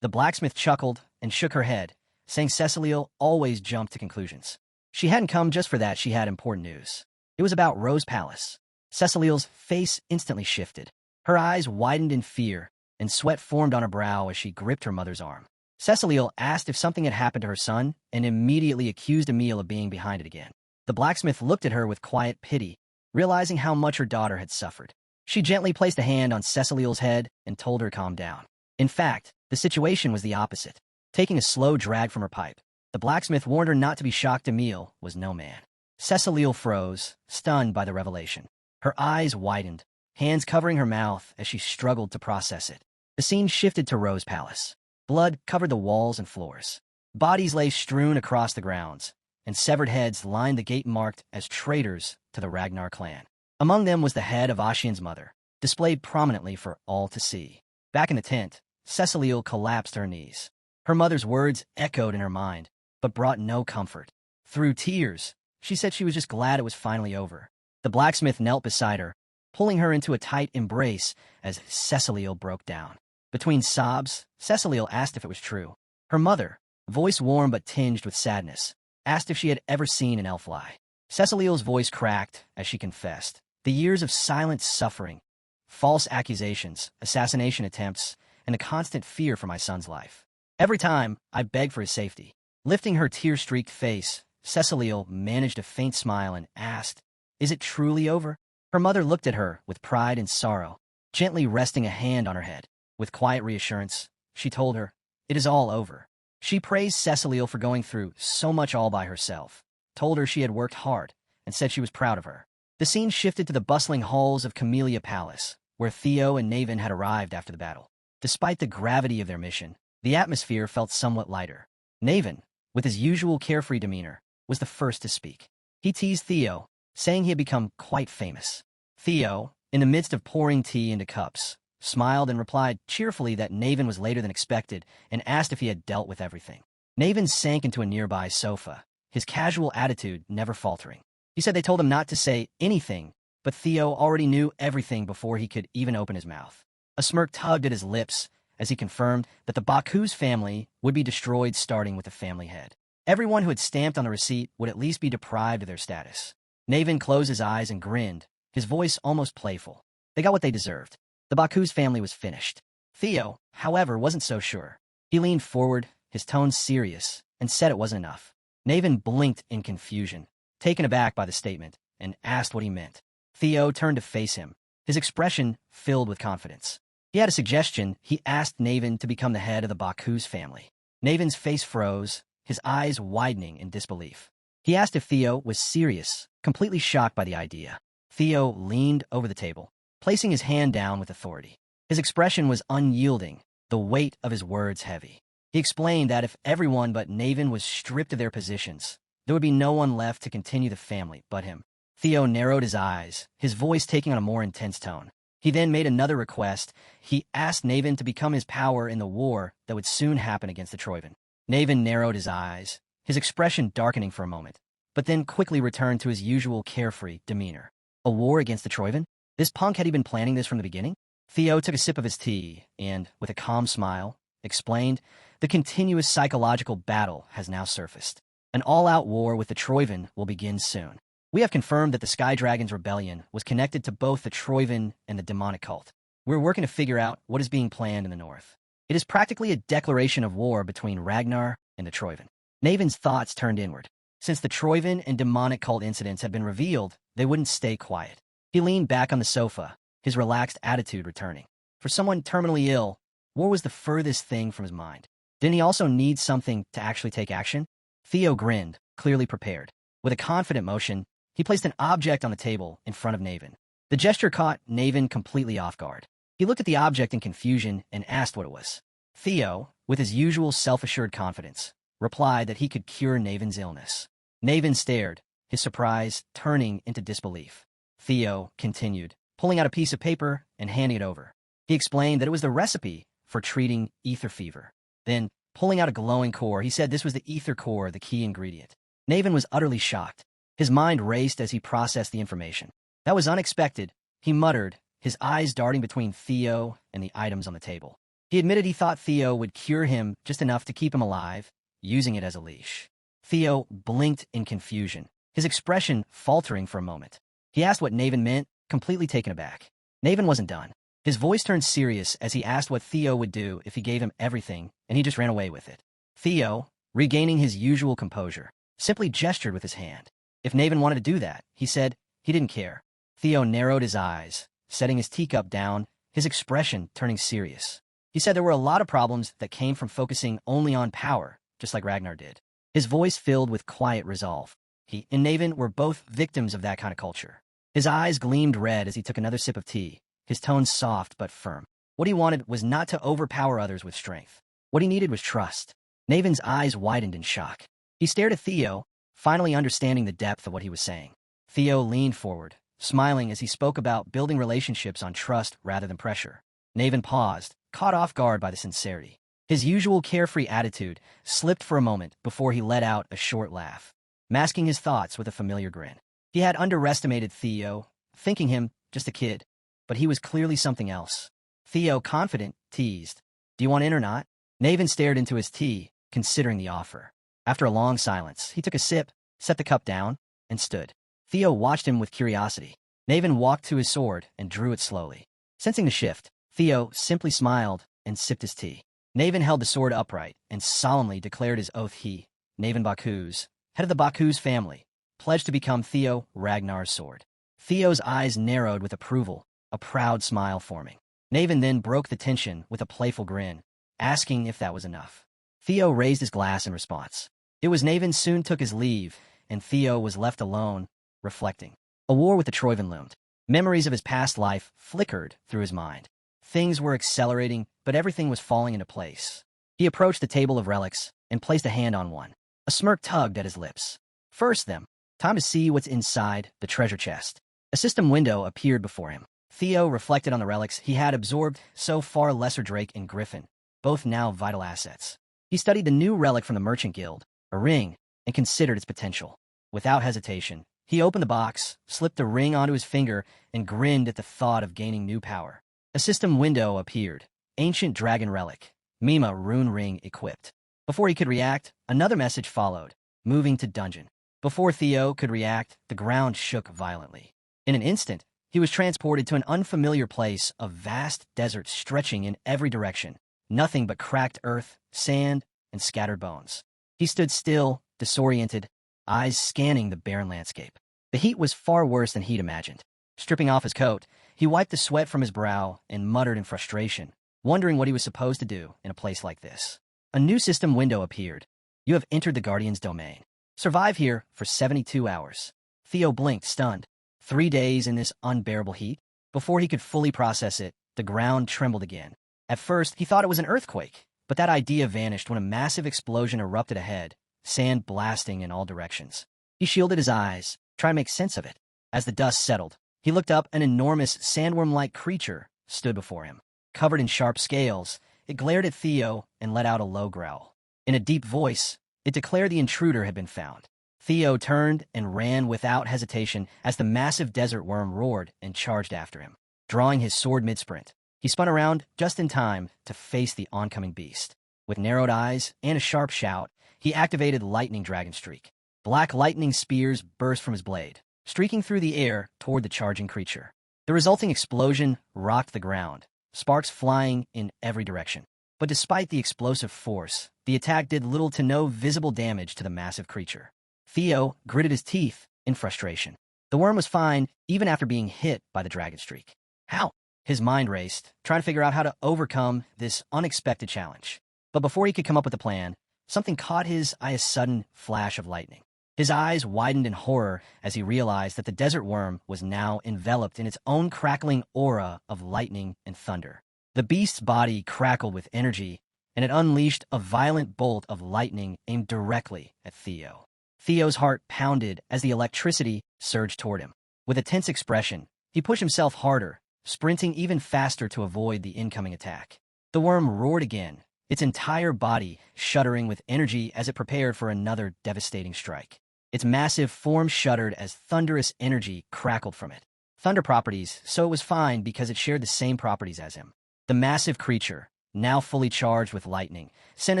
Speaker 1: The blacksmith chuckled and shook her head, saying Cecilio always jumped to conclusions. She hadn't come just for that, she had important news. It was about Rose Palace. Cecilio's face instantly shifted. Her eyes widened in fear, and sweat formed on her brow as she gripped her mother's arm. Cecilio asked if something had happened to her son and immediately accused Emile of being behind it again. The blacksmith looked at her with quiet pity, realizing how much her daughter had suffered. She gently placed a hand on Cecilio's head and told her to calm down. In fact, the situation was the opposite. Taking a slow drag from her pipe, the blacksmith warned her not to be shocked. Emile was no man. Cecilio froze, stunned by the revelation. Her eyes widened, hands covering her mouth as she struggled to process it. The scene shifted to Rose Palace. Blood covered the walls and floors. Bodies lay strewn across the grounds, and severed heads lined the gate marked as traitors to the Ragnar clan. Among them was the head of Ascian's mother, displayed prominently for all to see. Back in the tent, Cecilio collapsed to her knees. Her mother's words echoed in her mind, but brought no comfort. Through tears, she said she was just glad it was finally over. The blacksmith knelt beside her, pulling her into a tight embrace as Cecilio broke down. Between sobs, Cecilio asked if it was true. Her mother, voice warm but tinged with sadness, asked if she had ever seen an elf lie. Cecilio's voice cracked as she confessed. The years of silent suffering, false accusations, assassination attempts, and the constant fear for my son's life. Every time, I begged for his safety. Lifting her tear-streaked face, Cecilio managed a faint smile and asked, "Is it truly over?" Her mother looked at her with pride and sorrow, gently resting a hand on her head. With quiet reassurance, she told her, "It is all over." She praised Cecilio for going through so much all by herself, told her she had worked hard, and said she was proud of her. The scene shifted to the bustling halls of Camellia Palace, where Theo and Navin had arrived after the battle. Despite the gravity of their mission, the atmosphere felt somewhat lighter. Navin, with his usual carefree demeanor, was the first to speak. He teased Theo, saying he had become quite famous. Theo, in the midst of pouring tea into cups, smiled and replied cheerfully that Navin was later than expected and asked if he had dealt with everything. Navin sank into a nearby sofa, his casual attitude never faltering. He said they told him not to say anything, but Theo already knew everything before he could even open his mouth. A smirk tugged at his lips as he confirmed that the Baku's family would be destroyed starting with the family head. Everyone who had stamped on the receipt would at least be deprived of their status. Navin closed his eyes and grinned, his voice almost playful. They got what they deserved. The Baku's family was finished. Theo, however, wasn't so sure. He leaned forward, his tone serious, and said it wasn't enough. Navin blinked in confusion, taken aback by the statement, and asked what he meant. Theo turned to face him, his expression filled with confidence. He had a suggestion. He asked Navin to become the head of the Baku's family. Navin's face froze, his eyes widening in disbelief. He asked if Theo was serious, completely shocked by the idea. Theo leaned over the table, placing his hand down with authority. His expression was unyielding, the weight of his words heavy. He explained that if everyone but Navin was stripped of their positions, there would be no one left to continue the family but him. Theo narrowed his eyes, his voice taking on a more intense tone. He then made another request. He asked Navin to become his power in the war that would soon happen against the Troivan. Navin narrowed his eyes, his expression darkening for a moment, but then quickly returned to his usual carefree demeanor. A war against the Troivan? This punk had he been planning this from the beginning? Theo took a sip of his tea and, with a calm smile, explained, "The continuous psychological battle has now surfaced. An all-out war with the Troivan will begin soon. We have confirmed that the Sky Dragon's rebellion was connected to both the Troivan and the demonic cult. We're working to figure out what is being planned in the north. It is practically a declaration of war between Ragnar and the Troivan." Navin's thoughts turned inward. Since the Troivan and demonic cult incidents had been revealed, they wouldn't stay quiet. He leaned back on the sofa, his relaxed attitude returning. For someone terminally ill, war was the furthest thing from his mind. Didn't he also need something to actually take action? Theo grinned, clearly prepared. With a confident motion, he placed an object on the table in front of Navin. The gesture caught Navin completely off guard. He looked at the object in confusion and asked what it was. Theo, with his usual self-assured confidence, replied that he could cure Navin's illness. Navin stared, his surprise turning into disbelief. Theo continued, pulling out a piece of paper and handing it over. He explained that it was the recipe for treating ether fever. Then, pulling out a glowing core, he said this was the ether core, the key ingredient. Navin was utterly shocked. His mind raced as he processed the information. That was unexpected, he muttered, his eyes darting between Theo and the items on the table. He admitted he thought Theo would cure him just enough to keep him alive, using it as a leash. Theo blinked in confusion, his expression faltering for a moment. He asked what Naven meant, completely taken aback. Naven wasn't done. His voice turned serious as he asked what Theo would do if he gave him everything, and he just ran away with it. Theo, regaining his usual composure, simply gestured with his hand. If Naven wanted to do that, he said, he didn't care. Theo narrowed his eyes, setting his teacup down, his expression turning serious. He said there were a lot of problems that came from focusing only on power, just like Ragnar did. His voice filled with quiet resolve. He and Naven were both victims of that kind of culture. His eyes gleamed red as he took another sip of tea, his tone soft but firm. What he wanted was not to overpower others with strength. What he needed was trust. Naven's eyes widened in shock. He stared at Theo, finally understanding the depth of what he was saying. Theo leaned forward, smiling as he spoke about building relationships on trust rather than pressure. Naven paused, caught off guard by the sincerity. His usual carefree attitude slipped for a moment before he let out a short laugh, masking his thoughts with a familiar grin. He had underestimated Theo, thinking him just a kid, but he was clearly something else. Theo, confident, teased, "Do you want in or not?" Naven stared into his tea, considering the offer. After a long silence, he took a sip, set the cup down, and stood. Theo watched him with curiosity. Naven walked to his sword and drew it slowly. Sensing the shift, Theo simply smiled and sipped his tea. Naven held the sword upright and solemnly declared his oath he, Naven Baku's, head of the Baku's family, pledged to become Theo Ragnar's sword. Theo's eyes narrowed with approval, a proud smile forming. Naven then broke the tension with a playful grin, asking if that was enough. Theo raised his glass in response. It was Naven soon took his leave, and Theo was left alone, reflecting. A war with the Troivan loomed. Memories of his past life flickered through his mind. Things were accelerating, but everything was falling into place. He approached the table of relics and placed a hand on one. A smirk tugged at his lips. First them. Time to see what's inside the treasure chest. A system window appeared before him. Theo reflected on the relics he had absorbed so far. Lesser Drake and Griffin, both now vital assets. He studied the new relic from the Merchant Guild, a ring, and considered its potential. Without hesitation, he opened the box, slipped the ring onto his finger, and grinned at the thought of gaining new power. A system window appeared. Ancient Dragon Relic. Mima Rune Ring equipped. Before he could react, another message followed. Moving to dungeon. Before Theo could react, the ground shook violently. In an instant, he was transported to an unfamiliar place, a vast desert stretching in every direction. Nothing but cracked earth, sand, and scattered bones. He stood still, disoriented, eyes scanning the barren landscape. The heat was far worse than he'd imagined. Stripping off his coat, he wiped the sweat from his brow and muttered in frustration, wondering what he was supposed to do in a place like this. A new system window appeared. You have entered the Guardian's domain. Survive here for 72 hours. Theo blinked, stunned. 3 days in this unbearable heat? Before he could fully process it, the ground trembled again. At first, he thought it was an earthquake, but that idea vanished when a massive explosion erupted ahead, sand blasting in all directions. He shielded his eyes, trying to make sense of it. As the dust settled, he looked up. An enormous sandworm-like creature stood before him. Covered in sharp scales, it glared at Theo and let out a low growl. In a deep voice, it declared the intruder had been found. Theo turned and ran without hesitation as the massive desert worm roared and charged after him. Drawing his sword mid-sprint, he spun around just in time to face the oncoming beast. With narrowed eyes and a sharp shout, he activated Lightning Dragon Streak. Black lightning spears burst from his blade, streaking through the air toward the charging creature. The resulting explosion rocked the ground, sparks flying in every direction. But despite the explosive force, the attack did little to no visible damage to the massive creature. Theo gritted his teeth in frustration. The worm was fine even after being hit by the dragon streak. How? His mind raced, trying to figure out how to overcome this unexpected challenge. But before he could come up with a plan, something caught his eye, a sudden flash of lightning. His eyes widened in horror as he realized that the desert worm was now enveloped in its own crackling aura of lightning and thunder. The beast's body crackled with energy, and it unleashed a violent bolt of lightning aimed directly at Theo. Theo's heart pounded as the electricity surged toward him. With a tense expression, he pushed himself harder, sprinting even faster to avoid the incoming attack. The worm roared again, its entire body shuddering with energy as it prepared for another devastating strike. Its massive form shuddered as thunderous energy crackled from it. Thunder properties, so it was fine because it shared the same properties as him. The massive creature, now fully charged with lightning, sent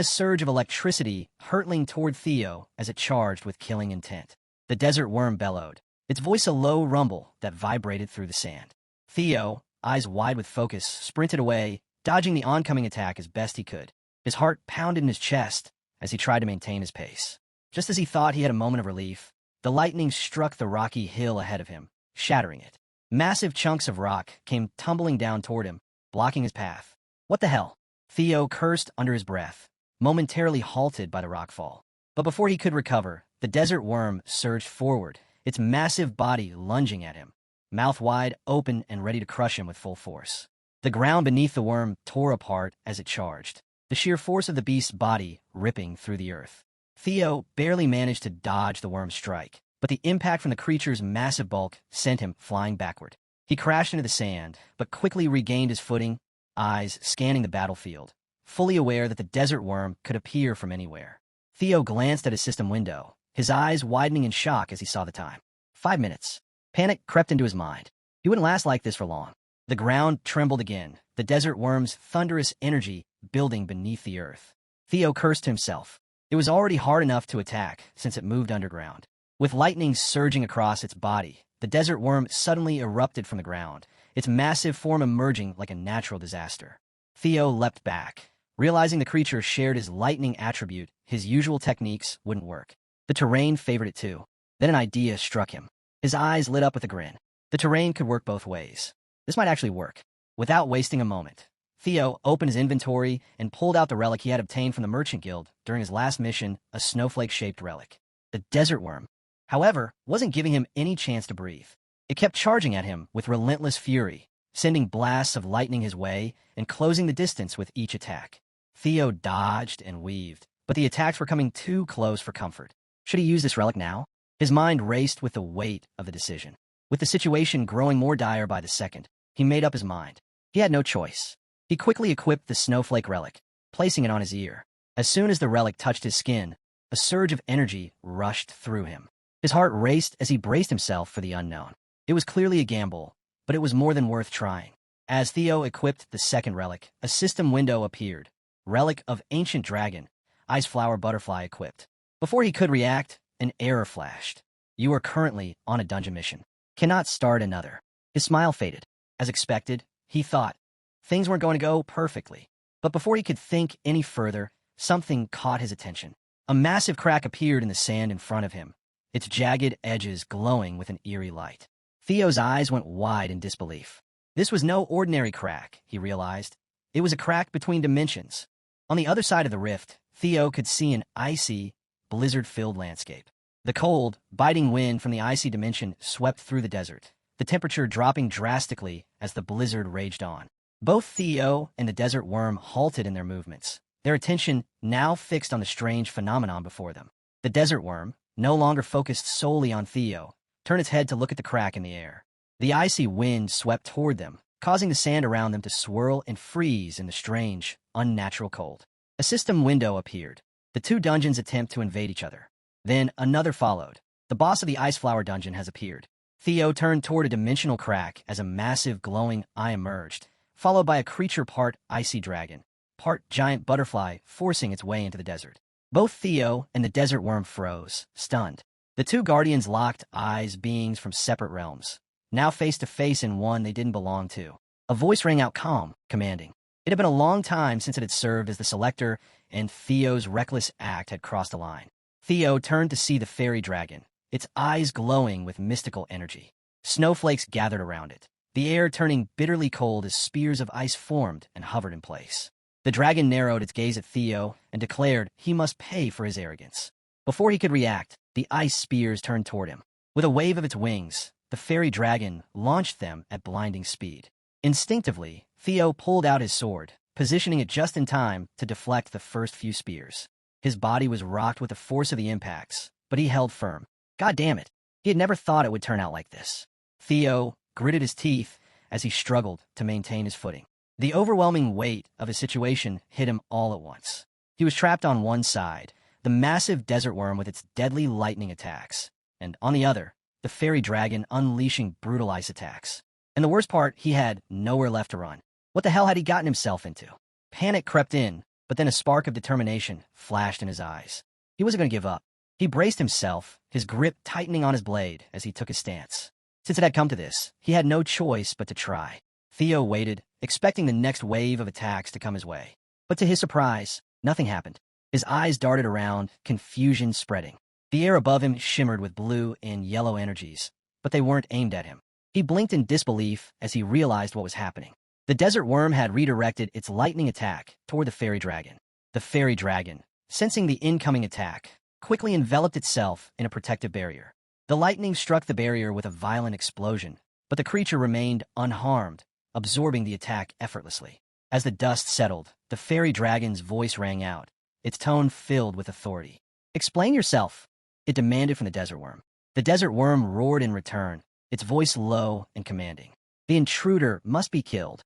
Speaker 1: a surge of electricity hurtling toward Theo as it charged with killing intent. The desert worm bellowed, its voice a low rumble that vibrated through the sand. Theo, eyes wide with focus, sprinted away, dodging the oncoming attack as best he could. His heart pounded in his chest as he tried to maintain his pace. Just as he thought he had a moment of relief, the lightning struck the rocky hill ahead of him, shattering it. Massive chunks of rock came tumbling down toward him, blocking his path. What the hell? Theo cursed under his breath, momentarily halted by the rockfall. But before he could recover, the desert worm surged forward, its massive body lunging at him, mouth wide open and ready to crush him with full force. The ground beneath the worm tore apart as it charged, the sheer force of the beast's body ripping through the earth. Theo barely managed to dodge the worm's strike, but the impact from the creature's massive bulk sent him flying backward. He crashed into the sand, but quickly regained his footing, eyes scanning the battlefield, fully aware that the desert worm could appear from anywhere. Theo glanced at his system window, his eyes widening in shock as he saw the time. 5 minutes. Panic crept into his mind. He wouldn't last like this for long. The ground trembled again, the desert worm's thunderous energy building beneath the earth. Theo cursed himself. It was already hard enough to attack since it moved underground. With lightning surging across its body, the desert worm suddenly erupted from the ground, its massive form emerging like a natural disaster. Theo leapt back. Realizing the creature shared his lightning attribute, his usual techniques wouldn't work. The terrain favored it too. Then an idea struck him. His eyes lit up with a grin. The terrain could work both ways. This might actually work. Without wasting a moment, Theo opened his inventory and pulled out the relic he had obtained from the Merchant Guild during his last mission, a snowflake-shaped relic. The desert worm, however, wasn't giving him any chance to breathe. It kept charging at him with relentless fury, sending blasts of lightning his way and closing the distance with each attack. Theo dodged and weaved, but the attacks were coming too close for comfort. Should he use this relic now? His mind raced with the weight of the decision. With the situation growing more dire by the second, he made up his mind. He had no choice. He quickly equipped the snowflake relic, placing it on his ear. As soon as the relic touched his skin, a surge of energy rushed through him. His heart raced as he braced himself for the unknown. It was clearly a gamble, but it was more than worth trying. As Theo equipped the second relic, a system window appeared. Relic of Ancient Dragon, Ice Flower Butterfly equipped. Before he could react, an error flashed. You are currently on a dungeon mission. Cannot start another. His smile faded. As expected, he thought things weren't going to go perfectly. But before he could think any further, something caught his attention. A massive crack appeared in the sand in front of him, its jagged edges glowing with an eerie light. Theo's eyes went wide in disbelief. This was no ordinary crack, he realized. It was a crack between dimensions. On the other side of the rift, Theo could see an icy, blizzard-filled landscape. The cold, biting wind from the icy dimension swept through the desert, the temperature dropping drastically as the blizzard raged on. Both Theo and the desert worm halted in their movements, their attention now fixed on the strange phenomenon before them. The desert worm, no longer focused solely on Theo, turned its head to look at the crack in the air. The icy wind swept toward them, causing the sand around them to swirl and freeze in the strange, unnatural cold. A system window appeared. The two dungeons attempt to invade each other. Then another followed. The boss of the Ice Flower dungeon has appeared. Theo turned toward a dimensional crack as a massive glowing eye emerged, followed by a creature part icy dragon, part giant butterfly forcing its way into the desert. Both Theo and the desert worm froze, stunned. The two guardians locked eyes, beings from separate realms, now face to face in one they didn't belong to. A voice rang out calm, commanding. It had been a long time since it had served as the selector, and Theo's reckless act had crossed a line. Theo turned to see the fairy dragon, its eyes glowing with mystical energy. Snowflakes gathered around it, the air turning bitterly cold as spears of ice formed and hovered in place. The dragon narrowed its gaze at Theo and declared he must pay for his arrogance. Before he could react, the ice spears turned toward him. With a wave of its wings, the fairy dragon launched them at blinding speed. Instinctively, Theo pulled out his sword, positioning it just in time to deflect the first few spears. His body was rocked with the force of the impacts, but he held firm. God damn it, he had never thought it would turn out like this. Theo gritted his teeth as he struggled to maintain his footing. The overwhelming weight of his situation hit him all at once. He was trapped on one side, the massive desert worm with its deadly lightning attacks, and on the other, the fairy dragon unleashing brutal ice attacks. And the worst part, he had nowhere left to run. What the hell had he gotten himself into? Panic crept in, but then a spark of determination flashed in his eyes. He wasn't going to give up. He braced himself, his grip tightening on his blade as he took his stance. Since it had come to this, he had no choice but to try. Theo waited, expecting the next wave of attacks to come his way. But to his surprise, nothing happened. His eyes darted around, confusion spreading. The air above him shimmered with blue and yellow energies, but they weren't aimed at him. He blinked in disbelief as he realized what was happening. The desert worm had redirected its lightning attack toward the fairy dragon. The fairy dragon, sensing the incoming attack, quickly enveloped itself in a protective barrier. The lightning struck the barrier with a violent explosion, but the creature remained unharmed, absorbing the attack effortlessly. As the dust settled, the fairy dragon's voice rang out, its tone filled with authority. "Explain yourself," it demanded from the desert worm. The desert worm roared in return, its voice low and commanding. "The intruder must be killed."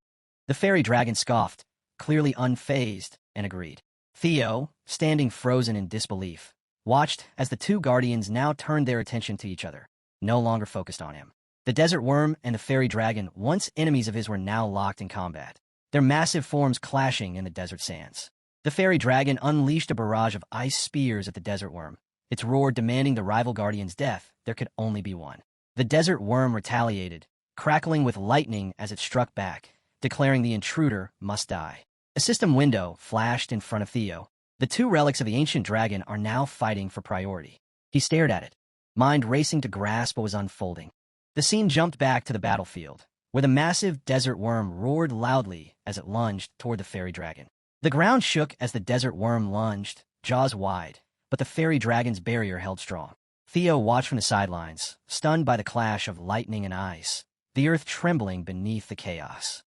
Speaker 1: The fairy dragon scoffed, clearly unfazed, and agreed. Theo, standing frozen in disbelief, watched as the two guardians now turned their attention to each other, no longer focused on him. The desert worm and the fairy dragon, once enemies of his, were now locked in combat, their massive forms clashing in the desert sands. The fairy dragon unleashed a barrage of ice spears at the desert worm, its roar demanding the rival guardian's death. There could only be one. The desert worm retaliated, crackling with lightning as it struck back, declaring the intruder must die. A system window flashed in front of Theo. The two relics of the ancient dragon are now fighting for priority. He stared at it, mind racing to grasp what was unfolding. The scene jumped back to the battlefield, where the massive desert worm roared loudly as it lunged toward the fairy dragon. The ground shook as the desert worm lunged, jaws wide, but the fairy dragon's barrier held strong. Theo watched from the sidelines, stunned by the clash of lightning and ice, the earth trembling beneath the chaos.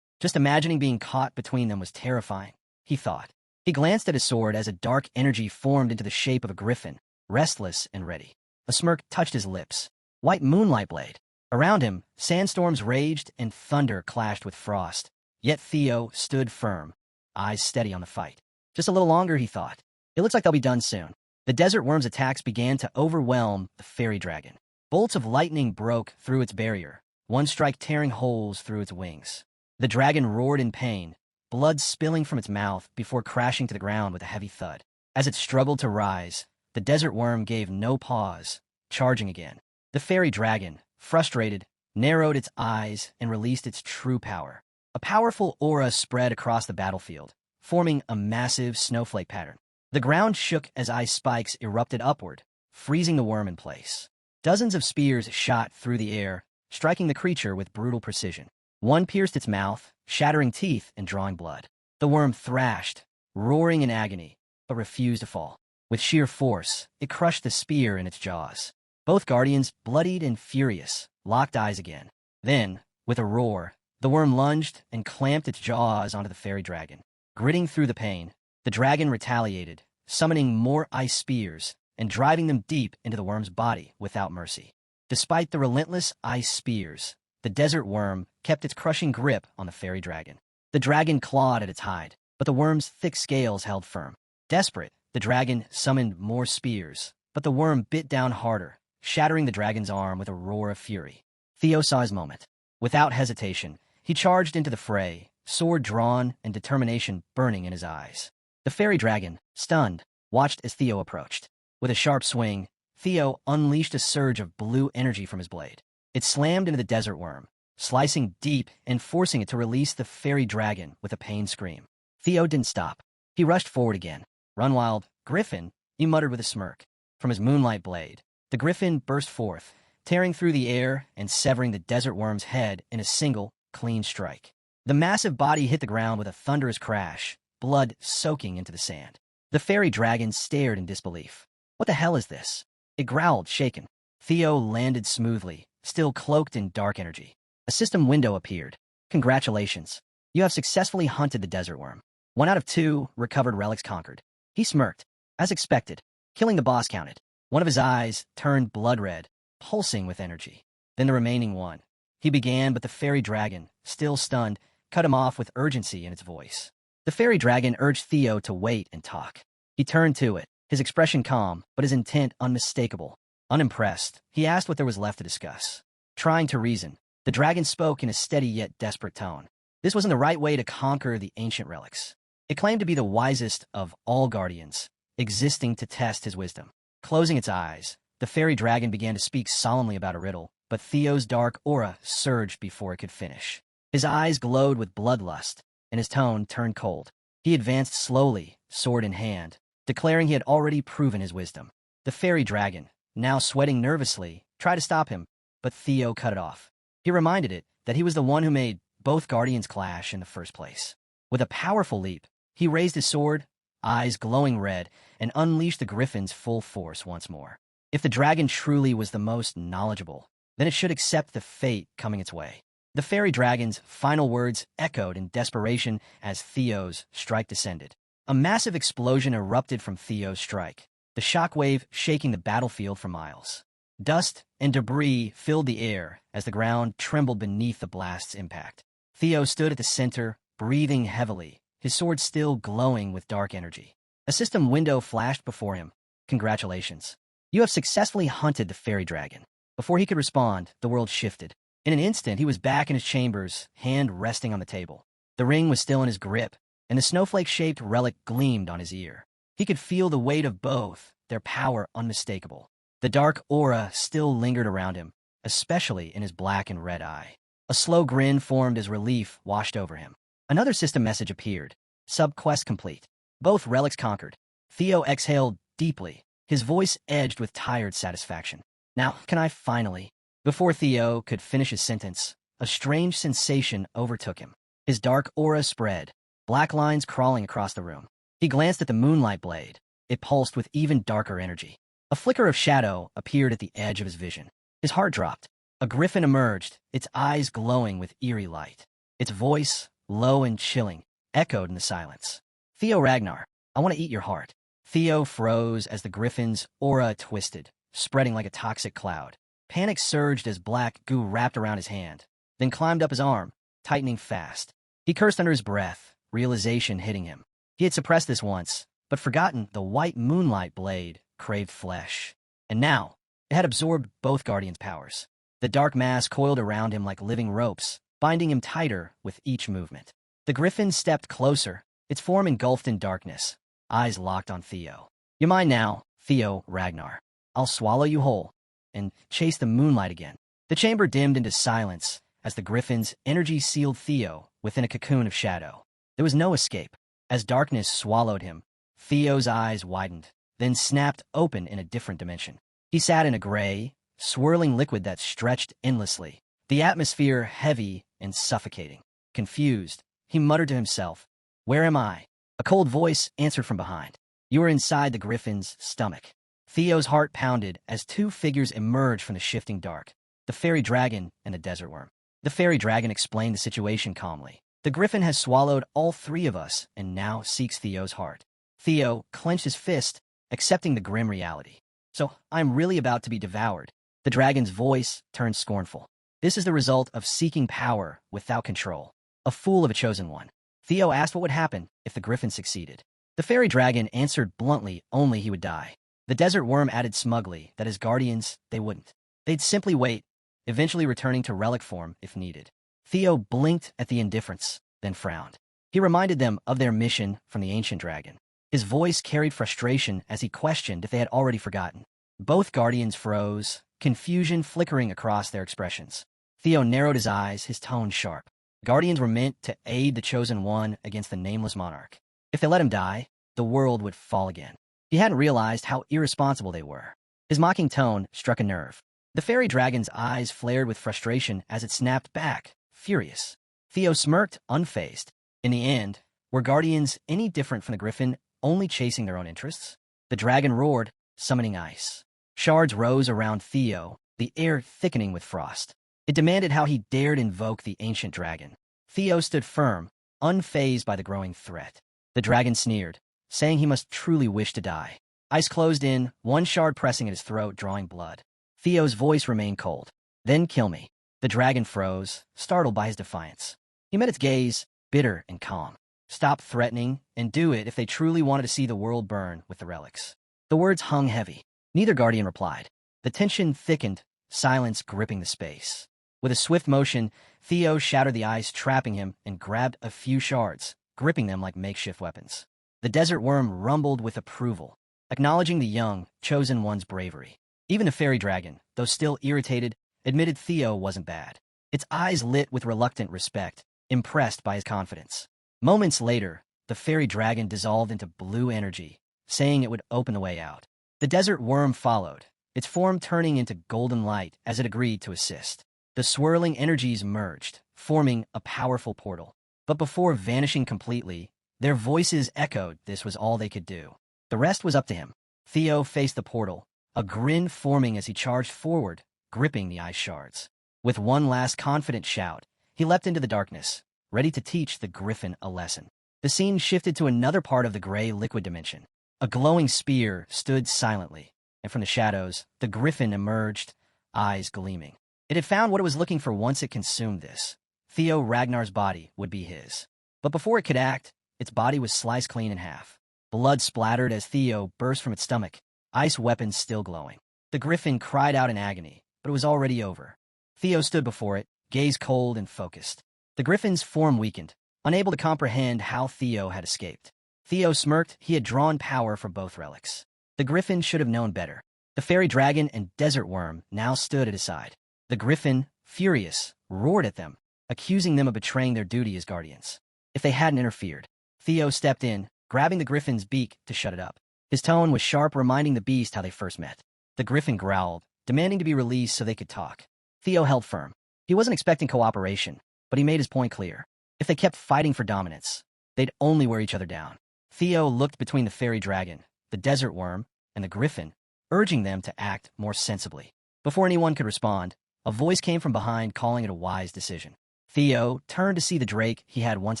Speaker 1: Just imagining being caught between them was terrifying, he thought. He glanced at his sword as a dark energy formed into the shape of a griffin, restless and ready. A smirk touched his lips. White moonlight blade. Around him, sandstorms raged and thunder clashed with frost. Yet Theo stood firm, eyes steady on the fight. Just a little longer, he thought. It looks like they'll be done soon. The desert worm's attacks began to overwhelm the fairy dragon. Bolts of lightning broke through its barrier, one strike tearing holes through its wings. The dragon roared in pain, blood spilling from its mouth before crashing to the ground with a heavy thud. As it struggled to rise, the desert worm gave no pause, charging again. The fairy dragon, frustrated, narrowed its eyes and released its true power. A powerful aura spread across the battlefield, forming a massive snowflake pattern. The ground shook as ice spikes erupted upward, freezing the worm in place. Dozens of spears shot through the air, striking the creature with brutal precision. One pierced its mouth, shattering teeth and drawing blood. The worm thrashed, roaring in agony, but refused to fall. With sheer force, it crushed the spear in its jaws. Both guardians, bloodied and furious, locked eyes again. Then, with a roar, the worm lunged and clamped its jaws onto the fairy dragon. Gritting through the pain, the dragon retaliated, summoning more ice spears and driving them deep into the worm's body without mercy. Despite the relentless ice spears, the desert worm kept its crushing grip on the fairy dragon. The dragon clawed at its hide, but the worm's thick scales held firm. Desperate, the dragon summoned more spears, but the worm bit down harder, shattering the dragon's arm with a roar of fury. Theo saw his moment. Without hesitation, he charged into the fray, sword drawn and determination burning in his eyes. The fairy dragon, stunned, watched as Theo approached. With a sharp swing, Theo unleashed a surge of blue energy from his blade. It slammed into the desert worm, slicing deep and forcing it to release the fairy dragon with a pained scream. Theo didn't stop. He rushed forward again. "Run wild, Griffin," he muttered with a smirk. From his moonlight blade, the griffin burst forth, tearing through the air and severing the desert worm's head in a single, clean strike. The massive body hit the ground with a thunderous crash, blood soaking into the sand. The fairy dragon stared in disbelief. "What the hell is this?" It growled, shaken. Theo landed smoothly, still cloaked in dark energy. A system window appeared. "Congratulations. You have successfully hunted the desert worm. 1 out of 2 recovered relics conquered." He smirked. As expected, killing the boss counted. One of his eyes turned blood red, pulsing with energy. Then the remaining one. He began, but the fairy dragon, still stunned, cut him off with urgency in its voice. The fairy dragon urged Theo to wait and talk. He turned to it, his expression calm, but his intent unmistakable. Unimpressed, he asked what there was left to discuss. Trying to reason, the dragon spoke in a steady yet desperate tone. This wasn't the right way to conquer the ancient relics. It claimed to be the wisest of all guardians, existing to test his wisdom. Closing its eyes, the fairy dragon began to speak solemnly about a riddle, but Theo's dark aura surged before it could finish. His eyes glowed with bloodlust, and his tone turned cold. He advanced slowly, sword in hand, declaring he had already proven his wisdom. The fairy dragon, now sweating nervously, tried to stop him, but Theo cut it off. He reminded it that he was the one who made both guardians clash in the first place. With a powerful leap, he raised his sword, eyes glowing red, and unleashed the griffin's full force once more. If the dragon truly was the most knowledgeable, then it should accept the fate coming its way. The fairy dragon's final words echoed in desperation as Theo's strike descended. A massive explosion erupted from Theo's strike, the shockwave shaking the battlefield for miles. Dust and debris filled the air as the ground trembled beneath the blast's impact. Theo stood at the center, breathing heavily, his sword still glowing with dark energy. A system window flashed before him. Congratulations. You have successfully hunted the fairy dragon. Before he could respond, the world shifted. In an instant, he was back in his chambers, hand resting on the table. The ring was still in his grip, and the snowflake-shaped relic gleamed on his ear. He could feel the weight of both, their power unmistakable. The dark aura still lingered around him, especially in his black and red eye. A slow grin formed as relief washed over him. Another system message appeared. Sub-quest complete. Both relics conquered. Theo exhaled deeply, his voice edged with tired satisfaction. Now, can I finally... Before Theo could finish his sentence, a strange sensation overtook him. His dark aura spread, black lines crawling across the room. He glanced at the moonlight blade. It pulsed with even darker energy. A flicker of shadow appeared at the edge of his vision. His heart dropped. A griffin emerged, its eyes glowing with eerie light. Its voice, low and chilling, echoed in the silence. Theo Ragnar, I want to eat your heart. Theo froze as the griffin's aura twisted, spreading like a toxic cloud. Panic surged as black goo wrapped around his hand, then climbed up his arm, tightening fast. He cursed under his breath, realization hitting him. He had suppressed this once, but forgotten the white moonlight blade craved flesh. And now, it had absorbed both Guardian's powers. The dark mass coiled around him like living ropes, binding him tighter with each movement. The griffin stepped closer, its form engulfed in darkness, eyes locked on Theo. You're mine now, Theo Ragnar. I'll swallow you whole and chase the moonlight again. The chamber dimmed into silence as the griffin's energy sealed Theo within a cocoon of shadow. There was no escape. As darkness swallowed him, Theo's eyes widened, then snapped open in a different dimension. He sat in a gray, swirling liquid that stretched endlessly, the atmosphere heavy and suffocating. Confused, he muttered to himself, "Where am I?" A cold voice answered from behind. You were inside the griffin's stomach. Theo's heart pounded as two figures emerged from the shifting dark, the fairy dragon and the desert worm. The fairy dragon explained the situation calmly. The griffin has swallowed all three of us and now seeks Theo's heart. Theo clenched his fist, accepting the grim reality. So I'm really about to be devoured. The dragon's voice turned scornful. This is the result of seeking power without control. A fool of a chosen one. Theo asked what would happen if the griffin succeeded. The fairy dragon answered bluntly only he would die. The desert worm added smugly that as guardians, they wouldn't. They'd simply wait, eventually returning to relic form if needed. Theo blinked at the indifference, then frowned. He reminded them of their mission from the ancient dragon. His voice carried frustration as he questioned if they had already forgotten. Both guardians froze, confusion flickering across their expressions. Theo narrowed his eyes, his tone sharp. Guardians were meant to aid the chosen one against the nameless monarch. If they let him die, the world would fall again. He hadn't realized how irresponsible they were. His mocking tone struck a nerve. The fairy dragon's eyes flared with frustration as it snapped back, furious. Theo smirked, unfazed. In the end, were guardians any different from the griffin, only chasing their own interests? The dragon roared, summoning ice. Shards rose around Theo, the air thickening with frost. It demanded how he dared invoke the ancient dragon. Theo stood firm, unfazed by the growing threat. The dragon sneered, saying he must truly wish to die. Ice closed in, one shard pressing at his throat, drawing blood. Theo's voice remained cold. Then kill me. The dragon froze, startled by his defiance. He met its gaze, bitter and calm. Stop threatening, and do it if they truly wanted to see the world burn with the relics. The words hung heavy. Neither guardian replied. The tension thickened, silence gripping the space. With a swift motion, Theo shattered the ice trapping him and grabbed a few shards, gripping them like makeshift weapons. The desert worm rumbled with approval, acknowledging the young, chosen one's bravery. Even the fairy dragon, though still irritated, admitted Theo wasn't bad. Its eyes lit with reluctant respect, impressed by his confidence. Moments later, the fairy dragon dissolved into blue energy, saying it would open the way out. The desert worm followed, its form turning into golden light as it agreed to assist. The swirling energies merged, forming a powerful portal. But before vanishing completely, their voices echoed this was all they could do. The rest was up to him. Theo faced the portal, a grin forming as he charged forward, gripping the ice shards. With one last confident shout, he leapt into the darkness, ready to teach the griffin a lesson. The scene shifted to another part of the gray liquid dimension. A glowing spear stood silently, and from the shadows, the griffin emerged, eyes gleaming. It had found what it was looking for once it consumed this. Theo Ragnar's body would be his. But before it could act, its body was sliced clean in half. Blood splattered as Theo burst from its stomach, ice weapons still glowing. The griffin cried out in agony, but it was already over. Theo stood before it, gaze cold and focused. The griffin's form weakened, unable to comprehend how Theo had escaped. Theo smirked. He had drawn power for both relics. The griffin should have known better. The fairy dragon and desert worm now stood at his side. The griffin, furious, roared at them, accusing them of betraying their duty as guardians. If they hadn't interfered, Theo stepped in, grabbing the griffin's beak to shut it up. His tone was sharp, reminding the beast how they first met. The griffin growled, demanding to be released so they could talk. Theo held firm. He wasn't expecting cooperation, but he made his point clear. If they kept fighting for dominance, they'd only wear each other down. Theo looked between the fairy dragon, the desert worm, and the griffin, urging them to act more sensibly. Before anyone could respond, a voice came from behind calling it a wise decision. Theo turned to see the drake he had once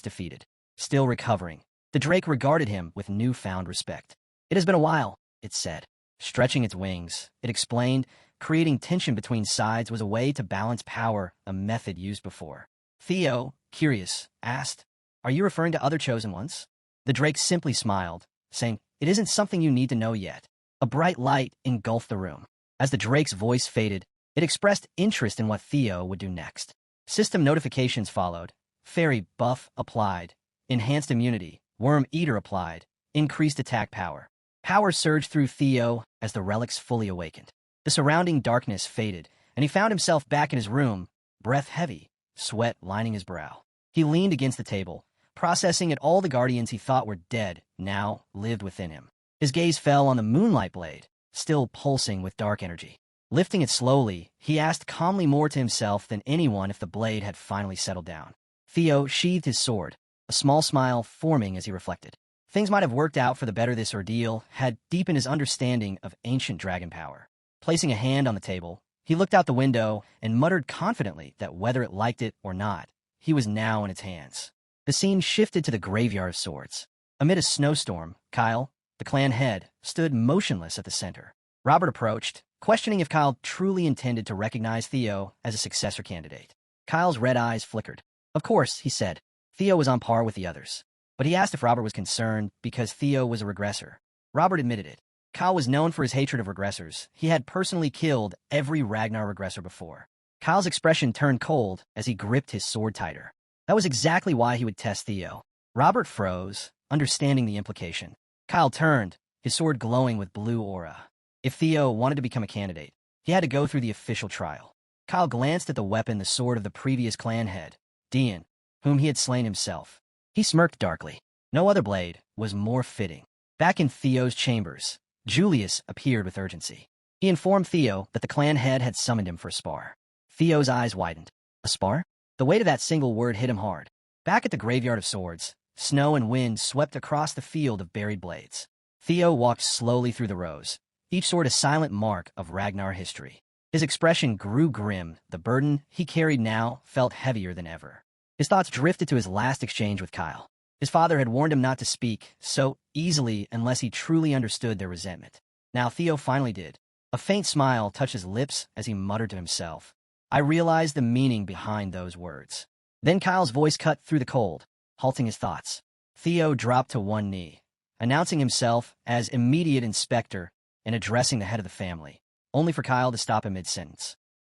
Speaker 1: defeated. Still recovering, the drake regarded him with newfound respect. "It has been a while," it said. Stretching its wings, it explained, creating tension between sides was a way to balance power, a method used before. Theo, curious, asked, "Are you referring to other chosen ones?" The drake simply smiled, saying, "It isn't something you need to know yet." A bright light engulfed the room. As the drake's voice faded, it expressed interest in what Theo would do next. System notifications followed. Fairy buff applied. Enhanced immunity. Worm eater applied. Increased attack power. Power surged through Theo as the relics fully awakened. The surrounding darkness faded, and he found himself back in his room, breath heavy, sweat lining his brow. He leaned against the table, processing at all the guardians he thought were dead now lived within him. His gaze fell on the moonlight blade, still pulsing with dark energy. Lifting it slowly, he asked calmly more to himself than anyone if the blade had finally settled down. Theo sheathed his sword, a small smile forming as he reflected. Things might have worked out for the better. This ordeal had deepened his understanding of ancient dragon power. Placing a hand on the table, he looked out the window and muttered confidently that whether it liked it or not, he was now in its hands. The scene shifted to the graveyard of swords. Amid a snowstorm, Kyle, the clan head, stood motionless at the center. Robert approached, questioning if Kyle truly intended to recognize Theo as a successor candidate. Kyle's red eyes flickered. "Of course," he said. Theo was on par with the others. But he asked if Robert was concerned because Theo was a regressor. Robert admitted it. Kyle was known for his hatred of regressors. He had personally killed every Ragnar regressor before. Kyle's expression turned cold as he gripped his sword tighter. That was exactly why he would test Theo. Robert froze, understanding the implication. Kyle turned, his sword glowing with blue aura. If Theo wanted to become a candidate, he had to go through the official trial. Kyle glanced at the weapon, the sword of the previous clan head, Dean, whom he had slain himself. He smirked darkly. No other blade was more fitting. Back in Theo's chambers, Julius appeared with urgency. He informed Theo that the clan head had summoned him for a spar. Theo's eyes widened. A spar? The weight of that single word hit him hard. Back at the graveyard of swords, snow and wind swept across the field of buried blades. Theo walked slowly through the rows, each sword a silent mark of Ragnar history. His expression grew grim. The burden he carried now felt heavier than ever. His thoughts drifted to his last exchange with Kyle. His father had warned him not to speak so easily unless he truly understood their resentment. Now Theo finally did. A faint smile touched his lips as he muttered to himself, "I realized the meaning behind those words." Then Kyle's voice cut through the cold, halting his thoughts. Theo dropped to one knee, announcing himself as immediate inspector and addressing the head of the family, only for Kyle to stop him mid-sentence.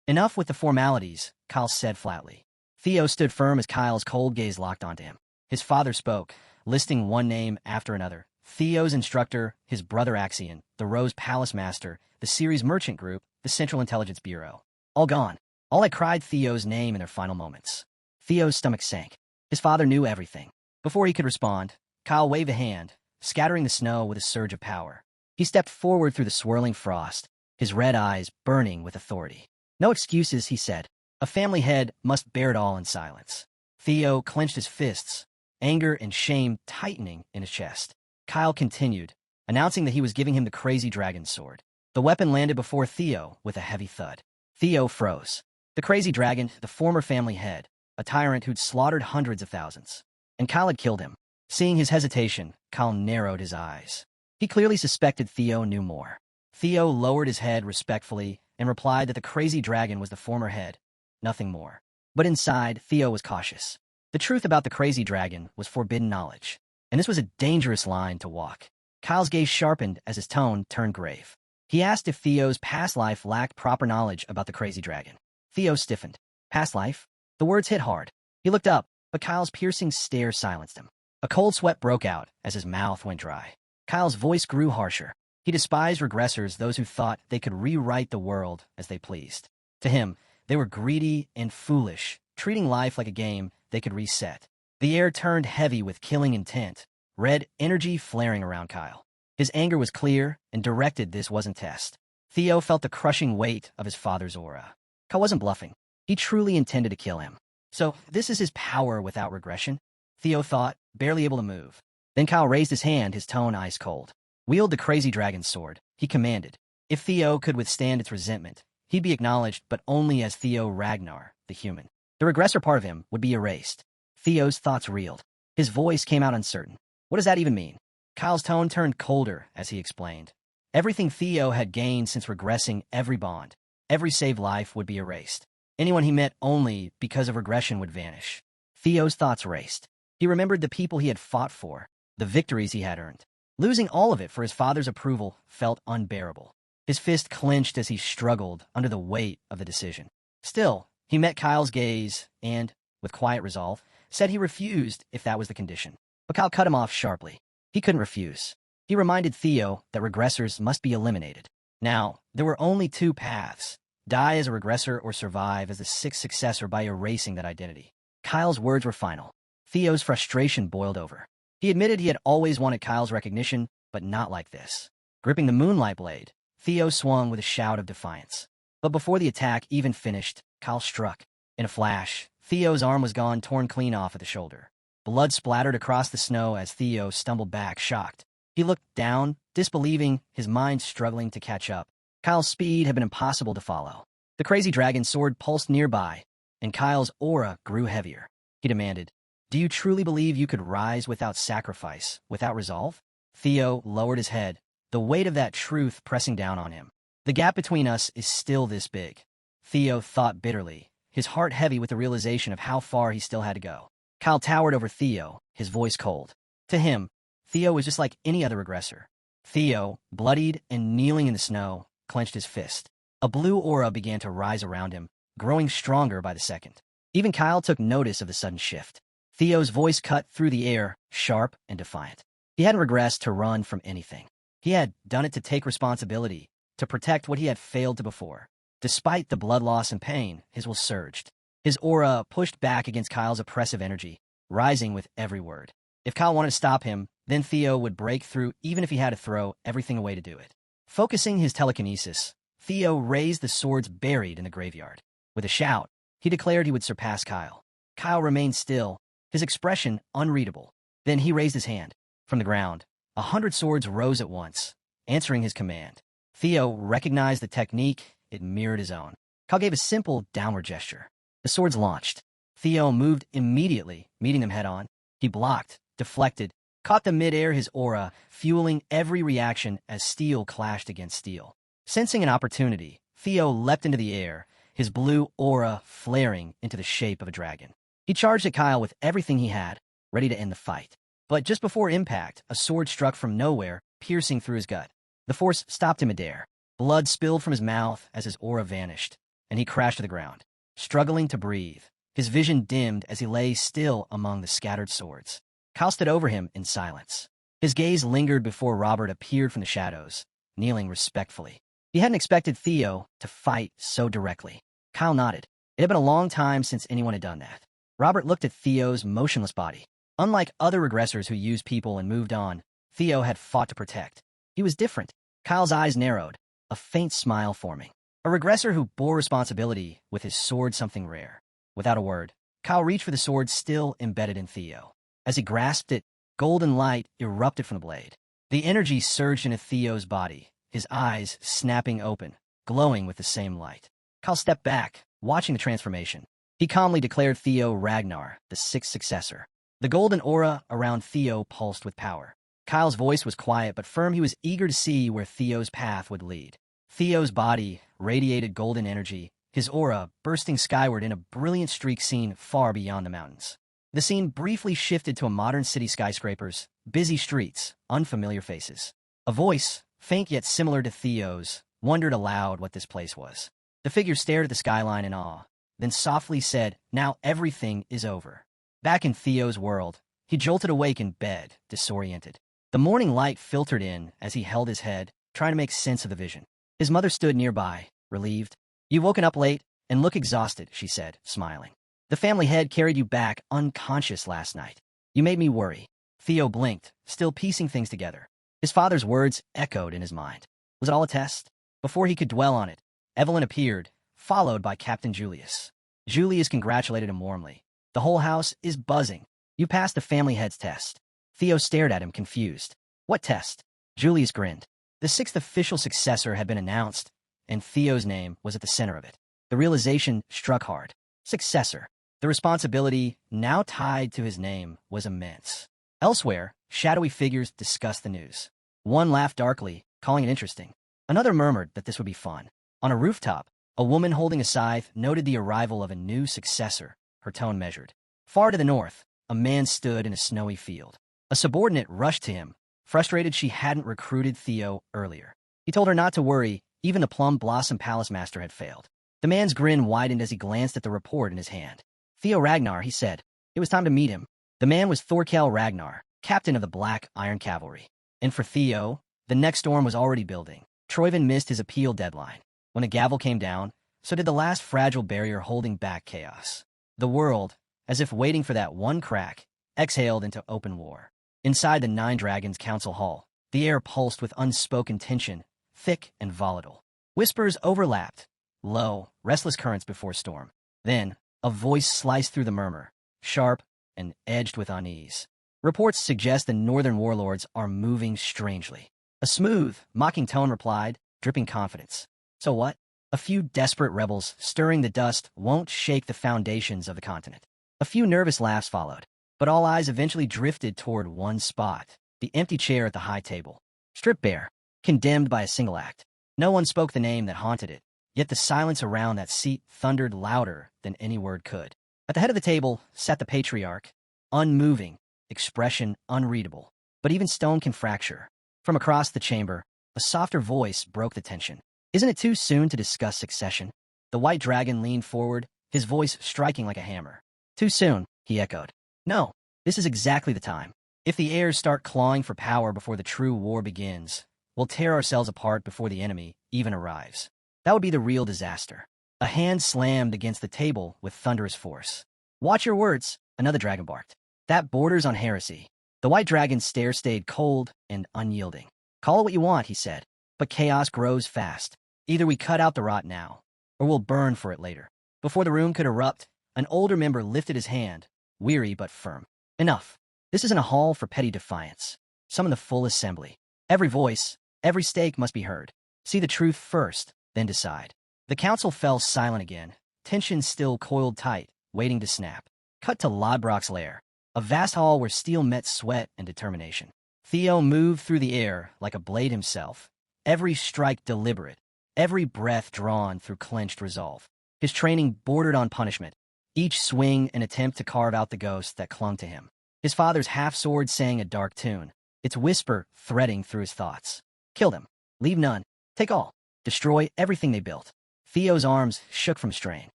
Speaker 1: "Enough with the formalities," Kyle said flatly. Theo stood firm as Kyle's cold gaze locked onto him. His father spoke, listing one name after another. Theo's instructor, his brother Axion, the Rose Palace Master, the Ceres Merchant Group, the Central Intelligence Bureau. All gone. All had cried Theo's name in their final moments. Theo's stomach sank. His father knew everything. Before he could respond, Kyle waved a hand, scattering the snow with a surge of power. He stepped forward through the swirling frost, his red eyes burning with authority. No excuses, he said. A family head must bear it all in silence. Theo clenched his fists, anger and shame tightening in his chest. Kyle continued, announcing that he was giving him the crazy dragon sword. The weapon landed before Theo with a heavy thud. Theo froze. The crazy dragon, the former family head, a tyrant who'd slaughtered hundreds of thousands. And Kyle had killed him. Seeing his hesitation, Kyle narrowed his eyes. He clearly suspected Theo knew more. Theo lowered his head respectfully and replied that the crazy dragon was the former head, nothing more. But inside, Theo was cautious. The truth about the crazy dragon was forbidden knowledge, and this was a dangerous line to walk. Kyle's gaze sharpened as his tone turned grave. He asked if Theo's past life lacked proper knowledge about the crazy dragon. Theo stiffened. Past life? The words hit hard. He looked up, but Kyle's piercing stare silenced him. A cold sweat broke out as his mouth went dry. Kyle's voice grew harsher. He despised regressors, those who thought they could rewrite the world as they pleased. To him, they were greedy and foolish, treating life like a game they could reset. The air turned heavy with killing intent, red energy flaring around Kyle. His anger was clear and directed. This wasn't test. Theo felt the crushing weight of his father's aura. Kyle wasn't bluffing. He truly intended to kill him. So this is his power without regression? Theo thought, barely able to move. Then Kyle raised his hand, his tone ice cold. Wield the crazy dragon's sword, he commanded. If Theo could withstand its resentment, he'd be acknowledged, but only as Theo Ragnar, the human. The regressor part of him would be erased. Theo's thoughts reeled. His voice came out uncertain. What does that even mean? Kyle's tone turned colder as he explained. Everything Theo had gained since regressing, every bond, every saved life would be erased. Anyone he met only because of regression would vanish. Theo's thoughts raced. He remembered the people he had fought for, the victories he had earned. Losing all of it for his father's approval felt unbearable. His fist clenched as he struggled under the weight of the decision. Still, he met Kyle's gaze and, with quiet resolve, said he refused if that was the condition. But Kyle cut him off sharply. He couldn't refuse. He reminded Theo that regressors must be eliminated. Now, there were only two paths: die as a regressor or survive as the sixth successor by erasing that identity. Kyle's words were final. Theo's frustration boiled over. He admitted he had always wanted Kyle's recognition, but not like this. Gripping the moonlight blade, Theo swung with a shout of defiance. But before the attack even finished, Kyle struck. In a flash, Theo's arm was gone, torn clean off at the shoulder. Blood splattered across the snow as Theo stumbled back, shocked. He looked down, disbelieving, his mind struggling to catch up. Kyle's speed had been impossible to follow. The crazy dragon's sword pulsed nearby, and Kyle's aura grew heavier. He demanded, "Do you truly believe you could rise without sacrifice, without resolve?" Theo lowered his head, the weight of that truth pressing down on him. The gap between us is still this big. Theo thought bitterly, his heart heavy with the realization of how far he still had to go. Kyle towered over Theo, his voice cold. To him, Theo was just like any other regressor. Theo, bloodied and kneeling in the snow, clenched his fist. A blue aura began to rise around him, growing stronger by the second. Even Kyle took notice of the sudden shift. Theo's voice cut through the air, sharp and defiant. He hadn't regressed to run from anything. He had done it to take responsibility, to protect what he had failed to before. Despite the blood loss and pain, his will surged. His aura pushed back against Kyle's oppressive energy, rising with every word. If Kyle wanted to stop him, then Theo would break through even if he had to throw everything away to do it. Focusing his telekinesis, Theo raised the swords buried in the graveyard. With a shout, he declared he would surpass Kyle. Kyle remained still, his expression unreadable. Then he raised his hand. From the ground, 100 swords rose at once, answering his command. Theo recognized the technique. It mirrored his own. Kyle gave a simple downward gesture. The swords launched. Theo moved immediately, meeting them head-on. He blocked, deflected, caught them mid-air, his aura fueling every reaction as steel clashed against steel. Sensing an opportunity, Theo leapt into the air, his blue aura flaring into the shape of a dragon. He charged at Kyle with everything he had, ready to end the fight. But just before impact, a sword struck from nowhere, piercing through his gut. The force stopped him midair. Blood spilled from his mouth as his aura vanished, and he crashed to the ground, struggling to breathe. His vision dimmed as he lay still among the scattered swords. Kyle stood over him in silence. His gaze lingered before Robert appeared from the shadows, kneeling respectfully. He hadn't expected Theo to fight so directly. Kyle nodded. It had been a long time since anyone had done that. Robert looked at Theo's motionless body. Unlike other regressors who used people and moved on, Theo had fought to protect. He was different. Kyle's eyes narrowed, a faint smile forming. A regressor who bore responsibility with his sword, something rare. Without a word, Kyle reached for the sword still embedded in Theo. As he grasped it, golden light erupted from the blade. The energy surged into Theo's body, his eyes snapping open, glowing with the same light. Kyle stepped back, watching the transformation. He calmly declared Theo Ragnar, the sixth successor. The golden aura around Theo pulsed with power. Kyle's voice was quiet but firm. He was eager to see where Theo's path would lead. Theo's body radiated golden energy, his aura bursting skyward in a brilliant streak seen far beyond the mountains. The scene briefly shifted to a modern city: skyscrapers, busy streets, unfamiliar faces. A voice, faint yet similar to Theo's, wondered aloud what this place was. The figure stared at the skyline in awe, then softly said, "Now everything is over." Back in Theo's world, he jolted awake in bed, disoriented. The morning light filtered in as he held his head, trying to make sense of the vision. His mother stood nearby, relieved. "You've woken up late and look exhausted," she said, smiling. "The family head carried you back unconscious last night. You made me worry." Theo blinked, still piecing things together. His father's words echoed in his mind. Was it all a test? Before he could dwell on it, Evelyn appeared, followed by Captain Julius. Julius congratulated him warmly. "The whole house is buzzing. You passed the family head's test." Theo stared at him, confused. "What test?" Julius grinned. The sixth official successor had been announced, and Theo's name was at the center of it. The realization struck hard. Successor. The responsibility, now tied to his name, was immense. Elsewhere, shadowy figures discussed the news. One laughed darkly, calling it interesting. Another murmured that this would be fun. On a rooftop, a woman holding a scythe noted the arrival of a new successor, her tone measured. Far to the north, a man stood in a snowy field. A subordinate rushed to him, frustrated she hadn't recruited Theo earlier. He told her not to worry, even the Plum Blossom Palace Master had failed. The man's grin widened as he glanced at the report in his hand. "Theo Ragnar," he said. It was time to meet him. The man was Thorkel Ragnar, captain of the Black Iron Cavalry. And for Theo, the next storm was already building. Troyvin missed his appeal deadline. When the gavel came down, so did the last fragile barrier holding back chaos. The world, as if waiting for that one crack, exhaled into open war. Inside the Nine Dragons Council Hall, the air pulsed with unspoken tension, thick and volatile. Whispers overlapped, low, restless currents before storm. Then, a voice sliced through the murmur, sharp and edged with unease. "Reports suggest the northern warlords are moving strangely." A smooth, mocking tone replied, dripping confidence. "So what? A few desperate rebels stirring the dust won't shake the foundations of the continent." A few nervous laughs followed, but all eyes eventually drifted toward one spot, the empty chair at the high table. Stripped bare, condemned by a single act. No one spoke the name that haunted it, yet the silence around that seat thundered louder than any word could. At the head of the table sat the patriarch, unmoving, expression unreadable. But even stone can fracture. From across the chamber, a softer voice broke the tension. "Isn't it too soon to discuss succession?" The white dragon leaned forward, his voice striking like a hammer. "Too soon," he echoed. "No, this is exactly the time. If the heirs start clawing for power before the true war begins, we'll tear ourselves apart before the enemy even arrives. That would be the real disaster." A hand slammed against the table with thunderous force. "Watch your words," another dragon barked. "That borders on heresy." The white dragon's stare stayed cold and unyielding. "Call it what you want," he said, "but chaos grows fast. Either we cut out the rot now, or we'll burn for it later." Before the room could erupt, an older member lifted his hand, weary but firm. "Enough. This isn't a hall for petty defiance. Summon the full assembly. Every voice, every stake must be heard. See the truth first, then decide." The council fell silent again, tension still coiled tight, waiting to snap. Cut to Lodbrok's lair, a vast hall where steel met sweat and determination. Theo moved through the air like a blade himself, every strike deliberate, every breath drawn through clenched resolve. His training bordered on punishment, each swing an attempt to carve out the ghost that clung to him. His father's half-sword sang a dark tune, its whisper threading through his thoughts. "Kill them. Leave none. Take all. Destroy everything they built." Theo's arms shook from strain.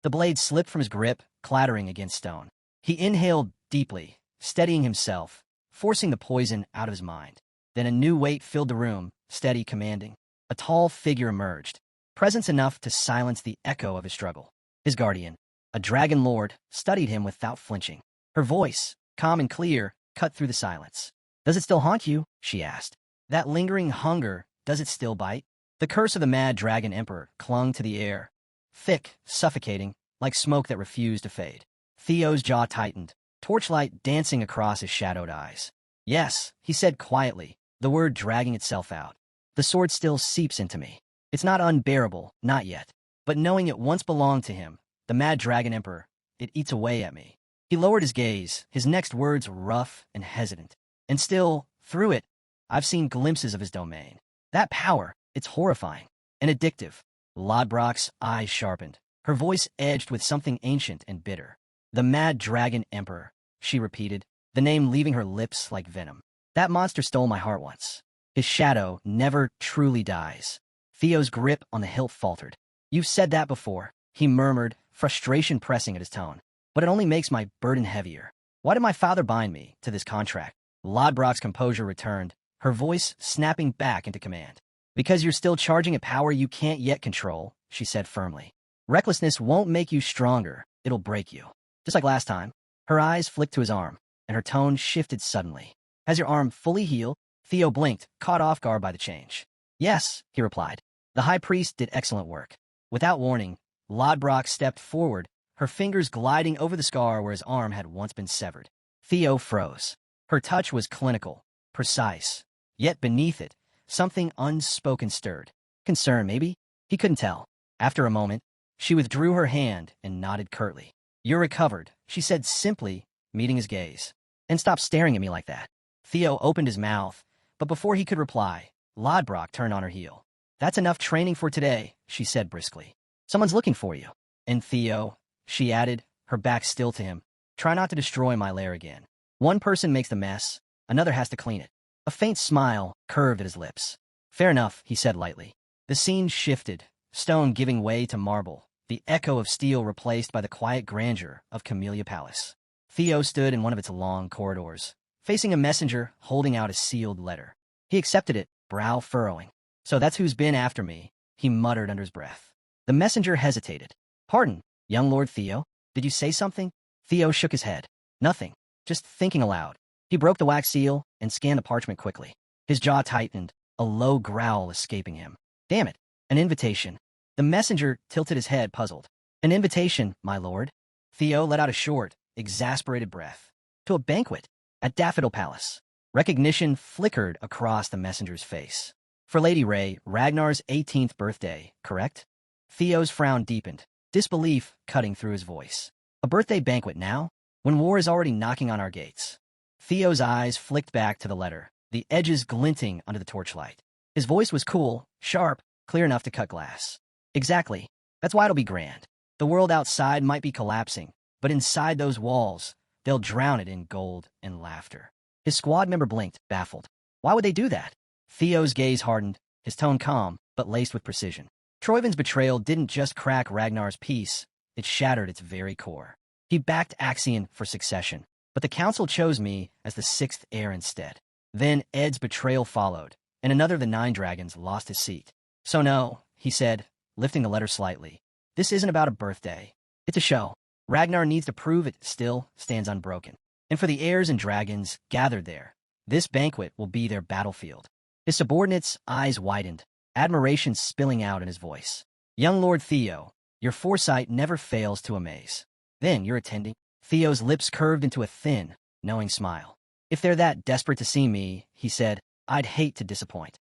Speaker 1: The blade slipped from his grip, clattering against stone. He inhaled deeply, steadying himself, forcing the poison out of his mind. Then a new weight filled the room, steady, commanding. A tall figure emerged, presence enough to silence the echo of his struggle. His guardian, a dragon lord, studied him without flinching. Her voice, calm and clear, cut through the silence. "Does it still haunt you?" she asked. "That lingering hunger, does it still bite?" The curse of the mad dragon emperor clung to the air, thick, suffocating, like smoke that refused to fade. Theo's jaw tightened, torchlight dancing across his shadowed eyes. "Yes," he said quietly, the word dragging itself out. "The sword still seeps into me. It's not unbearable, not yet. But knowing it once belonged to him, the mad dragon emperor, it eats away at me." He lowered his gaze, his next words rough and hesitant. "And still, through it, I've seen glimpses of his domain. That power, it's horrifying and addictive." Lodbrok's eyes sharpened, her voice edged with something ancient and bitter. "The mad dragon emperor," she repeated, the name leaving her lips like venom. "That monster stole my heart once. His shadow never truly dies." Theo's grip on the hilt faltered. "You've said that before," he murmured, frustration pressing at his tone. "But it only makes my burden heavier. Why did my father bind me to this contract?" Lodbrok's composure returned, her voice snapping back into command. "Because you're still charging a power you can't yet control," she said firmly. "Recklessness won't make you stronger, it'll break you. Just like last time." Her eyes flicked to his arm, and her tone shifted suddenly. "Has your arm fully healed?" Theo blinked, caught off guard by the change. "Yes," he replied. "The high priest did excellent work." Without warning, Lodbrok stepped forward, her fingers gliding over the scar where his arm had once been severed. Theo froze. Her touch was clinical, precise. Yet beneath it, something unspoken stirred. Concern, maybe? He couldn't tell. After a moment, she withdrew her hand and nodded curtly. "You're recovered," she said simply, meeting his gaze. "And stop staring at me like that." Theo opened his mouth, but before he could reply, Lodbrok turned on her heel. "That's enough training for today," she said briskly. "Someone's looking for you." "And Theo," she added, her back still to him, "try not to destroy my lair again. One person makes the mess, another has to clean it." A faint smile curved at his lips. "Fair enough," he said lightly. The scene shifted, stone giving way to marble, the echo of steel replaced by the quiet grandeur of Camellia Palace. Theo stood in one of its long corridors, facing a messenger holding out a sealed letter. He accepted it, brow furrowing. "So that's who's been after me," he muttered under his breath. The messenger hesitated. "Pardon, young Lord Theo, did you say something?" Theo shook his head. "Nothing, just thinking aloud." He broke the wax seal and scanned the parchment quickly. His jaw tightened, a low growl escaping him. "Damn it, an invitation." The messenger tilted his head, puzzled. "An invitation, my lord?" Theo let out a short, exasperated breath. "To a banquet at Daffodil Palace." Recognition flickered across the messenger's face. "For Lady Ray, Ragnar's 18th birthday, correct?" Theo's frown deepened, disbelief cutting through his voice. "A birthday banquet now? When war is already knocking on our gates?" Theo's eyes flicked back to the letter, the edges glinting under the torchlight. His voice was cool, sharp, clear enough to cut glass. "Exactly. That's why it'll be grand. The world outside might be collapsing, but inside those walls, they'll drown it in gold and laughter." His squad member blinked, baffled. Why would they do that? Theo's gaze hardened, his tone calm, but laced with precision. Troivin's betrayal didn't just crack Ragnar's peace, it shattered its very core. He backed Axion for succession, but the council chose me as the sixth heir instead. Then Ed's betrayal followed, and another of the 9 dragons lost his seat. "So no," he said, lifting the letter slightly. "This isn't about a birthday. It's a show. Ragnar needs to prove it still stands unbroken. And for the heirs and dragons gathered there, this banquet will be their battlefield." His subordinates' eyes widened, admiration spilling out in his voice. "Young Lord Theo, your foresight never fails to amaze. Then you're attending?" Theo's lips curved into a thin, knowing smile. "If they're that desperate to see me," he said, "I'd hate to disappoint."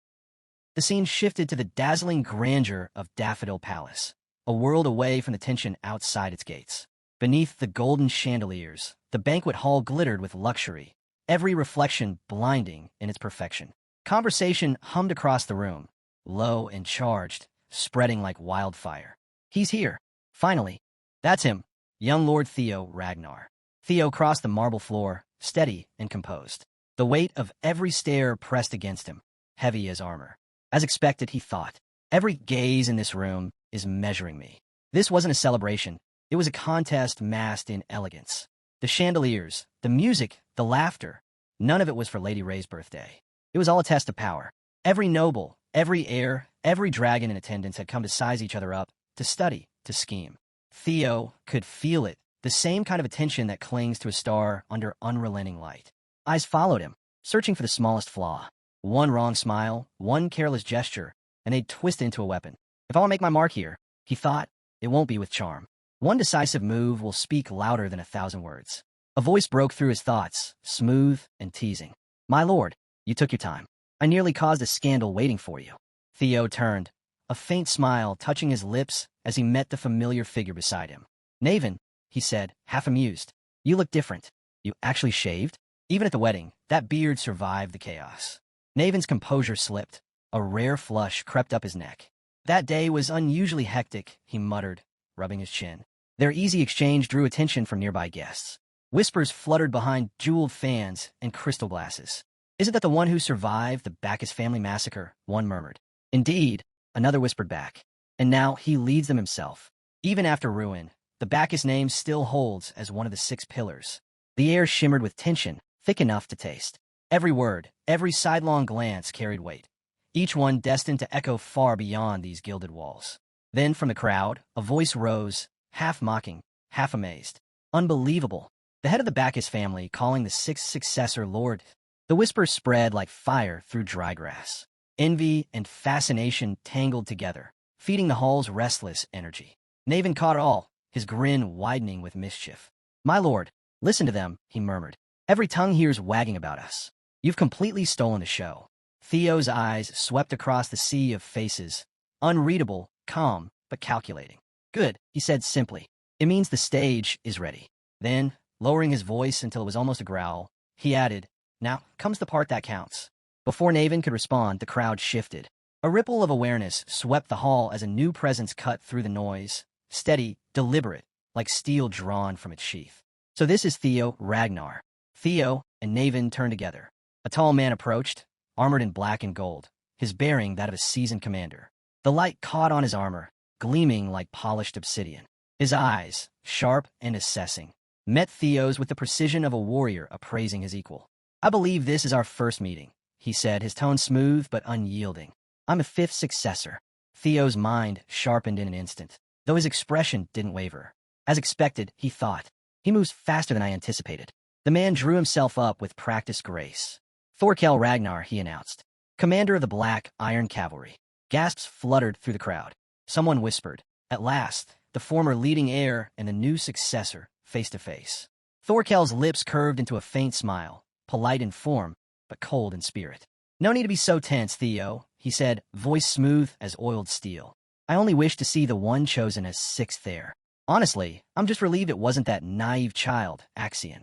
Speaker 1: The scene shifted to the dazzling grandeur of Daffodil Palace, a world away from the tension outside its gates. Beneath the golden chandeliers, the banquet hall glittered with luxury, every reflection blinding in its perfection. Conversation hummed across the room, low and charged, spreading like wildfire. "He's here. Finally. That's him. Young Lord Theo Ragnar." Theo crossed the marble floor, steady and composed. The weight of every stare pressed against him, heavy as armor. As expected, he thought, every gaze in this room is measuring me. This wasn't a celebration. It was a contest masked in elegance. The chandeliers, the music the laughter. None of it was for Lady Ray's birthday. It was all a test of power. Every noble, every heir, every dragon in attendance had come to size each other up, to study, to scheme. Theo could feel it, the same kind of attention that clings to a star under unrelenting light. Eyes followed him, searching for the smallest flaw. One wrong smile, one careless gesture, and they'd twist into a weapon. If I want to make my mark here, he thought, it won't be with charm. One decisive move will speak louder than 1,000 words. A voice broke through his thoughts, smooth and teasing. My lord, you took your time. I nearly caused a scandal waiting for you. Theo turned, a faint smile touching his lips as he met the familiar figure beside him. Naven, he said, half amused. You look different. You actually shaved? Even at the wedding, that beard survived the chaos. Naven's composure slipped. A rare flush crept up his neck. That day was unusually hectic, he muttered, rubbing his chin. Their easy exchange drew attention from nearby guests. Whispers fluttered behind jeweled fans and crystal glasses. Isn't that the one who survived the Bacchus family massacre? One murmured. Indeed, another whispered back. And now he leads them himself. Even after ruin, the Bacchus name still holds as one of the 6 pillars. The air shimmered with tension, thick enough to taste. Every word, every sidelong glance carried weight, each one destined to echo far beyond these gilded walls. Then from the crowd, a voice rose, half mocking, half amazed. Unbelievable. The head of the Bacchus family calling the 6th successor Lord. The whispers spread like fire through dry grass. Envy and fascination tangled together, feeding the hall's restless energy. Naven caught it all, his grin widening with mischief. My lord, listen to them, he murmured. Every tongue here's wagging about us. You've completely stolen the show. Theo's eyes swept across the sea of faces, unreadable, calm, but calculating. Good, he said simply. It means the stage is ready. Then, lowering his voice until it was almost a growl, he added, now comes the part that counts. Before Naven could respond, the crowd shifted. A ripple of awareness swept the hall as a new presence cut through the noise, steady, deliberate, like steel drawn from its sheath. So this is Theo Ragnar. Theo and Naven turned together. A tall man approached, armored in black and gold, his bearing that of a seasoned commander. The light caught on his armor, gleaming like polished obsidian. His eyes, sharp and assessing, met Theo's with the precision of a warrior appraising his equal. I believe this is our first meeting, he said, his tone smooth but unyielding. I'm a 5th successor. Theo's mind sharpened in an instant, though his expression didn't waver. As expected, he thought. He moves faster than I anticipated. The man drew himself up with practiced grace. Thorkel Ragnar, he announced. Commander of the Black Iron Cavalry. Gasps fluttered through the crowd. Someone whispered. At last, the former leading heir and the new successor, face to face. Thorkel's lips curved into a faint smile, polite in form, but cold in spirit. No need to be so tense, Theo, he said, voice smooth as oiled steel. I only wish to see the one chosen as 6th heir. Honestly, I'm just relieved it wasn't that naive child, Axion.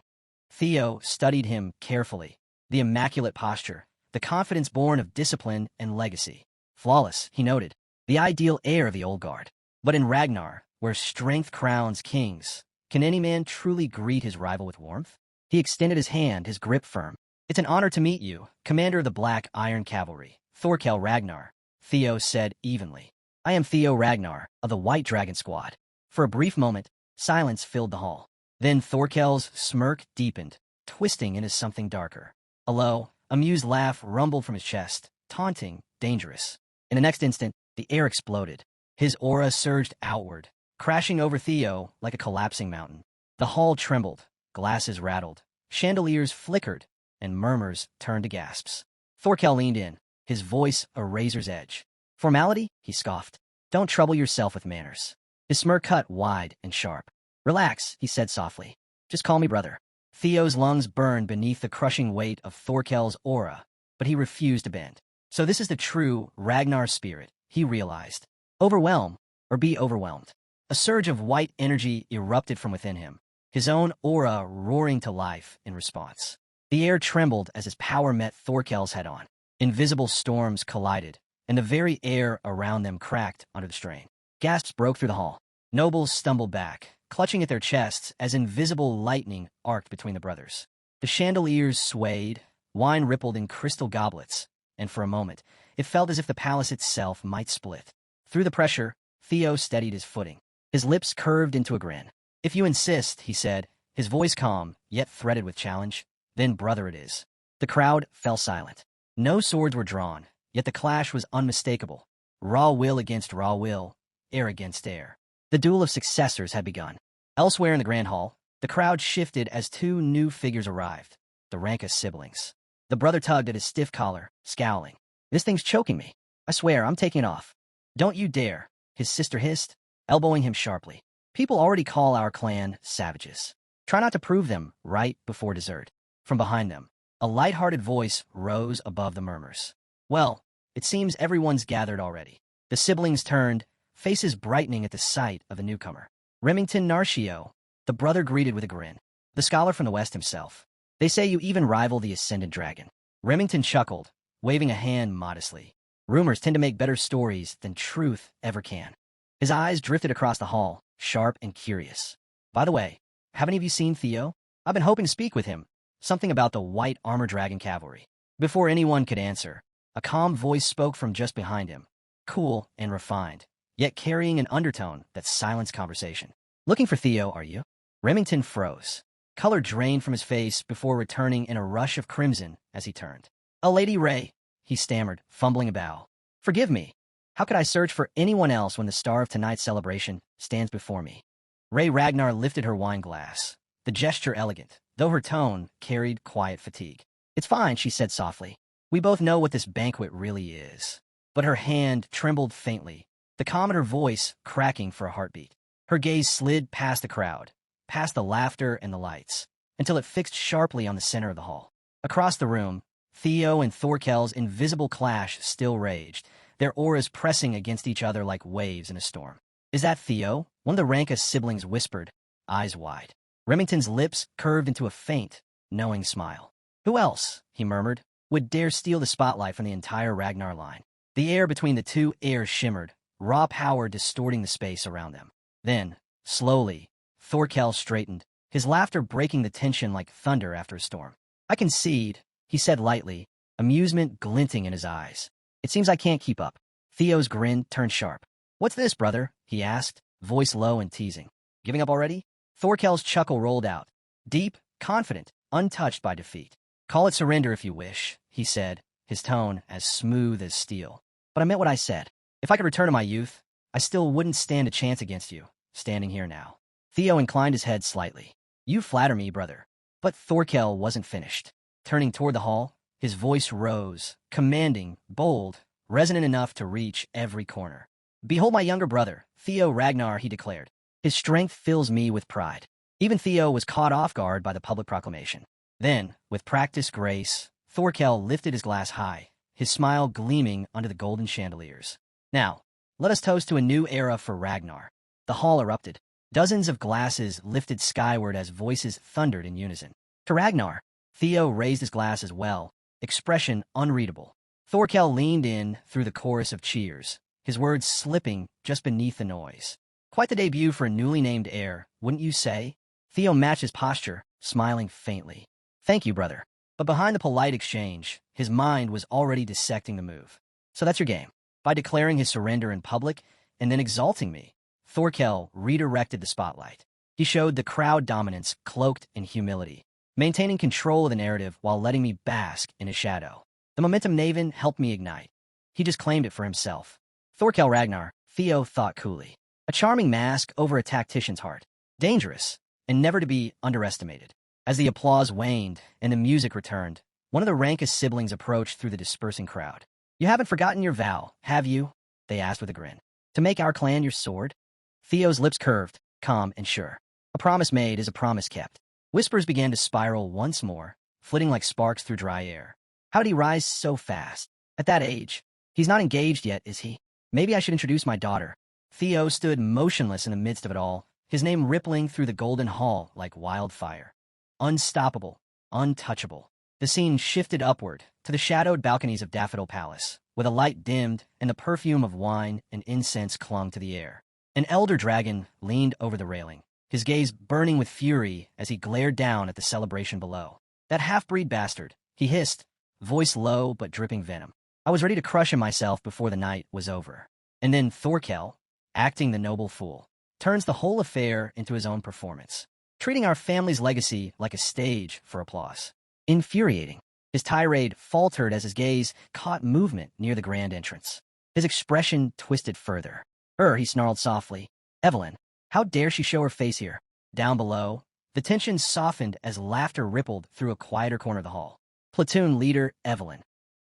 Speaker 1: Theo studied him carefully. The immaculate posture, the confidence born of discipline and legacy. Flawless, he noted. The ideal heir of the old guard. But in Ragnar, where strength crowns kings, can any man truly greet his rival with warmth? He extended his hand, his grip firm. It's an honor to meet you, Commander of the Black Iron Cavalry, Thorkel Ragnar, Theo said evenly. I am Theo Ragnar, of the White Dragon Squad. For a brief moment, silence filled the hall. Then Thorkel's smirk deepened, twisting into something darker. A low, amused laugh rumbled from his chest, taunting, dangerous. In the next instant, the air exploded. His aura surged outward, crashing over Theo like a collapsing mountain. The hall trembled, glasses rattled, chandeliers flickered, and murmurs turned to gasps. Thorkel leaned in, his voice a razor's edge. Formality? He scoffed. Don't trouble yourself with manners. His smirk cut wide and sharp. Relax, he said softly. Just call me brother. Theo's lungs burned beneath the crushing weight of Thorkel's aura, but he refused to bend. So this is the true Ragnar spirit, he realized. Overwhelm, or be overwhelmed. A surge of white energy erupted from within him, his own aura roaring to life in response. The air trembled as his power met Thorkel's head-on. Invisible storms collided, and the very air around them cracked under the strain. Gasps broke through the hall. Nobles stumbled back, clutching at their chests as invisible lightning arced between the brothers. The chandeliers swayed, wine rippled in crystal goblets, and for a moment, it felt as if the palace itself might split. Through the pressure, Theo steadied his footing. His lips curved into a grin. If you insist, he said, his voice calm, yet threaded with challenge. Then brother it is. The crowd fell silent. No swords were drawn, yet the clash was unmistakable. Raw will against raw will, air against air. The duel of successors had begun. Elsewhere in the grand hall, the crowd shifted as two new figures arrived, the Ranka siblings. The brother tugged at his stiff collar, scowling. "This thing's choking me. I swear, I'm taking it off." "Don't you dare," his sister hissed, elbowing him sharply. "People already call our clan savages. Try not to prove them right before dessert." From behind them, a light-hearted voice rose above the murmurs. "Well, it seems everyone's gathered already." The siblings turned, faces brightening at the sight of the newcomer. "Remington Narcio," the brother greeted with a grin. "The scholar from the West himself. They say you even rival the Ascendant Dragon." Remington chuckled, waving a hand modestly. "Rumors tend to make better stories than truth ever can." His eyes drifted across the hall, sharp and curious. "By the way, have any of you seen Theo? I've been hoping to speak with him. Something about the white armor dragon cavalry." Before anyone could answer, a calm voice spoke from just behind him, cool and refined, yet carrying an undertone that silenced conversation. "Looking for Theo, are you?" Remington froze. Color drained from his face before returning in a rush of crimson as he turned. "A Lady Ray," he stammered, fumbling a bow. "Forgive me. How could I search for anyone else when the star of tonight's celebration stands before me?" Ray Ragnar lifted her wine glass, the gesture elegant, though her tone carried quiet fatigue. "It's fine," she said softly. "We both know what this banquet really is." But her hand trembled faintly, the calm in her voice cracking for a heartbeat. Her gaze slid past the crowd, past the laughter and the lights, until it fixed sharply on the center of the hall. Across the room, Theo and Thorkel's invisible clash still raged, their auras pressing against each other like waves in a storm. "Is that Theo?" one of the Ranka siblings whispered, eyes wide. Remington's lips curved into a faint, knowing smile. "Who else," he murmured, "would dare steal the spotlight from the entire Ragnar line?" The air between the two heirs shimmered, raw power distorting the space around them. Then, slowly, Thorkel straightened, his laughter breaking the tension like thunder after a storm. "I concede," he said lightly, amusement glinting in his eyes. "It seems I can't keep up." Theo's grin turned sharp. "What's this, brother?" he asked, voice low and teasing. "Giving up already?" Thorkel's chuckle rolled out, deep, confident, untouched by defeat. "Call it surrender if you wish," he said, his tone as smooth as steel. "But I meant what I said. If I could return to my youth, I still wouldn't stand a chance against you, standing here now." Theo inclined his head slightly. "You flatter me, brother." But Thorkel wasn't finished. Turning toward the hall, his voice rose, commanding, bold, resonant enough to reach every corner. "Behold my younger brother, Theo Ragnar," he declared. "His strength fills me with pride." Even Theo was caught off guard by the public proclamation. Then, with practiced grace, Thorkel lifted his glass high, his smile gleaming under the golden chandeliers. "Now, let us toast to a new era for Ragnar." The hall erupted. Dozens of glasses lifted skyward as voices thundered in unison. "To Ragnar!" Theo raised his glass as well, expression unreadable. Thorkel leaned in through the chorus of cheers, his words slipping just beneath the noise. "Quite the debut for a newly named heir, wouldn't you say?" Theo matched his posture, smiling faintly. "Thank you, brother." But behind the polite exchange, his mind was already dissecting the move. "So that's your game." By declaring his surrender in public and then exalting me, Thorkel redirected the spotlight. He showed the crowd dominance cloaked in humility, maintaining control of the narrative while letting me bask in his shadow. The momentum Naven helped me ignite. He just claimed it for himself. Thorkel Ragnar, Theo thought coolly. A charming mask over a tactician's heart. Dangerous, and never to be underestimated. As the applause waned and the music returned, one of the Ranka siblings approached through the dispersing crowd. "You haven't forgotten your vow, have you?" they asked with a grin. "To make our clan your sword?" Theo's lips curved, calm and sure. "A promise made is a promise kept." Whispers began to spiral once more, flitting like sparks through dry air. How did he rise so fast? At that age? He's not engaged yet, is he? Maybe I should introduce my daughter. Theo stood motionless in the midst of it all, his name rippling through the golden hall like wildfire. Unstoppable, untouchable. The scene shifted upward to the shadowed balconies of Daffodil Palace, where the light dimmed and the perfume of wine and incense clung to the air. An elder dragon leaned over the railing, his gaze burning with fury as he glared down at the celebration below. "That half-breed bastard," he hissed, voice low but dripping venom. I was ready to crush him myself before the night was over. And then Thorkel, acting the noble fool, turns the whole affair into his own performance, treating our family's legacy like a stage for applause. Infuriating. His tirade faltered as his gaze caught movement near the grand entrance. His expression twisted further. He snarled softly. Evelyn, how dare she show her face here? Down below, the tension softened as laughter rippled through a quieter corner of the hall. Platoon leader Evelyn.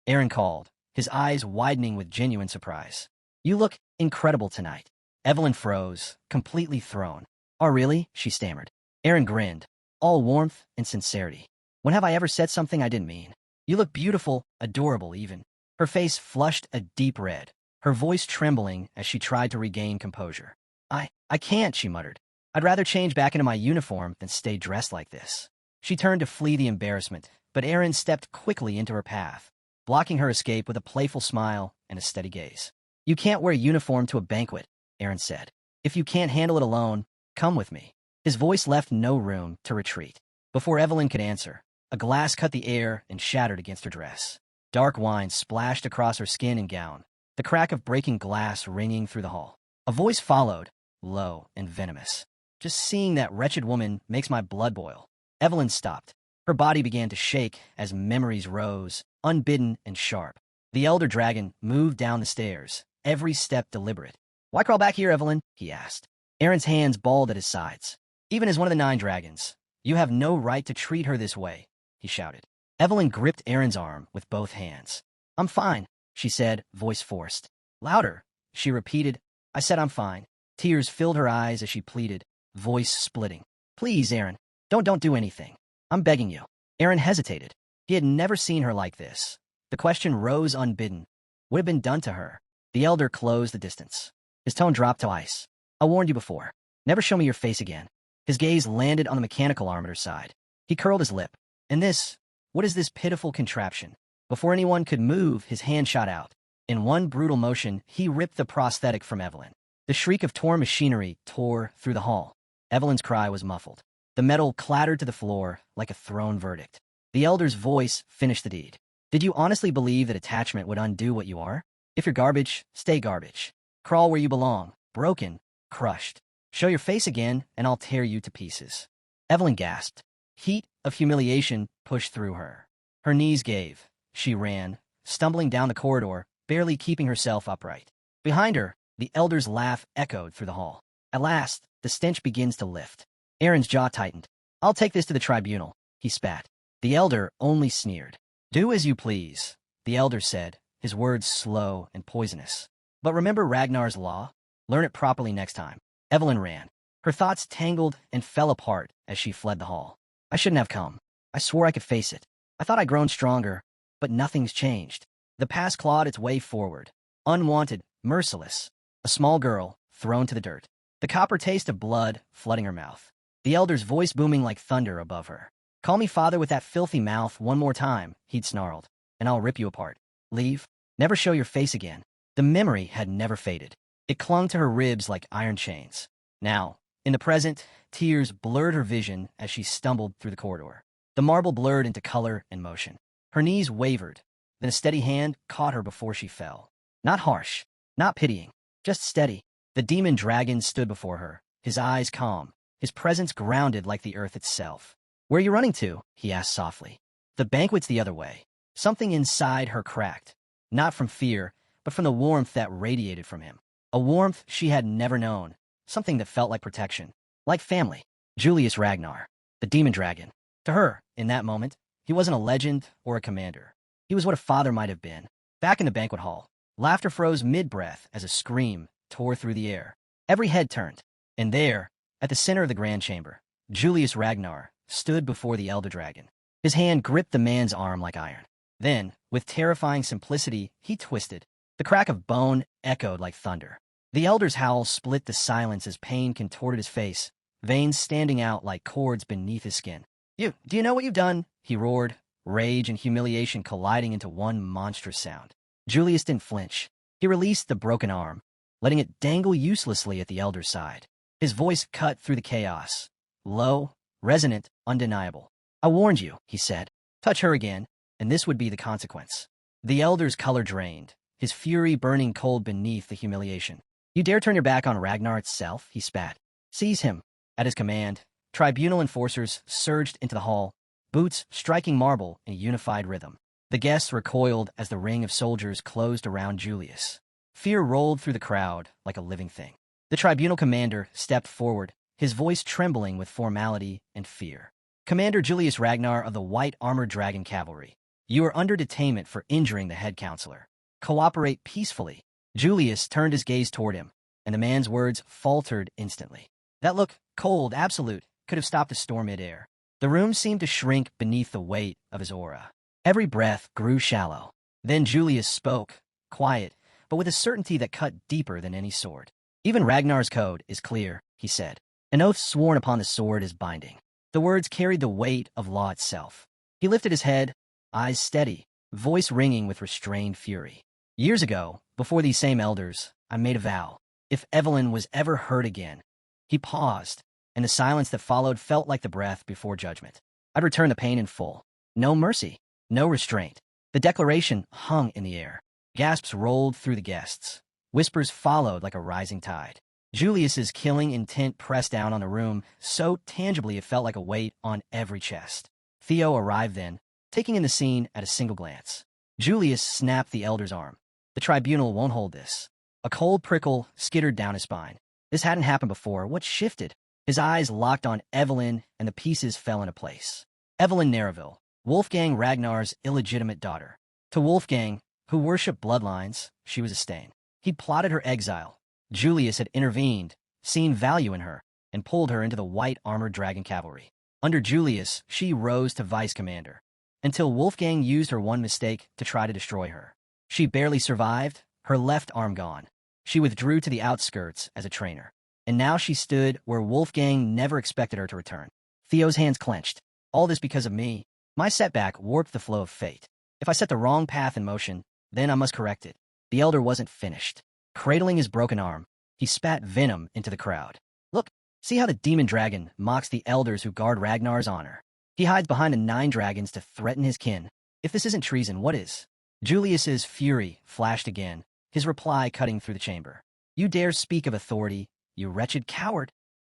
Speaker 1: Aaron called, his eyes widening with genuine surprise. You look incredible tonight. Evelyn froze, completely thrown. Oh, really? She stammered. Aaron grinned, all warmth and sincerity. When have I ever said something I didn't mean? You look beautiful, adorable even. Her face flushed a deep red, her voice trembling as she tried to regain composure. I can't, she muttered. I'd rather change back into my uniform than stay dressed like this. She turned to flee the embarrassment, but Aaron stepped quickly into her path, blocking her escape with a playful smile and a steady gaze. You can't wear a uniform to a banquet, Aaron said. If you can't handle it alone, come with me. His voice left no room to retreat. Before Evelyn could answer, a glass cut the air and shattered against her dress. Dark wine splashed across her skin and gown, the crack of breaking glass ringing through the hall. A voice followed, low and venomous. Just seeing that wretched woman makes my blood boil. Evelyn stopped. Her body began to shake as memories rose, unbidden and sharp. The elder dragon moved down the stairs, every step deliberate. Why crawl back here, Evelyn? He asked. Aaron's hands balled at his sides. Even as one of the 9 dragons, you have no right to treat her this way, he shouted. Evelyn gripped Aaron's arm with both hands. I'm fine, she said, voice forced. Louder, she repeated. I said I'm fine. Tears filled her eyes as she pleaded, voice splitting. Please, Aaron, don't do anything. I'm begging you. Aaron hesitated. He had never seen her like this. The question rose unbidden. What had been done to her? The elder closed the distance. His tone dropped to ice. I warned you before. Never show me your face again. His gaze landed on the mechanical arm at her side. He curled his lip. And this? What is this pitiful contraption? Before anyone could move, his hand shot out. In one brutal motion, he ripped the prosthetic from Evelyn. The shriek of torn machinery tore through the hall. Evelyn's cry was muffled. The metal clattered to the floor like a thrown verdict. The elder's voice finished the deed. Did you honestly believe that attachment would undo what you are? If you're garbage, stay garbage. Crawl where you belong, broken, crushed. Show your face again, and I'll tear you to pieces. Evelyn gasped. Heat of humiliation pushed through her. Her knees gave. She ran, stumbling down the corridor, barely keeping herself upright. Behind her, the elder's laugh echoed through the hall. At last, the stench begins to lift. Aaron's jaw tightened. I'll take this to the tribunal, he spat. The elder only sneered. Do as you please, the elder said, his words slow and poisonous. But remember Ragnar's law? Learn it properly next time. Evelyn ran. Her thoughts tangled and fell apart as she fled the hall. I shouldn't have come. I swore I could face it. I thought I'd grown stronger, but nothing's changed. The past clawed its way forward. Unwanted, merciless. A small girl, thrown to the dirt. The copper taste of blood flooding her mouth. The elder's voice booming like thunder above her. Call me father with that filthy mouth one more time, he'd snarled, and I'll rip you apart. Leave. Never show your face again. The memory had never faded. It clung to her ribs like iron chains. Now, in the present, tears blurred her vision as she stumbled through the corridor. The marble blurred into color and motion. Her knees wavered, then a steady hand caught her before she fell. Not harsh, not pitying, just steady. The demon dragon stood before her, his eyes calm, his presence grounded like the earth itself. Where are you running to? He asked softly. The banquet's the other way. Something inside her cracked, not from fear, but from the warmth that radiated from him. A warmth she had never known, something that felt like protection, like family. Julius Ragnar, the demon dragon. To her, in that moment, he wasn't a legend or a commander. He was what a father might have been. Back in the banquet hall, laughter froze mid-breath as a scream tore through the air. Every head turned, and there, at the center of the grand chamber, Julius Ragnar stood before the elder dragon. His hand gripped the man's arm like iron. Then, with terrifying simplicity, he twisted. The crack of bone echoed like thunder. The elder's howl split the silence as pain contorted his face, veins standing out like cords beneath his skin. Do you know what you've done? He roared, rage and humiliation colliding into one monstrous sound. Julius didn't flinch. He released the broken arm, letting it dangle uselessly at the elder's side. His voice cut through the chaos. Low, resonant, undeniable. I warned you, he said. Touch her again, and this would be the consequence. The elder's color drained, his fury burning cold beneath the humiliation. You dare turn your back on Ragnar itself? He spat. Seize him. At his command, tribunal enforcers surged into the hall, boots striking marble in a unified rhythm. The guests recoiled as the ring of soldiers closed around Julius. Fear rolled through the crowd like a living thing. The tribunal commander stepped forward, his voice trembling with formality and fear. Commander Julius Ragnar of the White Armored Dragon Cavalry, you are under detainment for injuring the head counselor. Cooperate peacefully. Julius turned his gaze toward him, and the man's words faltered instantly. That look, cold, absolute, could have stopped a storm mid-air. The room seemed to shrink beneath the weight of his aura. Every breath grew shallow. Then Julius spoke, quiet, but with a certainty that cut deeper than any sword. Even Ragnar's code is clear, he said. An oath sworn upon the sword is binding. The words carried the weight of law itself. He lifted his head, eyes steady, voice ringing with restrained fury. Years ago, before these same elders, I made a vow. If Evelyn was ever hurt again. He paused, and the silence that followed felt like the breath before judgment. I'd return the pain in full. No mercy, no restraint. The declaration hung in the air. Gasps rolled through the guests. Whispers followed like a rising tide. Julius's killing intent pressed down on the room, so tangibly it felt like a weight on every chest. Theo arrived then, taking in the scene at a single glance. Julius snapped the elder's arm. The tribunal won't hold this. A cold prickle skittered down his spine. This hadn't happened before. What shifted? His eyes locked on Evelyn, and the pieces fell into place. Evelyn Nareville, Wolfgang Ragnar's illegitimate daughter. To Wolfgang, who worshipped bloodlines, she was a stain. He'd plotted her exile. Julius had intervened, seen value in her, and pulled her into the White Armored Dragon Cavalry. Under Julius, she rose to vice commander, until Wolfgang used her one mistake to try to destroy her. She barely survived, her left arm gone. She withdrew to the outskirts as a trainer, and now she stood where Wolfgang never expected her to return. Theo's hands clenched. All this because of me. My setback warped the flow of fate. If I set the wrong path in motion, then I must correct it. The elder wasn't finished. Cradling his broken arm, he spat venom into the crowd. Look, see how the demon dragon mocks the elders who guard Ragnar's honor. He hides behind the 9 dragons to threaten his kin. If this isn't treason, what is? Julius's fury flashed again, his reply cutting through the chamber. You dare speak of authority, you wretched coward.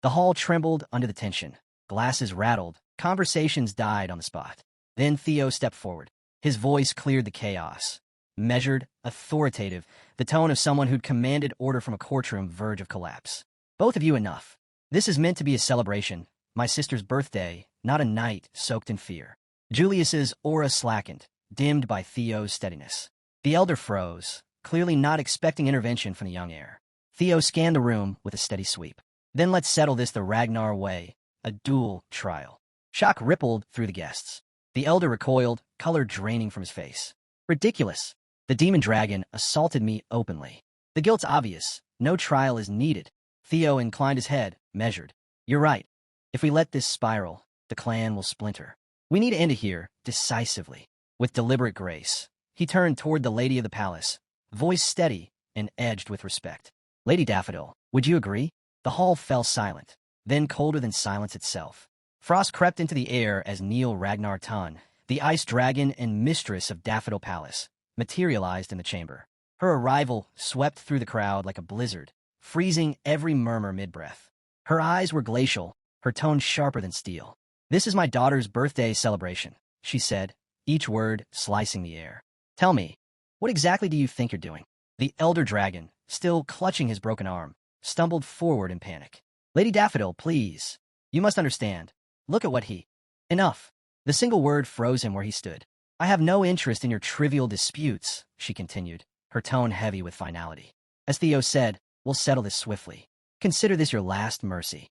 Speaker 1: The hall trembled under the tension. Glasses rattled. Conversations died on the spot. Then Theo stepped forward. His voice cleared the chaos. Measured, authoritative, the tone of someone who'd commanded order from a courtroom verge of collapse. Both of you enough. This is meant to be a celebration, my sister's birthday, not a night soaked in fear. Julius's aura slackened, dimmed by Theo's steadiness. The elder froze, clearly not expecting intervention from the young heir. Theo scanned the room with a steady sweep. Then let's settle this the Ragnar way, a duel trial. Shock rippled through the guests. The elder recoiled, color draining from his face. Ridiculous. The demon dragon assaulted me openly. The guilt's obvious. No trial is needed. Theo inclined his head, measured. You're right. If we let this spiral, the clan will splinter. We need to end it here, decisively. With deliberate grace, he turned toward the lady of the palace, voice steady and edged with respect. Lady Daffodil, would you agree? The hall fell silent, then colder than silence itself. Frost crept into the air as Neil Ragnar Tun, the ice dragon and mistress of Daffodil Palace, materialized in the chamber. Her arrival swept through the crowd like a blizzard, freezing every murmur mid-breath. Her eyes were glacial, her tone sharper than steel. This is my daughter's birthday celebration, she said, each word slicing the air. Tell me, what exactly do you think you're doing? The elder dragon, still clutching his broken arm, stumbled forward in panic. Lady Daffodil, please. You must understand. Look at what he... Enough. The single word froze him where he stood. I have no interest in your trivial disputes, she continued, her tone heavy with finality. As Theo said, we'll settle this swiftly. Consider this your last mercy.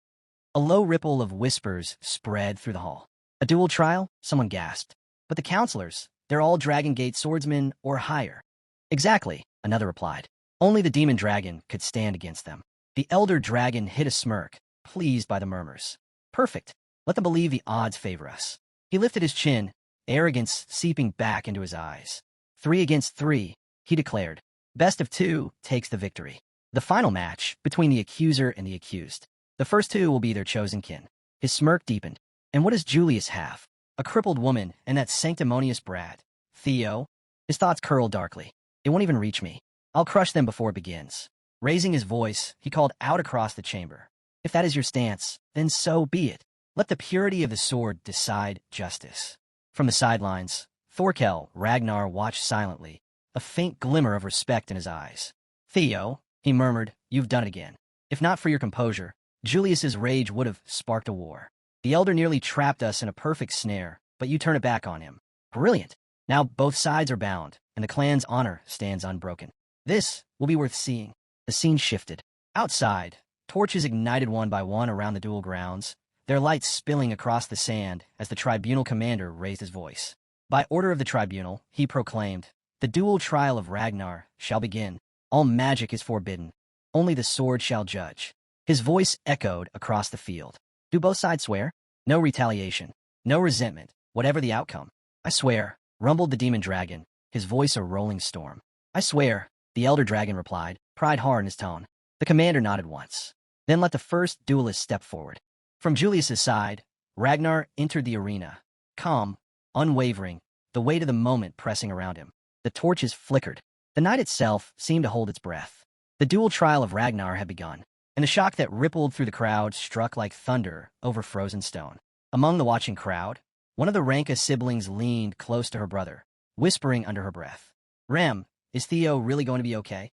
Speaker 1: A low ripple of whispers spread through the hall. A duel trial? Someone gasped. But the counselors, they're all Dragon Gate swordsmen or higher. Exactly, another replied. Only the demon dragon could stand against them. The elder dragon hid a smirk, pleased by the murmurs. Perfect. Let them believe the odds favor us. He lifted his chin, arrogance seeping back into his eyes. 3 against 3, he declared. Best of 2 takes the victory. The final match between the accuser and the accused. The first 2 will be their chosen kin. His smirk deepened. And what does Julius have? A crippled woman and that sanctimonious brat. Theo? His thoughts curled darkly. It won't even reach me. I'll crush them before it begins. Raising his voice, he called out across the chamber. If that is your stance, then so be it. Let the purity of the sword decide justice. From the sidelines, Thorkel Ragnar watched silently, a faint glimmer of respect in his eyes. Theo, he murmured, you've done it again. If not for your composure, Julius's rage would have sparked a war. The elder nearly trapped us in a perfect snare, but you turn it back on him. Brilliant. Now both sides are bound, and the clan's honor stands unbroken. This will be worth seeing. The scene shifted. Outside, torches ignited one by one around the duel grounds, their lights spilling across the sand as the tribunal commander raised his voice. By order of the tribunal, he proclaimed, the duel trial of Ragnar shall begin. All magic is forbidden. Only the sword shall judge. His voice echoed across the field. Do both sides swear? No retaliation. No resentment, whatever the outcome. I swear, rumbled the demon dragon, his voice a rolling storm. I swear, the elder dragon replied, pride hard in his tone. The commander nodded once. Then let the first duelist step forward. From Julius's side, Ragnar entered the arena, calm, unwavering, the weight of the moment pressing around him. The torches flickered. The night itself seemed to hold its breath. The duel trial of Ragnar had begun, and the shock that rippled through the crowd struck like thunder over frozen stone. Among the watching crowd, one of the Ranka siblings leaned close to her brother, whispering under her breath, Rem, is Theo really going to be okay?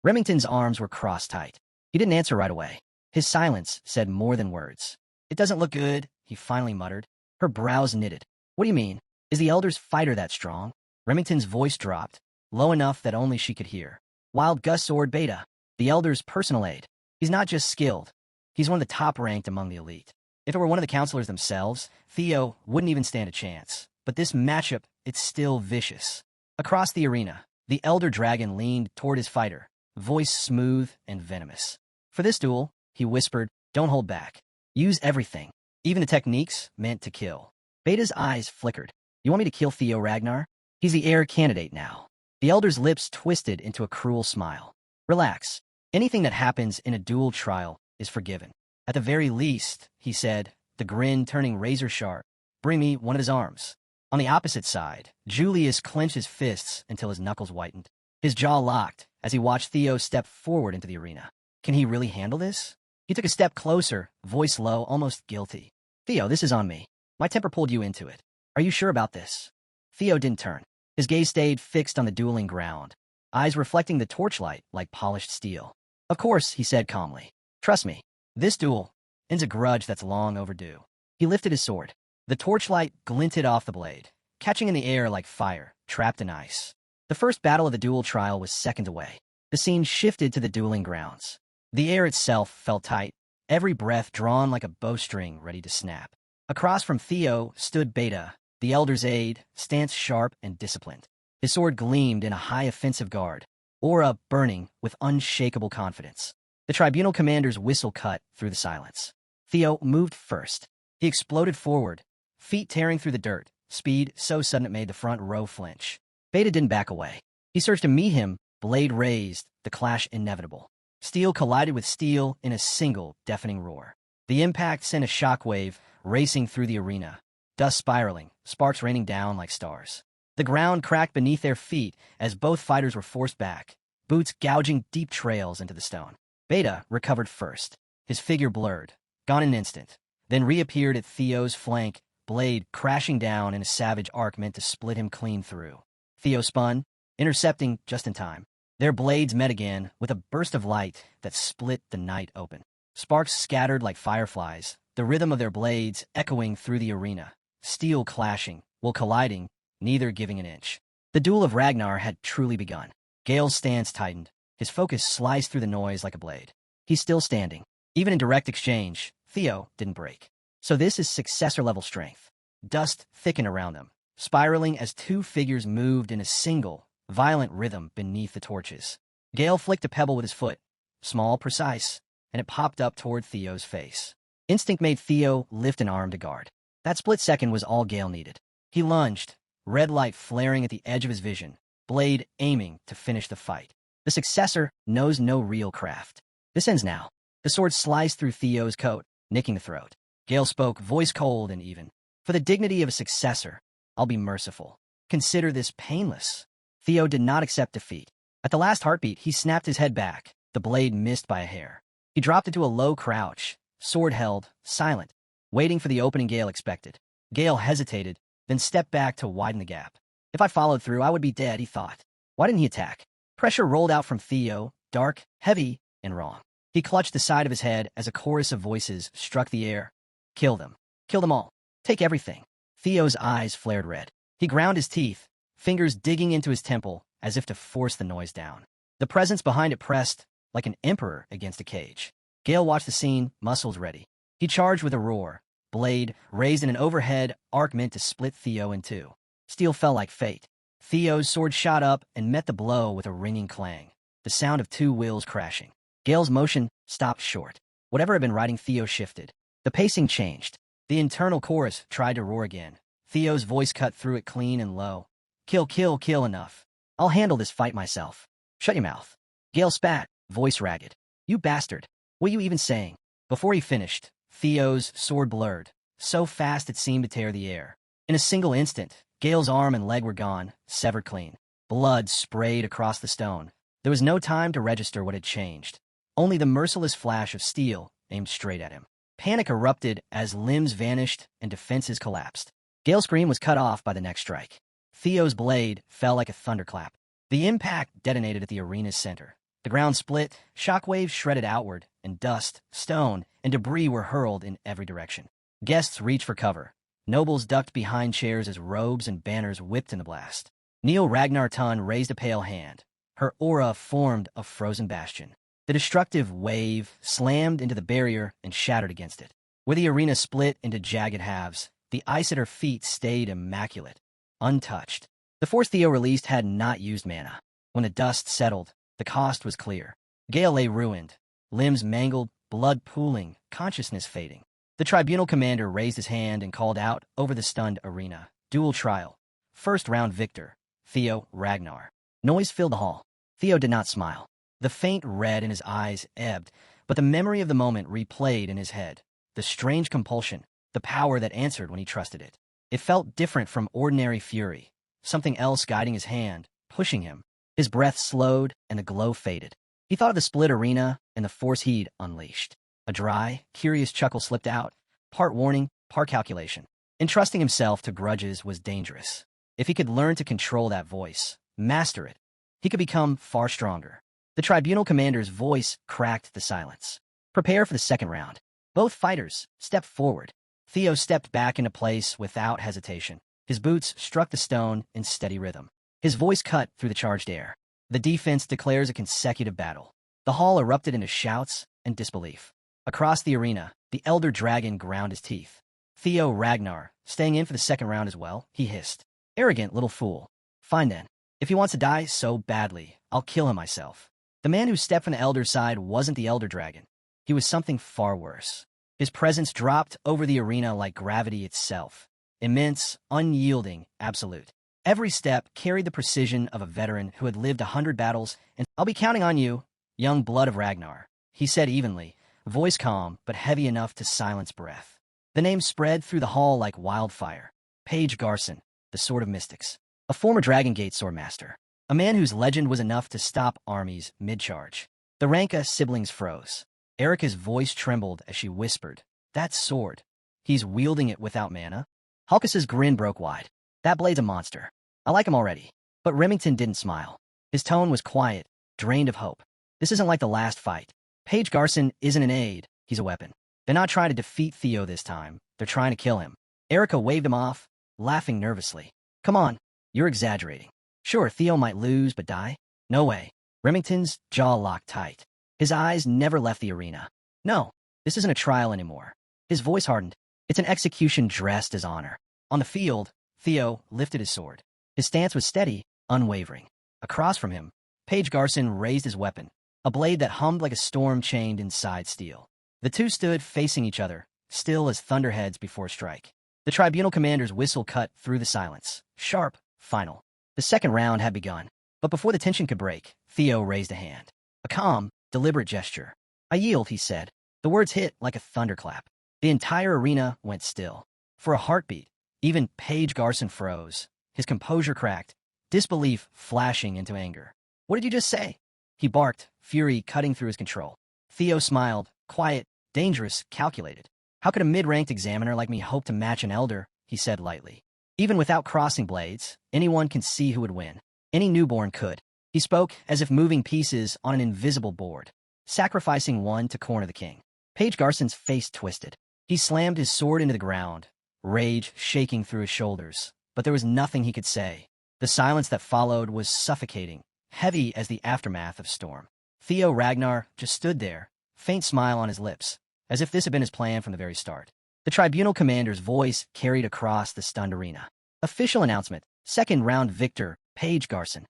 Speaker 1: Remington's arms were crossed tight. He didn't answer right away. His silence said more than words. It doesn't look good, he finally muttered. Her brows knitted. What do you mean? Is the elder's fighter that strong? Remington's voice dropped, low enough that only she could hear. Wild Gus Sword Beta, the elder's personal aide. He's not just skilled. He's one of the top-ranked among the elite. If it were one of the counselors themselves, Theo wouldn't even stand a chance. But this matchup, it's still vicious. Across the arena, the elder dragon leaned toward his fighter, voice smooth and venomous. For this duel, he whispered, don't hold back. Use everything, even the techniques meant to kill. Beta's eyes flickered. You want me to kill Theo Ragnar? He's the heir candidate now. The elder's lips twisted into a cruel smile. Relax. Anything that happens in a duel trial is forgiven. At the very least, he said, the grin turning razor sharp, bring me one of his arms. On the opposite side, Julius clenched his fists until his knuckles whitened. His jaw locked as he watched Theo step forward into the arena. Can he really handle this? He took a step closer, voice low, almost guilty. Theo, this is on me. My temper pulled you into it. Are you sure about this? Theo didn't turn. His gaze stayed fixed on the dueling ground, eyes reflecting the torchlight like polished steel. Of course, he said calmly. Trust me, this duel ends a grudge that's long overdue. He lifted his sword. The torchlight glinted off the blade, catching in the air like fire, trapped in ice. The first battle of the duel trial was seconds away. The scene shifted to the dueling grounds. The air itself felt tight, every breath drawn like a bowstring ready to snap. Across from Theo stood Beta, the elder's aide, stance sharp and disciplined. His sword gleamed in a high offensive guard, aura burning with unshakable confidence. The tribunal commander's whistle cut through the silence. Theo moved first. He exploded forward, feet tearing through the dirt, speed so sudden it made the front row flinch. Beta didn't back away. He surged to meet him, blade raised, the clash inevitable. Steel collided with steel in a single, deafening roar. The impact sent a shockwave racing through the arena, dust spiraling, sparks raining down like stars. The ground cracked beneath their feet as both fighters were forced back, boots gouging deep trails into the stone. Beta recovered first, his figure blurred, gone in an instant, then reappeared at Theo's flank, blade crashing down in a savage arc meant to split him clean through. Theo spun, intercepting just in time. Their blades met again with a burst of light that split the night open. Sparks scattered like fireflies, the rhythm of their blades echoing through the arena, steel clashing, while colliding, neither giving an inch. The duel of Ragnar had truly begun. Gale's stance tightened, his focus sliced through the noise like a blade. He's still standing. Even in direct exchange, Theo didn't break. So this is successor-level strength. Dust thickened around them, spiraling as two figures moved in a single, violent rhythm beneath the torches. Gale flicked a pebble with his foot, small, precise, and it popped up toward Theo's face. Instinct made Theo lift an arm to guard. That split second was all Gale needed. He lunged, red light flaring at the edge of his vision, blade aiming to finish the fight. The successor knows no real craft. This ends now. The sword sliced through Theo's coat, nicking the throat. Gale spoke, voice cold and even. For the dignity of a successor, I'll be merciful. Consider this painless. Theo did not accept defeat. At the last heartbeat, he snapped his head back, the blade missed by a hair. He dropped into a low crouch, sword held, silent, waiting for the opening Gale expected. Gale hesitated, then stepped back to widen the gap. If I followed through, I would be dead, he thought. Why didn't he attack? Pressure rolled out from Theo, dark, heavy, and wrong. He clutched the side of his head as a chorus of voices struck the air. Kill them. Kill them all. Take everything. Theo's eyes flared red. He ground his teeth, fingers digging into his temple as if to force the noise down. The presence behind it pressed like an emperor against a cage. Gale watched the scene, muscles ready. He charged with a roar, blade raised in an overhead arc meant to split Theo in two. Steel fell like fate. Theo's sword shot up and met the blow with a ringing clang, the sound of two wheels crashing. Gale's motion stopped short. Whatever had been riding Theo shifted. The pacing changed. The internal chorus tried to roar again. Theo's voice cut through it clean and low. Kill, kill, kill, enough. I'll handle this fight myself. Shut your mouth. Gale spat, voice ragged. You bastard. What are you even saying? Before he finished, Theo's sword blurred, so fast it seemed to tear the air. In a single instant, Gale's arm and leg were gone, severed clean. Blood sprayed across the stone. There was no time to register what had changed. Only the merciless flash of steel aimed straight at him. Panic erupted as limbs vanished and defenses collapsed. Gale's scream was cut off by the next strike. Theo's blade fell like a thunderclap. The impact detonated at the arena's center. The ground split, shockwaves shredded outward, and dust, stone, and debris were hurled in every direction. Guests reached for cover. Nobles ducked behind chairs as robes and banners whipped in the blast. Ragnar raised a pale hand. Her aura formed a frozen bastion. The destructive wave slammed into the barrier and shattered against it. Where the arena split into jagged halves, the ice at her feet stayed immaculate, untouched. The force Theo released had not used mana. When the dust settled, the cost was clear. Gale lay ruined, limbs mangled, blood pooling, consciousness fading. The tribunal commander raised his hand and called out over the stunned arena. Duel trial. First round victor. Theo, Ragnar. Noise filled the hall. Theo did not smile. The faint red in his eyes ebbed, but the memory of the moment replayed in his head. The strange compulsion, the power that answered when he trusted it. It felt different from ordinary fury. Something else guiding his hand, pushing him. His breath slowed and the glow faded. He thought of the split arena and the force he'd unleashed. A dry, curious chuckle slipped out, part warning, part calculation. Entrusting himself to grudges was dangerous. If he could learn to control that voice, master it, he could become far stronger. The tribunal commander's voice cracked the silence. Prepare for the second round. Both fighters stepped forward. Theo stepped back into place without hesitation. His boots struck the stone in steady rhythm. His voice cut through the charged air. The defense declares a consecutive battle. The hall erupted into shouts and disbelief. Across the arena, the elder dragon ground his teeth. Theo Ragnar, staying in for the second round as well, he hissed. Arrogant little fool. Fine then. If he wants to die so badly, I'll kill him myself. The man who stepped from the elder's side wasn't the elder dragon. He was something far worse. His presence dropped over the arena like gravity itself. Immense, unyielding, absolute. Every step carried the precision of a veteran who had lived 100 battles, and I'll be counting on you, young blood of Ragnar, he said evenly, voice calm but heavy enough to silence breath. The name spread through the hall like wildfire. Page Garson, the Sword of Mystics, a former Dragon Gate swordmaster, a man whose legend was enough to stop armies mid-charge. The Ranka siblings froze. Erica's voice trembled as she whispered, that sword. He's wielding it without mana? Halkus's grin broke wide. That blade's a monster. I like him already. But Remington didn't smile. His tone was quiet, drained of hope. This isn't like the last fight. Page Garson isn't an aide, he's a weapon. They're not trying to defeat Theo this time. They're trying to kill him. Erica waved him off, laughing nervously. Come on, you're exaggerating. Sure, Theo might lose but die. No way. Remington's jaw locked tight. His eyes never left the arena. No, this isn't a trial anymore. His voice hardened. It's an execution dressed as honor. On the field, Theo lifted his sword. His stance was steady, unwavering. Across from him, Page Garson raised his weapon, a blade that hummed like a storm chained inside steel. The two stood facing each other, still as thunderheads before a strike. The tribunal commander's whistle cut through the silence. Sharp, final. The second round had begun. But before the tension could break, Theo raised a hand. A calm, deliberate gesture. I yield, he said. The words hit like a thunderclap. The entire arena went still. For a heartbeat, even Page Garson froze. His composure cracked, disbelief flashing into anger. What did you just say? He barked, fury cutting through his control. Theo smiled, quiet, dangerous, calculated. How could a mid-ranked examiner like me hope to match an elder? He said lightly. Even without crossing blades, anyone can see who would win. Any newborn could. He spoke as if moving pieces on an invisible board, sacrificing one to corner the king. Page Garson's face twisted. He slammed his sword into the ground, rage shaking through his shoulders, but there was nothing he could say. The silence that followed was suffocating, heavy as the aftermath of storm. Theo Ragnar just stood there, faint smile on his lips, as if this had been his plan from the very start. The tribunal commander's voice carried across the stunned arena. Official announcement, second round victor, Page Garson.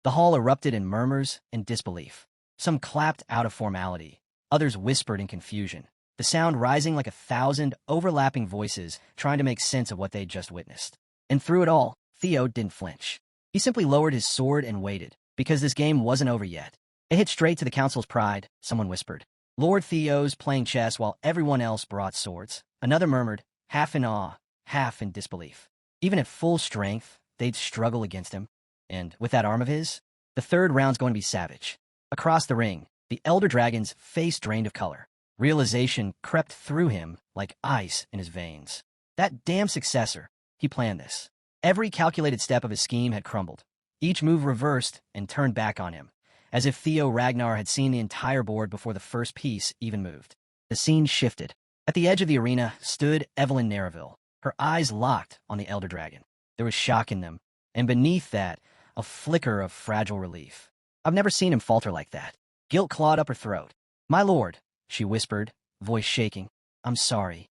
Speaker 1: The hall erupted in murmurs and disbelief. Some clapped out of formality, others whispered in confusion, the sound rising like 1,000 overlapping voices trying to make sense of what they'd just witnessed. And through it all, Theo didn't flinch. He simply lowered his sword and waited, because this game wasn't over yet. It hit straight to the council's pride, someone whispered. Lord Theo's playing chess while everyone else brought swords. Another murmured, half in awe, half in disbelief. Even at full strength, they'd struggle against him. And with that arm of his, the third round's going to be savage. Across the ring, the Elder Dragon's face drained of color. Realization crept through him like ice in his veins. That damn successor, he planned this. Every calculated step of his scheme had crumbled. Each move reversed and turned back on him, as if Theo Ragnar had seen the entire board before the first piece even moved. The scene shifted. At the edge of the arena stood Evelyn Nereville, her eyes locked on the Elder Dragon. There was shock in them, and beneath that, a flicker of fragile relief. I've never seen him falter like that. Guilt clawed up her throat. My lord, she whispered, voice shaking. I'm sorry.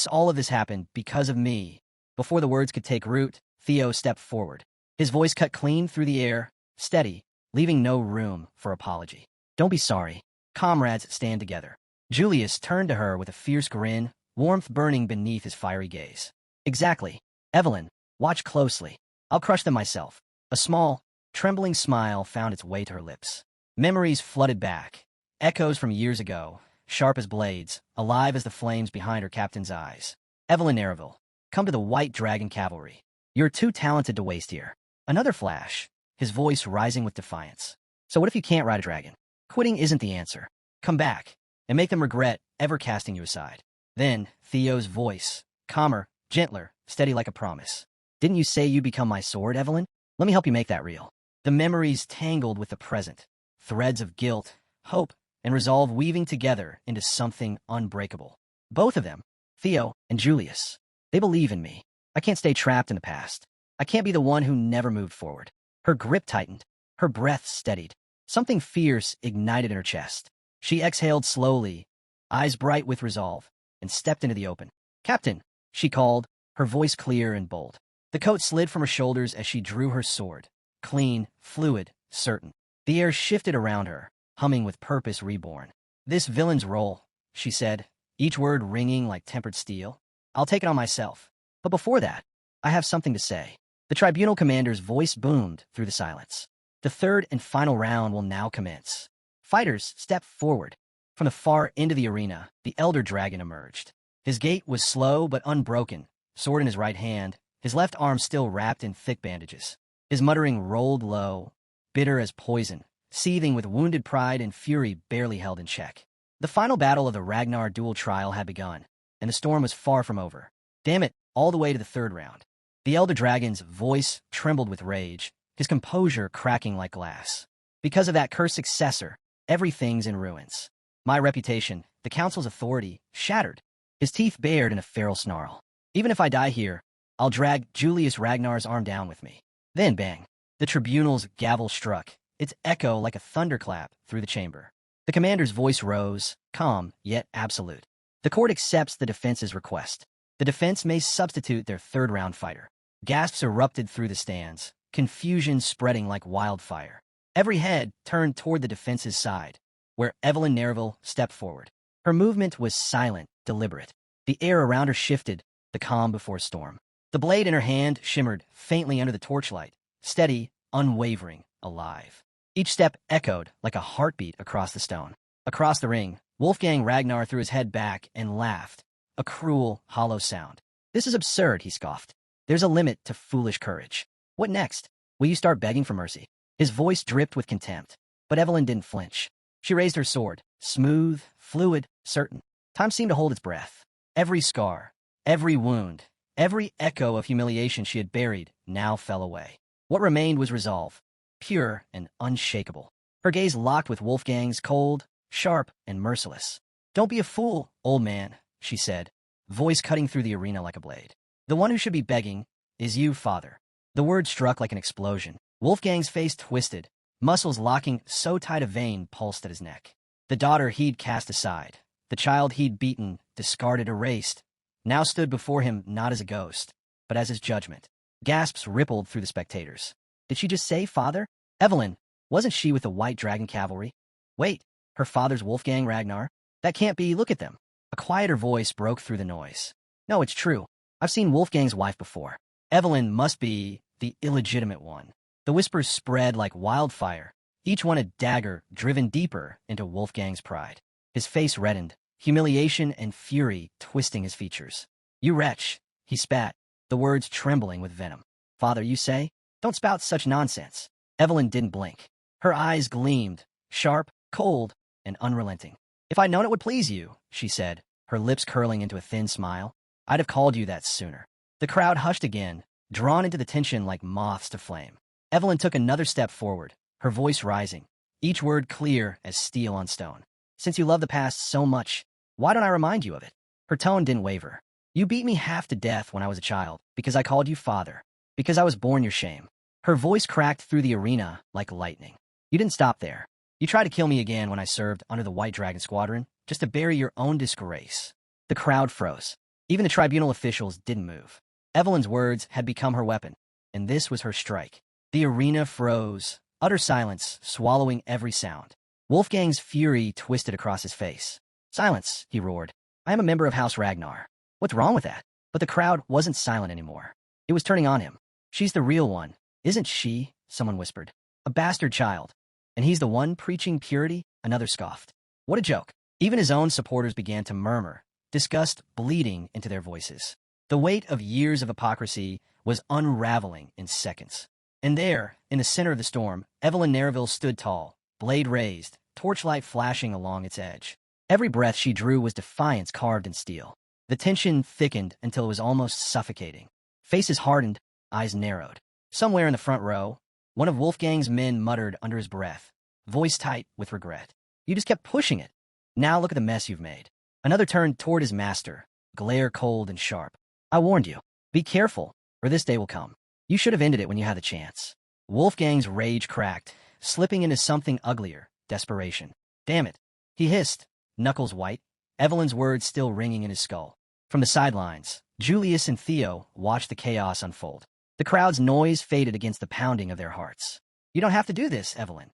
Speaker 1: All of this happened because of me. Before the words could take root, Theo stepped forward. His voice cut clean through the air, steady, leaving no room for apology. Don't be sorry. Comrades, stand together. Julius turned to her with a fierce grin, warmth burning beneath his fiery gaze. Exactly. Evelyn, watch closely. I'll crush them myself. A small, trembling smile found its way to her lips. Memories flooded back, echoes from years ago, sharp as blades, alive as the flames behind her captain's eyes. Evelyn Nereville, come to the White Dragon Cavalry. You're too talented to waste here. Another flash, his voice rising with defiance. So what if you can't ride a dragon? Quitting isn't the answer. Come back, and make them regret ever casting you aside. Then, Theo's voice, calmer, gentler, steady like a promise. Didn't you say you'd become my sword, Evelyn? Let me help you make that real. The memories tangled with the present, threads of guilt, hope, and resolve weaving together into something unbreakable. Both of them, Theo and Julius, they believe in me. I can't stay trapped in the past. I can't be the one who never moved forward. Her grip tightened, her breath steadied. Something fierce ignited in her chest. She exhaled slowly, eyes bright with resolve, and stepped into the open. Captain, she called, her voice clear and bold. The coat slid from her shoulders as she drew her sword. Clean, fluid, certain. The air shifted around her, humming with purpose reborn. This villain's role, she said, each word ringing like tempered steel. I'll take it on myself. But before that, I have something to say. The tribunal commander's voice boomed through the silence. The third and final round will now commence. Fighters stepped forward. From the far end of the arena, the Elder Dragon emerged. His gait was slow but unbroken, sword in his right hand, his left arm still wrapped in thick bandages. His muttering rolled low, bitter as poison, seething with wounded pride and fury barely held in check. The final battle of the Ragnar duel trial had begun, and the storm was far from over. Damn it, all the way to the third round. The Elder Dragon's voice trembled with rage, his composure cracking like glass. Because of that cursed successor, everything's in ruins. My reputation, the council's authority, shattered. His teeth bared in a feral snarl. Even if I die here, I'll drag Julius Ragnar's arm down with me. Then bang. The tribunal's gavel struck, its echo like a thunderclap through the chamber. The commander's voice rose, calm yet absolute. The court accepts the defense's request. The defense may substitute their third-round fighter. Gasps erupted through the stands, confusion spreading like wildfire. Every head turned toward the defense's side, where Evelyn Nereville stepped forward. Her movement was silent, deliberate. The air around her shifted, the calm before storm. The blade in her hand shimmered faintly under the torchlight, steady, unwavering, alive. Each step echoed like a heartbeat across the stone. Across the ring, Wolfgang Ragnar threw his head back and laughed, a cruel, hollow sound. This is absurd, he scoffed. There's a limit to foolish courage. What next? Will you start begging for mercy? His voice dripped with contempt, but Evelyn didn't flinch. She raised her sword, smooth, fluid, certain. Time seemed to hold its breath. Every scar, every wound, every echo of humiliation she had buried now fell away. What remained was resolve, pure and unshakable. Her gaze locked with Wolfgang's, cold, sharp, and merciless. "Don't be a fool, old man," she said, voice cutting through the arena like a blade. "The one who should be begging is you, father." The word struck like an explosion. Wolfgang's face twisted, muscles locking so tight a vein pulsed at his neck. The daughter he'd cast aside, the child he'd beaten, discarded, erased, now stood before him not as a ghost, but as his judgment. Gasps rippled through the spectators. Did she just say father? Evelyn, wasn't she with the White Dragon Cavalry? Wait, her father's Wolfgang Ragnar? That can't be, look at them. A quieter voice broke through the noise. No, it's true. I've seen Wolfgang's wife before. Evelyn must be the illegitimate one. The whispers spread like wildfire, each one a dagger driven deeper into Wolfgang's pride. His face reddened, humiliation and fury twisting his features. "You wretch," he spat, the words trembling with venom. "Father, you say? Don't spout such nonsense." Evelyn didn't blink. Her eyes gleamed, sharp, cold, and unrelenting. "If I'd known it would please you," she said, her lips curling into a thin smile, "I'd have called you that sooner." The crowd hushed again, drawn into the tension like moths to flame. Evelyn took another step forward, her voice rising, each word clear as steel on stone. "Since you love the past so much, why don't I remind you of it?" Her tone didn't waver. "You beat me half to death when I was a child, because I called you father, because I was born your shame." Her voice cracked through the arena like lightning. "You didn't stop there. You tried to kill me again when I served under the White Dragon Squadron, just to bury your own disgrace." The crowd froze. Even the tribunal officials didn't move. Evelyn's words had become her weapon, and this was her strike. The arena froze, utter silence, swallowing every sound. Wolfgang's fury twisted across his face. "Silence," he roared. "I am a member of House Ragnar. What's wrong with that?" But the crowd wasn't silent anymore. It was turning on him. "She's the real one, isn't she?" someone whispered. "A bastard child. And he's the one preaching purity?" Another scoffed. "What a joke." Even his own supporters began to murmur, disgust bleeding into their voices. The weight of years of hypocrisy was unraveling in seconds. And there, in the center of the storm, Evelyn Nereville stood tall, blade raised, torchlight flashing along its edge. Every breath she drew was defiance carved in steel. The tension thickened until it was almost suffocating. Faces hardened, eyes narrowed. Somewhere in the front row, one of Wolfgang's men muttered under his breath, voice tight with regret. "You just kept pushing it. Now look at the mess you've made." Another turned toward his master, glare cold and sharp. "I warned you. Be careful, or this day will come. You should have ended it when you had the chance." Wolfgang's rage cracked, slipping into something uglier, desperation. "Damn it," he hissed, knuckles white, Evelyn's words still ringing in his skull. From the sidelines, Julius and Theo watched the chaos unfold. The crowd's noise faded against the pounding of their hearts. "You don't have to do this, Evelyn,"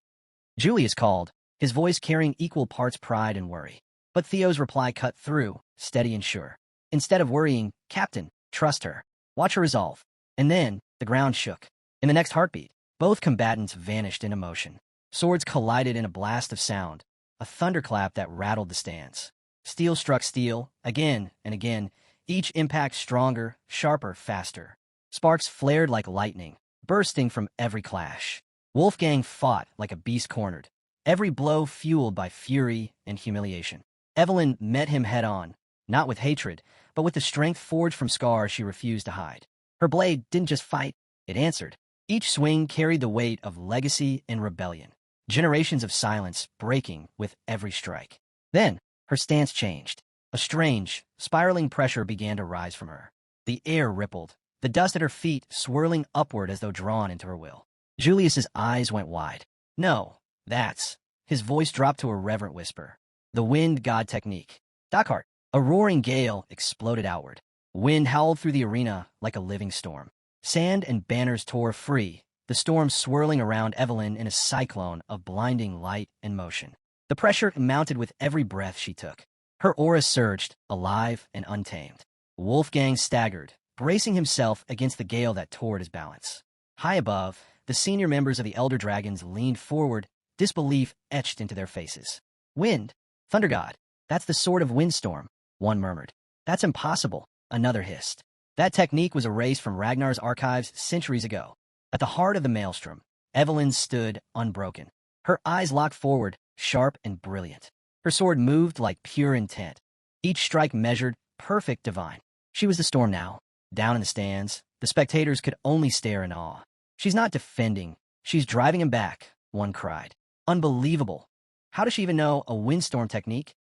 Speaker 1: Julius called, his voice carrying equal parts pride and worry. But Theo's reply cut through, steady and sure. Instead of worrying, "Captain, trust her. Watch her resolve." And then, the ground shook. In the next heartbeat, both combatants vanished into motion. Swords collided in a blast of sound, a thunderclap that rattled the stands. Steel struck steel, again and again, each impact stronger, sharper, faster. Sparks flared like lightning, bursting from every clash. Wolfgang fought like a beast cornered, every blow fueled by fury and humiliation. Evelyn met him head-on, not with hatred, but with the strength forged from scars she refused to hide. Her blade didn't just fight, it answered. Each swing carried the weight of legacy and rebellion, generations of silence breaking with every strike. Then, her stance changed. A strange, spiraling pressure began to rise from her. The air rippled, the dust at her feet swirling upward as though drawn into her will. Julius's eyes went wide. "No, that's..." His voice dropped to a reverent whisper. "The wind god technique. Dakart." A roaring gale exploded outward. Wind howled through the arena like a living storm. Sand and banners tore free, the storm swirling around Evelyn in a cyclone of blinding light and motion. The pressure mounted with every breath she took. Her aura surged, alive and untamed. Wolfgang staggered, bracing himself against the gale that tore at his balance. High above, the senior members of the Elder Dragons leaned forward, disbelief etched into their faces. "Wind? Thunder God? That's the sort of windstorm," one murmured. "That's impossible," another hissed. That technique was erased from Ragnar's archives centuries ago. At the heart of the maelstrom, Evelyn stood unbroken. Her eyes locked forward, sharp and brilliant. Her sword moved like pure intent. Each strike measured, perfect, divine. She was the storm now. Down in the stands, the spectators could only stare in awe. She's not defending. She's driving him back, one cried. Unbelievable. How does she even know a windstorm technique?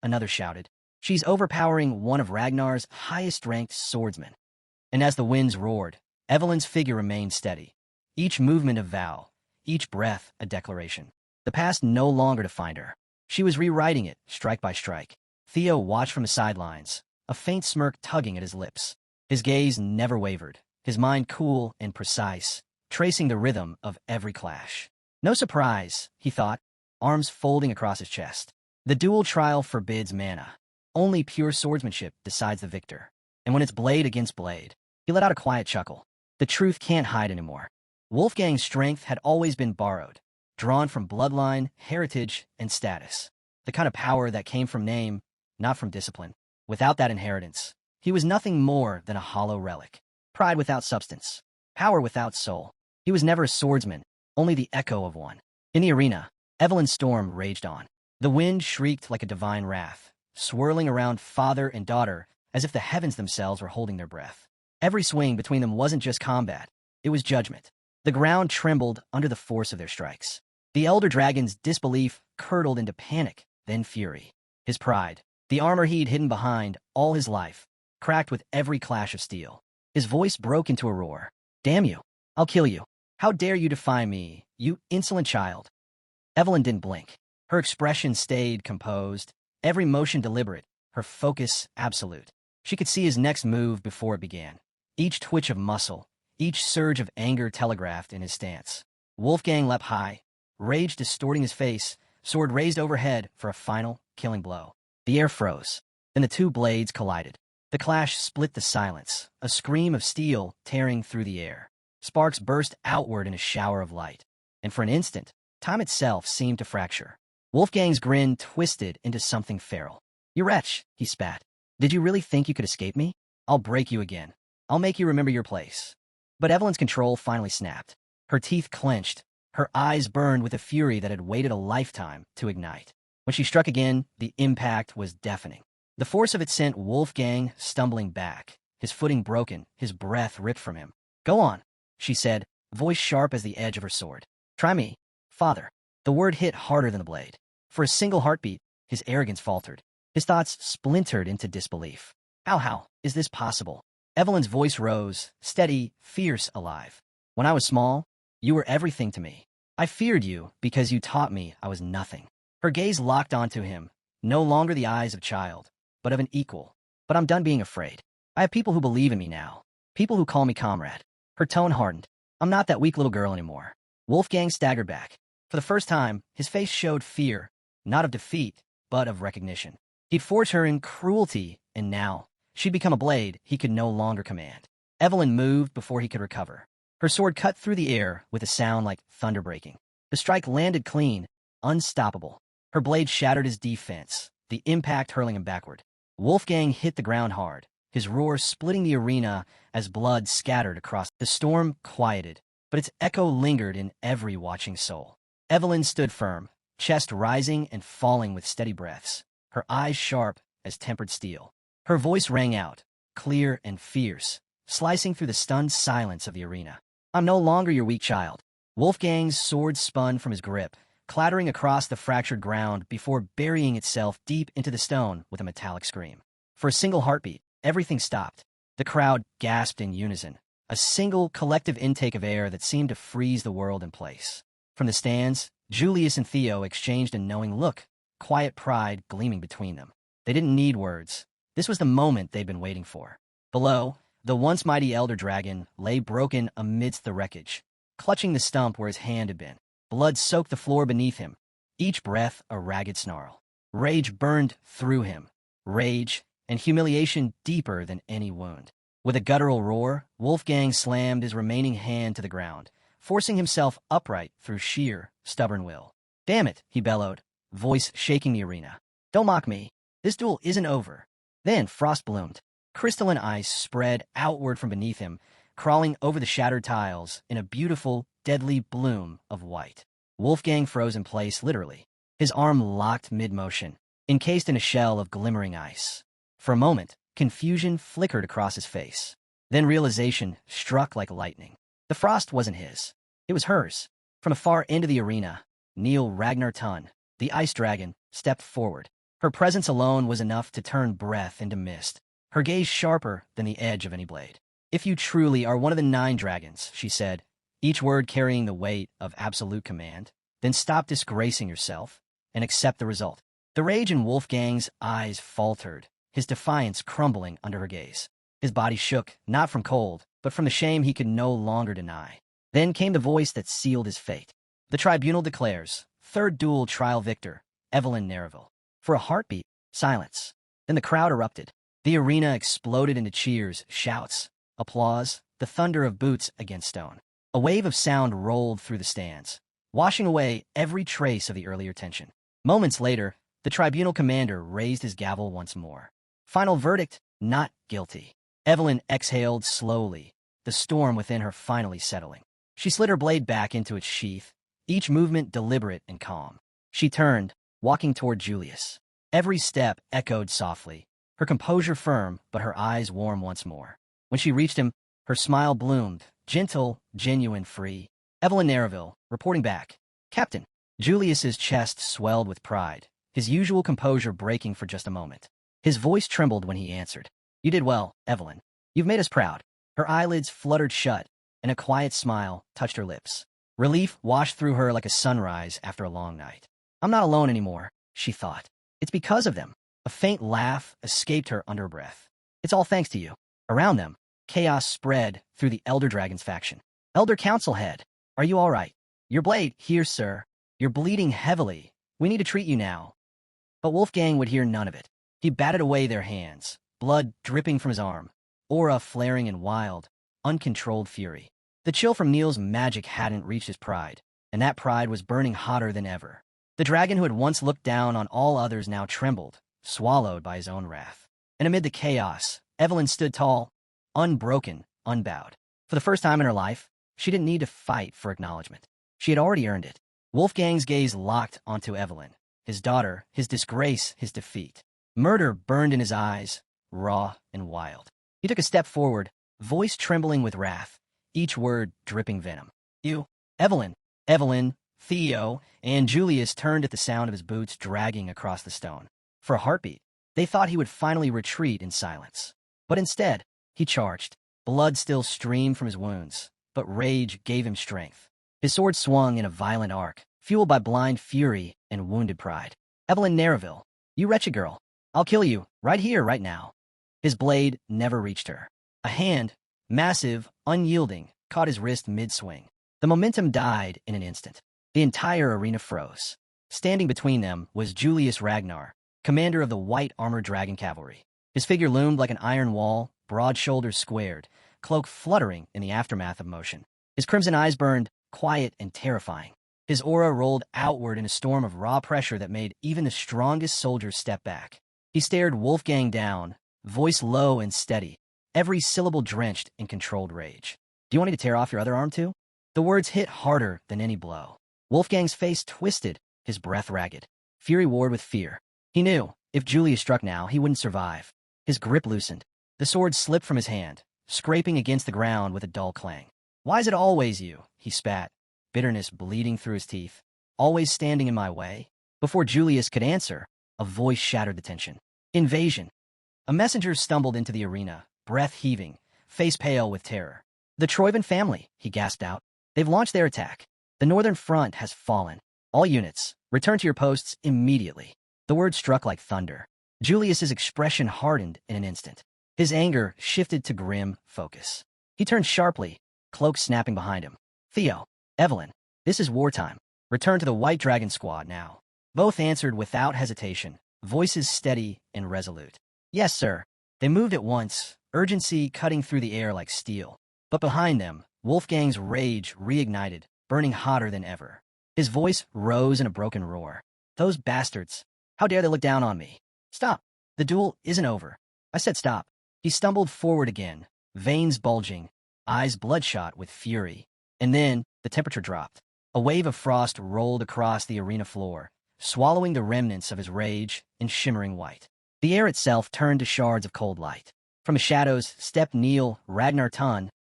Speaker 1: Another shouted. She's overpowering one of Ragnar's highest-ranked swordsmen. And as the winds roared, Evelyn's figure remained steady. Each movement a vow, each breath a declaration. The past no longer defined her. She was rewriting it, strike by strike. Theo watched from the sidelines, a faint smirk tugging at his lips. His gaze never wavered, his mind cool and precise, tracing the rhythm of every clash. No surprise, he thought, arms folding across his chest. The duel trial forbids mana. Only pure swordsmanship decides the victor. And when it's blade against blade, he let out a quiet chuckle. The truth can't hide anymore. Wolfgang's strength had always been borrowed, drawn from bloodline, heritage, and status. The kind of power that came from name, not from discipline. Without that inheritance, he was nothing more than a hollow relic. Pride without substance. Power without soul. He was never a swordsman, only the echo of one. In the arena, Evelyn's storm raged on. The wind shrieked like a divine wrath, swirling around father and daughter as if the heavens themselves were holding their breath. Every swing between them wasn't just combat, it was judgment. The ground trembled under the force of their strikes. The elder dragon's disbelief curdled into panic, then fury. His pride, the armor he'd hidden behind all his life, cracked with every clash of steel. His voice broke into a roar. Damn you! I'll kill you! How dare you defy me, you insolent child! Evelyn didn't blink. Her expression stayed composed, every motion deliberate, her focus absolute. She could see his next move before it began. Each twitch of muscle, each surge of anger telegraphed in his stance. Wolfgang leapt high, rage distorting his face, sword raised overhead for a final, killing blow. The air froze. Then the two blades collided. The clash split the silence, a scream of steel tearing through the air. Sparks burst outward in a shower of light. And for an instant, time itself seemed to fracture. Wolfgang's grin twisted into something feral. You wretch, he spat. Did you really think you could escape me? I'll break you again. I'll make you remember your place. But Evelyn's control finally snapped. Her teeth clenched. Her eyes burned with a fury that had waited a lifetime to ignite. When she struck again, the impact was deafening. The force of it sent Wolfgang stumbling back, his footing broken, his breath ripped from him. Go on, she said, voice sharp as the edge of her sword. Try me, father. The word hit harder than the blade. For a single heartbeat, his arrogance faltered. His thoughts splintered into disbelief. How is this possible? Evelyn's voice rose, steady, fierce, alive. When I was small, you were everything to me. I feared you because you taught me I was nothing. Her gaze locked onto him, no longer the eyes of a child, but of an equal. But I'm done being afraid. I have people who believe in me now. People who call me comrade. Her tone hardened. I'm not that weak little girl anymore. Wolfgang staggered back. For the first time, his face showed fear, not of defeat, but of recognition. He'd forged her in cruelty, and now, she'd become a blade he could no longer command. Evelyn moved before he could recover. Her sword cut through the air with a sound like thunder breaking. The strike landed clean, unstoppable. Her blade shattered his defense, the impact hurling him backward. Wolfgang hit the ground hard, his roar splitting the arena as blood scattered across. The storm quieted, but its echo lingered in every watching soul. Evelyn stood firm, chest rising and falling with steady breaths, her eyes sharp as tempered steel. Her voice rang out, clear and fierce, slicing through the stunned silence of the arena. I'm no longer your weak child. Wolfgang's sword spun from his grip, clattering across the fractured ground before burying itself deep into the stone with a metallic scream. For a single heartbeat, everything stopped. The crowd gasped in unison, a single collective intake of air that seemed to freeze the world in place. From the stands, Julius and Theo exchanged a knowing look, quiet pride gleaming between them. They didn't need words. This was the moment they'd been waiting for. Below, the once mighty elder dragon lay broken amidst the wreckage, clutching the stump where his hand had been. Blood soaked the floor beneath him, each breath a ragged snarl. Rage burned through him, rage and humiliation deeper than any wound. With a guttural roar, Wolfgang slammed his remaining hand to the ground, forcing himself upright through sheer, stubborn will. Damn it, he bellowed, voice shaking the arena. Don't mock me. This duel isn't over. Then frost bloomed. Crystalline ice spread outward from beneath him, crawling over the shattered tiles in a beautiful, deadly bloom of white. Wolfgang froze in place, literally, his arm locked mid-motion, encased in a shell of glimmering ice. For a moment, Confusion flickered across his face. Then realization struck like lightning. The frost wasn't his. It was hers. From a far end of the arena, Ragnar, the ice dragon, stepped forward. Her presence alone was enough to turn breath into mist, her gaze sharper than the edge of any blade. "If you truly are one of the 9 dragons," she said, each word carrying the weight of absolute command, "then stop disgracing yourself and accept the result." The rage in Wolfgang's eyes faltered, his defiance crumbling under her gaze. His body shook, not from cold, but from the shame he could no longer deny. Then came the voice that sealed his fate. "The tribunal declares, 3rd duel trial victor, Evelyn Nereville." For a heartbeat, silence. Then the crowd erupted. The arena exploded into cheers, shouts, applause, the thunder of boots against stone. A wave of sound rolled through the stands, washing away every trace of the earlier tension. Moments later, the tribunal commander raised his gavel once more. Final verdict, not guilty. Evelyn exhaled slowly, the storm within her finally settling. She slid her blade back into its sheath, each movement deliberate and calm. She turned, walking toward Julius. Every step echoed softly, her composure firm, but her eyes warm once more. When she reached him, her smile bloomed, gentle, genuine, free. "Evelyn Nereville, reporting back." "Captain." Julius's chest swelled with pride, his usual composure breaking for just a moment. His voice trembled when he answered. "You did well, Evelyn. You've made us proud." Her eyelids fluttered shut, and a quiet smile touched her lips. Relief washed through her like a sunrise after a long night. "I'm not alone anymore," she thought. "It's because of them." A faint laugh escaped her under her breath. "It's all thanks to you." Around them, chaos spread through the Elder Dragon's faction. "Elder Council Head, are you all right?" "Your blade, here, sir. You're bleeding heavily. We need to treat you now." But Wolfgang would hear none of it. He batted away their hands, blood dripping from his arm, aura flaring in wild, uncontrolled fury. The chill from Neil's magic hadn't reached his pride, and that pride was burning hotter than ever. The dragon who had once looked down on all others now trembled, swallowed by his own wrath. And amid the chaos, Evelyn stood tall, unbroken, unbowed. For the first time in her life, she didn't need to fight for acknowledgement. She had already earned it. Wolfgang's gaze locked onto Evelyn, his daughter, his disgrace, his defeat. Murder burned in his eyes, raw and wild. He took a step forward, voice trembling with wrath, each word dripping venom. "You, Evelyn, Evelyn, Theo," and Julius turned at the sound of his boots dragging across the stone. For a heartbeat, they thought he would finally retreat in silence. But instead, he charged. Blood still streamed from his wounds, but rage gave him strength. His sword swung in a violent arc, fueled by blind fury and wounded pride. "Evelyn Nereville, you wretched girl. I'll kill you, right here, right now." His blade never reached her. A hand, massive, unyielding, caught his wrist mid-swing. The momentum died in an instant. The entire arena froze. Standing between them was Julius Ragnar, commander of the white armored dragon cavalry. His figure loomed like an iron wall, broad shoulders squared, cloak fluttering in the aftermath of motion. His crimson eyes burned, quiet and terrifying. His aura rolled outward in a storm of raw pressure that made even the strongest soldiers step back. He stared Wolfgang down, voice low and steady, every syllable drenched in controlled rage. "Do you want me to tear off your other arm too?" The words hit harder than any blow. Wolfgang's face twisted, his breath ragged. Fury warred with fear. He knew, if Julius struck now, he wouldn't survive. His grip loosened. The sword slipped from his hand, scraping against the ground with a dull clang. "Why is it always you?" he spat, bitterness bleeding through his teeth. "Always standing in my way?" Before Julius could answer, a voice shattered the tension. "Invasion." A messenger stumbled into the arena, breath heaving, face pale with terror. "The Troivan family," he gasped out. "They've launched their attack. The northern front has fallen. All units, return to your posts immediately." The word struck like thunder. Julius's expression hardened in an instant. His anger shifted to grim focus. He turned sharply, cloak snapping behind him. "Theo, Evelyn, this is wartime. Return to the White Dragon Squad now." Both answered without hesitation, voices steady and resolute. "Yes, sir." They moved at once, urgency cutting through the air like steel. But behind them, Wolfgang's rage reignited, burning hotter than ever. His voice rose in a broken roar. "Those bastards! How dare they look down on me? Stop! The duel isn't over. I said stop." He stumbled forward again, veins bulging, eyes bloodshot with fury. And then, the temperature dropped. A wave of frost rolled across the arena floor, swallowing the remnants of his rage in shimmering white. The air itself turned to shards of cold light. From the shadows stepped Ragnar,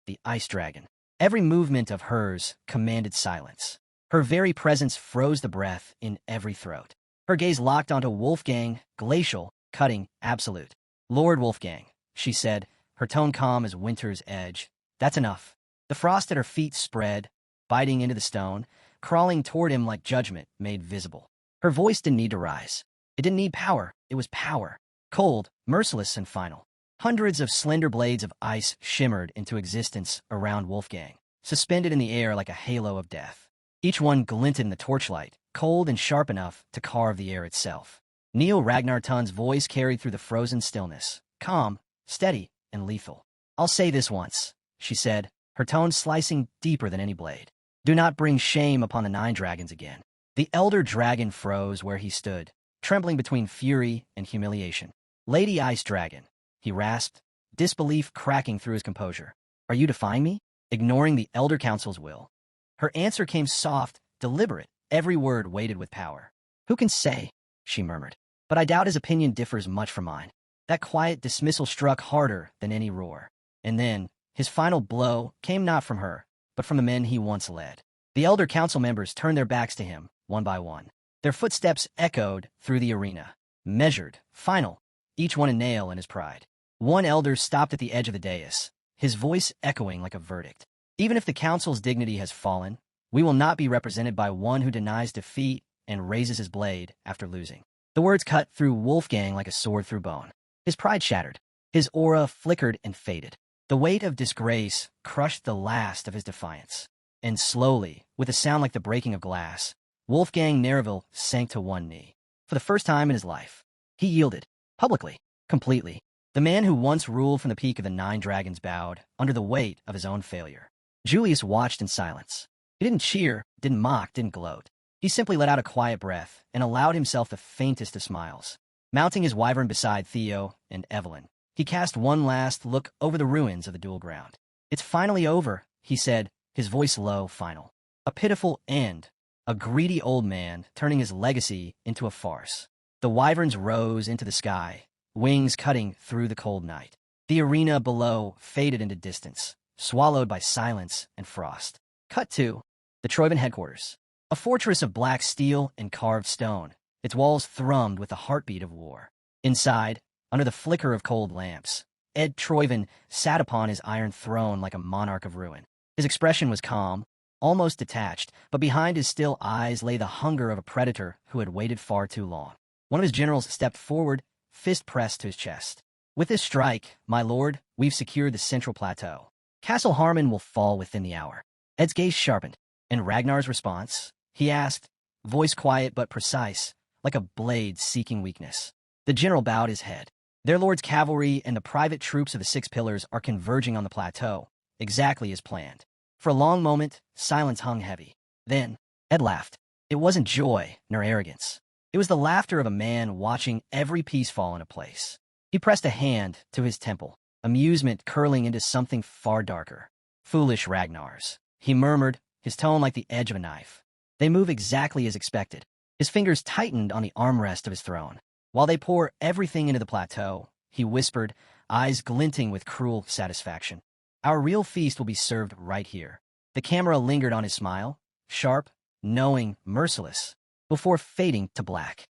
Speaker 1: the ice dragon. Every movement of hers commanded silence. Her very presence froze the breath in every throat. Her gaze locked onto Wolfgang, glacial, cutting, absolute. "Lord Wolfgang," she said, her tone calm as winter's edge. "That's enough." The frost at her feet spread, biting into the stone, crawling toward him like judgment made visible. Her voice didn't need to rise. It didn't need power. It was power. Cold, merciless, and final. Hundreds of slender blades of ice shimmered into existence around Wolfgang, suspended in the air like a halo of death. Each one glinted in the torchlight, cold and sharp enough to carve the air itself. Ragnar's voice carried through the frozen stillness, calm, steady, and lethal. "I'll say this once," she said, her tone slicing deeper than any blade. "Do not bring shame upon the 9 dragons again." The elder dragon froze where he stood, trembling between fury and humiliation. "Lady Ice Dragon," he rasped, disbelief cracking through his composure. "Are you defying me? Ignoring the Elder Council's will?" Her answer came soft, deliberate, every word weighted with power. "Who can say?" she murmured. "But I doubt his opinion differs much from mine." That quiet dismissal struck harder than any roar. And then, his final blow came not from her, but from the men he once led. The Elder Council members turned their backs to him, one by one. Their footsteps echoed through the arena, measured, final, each one a nail in his pride. One elder stopped at the edge of the dais, his voice echoing like a verdict. "Even if the council's dignity has fallen, we will not be represented by one who denies defeat and raises his blade after losing." The words cut through Wolfgang like a sword through bone. His pride shattered. His aura flickered and faded. The weight of disgrace crushed the last of his defiance. And slowly, with a sound like the breaking of glass, Wolfgang Nereville sank to one knee. For the first time in his life, he yielded, publicly, completely. The man who once ruled from the peak of the 9 dragons bowed under the weight of his own failure. Julius watched in silence. He didn't cheer, didn't mock, didn't gloat. He simply let out a quiet breath and allowed himself the faintest of smiles. Mounting his wyvern beside Theo and Evelyn, he cast one last look over the ruins of the duel ground. "It's finally over," he said, his voice low, final. A pitiful end. A greedy old man turning his legacy into a farce. The wyverns rose into the sky, wings cutting through the cold night. The arena below faded into distance, swallowed by silence and frost. Cut to the Troivan headquarters. A fortress of black steel and carved stone, its walls thrummed with the heartbeat of war. Inside, under the flicker of cold lamps, Ed Troivan sat upon his iron throne like a monarch of ruin. His expression was calm, almost detached, but behind his still eyes lay the hunger of a predator who had waited far too long. One of his generals stepped forward, fist pressed to his chest. "With this strike, my lord, we've secured the central plateau. Castle Harmon will fall within the hour." Ed's gaze sharpened. And Ragnar's response? He asked, voice quiet but precise, like a blade seeking weakness. The general bowed his head. "Their lord's cavalry and the private troops of the 6 pillars are converging on the plateau, exactly as planned." For a long moment, silence hung heavy. Then, Ed laughed. It wasn't joy nor arrogance. It was the laughter of a man watching every piece fall into place. He pressed a hand to his temple, amusement curling into something far darker. "Foolish Ragnars," he murmured, his tone like the edge of a knife. "They move exactly as expected." His fingers tightened on the armrest of his throne. "While they pour everything into the plateau," he whispered, eyes glinting with cruel satisfaction. "Our real feast will be served right here." The camera lingered on his smile, sharp, knowing, merciless, before fading to black.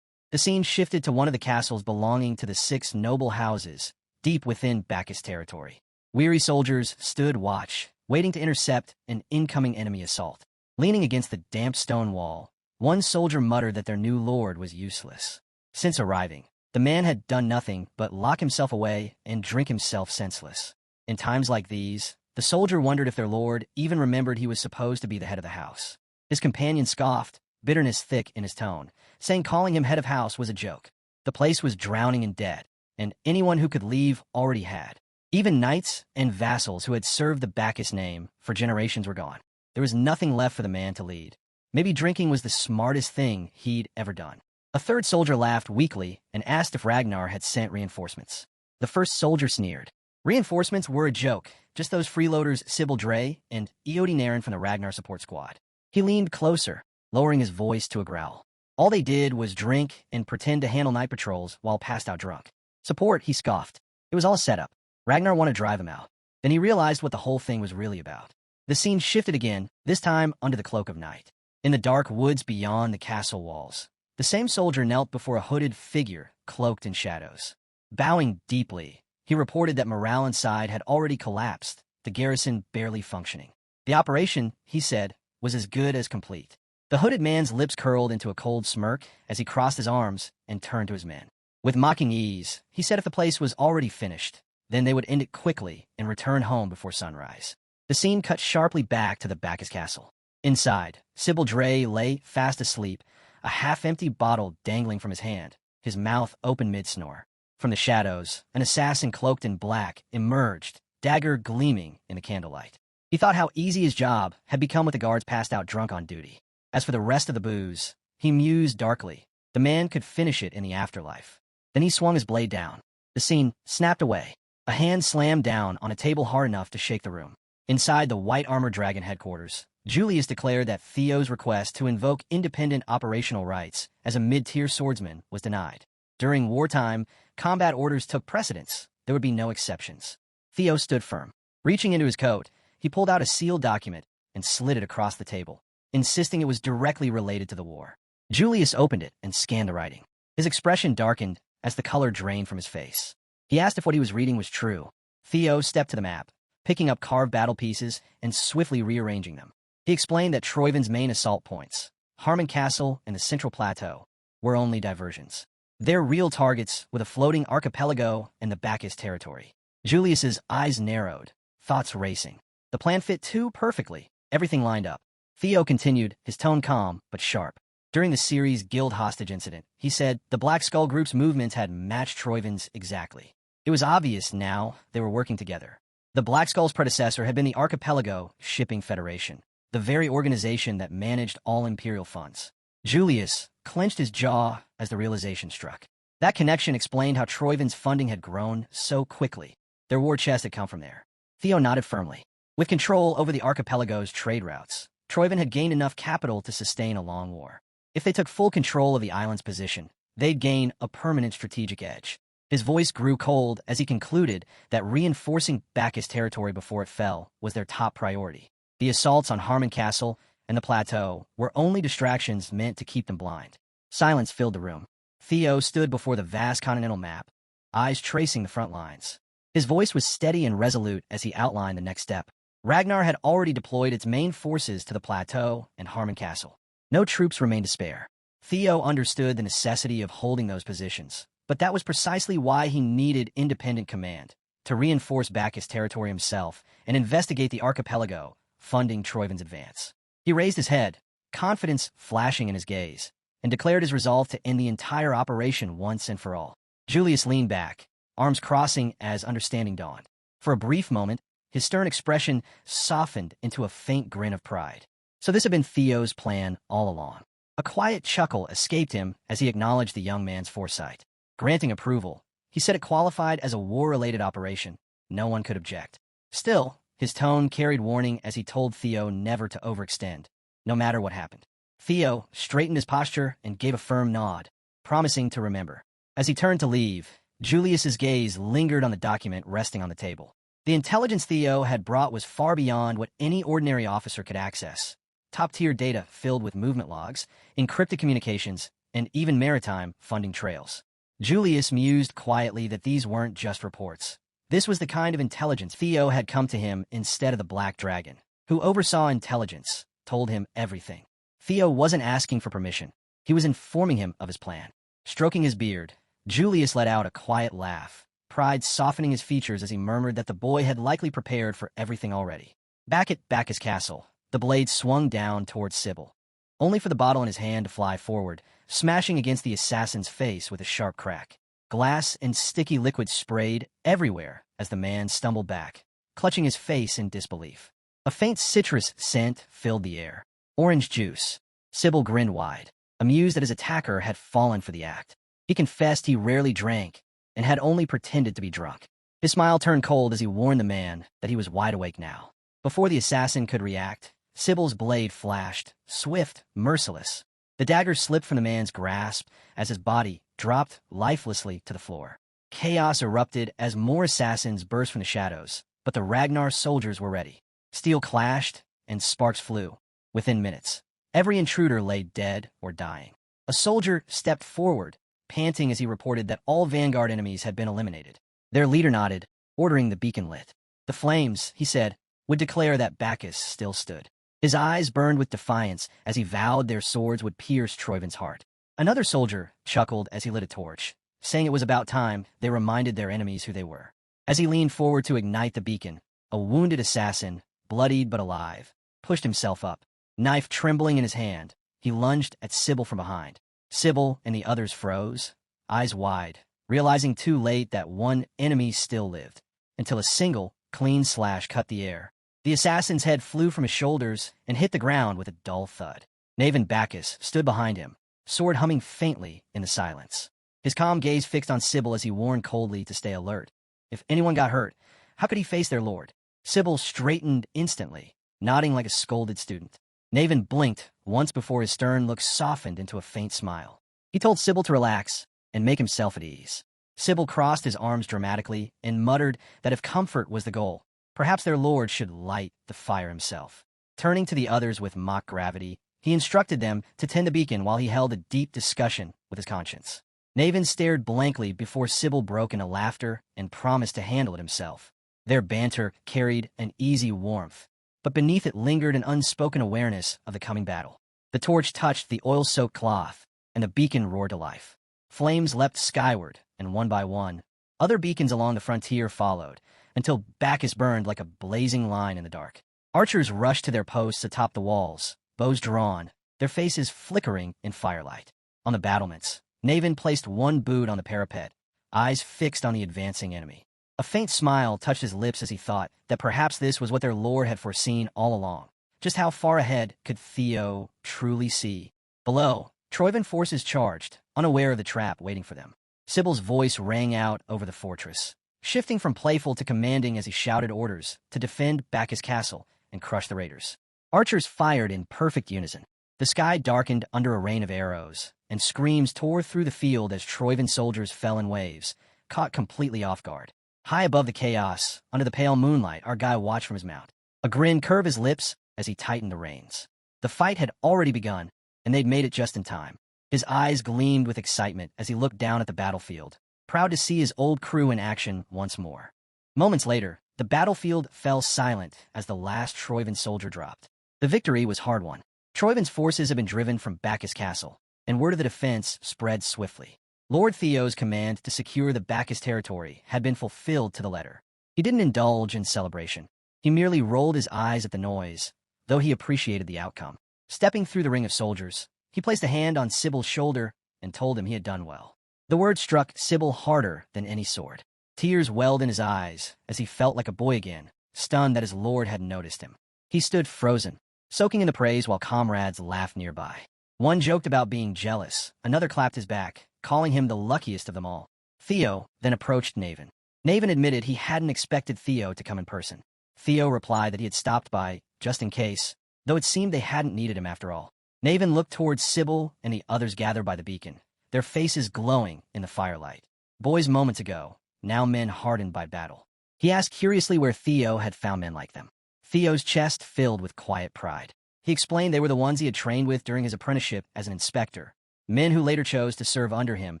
Speaker 1: The scene shifted to one of the castles belonging to the 6 noble houses, deep within Bacchus territory. Weary soldiers stood watch, waiting to intercept an incoming enemy assault. Leaning against the damp stone wall, one soldier muttered that their new lord was useless. Since arriving, the man had done nothing but lock himself away and drink himself senseless. In times like these, the soldier wondered if their lord even remembered he was supposed to be the head of the house. His companion scoffed, bitterness thick in his tone, saying calling him head of house was a joke. The place was drowning in debt, and anyone who could leave already had. Even knights and vassals who had served the Bacchus name for generations were gone. There was nothing left for the man to lead. Maybe drinking was the smartest thing he'd ever done. A third soldier laughed weakly and asked if Ragnar had sent reinforcements. The first soldier sneered. Reinforcements were a joke, just those freeloaders Sybil Dre and Eodi Naren from the Ragnar support squad. He leaned closer, lowering his voice to a growl. All they did was drink and pretend to handle night patrols while passed out drunk. Support, he scoffed. It was all set up. Ragnar wanted to drive him out. Then he realized what the whole thing was really about. The scene shifted again, this time under the cloak of night. In the dark woods beyond the castle walls, the same soldier knelt before a hooded figure cloaked in shadows. Bowing deeply, he reported that morale inside had already collapsed, the garrison barely functioning. The operation, he said, was as good as complete. The hooded man's lips curled into a cold smirk as he crossed his arms and turned to his men. With mocking ease, he said if the place was already finished, then they would end it quickly and return home before sunrise. The scene cut sharply back to the Bacchus castle. Inside, Sybil Dre lay fast asleep, a half-empty bottle dangling from his hand, his mouth open mid-snore. From the shadows, an assassin cloaked in black emerged, dagger gleaming in the candlelight. He thought how easy his job had become with the guards passed out drunk on duty. As for the rest of the booze, he mused darkly. The man could finish it in the afterlife. Then he swung his blade down. The scene snapped away. A hand slammed down on a table hard enough to shake the room. Inside the White Armor Dragon headquarters, Julius declared that Theo's request to invoke independent operational rights as a mid-tier swordsman was denied. During wartime, combat orders took precedence. There would be no exceptions. Theo stood firm. Reaching into his coat, he pulled out a sealed document and slid it across the table, insisting it was directly related to the war. Julius opened it and scanned the writing. His expression darkened as the color drained from his face. He asked if what he was reading was true. Theo stepped to the map, picking up carved battle pieces and swiftly rearranging them. He explained that Troyvin's main assault points, Harmon Castle and the Central Plateau, were only diversions. Their real targets were the floating archipelago and the Bacchus territory. Julius's eyes narrowed, thoughts racing. The plan fit too perfectly, everything lined up. Theo continued, his tone calm but sharp. During the series' guild hostage incident, he said the Black Skull Group's movements had matched Troyvin's exactly. It was obvious now they were working together. The Black Skull's predecessor had been the Archipelago Shipping Federation, the very organization that managed all Imperial funds. Julius clenched his jaw as the realization struck. That connection explained how Troyvin's funding had grown so quickly. Their war chest had come from there. Theo nodded firmly. With control over the archipelago's trade routes, Troyvin had gained enough capital to sustain a long war. If they took full control of the island's position, they'd gain a permanent strategic edge. His voice grew cold as he concluded that reinforcing Bacchus territory before it fell was their top priority. The assaults on Harmon Castle and the plateau were only distractions meant to keep them blind. Silence filled the room. Theo stood before the vast continental map, eyes tracing the front lines. His voice was steady and resolute as he outlined the next step. Ragnar had already deployed its main forces to the plateau and Harmon Castle. No troops remained to spare. Theo understood the necessity of holding those positions, but that was precisely why he needed independent command, to reinforce Bacchus territory himself and investigate the archipelago, funding Troyvin's advance. He raised his head, confidence flashing in his gaze, and declared his resolve to end the entire operation once and for all. Julius leaned back, arms crossing as understanding dawned. For a brief moment, his stern expression softened into a faint grin of pride. So this had been Theo's plan all along. A quiet chuckle escaped him as he acknowledged the young man's foresight. Granting approval, he said it qualified as a war-related operation. No one could object. Still, his tone carried warning as he told Theo never to overextend, no matter what happened. Theo straightened his posture and gave a firm nod, promising to remember. As he turned to leave, Julius's gaze lingered on the document resting on the table. The intelligence Theo had brought was far beyond what any ordinary officer could access. Top-tier data filled with movement logs, encrypted communications, and even maritime funding trails. Julius mused quietly that these weren't just reports. This was the kind of intelligence Theo had come to him instead of the Black Dragon, who oversaw intelligence, told him everything. Theo wasn't asking for permission. He was informing him of his plan. Stroking his beard, Julius let out a quiet laugh, pride softening his features as he murmured that the boy had likely prepared for everything already. Back at Bacchus Castle, the blade swung down towards Sybil, only for the bottle in his hand to fly forward, smashing against the assassin's face with a sharp crack. Glass and sticky liquid sprayed everywhere as the man stumbled back, clutching his face in disbelief. A faint citrus scent filled the air. Orange juice. Sybil grinned wide, amused that his attacker had fallen for the act. He confessed he rarely drank and had only pretended to be drunk. His smile turned cold as he warned the man that he was wide awake now. Before the assassin could react, Sybil's blade flashed, swift, merciless. The dagger slipped from the man's grasp as his body dropped lifelessly to the floor. Chaos erupted as more assassins burst from the shadows, but the Ragnar soldiers were ready. Steel clashed, and sparks flew. Within minutes, every intruder lay dead or dying. A soldier stepped forward, panting as he reported that all vanguard enemies had been eliminated. Their leader nodded, ordering the beacon lit. The flames, he said, would declare that Bacchus still stood. His eyes burned with defiance as he vowed their swords would pierce Troiven's heart. Another soldier chuckled as he lit a torch, saying it was about time they reminded their enemies who they were. As he leaned forward to ignite the beacon, a wounded assassin, bloodied but alive, pushed himself up. Knife trembling in his hand, he lunged at Sybil from behind. Sybil and the others froze, eyes wide, realizing too late that one enemy still lived, until a single, clean slash cut the air. The assassin's head flew from his shoulders and hit the ground with a dull thud. Knave Bacchus stood behind him, sword humming faintly in the silence. His calm gaze fixed on Sybil as he warned coldly to stay alert. If anyone got hurt, how could he face their lord? Sybil straightened instantly, nodding like a scolded student. Knave blinked once before his stern look softened into a faint smile. He told Sybil to relax and make himself at ease. Sybil crossed his arms dramatically and muttered that if comfort was the goal, perhaps their lord should light the fire himself. Turning to the others with mock gravity, he instructed them to tend the beacon while he held a deep discussion with his conscience. Knave stared blankly before Sybil broke into laughter and promised to handle it himself. Their banter carried an easy warmth, but beneath it lingered an unspoken awareness of the coming battle. The torch touched the oil-soaked cloth, and the beacon roared to life. Flames leapt skyward, and one by one, other beacons along the frontier followed, until Bacchus burned like a blazing line in the dark. Archers rushed to their posts atop the walls, bows drawn, their faces flickering in firelight. On the battlements, Knave placed one boot on the parapet, eyes fixed on the advancing enemy. A faint smile touched his lips as he thought that perhaps this was what their lord had foreseen all along. Just how far ahead could Theo truly see? Below, Troiven forces charged, unaware of the trap waiting for them. Sybil's voice rang out over the fortress, shifting from playful to commanding as he shouted orders to defend Bacchus Castle and crush the raiders. Archers fired in perfect unison. The sky darkened under a rain of arrows, and screams tore through the field as Troiven soldiers fell in waves, caught completely off guard. High above the chaos, under the pale moonlight, our guy watched from his mount. A grin curved his lips as he tightened the reins. The fight had already begun, and they'd made it just in time. His eyes gleamed with excitement as he looked down at the battlefield, proud to see his old crew in action once more. Moments later, the battlefield fell silent as the last Troiven soldier dropped. The victory was hard-won. Troiven's forces had been driven from Bacchus Castle, and word of the defense spread swiftly. Lord Theo's command to secure the Bacchus territory had been fulfilled to the letter. He didn't indulge in celebration. He merely rolled his eyes at the noise, though he appreciated the outcome. Stepping through the ring of soldiers, he placed a hand on Sybil's shoulder and told him he had done well. The word struck Sybil harder than any sword. Tears welled in his eyes as he felt like a boy again, stunned that his lord hadn't noticed him. He stood frozen, soaking in the praise while comrades laughed nearby. One joked about being jealous, another clapped his back, calling him the luckiest of them all. Theo then approached Knave. Knave admitted he hadn't expected Theo to come in person. Theo replied that he had stopped by, just in case, though it seemed they hadn't needed him after all. Knave looked towards Sybil and the others gathered by the beacon, their faces glowing in the firelight. Boys moments ago, now men hardened by battle. He asked curiously where Theo had found men like them. Theo's chest filled with quiet pride. He explained they were the ones he had trained with during his apprenticeship as an inspector, men who later chose to serve under him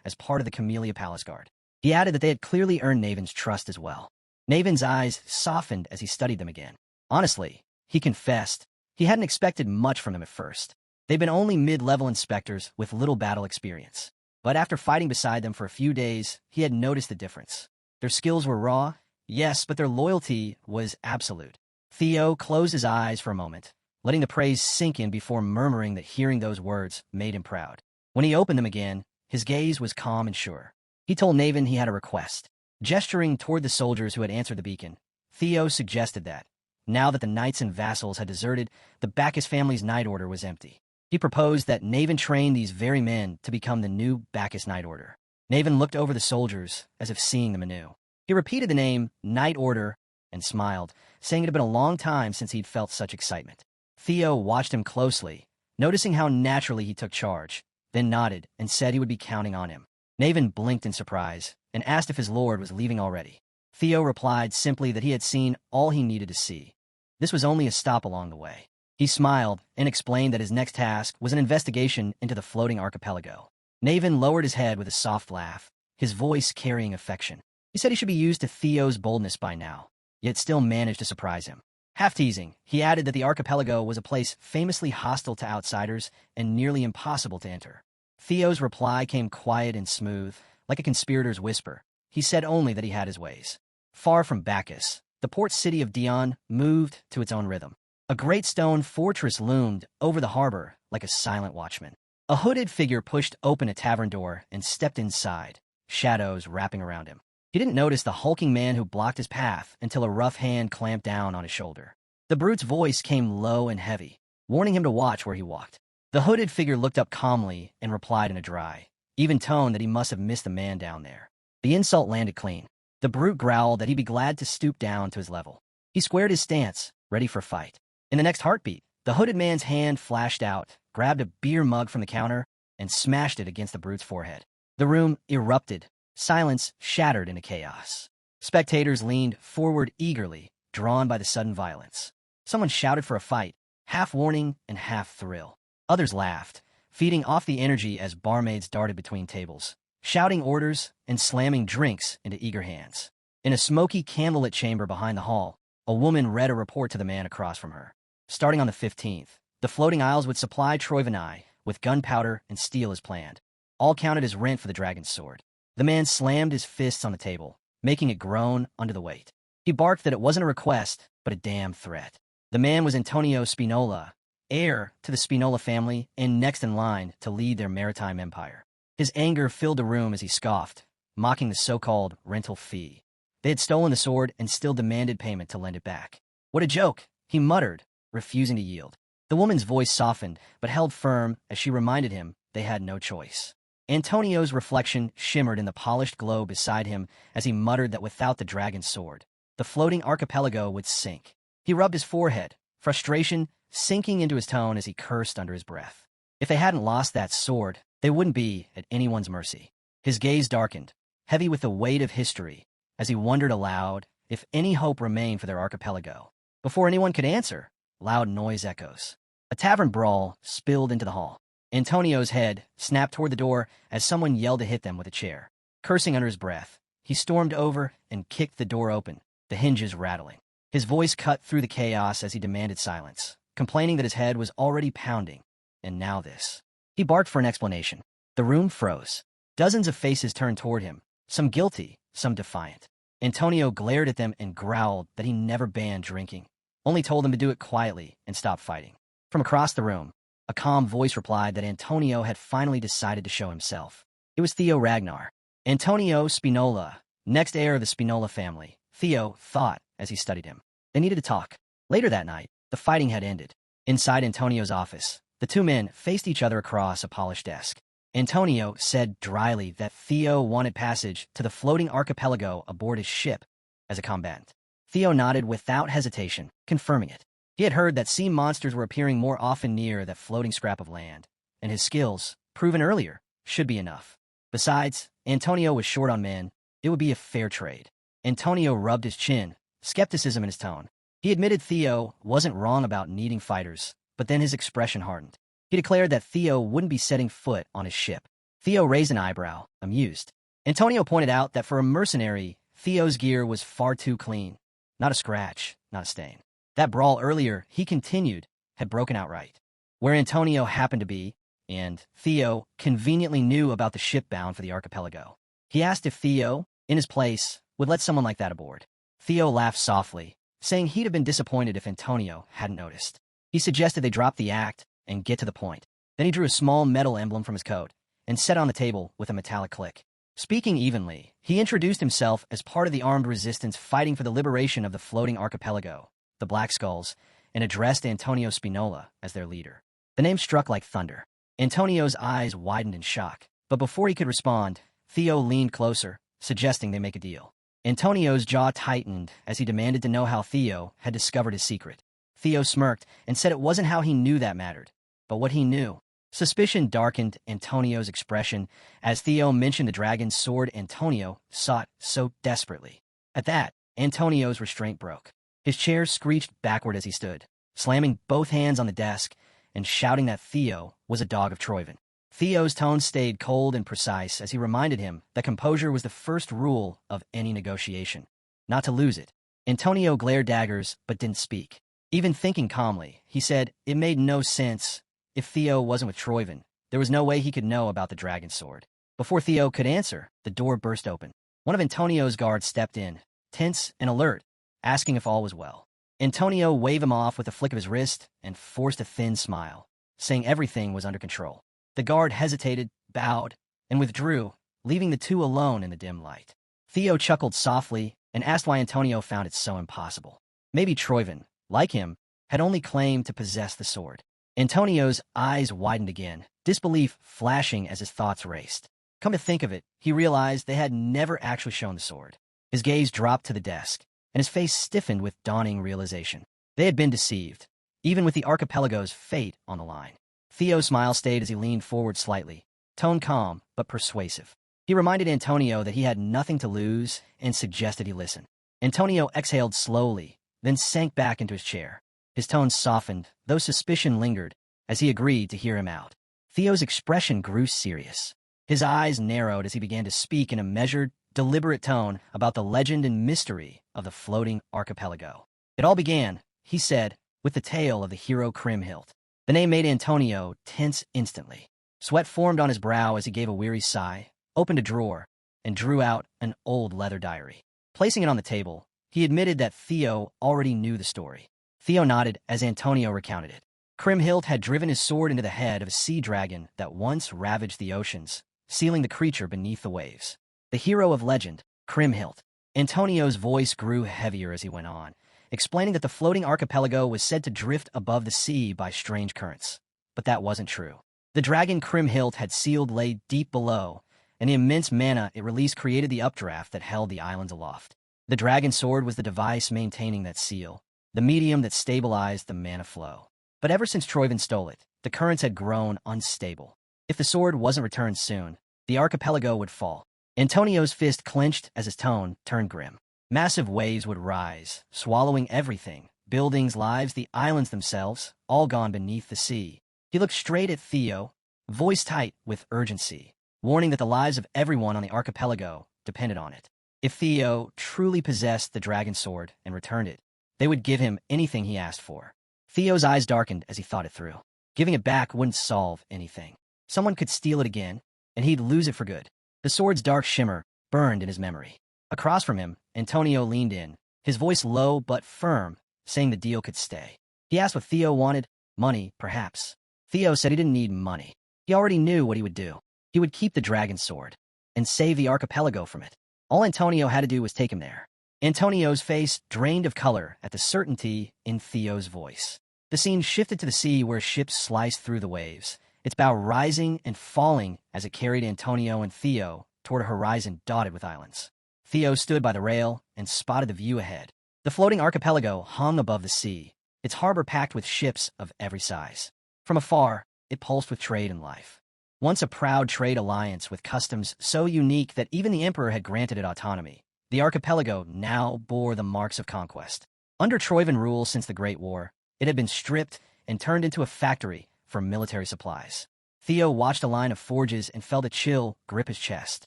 Speaker 1: as part of the Camellia Palace Guard. He added that they had clearly earned Knaven's trust as well. Knaven's eyes softened as he studied them again. Honestly, he confessed, he hadn't expected much from them at first. They'd been only mid-level inspectors with little battle experience. But after fighting beside them for a few days, he had noticed the difference. Their skills were raw, yes, but their loyalty was absolute. Theo closed his eyes for a moment, letting the praise sink in before murmuring that hearing those words made him proud. When he opened them again, his gaze was calm and sure. He told Knave he had a request. Gesturing toward the soldiers who had answered the beacon, Theo suggested that, now that the knights and vassals had deserted, the Bacchus family's Knight Order was empty. He proposed that Knave train these very men to become the new Bacchus Knight Order. Knave looked over the soldiers as if seeing them anew. He repeated the name Knight Order and smiled, saying it had been a long time since he'd felt such excitement. Theo watched him closely, noticing how naturally he took charge, then nodded and said he would be counting on him. Naven blinked in surprise and asked if his lord was leaving already. Theo replied simply that he had seen all he needed to see. This was only a stop along the way. He smiled and explained that his next task was an investigation into the floating archipelago. Naven lowered his head with a soft laugh, his voice carrying affection. He said he should be used to Theo's boldness by now, yet still managed to surprise him. Half teasing, he added that the archipelago was a place famously hostile to outsiders and nearly impossible to enter. Theo's reply came quiet and smooth, like a conspirator's whisper. He said only that he had his ways. Far from Bacchus, the port city of Dion moved to its own rhythm. A great stone fortress loomed over the harbor like a silent watchman. A hooded figure pushed open a tavern door and stepped inside, shadows wrapping around him. He didn't notice the hulking man who blocked his path until a rough hand clamped down on his shoulder. The brute's voice came low and heavy, warning him to watch where he walked. The hooded figure looked up calmly and replied in a dry, even tone that he must have missed the man down there. The insult landed clean. The brute growled that he'd be glad to stoop down to his level. He squared his stance, ready for fight. In the next heartbeat, the hooded man's hand flashed out, grabbed a beer mug from the counter, and smashed it against the brute's forehead. The room erupted. Silence shattered into chaos. Spectators leaned forward eagerly, drawn by the sudden violence. Someone shouted for a fight, half warning and half thrill. Others laughed, feeding off the energy as barmaids darted between tables, shouting orders and slamming drinks into eager hands. In a smoky candlelit chamber behind the hall, a woman read a report to the man across from her. Starting on the 15th, the floating isles would supply Troivanai with gunpowder and steel as planned, all counted as rent for the dragon's sword. The man slammed his fists on the table, making it groan under the weight. He barked that it wasn't a request, but a damn threat. The man was Antonio Spinola, heir to the Spinola family and next in line to lead their maritime empire. His anger filled the room as he scoffed, mocking the so-called rental fee. They had stolen the sword and still demanded payment to lend it back. What a joke, he muttered, refusing to yield. The woman's voice softened, but held firm as she reminded him they had no choice. Antonio's reflection shimmered in the polished glow beside him as he muttered that without the dragon's sword, the floating archipelago would sink. He rubbed his forehead, frustration sinking into his tone as he cursed under his breath. If they hadn't lost that sword, they wouldn't be at anyone's mercy. His gaze darkened, heavy with the weight of history, as he wondered aloud if any hope remained for their archipelago. Before anyone could answer, loud noise echoes. A tavern brawl spilled into the hall. Antonio's head snapped toward the door as someone yelled to hit them with a chair. Cursing under his breath, he stormed over and kicked the door open, the hinges rattling. His voice cut through the chaos as he demanded silence, complaining that his head was already pounding. And now this. He barked for an explanation. The room froze. Dozens of faces turned toward him, some guilty, some defiant. Antonio glared at them and growled that he never banned drinking, only told them to do it quietly and stop fighting. From across the room, a calm voice replied that Antonio had finally decided to show himself. It was Theo Ragnar. Antonio Spinola, next heir of the Spinola family, Theo thought as he studied him. They needed to talk. Later that night, the fighting had ended. Inside Antonio's office, the two men faced each other across a polished desk. Antonio said dryly that Theo wanted passage to the floating archipelago aboard his ship as a combatant. Theo nodded without hesitation, confirming it. He had heard that sea monsters were appearing more often near that floating scrap of land, and his skills, proven earlier, should be enough. Besides, Antonio was short on men. It would be a fair trade. Antonio rubbed his chin, skepticism in his tone. He admitted Theo wasn't wrong about needing fighters, but then his expression hardened. He declared that Theo wouldn't be setting foot on his ship. Theo raised an eyebrow, amused. Antonio pointed out that for a mercenary, Theo's gear was far too clean. Not a scratch, not a stain. That brawl earlier, he continued, had broken outright. Where Antonio happened to be, and Theo conveniently knew about the ship bound for the archipelago. He asked if Theo, in his place, would let someone like that aboard. Theo laughed softly, saying he'd have been disappointed if Antonio hadn't noticed. He suggested they drop the act and get to the point. Then he drew a small metal emblem from his coat and set it on the table with a metallic click. Speaking evenly, he introduced himself as part of the armed resistance fighting for the liberation of the floating archipelago, the Black Skulls, and addressed Antonio Spinola as their leader. The name struck like thunder. Antonio's eyes widened in shock, but before he could respond, Theo leaned closer, suggesting they make a deal. Antonio's jaw tightened as he demanded to know how Theo had discovered his secret. Theo smirked and said it wasn't how he knew that mattered, but what he knew. Suspicion darkened Antonio's expression as Theo mentioned the dragon's sword Antonio sought so desperately. At that, Antonio's restraint broke. His chair screeched backward as he stood, slamming both hands on the desk and shouting that Theo was a dog of Troyven. Theo's tone stayed cold and precise as he reminded him that composure was the first rule of any negotiation, not to lose it. Antonio glared daggers but didn't speak. Even thinking calmly, he said it made no sense. If Theo wasn't with Troyven, there was no way he could know about the dragon's sword. Before Theo could answer, the door burst open. One of Antonio's guards stepped in, tense and alert, asking if all was well. Antonio waved him off with a flick of his wrist and forced a thin smile, saying everything was under control. The guard hesitated, bowed, and withdrew, leaving the two alone in the dim light. Theo chuckled softly and asked why Antonio found it so impossible. Maybe Troyven, like him, had only claimed to possess the sword. Antonio's eyes widened again, disbelief flashing as his thoughts raced. Come to think of it, he realized they had never actually shown the sword. His gaze dropped to the desk, and his face stiffened with dawning realization. They had been deceived, even with the archipelago's fate on the line. Theo's smile stayed as he leaned forward slightly, tone calm but persuasive. He reminded Antonio that he had nothing to lose and suggested he listen. Antonio exhaled slowly, then sank back into his chair. His tone softened, though suspicion lingered, as he agreed to hear him out. Theo's expression grew serious. His eyes narrowed as he began to speak in a measured, deliberate tone about the legend and mystery of the floating archipelago. It all began, he said, with the tale of the hero Kriemhild. The name made Antonio tense instantly. Sweat formed on his brow as he gave a weary sigh, opened a drawer, and drew out an old leather diary. Placing it on the table, he admitted that Theo already knew the story. Theo nodded as Antonio recounted it. Kriemhild had driven his sword into the head of a sea dragon that once ravaged the oceans, sealing the creature beneath the waves. The hero of legend, Kriemhild. Antonio's voice grew heavier as he went on, explaining that the floating archipelago was said to drift above the sea by strange currents. But that wasn't true. The dragon Kriemhild had sealed lay deep below, and the immense mana it released created the updraft that held the islands aloft. The dragon sword was the device maintaining that seal, the medium that stabilized the mana flow. But ever since Troyven stole it, the currents had grown unstable. If the sword wasn't returned soon, the archipelago would fall. Antonio's fist clenched as his tone turned grim. Massive waves would rise, swallowing everything, buildings, lives, the islands themselves, all gone beneath the sea. He looked straight at Theo, voice tight with urgency, warning that the lives of everyone on the archipelago depended on it. If Theo truly possessed the dragon sword and returned it, they would give him anything he asked for. Theo's eyes darkened as he thought it through. Giving it back wouldn't solve anything. Someone could steal it again, and he'd lose it for good. The sword's dark shimmer burned in his memory. Across from him, Antonio leaned in, his voice low but firm, saying the deal could stay. He asked what Theo wanted. Money, perhaps. Theo said he didn't need money. He already knew what he would do. He would keep the dragon sword and save the archipelago from it. All Antonio had to do was take him there. Antonio's face drained of color at the certainty in Theo's voice. The scene shifted to the sea where ships sliced through the waves, its bow rising and falling as it carried Antonio and Theo toward a horizon dotted with islands. Theo stood by the rail and spotted the view ahead. The floating archipelago hung above the sea, its harbor packed with ships of every size. From afar, it pulsed with trade and life. Once a proud trade alliance with customs so unique that even the emperor had granted it autonomy, the archipelago now bore the marks of conquest. Under Troyven rule since the Great War, it had been stripped and turned into a factory for military supplies. Theo watched a line of forges and felt a chill grip his chest.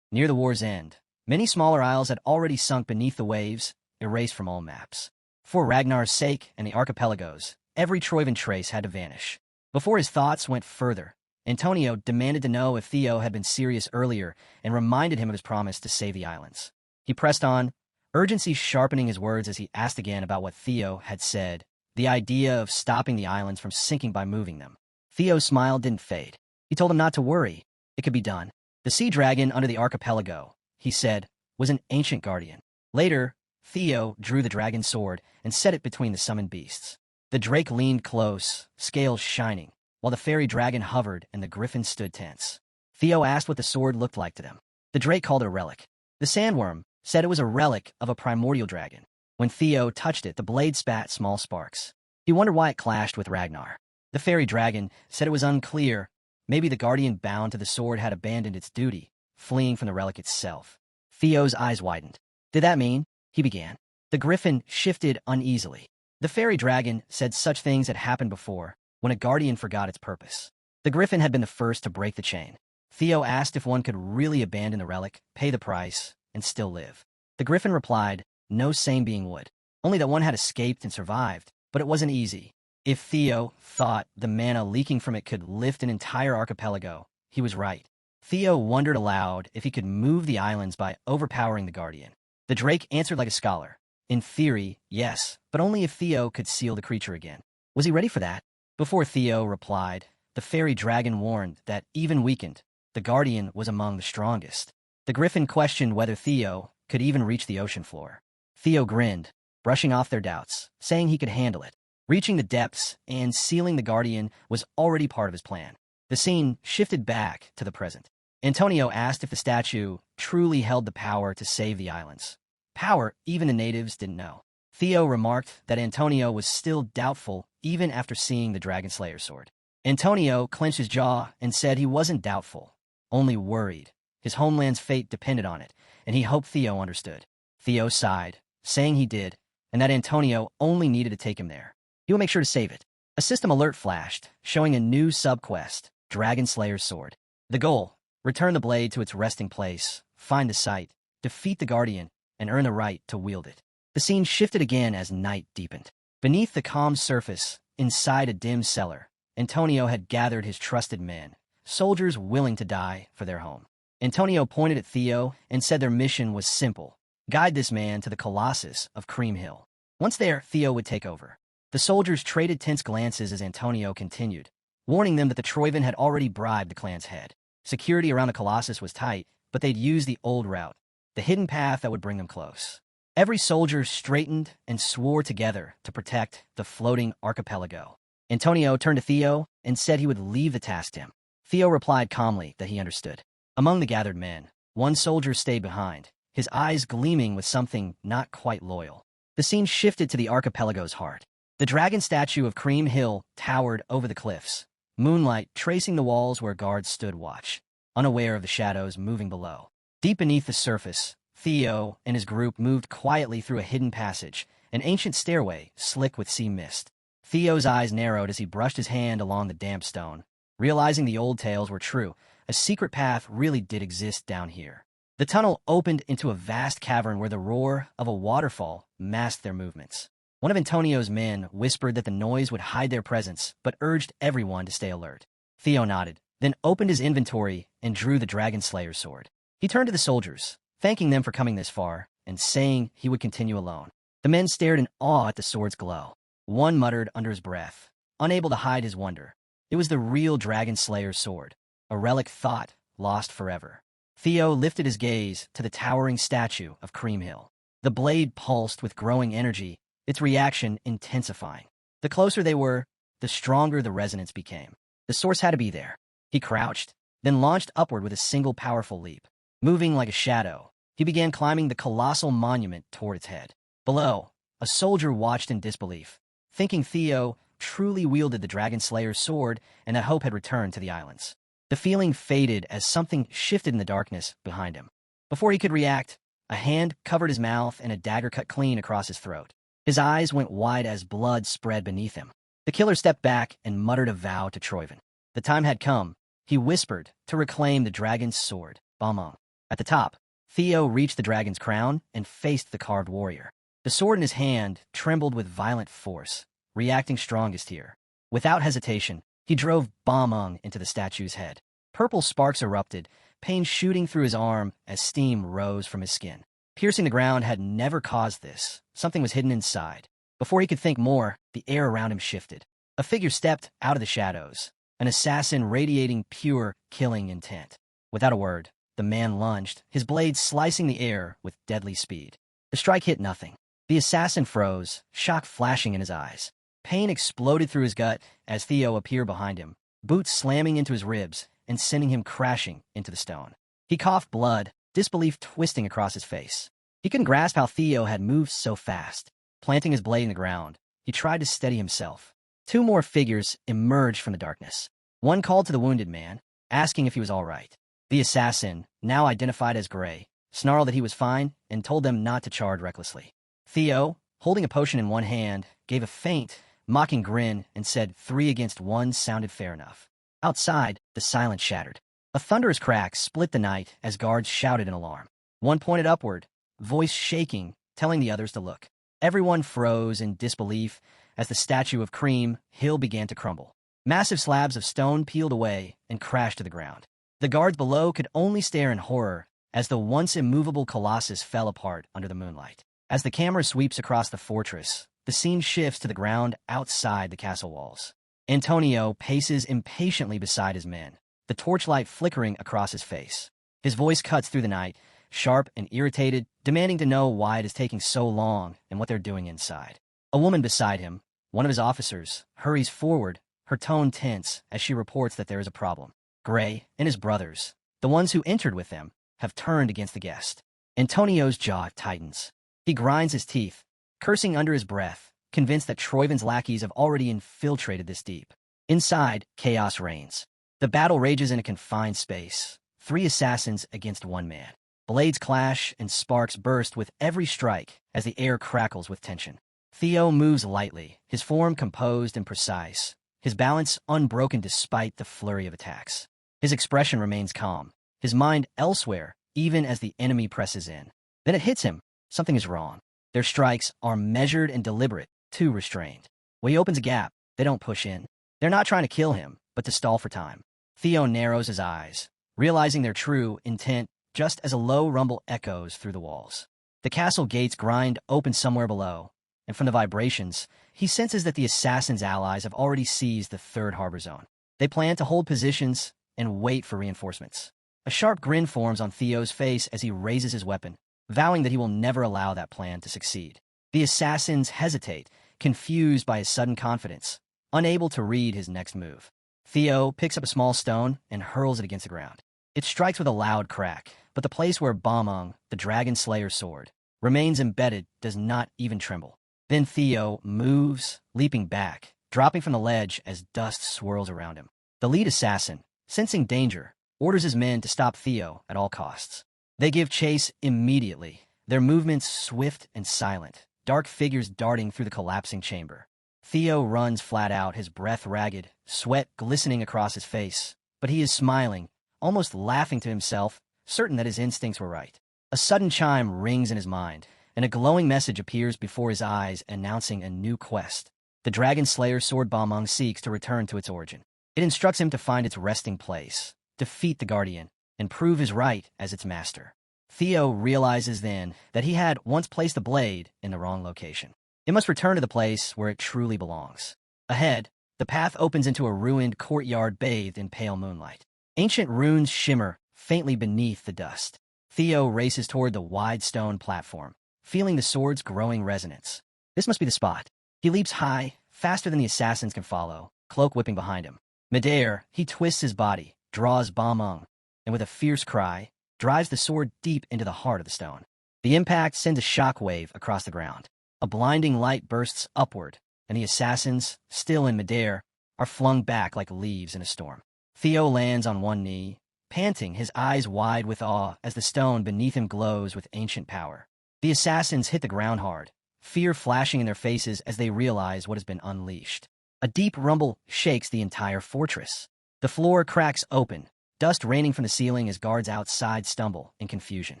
Speaker 1: Near the war's end, many smaller isles had already sunk beneath the waves, erased from all maps. For Ragnar's sake and the archipelago's, every Troyven trace had to vanish. Before his thoughts went further, Antonio demanded to know if Theo had been serious earlier and reminded him of his promise to save the islands. He pressed on, urgency sharpening his words as he asked again about what Theo had said, the idea of stopping the islands from sinking by moving them. Theo's smile didn't fade. He told him not to worry. It could be done. The sea dragon under the archipelago, he said, was an ancient guardian. Later, Theo drew the dragon's sword and set it between the summoned beasts. The drake leaned close, scales shining, while the fairy dragon hovered and the griffin stood tense. Theo asked what the sword looked like to them. The drake called it a relic. The sandworm said it was a relic of a primordial dragon. When Theo touched it, the blade spat small sparks. He wondered why it clashed with Ragnar. The fairy dragon said it was unclear. Maybe the guardian bound to the sword had abandoned its duty, fleeing from the relic itself. Theo's eyes widened. Did that mean? He began. The griffin shifted uneasily. The fairy dragon said such things had happened before, when a guardian forgot its purpose. The griffin had been the first to break the chain. Theo asked if one could really abandon the relic, pay the price, and still live. The griffin replied, no sane being would. Only that one had escaped and survived, but it wasn't easy. If Theo thought the mana leaking from it could lift an entire archipelago, he was right. Theo wondered aloud if he could move the islands by overpowering the guardian. The drake answered like a scholar. In theory, yes, but only if Theo could seal the creature again. Was he ready for that? Before Theo replied, the fairy dragon warned that, even weakened, the guardian was among the strongest. The griffin questioned whether Theo could even reach the ocean floor. Theo grinned, brushing off their doubts, saying he could handle it. Reaching the depths and sealing the guardian was already part of his plan. The scene shifted back to the present. Antonio asked if the statue truly held the power to save the islands. Power even the natives didn't know. Theo remarked that Antonio was still doubtful even after seeing the Dragon Slayer's sword. Antonio clenched his jaw and said he wasn't doubtful, only worried. His homeland's fate depended on it, and he hoped Theo understood. Theo sighed, saying he did, and that Antonio only needed to take him there. He will make sure to save it. A system alert flashed, showing a new sub-quest, Dragon Slayer's sword. The goal: return the blade to its resting place, find the site, defeat the guardian, and earn the right to wield it. The scene shifted again as night deepened. Beneath the calm surface, inside a dim cellar, Antonio had gathered his trusted men, soldiers willing to die for their home. Antonio pointed at Theo and said their mission was simple: guide this man to the Colossus of Cream Hill. Once there, Theo would take over. The soldiers traded tense glances as Antonio continued, warning them that the Troivan had already bribed the clan's head. Security around the Colossus was tight, but they'd use the old route, the hidden path that would bring them close. Every soldier straightened and swore together to protect the floating archipelago. Antonio turned to Theo and said he would leave the task to him. Theo replied calmly that he understood. Among the gathered men, one soldier stayed behind, his eyes gleaming with something not quite loyal. The scene shifted to the archipelago's heart. The dragon statue of Cream Hill towered over the cliffs, moonlight tracing the walls where guards stood watch, unaware of the shadows moving below. Deep beneath the surface, Theo and his group moved quietly through a hidden passage, an ancient stairway slick with sea mist. Theo's eyes narrowed as he brushed his hand along the damp stone, realizing the old tales were true. A secret path really did exist down here. The tunnel opened into a vast cavern where the roar of a waterfall masked their movements. One of Antonio's men whispered that the noise would hide their presence, but urged everyone to stay alert. Theo nodded, then opened his inventory and drew the Dragon Slayer's sword. He turned to the soldiers, thanking them for coming this far, and saying he would continue alone. The men stared in awe at the sword's glow. One muttered under his breath, unable to hide his wonder. It was the real Dragon Slayer's sword, a relic thought lost forever. Theo lifted his gaze to the towering statue of Cream Hill. The blade pulsed with growing energy, its reaction intensifying. The closer they were, the stronger the resonance became. The source had to be there. He crouched, then launched upward with a single powerful leap. Moving like a shadow, he began climbing the colossal monument toward its head. Below, a soldier watched in disbelief, thinking Theo truly wielded the Dragon Slayer's sword and that hope had returned to the islands. The feeling faded as something shifted in the darkness behind him. Before he could react, a hand covered his mouth and a dagger cut clean across his throat. His eyes went wide as blood spread beneath him. The killer stepped back and muttered a vow to Troivan. The time had come, he whispered, to reclaim the dragon's sword, Balmung. At the top, Theo reached the dragon's crown and faced the carved warrior. The sword in his hand trembled with violent force, reacting strongest here. Without hesitation, he drove Balmung into the statue's head. Purple sparks erupted, pain shooting through his arm as steam rose from his skin. Piercing the ground had never caused this. Something was hidden inside. Before he could think more, the air around him shifted. A figure stepped out of the shadows, an assassin radiating pure, killing intent. Without a word, the man lunged, his blade slicing the air with deadly speed. The strike hit nothing. The assassin froze, shock flashing in his eyes. Pain exploded through his gut as Theo appeared behind him, boots slamming into his ribs and sending him crashing into the stone. He coughed blood, disbelief twisting across his face. He couldn't grasp how Theo had moved so fast. Planting his blade in the ground, he tried to steady himself. Two more figures emerged from the darkness. One called to the wounded man, asking if he was all right. The assassin, now identified as Gray, snarled that he was fine and told them not to charge recklessly. Theo, holding a potion in one hand, gave a faint, mocking grin and said 3 against 1 sounded fair enough. Outside, the silence shattered. A thunderous crack split the night as guards shouted in alarm. One pointed upward, voice shaking, telling the others to look. Everyone froze in disbelief as the statue of Cream Hill began to crumble. Massive slabs of stone peeled away and crashed to the ground. The guards below could only stare in horror as the once immovable colossus fell apart under the moonlight. As the camera sweeps across the fortress, the scene shifts to the ground outside the castle walls. Antonio paces impatiently beside his men, the torchlight flickering across his face. His voice cuts through the night, sharp and irritated, demanding to know why it is taking so long and what they're doing inside. A woman beside him, one of his officers, hurries forward, her tone tense as she reports that there is a problem. Gray and his brothers, the ones who entered with them, have turned against the guest. Antonio's jaw tightens. He grinds his teeth, cursing under his breath, convinced that Troyvin's lackeys have already infiltrated this deep. Inside, chaos reigns. The battle rages in a confined space, 3 assassins against 1 man. Blades clash and sparks burst with every strike as the air crackles with tension. Theo moves lightly, his form composed and precise, his balance unbroken despite the flurry of attacks. His expression remains calm, his mind elsewhere even as the enemy presses in. Then it hits him. Something is wrong. Their strikes are measured and deliberate, too restrained. When he opens a gap, they don't push in. They're not trying to kill him, but to stall for time. Theo narrows his eyes, realizing their true intent just as a low rumble echoes through the walls. The castle gates grind open somewhere below, and from the vibrations, he senses that the assassin's allies have already seized the 3rd harbor zone. They plan to hold positions and wait for reinforcements. A sharp grin forms on Theo's face as he raises his weapon, vowing that he will never allow that plan to succeed. The assassins hesitate, confused by his sudden confidence, unable to read his next move. Theo picks up a small stone and hurls it against the ground. It strikes with a loud crack, but the place where Bomung, the dragon slayer's sword, remains embedded does not even tremble. Then Theo moves, leaping back, dropping from the ledge as dust swirls around him. The lead assassin, sensing danger, orders his men to stop Theo at all costs. They give chase immediately, their movements swift and silent, dark figures darting through the collapsing chamber. Theo runs flat out, his breath ragged, sweat glistening across his face, but he is smiling, almost laughing to himself, certain that his instincts were right. A sudden chime rings in his mind, and a glowing message appears before his eyes announcing a new quest. The Dragon Slayer's sword Bomung seeks to return to its origin. It instructs him to find its resting place, defeat the Guardian, and prove his right as its master. Theo realizes then that he had once placed the blade in the wrong location. It must return to the place where it truly belongs. Ahead, the path opens into a ruined courtyard bathed in pale moonlight. Ancient runes shimmer faintly beneath the dust. Theo races toward the wide stone platform, feeling the sword's growing resonance. This must be the spot. He leaps high, faster than the assassins can follow, cloak whipping behind him. Midair, he twists his body, draws Bomung, and with a fierce cry, drives the sword deep into the heart of the stone. The impact sends a shockwave across the ground. A blinding light bursts upward, and the assassins, still in midair, are flung back like leaves in a storm. Theo lands on one knee, panting, his eyes wide with awe as the stone beneath him glows with ancient power. The assassins hit the ground hard, fear flashing in their faces as they realize what has been unleashed. A deep rumble shakes the entire fortress. The floor cracks open, dust raining from the ceiling as guards outside stumble in confusion.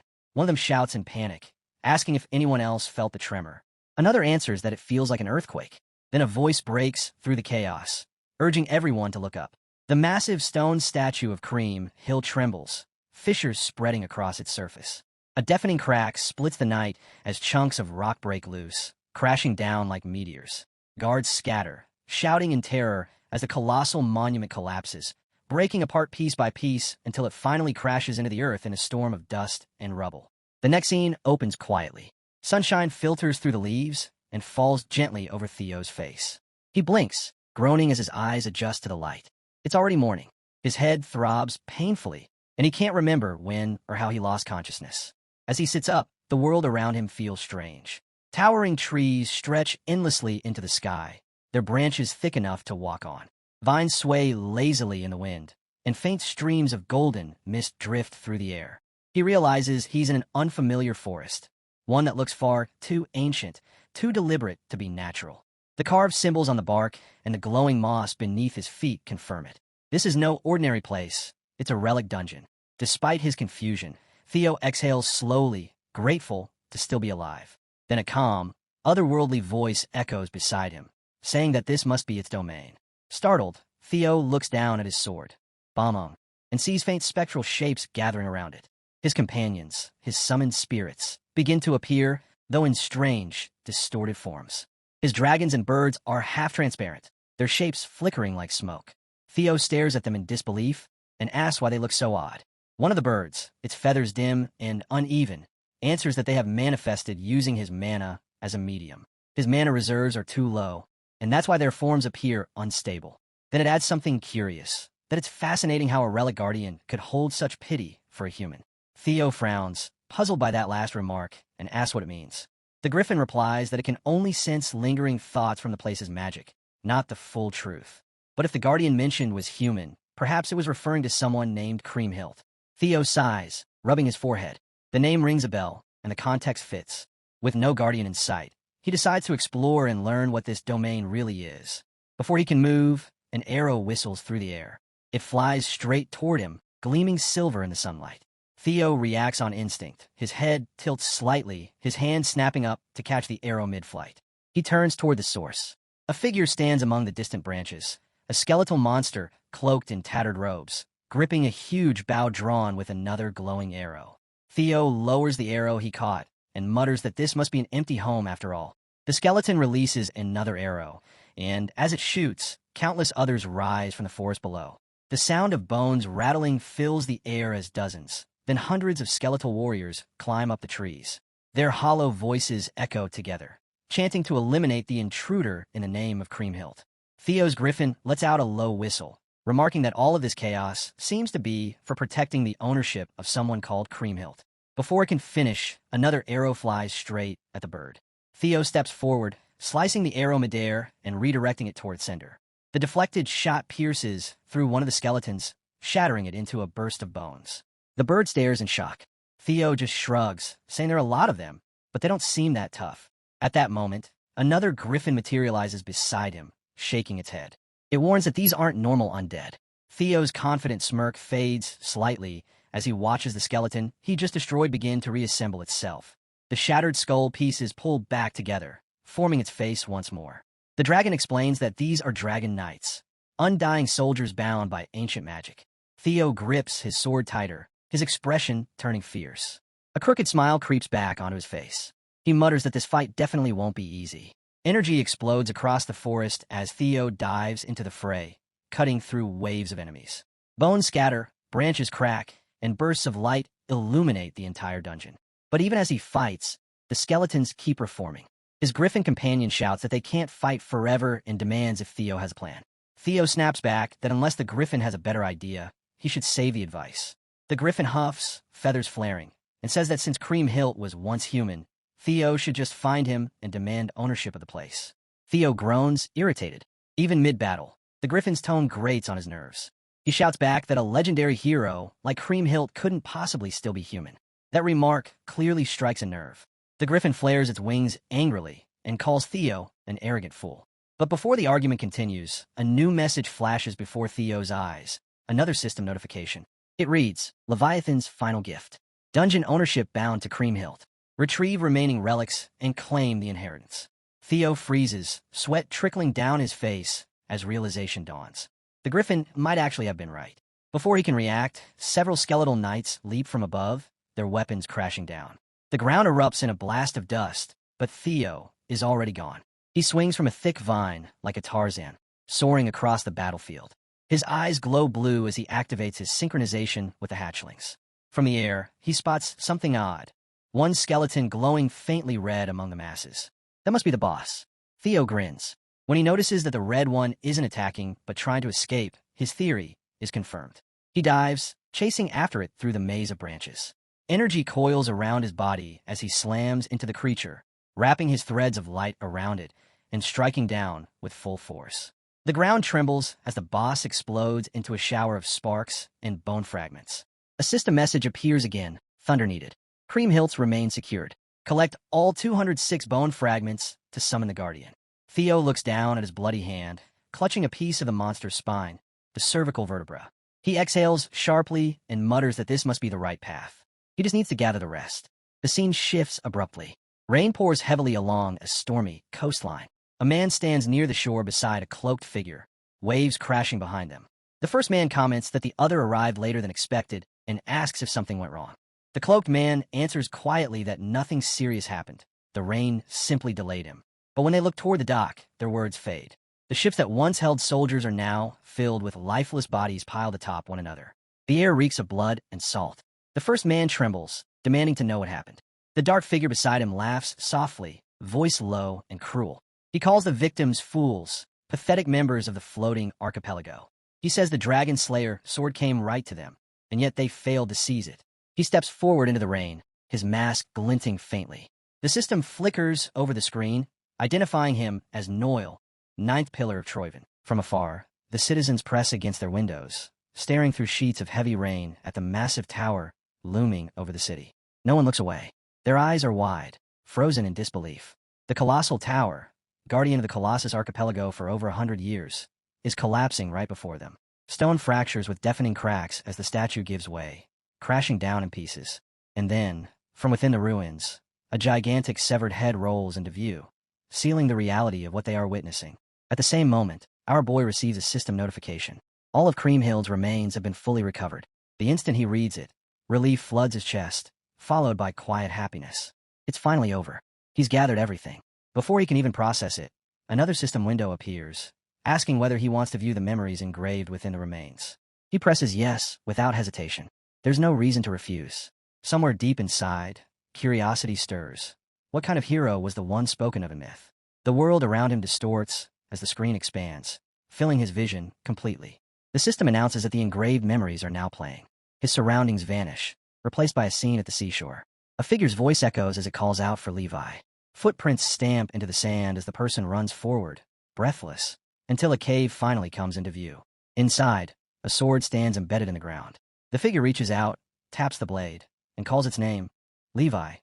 Speaker 1: One of them shouts in panic, asking if anyone else felt the tremor. Another answers that it feels like an earthquake. Then a voice breaks through the chaos, urging everyone to look up. The massive stone statue of Cream Hill trembles, fissures spreading across its surface. A deafening crack splits the night as chunks of rock break loose, crashing down like meteors. Guards scatter, shouting in terror as the colossal monument collapses, breaking apart piece by piece until it finally crashes into the earth in a storm of dust and rubble. The next scene opens quietly. Sunshine filters through the leaves and falls gently over Theo's face. He blinks, groaning as his eyes adjust to the light. It's already morning. His head throbs painfully, and he can't remember when or how he lost consciousness. As he sits up, the world around him feels strange. Towering trees stretch endlessly into the sky, their branches thick enough to walk on. Vines sway lazily in the wind, and faint streams of golden mist drift through the air. He realizes he's in an unfamiliar forest, one that looks far too ancient, too deliberate to be natural. The carved symbols on the bark and the glowing moss beneath his feet confirm it. This is no ordinary place. It's a relic dungeon. Despite his confusion, Theo exhales slowly, grateful to still be alive. Then a calm, otherworldly voice echoes beside him, saying that this must be its domain. Startled, Theo looks down at his sword, Bamong, and sees faint spectral shapes gathering around it. His companions, his summoned spirits, begin to appear, though in strange, distorted forms. His dragons and birds are half-transparent, their shapes flickering like smoke. Theo stares at them in disbelief and asks why they look so odd. One of the birds, its feathers dim and uneven, answers that they have manifested using his mana as a medium. His mana reserves are too low, and that's why their forms appear unstable. Then it adds something curious, that it's fascinating how a relic guardian could hold such pity for a human. Theo frowns, puzzled by that last remark, and asks what it means. The griffin replies that it can only sense lingering thoughts from the place's magic, not the full truth. But if the guardian mentioned was human, perhaps it was referring to someone named Creamhilt. Theo sighs, rubbing his forehead. The name rings a bell, and the context fits. With no guardian in sight, he decides to explore and learn what this domain really is. Before he can move, an arrow whistles through the air. It flies straight toward him, gleaming silver in the sunlight. Theo reacts on instinct. His head tilts slightly, his hand snapping up to catch the arrow mid-flight. He turns toward the source. A figure stands among the distant branches, a skeletal monster cloaked in tattered robes, gripping a huge bow drawn with another glowing arrow. Theo lowers the arrow he caught and mutters that this must be an empty home after all. The skeleton releases another arrow, and as it shoots, countless others rise from the forest below. The sound of bones rattling fills the air as dozens, then hundreds of skeletal warriors climb up the trees. Their hollow voices echo together, chanting to eliminate the intruder in the name of Creamhilt. Theo's griffin lets out a low whistle, remarking that all of this chaos seems to be for protecting the ownership of someone called Creamhilt. Before it can finish, another arrow flies straight at the bird. Theo steps forward, slicing the arrow midair and redirecting it toward sender. The deflected shot pierces through one of the skeletons, shattering it into a burst of bones. The bird stares in shock. Theo just shrugs, saying there are a lot of them, but they don't seem that tough. At that moment, another griffin materializes beside him, shaking its head. It warns that these aren't normal undead. Theo's confident smirk fades slightly as he watches the skeleton he just destroyed begin to reassemble itself. The shattered skull pieces pull back together, forming its face once more. The dragon explains that these are dragon knights, undying soldiers bound by ancient magic. Theo grips his sword tighter, his expression turning fierce. A crooked smile creeps back onto his face. He mutters that this fight definitely won't be easy. Energy explodes across the forest as Theo dives into the fray, cutting through waves of enemies. Bones scatter, branches crack, and bursts of light illuminate the entire dungeon. But even as he fights, the skeletons keep reforming. His griffin companion shouts that they can't fight forever and demands if Theo has a plan. Theo snaps back that unless the griffin has a better idea, he should save the advice. The griffin huffs, feathers flaring, and says that since Creamhilt was once human, Theo should just find him and demand ownership of the place. Theo groans, irritated. Even mid-battle, the griffin's tone grates on his nerves. He shouts back that a legendary hero like Creamhilt couldn't possibly still be human. That remark clearly strikes a nerve. The griffin flares its wings angrily and calls Theo an arrogant fool. But before the argument continues, a new message flashes before Theo's eyes, another system notification. It reads, Leviathan's final gift. Dungeon ownership bound to Creamhilt. Retrieve remaining relics and claim the inheritance. Theo freezes, sweat trickling down his face as realization dawns. The griffin might actually have been right. Before he can react, several skeletal knights leap from above, their weapons crashing down. The ground erupts in a blast of dust, but Theo is already gone. He swings from a thick vine like a Tarzan, soaring across the battlefield. His eyes glow blue as he activates his synchronization with the hatchlings. From the air, he spots something odd. One skeleton glowing faintly red among the masses. That must be the boss. Theo grins. When he notices that the red one isn't attacking but trying to escape, his theory is confirmed. He dives, chasing after it through the maze of branches. Energy coils around his body as he slams into the creature, wrapping his threads of light around it and striking down with full force. The ground trembles as the boss explodes into a shower of sparks and bone fragments. A system message appears again, thunder needed. Cream hilts remain secured. Collect all 206 bone fragments to summon the Guardian. Theo looks down at his bloody hand, clutching a piece of the monster's spine, the cervical vertebra. He exhales sharply and mutters that this must be the right path. He just needs to gather the rest. The scene shifts abruptly. Rain pours heavily along a stormy coastline. A man stands near the shore beside a cloaked figure, waves crashing behind them. The first man comments that the other arrived later than expected and asks if something went wrong. The cloaked man answers quietly that nothing serious happened. The rain simply delayed him. But when they look toward the dock, their words fade. The ships that once held soldiers are now filled with lifeless bodies piled atop one another. The air reeks of blood and salt. The first man trembles, demanding to know what happened. The dark figure beside him laughs softly, voice low and cruel. He calls the victims fools, pathetic members of the floating archipelago. He says the dragon slayer sword came right to them, and yet they failed to seize it. He steps forward into the rain, his mask glinting faintly. The system flickers over the screen, identifying him as Noel, ninth pillar of Troyven. From afar, the citizens press against their windows, staring through sheets of heavy rain at the massive tower looming over the city. No one looks away. Their eyes are wide, frozen in disbelief. The colossal tower, guardian of the Colossus archipelago for over 100 years, is collapsing right before them. Stone fractures with deafening cracks as the statue gives way, crashing down in pieces. And then, from within the ruins, a gigantic severed head rolls into view, sealing the reality of what they are witnessing. At the same moment, our boy receives a system notification. All of Creamhild's remains have been fully recovered. The instant he reads it, relief floods his chest, followed by quiet happiness. It's finally over. He's gathered everything. Before he can even process it, another system window appears, asking whether he wants to view the memories engraved within the remains. He presses yes without hesitation. There's no reason to refuse. Somewhere deep inside, curiosity stirs. What kind of hero was the one spoken of in myth? The world around him distorts as the screen expands, filling his vision completely. The system announces that the engraved memories are now playing. His surroundings vanish, replaced by a scene at the seashore. A figure's voice echoes as it calls out for Levi. Footprints stamp into the sand as the person runs forward, breathless, until a cave finally comes into view. Inside, a sword stands embedded in the ground. The figure reaches out, taps the blade, and calls its name, Levi,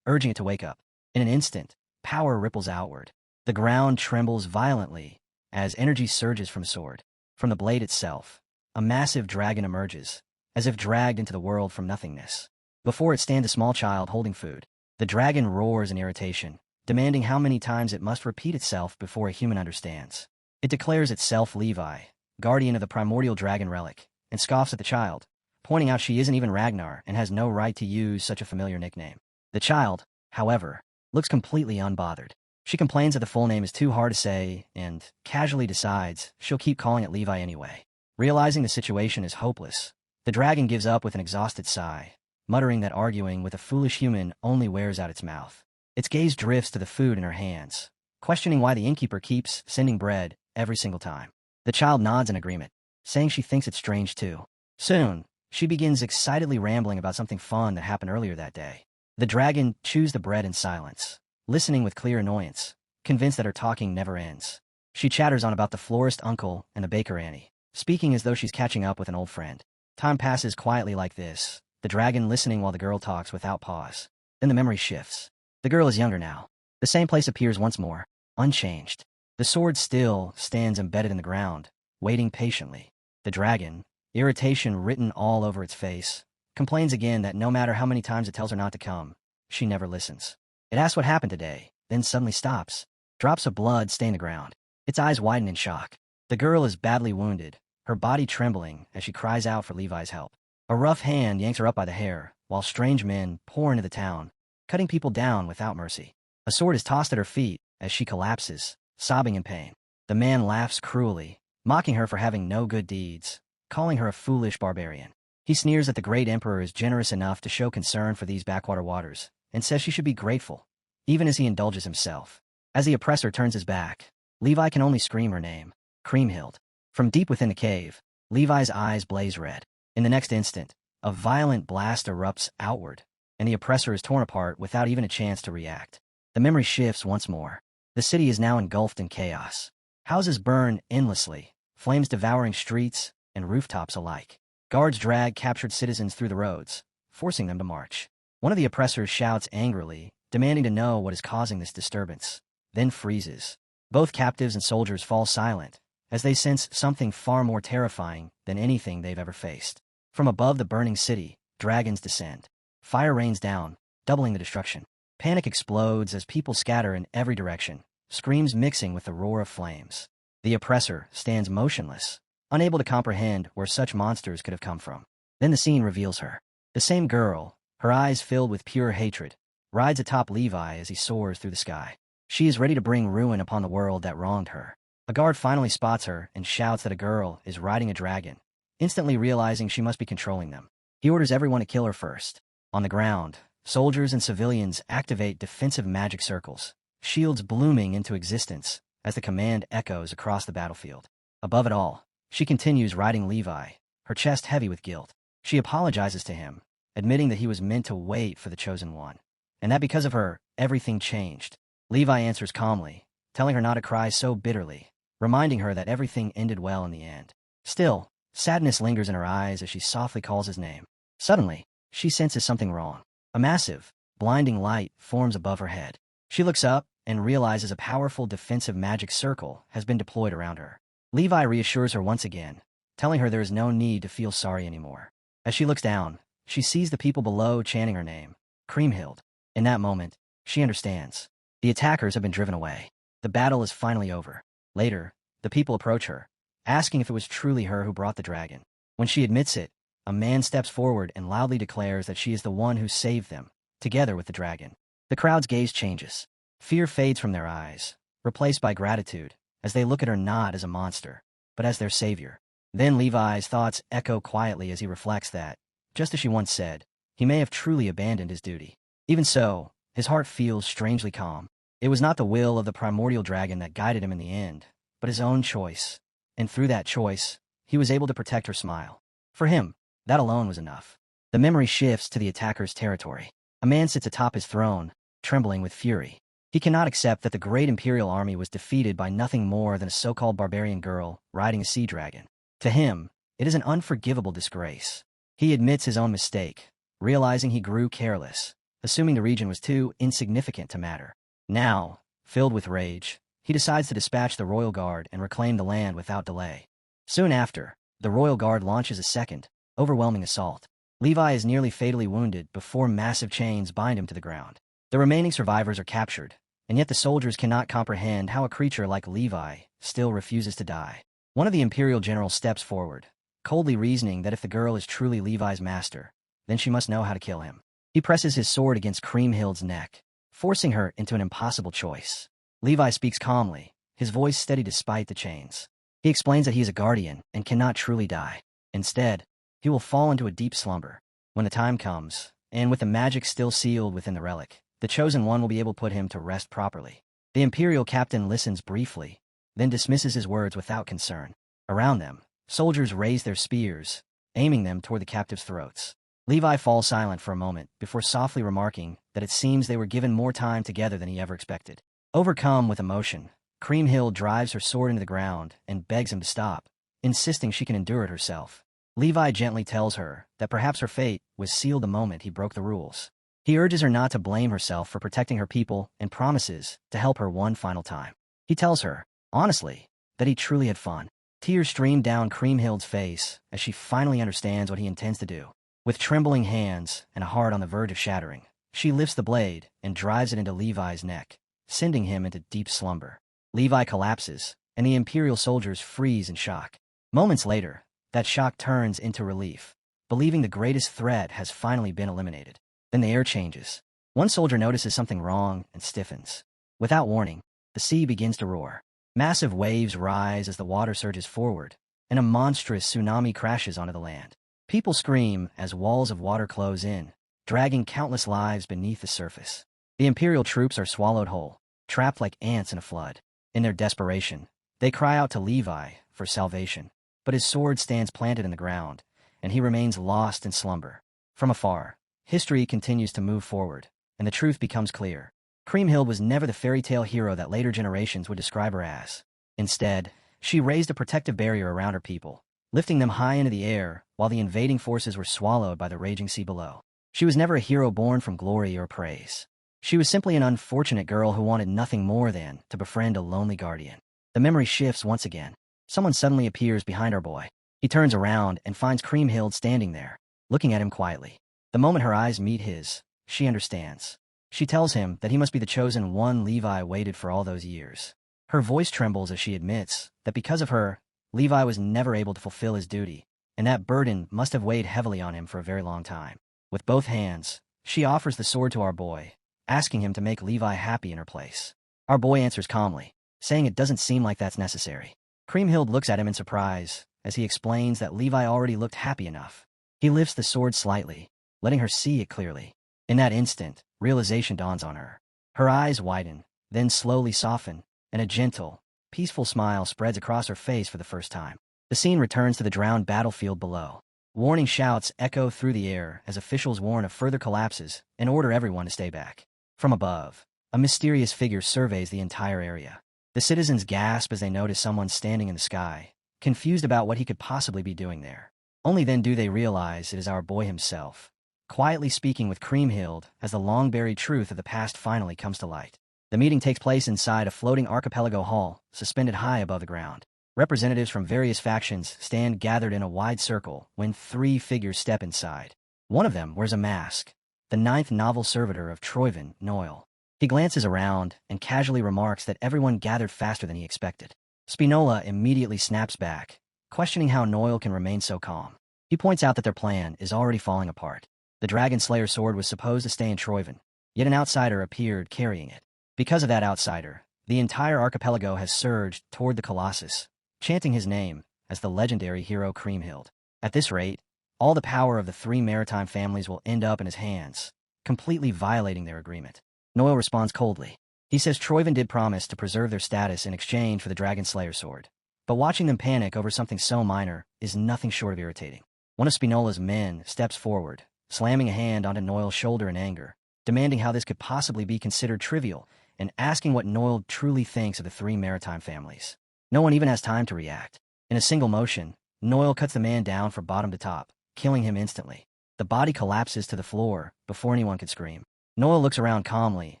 Speaker 1: urging it to wake up. In an instant, power ripples outward. The ground trembles violently as energy surges from the sword. From the blade itself, a massive dragon emerges, as if dragged into the world from nothingness. Before it stands a small child holding food. The dragon roars in irritation, demanding how many times it must repeat itself before a human understands. It declares itself Levi, guardian of the primordial dragon relic, and scoffs at the child, pointing out she isn't even Ragnar and has no right to use such a familiar nickname. The child, however, looks completely unbothered. She complains that the full name is too hard to say and casually decides she'll keep calling it Levi anyway. Realizing the situation is hopeless, the dragon gives up with an exhausted sigh, muttering that arguing with a foolish human only wears out its mouth. Its gaze drifts to the food in her hands, questioning why the innkeeper keeps sending bread every single time. The child nods in agreement, saying she thinks it's strange too. Soon, she begins excitedly rambling about something fun that happened earlier that day. The dragon chews the bread in silence, listening with clear annoyance, convinced that her talking never ends. She chatters on about the florist uncle and the baker Annie, speaking as though she's catching up with an old friend. Time passes quietly like this, the dragon listening while the girl talks without pause. Then the memory shifts. The girl is younger now. The same place appears once more, unchanged. The sword still stands embedded in the ground, waiting patiently. The dragon, irritation written all over its face, complains again that no matter how many times it tells her not to come, she never listens. It asks what happened today, then suddenly stops. Drops of blood stain the ground. Its eyes widen in shock. The girl is badly wounded, her body trembling as she cries out for Levi's help. A rough hand yanks her up by the hair, while strange men pour into the town, cutting people down without mercy. A sword is tossed at her feet as she collapses, sobbing in pain. The man laughs cruelly, mocking her for having no good deeds, calling her a foolish barbarian. He sneers that the great emperor is generous enough to show concern for these backwater waters, and says she should be grateful, even as he indulges himself. As the oppressor turns his back, Levi can only scream her name, Creamhild. From deep within the cave, Levi's eyes blaze red. In the next instant, a violent blast erupts outward, and the oppressor is torn apart without even a chance to react. The memory shifts once more. The city is now engulfed in chaos. Houses burn endlessly, flames devouring streets and rooftops alike. Guards drag captured citizens through the roads, forcing them to march. One of the oppressors shouts angrily, demanding to know what is causing this disturbance, then freezes. Both captives and soldiers fall silent, as they sense something far more terrifying than anything they've ever faced. From above the burning city, dragons descend. Fire rains down, doubling the destruction. Panic explodes as people scatter in every direction, screams mixing with the roar of flames. The oppressor stands motionless, unable to comprehend where such monsters could have come from. Then the scene reveals her. The same girl, her eyes filled with pure hatred, rides atop Levi as he soars through the sky. She is ready to bring ruin upon the world that wronged her. A guard finally spots her and shouts that a girl is riding a dragon, instantly realizing she must be controlling them. He orders everyone to kill her first. On the ground, soldiers and civilians activate defensive magic circles, shields blooming into existence as the command echoes across the battlefield. Above it all, she continues riding Levi, her chest heavy with guilt. She apologizes to him, admitting that he was meant to wait for the chosen one, and that because of her, everything changed. Levi answers calmly, telling her not to cry so bitterly, reminding her that everything ended well in the end. Still, sadness lingers in her eyes as she softly calls his name. Suddenly, she senses something wrong. A massive, blinding light forms above her head. She looks up and realizes a powerful defensive magic circle has been deployed around her. Levi reassures her once again, telling her there is no need to feel sorry anymore. As she looks down, she sees the people below chanting her name, Kriemhild. In that moment, she understands. The attackers have been driven away. The battle is finally over. Later, the people approach her, asking if it was truly her who brought the dragon. When she admits it, a man steps forward and loudly declares that she is the one who saved them, together with the dragon. The crowd's gaze changes. Fear fades from their eyes, replaced by gratitude, as they look at her not as a monster, but as their savior. Then Levi's thoughts echo quietly as he reflects that, just as she once said, he may have truly abandoned his duty. Even so, his heart feels strangely calm. It was not the will of the primordial dragon that guided him in the end, but his own choice. And through that choice, he was able to protect her smile. For him, that alone was enough. The memory shifts to the attacker's territory. A man sits atop his throne, trembling with fury. He cannot accept that the great imperial army was defeated by nothing more than a so-called barbarian girl riding a sea dragon. To him, it is an unforgivable disgrace. He admits his own mistake, realizing he grew careless, assuming the region was too insignificant to matter. Now, filled with rage, he decides to dispatch the royal guard and reclaim the land without delay. Soon after, the royal guard launches a second, overwhelming assault. Levi is nearly fatally wounded before massive chains bind him to the ground. The remaining survivors are captured, and yet the soldiers cannot comprehend how a creature like Levi still refuses to die. One of the imperial generals steps forward, coldly reasoning that if the girl is truly Levi's master, then she must know how to kill him. He presses his sword against Kriemhild's neck, forcing her into an impossible choice. Levi speaks calmly, his voice steady despite the chains. He explains that he is a guardian and cannot truly die. Instead, he will fall into a deep slumber. When the time comes, and with the magic still sealed within the relic, the chosen one will be able to put him to rest properly. The imperial captain listens briefly, then dismisses his words without concern. Around them, soldiers raise their spears, aiming them toward the captives' throats. Levi falls silent for a moment before softly remarking that it seems they were given more time together than he ever expected. Overcome with emotion, Kriemhild drives her sword into the ground and begs him to stop, insisting she can endure it herself. Levi gently tells her that perhaps her fate was sealed the moment he broke the rules. He urges her not to blame herself for protecting her people and promises to help her one final time. He tells her, honestly, that he truly had fun. Tears stream down Kriemhild's face as she finally understands what he intends to do. With trembling hands and a heart on the verge of shattering, she lifts the blade and drives it into Levi's neck, sending him into deep slumber. Levi collapses, and the imperial soldiers freeze in shock. Moments later, that shock turns into relief, believing the greatest threat has finally been eliminated. Then the air changes. One soldier notices something wrong and stiffens. Without warning, the sea begins to roar. Massive waves rise as the water surges forward, and a monstrous tsunami crashes onto the land. People scream as walls of water close in, dragging countless lives beneath the surface. The imperial troops are swallowed whole, trapped like ants in a flood. In their desperation, they cry out to Levi for salvation, but his sword stands planted in the ground, and he remains lost in slumber. From afar, history continues to move forward, and the truth becomes clear. Kriemhild was never the fairy tale hero that later generations would describe her as. Instead, she raised a protective barrier around her people, lifting them high into the air while the invading forces were swallowed by the raging sea below. She was never a hero born from glory or praise. She was simply an unfortunate girl who wanted nothing more than to befriend a lonely guardian. The memory shifts once again. Someone suddenly appears behind our boy. He turns around and finds Kriemhild standing there, looking at him quietly. The moment her eyes meet his, she understands. She tells him that he must be the chosen one Levi waited for all those years. Her voice trembles as she admits that because of her, Levi was never able to fulfill his duty, and that burden must have weighed heavily on him for a very long time. With both hands, she offers the sword to our boy, asking him to make Levi happy in her place. Our boy answers calmly, saying it doesn't seem like that's necessary. Kriemhild looks at him in surprise as he explains that Levi already looked happy enough. He lifts the sword slightly, letting her see it clearly. In that instant, realization dawns on her. Her eyes widen, then slowly soften, and a gentle, peaceful smile spreads across her face for the first time. The scene returns to the drowned battlefield below. Warning shouts echo through the air as officials warn of further collapses and order everyone to stay back. From above, a mysterious figure surveys the entire area. The citizens gasp as they notice someone standing in the sky, confused about what he could possibly be doing there. Only then do they realize it is our boy himself, quietly speaking with Kriemhild as the long-buried truth of the past finally comes to light. The meeting takes place inside a floating archipelago hall, suspended high above the ground. Representatives from various factions stand gathered in a wide circle when 3 figures step inside. One of them wears a mask, the 9th novel servitor of Troyvin, Noel. He glances around and casually remarks that everyone gathered faster than he expected. Spinola immediately snaps back, questioning how Noel can remain so calm. He points out that their plan is already falling apart. The Dragon Slayer sword was supposed to stay in Troyvin, yet an outsider appeared carrying it. Because of that outsider, the entire archipelago has surged toward the Colossus, chanting his name as the legendary hero Kriemhild. At this rate, all the power of the 3 maritime families will end up in his hands, completely violating their agreement. Noel responds coldly. He says Troyvin did promise to preserve their status in exchange for the Dragon Slayer sword, but watching them panic over something so minor is nothing short of irritating. One of Spinola's men steps forward, slamming a hand onto Noel's shoulder in anger, demanding how this could possibly be considered trivial, and asking what Noel truly thinks of the 3 maritime families. No one even has time to react. In a single motion, Noel cuts the man down from bottom to top, killing him instantly. The body collapses to the floor before anyone could scream. Noel looks around calmly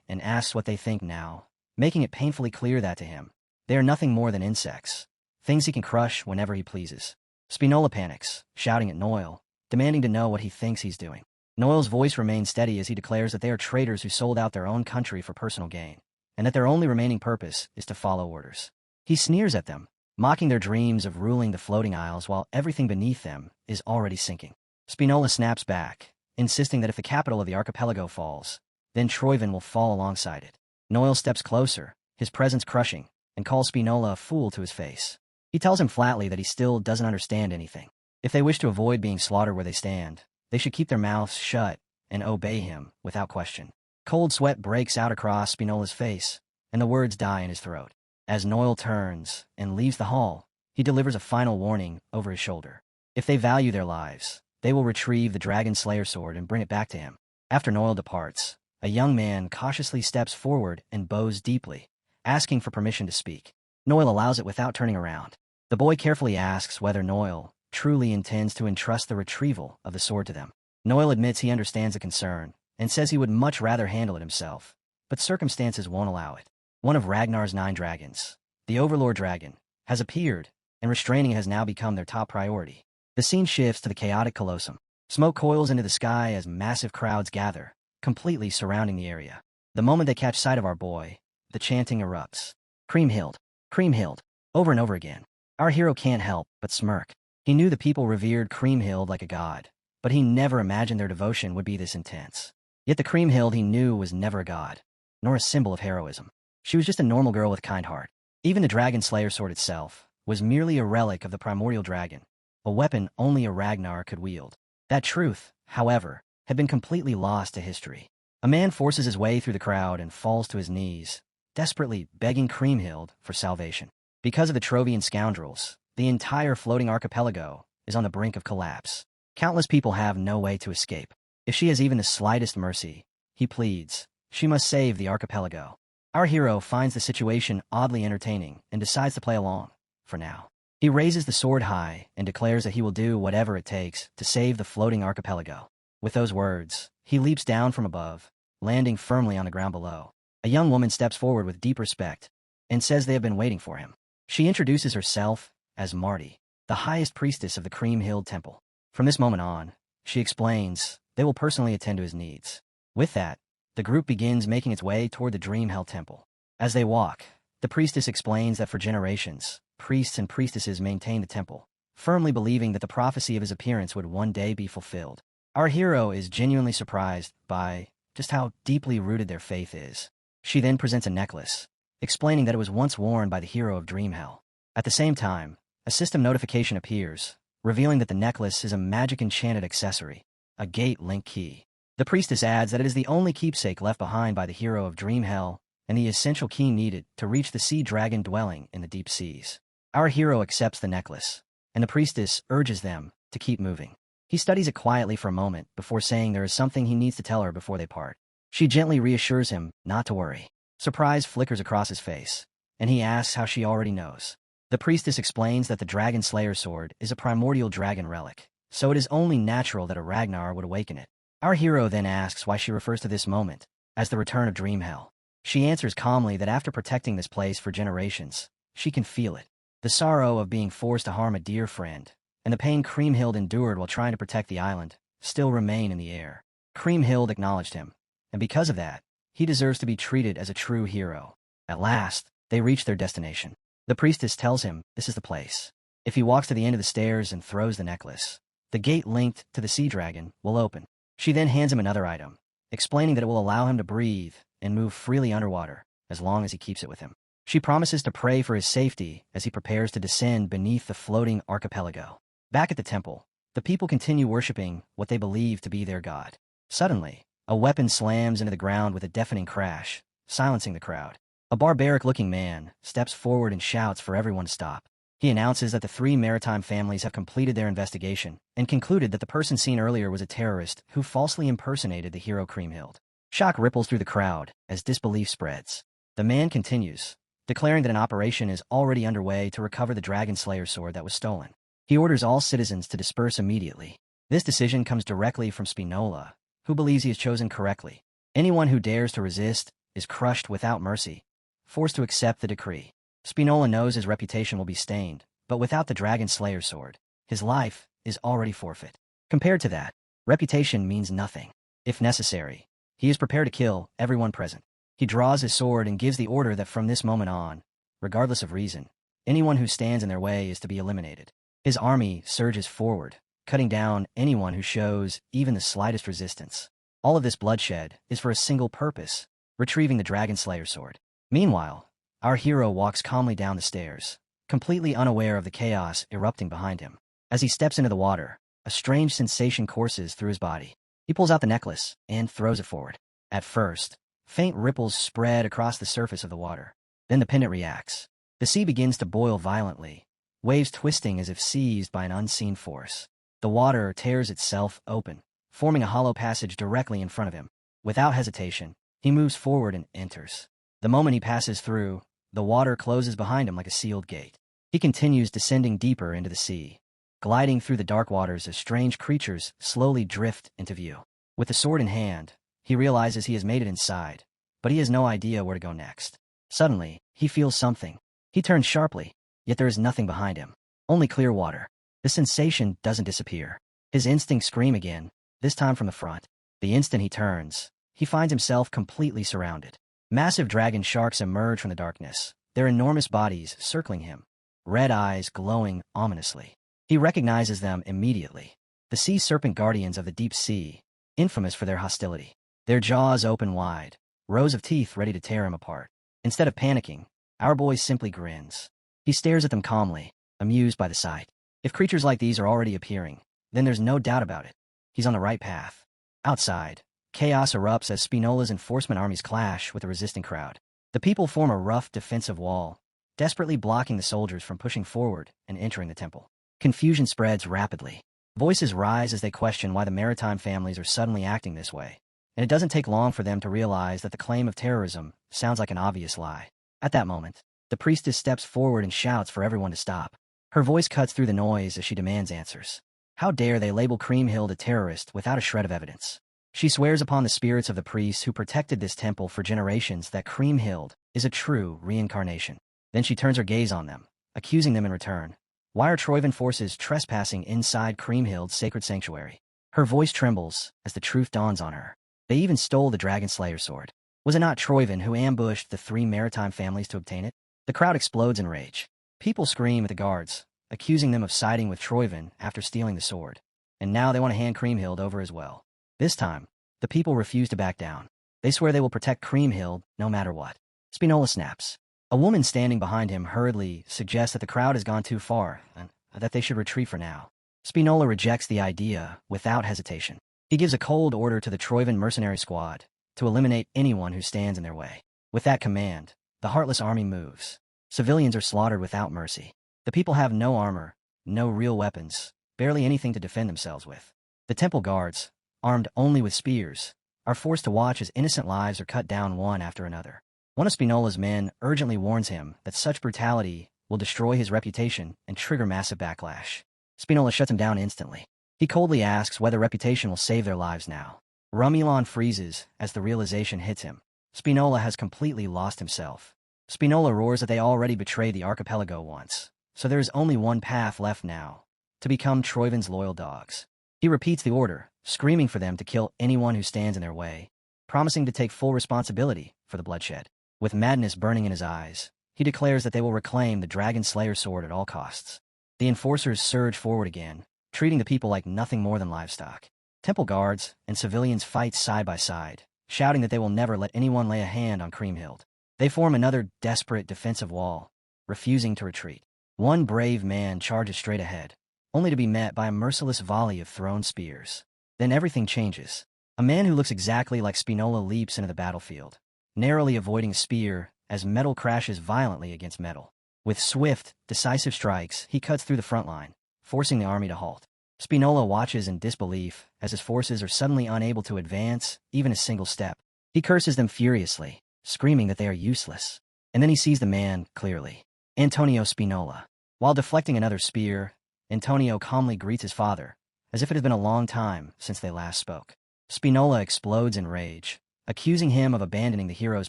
Speaker 1: and asks what they think now, making it painfully clear that to him, they are nothing more than insects, things he can crush whenever he pleases. Spinola panics, shouting at Noel, demanding to know what he thinks he's doing. Noel's voice remains steady as he declares that they are traitors who sold out their own country for personal gain, and that their only remaining purpose is to follow orders. He sneers at them, mocking their dreams of ruling the floating isles while everything beneath them is already sinking. Spinola snaps back, insisting that if the capital of the archipelago falls, then Troyvin will fall alongside it. Noel steps closer, his presence crushing, and calls Spinola a fool to his face. He tells him flatly that he still doesn't understand anything. If they wish to avoid being slaughtered where they stand, they should keep their mouths shut and obey him without question. Cold sweat breaks out across Spinola's face, and the words die in his throat. As Noel turns and leaves the hall, he delivers a final warning over his shoulder. If they value their lives, they will retrieve the Dragon Slayer sword and bring it back to him. After Noel departs, a young man cautiously steps forward and bows deeply, asking for permission to speak. Noel allows it without turning around. The boy carefully asks whether Noel truly intends to entrust the retrieval of the sword to them. Noel admits he understands the concern and says he would much rather handle it himself, but circumstances won't allow it. One of Ragnar's 9 dragons, the Overlord Dragon, has appeared, and restraining it has now become their top priority. The scene shifts to the chaotic Colosseum. Smoke coils into the sky as massive crowds gather, completely surrounding the area. The moment they catch sight of our boy, the chanting erupts. Kriemhild, Kriemhild, over and over again. Our hero can't help but smirk. He knew the people revered Kriemhild like a god, but he never imagined their devotion would be this intense. Yet the Kriemhild he knew was never a god, nor a symbol of heroism. She was just a normal girl with a kind heart. Even the Dragon Slayer sword itself was merely a relic of the primordial dragon, a weapon only a Ragnar could wield. That truth, however, had been completely lost to history. A man forces his way through the crowd and falls to his knees, desperately begging Kriemhild for salvation. Because of the Trovian scoundrels, the entire floating archipelago is on the brink of collapse. Countless people have no way to escape. If she has even the slightest mercy, he pleads, She must save the archipelago. Our hero finds the situation oddly entertaining and decides to play along, for now. He raises the sword high and declares that he will do whatever it takes to save the floating archipelago. With those words, he leaps down from above, landing firmly on the ground below. A young woman steps forward with deep respect and says they have been waiting for him. She introduces herself as Marty, the highest priestess of the Cream-Hilled Temple. From this moment on, she explains they will personally attend to his needs. With that, the group begins making its way toward the Dream Hell Temple. As they walk, the priestess explains that for generations, priests and priestesses maintained the temple, firmly believing that the prophecy of his appearance would one day be fulfilled. Our hero is genuinely surprised by just how deeply rooted their faith is. She then presents a necklace, explaining that it was once worn by the hero of Dream Hell. At the same time, a system notification appears, revealing that the necklace is a magic enchanted accessory, a gate link key. The priestess adds that it is the only keepsake left behind by the hero of Dream Hell and the essential key needed to reach the sea dragon dwelling in the deep seas. Our hero accepts the necklace, and the priestess urges them to keep moving. He studies it quietly for a moment before saying there is something he needs to tell her before they part. She gently reassures him not to worry. Surprise flickers across his face, and he asks how she already knows. The priestess explains that the Dragon Slayer sword is a primordial dragon relic, so it is only natural that a Ragnar would awaken it. Our hero then asks why she refers to this moment as the return of Dream Hell. She answers calmly that after protecting this place for generations, she can feel it. The sorrow of being forced to harm a dear friend, and the pain Creamhild endured while trying to protect the island, still remain in the air. Creamhild acknowledged him, and because of that, he deserves to be treated as a true hero. At last, they reach their destination. The priestess tells him this is the place. If he walks to the end of the stairs and throws the necklace, the gate linked to the sea dragon will open. She then hands him another item, explaining that it will allow him to breathe and move freely underwater, as long as he keeps it with him. She promises to pray for his safety as he prepares to descend beneath the floating archipelago. Back at the temple, the people continue worshipping what they believe to be their god. Suddenly, a weapon slams into the ground with a deafening crash, silencing the crowd. A barbaric-looking man steps forward and shouts for everyone to stop. He announces that the three maritime families have completed their investigation and concluded that the person seen earlier was a terrorist who falsely impersonated the hero Creamhild. Shock ripples through the crowd as disbelief spreads. The man continues, declaring that an operation is already underway to recover the Dragon Slayer sword that was stolen. He orders all citizens to disperse immediately. This decision comes directly from Spinola, who believes he has chosen correctly. Anyone who dares to resist is crushed without mercy, forced to accept the decree. Spinola knows his reputation will be stained, but without the Dragon Slayer sword, his life is already forfeit. Compared to that, reputation means nothing. If necessary, he is prepared to kill everyone present. He draws his sword and gives the order that from this moment on, regardless of reason, anyone who stands in their way is to be eliminated. His army surges forward, cutting down anyone who shows even the slightest resistance. All of this bloodshed is for a single purpose: retrieving the Dragon Slayer sword. Meanwhile, our hero walks calmly down the stairs, completely unaware of the chaos erupting behind him. As he steps into the water, a strange sensation courses through his body. He pulls out the necklace and throws it forward. At first, faint ripples spread across the surface of the water. Then the pendant reacts. The sea begins to boil violently, waves twisting as if seized by an unseen force. The water tears itself open, forming a hollow passage directly in front of him. Without hesitation, he moves forward and enters. The moment he passes through, the water closes behind him like a sealed gate. He continues descending deeper into the sea, gliding through the dark waters as strange creatures slowly drift into view. With the sword in hand, he realizes he has made it inside, but he has no idea where to go next. Suddenly, he feels something. He turns sharply, yet there is nothing behind him, only clear water. The sensation doesn't disappear. His instincts scream again, this time from the front. The instant he turns, he finds himself completely surrounded. Massive dragon sharks emerge from the darkness, their enormous bodies circling him, red eyes glowing ominously. He recognizes them immediately. The sea serpent guardians of the deep sea, infamous for their hostility. Their jaws open wide, rows of teeth ready to tear him apart. Instead of panicking, our boy simply grins. He stares at them calmly, amused by the sight. If creatures like these are already appearing, then there's no doubt about it. He's on the right path. Outside, chaos erupts as Spinola's enforcement armies clash with the resisting crowd. The people form a rough defensive wall, desperately blocking the soldiers from pushing forward and entering the temple. Confusion spreads rapidly. Voices rise as they question why the maritime families are suddenly acting this way. and it doesn't take long for them to realize that the claim of terrorism sounds like an obvious lie. At that moment, the priestess steps forward and shouts for everyone to stop. Her voice cuts through the noise as she demands answers. How dare they label Kriemhild a terrorist without a shred of evidence? She swears upon the spirits of the priests who protected this temple for generations that Kriemhild is a true reincarnation. Then she turns her gaze on them, accusing them in return. Why are Troivan forces trespassing inside Kriemhild's sacred sanctuary? Her voice trembles as the truth dawns on her. They even stole the Dragon Slayer sword. Was it not Troivan who ambushed the 3 maritime families to obtain it? The crowd explodes in rage. People scream at the guards, accusing them of siding with Troivan after stealing the sword. And now they want to hand Kriemhild over as well. This time, the people refuse to back down. They swear they will protect Kriemhild no matter what. Spinola snaps. A woman standing behind him hurriedly suggests that the crowd has gone too far and that they should retreat for now. Spinola rejects the idea without hesitation. He gives a cold order to the Troivan mercenary squad to eliminate anyone who stands in their way. With that command, the heartless army moves. Civilians are slaughtered without mercy. The people have no armor, no real weapons, barely anything to defend themselves with. The temple guards, armed only with spears, are forced to watch as innocent lives are cut down one after another. One of Spinola's men urgently warns him that such brutality will destroy his reputation and trigger massive backlash. Spinola shuts him down instantly. He coldly asks whether reputation will save their lives now. Rumilon freezes as the realization hits him. Spinola has completely lost himself. Spinola roars that they already betrayed the archipelago once, so there is only one path left now, to become Troivan's loyal dogs. He repeats the order, screaming for them to kill anyone who stands in their way, promising to take full responsibility for the bloodshed. With madness burning in his eyes, he declares that they will reclaim the Dragon Slayer sword at all costs. The enforcers surge forward again, treating the people like nothing more than livestock. Temple guards and civilians fight side by side, shouting that they will never let anyone lay a hand on Kriemhild. They form another desperate defensive wall, refusing to retreat. One brave man charges straight ahead, only to be met by a merciless volley of thrown spears. Then everything changes. A man who looks exactly like Spinola leaps into the battlefield, narrowly avoiding a spear as metal crashes violently against metal. With swift, decisive strikes, he cuts through the front line, forcing the army to halt. Spinola watches in disbelief as his forces are suddenly unable to advance even a single step. He curses them furiously, screaming that they are useless. And then he sees the man clearly. Antonio Spinola. While deflecting another spear, Antonio calmly greets his father, as if it had been a long time since they last spoke. Spinola explodes in rage, accusing him of abandoning the hero's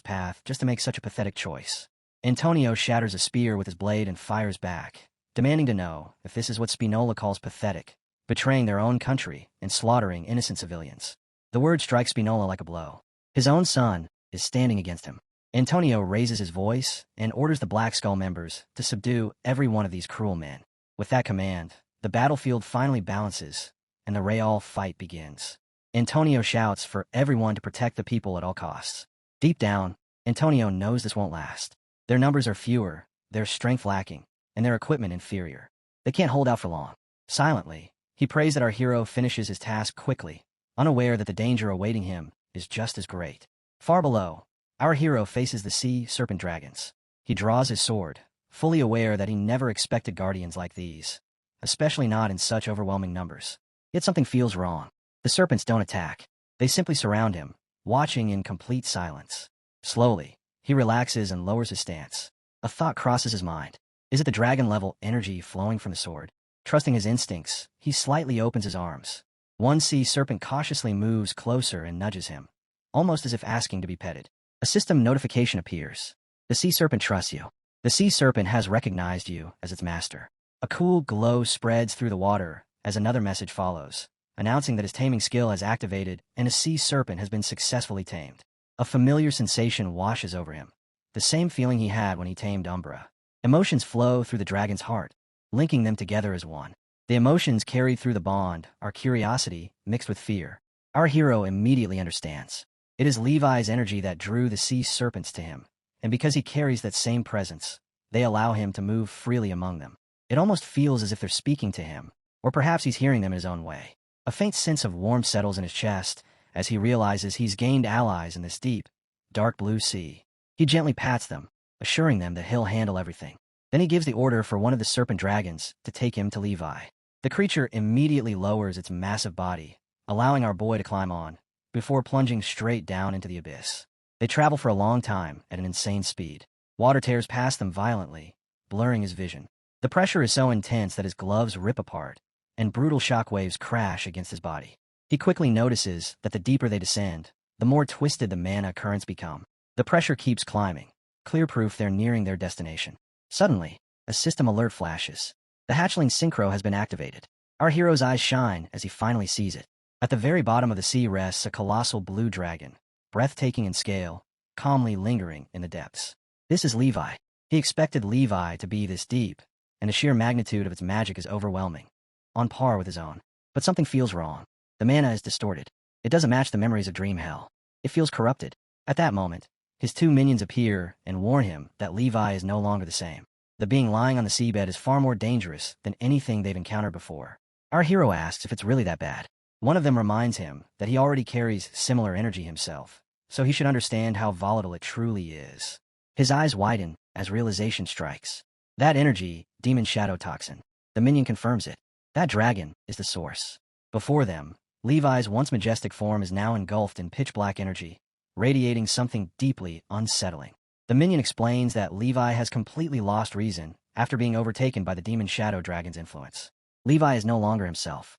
Speaker 1: path just to make such a pathetic choice. Antonio shatters a spear with his blade and fires back, demanding to know if this is what Spinola calls pathetic, betraying their own country and slaughtering innocent civilians. The word strikes Spinola like a blow. His own son is standing against him. Antonio raises his voice and orders the Black Skull members to subdue every one of these cruel men. With that command, the battlefield finally balances, and the real fight begins. Antonio shouts for everyone to protect the people at all costs. Deep down, Antonio knows this won't last. Their numbers are fewer, their strength lacking, and their equipment inferior. They can't hold out for long. Silently, he prays that our hero finishes his task quickly, unaware that the danger awaiting him is just as great. Far below, our hero faces the sea serpent dragons. He draws his sword, fully aware that he never expected guardians like these, especially not in such overwhelming numbers. Yet something feels wrong. The serpents don't attack. They simply surround him, watching in complete silence. Slowly, he relaxes and lowers his stance. A thought crosses his mind. Is it the dragon-level energy flowing from the sword? Trusting his instincts, he slightly opens his arms. One sea serpent cautiously moves closer and nudges him, almost as if asking to be petted. A system notification appears. The sea serpent trusts you. The sea serpent has recognized you as its master. A cool glow spreads through the water as another message follows, announcing that his taming skill has activated and a sea serpent has been successfully tamed. A familiar sensation washes over him, the same feeling he had when he tamed Umbra. Emotions flow through the dragon's heart, linking them together as one. The emotions carried through the bond are curiosity mixed with fear. Our hero immediately understands. It is Levi's energy that drew the sea serpents to him, and because he carries that same presence, they allow him to move freely among them. It almost feels as if they're speaking to him, or perhaps he's hearing them in his own way. A faint sense of warmth settles in his chest as he realizes he's gained allies in this deep, dark blue sea. He gently pats them, assuring them that he'll handle everything. Then he gives the order for one of the serpent dragons to take him to Levi. The creature immediately lowers its massive body, allowing our boy to climb on, before plunging straight down into the abyss. They travel for a long time at an insane speed. Water tears past them violently, blurring his vision. The pressure is so intense that his gloves rip apart, and brutal shockwaves crash against his body. He quickly notices that the deeper they descend, the more twisted the mana currents become. The pressure keeps climbing, clear proof they're nearing their destination. Suddenly, a system alert flashes. The hatchling synchro has been activated. Our hero's eyes shine as he finally sees it. At the very bottom of the sea rests a colossal blue dragon, breathtaking in scale, calmly lingering in the depths. This is Levi. He expected Levi to be this deep, and the sheer magnitude of its magic is overwhelming, on par with his own. But something feels wrong. The mana is distorted. It doesn't match the memories of Dream Hell. It feels corrupted. At that moment, his two minions appear and warn him that Levi is no longer the same. The being lying on the seabed is far more dangerous than anything they've encountered before. Our hero asks if it's really that bad. One of them reminds him that he already carries similar energy himself, so he should understand how volatile it truly is. His eyes widen as realization strikes. That energy, demon shadow toxin. The minion confirms it. That dragon is the source. Before them, Levi's once majestic form is now engulfed in pitch-black energy, radiating something deeply unsettling. The minion explains that Levi has completely lost reason after being overtaken by the demon shadow dragon's influence. Levi is no longer himself.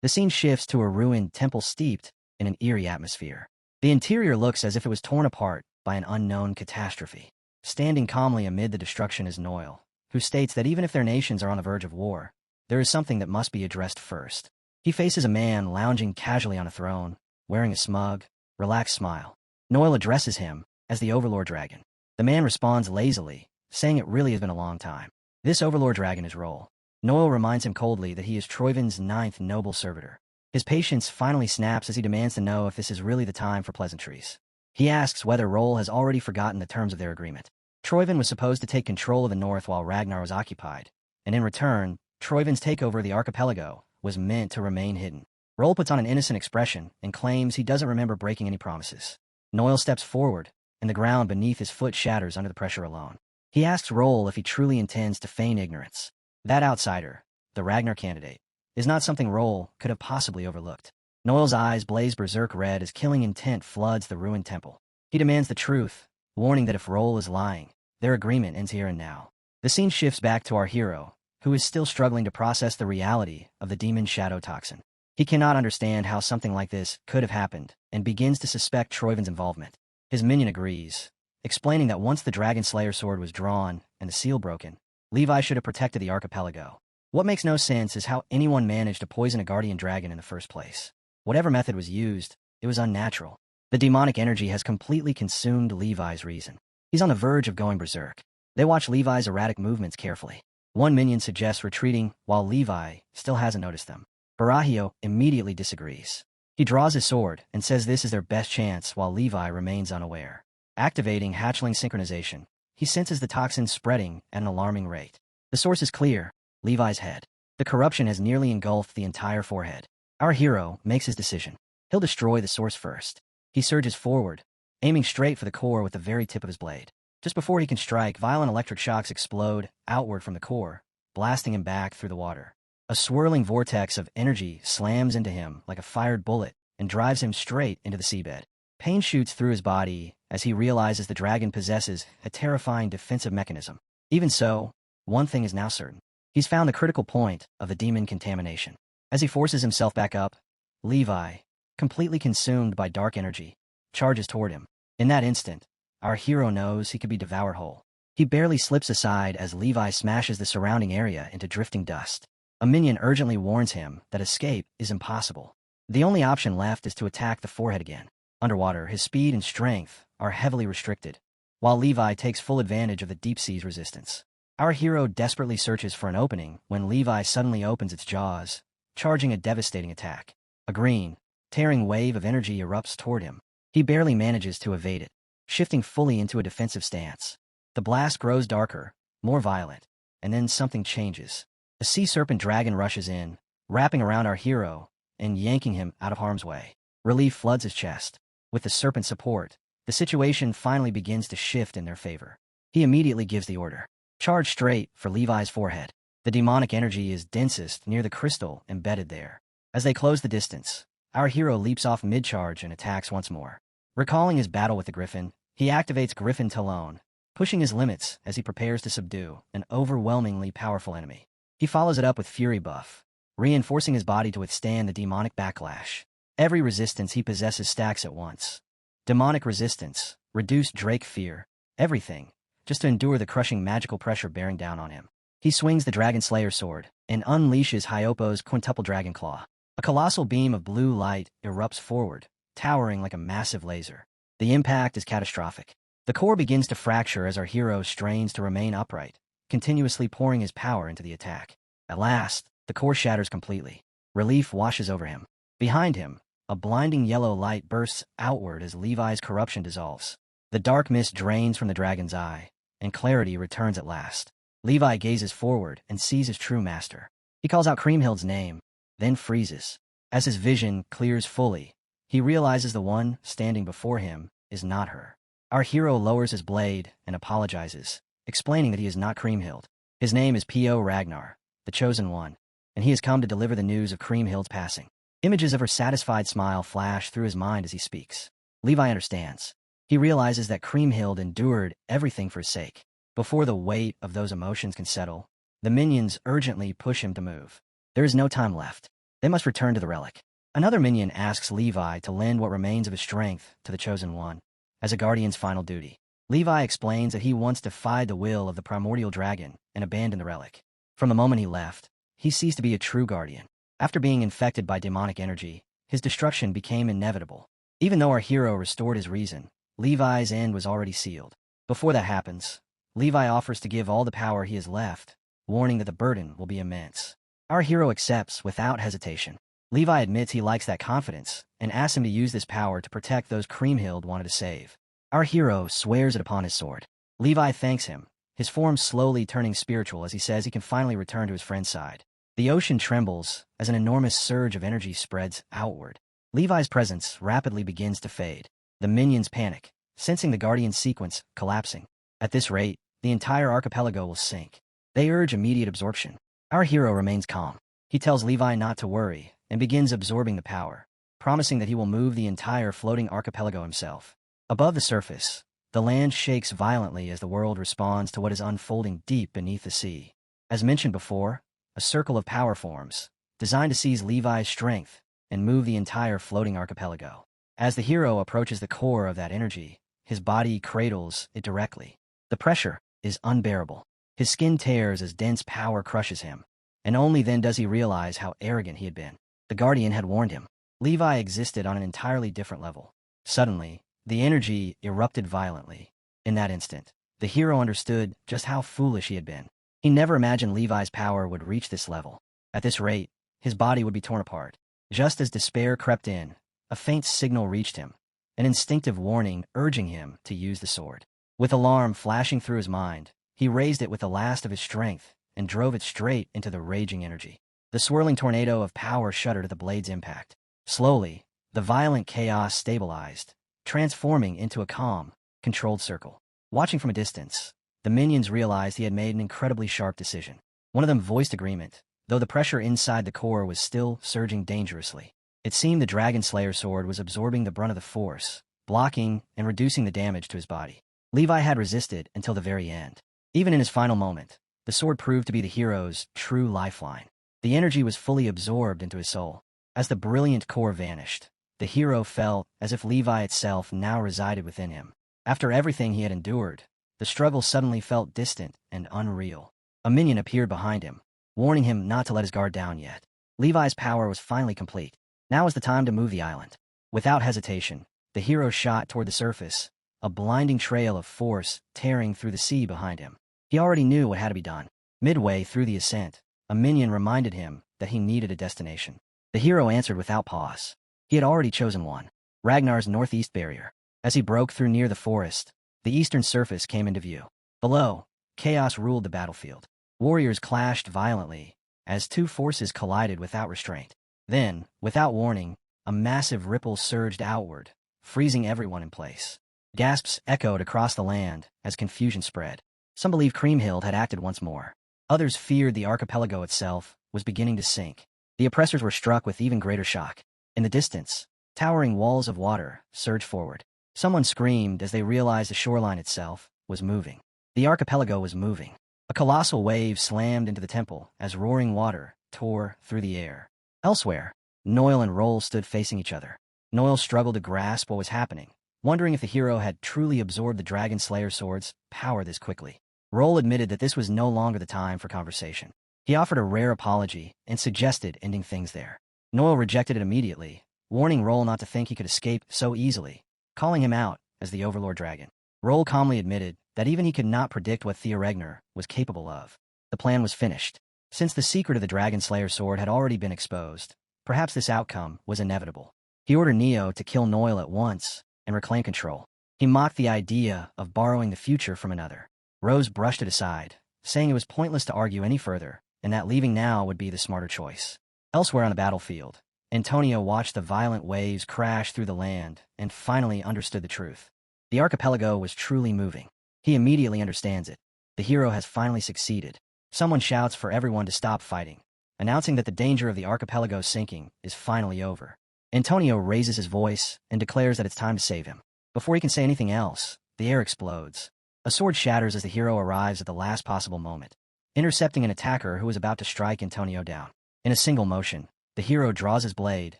Speaker 1: The scene shifts to a ruined temple steeped in an eerie atmosphere. The interior looks as if it was torn apart by an unknown catastrophe. Standing calmly amid the destruction is Noel, who states that even if their nations are on the verge of war, there is something that must be addressed first. He faces a man lounging casually on a throne, wearing a smug, relaxed smile. Noel addresses him as the Overlord Dragon. The man responds lazily, saying it really has been a long time. This Overlord Dragon is Roll. Noel reminds him coldly that he is Troivin's 9th noble servitor. His patience finally snaps as he demands to know if this is really the time for pleasantries. He asks whether Roll has already forgotten the terms of their agreement. Troivin was supposed to take control of the north while Ragnar was occupied, and in return, Troivin's takeover of the archipelago was meant to remain hidden. Roll puts on an innocent expression and claims he doesn't remember breaking any promises. Noel steps forward, and the ground beneath his foot shatters under the pressure alone. He asks Roll if he truly intends to feign ignorance. That outsider, the Ragnar candidate, is not something Roll could have possibly overlooked. Noel's eyes blaze berserk red as killing intent floods the ruined temple. He demands the truth, warning that if Roll is lying, their agreement ends here and now. The scene shifts back to our hero, who is still struggling to process the reality of the demon shadow toxin. He cannot understand how something like this could have happened, and begins to suspect Troivin's involvement. His minion agrees, explaining that once the Dragon Slayer sword was drawn and the seal broken, Levi should have protected the archipelago. What makes no sense is how anyone managed to poison a guardian dragon in the first place. Whatever method was used, it was unnatural. The demonic energy has completely consumed Levi's reason. He's on the verge of going berserk. They watch Levi's erratic movements carefully. One minion suggests retreating, while Levi still hasn't noticed them. Barahio immediately disagrees. He draws his sword and says this is their best chance while Levi remains unaware. Activating hatchling synchronization, he senses the toxin spreading at an alarming rate. The source is clear, Levi's head. The corruption has nearly engulfed the entire forehead. Our hero makes his decision. He'll destroy the source first. He surges forward, aiming straight for the core with the very tip of his blade. Just before he can strike, violent electric shocks explode outward from the core, blasting him back through the water. A swirling vortex of energy slams into him like a fired bullet and drives him straight into the seabed. Pain shoots through his body as he realizes the dragon possesses a terrifying defensive mechanism. Even so, one thing is now certain. He's found the critical point of the demon contamination. As he forces himself back up, Levi, completely consumed by dark energy, charges toward him. In that instant, our hero knows he could be devoured whole. He barely slips aside as Levi smashes the surrounding area into drifting dust. A minion urgently warns him that escape is impossible. The only option left is to attack the forehead again. Underwater, his speed and strength are heavily restricted, while Levi takes full advantage of the deep sea's resistance. Our hero desperately searches for an opening when Levi suddenly opens its jaws, charging a devastating attack. A green, tearing wave of energy erupts toward him. He barely manages to evade it, shifting fully into a defensive stance. The blast grows darker, more violent, and then something changes. A sea serpent dragon rushes in, wrapping around our hero and yanking him out of harm's way. Relief floods his chest. With the serpent's support, the situation finally begins to shift in their favor. He immediately gives the order. Charge straight for Levi's forehead. The demonic energy is densest near the crystal embedded there. As they close the distance, Our hero leaps off mid-charge and attacks once more. Recalling his battle with the Griffin, he activates Griffin Talon, pushing his limits as he prepares to subdue an overwhelmingly powerful enemy. He follows it up with Fury buff, reinforcing his body to withstand the demonic backlash. Every resistance he possesses stacks at once. Demonic resistance, reduced Drake fear, everything, just to endure the crushing magical pressure bearing down on him. He swings the Dragon Slayer sword and unleashes Hyopo's quintuple dragon claw. A colossal beam of blue light erupts forward, towering like a massive laser. The impact is catastrophic. The core begins to fracture as our hero strains to remain upright, continuously pouring his power into the attack. At last, the core shatters completely. Relief washes over him. Behind him, a blinding yellow light bursts outward as Levi's corruption dissolves. The dark mist drains from the dragon's eye, and clarity returns at last. Levi gazes forward and sees his true master. He calls out Kriemhild's name, then freezes. As his vision clears fully, he realizes the one standing before him is not her. Our hero lowers his blade and apologizes, explaining that he is not Kriemhild. His name is P.O. Ragnar, the Chosen One, and he has come to deliver the news of Kriemhild's passing. Images of her satisfied smile flash through his mind as he speaks. Levi understands. He realizes that Kriemhild endured everything for his sake. Before the weight of those emotions can settle, the minions urgently push him to move. There is no time left. They must return to the relic. Another minion asks Levi to lend what remains of his strength to the Chosen One, as a guardian's final duty. Levi explains that he once defied the will of the primordial dragon and abandoned the relic. From the moment he left, he ceased to be a true guardian. After being infected by demonic energy, his destruction became inevitable. Even though our hero restored his reason, Levi's end was already sealed. Before that happens, Levi offers to give all the power he has left, warning that the burden will be immense. Our hero accepts without hesitation. Levi admits he likes that confidence and asks him to use this power to protect those Kriemhild wanted to save. Our hero swears it upon his sword. Levi thanks him, his form slowly turning spiritual as he says he can finally return to his friend's side. The ocean trembles as an enormous surge of energy spreads outward. Levi's presence rapidly begins to fade. The minions panic, sensing the Guardian sequence collapsing. At this rate, the entire archipelago will sink. They urge immediate absorption. Our hero remains calm. He tells Levi not to worry and begins absorbing the power, promising that he will move the entire floating archipelago himself. Above the surface, the land shakes violently as the world responds to what is unfolding deep beneath the sea. As mentioned before, a circle of power forms, designed to seize Levi's strength and move the entire floating archipelago. As the hero approaches the core of that energy, his body cradles it directly. The pressure is unbearable. His skin tears as dense power crushes him, and only then does he realize how arrogant he had been. The Guardian had warned him. Levi existed on an entirely different level. Suddenly, the energy erupted violently. In that instant, the hero understood just how foolish he had been. He never imagined Levi's power would reach this level. At this rate, his body would be torn apart. Just as despair crept in, a faint signal reached him, an instinctive warning urging him to use the sword. With alarm flashing through his mind, he raised it with the last of his strength and drove it straight into the raging energy. The swirling tornado of power shuddered at the blade's impact. Slowly, the violent chaos stabilized, transforming into a calm, controlled circle. Watching from a distance, the minions realized he had made an incredibly sharp decision. One of them voiced agreement, though the pressure inside the core was still surging dangerously. It seemed the Dragon Slayer sword was absorbing the brunt of the force, blocking and reducing the damage to his body. Levi had resisted until the very end. Even in his final moment, the sword proved to be the hero's true lifeline. The energy was fully absorbed into his soul. As the brilliant core vanished, the hero felt as if Levi itself now resided within him. After everything he had endured, the struggle suddenly felt distant and unreal. A minion appeared behind him, warning him not to let his guard down yet. Levi's power was finally complete. Now was the time to move the island. Without hesitation, the hero shot toward the surface, a blinding trail of force tearing through the sea behind him. He already knew what had to be done. Midway through the ascent, a minion reminded him that he needed a destination. The hero answered without pause. He had already chosen one: Ragnar's northeast barrier. As he broke through near the forest, the eastern surface came into view. Below, chaos ruled the battlefield. Warriors clashed violently as two forces collided without restraint. Then, without warning, a massive ripple surged outward, freezing everyone in place. Gasps echoed across the land as confusion spread. Some believed Kriemhild had acted once more. Others feared the archipelago itself was beginning to sink. The oppressors were struck with even greater shock. In the distance, towering walls of water surged forward. Someone screamed as they realized the shoreline itself was moving. The archipelago was moving. A colossal wave slammed into the temple as roaring water tore through the air. Elsewhere, Noel and Roll stood facing each other. Noel struggled to grasp what was happening, wondering if the hero had truly absorbed the Dragon Slayer sword's power this quickly. Roll admitted that this was no longer the time for conversation. He offered a rare apology and suggested ending things there. Noel rejected it immediately, warning Roll not to think he could escape so easily, calling him out as the Overlord Dragon. Roll calmly admitted that even he could not predict what Ragnar was capable of. The plan was finished. Since the secret of the Dragon Slayer sword had already been exposed, perhaps this outcome was inevitable. He ordered Neo to kill Noel at once and reclaim control. He mocked the idea of borrowing the future from another. Rose brushed it aside, saying it was pointless to argue any further, and that leaving now would be the smarter choice. Elsewhere on the battlefield, Antonio watched the violent waves crash through the land and finally understood the truth. The archipelago was truly moving. He immediately understands it. The hero has finally succeeded. Someone shouts for everyone to stop fighting, announcing that the danger of the archipelago sinking is finally over. Antonio raises his voice and declares that it's time to save him. Before he can say anything else, the air explodes. A sword shatters as the hero arrives at the last possible moment, intercepting an attacker who is about to strike Antonio down. In a single motion, the hero draws his blade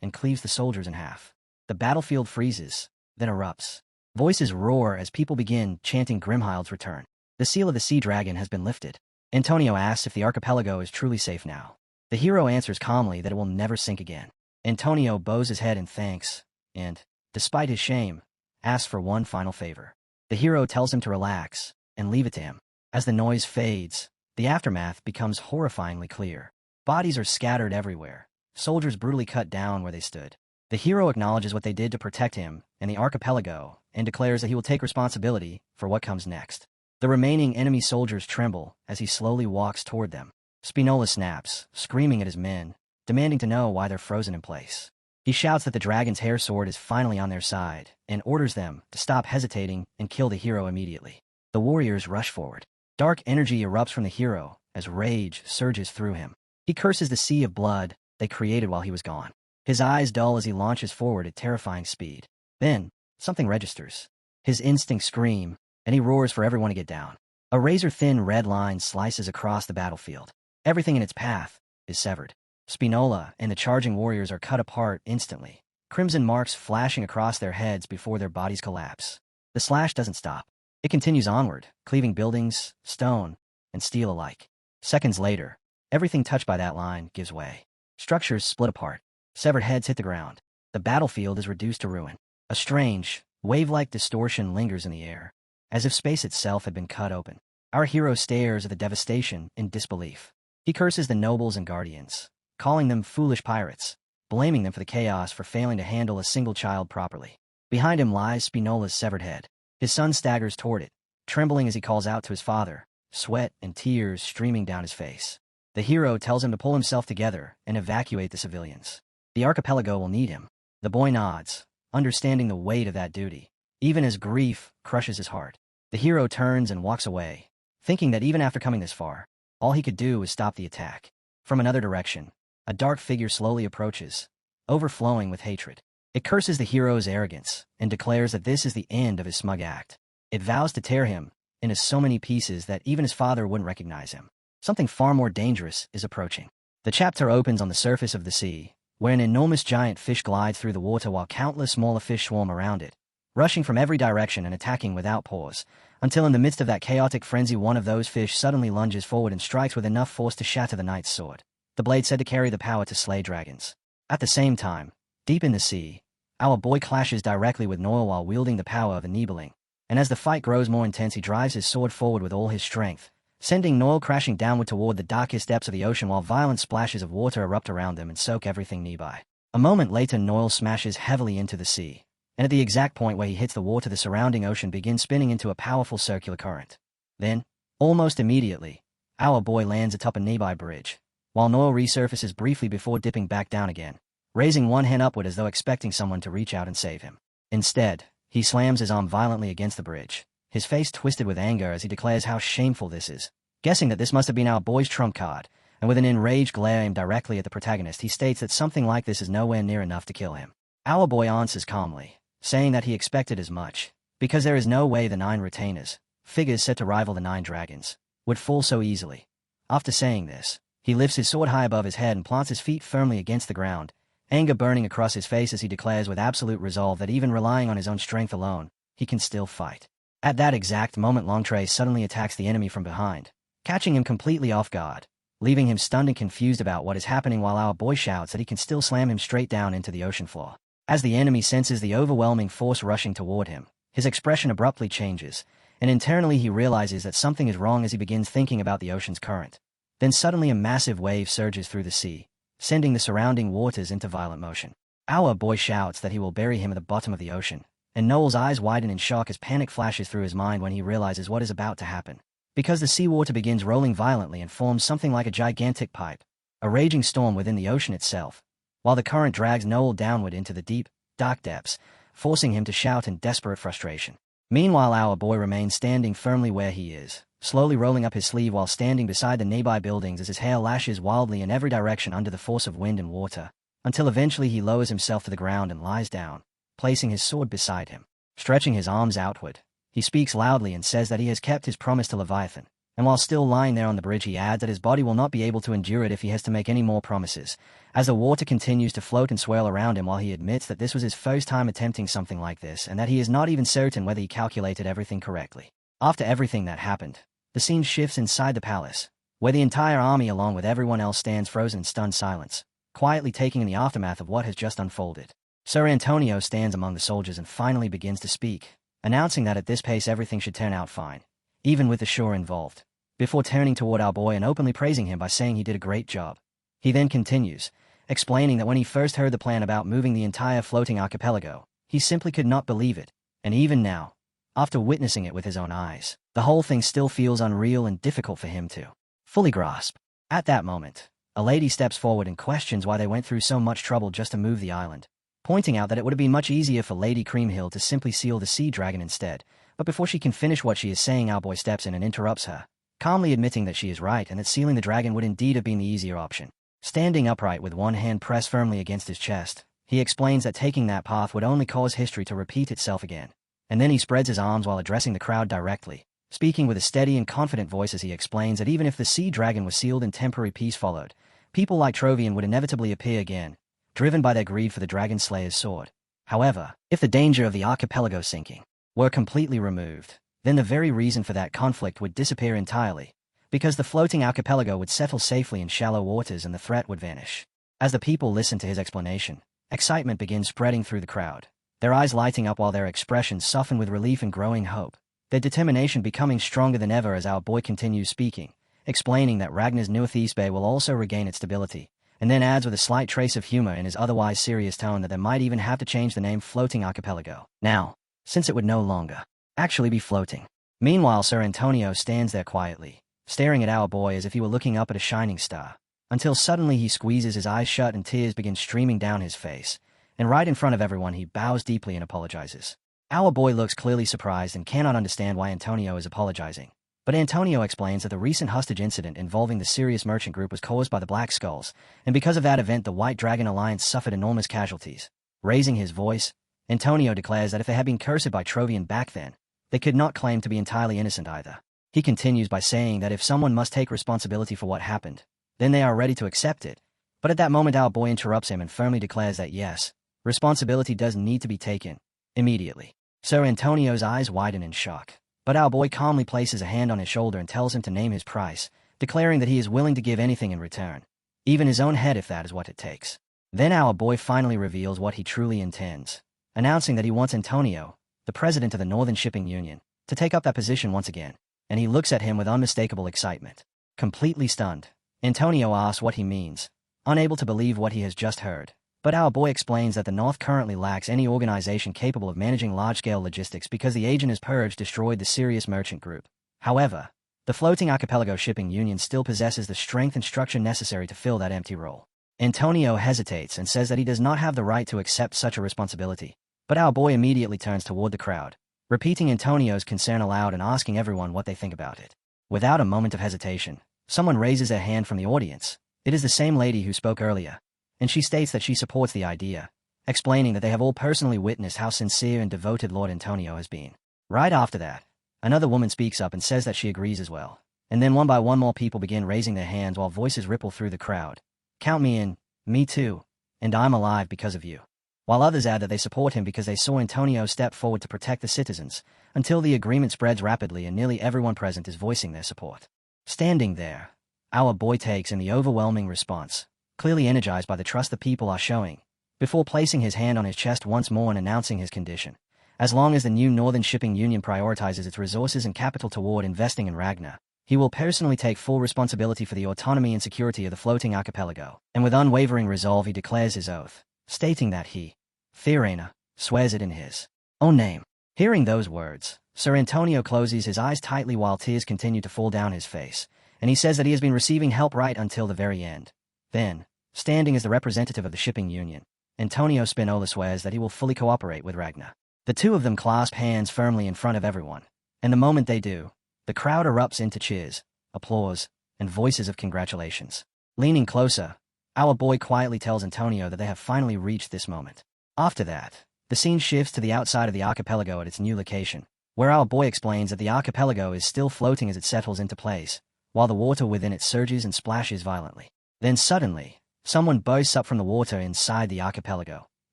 Speaker 1: and cleaves the soldiers in half. The battlefield freezes, then erupts. Voices roar as people begin chanting Grimhild's return. The seal of the sea dragon has been lifted. Antonio asks if the archipelago is truly safe now. The hero answers calmly that it will never sink again. Antonio bows his head in thanks and, despite his shame, asks for one final favor. The hero tells him to relax and leave it to him. As the noise fades, the aftermath becomes horrifyingly clear. Bodies are scattered everywhere, soldiers brutally cut down where they stood. The hero acknowledges what they did to protect him and the archipelago and declares that he will take responsibility for what comes next. The remaining enemy soldiers tremble as he slowly walks toward them. Spinola snaps, screaming at his men, demanding to know why they're frozen in place. He shouts that the dragon's hair sword is finally on their side and orders them to stop hesitating and kill the hero immediately. The warriors rush forward. Dark energy erupts from the hero as rage surges through him. He curses the sea of blood they created while he was gone. His eyes dull as he launches forward at terrifying speed. Then, something registers. His instincts scream, and he roars for everyone to get down. A razor-thin red line slices across the battlefield. Everything in its path is severed. Spinola and the charging warriors are cut apart instantly, crimson marks flashing across their heads before their bodies collapse. The slash doesn't stop. It continues onward, cleaving buildings, stone, and steel alike. Seconds later, everything touched by that line gives way. Structures split apart. Severed heads hit the ground. The battlefield is reduced to ruin. A strange, wave-like distortion lingers in the air, as if space itself had been cut open. Our hero stares at the devastation in disbelief. He curses the nobles and guardians, calling them foolish pirates, blaming them for the chaos for failing to handle a single child properly. Behind him lies Spinola's severed head. His son staggers toward it, trembling as he calls out to his father, sweat and tears streaming down his face. The hero tells him to pull himself together and evacuate the civilians. The archipelago will need him. The boy nods, understanding the weight of that duty, even as grief crushes his heart. The hero turns and walks away, thinking that even after coming this far, all he could do was stop the attack. From another direction, a dark figure slowly approaches, overflowing with hatred. It curses the hero's arrogance and declares that this is the end of his smug act. It vows to tear him into so many pieces that even his father wouldn't recognize him. Something far more dangerous is approaching. The chapter opens on the surface of the sea, where an enormous giant fish glides through the water while countless smaller fish swarm around it, rushing from every direction and attacking without pause, until in the midst of that chaotic frenzy one of those fish suddenly lunges forward and strikes with enough force to shatter the knight's sword. The blade said to carry the power to slay dragons. At the same time, deep in the sea, our boy clashes directly with Noel while wielding the power of Enabling, and as the fight grows more intense he drives his sword forward with all his strength, sending Noel crashing downward toward the darkest depths of the ocean while violent splashes of water erupt around them and soak everything nearby. A moment later Noel smashes heavily into the sea, and at the exact point where he hits the water the surrounding ocean begins spinning into a powerful circular current. Then, almost immediately, our boy lands atop a nearby bridge, while Noel resurfaces briefly before dipping back down again, raising one hand upward as though expecting someone to reach out and save him. Instead, he slams his arm violently against the bridge, his face twisted with anger as he declares how shameful this is, guessing that this must have been our boy's trump card, and with an enraged glare aimed directly at the protagonist, he states that something like this is nowhere near enough to kill him. Our boy answers calmly, saying that he expected as much, because there is no way the 9 retainers, figures set to rival the 9 dragons, would fall so easily. After saying this, he lifts his sword high above his head and plants his feet firmly against the ground, anger burning across his face as he declares with absolute resolve that even relying on his own strength alone, he can still fight. At that exact moment, Longtray suddenly attacks the enemy from behind, catching him completely off guard, leaving him stunned and confused about what is happening, while our boy shouts that he can still slam him straight down into the ocean floor. As the enemy senses the overwhelming force rushing toward him, his expression abruptly changes, and internally he realizes that something is wrong as he begins thinking about the ocean's current. Then suddenly a massive wave surges through the sea, sending the surrounding waters into violent motion. Our boy shouts that he will bury him at the bottom of the ocean, and Noel's eyes widen in shock as panic flashes through his mind when he realizes what is about to happen. Because the seawater begins rolling violently and forms something like a gigantic pipe, a raging storm within the ocean itself, while the current drags Noel downward into the deep, dark depths, forcing him to shout in desperate frustration. Meanwhile, our boy remains standing firmly where he is, slowly rolling up his sleeve while standing beside the nearby buildings as his hair lashes wildly in every direction under the force of wind and water, until eventually he lowers himself to the ground and lies down, placing his sword beside him. Stretching his arms outward, he speaks loudly and says that he has kept his promise to Leviathan, and while still lying there on the bridge he adds that his body will not be able to endure it if he has to make any more promises, as the water continues to float and swirl around him, while he admits that this was his first time attempting something like this and that he is not even certain whether he calculated everything correctly. After everything that happened, the scene shifts inside the palace, where the entire army along with everyone else stands frozen in stunned silence, quietly taking in the aftermath of what has just unfolded. Sir Antonio stands among the soldiers and finally begins to speak, announcing that at this pace everything should turn out fine, even with the shore involved, before turning toward our boy and openly praising him by saying he did a great job. He then continues, explaining that when he first heard the plan about moving the entire floating archipelago, he simply could not believe it, and even now, after witnessing it with his own eyes, the whole thing still feels unreal and difficult for him to fully grasp. At that moment, a lady steps forward and questions why they went through so much trouble just to move the island, pointing out that it would have been much easier for Lady Creamhill to simply seal the sea dragon instead. But before she can finish what she is saying, our boy steps in and interrupts her, calmly admitting that she is right and that sealing the dragon would indeed have been the easier option. Standing upright with one hand pressed firmly against his chest, he explains that taking that path would only cause history to repeat itself again. And then he spreads his arms while addressing the crowd directly, speaking with a steady and confident voice as he explains that even if the sea dragon was sealed and temporary peace followed, people like Trovian would inevitably appear again, driven by their greed for the Dragon Slayer's sword. However, if the danger of the archipelago sinking were completely removed, then the very reason for that conflict would disappear entirely, because the floating archipelago would settle safely in shallow waters and the threat would vanish. As the people listen to his explanation, excitement begins spreading through the crowd, their eyes lighting up while their expressions soften with relief and growing hope, their determination becoming stronger than ever as our boy continues speaking, explaining that Ragnar's Northeast Bay will also regain its stability, and then adds with a slight trace of humor in his otherwise serious tone that they might even have to change the name Floating Archipelago now, since it would no longer actually be floating. Meanwhile, Sir Antonio stands there quietly, staring at our boy as if he were looking up at a shining star, until suddenly he squeezes his eyes shut and tears begin streaming down his face, and right in front of everyone he bows deeply and apologizes. Our boy looks clearly surprised and cannot understand why Antonio is apologizing. But Antonio explains that the recent hostage incident involving the Sirius merchant group was caused by the Black Skulls, and because of that event the White Dragon Alliance suffered enormous casualties. Raising his voice, Antonio declares that if they had been cursed by Trovian back then, they could not claim to be entirely innocent either. He continues by saying that if someone must take responsibility for what happened, then they are ready to accept it. But at that moment our boy interrupts him and firmly declares that yes, responsibility does need to be taken, immediately. Sir Antonio's eyes widen in shock, but our boy calmly places a hand on his shoulder and tells him to name his price, declaring that he is willing to give anything in return, even his own head if that is what it takes. Then our boy finally reveals what he truly intends, announcing that he wants Antonio, the president of the Northern Shipping Union, to take up that position once again, and he looks at him with unmistakable excitement. Completely stunned, Antonio asks what he means, unable to believe what he has just heard. But our boy explains that the North currently lacks any organization capable of managing large-scale logistics because the agent as purged destroyed the Sirius merchant group. However, the Floating Archipelago Shipping Union still possesses the strength and structure necessary to fill that empty role. Antonio hesitates and says that he does not have the right to accept such a responsibility, but our boy immediately turns toward the crowd, repeating Antonio's concern aloud and asking everyone what they think about it. Without a moment of hesitation, Someone raises their hand from the audience. It is the same lady who spoke earlier, and she states that she supports the idea, explaining that they have all personally witnessed how sincere and devoted Lord Antonio has been. Right after that, another woman speaks up and says that she agrees as well. And then one by one more people begin raising their hands while voices ripple through the crowd. Count me in, me too, and I'm alive because of you. While others add that they support him because they saw Antonio step forward to protect the citizens, until the agreement spreads rapidly and nearly everyone present is voicing their support. Standing there, our boy takes in the overwhelming response, clearly energized by the trust the people are showing, before placing his hand on his chest once more and announcing his condition. As long as the new Northern Shipping Union prioritizes its resources and capital toward investing in Ragnar, he will personally take full responsibility for the autonomy and security of the floating archipelago. And with unwavering resolve he declares his oath, stating that he, Theorena, swears it in his own name. Hearing those words, Sir Antonio closes his eyes tightly while tears continue to fall down his face, and he says that he has been receiving help right until the very end. Then, standing as the representative of the shipping union, Antonio Spinola swears that he will fully cooperate with Ragnar. The two of them clasp hands firmly in front of everyone, and the moment they do, the crowd erupts into cheers, applause, and voices of congratulations. Leaning closer, our boy quietly tells Antonio that they have finally reached this moment. After that, the scene shifts to the outside of the archipelago at its new location, where our boy explains that the archipelago is still floating as it settles into place, while the water within it surges and splashes violently. Then suddenly, someone bursts up from the water inside the archipelago,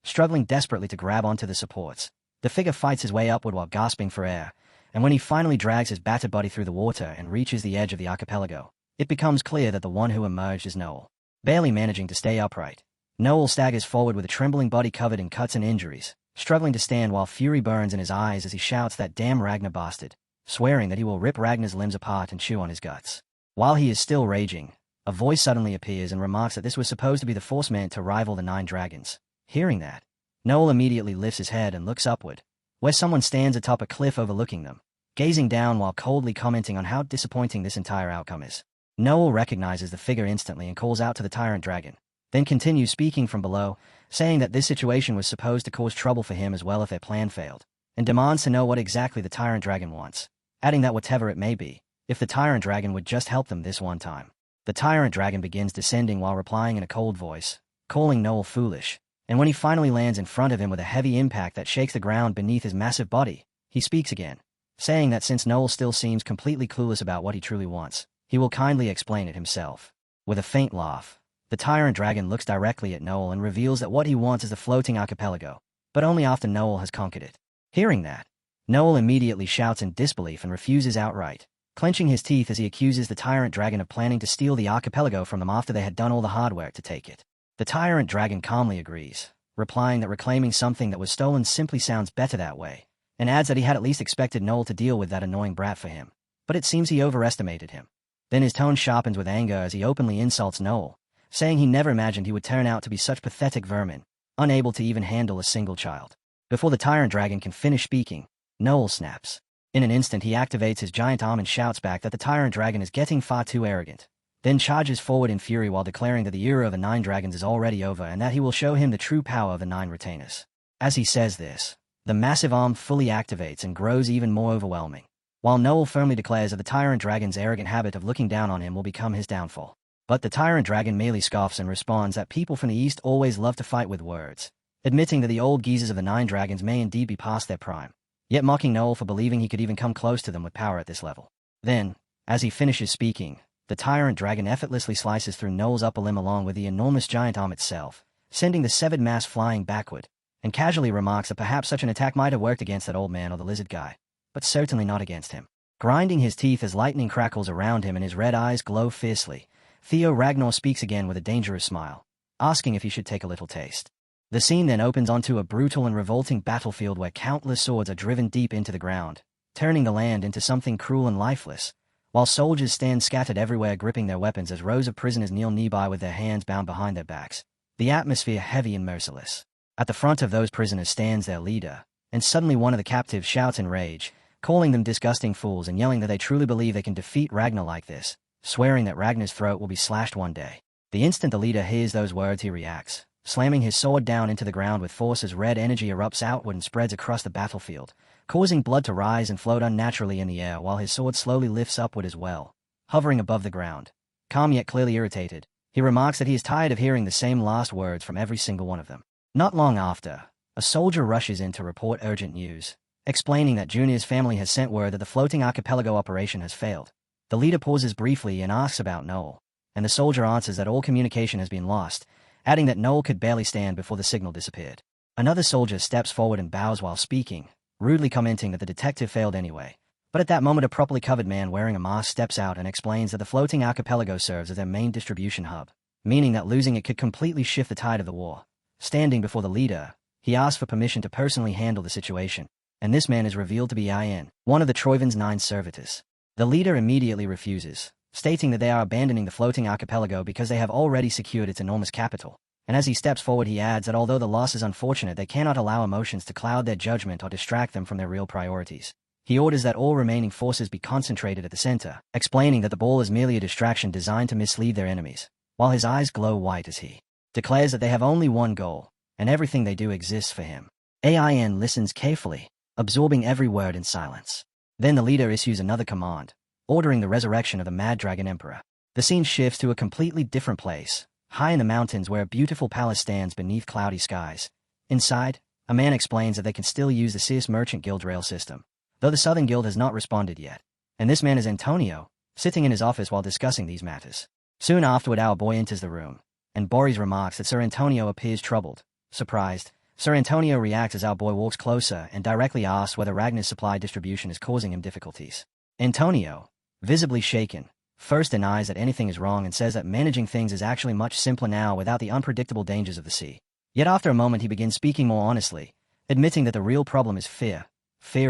Speaker 1: struggling desperately to grab onto the supports. The figure fights his way upward while gasping for air, and when he finally drags his battered body through the water and reaches the edge of the archipelago, it becomes clear that the one who emerged is Noel. Barely managing to stay upright, Noel staggers forward with a trembling body covered in cuts and injuries, struggling to stand while fury burns in his eyes as he shouts that damn Ragnar bastard, swearing that he will rip Ragnar's limbs apart and chew on his guts. While he is still raging, a voice suddenly appears and remarks that this was supposed to be the force meant to rival the 9 dragons. Hearing that, Noel immediately lifts his head and looks upward, where someone stands atop a cliff overlooking them, gazing down while coldly commenting on how disappointing this entire outcome is. Noel recognizes the figure instantly and calls out to the tyrant dragon, then continues speaking from below, saying that this situation was supposed to cause trouble for him as well if their plan failed, and demands to know what exactly the tyrant dragon wants, adding that whatever it may be, if the tyrant dragon would just help them this one time. The tyrant dragon begins descending while replying in a cold voice, calling Noel foolish, and when he finally lands in front of him with a heavy impact that shakes the ground beneath his massive body, he speaks again, saying that since Noel still seems completely clueless about what he truly wants, he will kindly explain it himself. With a faint laugh, the tyrant dragon looks directly at Noel and reveals that what he wants is the floating archipelago, but only after Noel has conquered it. Hearing that, Noel immediately shouts in disbelief and refuses outright, clenching his teeth as he accuses the tyrant dragon of planning to steal the archipelago from them after they had done all the hard work to take it. The tyrant dragon calmly agrees, replying that reclaiming something that was stolen simply sounds better that way, and adds that he had at least expected Noel to deal with that annoying brat for him, but it seems he overestimated him. Then his tone sharpens with anger as he openly insults Noel, saying he never imagined he would turn out to be such pathetic vermin, unable to even handle a single child. Before the tyrant dragon can finish speaking, Noel snaps. In an instant he activates his giant arm and shouts back that the tyrant dragon is getting far too arrogant, then charges forward in fury while declaring that the era of the 9 dragons is already over and that he will show him the true power of the 9 retainers. As he says this, the massive arm fully activates and grows even more overwhelming, while Noel firmly declares that the tyrant dragon's arrogant habit of looking down on him will become his downfall. But the tyrant dragon merely scoffs and responds that people from the east always love to fight with words, admitting that the old geezers of the 9 dragons may indeed be past their prime, yet mocking Noel for believing he could even come close to them with power at this level. Then, as he finishes speaking, the tyrant dragon effortlessly slices through Noel's upper limb along with the enormous giant arm itself, sending the severed mass flying backward, and casually remarks that perhaps such an attack might have worked against that old man or the lizard guy, but certainly not against him. Grinding his teeth as lightning crackles around him and his red eyes glow fiercely, Theo Ragnar speaks again with a dangerous smile, asking if he should take a little taste. The scene then opens onto a brutal and revolting battlefield where countless swords are driven deep into the ground, turning the land into something cruel and lifeless, while soldiers stand scattered everywhere gripping their weapons as rows of prisoners kneel nearby with their hands bound behind their backs, the atmosphere heavy and merciless. At the front of those prisoners stands their leader, and suddenly one of the captives shouts in rage, calling them disgusting fools and yelling that they truly believe they can defeat Ragnar like this, swearing that Ragnar's throat will be slashed one day. The instant the leader hears those words he reacts, slamming his sword down into the ground with force as red energy erupts outward and spreads across the battlefield, causing blood to rise and float unnaturally in the air while his sword slowly lifts upward as well, hovering above the ground, Calm yet clearly irritated, he remarks that he is tired of hearing the same last words from every single one of them. Not long after, a soldier rushes in to report urgent news, explaining that Junior's family has sent word that the floating archipelago operation has failed. The leader pauses briefly and asks about Noel, and the soldier answers that all communication has been lost, adding that Noel could barely stand before the signal disappeared. Another soldier steps forward and bows while speaking, rudely commenting that the detective failed anyway. But at that moment a properly covered man wearing a mask steps out and explains that the floating archipelago serves as their main distribution hub, meaning that losing it could completely shift the tide of the war. Standing before the leader, he asks for permission to personally handle the situation, and this man is revealed to be In, one of the Troivan's 9 servitors. The leader immediately refuses, stating that they are abandoning the floating archipelago because they have already secured its enormous capital. And as he steps forward he adds that although the loss is unfortunate, they cannot allow emotions to cloud their judgment or distract them from their real priorities. He orders that all remaining forces be concentrated at the center, explaining that the ball is merely a distraction designed to mislead their enemies, while his eyes glow white as he declares that they have only one goal, and everything they do exists for him. AIN listens carefully, absorbing every word in silence. Then the leader issues another command, ordering the resurrection of the Mad Dragon Emperor. The scene shifts to a completely different place, high in the mountains where a beautiful palace stands beneath cloudy skies. Inside, a man explains that they can still use the Sears Merchant Guild rail system, though the Southern Guild has not responded yet. And this man is Antonio, sitting in his office while discussing these matters. Soon afterward our boy enters the room, and Boris remarks that Sir Antonio appears troubled. Surprised, Sir Antonio reacts as our boy walks closer and directly asks whether Ragnar's supply distribution is causing him difficulties. Antonio, visibly shaken, first denies that anything is wrong and says that managing things is actually much simpler now without the unpredictable dangers of the sea. Yet after a moment he begins speaking more honestly, admitting that the real problem is fear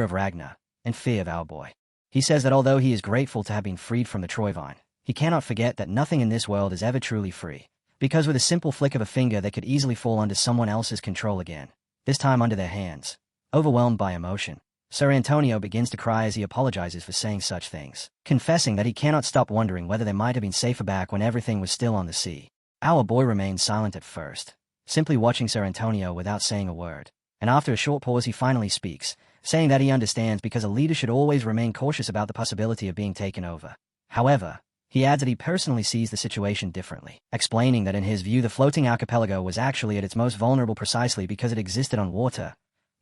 Speaker 1: of Ragnar, and fear of our boy. He says that although he is grateful to have been freed from the Troivine, he cannot forget that nothing in this world is ever truly free, because with a simple flick of a finger they could easily fall under someone else's control again, this time under their hands. Overwhelmed by emotion, Sir Antonio begins to cry as he apologizes for saying such things, confessing that he cannot stop wondering whether they might have been safer back when everything was still on the sea. Our boy remains silent at first, simply watching Sir Antonio without saying a word, and after a short pause he finally speaks, saying that he understands because a leader should always remain cautious about the possibility of being taken over. However, he adds that he personally sees the situation differently, explaining that in his view the floating archipelago was actually at its most vulnerable precisely because it existed on water,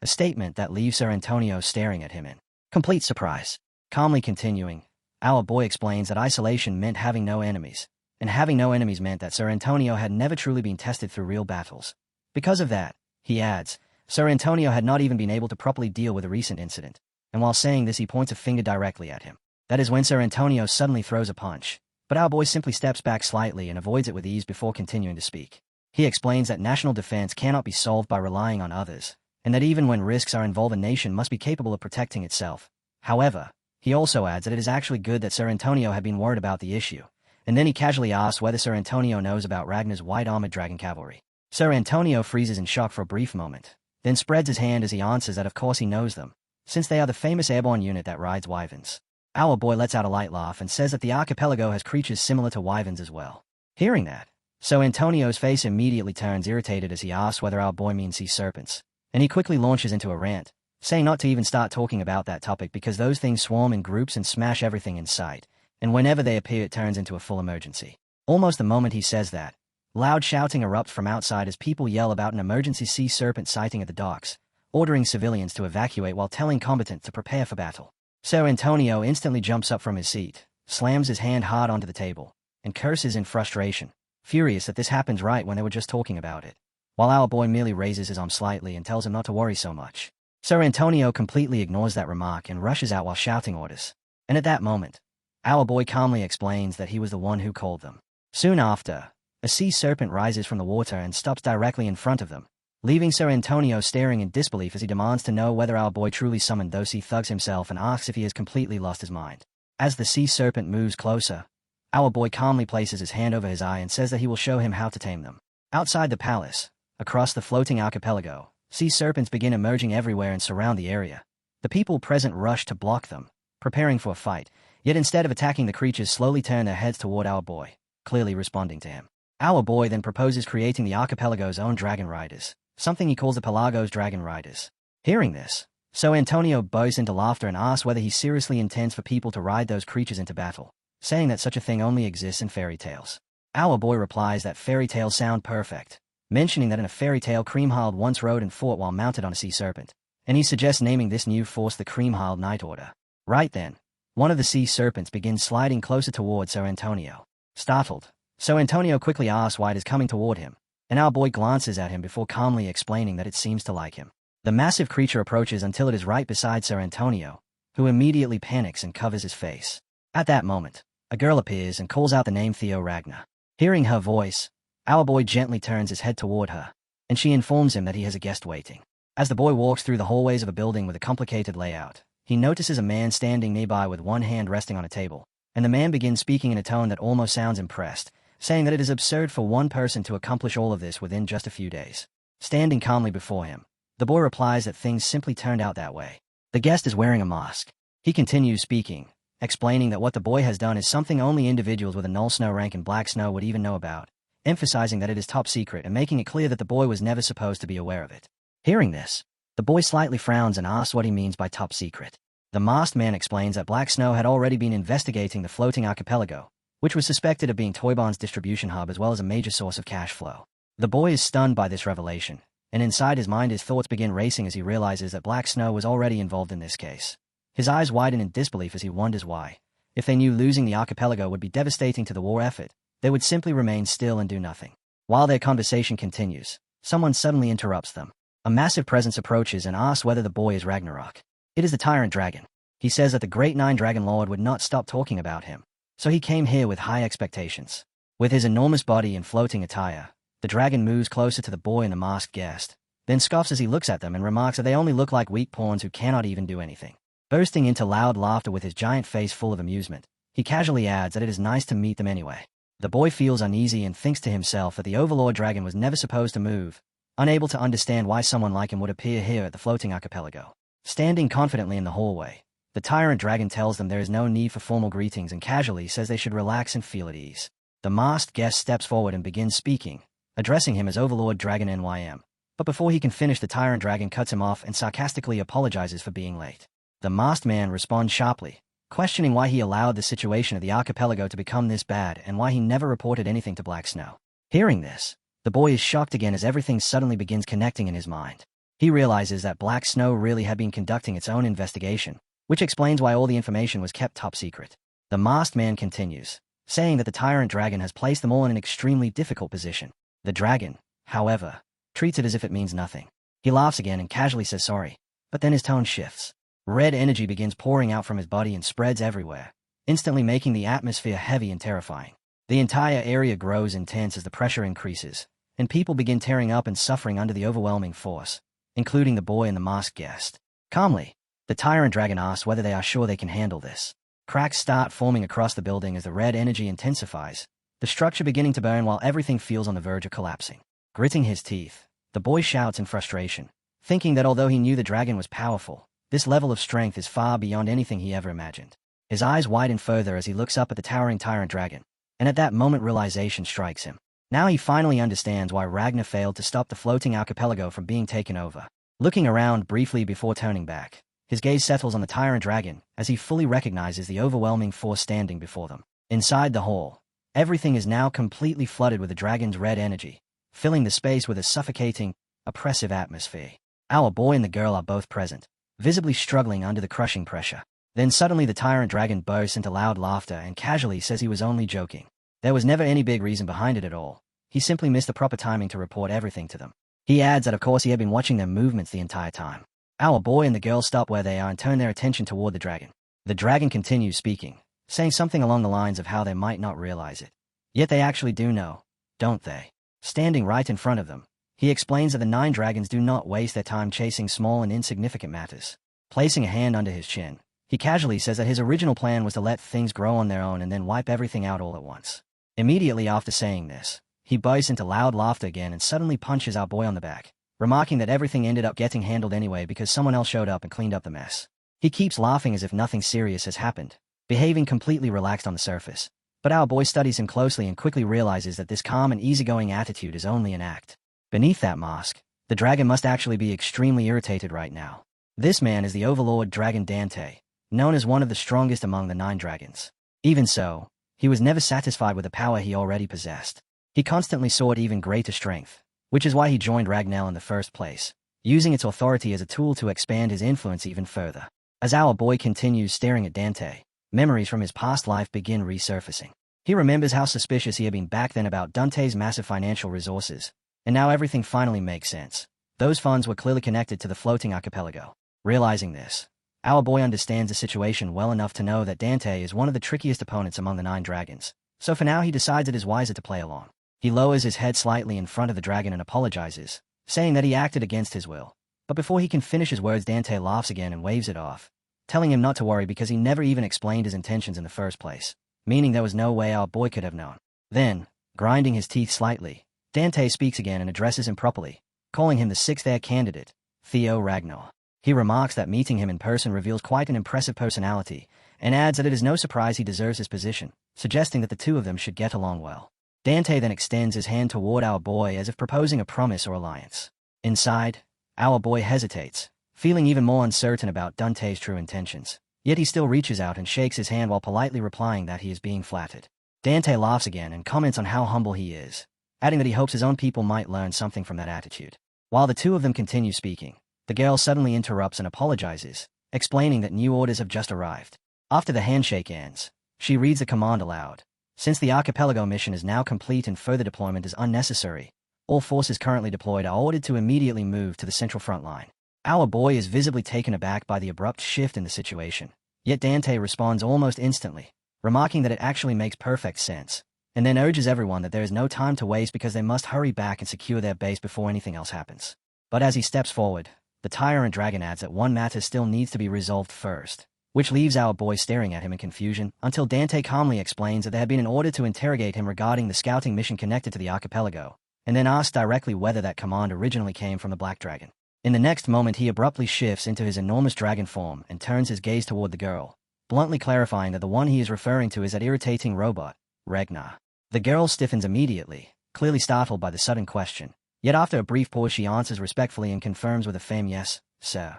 Speaker 1: a statement that leaves Sir Antonio staring at him in complete surprise. Calmly continuing, our boy explains that isolation meant having no enemies, and having no enemies meant that Sir Antonio had never truly been tested through real battles. Because of that, he adds, Sir Antonio had not even been able to properly deal with a recent incident, and while saying this he points a finger directly at him. That is when Sir Antonio suddenly throws a punch, but our boy simply steps back slightly and avoids it with ease before continuing to speak. He explains that national defense cannot be solved by relying on others, and that even when risks are involved a nation must be capable of protecting itself. However, he also adds that it is actually good that Sir Antonio had been worried about the issue, and then he casually asks whether Sir Antonio knows about Ragnar's white-armored dragon cavalry. Sir Antonio freezes in shock for a brief moment, then spreads his hand as he answers that of course he knows them, since they are the famous airborne unit that rides wyverns. Our boy lets out a light laugh and says that the archipelago has creatures similar to wyverns as well. Hearing that, Sir Antonio's face immediately turns irritated as he asks whether our boy means sea serpents, and he quickly launches into a rant, saying not to even start talking about that topic because those things swarm in groups and smash everything in sight, and whenever they appear it turns into a full emergency. Almost the moment he says that, loud shouting erupts from outside as people yell about an emergency sea serpent sighting at the docks, ordering civilians to evacuate while telling combatants to prepare for battle. Sir Antonio instantly jumps up from his seat, slams his hand hard onto the table, and curses in frustration, furious that this happens right when they were just talking about it, while our boy merely raises his arm slightly and tells him not to worry so much. Sir Antonio completely ignores that remark and rushes out while shouting orders, and at that moment, our boy calmly explains that he was the one who called them. Soon after, a sea serpent rises from the water and stops directly in front of them, leaving Sir Antonio staring in disbelief as he demands to know whether our boy truly summoned those sea thugs himself and asks if he has completely lost his mind. As the sea serpent moves closer, our boy calmly places his hand over his eye and says that he will show him how to tame them. Outside the palace, across the floating archipelago, sea serpents begin emerging everywhere and surround the area. The people present rush to block them, preparing for a fight, yet instead of attacking the creatures slowly turn their heads toward our boy, clearly responding to him. Our boy then proposes creating the archipelago's own dragon riders, something he calls the Pelago's Dragon Riders. Hearing this, Sir Antonio bursts into laughter and asks whether he seriously intends for people to ride those creatures into battle. saying that such a thing only exists in fairy tales. Our boy replies that fairy tales sound perfect, mentioning that in a fairy tale Creamhild once rode and fought while mounted on a sea serpent, and he suggests naming this new force the Creamhild Night Order. Right then, one of the sea serpents begins sliding closer toward Sir Antonio. Startled, Sir Antonio quickly asks why it is coming toward him, and our boy glances at him before calmly explaining that it seems to like him. The massive creature approaches until it is right beside Sir Antonio, who immediately panics and covers his face. At that moment, a girl appears and calls out the name Theo Ragnar. Hearing her voice, our boy gently turns his head toward her, and she informs him that he has a guest waiting. As the boy walks through the hallways of a building with a complicated layout, he notices a man standing nearby with one hand resting on a table, and the man begins speaking in a tone that almost sounds impressed, saying that it is absurd for one person to accomplish all of this within just a few days. Standing calmly before him, the boy replies that things simply turned out that way. The guest is wearing a mask. He continues speaking, explaining that what the boy has done is something only individuals with a null snow rank in Black Snow would even know about, emphasizing that it is top secret and making it clear that the boy was never supposed to be aware of it. Hearing this, the boy slightly frowns and asks what he means by top secret. The masked man explains that Black Snow had already been investigating the floating archipelago, which was suspected of being Toybon's distribution hub as well as a major source of cash flow. The boy is stunned by this revelation, and inside his mind his thoughts begin racing as he realizes that Black Snow was already involved in this case. His eyes widen in disbelief as he wonders why. If they knew losing the archipelago would be devastating to the war effort, they would simply remain still and do nothing. While their conversation continues, someone suddenly interrupts them. A massive presence approaches and asks whether the boy is Ragnarok. It is the Tyrant Dragon. He says that the Great Nine Dragon Lord would not stop talking about him, so he came here with high expectations. With his enormous body and floating attire, the dragon moves closer to the boy and the masked guest, then scoffs as he looks at them and remarks that they only look like weak pawns who cannot even do anything. Bursting into loud laughter with his giant face full of amusement, he casually adds that it is nice to meet them anyway. The boy feels uneasy and thinks to himself that the Overlord Dragon was never supposed to move, unable to understand why someone like him would appear here at the floating archipelago. Standing confidently in the hallway, the Tyrant Dragon tells them there is no need for formal greetings and casually says they should relax and feel at ease. The masked guest steps forward and begins speaking, addressing him as Overlord Dragon NYM. But before he can finish, the Tyrant Dragon cuts him off and sarcastically apologizes for being late. The masked man responds sharply, questioning why he allowed the situation of the archipelago to become this bad and why he never reported anything to Black Snow. Hearing this, the boy is shocked again as everything suddenly begins connecting in his mind. He realizes that Black Snow really had been conducting its own investigation, which explains why all the information was kept top secret. The masked man continues, saying that the Tyrant Dragon has placed them all in an extremely difficult position. The dragon, however, treats it as if it means nothing. He laughs again and casually says sorry, but then his tone shifts. Red energy begins pouring out from his body and spreads everywhere, instantly making the atmosphere heavy and terrifying. The entire area grows intense as the pressure increases, and people begin tearing up and suffering under the overwhelming force, including the boy and the masked guest. Calmly, the Tyrant Dragon asks whether they are sure they can handle this. Cracks start forming across the building as the red energy intensifies, the structure beginning to burn while everything feels on the verge of collapsing. Gritting his teeth, the boy shouts in frustration, thinking that although he knew the dragon was powerful, this level of strength is far beyond anything he ever imagined. His eyes widen further as he looks up at the towering Tyrant Dragon, and at that moment realization strikes him. Now he finally understands why Ragnar failed to stop the floating archipelago from being taken over. Looking around briefly before turning back, his gaze settles on the Tyrant Dragon as he fully recognizes the overwhelming force standing before them. Inside the hall, everything is now completely flooded with the dragon's red energy, filling the space with a suffocating, oppressive atmosphere. Our boy and the girl are both present, visibly struggling under the crushing pressure. Then suddenly the Tyrant Dragon bursts into loud laughter and casually says he was only joking. There was never any big reason behind it at all. He simply missed the proper timing to report everything to them. He adds that of course he had been watching their movements the entire time. Our boy and the girl stop where they are and turn their attention toward the dragon. The dragon continues speaking, saying something along the lines of how they might not realize it. Yet they actually do know, don't they? Standing right in front of them, he explains that the 9 dragons do not waste their time chasing small and insignificant matters. Placing a hand under his chin, he casually says that his original plan was to let things grow on their own and then wipe everything out all at once. Immediately after saying this, he bursts into loud laughter again and suddenly punches our boy on the back, remarking that everything ended up getting handled anyway because someone else showed up and cleaned up the mess. He keeps laughing as if nothing serious has happened, behaving completely relaxed on the surface. But our boy studies him closely and quickly realizes that this calm and easygoing attitude is only an act. Beneath that mask, the dragon must actually be extremely irritated right now. This man is the Overlord Dragon Dante, known as one of the strongest among the 9 dragons. Even so, He was never satisfied with the power he already possessed. He constantly sought even greater strength, which is why he joined Ragnar in the first place, using its authority as a tool to expand his influence even further. As our boy continues staring at Dante, memories from his past life begin resurfacing. He remembers how suspicious he had been back then about Dante's massive financial resources, and now everything finally makes sense. Those funds were clearly connected to the floating archipelago. Realizing this, our boy understands the situation well enough to know that Dante is one of the trickiest opponents among the 9 dragons, so for now he decides it is wiser to play along. He lowers his head slightly in front of the dragon and apologizes, saying that he acted against his will. But before he can finish his words, Dante laughs again and waves it off, telling him not to worry because he never even explained his intentions in the first place, meaning there was no way our boy could have known. Then, grinding his teeth slightly, Dante speaks again and addresses him properly, calling him the 6th heir candidate, Theo Ragnar. He remarks that meeting him in person reveals quite an impressive personality, and adds that it is no surprise he deserves his position, suggesting that the two of them should get along well. Dante then extends his hand toward our boy as if proposing a promise or alliance. Inside, our boy hesitates, feeling even more uncertain about Dante's true intentions. Yet he still reaches out and shakes his hand while politely replying that he is being flattered. Dante laughs again and comments on how humble he is, adding that he hopes his own people might learn something from that attitude. While the two of them continue speaking, the girl suddenly interrupts and apologizes, explaining that new orders have just arrived. After the handshake ends, she reads the command aloud. Since the archipelago mission is now complete and further deployment is unnecessary, all forces currently deployed are ordered to immediately move to the central front line. Our boy is visibly taken aback by the abrupt shift in the situation, yet Dante responds almost instantly, remarking that it actually makes perfect sense, and then urges everyone that there is no time to waste because they must hurry back and secure their base before anything else happens. But as he steps forward, the tyrant dragon adds that one matter still needs to be resolved first, which leaves our boy staring at him in confusion until Dante calmly explains that there had been an order to interrogate him regarding the scouting mission connected to the archipelago, and then asks directly whether that command originally came from the black dragon. In the next moment he abruptly shifts into his enormous dragon form and turns his gaze toward the girl, bluntly clarifying that the one he is referring to is that irritating robot, Ragnar. The girl stiffens immediately, clearly startled by the sudden question, yet after a brief pause she answers respectfully and confirms with a firm yes, sir.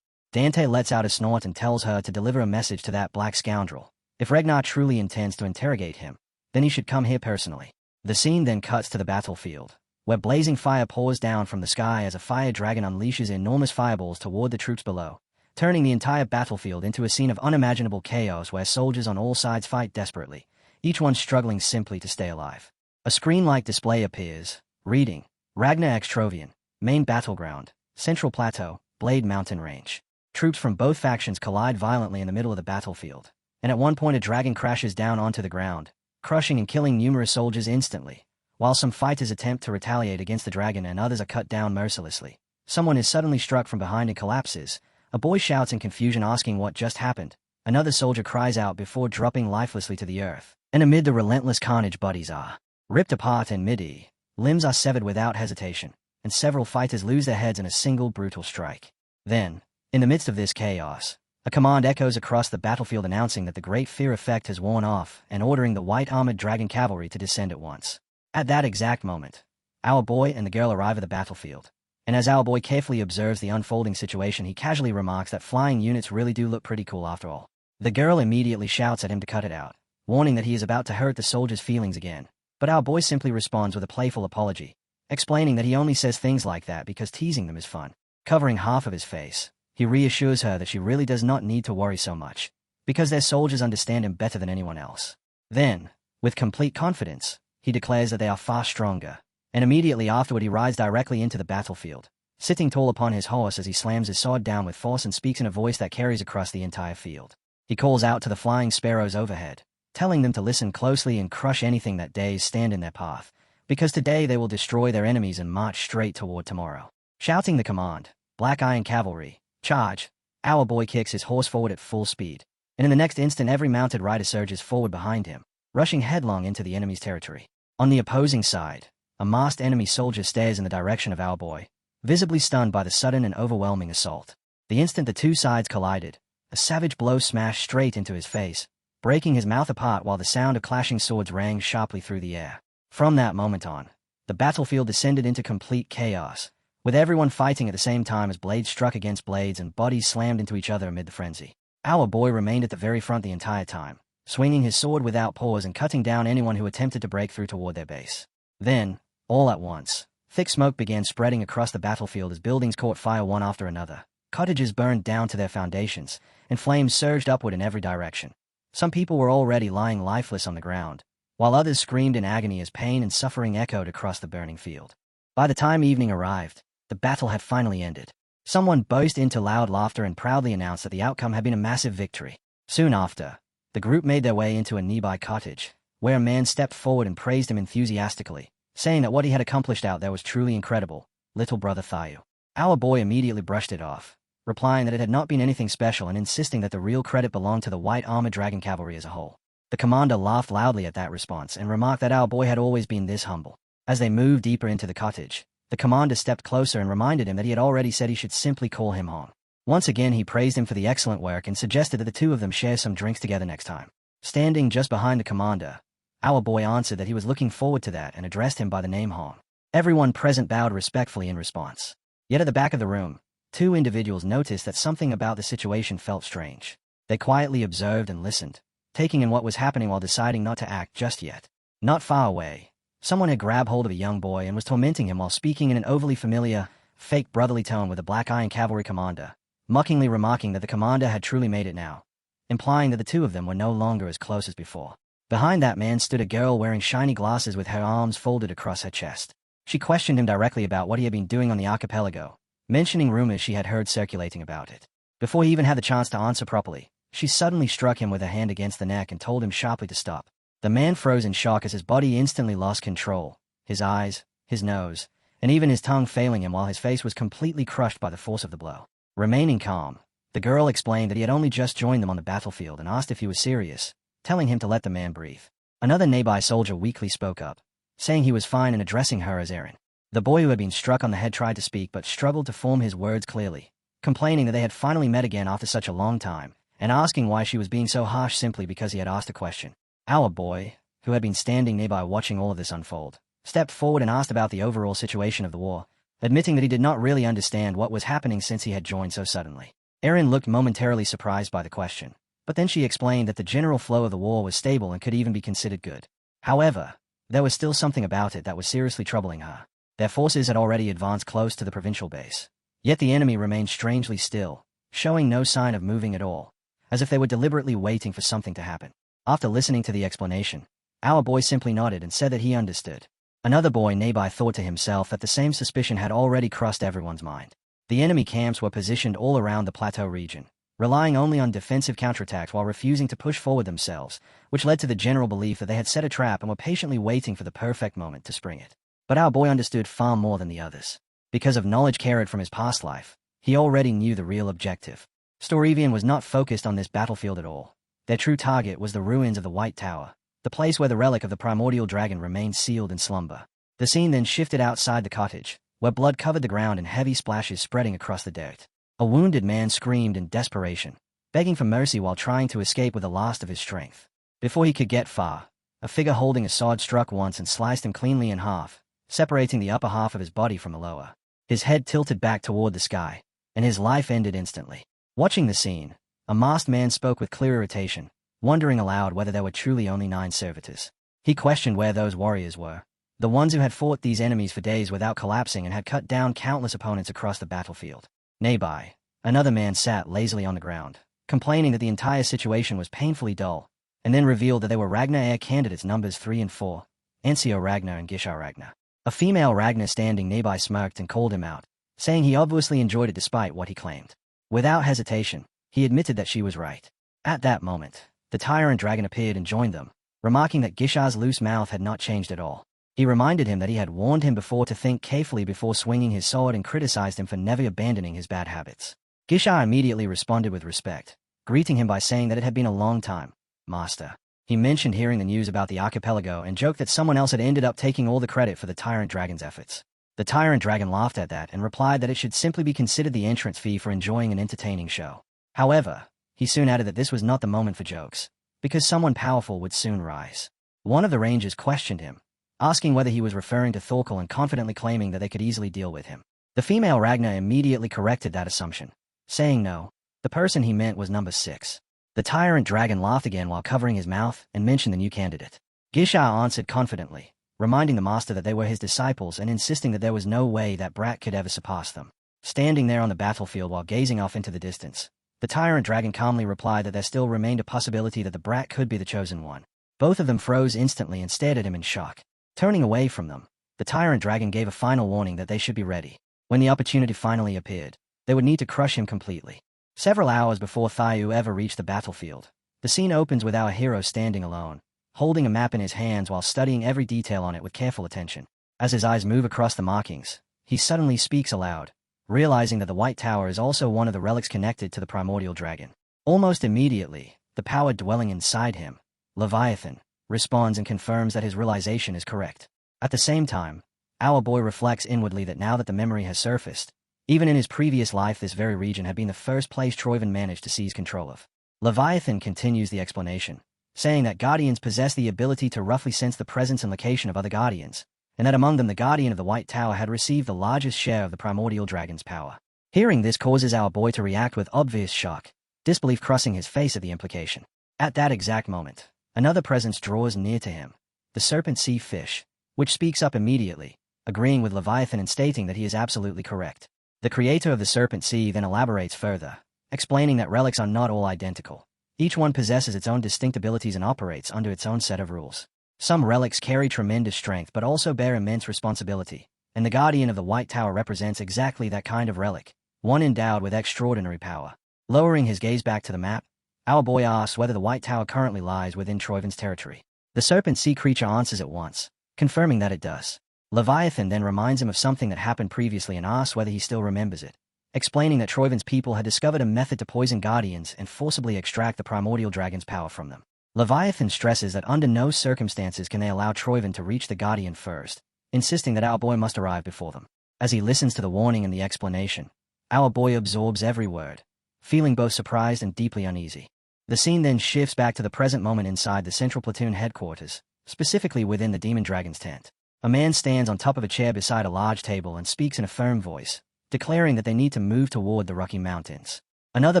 Speaker 1: Dante lets out a snort and tells her to deliver a message to that black scoundrel. If Ragnar truly intends to interrogate him, then he should come here personally. The scene then cuts to the battlefield, where blazing fire pours down from the sky as a fire dragon unleashes enormous fireballs toward the troops below, turning the entire battlefield into a scene of unimaginable chaos where soldiers on all sides fight desperately, each one struggling simply to stay alive. A screen-like display appears, reading, Ragnar Extrovian, Main Battleground, Central Plateau, Blade Mountain Range. Troops from both factions collide violently in the middle of the battlefield, and at one point a dragon crashes down onto the ground, crushing and killing numerous soldiers instantly, while some fighters attempt to retaliate against the dragon and others are cut down mercilessly. Someone is suddenly struck from behind and collapses. A boy shouts in confusion asking what just happened. Another soldier cries out before dropping lifelessly to the earth, and amid the relentless carnage bodies are ripped apart in mid-air, limbs are severed without hesitation, and several fighters lose their heads in a single brutal strike. Then, in the midst of this chaos, a command echoes across the battlefield announcing that the Great Fear effect has worn off and ordering the white-armored dragon cavalry to descend at once. At that exact moment, our boy and the girl arrive at the battlefield, and as our boy carefully observes the unfolding situation he casually remarks that flying units really do look pretty cool after all. The girl immediately shouts at him to cut it out, warning that he is about to hurt the soldiers' feelings again, but our boy simply responds with a playful apology, explaining that he only says things like that because teasing them is fun. Covering half of his face, he reassures her that she really does not need to worry so much, because their soldiers understand him better than anyone else. Then, with complete confidence, he declares that they are far stronger, and immediately afterward he rides directly into the battlefield, sitting tall upon his horse as he slams his sword down with force and speaks in a voice that carries across the entire field. He calls out to the flying sparrows overhead, telling them to listen closely and crush anything that days stand in their path, because today they will destroy their enemies and march straight toward tomorrow. Shouting the command, Black Iron Cavalry, charge! Our boy kicks his horse forward at full speed, and in the next instant every mounted rider surges forward behind him, rushing headlong into the enemy's territory. On the opposing side, a masked enemy soldier stares in the direction of our boy, visibly stunned by the sudden and overwhelming assault. The instant the two sides collided, a savage blow smashed straight into his face, breaking his mouth apart while the sound of clashing swords rang sharply through the air. From that moment on, the battlefield descended into complete chaos, with everyone fighting at the same time as blades struck against blades and bodies slammed into each other amid the frenzy. Our boy remained at the very front the entire time, swinging his sword without pause and cutting down anyone who attempted to break through toward their base. Then, all at once, thick smoke began spreading across the battlefield as buildings caught fire one after another. Cottages burned down to their foundations, and flames surged upward in every direction. Some people were already lying lifeless on the ground, while others screamed in agony as pain and suffering echoed across the burning field. By the time evening arrived, the battle had finally ended. Someone burst into loud laughter and proudly announced that the outcome had been a massive victory. Soon after, the group made their way into a nearby cottage, where a man stepped forward and praised him enthusiastically, saying that what he had accomplished out there was truly incredible. Little brother Thayu. Our boy immediately brushed it off, replying that it had not been anything special and insisting that the real credit belonged to the white armored dragon cavalry as a whole. The commander laughed loudly at that response and remarked that our boy had always been this humble. As they moved deeper into the cottage, the commander stepped closer and reminded him that he had already said he should simply call him Hong. Once again he praised him for the excellent work and suggested that the two of them share some drinks together next time. Standing just behind the commander, our boy answered that he was looking forward to that and addressed him by the name Hong. Everyone present bowed respectfully in response. Yet at the back of the room, two individuals noticed that something about the situation felt strange. They quietly observed and listened, taking in what was happening while deciding not to act just yet. Not far away, someone had grabbed hold of a young boy and was tormenting him while speaking in an overly familiar, fake brotherly tone with a black iron cavalry commander, mockingly remarking that the commander had truly made it now, implying that the two of them were no longer as close as before. Behind that man stood a girl wearing shiny glasses with her arms folded across her chest. She questioned him directly about what he had been doing on the archipelago, mentioning rumors she had heard circulating about it. Before he even had the chance to answer properly, she suddenly struck him with her hand against the neck and told him sharply to stop. The man froze in shock as his body instantly lost control, his eyes, his nose, and even his tongue failing him while his face was completely crushed by the force of the blow. Remaining calm, the girl explained that he had only just joined them on the battlefield and asked if he was serious, telling him to let the man breathe. Another nearby soldier weakly spoke up, saying he was fine and addressing her as Erin. The boy who had been struck on the head tried to speak but struggled to form his words clearly, complaining that they had finally met again after such a long time, and asking why she was being so harsh simply because he had asked a question. Our boy, who had been standing nearby watching all of this unfold, stepped forward and asked about the overall situation of the war, admitting that he did not really understand what was happening since he had joined so suddenly. Erin looked momentarily surprised by the question, but then she explained that the general flow of the war was stable and could even be considered good. However, there was still something about it that was seriously troubling her. Their forces had already advanced close to the provincial base, yet the enemy remained strangely still, showing no sign of moving at all, as if they were deliberately waiting for something to happen. After listening to the explanation, our boy simply nodded and said that he understood. Another boy nearby thought to himself that the same suspicion had already crossed everyone's mind. The enemy camps were positioned all around the plateau region, relying only on defensive counterattacks while refusing to push forward themselves, which led to the general belief that they had set a trap and were patiently waiting for the perfect moment to spring it. But our boy understood far more than the others. Because of knowledge carried from his past life, he already knew the real objective. Storevian was not focused on this battlefield at all. Their true target was the ruins of the White Tower, the place where the relic of the primordial dragon remained sealed in slumber. The scene then shifted outside the cottage, where blood covered the ground and heavy splashes spreading across the dirt. A wounded man screamed in desperation, begging for mercy while trying to escape with the last of his strength. Before he could get far, a figure holding a sword struck once and sliced him cleanly in half, separating the upper half of his body from the lower. His head tilted back toward the sky, and his life ended instantly. Watching the scene, a masked man spoke with clear irritation, wondering aloud whether there were truly only 9 servitors. He questioned where those warriors were, the ones who had fought these enemies for days without collapsing and had cut down countless opponents across the battlefield. Nearby, another man sat lazily on the ground, complaining that the entire situation was painfully dull, and then revealed that they were Ragnar heir candidates numbers 3 and 4, Ensio Ragnar and Gisha Ragnar. A female Ragnar standing nearby smirked and called him out, saying he obviously enjoyed it despite what he claimed. Without hesitation, he admitted that she was right. At that moment, the tyrant dragon appeared and joined them, remarking that Gisha's loose mouth had not changed at all. He reminded him that he had warned him before to think carefully before swinging his sword and criticized him for never abandoning his bad habits. Gisha immediately responded with respect, greeting him by saying that it had been a long time, Master. He mentioned hearing the news about the archipelago and joked that someone else had ended up taking all the credit for the tyrant dragon's efforts. The tyrant dragon laughed at that and replied that it should simply be considered the entrance fee for enjoying an entertaining show. However, he soon added that this was not the moment for jokes, because someone powerful would soon rise. One of the rangers questioned him, asking whether he was referring to Thorkel and confidently claiming that they could easily deal with him. The female Ragnar immediately corrected that assumption, saying no, the person he meant was number 6. The tyrant dragon laughed again while covering his mouth and mentioned the new candidate. Gisha answered confidently, reminding the master that they were his disciples and insisting that there was no way that brat could ever surpass them. Standing there on the battlefield while gazing off into the distance, the tyrant dragon calmly replied that there still remained a possibility that the brat could be the chosen one. Both of them froze instantly and stared at him in shock. Turning away from them, the tyrant dragon gave a final warning that they should be ready. When the opportunity finally appeared, they would need to crush him completely. Several hours before Thieu ever reached the battlefield, the scene opens with our hero standing alone, holding a map in his hands while studying every detail on it with careful attention. As his eyes move across the markings, he suddenly speaks aloud, realizing that the White Tower is also one of the relics connected to the primordial dragon. Almost immediately, the power dwelling inside him, Leviathan, responds and confirms that his realization is correct. At the same time, our boy reflects inwardly that now that the memory has surfaced, even in his previous life this very region had been the first place Troyven managed to seize control of. Leviathan continues the explanation, saying that Guardians possess the ability to roughly sense the presence and location of other Guardians, and that among them the Guardian of the White Tower had received the largest share of the primordial dragon's power. Hearing this causes our boy to react with obvious shock, disbelief crossing his face at the implication. At that exact moment, another presence draws near to him, the serpent sea fish, which speaks up immediately, agreeing with Leviathan and stating that he is absolutely correct. The creator of the serpent sea then elaborates further, explaining that relics are not all identical. Each one possesses its own distinct abilities and operates under its own set of rules. Some relics carry tremendous strength but also bear immense responsibility, and the Guardian of the White Tower represents exactly that kind of relic, one endowed with extraordinary power. Lowering his gaze back to the map, our boy asks whether the White Tower currently lies within Troyven's territory. The serpent sea creature answers at once, confirming that it does. Leviathan then reminds him of something that happened previously and asks whether he still remembers it, explaining that Troyven's people had discovered a method to poison Guardians and forcibly extract the primordial dragon's power from them. Leviathan stresses that under no circumstances can they allow Troyven to reach the Guardian first, insisting that our boy must arrive before them. As he listens to the warning and the explanation, our boy absorbs every word, feeling both surprised and deeply uneasy. The scene then shifts back to the present moment inside the Central Platoon headquarters, specifically within the Demon Dragon's tent. A man stands on top of a chair beside a large table and speaks in a firm voice, declaring that they need to move toward the Rocky Mountains. Another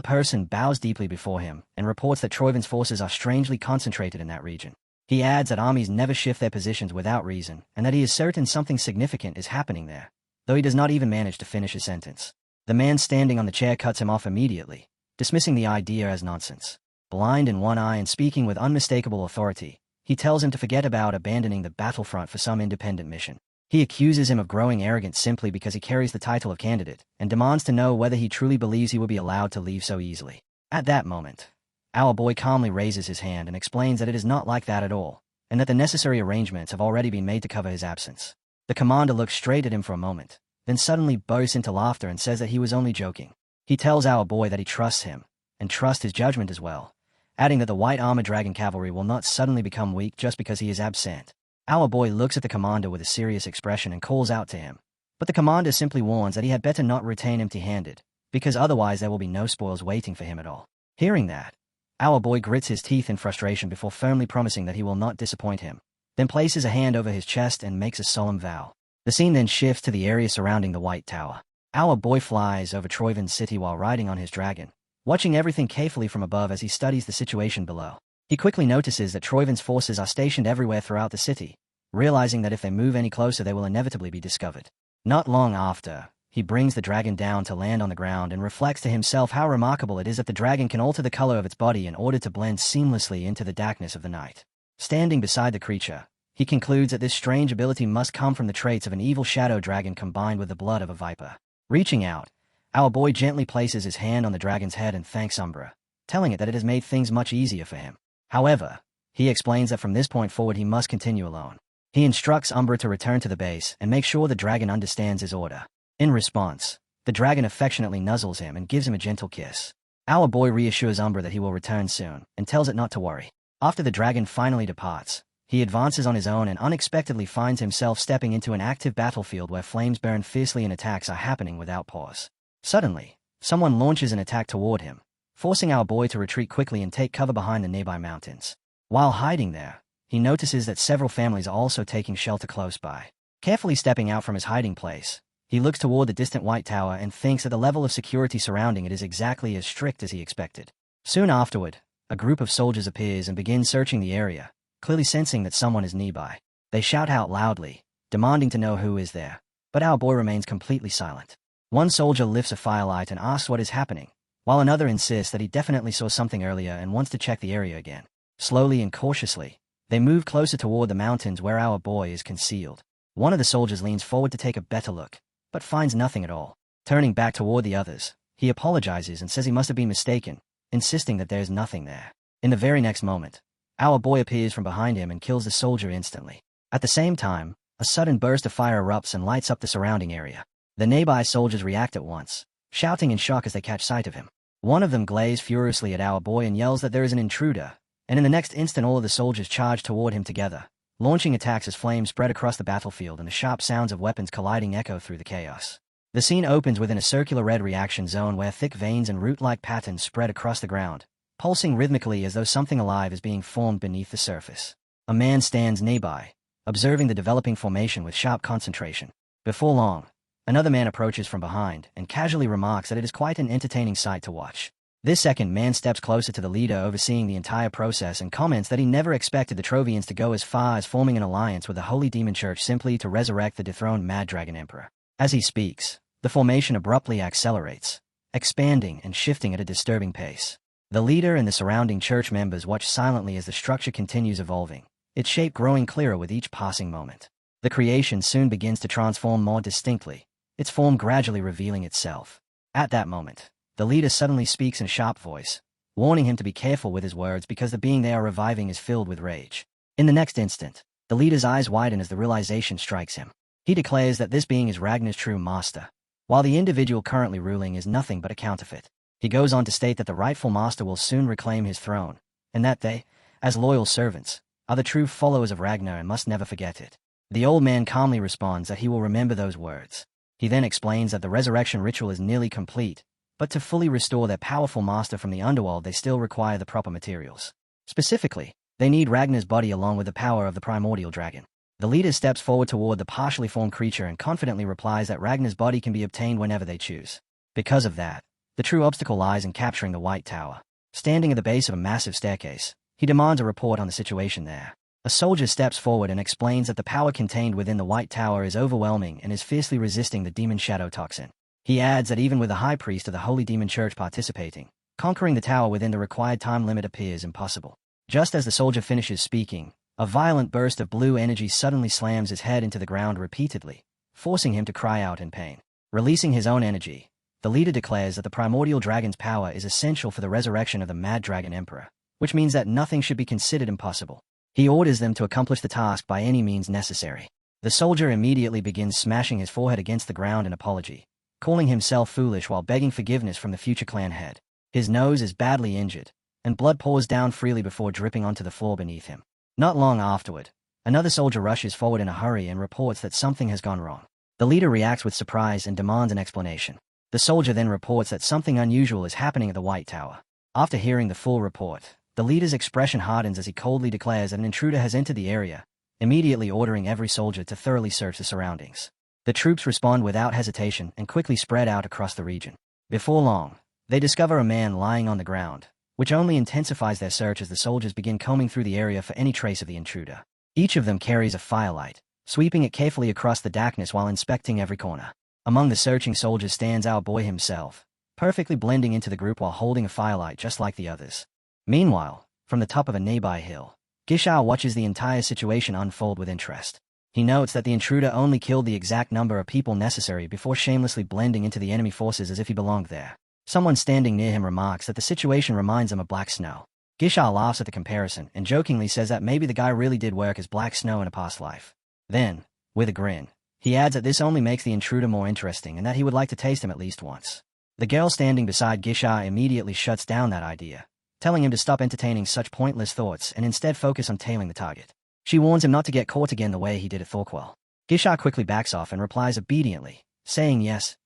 Speaker 1: person bows deeply before him and reports that Troyven's forces are strangely concentrated in that region. He adds that armies never shift their positions without reason and that he is certain something significant is happening there, though he does not even manage to finish his sentence. The man standing on the chair cuts him off immediately, dismissing the idea as nonsense. Blind in one eye and speaking with unmistakable authority, he tells him to forget about abandoning the battlefront for some independent mission. He accuses him of growing arrogant simply because he carries the title of candidate, and demands to know whether he truly believes he will be allowed to leave so easily. At that moment, our boy calmly raises his hand and explains that it is not like that at all, and that the necessary arrangements have already been made to cover his absence. The commander looks straight at him for a moment, then suddenly bursts into laughter and says that he was only joking. He tells our boy that he trusts him, and trusts his judgment as well, adding that the White Armored Dragon Cavalry will not suddenly become weak just because he is absent. Our boy looks at the commander with a serious expression and calls out to him, but the commander simply warns that he had better not return empty-handed, because otherwise there will be no spoils waiting for him at all. Hearing that, our boy grits his teeth in frustration before firmly promising that he will not disappoint him, then places a hand over his chest and makes a solemn vow. The scene then shifts to the area surrounding the White Tower. Our boy flies over Troyven's city while riding on his dragon, watching everything carefully from above as he studies the situation below. He quickly notices that Troyven's forces are stationed everywhere throughout the city, realizing that if they move any closer they will inevitably be discovered. Not long after, he brings the dragon down to land on the ground and reflects to himself how remarkable it is that the dragon can alter the color of its body in order to blend seamlessly into the darkness of the night. Standing beside the creature, he concludes that this strange ability must come from the traits of an evil shadow dragon combined with the blood of a viper. Reaching out, our boy gently places his hand on the dragon's head and thanks Umbra, telling it that it has made things much easier for him. However, he explains that from this point forward he must continue alone. He instructs Umbra to return to the base and make sure the dragon understands his order. In response, the dragon affectionately nuzzles him and gives him a gentle kiss. Our boy reassures Umbra that he will return soon and tells it not to worry. After the dragon finally departs, he advances on his own and unexpectedly finds himself stepping into an active battlefield where flames burn fiercely and attacks are happening without pause. Suddenly, someone launches an attack toward him, forcing our boy to retreat quickly and take cover behind the nearby mountains. While hiding there, he notices that several families are also taking shelter close by. Carefully stepping out from his hiding place, he looks toward the distant White Tower and thinks that the level of security surrounding it is exactly as strict as he expected. Soon afterward, a group of soldiers appears and begins searching the area, clearly sensing that someone is nearby. They shout out loudly, demanding to know who is there, but our boy remains completely silent. One soldier lifts a firelight and asks what is happening, while another insists that he definitely saw something earlier and wants to check the area again. Slowly and cautiously, they move closer toward the mountains where our boy is concealed. One of the soldiers leans forward to take a better look, but finds nothing at all. Turning back toward the others, he apologizes and says he must have been mistaken, insisting that there's nothing there. In the very next moment, our boy appears from behind him and kills the soldier instantly. At the same time, a sudden burst of fire erupts and lights up the surrounding area. The nearby soldiers react at once, shouting in shock as they catch sight of him. One of them glazes furiously at our boy and yells that there is an intruder, and in the next instant all of the soldiers charge toward him together, launching attacks as flames spread across the battlefield and the sharp sounds of weapons colliding echo through the chaos. The scene opens within a circular red reaction zone where thick veins and root-like patterns spread across the ground, pulsing rhythmically as though something alive is being formed beneath the surface. A man stands nearby, observing the developing formation with sharp concentration. Before long, another man approaches from behind and casually remarks that it is quite an entertaining sight to watch. This second man steps closer to the leader overseeing the entire process and comments that he never expected the Trovians to go as far as forming an alliance with the Holy Demon Church simply to resurrect the dethroned Mad Dragon Emperor. As he speaks, the formation abruptly accelerates, expanding and shifting at a disturbing pace. The leader and the surrounding church members watch silently as the structure continues evolving, its shape growing clearer with each passing moment. The creation soon begins to transform more distinctly, its form gradually revealing itself. At that moment, the leader suddenly speaks in a sharp voice, warning him to be careful with his words because the being they are reviving is filled with rage. In the next instant, the leader's eyes widen as the realization strikes him. He declares that this being is Ragnar's true master, while the individual currently ruling is nothing but a counterfeit. He goes on to state that the rightful master will soon reclaim his throne, and that they, as loyal servants, are the true followers of Ragnar and must never forget it. The old man calmly responds that he will remember those words. He then explains that the resurrection ritual is nearly complete, but to fully restore their powerful master from the underworld they still require the proper materials. Specifically, they need Ragnar's body along with the power of the primordial dragon. The leader steps forward toward the partially formed creature and confidently replies that Ragnar's body can be obtained whenever they choose. Because of that, the true obstacle lies in capturing the White Tower. Standing at the base of a massive staircase, he demands a report on the situation there. A soldier steps forward and explains that the power contained within the White Tower is overwhelming and is fiercely resisting the demon shadow toxin. He adds that even with the high priest of the Holy Demon Church participating, conquering the tower within the required time limit appears impossible. Just as the soldier finishes speaking, a violent burst of blue energy suddenly slams his head into the ground repeatedly, forcing him to cry out in pain. Releasing his own energy, the leader declares that the primordial dragon's power is essential for the resurrection of the Mad Dragon Emperor, which means that nothing should be considered impossible. He orders them to accomplish the task by any means necessary. The soldier immediately begins smashing his forehead against the ground in apology, calling himself foolish while begging forgiveness from the future clan head. His nose is badly injured, and blood pours down freely before dripping onto the floor beneath him. Not long afterward, another soldier rushes forward in a hurry and reports that something has gone wrong. The leader reacts with surprise and demands an explanation. The soldier then reports that something unusual is happening at the White Tower. After hearing the full report, the leader's expression hardens as he coldly declares that an intruder has entered the area, immediately ordering every soldier to thoroughly search the surroundings. The troops respond without hesitation and quickly spread out across the region. Before long, they discover a man lying on the ground, which only intensifies their search as the soldiers begin combing through the area for any trace of the intruder. Each of them carries a firelight, sweeping it carefully across the darkness while inspecting every corner. Among the searching soldiers stands our boy himself, perfectly blending into the group while holding a firelight just like the others. Meanwhile, from the top of a nearby hill, Gishar watches the entire situation unfold with interest. He notes that the intruder only killed the exact number of people necessary before shamelessly blending into the enemy forces as if he belonged there. Someone standing near him remarks that the situation reminds him of Black Snow. Gishar laughs at the comparison and jokingly says that maybe the guy really did work as Black Snow in a past life. Then, with a grin, he adds that this only makes the intruder more interesting and that he would like to taste him at least once. The girl standing beside Gishar immediately shuts down that idea, telling him to stop entertaining such pointless thoughts and instead focus on tailing the target. She warns him not to get caught again the way he did at Thorquell. Gishar quickly backs off and replies obediently, saying yes,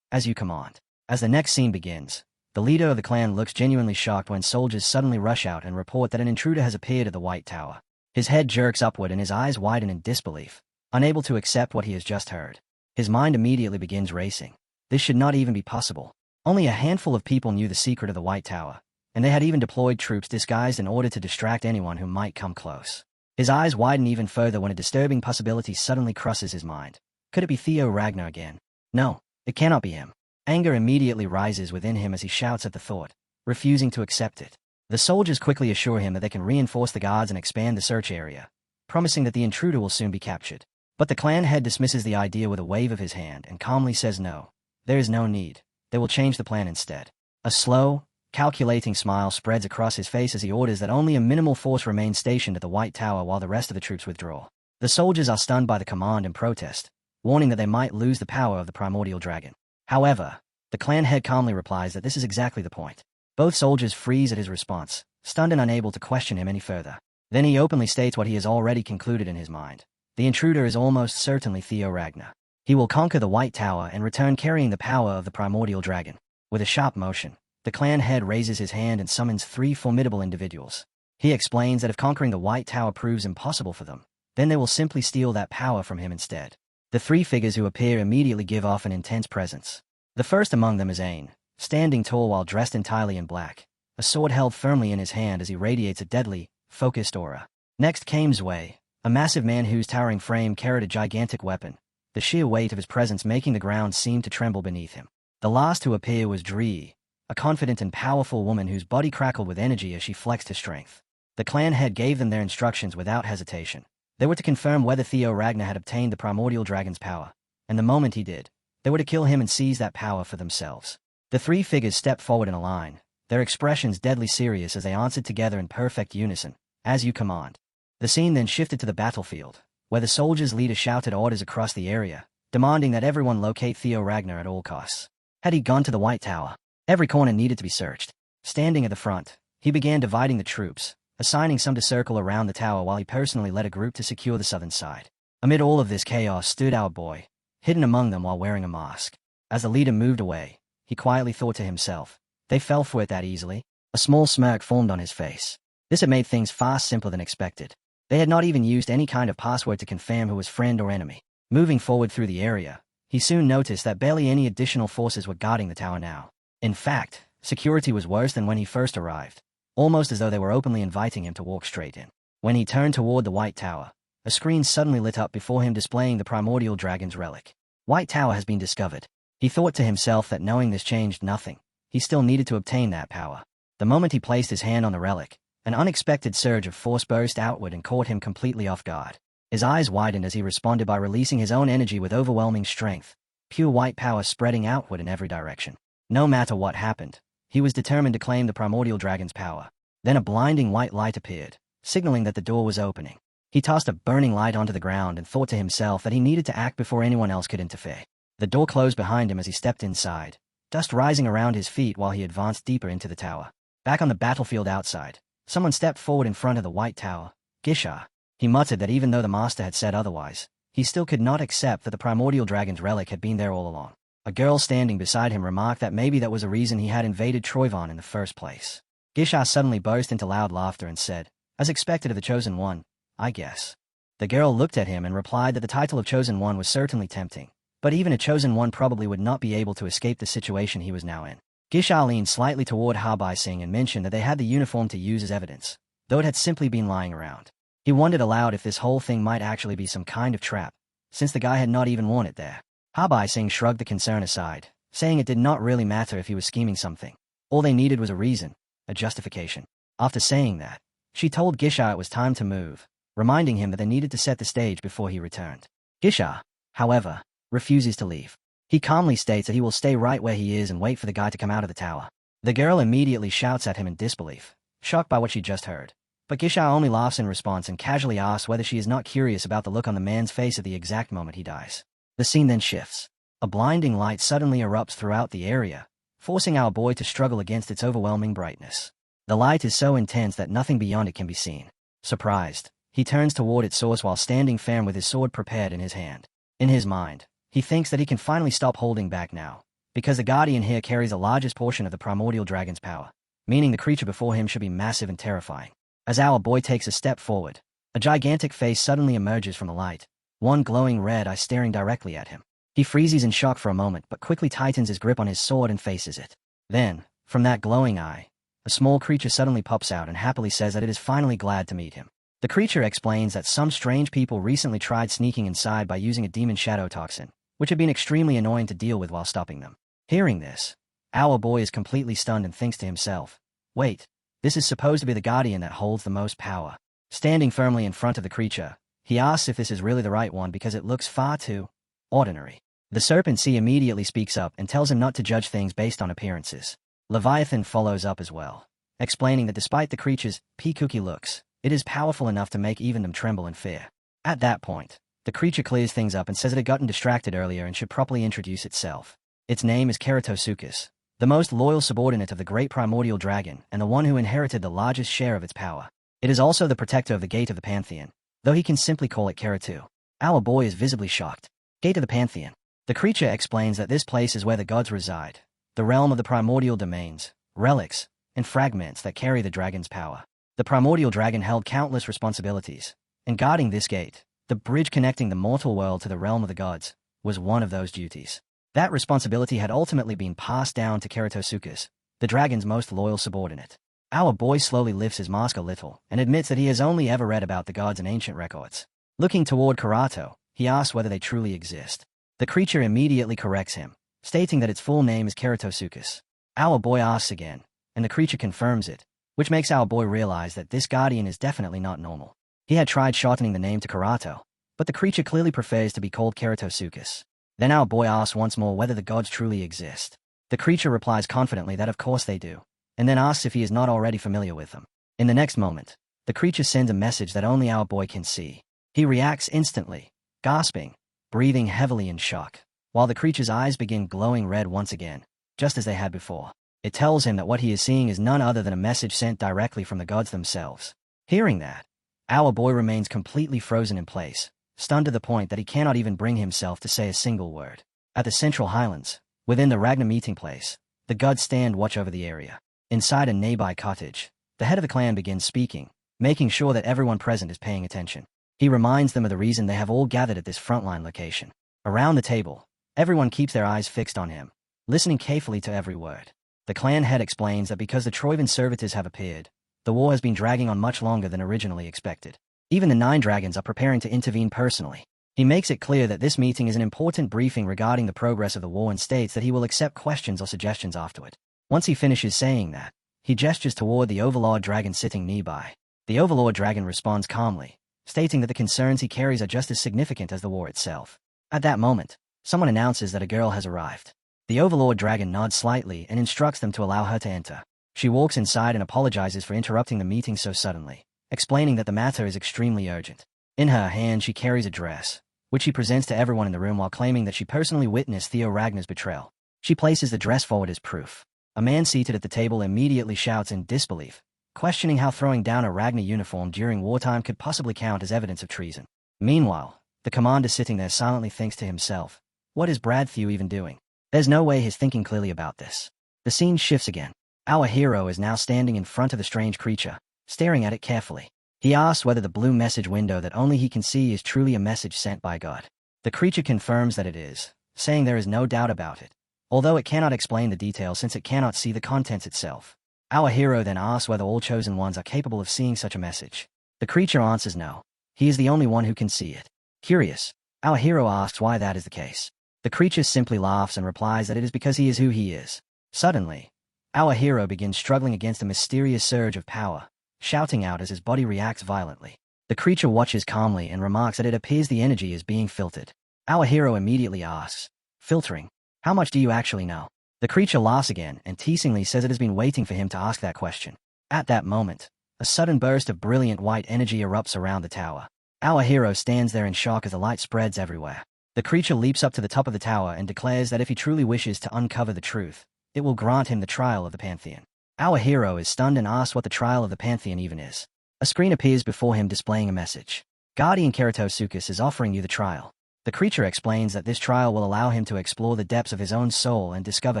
Speaker 1: as you command. As the next scene begins, the leader of the clan looks genuinely shocked when soldiers suddenly rush out and report that an intruder has appeared at the White Tower. His head jerks upward and his eyes widen in disbelief, unable to accept what he has just heard. His mind immediately begins racing. This should not even be possible. Only a handful of people knew the secret of the White Tower, and they had even deployed troops disguised in order to distract anyone who might come close. His eyes widen even further when a disturbing possibility suddenly crosses his mind. Could it be Theo Ragnar again? No, it cannot be him. Anger immediately rises within him as he shouts at the thought, refusing to accept it. The soldiers quickly assure him that they can reinforce the guards and expand the search area, promising that the intruder will soon be captured. But the clan head dismisses the idea with a wave of his hand and calmly says no. There is no need. They will change the plan instead. A slow, calculating smile spreads across his face as he orders that only a minimal force remain stationed at the White Tower while the rest of the troops withdraw. The soldiers are stunned by the command and protest, warning that they might lose the power of the primordial dragon. However, the clan head calmly replies that this is exactly the point. Both soldiers freeze at his response, stunned and unable to question him any further. Then he openly states what he has already concluded in his mind. The intruder is almost certainly Theo Ragnar. He will conquer the White Tower and return carrying the power of the primordial dragon. With a sharp motion, the clan head raises his hand and summons 3 formidable individuals. He explains that if conquering the White Tower proves impossible for them, then they will simply steal that power from him instead. The 3 figures who appear immediately give off an intense presence. The first among them is Ain, standing tall while dressed entirely in black, a sword held firmly in his hand as he radiates a deadly, focused aura. Next came Zwei, a massive man whose towering frame carried a gigantic weapon, the sheer weight of his presence making the ground seem to tremble beneath him. The last to appear was Dri, a confident and powerful woman whose body crackled with energy as she flexed her strength. The clan head gave them their instructions without hesitation. They were to confirm whether Theo Ragnar had obtained the primordial dragon's power, and the moment he did, they were to kill him and seize that power for themselves. The 3 figures stepped forward in a line, their expressions deadly serious as they answered together in perfect unison, "As you command." The scene then shifted to the battlefield, where the soldiers' leader shouted orders across the area, demanding that everyone locate Theo Ragnar at all costs. Had he gone to the White Tower? Every corner needed to be searched. Standing at the front, he began dividing the troops, assigning some to circle around the tower while he personally led a group to secure the southern side. Amid all of this chaos stood our boy, hidden among them while wearing a mask. As the leader moved away, he quietly thought to himself, they fell for it that easily? A small smirk formed on his face. This had made things far simpler than expected. They had not even used any kind of password to confirm who was friend or enemy. Moving forward through the area, he soon noticed that barely any additional forces were guarding the tower now. In fact, security was worse than when he first arrived, almost as though they were openly inviting him to walk straight in. When he turned toward the White Tower, a screen suddenly lit up before him displaying the primordial dragon's relic. White Tower has been discovered. He thought to himself that knowing this changed nothing. He still needed to obtain that power. The moment he placed his hand on the relic, an unexpected surge of force burst outward and caught him completely off guard. His eyes widened as he responded by releasing his own energy with overwhelming strength, pure white power spreading outward in every direction. No matter what happened, he was determined to claim the primordial dragon's power. Then a blinding white light appeared, signaling that the door was opening. He tossed a burning light onto the ground and thought to himself that he needed to act before anyone else could interfere. The door closed behind him as he stepped inside, dust rising around his feet while he advanced deeper into the tower. Back on the battlefield outside, someone stepped forward in front of the White Tower. Gisha. He muttered that even though the master had said otherwise, he still could not accept that the primordial dragon's relic had been there all along. A girl standing beside him remarked that maybe that was a reason he had invaded Troyvon in the first place. Gisha suddenly burst into loud laughter and said, "As expected of the Chosen One, I guess." The girl looked at him and replied that the title of Chosen One was certainly tempting, but even a Chosen One probably would not be able to escape the situation he was now in. Gisha leaned slightly toward Habai Singh and mentioned that they had the uniform to use as evidence, though it had simply been lying around. He wondered aloud if this whole thing might actually be some kind of trap, since the guy had not even worn it there. Habai Singh shrugged the concern aside, saying it did not really matter if he was scheming something. All they needed was a reason, a justification. After saying that, she told Gisha it was time to move, reminding him that they needed to set the stage before he returned. Gisha, however, refuses to leave. He calmly states that he will stay right where he is and wait for the guy to come out of the tower. The girl immediately shouts at him in disbelief, shocked by what she just heard. But Gisha only laughs in response and casually asks whether she is not curious about the look on the man's face at the exact moment he dies. The scene then shifts. A blinding light suddenly erupts throughout the area, forcing our boy to struggle against its overwhelming brightness. The light is so intense that nothing beyond it can be seen. Surprised, he turns toward its source while standing firm with his sword prepared in his hand. In his mind, he thinks that he can finally stop holding back now, because the Guardian here carries the largest portion of the primordial dragon's power, meaning the creature before him should be massive and terrifying. As our boy takes a step forward, a gigantic face suddenly emerges from the light, one glowing red eye staring directly at him. He freezes in shock for a moment but quickly tightens his grip on his sword and faces it. Then, from that glowing eye, a small creature suddenly pops out and happily says that it is finally glad to meet him. The creature explains that some strange people recently tried sneaking inside by using a demon shadow toxin, which had been extremely annoying to deal with while stopping them. Hearing this, our boy is completely stunned and thinks to himself, wait, this is supposed to be the guardian that holds the most power. Standing firmly in front of the creature, he asks if this is really the right one because it looks far too ordinary. The serpent sea immediately speaks up and tells him not to judge things based on appearances. Leviathan follows up as well, explaining that despite the creature's peacocky looks, it is powerful enough to make even them tremble in fear. At that point, the creature clears things up and says it had gotten distracted earlier and should properly introduce itself. Its name is Keratosuchus, the most loyal subordinate of the great primordial dragon and the one who inherited the largest share of its power. It is also the protector of the Gate of the Pantheon, though he can simply call it Keratu. Our boy is visibly shocked. Gate of the Pantheon. The creature explains that this place is where the gods reside, the realm of the primordial domains, relics, and fragments that carry the dragon's power. The primordial dragon held countless responsibilities, and guarding this gate, the bridge connecting the mortal world to the realm of the gods, was one of those duties. That responsibility had ultimately been passed down to Keratosuchus, the dragon's most loyal subordinate. Our boy slowly lifts his mask a little and admits that he has only ever read about the gods in ancient records. Looking toward Karato, he asks whether they truly exist. The creature immediately corrects him, stating that its full name is Keratosuchus. Our boy asks again, and the creature confirms it, which makes our boy realize that this guardian is definitely not normal. He had tried shortening the name to Karato, but the creature clearly prefers to be called Keratosuchus. Then our boy asks once more whether the gods truly exist. The creature replies confidently that of course they do, and then asks if he is not already familiar with them. In the next moment, the creature sends a message that only our boy can see. He reacts instantly, gasping, breathing heavily in shock, while the creature's eyes begin glowing red once again, just as they had before. It tells him that what he is seeing is none other than a message sent directly from the gods themselves. Hearing that, our boy remains completely frozen in place, stunned to the point that he cannot even bring himself to say a single word. At the Central Highlands, within the Ragnar meeting place, the gods stand watch over the area. Inside a nearby cottage, the head of the clan begins speaking, making sure that everyone present is paying attention. He reminds them of the reason they have all gathered at this frontline location. Around the table, everyone keeps their eyes fixed on him, listening carefully to every word. The clan head explains that because the Troivan servitors have appeared, the war has been dragging on much longer than originally expected. Even the 9 dragons are preparing to intervene personally. He makes it clear that this meeting is an important briefing regarding the progress of the war and states that he will accept questions or suggestions afterward. Once he finishes saying that, he gestures toward the Overlord dragon sitting nearby. The Overlord dragon responds calmly, stating that the concerns he carries are just as significant as the war itself. At that moment, someone announces that a girl has arrived. The Overlord dragon nods slightly and instructs them to allow her to enter. She walks inside and apologizes for interrupting the meeting so suddenly, explaining that the matter is extremely urgent. In her hand she carries a dress, which she presents to everyone in the room while claiming that she personally witnessed Theo Ragnar's betrayal. She places the dress forward as proof. A man seated at the table immediately shouts in disbelief, questioning how throwing down a Ragnar uniform during wartime could possibly count as evidence of treason. Meanwhile, the commander sitting there silently thinks to himself, what is Brad Thew even doing? There's no way he's thinking clearly about this. The scene shifts again. Our hero is now standing in front of the strange creature, staring at it carefully. He asks whether the blue message window that only he can see is truly a message sent by God. The creature confirms that it is, saying there is no doubt about it, although it cannot explain the details since it cannot see the contents itself. Our hero then asks whether all chosen ones are capable of seeing such a message. The creature answers no. He is the only one who can see it. Curious, our hero asks why that is the case. The creature simply laughs and replies that it is because he is who he is. Suddenly, our hero begins struggling against a mysterious surge of power, shouting out as his body reacts violently. The creature watches calmly and remarks that it appears the energy is being filtered. Our hero immediately asks, filtering? How much do you actually know? The creature laughs again and teasingly says it has been waiting for him to ask that question. At that moment, a sudden burst of brilliant white energy erupts around the tower. Our hero stands there in shock as the light spreads everywhere. The creature leaps up to the top of the tower and declares that if he truly wishes to uncover the truth, it will grant him the trial of the Pantheon. Our hero is stunned and asks what the trial of the Pantheon even is. A screen appears before him displaying a message. Guardian Keratosuchus is offering you the trial. The creature explains that this trial will allow him to explore the depths of his own soul and discover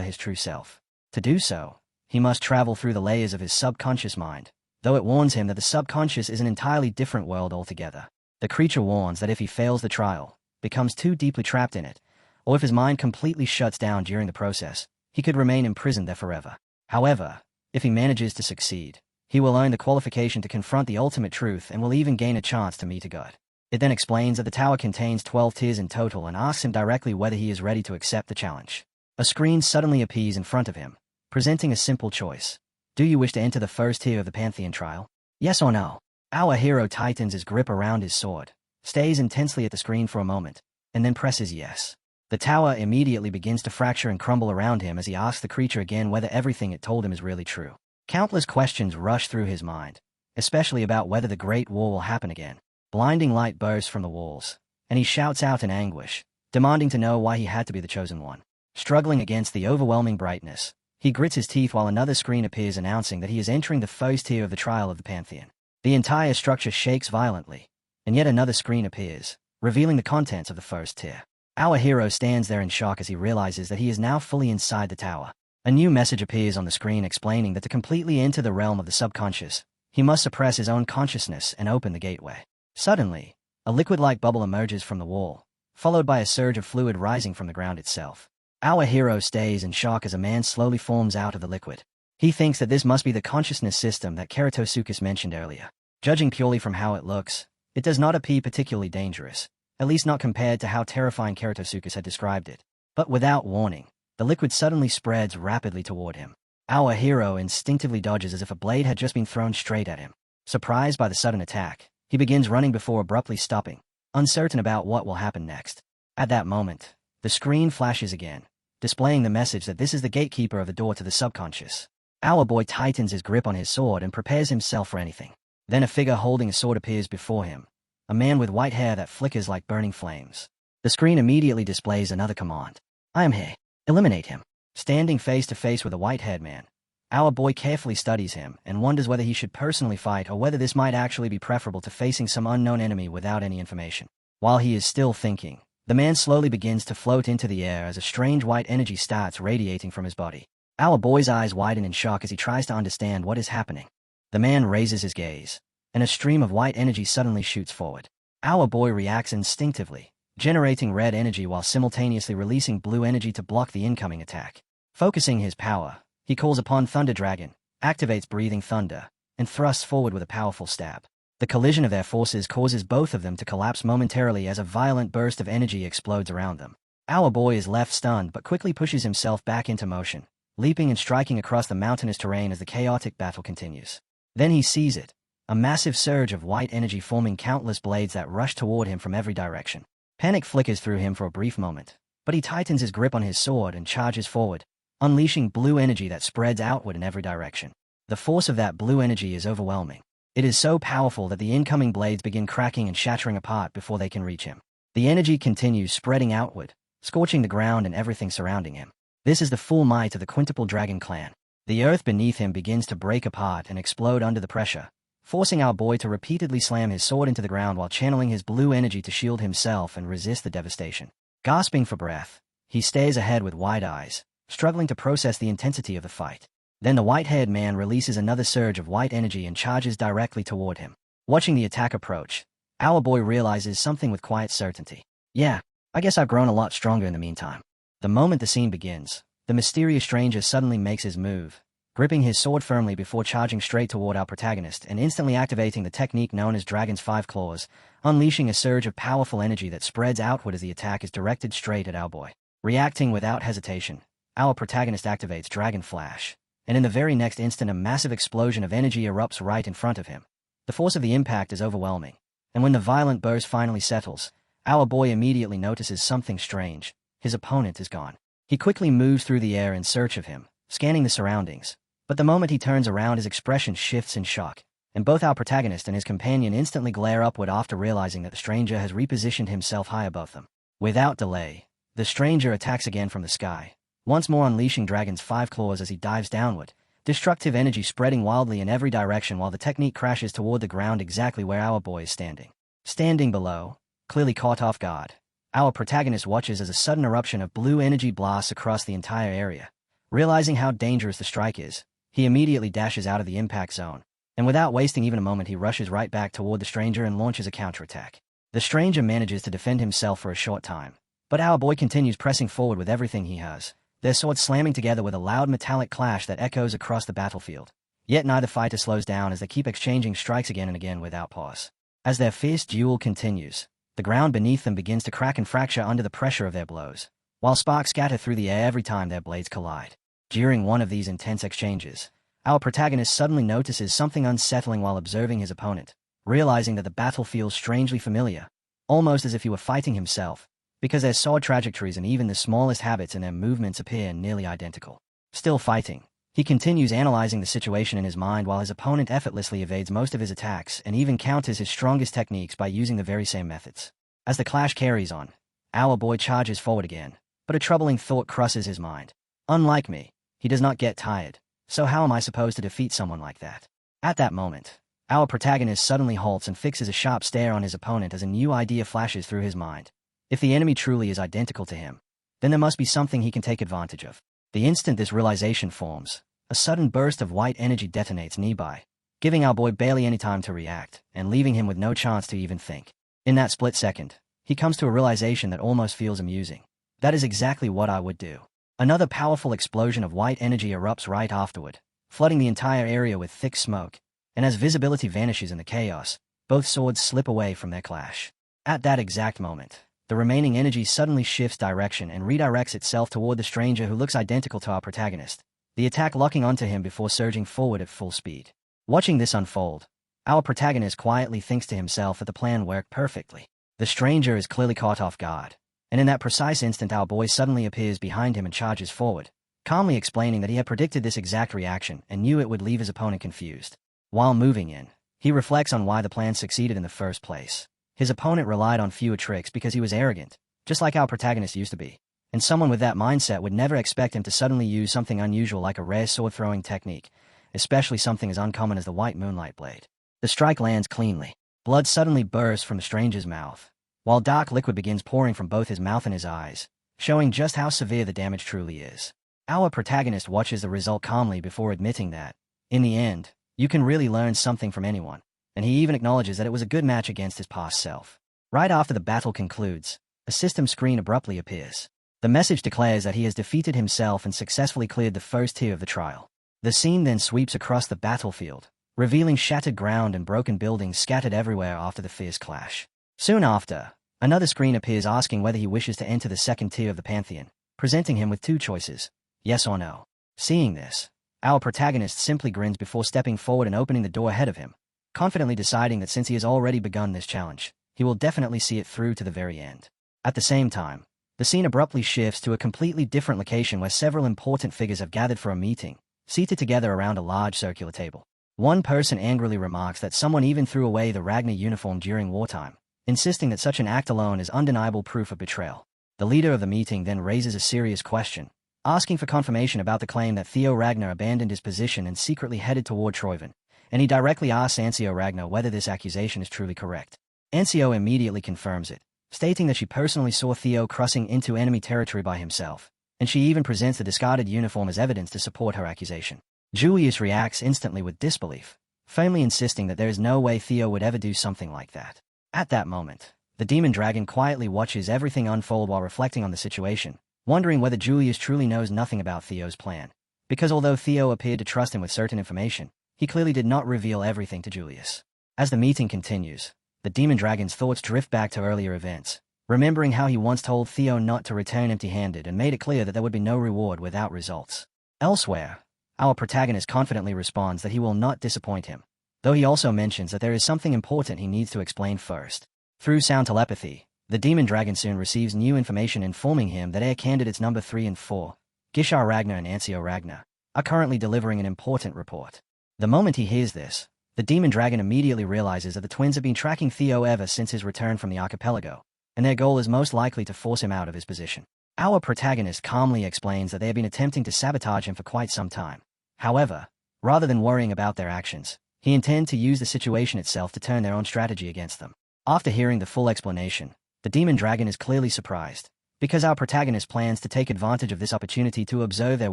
Speaker 1: his true self. To do so, he must travel through the layers of his subconscious mind, though it warns him that the subconscious is an entirely different world altogether. The creature warns that if he fails the trial, becomes too deeply trapped in it, or if his mind completely shuts down during the process, he could remain imprisoned there forever. However, If he manages to succeed, he will earn the qualification to confront the ultimate truth and will even gain a chance to meet a god. It then explains that the tower contains 12 tiers in total and asks him directly whether he is ready to accept the challenge. A screen suddenly appears in front of him, presenting a simple choice. Do you wish to enter the first tier of the Pantheon trial? Yes or no? Our hero tightens his grip around his sword, stays intensely at the screen for a moment, and then presses yes. The tower immediately begins to fracture and crumble around him as he asks the creature again whether everything it told him is really true. Countless questions rush through his mind, especially about whether the Great War will happen again. Blinding light bursts from the walls, and he shouts out in anguish, demanding to know why he had to be the chosen one. Struggling against the overwhelming brightness, he grits his teeth while another screen appears announcing that he is entering the first tier of the trial of the Pantheon. The entire structure shakes violently, and yet another screen appears, revealing the contents of the first tier. Our hero stands there in shock as he realizes that he is now fully inside the tower. A new message appears on the screen explaining that to completely enter the realm of the subconscious, he must suppress his own consciousness and open the gateway. Suddenly, a liquid-like bubble emerges from the wall, followed by a surge of fluid rising from the ground itself. Our hero stays in shock as a man slowly forms out of the liquid. He thinks that this must be the consciousness system that Keratosuchus mentioned earlier. Judging purely from how it looks, it does not appear particularly dangerous, at least not compared to how terrifying Keratosuchus had described it. But without warning, the liquid suddenly spreads rapidly toward him. Our hero instinctively dodges as if a blade had just been thrown straight at him. Surprised by the sudden attack, he begins running before abruptly stopping, uncertain about what will happen next. At that moment, the screen flashes again, displaying the message that this is the gatekeeper of the door to the subconscious. Our boy tightens his grip on his sword and prepares himself for anything. Then a figure holding a sword appears before him, a man with white hair that flickers like burning flames. The screen immediately displays another command. I am here. Eliminate him. Standing face to face with a white-haired man, our boy carefully studies him and wonders whether he should personally fight or whether this might actually be preferable to facing some unknown enemy without any information. While he is still thinking, the man slowly begins to float into the air as a strange white energy starts radiating from his body. Our boy's eyes widen in shock as he tries to understand what is happening. The man raises his gaze, and a stream of white energy suddenly shoots forward. Our boy reacts instinctively, generating red energy while simultaneously releasing blue energy to block the incoming attack. Focusing his power, he calls upon Thunder Dragon, activates Breathing Thunder, and thrusts forward with a powerful stab. The collision of their forces causes both of them to collapse momentarily as a violent burst of energy explodes around them. Our boy is left stunned but quickly pushes himself back into motion, leaping and striking across the mountainous terrain as the chaotic battle continues. Then he sees it, a massive surge of white energy forming countless blades that rush toward him from every direction. Panic flickers through him for a brief moment, but he tightens his grip on his sword and charges forward, unleashing blue energy that spreads outward in every direction. The force of that blue energy is overwhelming. It is so powerful that the incoming blades begin cracking and shattering apart before they can reach him. The energy continues spreading outward, scorching the ground and everything surrounding him. This is the full might of the Quintuple Dragon clan. The earth beneath him begins to break apart and explode under the pressure, forcing our boy to repeatedly slam his sword into the ground while channeling his blue energy to shield himself and resist the devastation. Gasping for breath, he stares ahead with wide eyes, struggling to process the intensity of the fight. Then the white-haired man releases another surge of white energy and charges directly toward him. Watching the attack approach, our boy realizes something with quiet certainty. Yeah, I guess I've grown a lot stronger in the meantime. The moment the scene begins, the mysterious stranger suddenly makes his move, gripping his sword firmly before charging straight toward our protagonist and instantly activating the technique known as Dragon's Five Claws, unleashing a surge of powerful energy that spreads outward as the attack is directed straight at our boy. Reacting without hesitation, our protagonist activates Dragon Flash, and in the very next instant a massive explosion of energy erupts right in front of him. The force of the impact is overwhelming, and when the violent burst finally settles, our boy immediately notices something strange. His opponent is gone. He quickly moves through the air in search of him, scanning the surroundings. But the moment he turns around, his expression shifts in shock, and both our protagonist and his companion instantly glare upward after realizing that the stranger has repositioned himself high above them. Without delay, the stranger attacks again from the sky, once more unleashing Dragon's Five Claws as he dives downward, destructive energy spreading wildly in every direction while the technique crashes toward the ground exactly where our boy is standing. Standing below, clearly caught off guard, our protagonist watches as a sudden eruption of blue energy blasts across the entire area. Realizing how dangerous the strike is, he immediately dashes out of the impact zone, and without wasting even a moment he rushes right back toward the stranger and launches a counterattack. The stranger manages to defend himself for a short time, but our boy continues pressing forward with everything he has, their swords slamming together with a loud metallic clash that echoes across the battlefield. Yet neither fighter slows down as they keep exchanging strikes again and again without pause. As their fierce duel continues, the ground beneath them begins to crack and fracture under the pressure of their blows, while sparks scatter through the air every time their blades collide. During one of these intense exchanges, our protagonist suddenly notices something unsettling while observing his opponent, realizing that the battle feels strangely familiar, almost as if he were fighting himself, because their sword trajectories and even the smallest habits in their movements appear nearly identical. Still fighting, he continues analyzing the situation in his mind while his opponent effortlessly evades most of his attacks and even counters his strongest techniques by using the very same methods. As the clash carries on, our boy charges forward again, but a troubling thought crosses his mind. Unlike me, he does not get tired, so how am I supposed to defeat someone like that? At that moment, our protagonist suddenly halts and fixes a sharp stare on his opponent as a new idea flashes through his mind. If the enemy truly is identical to him, then there must be something he can take advantage of. The instant this realization forms, a sudden burst of white energy detonates nearby, giving our boy barely any time to react, and leaving him with no chance to even think. In that split second, he comes to a realization that almost feels amusing. That is exactly what I would do. Another powerful explosion of white energy erupts right afterward, flooding the entire area with thick smoke, and as visibility vanishes in the chaos, both swords slip away from their clash. At that exact moment, the remaining energy suddenly shifts direction and redirects itself toward the stranger who looks identical to our protagonist, the attack locking onto him before surging forward at full speed. Watching this unfold, our protagonist quietly thinks to himself that the plan worked perfectly. The stranger is clearly caught off guard, and in that precise instant our boy suddenly appears behind him and charges forward, calmly explaining that he had predicted this exact reaction and knew it would leave his opponent confused. While moving in, he reflects on why the plan succeeded in the first place. His opponent relied on fewer tricks because he was arrogant, just like our protagonist used to be. And someone with that mindset would never expect him to suddenly use something unusual like a rare sword-throwing technique, especially something as uncommon as the white moonlight blade. The strike lands cleanly. Blood suddenly bursts from the stranger's mouth, while dark liquid begins pouring from both his mouth and his eyes, showing just how severe the damage truly is. Our protagonist watches the result calmly before admitting that, in the end, you can really learn something from anyone, and he even acknowledges that it was a good match against his past self. Right after the battle concludes, a system screen abruptly appears. The message declares that he has defeated himself and successfully cleared the first tier of the trial. The scene then sweeps across the battlefield, revealing shattered ground and broken buildings scattered everywhere after the fierce clash. Soon after, another screen appears asking whether he wishes to enter the second tier of the Pantheon, presenting him with two choices, yes or no. Seeing this, our protagonist simply grins before stepping forward and opening the door ahead of him, confidently deciding that since he has already begun this challenge, he will definitely see it through to the very end. At the same time, the scene abruptly shifts to a completely different location where several important figures have gathered for a meeting, seated together around a large circular table. One person angrily remarks that someone even threw away the Ragnar uniform during wartime, insisting that such an act alone is undeniable proof of betrayal. The leader of the meeting then raises a serious question, asking for confirmation about the claim that Theo Ragnar abandoned his position and secretly headed toward Troyven, and he directly asks Ancio Ragnar whether this accusation is truly correct. Ancio immediately confirms it, stating that she personally saw Theo crossing into enemy territory by himself, and she even presents the discarded uniform as evidence to support her accusation. Julius reacts instantly with disbelief, firmly insisting that there is no way Theo would ever do something like that. At that moment, the demon dragon quietly watches everything unfold while reflecting on the situation, wondering whether Julius truly knows nothing about Theo's plan, because although Theo appeared to trust him with certain information, he clearly did not reveal everything to Julius. As the meeting continues, the demon dragon's thoughts drift back to earlier events, remembering how he once told Theo not to return empty-handed and made it clear that there would be no reward without results. Elsewhere, our protagonist confidently responds that he will not disappoint him, though he also mentions that there is something important he needs to explain first. Through sound telepathy, the demon dragon soon receives new information informing him that heir candidates number 3 and 4, Gishar Ragnar and Ancio Ragnar, are currently delivering an important report. The moment he hears this, the demon dragon immediately realizes that the twins have been tracking Theo ever since his return from the archipelago, and their goal is most likely to force him out of his position. Our protagonist calmly explains that they have been attempting to sabotage him for quite some time. However, rather than worrying about their actions, he intends to use the situation itself to turn their own strategy against them. After hearing the full explanation, the demon dragon is clearly surprised, because our protagonist plans to take advantage of this opportunity to observe their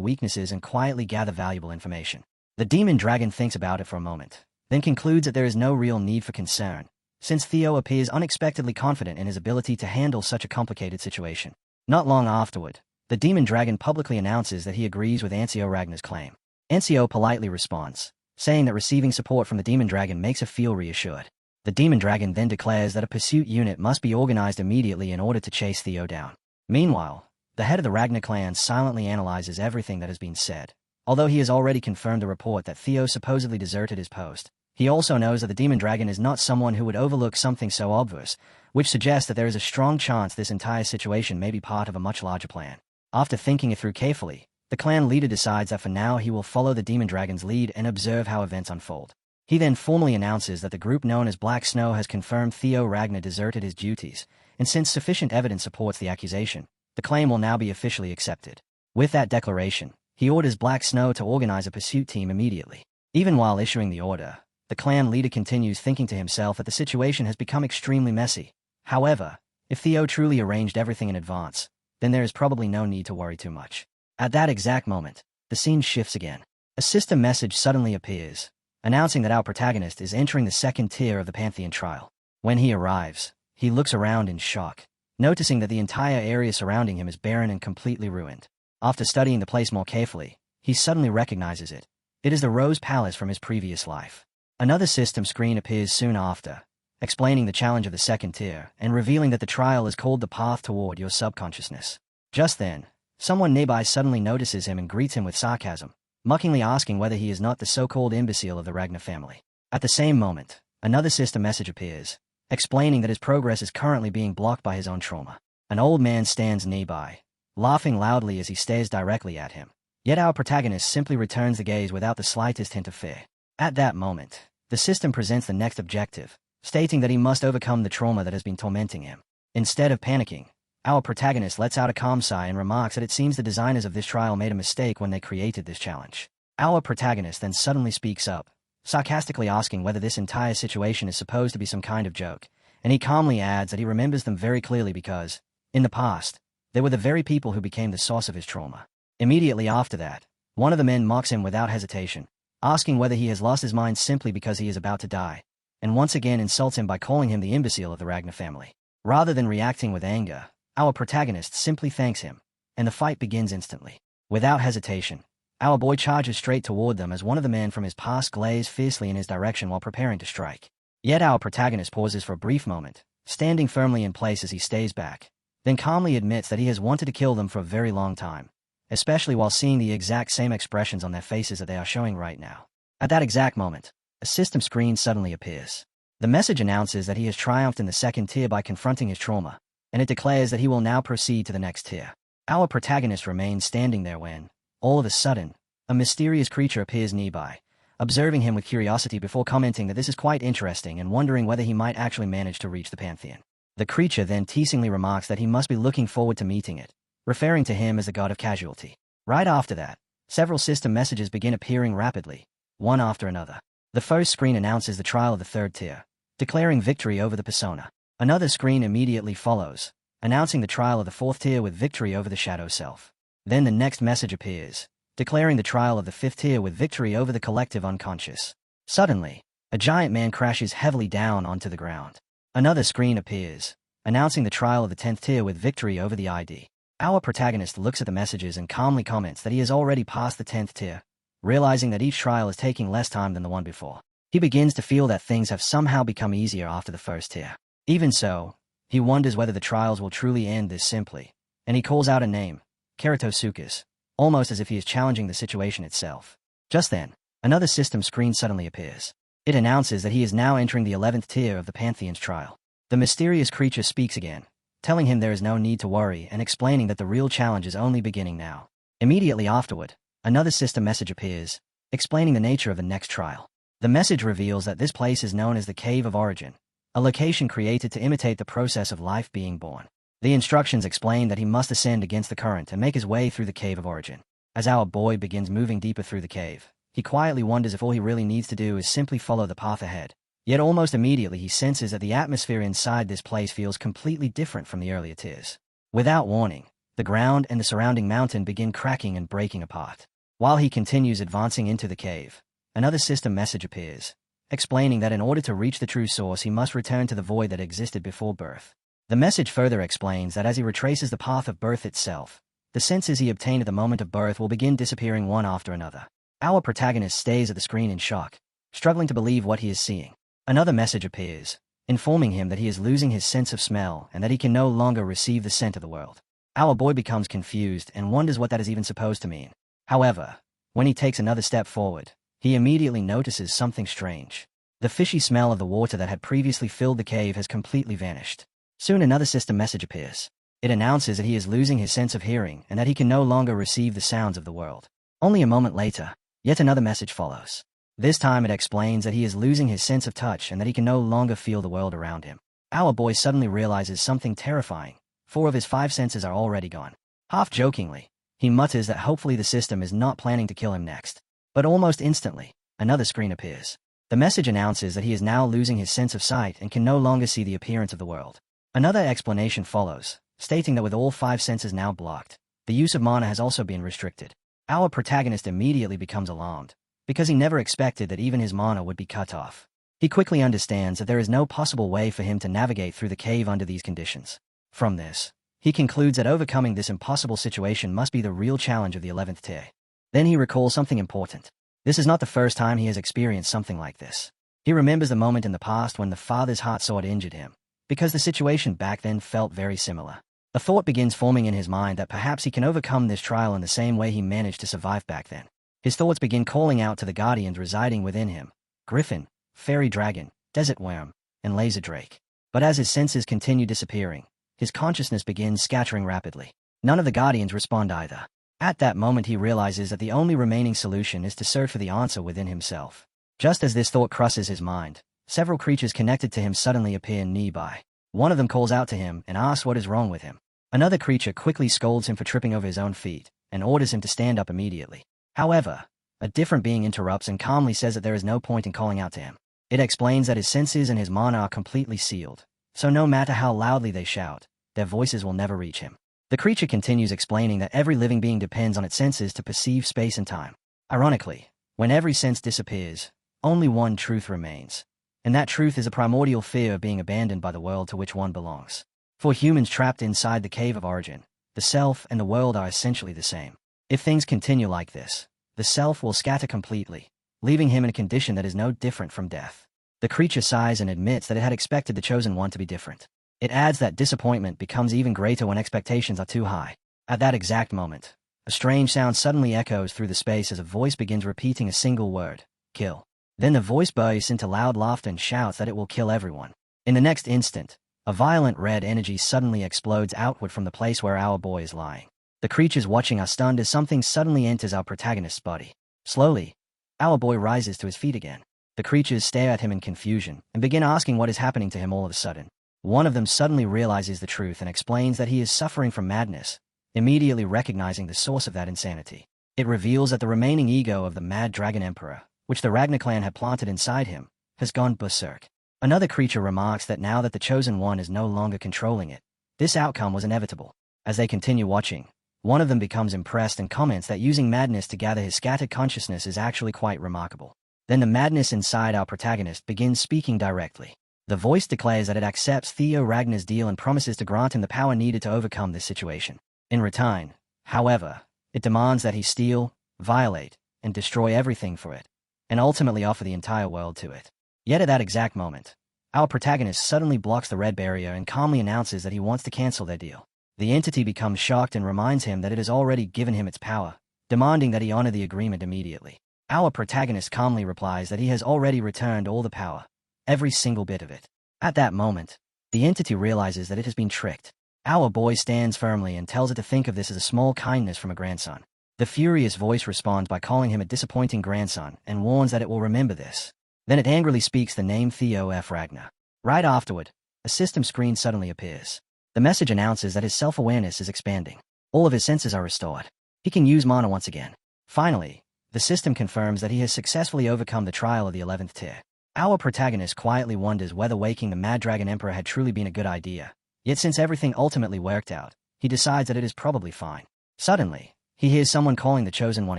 Speaker 1: weaknesses and quietly gather valuable information. The demon dragon thinks about it for a moment, then concludes that there is no real need for concern, since Theo appears unexpectedly confident in his ability to handle such a complicated situation. Not long afterward, the demon dragon publicly announces that he agrees with Ancio Ragnar's claim. Ancio politely responds, saying that receiving support from the demon dragon makes her feel reassured. The demon dragon then declares that a pursuit unit must be organized immediately in order to chase Theo down. Meanwhile, the head of the Ragnar clan silently analyzes everything that has been said. Although he has already confirmed the report that Theo supposedly deserted his post, he also knows that the demon dragon is not someone who would overlook something so obvious, which suggests that there is a strong chance this entire situation may be part of a much larger plan. After thinking it through carefully, the clan leader decides that for now he will follow the demon dragon's lead and observe how events unfold. He then formally announces that the group known as Black Snow has confirmed Theo Ragnar deserted his duties, and since sufficient evidence supports the accusation, the claim will now be officially accepted. With that declaration, he orders Black Snow to organize a pursuit team immediately. Even while issuing the order, the clan leader continues thinking to himself that the situation has become extremely messy. However, if Theo truly arranged everything in advance, then there is probably no need to worry too much. At that exact moment, the scene shifts again. A system message suddenly appears, announcing that our protagonist is entering the second tier of the Pantheon trial. When he arrives, he looks around in shock, noticing that the entire area surrounding him is barren and completely ruined. After studying the place more carefully, he suddenly recognizes it. It is the Rose Palace from his previous life. Another system screen appears soon after, explaining the challenge of the second tier and revealing that the trial is called the path toward your subconsciousness. Just then, someone nearby suddenly notices him and greets him with sarcasm, mockingly asking whether he is not the so-called imbecile of the Ragnar family. At the same moment, another system message appears, explaining that his progress is currently being blocked by his own trauma. An old man stands nearby, laughing loudly as he stares directly at him. Yet our protagonist simply returns the gaze without the slightest hint of fear. At that moment, the system presents the next objective, stating that he must overcome the trauma that has been tormenting him. Instead of panicking, our protagonist lets out a calm sigh and remarks that it seems the designers of this trial made a mistake when they created this challenge. Our protagonist then suddenly speaks up, sarcastically asking whether this entire situation is supposed to be some kind of joke, and he calmly adds that he remembers them very clearly because, in the past, they were the very people who became the source of his trauma. Immediately after that, one of the men mocks him without hesitation, asking whether he has lost his mind simply because he is about to die, and once again insults him by calling him the imbecile of the Ragnar family. Rather than reacting with anger, our protagonist simply thanks him, and the fight begins instantly. Without hesitation, our boy charges straight toward them as one of the men from his past glares fiercely in his direction while preparing to strike. Yet our protagonist pauses for a brief moment, standing firmly in place as he stays back, then calmly admits that he has wanted to kill them for a very long time, especially while seeing the exact same expressions on their faces that they are showing right now. At that exact moment, a system screen suddenly appears. The message announces that he has triumphed in the second tier by confronting his trauma, and it declares that he will now proceed to the next tier. Our protagonist remains standing there when, all of a sudden, a mysterious creature appears nearby, observing him with curiosity before commenting that this is quite interesting and wondering whether he might actually manage to reach the Pantheon. The creature then teasingly remarks that he must be looking forward to meeting it, referring to him as the god of casualty. Right after that, several system messages begin appearing rapidly, one after another. The first screen announces the trial of the third tier, declaring victory over the persona. Another screen immediately follows, announcing the trial of the fourth tier with victory over the shadow self. Then the next message appears, declaring the trial of the fifth tier with victory over the collective unconscious. Suddenly, a giant man crashes heavily down onto the ground. Another screen appears, announcing the trial of the 10th tier with victory over the ID. Our protagonist looks at the messages and calmly comments that he has already passed the 10th tier, realizing that each trial is taking less time than the one before. He begins to feel that things have somehow become easier after the first tier. Even so, he wonders whether the trials will truly end this simply, and he calls out a name, Keratosuchus, almost as if he is challenging the situation itself. Just then, another system screen suddenly appears. It announces that he is now entering the 11th tier of the Pantheon's trial. The mysterious creature speaks again, telling him there is no need to worry and explaining that the real challenge is only beginning now. Immediately afterward, another system message appears, explaining the nature of the next trial. The message reveals that this place is known as the Cave of Origin, a location created to imitate the process of life being born. The instructions explain that he must ascend against the current and make his way through the Cave of Origin. As our boy begins moving deeper through the cave, he quietly wonders if all he really needs to do is simply follow the path ahead. Yet almost immediately he senses that the atmosphere inside this place feels completely different from the earlier tiers. Without warning, the ground and the surrounding mountain begin cracking and breaking apart. While he continues advancing into the cave, another system message appears, explaining that in order to reach the true source he must return to the void that existed before birth. The message further explains that as he retraces the path of birth itself, The senses he obtained at the moment of birth will begin disappearing one after another. Our protagonist stays at the screen in shock, struggling to believe what he is seeing. Another message appears, informing him that he is losing his sense of smell and that he can no longer receive the scent of the world. Our boy becomes confused and wonders what that is even supposed to mean. However, when he takes another step forward, he immediately notices something strange. The fishy smell of the water that had previously filled the cave has completely vanished. Soon another system message appears. It announces that he is losing his sense of hearing and that he can no longer receive the sounds of the world. Only a moment later, yet another message follows. This time it explains that he is losing his sense of touch and that he can no longer feel the world around him. Our boy suddenly realizes something terrifying. 4 of his 5 senses are already gone. Half-jokingly, he mutters that hopefully the system is not planning to kill him next. But almost instantly, another screen appears. The message announces that he is now losing his sense of sight and can no longer see the appearance of the world. Another explanation follows, stating that with all 5 senses now blocked, the use of mana has also been restricted. Our protagonist immediately becomes alarmed, because he never expected that even his mana would be cut off. He quickly understands that there is no possible way for him to navigate through the cave under these conditions. From this, he concludes that overcoming this impossible situation must be the real challenge of the 11th tier. Then he recalls something important. This is not the first time he has experienced something like this. He remembers the moment in the past when the father's heart sword injured him, because the situation back then felt very similar. A thought begins forming in his mind that perhaps he can overcome this trial in the same way he managed to survive back then. His thoughts begin calling out to the guardians residing within him: Griffin, Fairy Dragon, Desert Worm, and Laser Drake. But as his senses continue disappearing, his consciousness begins scattering rapidly. None of the guardians respond either. At that moment he realizes that the only remaining solution is to search for the answer within himself. Just as this thought crosses his mind, several creatures connected to him suddenly appear nearby. One of them calls out to him and asks what is wrong with him. Another creature quickly scolds him for tripping over his own feet and orders him to stand up immediately. However, a different being interrupts and calmly says that there is no point in calling out to him. It explains that his senses and his mana are completely sealed, so no matter how loudly they shout, their voices will never reach him. The creature continues explaining that every living being depends on its senses to perceive space and time. Ironically, when every sense disappears, only one truth remains, and that truth is a primordial fear of being abandoned by the world to which one belongs. For humans trapped inside the cave of origin, the self and the world are essentially the same. If things continue like this, the self will scatter completely, leaving him in a condition that is no different from death. The creature sighs and admits that it had expected the chosen one to be different. It adds that disappointment becomes even greater when expectations are too high. At that exact moment, a strange sound suddenly echoes through the space as a voice begins repeating a single word: kill. Then the voice bursts into loud laughter and shouts that it will kill everyone. In the next instant, a violent red energy suddenly explodes outward from the place where our boy is lying. The creatures watching are stunned as something suddenly enters our protagonist's body. Slowly, our boy rises to his feet again. The creatures stare at him in confusion and begin asking what is happening to him all of a sudden. One of them suddenly realizes the truth and explains that he is suffering from madness, immediately recognizing the source of that insanity. It reveals that the remaining ego of the Mad Dragon Emperor, which the Ragnar clan had planted inside him, has gone berserk. Another creature remarks that now that the Chosen One is no longer controlling it, this outcome was inevitable. As they continue watching, one of them becomes impressed and comments that using madness to gather his scattered consciousness is actually quite remarkable. Then the madness inside our protagonist begins speaking directly. The voice declares that it accepts Theo Ragnar's deal and promises to grant him the power needed to overcome this situation. In return, however, it demands that he steal, violate, and destroy everything for it, and ultimately offer the entire world to it. Yet at that exact moment, our protagonist suddenly blocks the red barrier and calmly announces that he wants to cancel their deal. The entity becomes shocked and reminds him that it has already given him its power, demanding that he honor the agreement immediately. Our protagonist calmly replies that he has already returned all the power, every single bit of it. At that moment, the entity realizes that it has been tricked. Our boy stands firmly and tells it to think of this as a small kindness from a grandson. The furious voice responds by calling him a disappointing grandson and warns that it will remember this. Then it angrily speaks the name Theo F. Ragnar. Right afterward, a system screen suddenly appears. The message announces that his self-awareness is expanding. All of his senses are restored. He can use mana once again. Finally, the system confirms that he has successfully overcome the trial of the 11th tier. Our protagonist quietly wonders whether waking the Mad Dragon Emperor had truly been a good idea. Yet since everything ultimately worked out, he decides that it is probably fine. Suddenly, he hears someone calling the Chosen One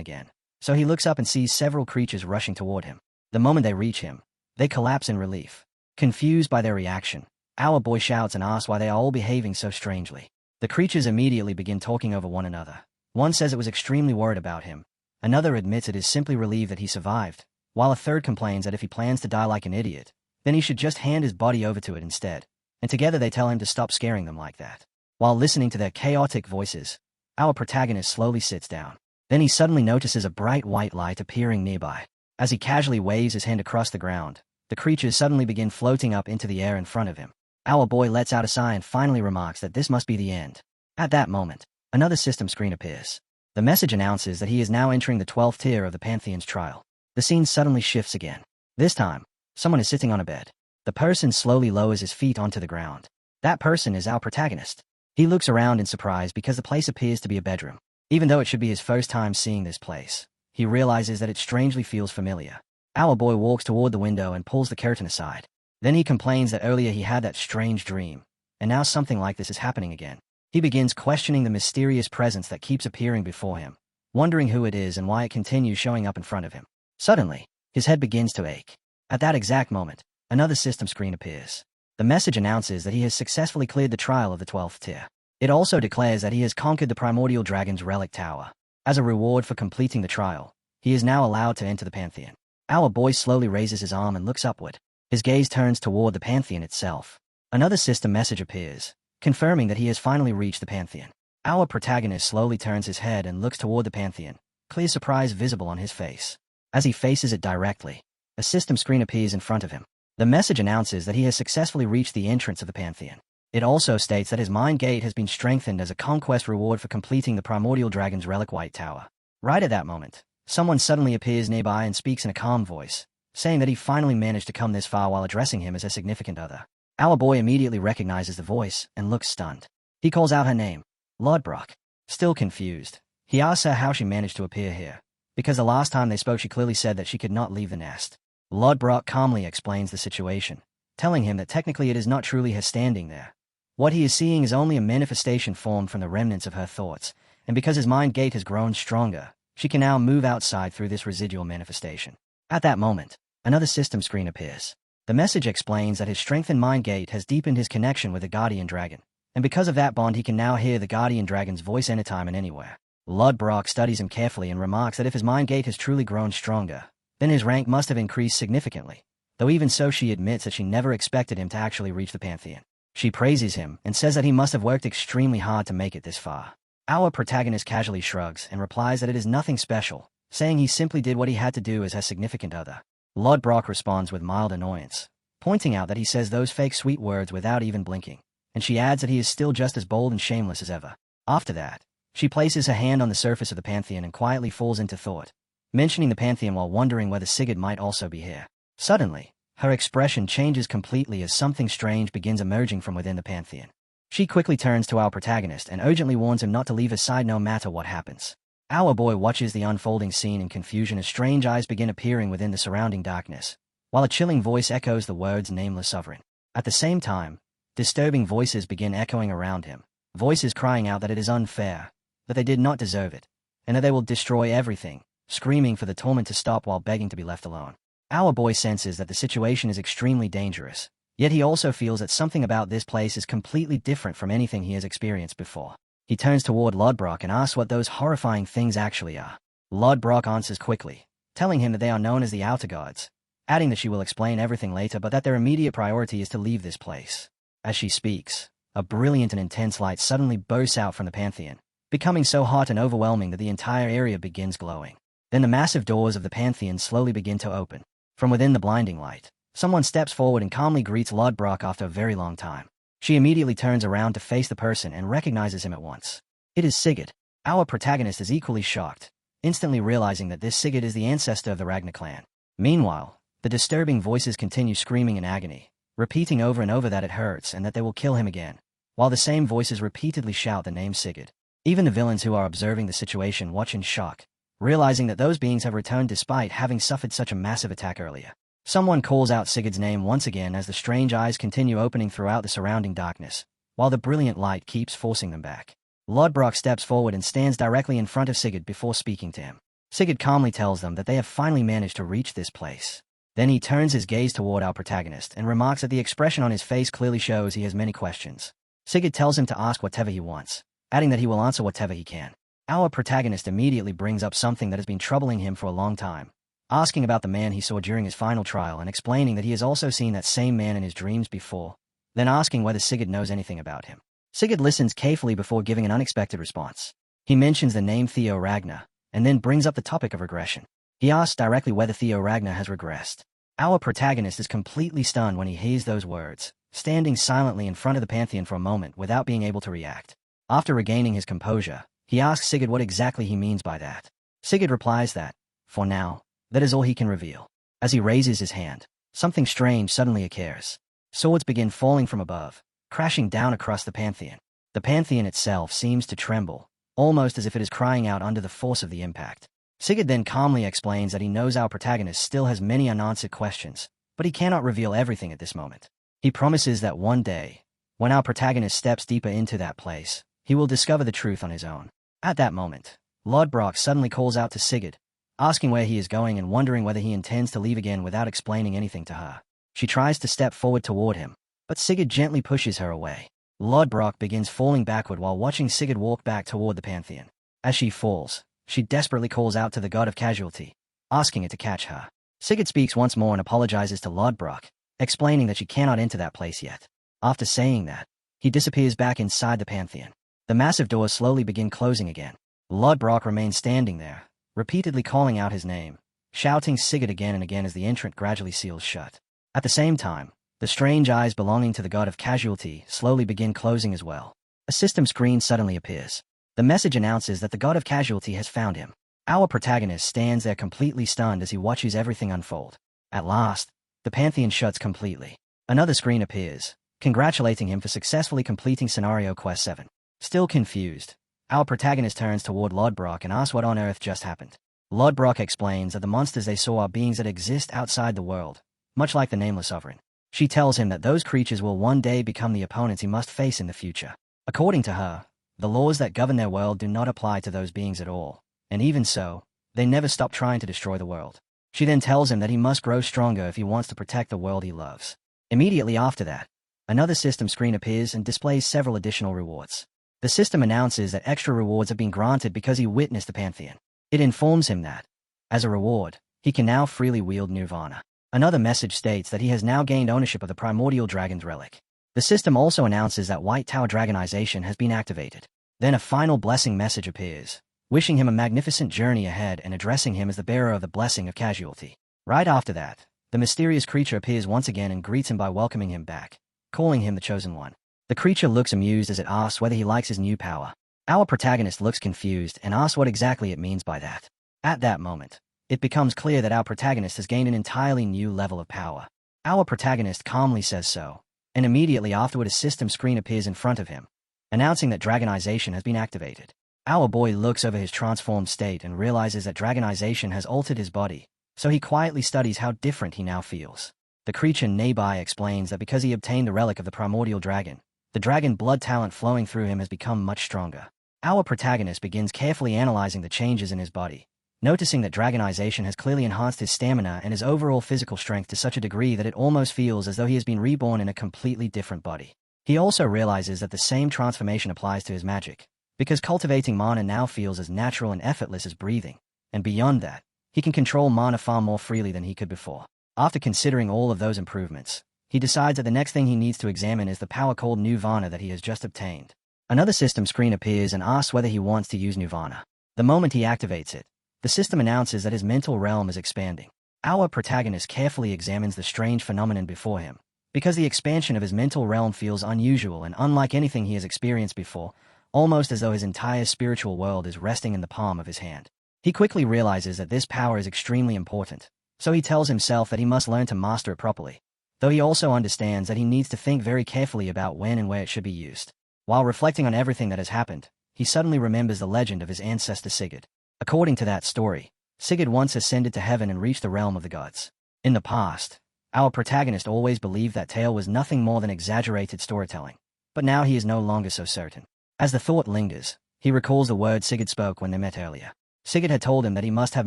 Speaker 1: again, so he looks up and sees several creatures rushing toward him. The moment they reach him, they collapse in relief. Confused by their reaction, our boy shouts and asks why they are all behaving so strangely. The creatures immediately begin talking over one another, One says it was extremely worried about him. Another admits it is simply relieved that he survived, while a third complains that if he plans to die like an idiot, then he should just hand his body over to it instead. And together they tell him to stop scaring them like that. While listening to their chaotic voices, our protagonist slowly sits down. Then he suddenly notices a bright white light appearing nearby. As he casually waves his hand across the ground, the creatures suddenly begin floating up into the air in front of him. Our boy lets out a sigh and finally remarks that this must be the end. At that moment, another system screen appears. The message announces that he is now entering the 12th tier of the Pantheon's trial. The scene suddenly shifts again. This time, someone is sitting on a bed. The person slowly lowers his feet onto the ground. That person is our protagonist. He looks around in surprise because the place appears to be a bedroom. Even though it should be his first time seeing this place, he realizes that it strangely feels familiar. Our boy walks toward the window and pulls the curtain aside. Then he complains that earlier he had that strange dream, and now something like this is happening again. He begins questioning the mysterious presence that keeps appearing before him, wondering who it is and why it continues showing up in front of him. Suddenly, his head begins to ache. At that exact moment, another system screen appears. The message announces that he has successfully cleared the trial of the 12th tier. It also declares that he has conquered the primordial dragon's relic tower. As a reward for completing the trial, he is now allowed to enter the Pantheon. Our boy slowly raises his arm and looks upward. His gaze turns toward the Pantheon itself. Another system message appears, confirming that he has finally reached the Pantheon. Our protagonist slowly turns his head and looks toward the Pantheon, clear surprise visible on his face. As he faces it directly, a system screen appears in front of him. The message announces that he has successfully reached the entrance of the Pantheon. It also states that his mind gate has been strengthened as a conquest reward for completing the primordial dragon's relic white tower. Right at that moment, someone suddenly appears nearby and speaks in a calm voice, saying that he finally managed to come this far while addressing him as a significant other. Our boy immediately recognizes the voice and looks stunned. He calls out her name, Lodbrok. Still confused, he asks her how she managed to appear here, because the last time they spoke she clearly said that she could not leave the nest. Lodbrok calmly explains the situation, telling him that technically it is not truly her standing there. What he is seeing is only a manifestation formed from the remnants of her thoughts, and because his mind gate has grown stronger, she can now move outside through this residual manifestation. At that moment, another system screen appears. The message explains that his strengthened mind gate has deepened his connection with the guardian dragon, and because of that bond he can now hear the guardian dragon's voice anytime and anywhere. Lodbrok studies him carefully and remarks that if his mind gate has truly grown stronger, then his rank must have increased significantly, though even so she admits that she never expected him to actually reach the Pantheon. She praises him and says that he must have worked extremely hard to make it this far. Our protagonist casually shrugs and replies that it is nothing special, saying he simply did what he had to do as her significant other. Lodbrok responds with mild annoyance, pointing out that he says those fake sweet words without even blinking, and she adds that he is still just as bold and shameless as ever. After that, she places her hand on the surface of the Pantheon and quietly falls into thought, mentioning the Pantheon while wondering whether Sigurd might also be here. Suddenly, her expression changes completely as something strange begins emerging from within the Pantheon. She quickly turns to our protagonist and urgently warns him not to leave his side no matter what happens. Our boy watches the unfolding scene in confusion as strange eyes begin appearing within the surrounding darkness, while a chilling voice echoes the words "Nameless Sovereign." At the same time, disturbing voices begin echoing around him, voices crying out that it is unfair, that they did not deserve it, and that they will destroy everything, screaming for the torment to stop while begging to be left alone. Our boy senses that the situation is extremely dangerous, yet he also feels that something about this place is completely different from anything he has experienced before. He turns toward Lodbrok and asks what those horrifying things actually are. Lodbrok answers quickly, telling him that they are known as the Outer Gods, adding that she will explain everything later but that their immediate priority is to leave this place. As she speaks, a brilliant and intense light suddenly bursts out from the Pantheon, becoming so hot and overwhelming that the entire area begins glowing. Then the massive doors of the Pantheon slowly begin to open. From within the blinding light, someone steps forward and calmly greets Lodbrok after a very long time. She immediately turns around to face the person and recognizes him at once. It is Sigurd. Our protagonist is equally shocked, instantly realizing that this Sigurd is the ancestor of the Ragnar clan. Meanwhile, the disturbing voices continue screaming in agony, repeating over and over that it hurts and that they will kill him again, while the same voices repeatedly shout the name Sigurd. Even the villains who are observing the situation watch in shock, realizing that those beings have returned despite having suffered such a massive attack earlier. Someone calls out Sigurd's name once again as the strange eyes continue opening throughout the surrounding darkness, while the brilliant light keeps forcing them back. Lodbrok steps forward and stands directly in front of Sigurd before speaking to him. Sigurd calmly tells them that they have finally managed to reach this place. Then he turns his gaze toward our protagonist and remarks that the expression on his face clearly shows he has many questions. Sigurd tells him to ask whatever he wants, adding that he will answer whatever he can. Our protagonist immediately brings up something that has been troubling him for a long time, asking about the man he saw during his final trial and explaining that he has also seen that same man in his dreams before, then asking whether Sigurd knows anything about him. Sigurd listens carefully before giving an unexpected response. He mentions the name Theo Ragnar, and then brings up the topic of regression. He asks directly whether Theo Ragnar has regressed. Our protagonist is completely stunned when he hears those words, standing silently in front of the Pantheon for a moment without being able to react. After regaining his composure, he asks Sigurd what exactly he means by that. Sigurd replies that, for now, that is all he can reveal. As he raises his hand, something strange suddenly occurs. Swords begin falling from above, crashing down across the Pantheon. The Pantheon itself seems to tremble, almost as if it is crying out under the force of the impact. Sigurd then calmly explains that he knows our protagonist still has many unanswered questions, but he cannot reveal everything at this moment. He promises that one day, when our protagonist steps deeper into that place, he will discover the truth on his own. At that moment, Lodbrok suddenly calls out to Sigurd, asking where he is going and wondering whether he intends to leave again without explaining anything to her. She tries to step forward toward him, but Sigurd gently pushes her away. Lodbrok begins falling backward while watching Sigurd walk back toward the Pantheon. As she falls, she desperately calls out to the god of casualty, asking it to catch her. Sigurd speaks once more and apologizes to Lodbrok, explaining that she cannot enter that place yet. After saying that, he disappears back inside the Pantheon. The massive doors slowly begin closing again. Lodbrok remains standing there, repeatedly calling out his name, shouting Sigurd again and again as the entrance gradually seals shut. At the same time, the strange eyes belonging to the god of casualty slowly begin closing as well. A system screen suddenly appears. The message announces that the god of casualty has found him. Our protagonist stands there completely stunned as he watches everything unfold. At last, the Pantheon shuts completely. Another screen appears, congratulating him for successfully completing Scenario Quest 7. Still confused, our protagonist turns toward Lodbrok and asks what on earth just happened. Lodbrok explains that the monsters they saw are beings that exist outside the world, much like the Nameless Sovereign. She tells him that those creatures will one day become the opponents he must face in the future. According to her, the laws that govern their world do not apply to those beings at all, and even so, they never stop trying to destroy the world. She then tells him that he must grow stronger if he wants to protect the world he loves. Immediately after that, another system screen appears and displays several additional rewards. The system announces that extra rewards have been granted because he witnessed the Pantheon. It informs him that, as a reward, he can now freely wield Nirvana. Another message states that he has now gained ownership of the primordial dragon's relic. The system also announces that White Tower Dragonization has been activated. Then a final blessing message appears, wishing him a magnificent journey ahead and addressing him as the bearer of the blessing of casualty. Right after that, the mysterious creature appears once again and greets him by welcoming him back, calling him the Chosen One. The creature looks amused as it asks whether he likes his new power. Our protagonist looks confused and asks what exactly it means by that. At that moment, it becomes clear that our protagonist has gained an entirely new level of power. Our protagonist calmly says so, and immediately afterward a system screen appears in front of him, announcing that Dragonization has been activated. Our boy looks over his transformed state and realizes that Dragonization has altered his body, so he quietly studies how different he now feels. The creature nearby explains that because he obtained the relic of the primordial dragon, the dragon blood talent flowing through him has become much stronger. Our protagonist begins carefully analyzing the changes in his body, noticing that Dragonization has clearly enhanced his stamina and his overall physical strength to such a degree that it almost feels as though he has been reborn in a completely different body. He also realizes that the same transformation applies to his magic, because cultivating mana now feels as natural and effortless as breathing, and beyond that, he can control mana far more freely than he could before. After considering all of those improvements, he decides that the next thing he needs to examine is the power called Nirvana that he has just obtained. Another system screen appears and asks whether he wants to use Nirvana. The moment he activates it, the system announces that his mental realm is expanding. Our protagonist carefully examines the strange phenomenon before him, because the expansion of his mental realm feels unusual and unlike anything he has experienced before, almost as though his entire spiritual world is resting in the palm of his hand. He quickly realizes that this power is extremely important, so he tells himself that he must learn to master it properly, though he also understands that he needs to think very carefully about when and where it should be used. While reflecting on everything that has happened, he suddenly remembers the legend of his ancestor Sigurd. According to that story, Sigurd once ascended to heaven and reached the realm of the gods. In the past, our protagonist always believed that tale was nothing more than exaggerated storytelling, but now he is no longer so certain. As the thought lingers, he recalls the words Sigurd spoke when they met earlier. Sigurd had told him that he must have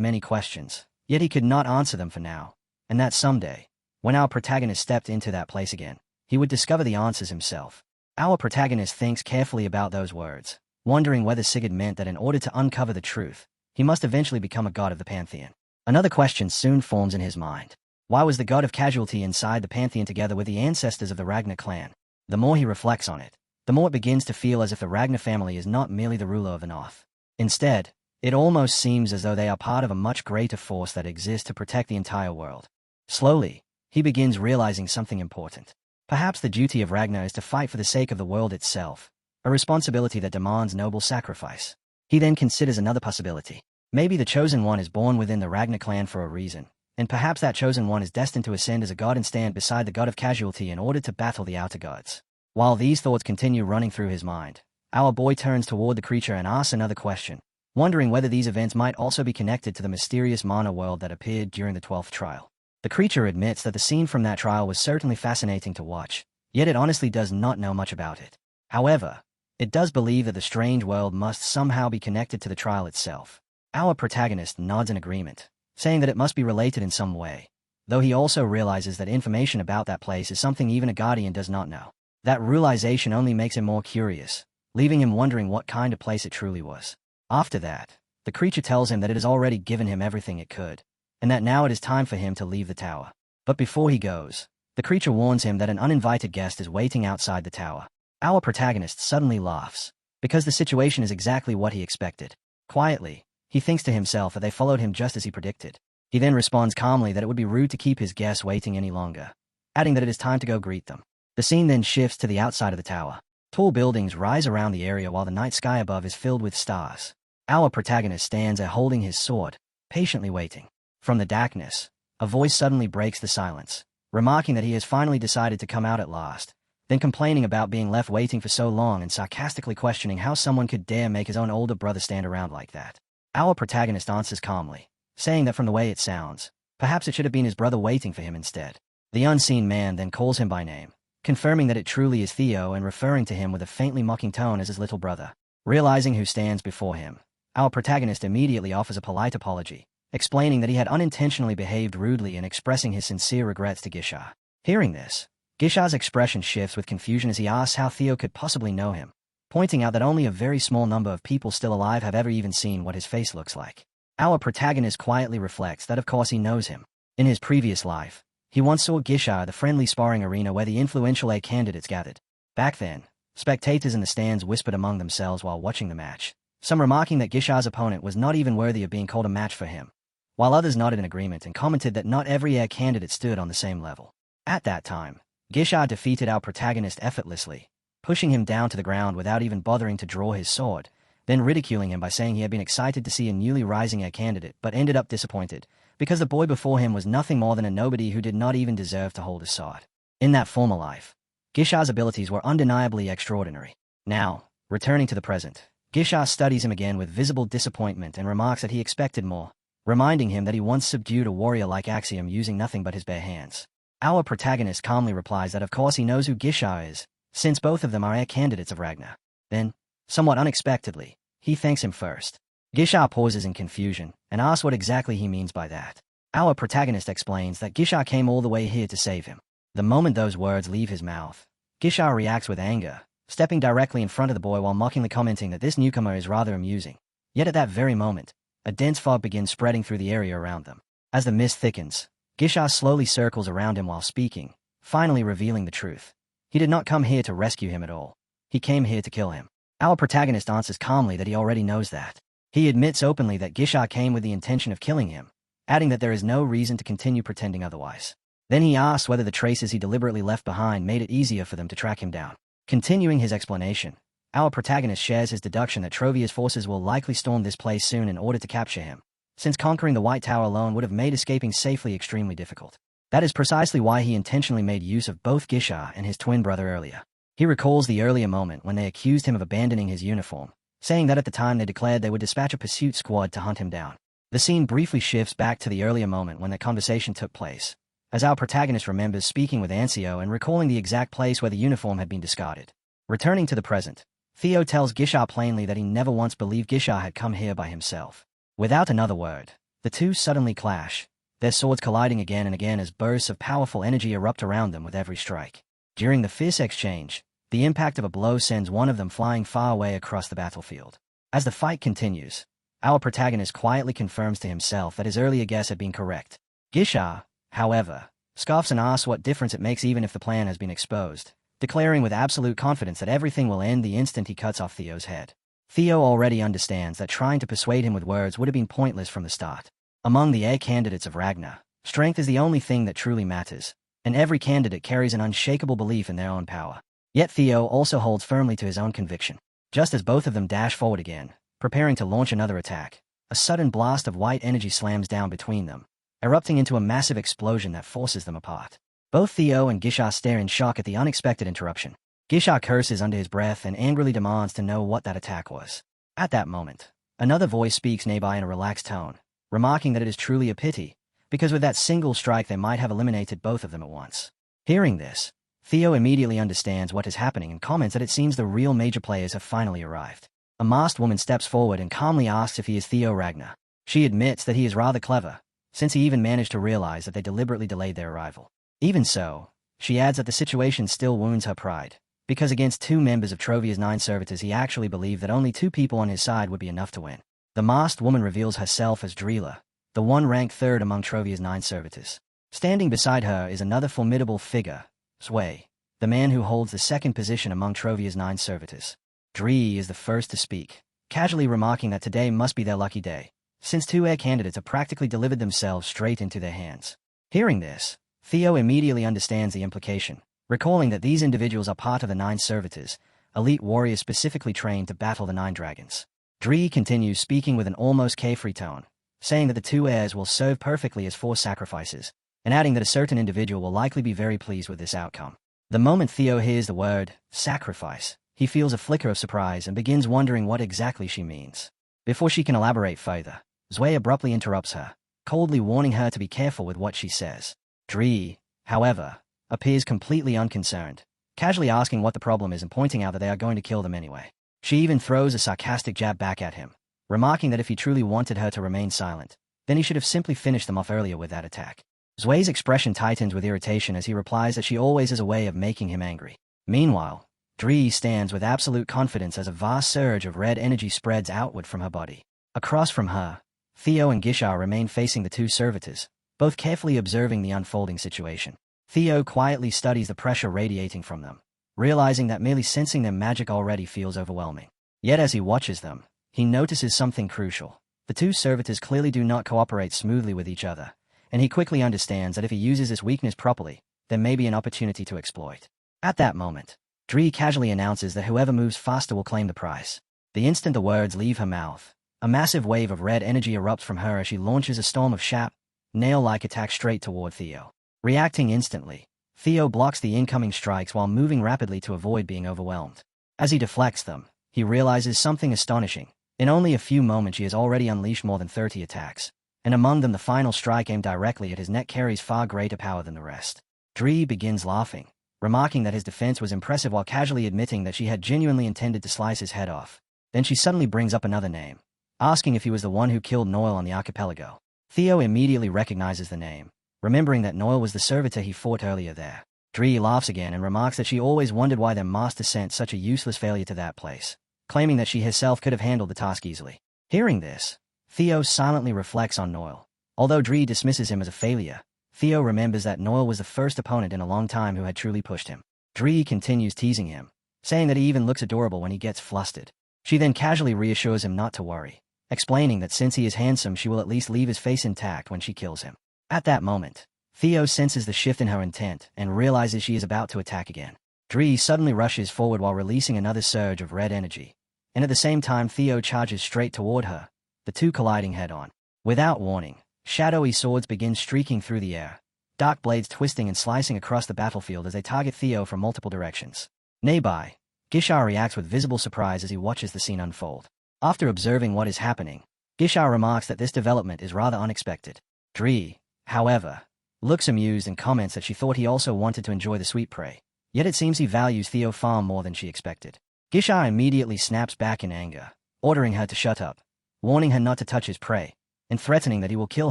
Speaker 1: many questions, yet he could not answer them for now, and that someday, when our protagonist stepped into that place again, he would discover the answers himself. Our protagonist thinks carefully about those words, wondering whether Sigurd meant that in order to uncover the truth, he must eventually become a god of the pantheon. Another question soon forms in his mind. Why was the god of casualty inside the pantheon together with the ancestors of the Ragnar clan? The more he reflects on it, the more it begins to feel as if the Ragnar family is not merely the ruler of the North. Instead, it almost seems as though they are part of a much greater force that exists to protect the entire world. Slowly, he begins realizing something important. Perhaps the duty of Ragnar is to fight for the sake of the world itself, a responsibility that demands noble sacrifice. He then considers another possibility. Maybe the Chosen One is born within the Ragnar clan for a reason, and perhaps that Chosen One is destined to ascend as a god and stand beside the god of casualty in order to battle the outer gods. While these thoughts continue running through his mind, our boy turns toward the creature and asks another question, wondering whether these events might also be connected to the mysterious Manhwa world that appeared during the 12th trial. The creature admits that the scene from that trial was certainly fascinating to watch, yet it honestly does not know much about it. However, it does believe that the strange world must somehow be connected to the trial itself. Our protagonist nods in agreement, saying that it must be related in some way, though he also realizes that information about that place is something even a guardian does not know. That realization only makes him more curious, leaving him wondering what kind of place it truly was. After that, the creature tells him that it has already given him everything it could, and that now it is time for him to leave the tower. But before he goes, the creature warns him that an uninvited guest is waiting outside the tower. Our protagonist suddenly laughs, because the situation is exactly what he expected. Quietly, he thinks to himself that they followed him just as he predicted. He then responds calmly that it would be rude to keep his guests waiting any longer, adding that it is time to go greet them. The scene then shifts to the outside of the tower. Tall buildings rise around the area while the night sky above is filled with stars. Our protagonist stands there holding his sword, patiently waiting. From the darkness, a voice suddenly breaks the silence, remarking that he has finally decided to come out at last, then complaining about being left waiting for so long and sarcastically questioning how someone could dare make his own older brother stand around like that. Our protagonist answers calmly, saying that from the way it sounds, perhaps it should have been his brother waiting for him instead. The unseen man then calls him by name, confirming that it truly is Theo and referring to him with a faintly mocking tone as his little brother. Realizing who stands before him, our protagonist immediately offers a polite apology, explaining that he had unintentionally behaved rudely and expressing his sincere regrets to Gisha. Hearing this, Gisha's expression shifts with confusion as he asks how Theo could possibly know him, pointing out that only a very small number of people still alive have ever even seen what his face looks like. Our protagonist quietly reflects that of course he knows him. In his previous life, he once saw Gisha at the friendly sparring arena where the influential A candidates gathered. Back then, spectators in the stands whispered among themselves while watching the match, some remarking that Gisha's opponent was not even worthy of being called a match for him, while others nodded in agreement and commented that not every air candidate stood on the same level. At that time, Gisha defeated our protagonist effortlessly, pushing him down to the ground without even bothering to draw his sword, then ridiculing him by saying he had been excited to see a newly rising air candidate but ended up disappointed, because the boy before him was nothing more than a nobody who did not even deserve to hold a sword. In that former life, Gisha's abilities were undeniably extraordinary. Now, returning to the present, Gisha studies him again with visible disappointment and remarks that he expected more, reminding him that he once subdued a warrior like Axiom using nothing but his bare hands. Our protagonist calmly replies that of course he knows who Gisha is, since both of them are air candidates of Ragnar. Then, somewhat unexpectedly, he thanks him first. Gisha pauses in confusion and asks what exactly he means by that. Our protagonist explains that Gisha came all the way here to save him. The moment those words leave his mouth, Gisha reacts with anger, stepping directly in front of the boy while mockingly commenting that this newcomer is rather amusing. Yet at that very moment, a dense fog begins spreading through the area around them. As the mist thickens, Gisha slowly circles around him while speaking, finally revealing the truth. He did not come here to rescue him at all. He came here to kill him. Our protagonist answers calmly that he already knows that. He admits openly that Gisha came with the intention of killing him, adding that there is no reason to continue pretending otherwise. Then he asks whether the traces he deliberately left behind made it easier for them to track him down. Continuing his explanation, our protagonist shares his deduction that Trovia's forces will likely storm this place soon in order to capture him, since conquering the White Tower alone would have made escaping safely extremely difficult. That is precisely why he intentionally made use of both Gisha and his twin brother earlier. He recalls the earlier moment when they accused him of abandoning his uniform, saying that at the time they declared they would dispatch a pursuit squad to hunt him down. The scene briefly shifts back to the earlier moment when that conversation took place, as our protagonist remembers speaking with Ancio and recalling the exact place where the uniform had been discarded. Returning to the present, Theo tells Gisha plainly that he never once believed Gisha had come here by himself. Without another word, the two suddenly clash, their swords colliding again and again as bursts of powerful energy erupt around them with every strike. During the fierce exchange, The impact of a blow sends one of them flying far away across the battlefield. As the fight continues, our protagonist quietly confirms to himself that his earlier guess had been correct. Gisha, however, scoffs and asks what difference it makes even if the plan has been exposed, declaring with absolute confidence that everything will end the instant he cuts off Theo's head. Theo already understands that trying to persuade him with words would have been pointless from the start. Among the heir candidates of Ragnar, strength is the only thing that truly matters, and every candidate carries an unshakable belief in their own power. Yet Theo also holds firmly to his own conviction. Just as both of them dash forward again, preparing to launch another attack, a sudden blast of white energy slams down between them, erupting into a massive explosion that forces them apart. Both Theo and Gisha stare in shock at the unexpected interruption. Gisha curses under his breath and angrily demands to know what that attack was. At that moment, another voice speaks nearby in a relaxed tone, remarking that it is truly a pity, because with that single strike they might have eliminated both of them at once. Hearing this, Theo immediately understands what is happening and comments that it seems the real major players have finally arrived. A masked woman steps forward and calmly asks if he is Theo Ragnar. She admits that he is rather clever, since he even managed to realize that they deliberately delayed their arrival. Even so, she adds that the situation still wounds her pride, because against two members of Trovia's 9 servitors he actually believed that only 2 people on his side would be enough to win. The masked woman reveals herself as Drila, the one ranked 3rd among Trovia's 9 servitors. Standing beside her is another formidable figure, Sway, the man who holds the 2nd position among Trovia's 9 servitors. Dree is the first to speak, casually remarking that today must be their lucky day, since 2 heir candidates have practically delivered themselves straight into their hands. Hearing this, Theo immediately understands the implication, recalling that these individuals are part of the 9 servitors, elite warriors specifically trained to battle the 9 dragons. Dree continues speaking with an almost carefree tone, saying that the 2 heirs will serve perfectly as forced sacrifices, and adding that a certain individual will likely be very pleased with this outcome. The moment Theo hears the word sacrifice, he feels a flicker of surprise and begins wondering what exactly she means. Before she can elaborate further, Zwei abruptly interrupts her, coldly warning her to be careful with what she says. Dree, however, appears completely unconcerned, casually asking what the problem is and pointing out that they are going to kill them anyway. She even throws a sarcastic jab back at him, remarking that if he truly wanted her to remain silent, then he should have simply finished them off earlier with that attack. Zwei's expression tightens with irritation as he replies that she always has a way of making him angry. Meanwhile, Dree stands with absolute confidence as a vast surge of red energy spreads outward from her body. Across from her, Theo and Gisha remain facing the 2 servitors, both carefully observing the unfolding situation. Theo quietly studies the pressure radiating from them, realizing that merely sensing their magic already feels overwhelming. Yet as he watches them, he notices something crucial. The 2 servitors clearly do not cooperate smoothly with each other, and he quickly understands that if he uses this weakness properly, there may be an opportunity to exploit. At that moment, Dree casually announces that whoever moves faster will claim the prize. The instant the words leave her mouth, a massive wave of red energy erupts from her as she launches a storm of sharp, nail-like attacks straight toward Theo. Reacting instantly, Theo blocks the incoming strikes while moving rapidly to avoid being overwhelmed. As he deflects them, he realizes something astonishing. In only a few moments he has already unleashed more than 30 attacks, and among them the final strike aimed directly at his neck carries far greater power than the rest. Dree begins laughing, remarking that his defense was impressive while casually admitting that she had genuinely intended to slice his head off. Then she suddenly brings up another name, asking if he was the one who killed Noel on the archipelago. Theo immediately recognizes the name, remembering that Noel was the servitor he fought earlier there. Dree laughs again and remarks that she always wondered why their master sent such a useless failure to that place, claiming that she herself could have handled the task easily. Hearing this, Theo silently reflects on Noel. Although Dree dismisses him as a failure, Theo remembers that Noel was the first opponent in a long time who had truly pushed him. Dree continues teasing him, saying that he even looks adorable when he gets flustered. She then casually reassures him not to worry, explaining that since he is handsome she will at least leave his face intact when she kills him. At that moment, Theo senses the shift in her intent and realizes she is about to attack again. Dree suddenly rushes forward while releasing another surge of red energy, and at the same time Theo charges straight toward her, the 2 colliding head-on. Without warning, shadowy swords begin streaking through the air, dark blades twisting and slicing across the battlefield as they target Theo from multiple directions. Nearby, Gisha reacts with visible surprise as he watches the scene unfold. After observing what is happening, Gisha remarks that this development is rather unexpected. Dree, however, looks amused and comments that she thought he also wanted to enjoy the sweet prey, yet it seems he values Theo far more than she expected. Gisha immediately snaps back in anger, ordering her to shut up, warning her not to touch his prey, and threatening that he will kill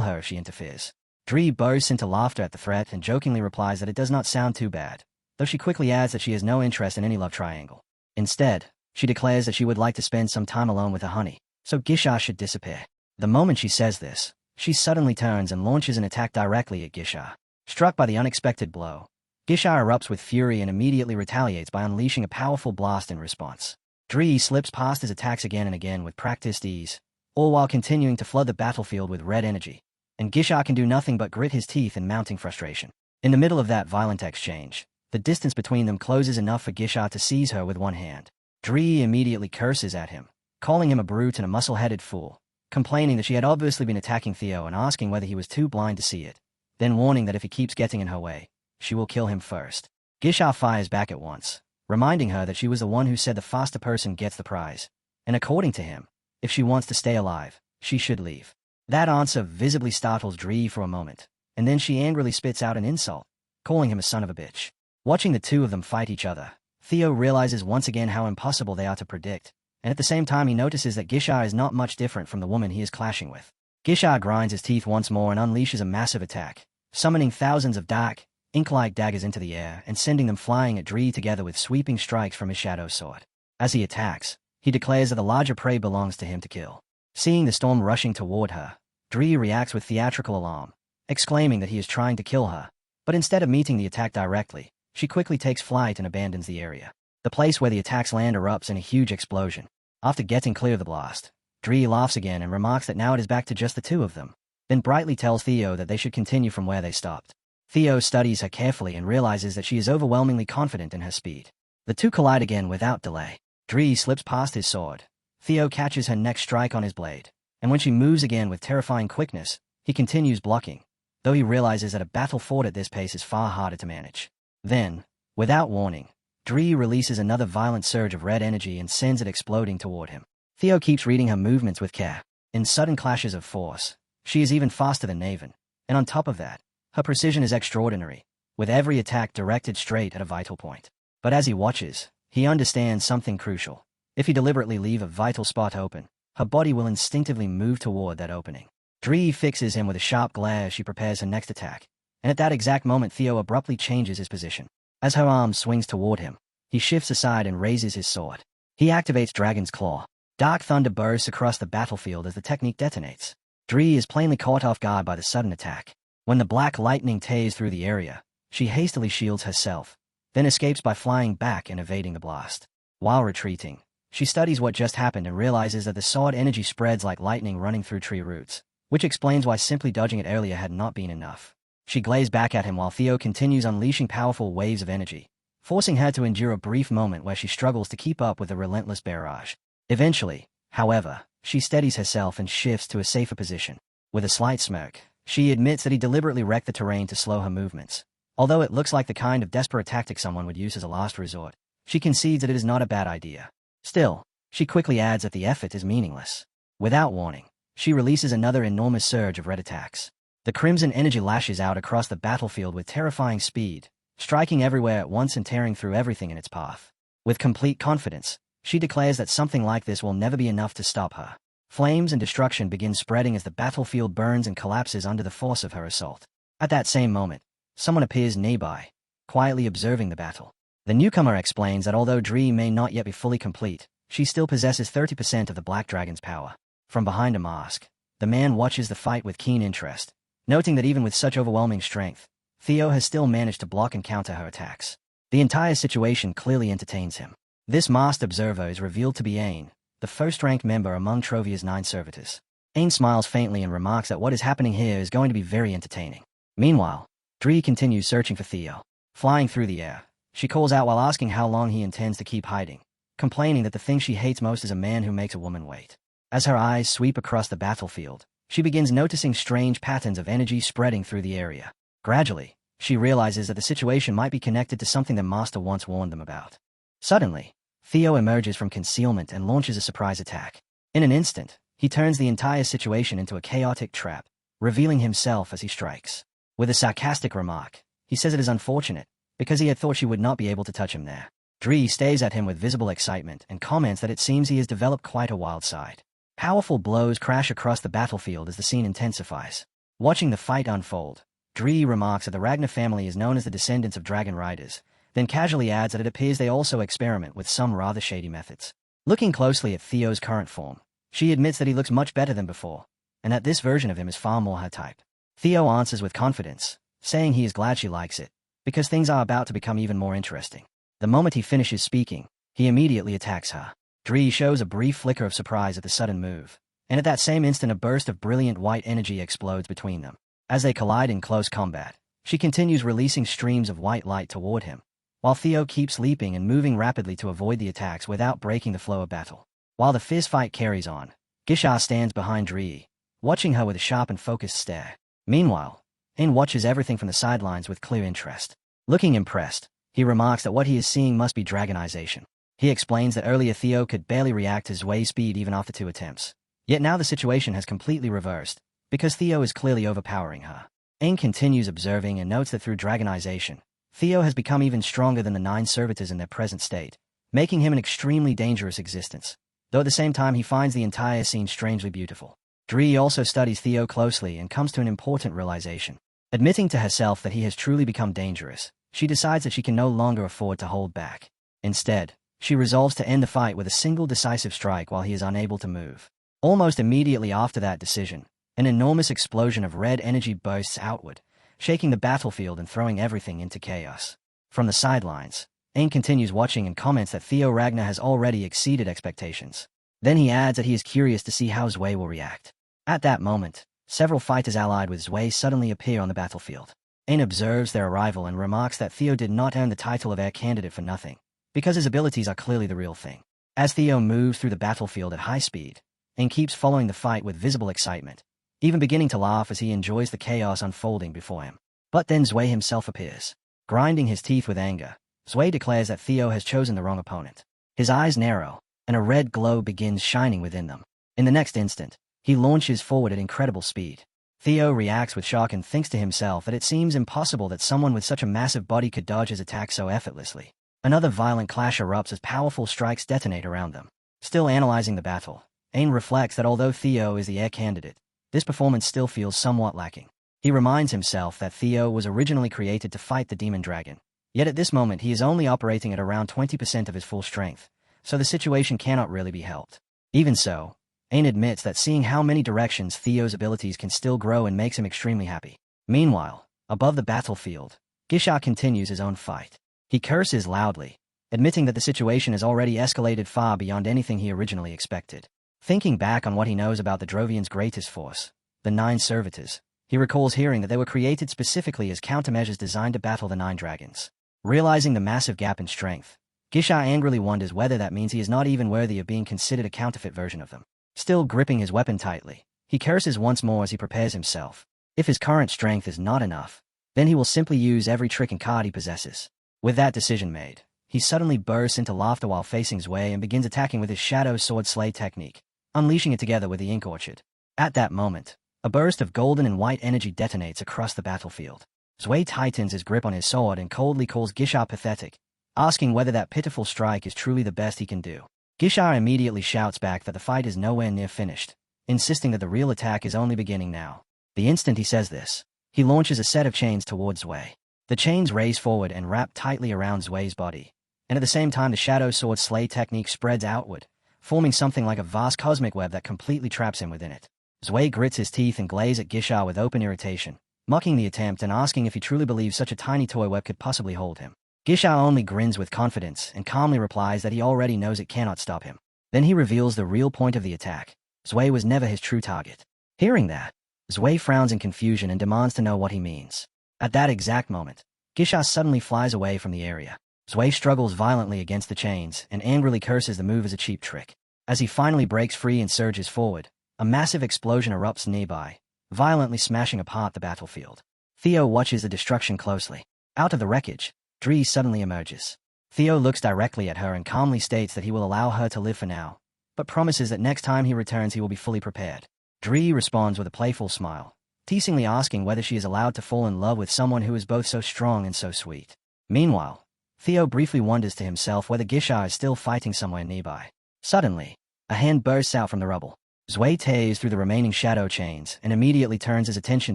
Speaker 1: her if she interferes. Dree bursts into laughter at the threat and jokingly replies that it does not sound too bad, though she quickly adds that she has no interest in any love triangle. Instead, she declares that she would like to spend some time alone with her honey, so Gisha should disappear. The moment she says this, she suddenly turns and launches an attack directly at Gisha. Struck by the unexpected blow, Gisha erupts with fury and immediately retaliates by unleashing a powerful blast in response. Dree slips past his attacks again and again with practiced ease, all while continuing to flood the battlefield with red energy, and Gisha can do nothing but grit his teeth in mounting frustration. In the middle of that violent exchange, the distance between them closes enough for Gisha to seize her with one hand. Dree immediately curses at him, calling him a brute and a muscle-headed fool, complaining that she had obviously been attacking Theo and asking whether he was too blind to see it, then warning that if he keeps getting in her way, she will kill him first. Gisha fires back at once, reminding her that she was the one who said the faster person gets the prize, and according to him, if she wants to stay alive, she should leave. That answer visibly startles Dree for a moment, and then she angrily spits out an insult, calling him a son of a bitch. Watching the two of them fight each other, Theo realizes once again how impossible they are to predict, and at the same time he notices that Gisha is not much different from the woman he is clashing with. Gisha grinds his teeth once more and unleashes a massive attack, summoning thousands of dark, ink-like daggers into the air and sending them flying at Dree together with sweeping strikes from his shadow sword. As he attacks, he declares that the larger prey belongs to him to kill. Seeing the storm rushing toward her, Dree reacts with theatrical alarm, exclaiming that he is trying to kill her, but instead of meeting the attack directly, she quickly takes flight and abandons the area. The place where the attacks land erupts in a huge explosion. After getting clear of the blast, Dree laughs again and remarks that now it is back to just the two of them, then brightly tells Theo that they should continue from where they stopped. Theo studies her carefully and realizes that she is overwhelmingly confident in her speed. The two collide again without delay. Dree slips past his sword. Theo catches her next strike on his blade, and when she moves again with terrifying quickness, he continues blocking, though he realizes that a battle fought at this pace is far harder to manage. Then, without warning, Dree releases another violent surge of red energy and sends it exploding toward him. Theo keeps reading her movements with care. In sudden clashes of force, she is even faster than Naven, and on top of that, her precision is extraordinary, with every attack directed straight at a vital point. But as he watches, he understands something crucial. If he deliberately leave a vital spot open, her body will instinctively move toward that opening. Dree fixes him with a sharp glare as she prepares her next attack, and at that exact moment Theo abruptly changes his position. As her arm swings toward him, he shifts aside and raises his sword. He activates Dragon's Claw. Dark thunder bursts across the battlefield as the technique detonates. Dree is plainly caught off guard by the sudden attack. When the black lightning tears through the area, she hastily shields herself, then escapes by flying back and evading the blast. While retreating, she studies what just happened and realizes that the sword energy spreads like lightning running through tree roots, which explains why simply dodging it earlier had not been enough. She glazes back at him while Theo continues unleashing powerful waves of energy, forcing her to endure a brief moment where she struggles to keep up with the relentless barrage. Eventually, however, she steadies herself and shifts to a safer position. With a slight smirk, she admits that he deliberately wrecked the terrain to slow her movements. Although it looks like the kind of desperate tactic someone would use as a last resort, she concedes that it is not a bad idea. Still, she quickly adds that the effort is meaningless. Without warning, she releases another enormous surge of red attacks. The crimson energy lashes out across the battlefield with terrifying speed, striking everywhere at once and tearing through everything in its path. With complete confidence, she declares that something like this will never be enough to stop her. Flames and destruction begin spreading as the battlefield burns and collapses under the force of her assault. At that same moment, someone appears nearby, quietly observing the battle. The newcomer explains that although Dree may not yet be fully complete, she still possesses 30% of the Black Dragon's power. From behind a mask, the man watches the fight with keen interest, noting that even with such overwhelming strength, Theo has still managed to block and counter her attacks. The entire situation clearly entertains him. This masked observer is revealed to be Ain, the first-ranked member among Trovia's 9 servitors. Ain smiles faintly and remarks that what is happening here is going to be very entertaining. Meanwhile, Dree continues searching for Theo. Flying through the air, she calls out while asking how long he intends to keep hiding, complaining that the thing she hates most is a man who makes a woman wait. As her eyes sweep across the battlefield, she begins noticing strange patterns of energy spreading through the area. Gradually, she realizes that the situation might be connected to something the master once warned them about. Suddenly, Theo emerges from concealment and launches a surprise attack. In an instant, he turns the entire situation into a chaotic trap, revealing himself as he strikes. With a sarcastic remark, he says it is unfortunate, because he had thought she would not be able to touch him there. Dree stares at him with visible excitement and comments that it seems he has developed quite a wild side. Powerful blows crash across the battlefield as the scene intensifies. Watching the fight unfold, Dree remarks that the Ragnar family is known as the descendants of dragon riders, then casually adds that it appears they also experiment with some rather shady methods. Looking closely at Theo's current form, she admits that he looks much better than before, and that this version of him is far more her type. Theo answers with confidence, saying he is glad she likes it, because things are about to become even more interesting. The moment he finishes speaking, he immediately attacks her. Dree shows a brief flicker of surprise at the sudden move, and at that same instant a burst of brilliant white energy explodes between them. As they collide in close combat, she continues releasing streams of white light toward him, while Theo keeps leaping and moving rapidly to avoid the attacks without breaking the flow of battle. While the fierce fight carries on, Gisha stands behind Dree, watching her with a sharp and focused stare. Meanwhile, Ain watches everything from the sidelines with clear interest. Looking impressed, he remarks that what he is seeing must be dragonization. He explains that earlier Theo could barely react to Zway's speed even after 2 attempts. Yet now the situation has completely reversed, because Theo is clearly overpowering her. Ain continues observing and notes that through dragonization, Theo has become even stronger than the 9 servitors in their present state, making him an extremely dangerous existence, though at the same time he finds the entire scene strangely beautiful. Dree also studies Theo closely and comes to an important realization. Admitting to herself that he has truly become dangerous, she decides that she can no longer afford to hold back. Instead, she resolves to end the fight with a single decisive strike while he is unable to move. Almost immediately after that decision, an enormous explosion of red energy bursts outward, shaking the battlefield and throwing everything into chaos. From the sidelines, Ain continues watching and comments that Theo Ragnar has already exceeded expectations. Then he adds that he is curious to see how Zway will react. At that moment, several fighters allied with Zway suddenly appear on the battlefield. Ain observes their arrival and remarks that Theo did not earn the title of Air Candidate for nothing, because his abilities are clearly the real thing. As Theo moves through the battlefield at high speed, Ain keeps following the fight with visible excitement, even beginning to laugh as he enjoys the chaos unfolding before him. But then Zway himself appears. Grinding his teeth with anger, Zway declares that Theo has chosen the wrong opponent. His eyes narrow, and a red glow begins shining within them. In the next instant, he launches forward at incredible speed. Theo reacts with shock and thinks to himself that it seems impossible that someone with such a massive body could dodge his attack so effortlessly. Another violent clash erupts as powerful strikes detonate around them. Still analyzing the battle, Ain reflects that although Theo is the Air Candidate, this performance still feels somewhat lacking. He reminds himself that Theo was originally created to fight the demon dragon, yet at this moment he is only operating at around 20% of his full strength, so the situation cannot really be helped. Even so, Ain admits that seeing how many directions Theo's abilities can still grow and makes him extremely happy. Meanwhile, above the battlefield, Gisha continues his own fight. He curses loudly, admitting that the situation has already escalated far beyond anything he originally expected. Thinking back on what he knows about the Drovians' greatest force, the 9 servitors, he recalls hearing that they were created specifically as countermeasures designed to battle the 9 dragons. Realizing the massive gap in strength, Gisha angrily wonders whether that means he is not even worthy of being considered a counterfeit version of them. Still gripping his weapon tightly, he curses once more as he prepares himself. If his current strength is not enough, then he will simply use every trick and card he possesses. With that decision made, he suddenly bursts into laughter while facing Zway and begins attacking with his Shadow Sword Slay technique, unleashing it together with the Ink Orchard. At that moment, a burst of golden and white energy detonates across the battlefield. Zway tightens his grip on his sword and coldly calls Gisha pathetic, asking whether that pitiful strike is truly the best he can do. Gisha immediately shouts back that the fight is nowhere near finished, insisting that the real attack is only beginning now. The instant he says this, he launches a set of chains towards Zway. The chains race forward and wrap tightly around Zway's body, and at the same time the Shadow Sword Slay technique spreads outward, forming something like a vast cosmic web that completely traps him within it. Zway grits his teeth and glazes at Gisha with open irritation, mocking the attempt and asking if he truly believes such a tiny toy web could possibly hold him. Gisha only grins with confidence and calmly replies that he already knows it cannot stop him. Then he reveals the real point of the attack. Zway was never his true target. Hearing that, Zway frowns in confusion and demands to know what he means. At that exact moment, Gisha suddenly flies away from the area. Zway struggles violently against the chains and angrily curses the move as a cheap trick. As he finally breaks free and surges forward, a massive explosion erupts nearby, violently smashing apart the battlefield. Theo watches the destruction closely. Out of the wreckage, Dree suddenly emerges. Theo looks directly at her and calmly states that he will allow her to live for now, but promises that next time he returns he will be fully prepared. Dree responds with a playful smile, teasingly asking whether she is allowed to fall in love with someone who is both so strong and so sweet. Meanwhile, Theo briefly wonders to himself whether Gisha is still fighting somewhere nearby. Suddenly, a hand bursts out from the rubble. Zway tears through the remaining shadow chains and immediately turns his attention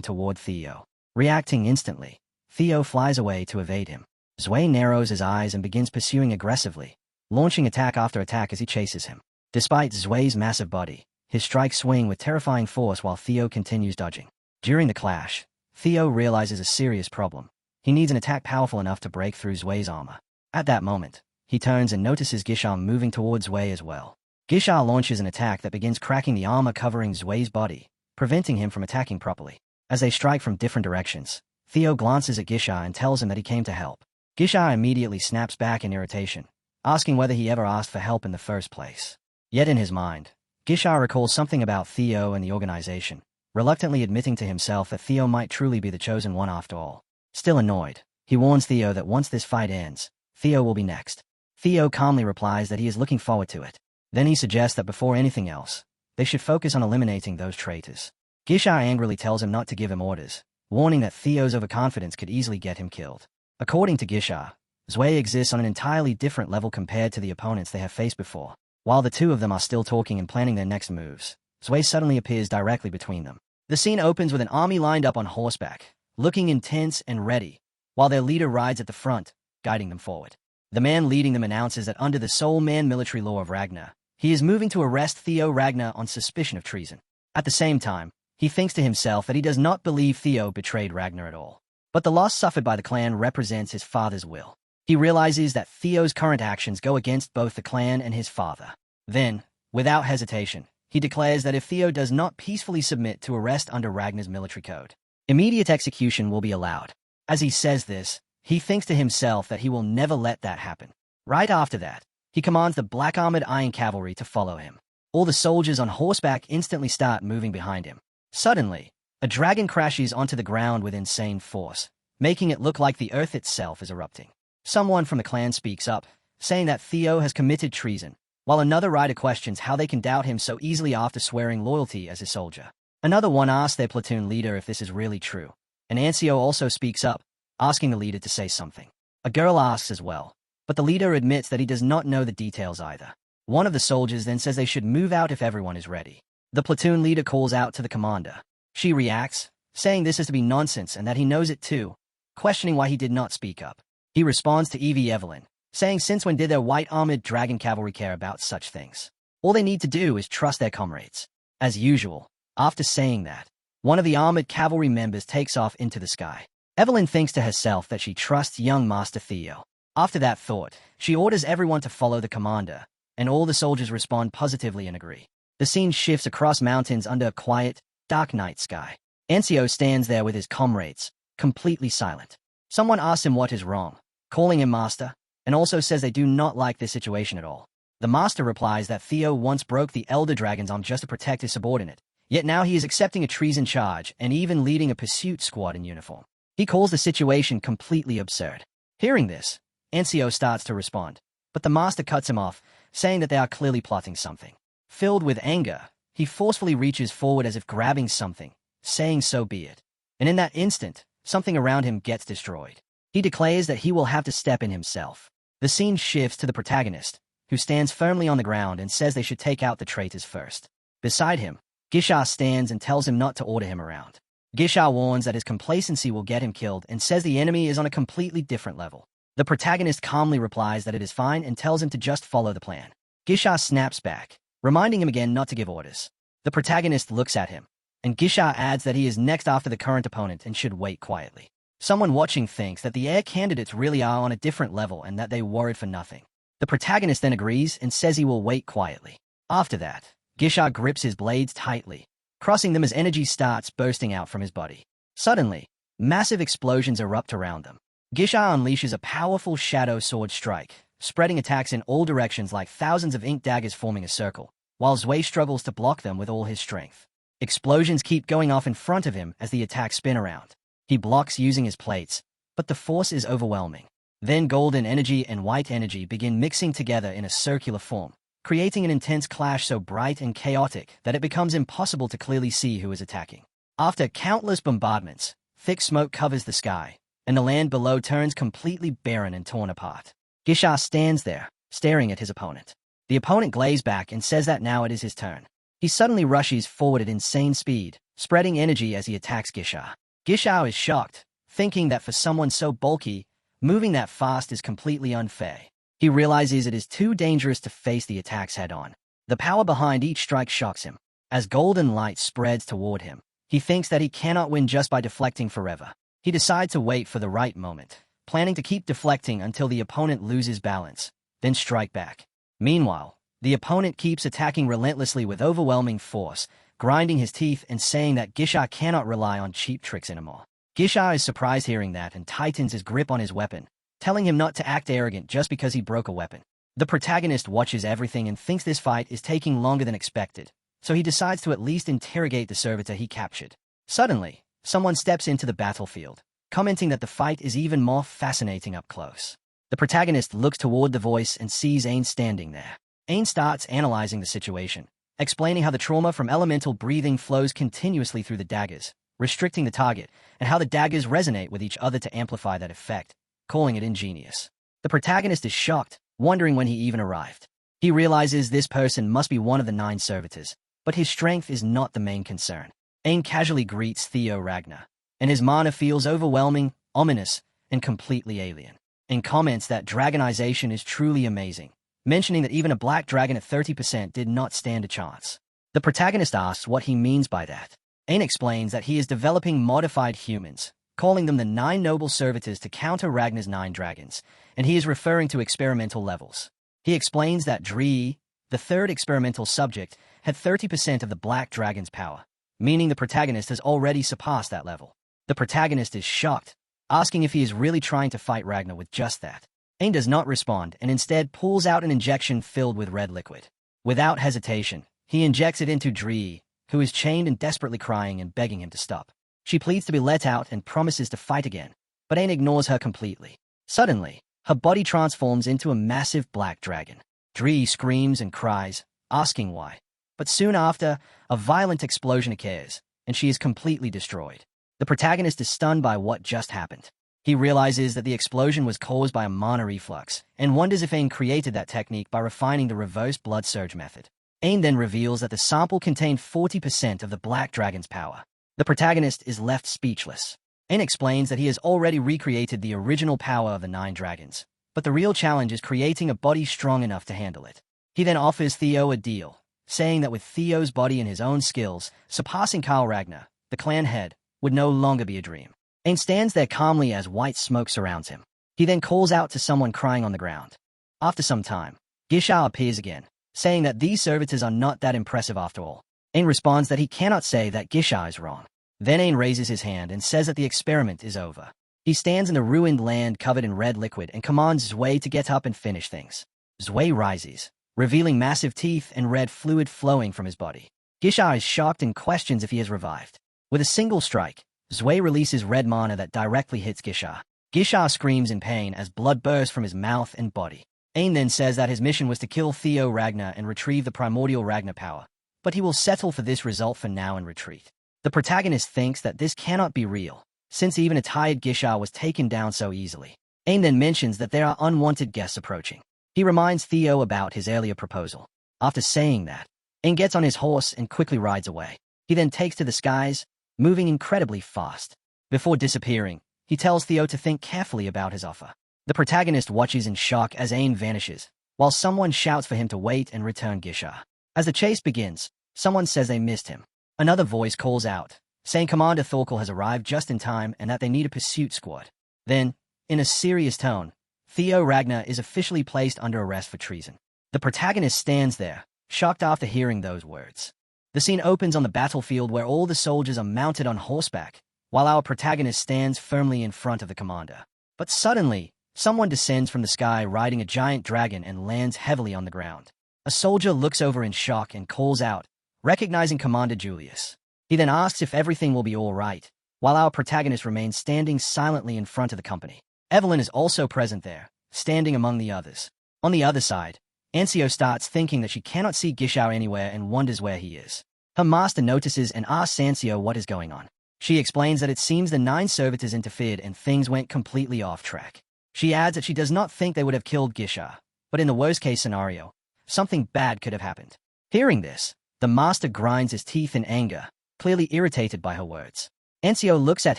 Speaker 1: toward Theo. Reacting instantly, Theo flies away to evade him. Zwei narrows his eyes and begins pursuing aggressively, launching attack after attack as he chases him. Despite Zwei's massive body, his strikes swing with terrifying force while Theo continues dodging. During the clash, Theo realizes a serious problem. He needs an attack powerful enough to break through Zwei's armor. At that moment, he turns and notices Gisha moving towards Zwei as well. Gisha launches an attack that begins cracking the armor covering Zwei's body, preventing him from attacking properly. As they strike from different directions, Theo glances at Gisha and tells him that he came to help. Gisha immediately snaps back in irritation, asking whether he ever asked for help in the first place. Yet in his mind, Gisha recalls something about Theo and the organization, reluctantly admitting to himself that Theo might truly be the chosen one after all. Still annoyed, he warns Theo that once this fight ends, Theo will be next. Theo calmly replies that he is looking forward to it. Then he suggests that before anything else, they should focus on eliminating those traitors. Gisha angrily tells him not to give him orders, warning that Theo's overconfidence could easily get him killed. According to Gisha, Zwei exists on an entirely different level compared to the opponents they have faced before. While the two of them are still talking and planning their next moves, Zwei suddenly appears directly between them. The scene opens with an army lined up on horseback, looking intense and ready, while their leader rides at the front, guiding them forward. The man leading them announces that under the sole man military law of Ragnar, he is moving to arrest Theo Ragnar on suspicion of treason. At the same time, he thinks to himself that he does not believe Theo betrayed Ragnar at all. But the loss suffered by the clan represents his father's will. He realizes that Theo's current actions go against both the clan and his father. Then, without hesitation, he declares that if Theo does not peacefully submit to arrest under Ragnar's military code, immediate execution will be allowed. As he says this, he thinks to himself that he will never let that happen. Right after that, he commands the black-armored iron cavalry to follow him. All the soldiers on horseback instantly start moving behind him. Suddenly, a dragon crashes onto the ground with insane force, making it look like the earth itself is erupting. Someone from the clan speaks up, saying that Theo has committed treason, while another rider questions how they can doubt him so easily after swearing loyalty as his soldier. Another one asks their platoon leader if this is really true, and Ancio also speaks up, asking the leader to say something. A girl asks as well, but the leader admits that he does not know the details either. One of the soldiers then says they should move out if everyone is ready. The platoon leader calls out to the commander. She reacts, saying this is to be nonsense and that he knows it too, questioning why he did not speak up. He responds to Evie Evelyn, saying since when did their white-armored dragon cavalry care about such things? All they need to do is trust their comrades. As usual, after saying that, one of the armored cavalry members takes off into the sky. Evelyn thinks to herself that she trusts young Master Theo. After that thought, she orders everyone to follow the commander, and all the soldiers respond positively and agree. The scene shifts across mountains under a quiet, dark night sky. Ancio stands there with his comrades, completely silent. Someone asks him what is wrong, calling him master, and also says they do not like this situation at all. The master replies that Theo once broke the Elder Dragon's arm just to protect his subordinate, yet now he is accepting a treason charge and even leading a pursuit squad in uniform. He calls the situation completely absurd. Hearing this, Ancio starts to respond, but the master cuts him off, saying that they are clearly plotting something. Filled with anger, he forcefully reaches forward as if grabbing something, saying so be it. And in that instant, something around him gets destroyed. He declares that he will have to step in himself. The scene shifts to the protagonist, who stands firmly on the ground and says they should take out the traitors first. Beside him, Gisha stands and tells him not to order him around. Gisha warns that his complacency will get him killed and says the enemy is on a completely different level. The protagonist calmly replies that it is fine and tells him to just follow the plan. Gisha snaps back, reminding him again not to give orders. The protagonist looks at him, and Gisha adds that he is next after the current opponent and should wait quietly. Someone watching thinks that the heir candidates really are on a different level and that they worried for nothing. The protagonist then agrees and says he will wait quietly. After that, Gisha grips his blades tightly, crossing them as energy starts bursting out from his body. Suddenly, massive explosions erupt around them. Gisha unleashes a powerful shadow sword strike, spreading attacks in all directions like thousands of ink daggers forming a circle, while Zwei struggles to block them with all his strength. Explosions keep going off in front of him as the attacks spin around. He blocks using his plates, but the force is overwhelming. Then golden energy and white energy begin mixing together in a circular form, creating an intense clash so bright and chaotic that it becomes impossible to clearly see who is attacking. After countless bombardments, thick smoke covers the sky, and the land below turns completely barren and torn apart. Gisha stands there, staring at his opponent. The opponent glares back and says that now it is his turn. He suddenly rushes forward at insane speed, spreading energy as he attacks Gisha. Gisha is shocked, thinking that for someone so bulky, moving that fast is completely unfair. He realizes it is too dangerous to face the attacks head-on. The power behind each strike shocks him. As golden light spreads toward him, he thinks that he cannot win just by deflecting forever. He decides to wait for the right moment, planning to keep deflecting until the opponent loses balance, then strike back. Meanwhile, the opponent keeps attacking relentlessly with overwhelming force, grinding his teeth and saying that Gisha cannot rely on cheap tricks anymore. Gisha is surprised hearing that and tightens his grip on his weapon, telling him not to act arrogant just because he broke a weapon. The protagonist watches everything and thinks this fight is taking longer than expected, so he decides to at least interrogate the servitor he captured. Suddenly, someone steps into the battlefield, commenting that the fight is even more fascinating up close. The protagonist looks toward the voice and sees Ain standing there. Ain starts analyzing the situation, explaining how the trauma from elemental breathing flows continuously through the daggers, restricting the target, and how the daggers resonate with each other to amplify that effect, calling it ingenious. The protagonist is shocked, wondering when he even arrived. He realizes this person must be one of the 9 servitors, but his strength is not the main concern. Ain casually greets Theo Ragnar, and his mana feels overwhelming, ominous, and completely alien. Ain comments that dragonization is truly amazing, mentioning that even a black dragon at 30% did not stand a chance. The protagonist asks what he means by that. Ain explains that he is developing modified humans, calling them the 9 noble servitors to counter Ragnar's 9 dragons, and he is referring to experimental levels. He explains that Dree, the 3rd experimental subject, had 30% of the black dragon's power, meaning the protagonist has already surpassed that level. The protagonist is shocked, asking if he is really trying to fight Ragnar with just that. Ain does not respond and instead pulls out an injection filled with red liquid. Without hesitation, he injects it into Dree, who is chained and desperately crying and begging him to stop. She pleads to be let out and promises to fight again, but Ain ignores her completely. Suddenly, her body transforms into a massive black dragon. Dree screams and cries, asking why. But soon after, a violent explosion occurs, and she is completely destroyed. The protagonist is stunned by what just happened. He realizes that the explosion was caused by a mana reflux, and wonders if Ain created that technique by refining the reverse blood surge method. Ain then reveals that the sample contained 40% of the black dragon's power. The protagonist is left speechless. Ain explains that he has already recreated the original power of the 9 dragons, but the real challenge is creating a body strong enough to handle it. He then offers Theo a deal, saying that with Theo's body and his own skills, surpassing Karl Ragnar, the clan head, would no longer be a dream. Ain stands there calmly as white smoke surrounds him. He then calls out to someone crying on the ground. After some time, Gisha appears again, saying that these servitors are not that impressive after all. Ain responds that he cannot say that Gisha is wrong. Then Ain raises his hand and says that the experiment is over. He stands in a ruined land covered in red liquid and commands Zwei to get up and finish things. Zwei rises, revealing massive teeth and red fluid flowing from his body. Gisha is shocked and questions if he has revived. With a single strike, Zwei releases red mana that directly hits Gisha. Gisha screams in pain as blood bursts from his mouth and body. Ain then says that his mission was to kill Theo Ragnar and retrieve the primordial Ragnar power, but he will settle for this result for now and retreat. The protagonist thinks that this cannot be real, since even a tired Gisha was taken down so easily. Ain then mentions that there are unwanted guests approaching. He reminds Theo about his earlier proposal. After saying that, Ain gets on his horse and quickly rides away. He then takes to the skies, moving incredibly fast. Before disappearing, he tells Theo to think carefully about his offer. The protagonist watches in shock as Ain vanishes, while someone shouts for him to wait and return Gisha. As the chase begins, someone says they missed him. Another voice calls out, saying Commander Thorkel has arrived just in time and that they need a pursuit squad. Then, in a serious tone, Theo Ragnar is officially placed under arrest for treason. The protagonist stands there, shocked after hearing those words. The scene opens on the battlefield where all the soldiers are mounted on horseback, while our protagonist stands firmly in front of the commander. But suddenly, someone descends from the sky riding a giant dragon and lands heavily on the ground. A soldier looks over in shock and calls out, recognizing Commander Julius. He then asks if everything will be all right, while our protagonist remains standing silently in front of the company. Evelyn is also present there, standing among the others. On the other side, Ancio starts thinking that she cannot see Gisha anywhere and wonders where he is. Her master notices and asks Ancio what is going on. She explains that it seems the 9 servitors interfered and things went completely off track. She adds that she does not think they would have killed Gisha, but in the worst-case scenario, something bad could have happened. Hearing this, the master grinds his teeth in anger, clearly irritated by her words. Ancio looks at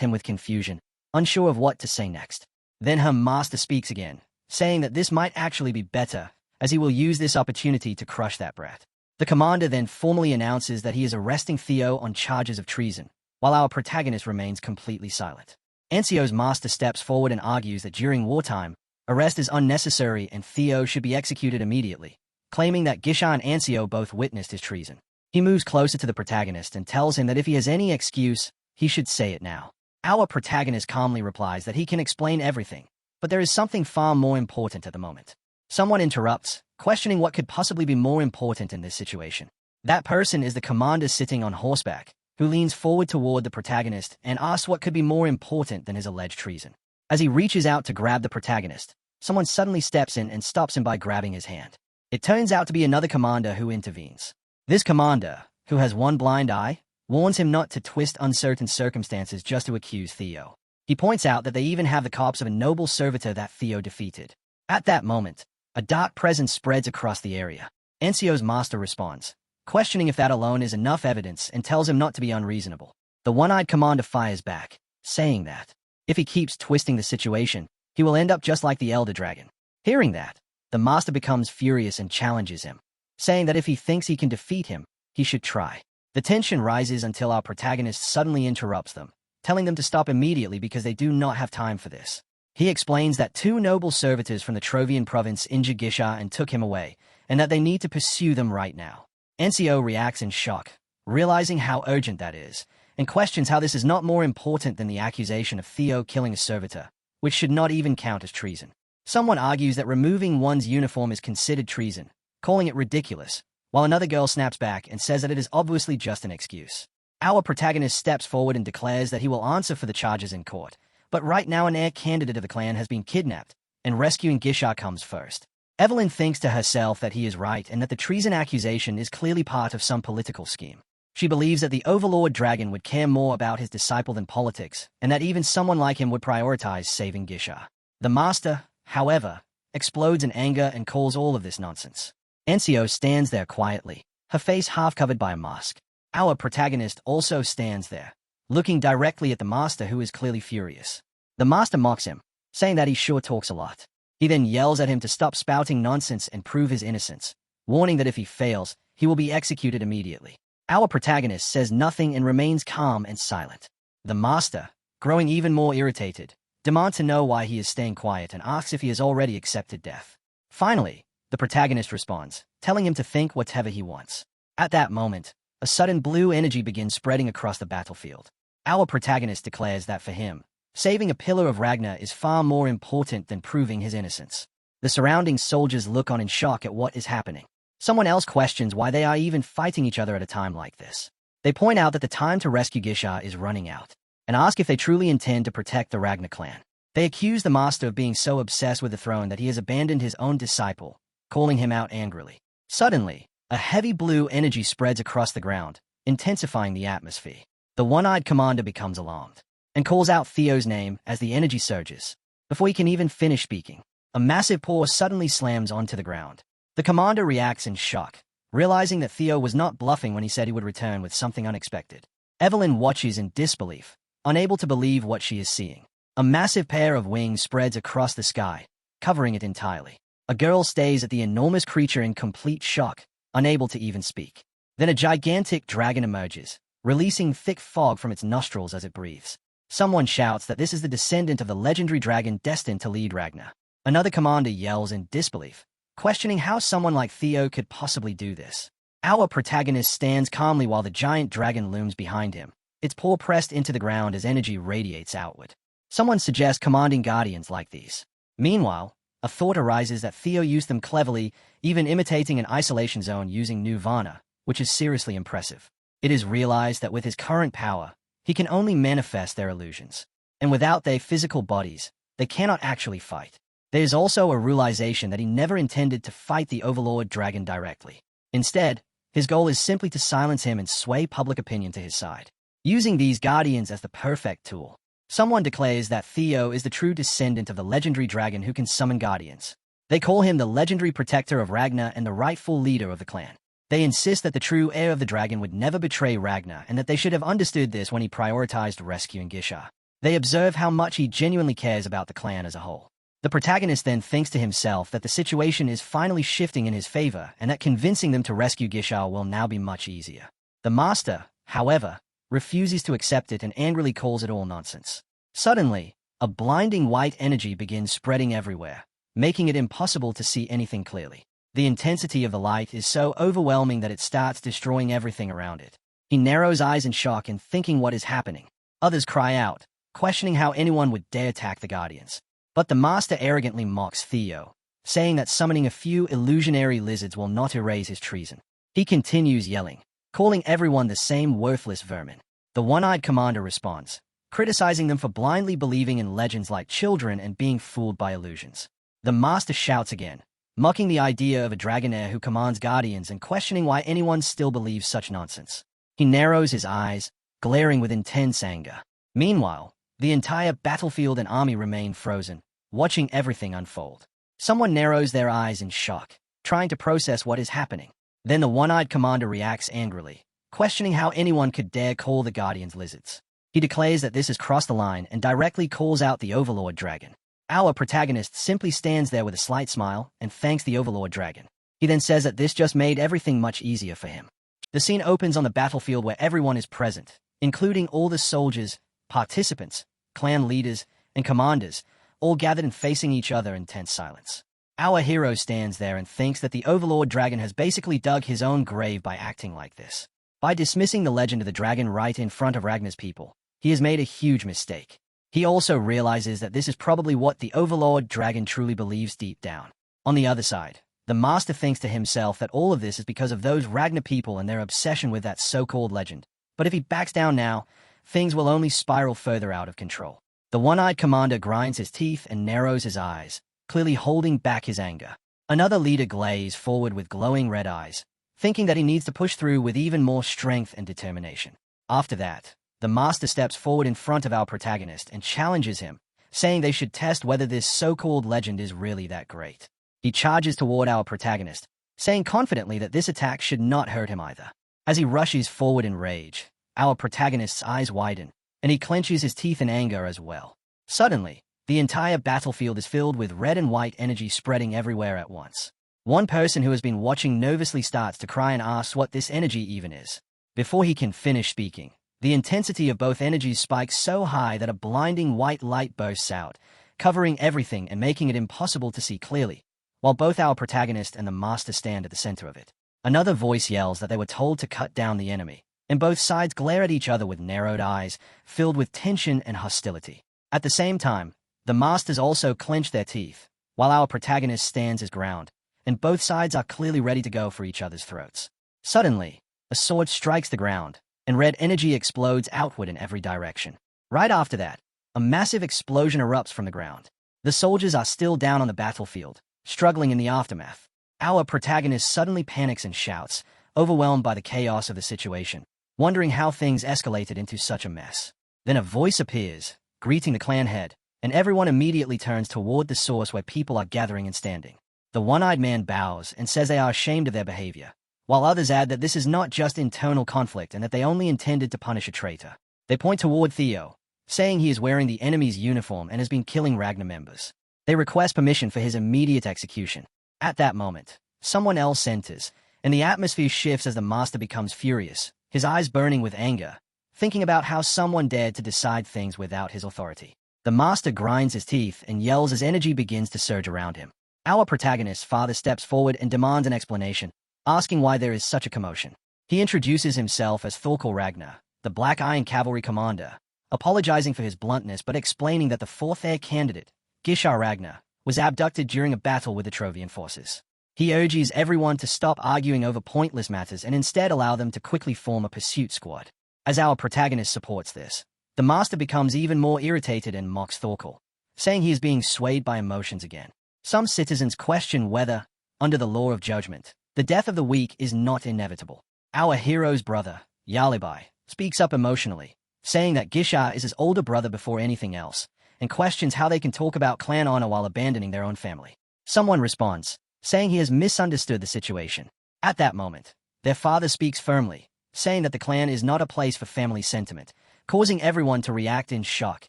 Speaker 1: him with confusion, unsure of what to say next. Then her master speaks again, saying that this might actually be better, as he will use this opportunity to crush that brat. The commander then formally announces that he is arresting Theo on charges of treason, while our protagonist remains completely silent. Ancio's master steps forward and argues that during wartime, arrest is unnecessary and Theo should be executed immediately, claiming that Gisha and Ancio both witnessed his treason. He moves closer to the protagonist and tells him that if he has any excuse, he should say it now. Our protagonist calmly replies that he can explain everything, but there is something far more important at the moment. Someone interrupts, questioning what could possibly be more important in this situation. That person is the commander sitting on horseback, who leans forward toward the protagonist and asks what could be more important than his alleged treason. As he reaches out to grab the protagonist, someone suddenly steps in and stops him by grabbing his hand. It turns out to be another commander who intervenes. This commander, who has one blind eye, warns him not to twist uncertain circumstances just to accuse Theo. He points out that they even have the corpse of a noble servitor that Theo defeated. At that moment, a dark presence spreads across the area. Ancio's master responds, questioning if that alone is enough evidence, and tells him not to be unreasonable. The one-eyed commander fires back, saying that if he keeps twisting the situation, he will end up just like the Elder Dragon. Hearing that, the master becomes furious and challenges him, saying that if he thinks he can defeat him, he should try. The tension rises until our protagonist suddenly interrupts them, telling them to stop immediately because they do not have time for this. He explains that two noble servitors from the Trovian province injured Gisha and took him away, and that they need to pursue them right now. Ancio reacts in shock, realizing how urgent that is, and questions how this is not more important than the accusation of Theo killing a servitor, which should not even count as treason. Someone argues that removing one's uniform is considered treason, calling it ridiculous, while another girl snaps back and says that it is obviously just an excuse. Our protagonist steps forward and declares that he will answer for the charges in court, but right now an heir candidate of the clan has been kidnapped, and rescuing Gisha comes first. Evelyn thinks to herself that he is right and that the treason accusation is clearly part of some political scheme. She believes that the Overlord Dragon would care more about his disciple than politics, and that even someone like him would prioritize saving Gisha. The master, however, explodes in anger and calls all of this nonsense. Ancio stands there quietly, her face half covered by a mask. Our protagonist also stands there, looking directly at the master, who is clearly furious. The master mocks him, saying that he sure talks a lot. He then yells at him to stop spouting nonsense and prove his innocence, warning that if he fails, he will be executed immediately. Our protagonist says nothing and remains calm and silent. The master, growing even more irritated, demands to know why he is staying quiet and asks if he has already accepted death. Finally, the protagonist responds, telling him to think whatever he wants. At that moment, a sudden blue energy begins spreading across the battlefield. Our protagonist declares that for him, saving a pillar of Ragnar is far more important than proving his innocence. The surrounding soldiers look on in shock at what is happening. Someone else questions why they are even fighting each other at a time like this. They point out that the time to rescue Gisha is running out, and ask if they truly intend to protect the Ragnar clan. They accuse the master of being so obsessed with the throne that he has abandoned his own disciple, calling him out angrily. Suddenly, a heavy blue energy spreads across the ground, intensifying the atmosphere. The one-eyed commander becomes alarmed, and calls out Theo's name as the energy surges. Before he can even finish speaking, a massive paw suddenly slams onto the ground. The commander reacts in shock, realizing that Theo was not bluffing when he said he would return with something unexpected. Evelyn watches in disbelief, unable to believe what she is seeing. A massive pair of wings spreads across the sky, covering it entirely. A girl stays at the enormous creature in complete shock, unable to even speak. Then a gigantic dragon emerges, releasing thick fog from its nostrils as it breathes. Someone shouts that this is the descendant of the legendary dragon destined to lead Ragnar. Another commander yells in disbelief, questioning how someone like Theo could possibly do this. Our protagonist stands calmly while the giant dragon looms behind him, its paw pressed into the ground as energy radiates outward. Someone suggests commanding guardians like these. Meanwhile, a thought arises that Theo used them cleverly, even imitating an isolation zone using Nirvana, which is seriously impressive. It is realized that with his current power, he can only manifest their illusions, and without their physical bodies, they cannot actually fight. There is also a realization that he never intended to fight the Overlord Dragon directly. Instead, his goal is simply to silence him and sway public opinion to his side. Using these guardians as the perfect tool, someone declares that Theo is the true descendant of the legendary dragon who can summon guardians. They call him the legendary protector of Ragnar and the rightful leader of the clan. They insist that the true heir of the dragon would never betray Ragnar and that they should have understood this when he prioritized rescuing Gisha. They observe how much he genuinely cares about the clan as a whole. The protagonist then thinks to himself that the situation is finally shifting in his favor and that convincing them to rescue Gisha will now be much easier. The master, however, refuses to accept it and angrily calls it all nonsense. Suddenly, a blinding white energy begins spreading everywhere, making it impossible to see anything clearly. The intensity of the light is so overwhelming that it starts destroying everything around it. He narrows eyes in shock and thinking what is happening. Others cry out, questioning how anyone would dare attack the Guardians. But the master arrogantly mocks Theo, saying that summoning a few illusionary lizards will not erase his treason. He continues yelling, calling everyone the same worthless vermin. The one-eyed commander responds, criticizing them for blindly believing in legends like children and being fooled by illusions. The master shouts again, mocking the idea of a dragonair who commands guardians and questioning why anyone still believes such nonsense. He narrows his eyes, glaring with intense anger. Meanwhile, the entire battlefield and army remain frozen, watching everything unfold. Someone narrows their eyes in shock, trying to process what is happening. Then the one-eyed commander reacts angrily, questioning how anyone could dare call the Guardians lizards. He declares that this has crossed the line and directly calls out the Overlord Dragon. Our protagonist simply stands there with a slight smile and thanks the Overlord Dragon. He then says that this just made everything much easier for him. The scene opens on the battlefield where everyone is present, including all the soldiers, participants, clan leaders, and commanders, all gathered and facing each other in tense silence. Our hero stands there and thinks that the Overlord Dragon has basically dug his own grave by acting like this. By dismissing the legend of the dragon right in front of Ragnar's people, he has made a huge mistake. He also realizes that this is probably what the Overlord Dragon truly believes deep down. On the other side, the master thinks to himself that all of this is because of those Ragnar people and their obsession with that so-called legend. But if he backs down now, things will only spiral further out of control. The one-eyed commander grinds his teeth and narrows his eyes, clearly holding back his anger. Another leader glazes forward with glowing red eyes, thinking that he needs to push through with even more strength and determination. After that, the master steps forward in front of our protagonist and challenges him, saying they should test whether this so-called legend is really that great. He charges toward our protagonist, saying confidently that this attack should not hurt him either. As he rushes forward in rage, our protagonist's eyes widen, and he clenches his teeth in anger as well. Suddenly, the entire battlefield is filled with red and white energy spreading everywhere at once. One person who has been watching nervously starts to cry and asks what this energy even is. Before he can finish speaking, the intensity of both energies spikes so high that a blinding white light bursts out, covering everything and making it impossible to see clearly, while both our protagonist and the master stand at the center of it. Another voice yells that they were told to cut down the enemy, and both sides glare at each other with narrowed eyes, filled with tension and hostility. At the same time, the masters also clench their teeth, while our protagonist stands his ground, and both sides are clearly ready to go for each other's throats. Suddenly, a sword strikes the ground, and red energy explodes outward in every direction. Right after that, a massive explosion erupts from the ground. The soldiers are still down on the battlefield, struggling in the aftermath. Our protagonist suddenly panics and shouts, overwhelmed by the chaos of the situation, wondering how things escalated into such a mess. Then a voice appears, greeting the clan head, and everyone immediately turns toward the source where people are gathering and standing. The one-eyed man bows and says they are ashamed of their behavior, while others add that this is not just internal conflict and that they only intended to punish a traitor. They point toward Theo, saying he is wearing the enemy's uniform and has been killing Ragnar members. They request permission for his immediate execution. At that moment, someone else enters, and the atmosphere shifts as the master becomes furious, his eyes burning with anger, thinking about how someone dared to decide things without his authority. The master grinds his teeth and yells as energy begins to surge around him. Our protagonist's father steps forward and demands an explanation, asking why there is such a commotion. He introduces himself as Thorkel Ragnar, the Black Iron Cavalry commander, apologizing for his bluntness but explaining that the fourth heir candidate, Gisha Ragnar, was abducted during a battle with the Trovian forces. He urges everyone to stop arguing over pointless matters and instead allow them to quickly form a pursuit squad. As our protagonist supports this, the master becomes even more irritated and mocks Thorkel, saying he is being swayed by emotions again. Some citizens question whether, under the law of judgment, the death of the weak is not inevitable. Our hero's brother, Yalibai, speaks up emotionally, saying that Gisha is his older brother before anything else, and questions how they can talk about clan honor while abandoning their own family. Someone responds, saying he has misunderstood the situation. At that moment, their father speaks firmly, saying that the clan is not a place for family sentiment, causing everyone to react in shock,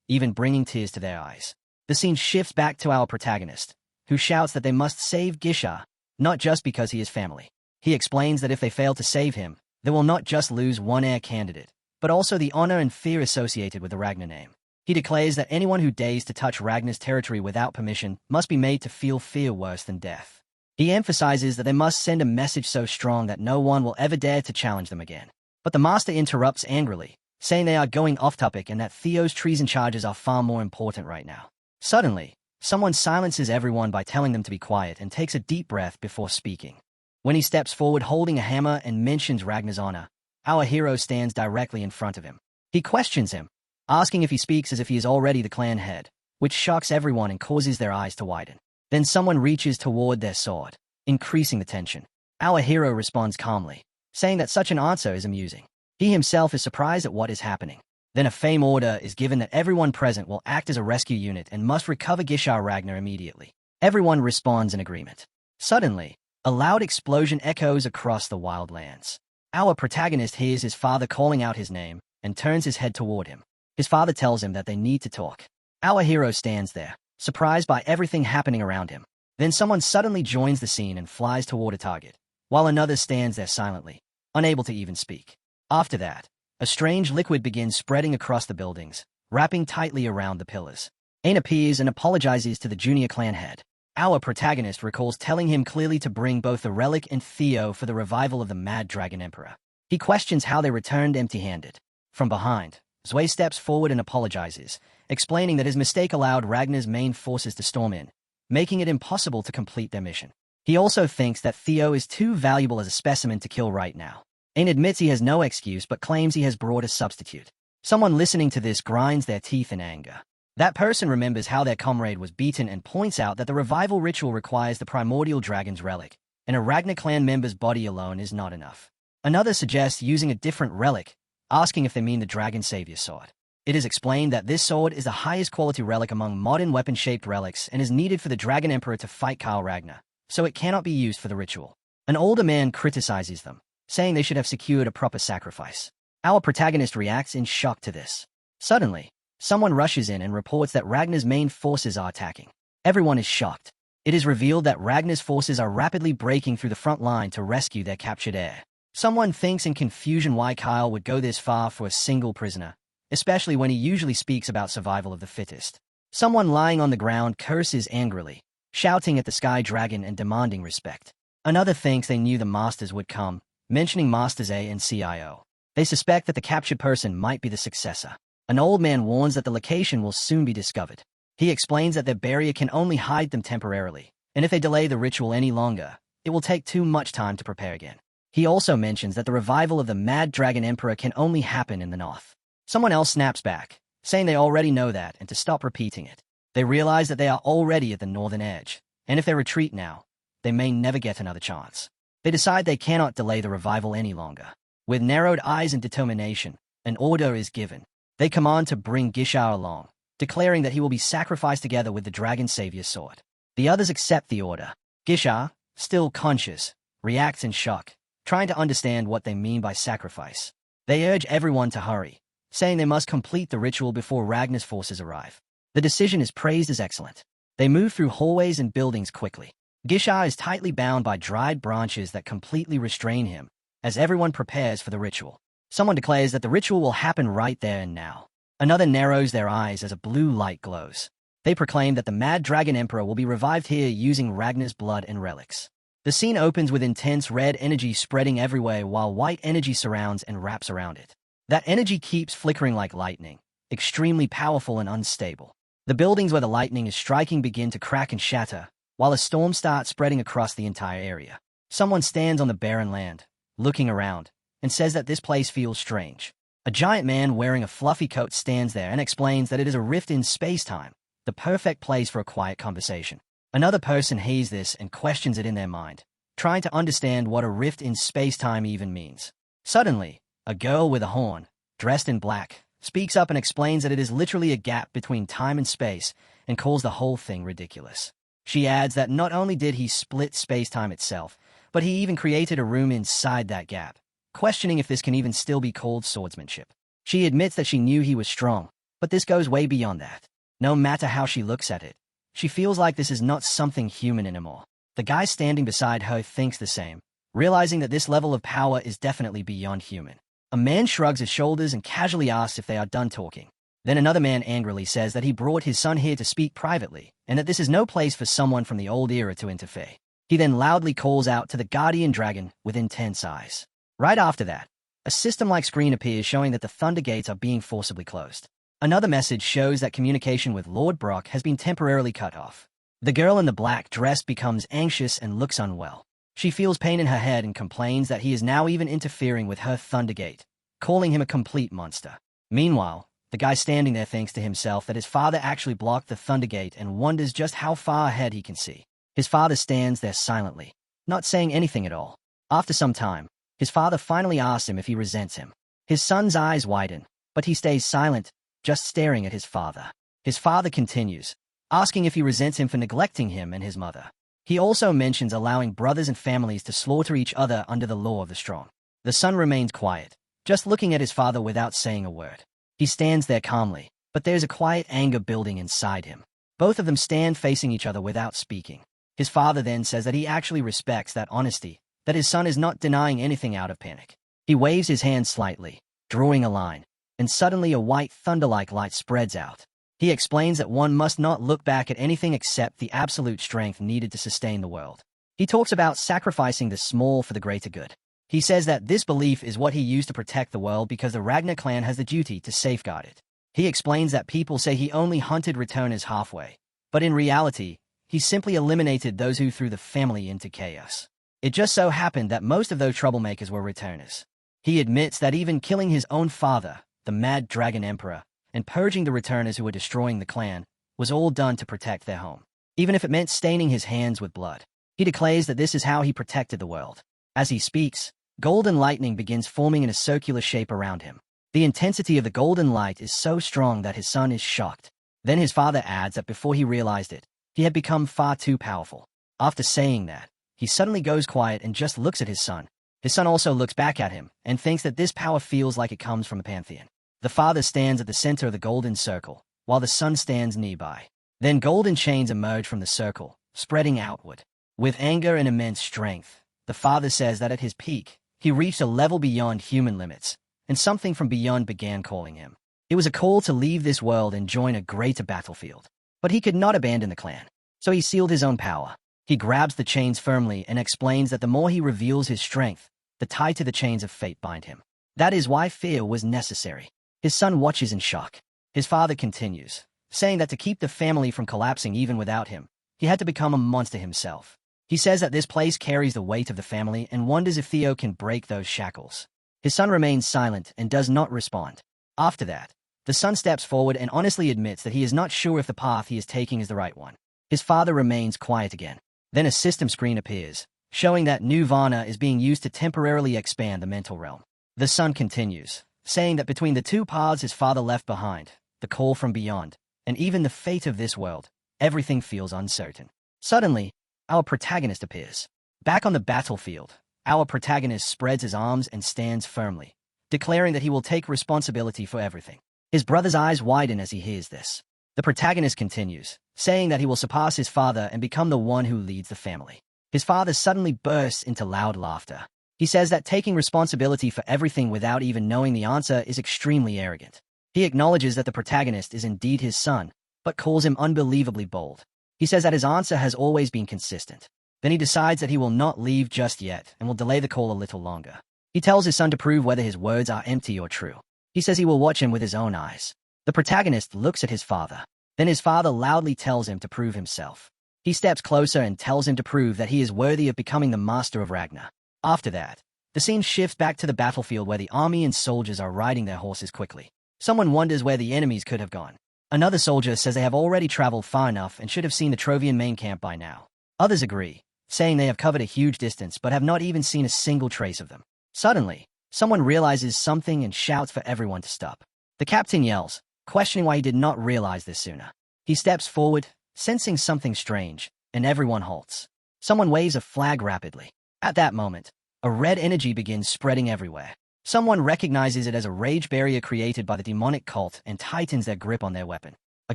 Speaker 1: even bringing tears to their eyes. The scene shifts back to our protagonist, who shouts that they must save Gisha, not just because he is family. He explains that if they fail to save him, they will not just lose one heir candidate, but also the honor and fear associated with the Ragnar name. He declares that anyone who dares to touch Ragnar's territory without permission must be made to feel fear worse than death. He emphasizes that they must send a message so strong that no one will ever dare to challenge them again. But the master interrupts angrily, saying they are going off-topic and that Theo's treason charges are far more important right now. Suddenly, someone silences everyone by telling them to be quiet and takes a deep breath before speaking. When he steps forward holding a hammer and mentions Ragnar's honor, our hero stands directly in front of him. He questions him, asking if he speaks as if he is already the clan head, which shocks everyone and causes their eyes to widen. Then someone reaches toward their sword, increasing the tension. Our hero responds calmly, saying that such an answer is amusing. He himself is surprised at what is happening. Then a fame order is given that everyone present will act as a rescue unit and must recover Gisha Ragnar immediately. Everyone responds in agreement. Suddenly, a loud explosion echoes across the wildlands. Our protagonist hears his father calling out his name and turns his head toward him. His father tells him that they need to talk. Our hero stands there, surprised by everything happening around him. Then someone suddenly joins the scene and flies toward a target, while another stands there silently, unable to even speak. After that, a strange liquid begins spreading across the buildings, wrapping tightly around the pillars. Ain appears and apologizes to the junior clan head. Our protagonist recalls telling him clearly to bring both the relic and Theo for the revival of the Mad Dragon Emperor. He questions how they returned empty-handed. From behind, Zwei steps forward and apologizes, explaining that his mistake allowed Ragnar's main forces to storm in, making it impossible to complete their mission. He also thinks that Theo is too valuable as a specimen to kill right now. Ain admits he has no excuse but claims he has brought a substitute. Someone listening to this grinds their teeth in anger. That person remembers how their comrade was beaten and points out that the revival ritual requires the primordial dragon's relic, and a Ragnar clan member's body alone is not enough. Another suggests using a different relic, asking if they mean the Dragon Savior's sword. It is explained that this sword is the highest quality relic among modern weapon-shaped relics and is needed for the Dragon Emperor to fight Karl Ragnar, so it cannot be used for the ritual. An older man criticizes them, saying they should have secured a proper sacrifice. Our protagonist reacts in shock to this. Suddenly, someone rushes in and reports that Ragnar's main forces are attacking. Everyone is shocked. It is revealed that Ragnar's forces are rapidly breaking through the front line to rescue their captured heir. Someone thinks in confusion why Kyle would go this far for a single prisoner, especially when he usually speaks about survival of the fittest. Someone lying on the ground curses angrily, shouting at the Sky Dragon and demanding respect. Another thinks they knew the Masters would come, mentioning Masters A and CIO. They suspect that the captured person might be the successor. An old man warns that the location will soon be discovered. He explains that their barrier can only hide them temporarily, and if they delay the ritual any longer, it will take too much time to prepare again. He also mentions that the revival of the Mad Dragon Emperor can only happen in the north. Someone else snaps back, saying they already know that and to stop repeating it. They realize that they are already at the northern edge, and if they retreat now, they may never get another chance. They decide they cannot delay the revival any longer. With narrowed eyes and determination, an order is given. They command to bring Gisha along, declaring that he will be sacrificed together with the Dragon Savior's sword. The others accept the order. Gisha, still conscious, reacts in shock, trying to understand what they mean by sacrifice. They urge everyone to hurry, saying they must complete the ritual before Ragnar's forces arrive. The decision is praised as excellent. They move through hallways and buildings quickly. Gisha is tightly bound by dried branches that completely restrain him, as everyone prepares for the ritual. Someone declares that the ritual will happen right there and now. Another narrows their eyes as a blue light glows. They proclaim that the Mad Dragon Emperor will be revived here using Ragnar's blood and relics. The scene opens with intense red energy spreading everywhere while white energy surrounds and wraps around it. That energy keeps flickering like lightning, extremely powerful and unstable. The buildings where the lightning is striking begin to crack and shatter, while a storm starts spreading across the entire area. Someone stands on the barren land, looking around, and says that this place feels strange. A giant man wearing a fluffy coat stands there and explains that it is a rift in space-time, the perfect place for a quiet conversation. Another person hears this and questions it in their mind, trying to understand what a rift in space-time even means. Suddenly, a girl with a horn, dressed in black, speaks up and explains that it is literally a gap between time and space and calls the whole thing ridiculous. She adds that not only did he split space-time itself, but he even created a room inside that gap, questioning if this can even still be called swordsmanship. She admits that she knew he was strong, But this goes way beyond that. No matter how she looks at it, she feels like this is not something human anymore. The guy standing beside her thinks the same, realizing that this level of power is definitely beyond human. A man shrugs his shoulders and casually asks if they are done talking. Then another man angrily says that he brought his son here to speak privately, and that this is no place for someone from the old era to interfere. He then loudly calls out to the guardian dragon with intense eyes. Right after that, a system-like screen appears showing that the Thunder Gates are being forcibly closed. Another message shows that communication with Lord Brock has been temporarily cut off. The girl in the black dress becomes anxious and looks unwell. She feels pain in her head and complains that he is now even interfering with her Thunder Gate, calling him a complete monster. Meanwhile, the guy standing there thinks to himself that his father actually blocked the Thunder Gate and wonders just how far ahead he can see. His father stands there silently, not saying anything at all. After some time, his father finally asks him if he resents him. His son's eyes widen, but he stays silent, just staring at his father. His father continues, asking if he resents him for neglecting him and his mother. He also mentions allowing brothers and families to slaughter each other under the law of the strong. The son remains quiet, just looking at his father without saying a word. He stands there calmly, but there's a quiet anger building inside him. Both of them stand facing each other without speaking. His father then says that he actually respects that honesty, that his son is not denying anything out of panic. He waves his hand slightly, drawing a line, and suddenly a white thunder-like light spreads out. He explains that one must not look back at anything except the absolute strength needed to sustain the world. He talks about sacrificing the small for the greater good. He says that this belief is what he used to protect the world because the Ragnar clan has the duty to safeguard it. He explains that people say he only hunted returners halfway, but in reality, he simply eliminated those who threw the family into chaos. It just so happened that most of those troublemakers were returners. He admits that even killing his own father, the Mad Dragon Emperor, and purging the returners who were destroying the clan, was all done to protect their home, even if it meant staining his hands with blood. He declares that this is how he protected the world. As he speaks, golden lightning begins forming in a circular shape around him. The intensity of the golden light is so strong that his son is shocked. Then his father adds that before he realized it, he had become far too powerful. After saying that, he suddenly goes quiet and just looks at his son. His son also looks back at him and thinks that this power feels like it comes from a pantheon. The father stands at the center of the golden circle, while the son stands nearby. Then golden chains emerge from the circle, spreading outward. With anger and immense strength, the father says that at his peak, he reached a level beyond human limits, and something from beyond began calling him. It was a call to leave this world and join a greater battlefield. But he could not abandon the clan, so he sealed his own power. He grabs the chains firmly and explains that the more he reveals his strength, the tighter the chains of fate bind him. That is why fear was necessary. His son watches in shock. His father continues, saying that to keep the family from collapsing even without him, he had to become a monster himself. He says that this place carries the weight of the family and wonders if Theo can break those shackles. His son remains silent and does not respond. After that, the son steps forward and honestly admits that he is not sure if the path he is taking is the right one. His father remains quiet again. Then a system screen appears, showing that Nirvana is being used to temporarily expand the mental realm. The son continues, saying that between the two paths his father left behind, the call from beyond, and even the fate of this world, everything feels uncertain. Suddenly, our protagonist appears. Back on the battlefield, our protagonist spreads his arms and stands firmly, declaring that he will take responsibility for everything. His brother's eyes widen as he hears this. The protagonist continues, saying that he will surpass his father and become the one who leads the family. His father suddenly bursts into loud laughter. He says that taking responsibility for everything without even knowing the answer is extremely arrogant. He acknowledges that the protagonist is indeed his son, but calls him unbelievably bold. He says that his answer has always been consistent. Then he decides that he will not leave just yet and will delay the call a little longer. He tells his son to prove whether his words are empty or true. He says he will watch him with his own eyes. The protagonist looks at his father. Then his father loudly tells him to prove himself. He steps closer and tells him to prove that he is worthy of becoming the master of Ragnar. After that, the scene shifts back to the battlefield where the army and soldiers are riding their horses quickly. Someone wonders where the enemies could have gone. Another soldier says they have already traveled far enough and should have seen the Trovian main camp by now. Others agree, saying they have covered a huge distance but have not even seen a single trace of them. Suddenly, someone realizes something and shouts for everyone to stop. The captain yells, questioning why he did not realize this sooner. He steps forward, sensing something strange, and everyone halts. Someone waves a flag rapidly. At that moment, a red energy begins spreading everywhere. Someone recognizes it as a rage barrier created by the demonic cult and tightens their grip on their weapon. A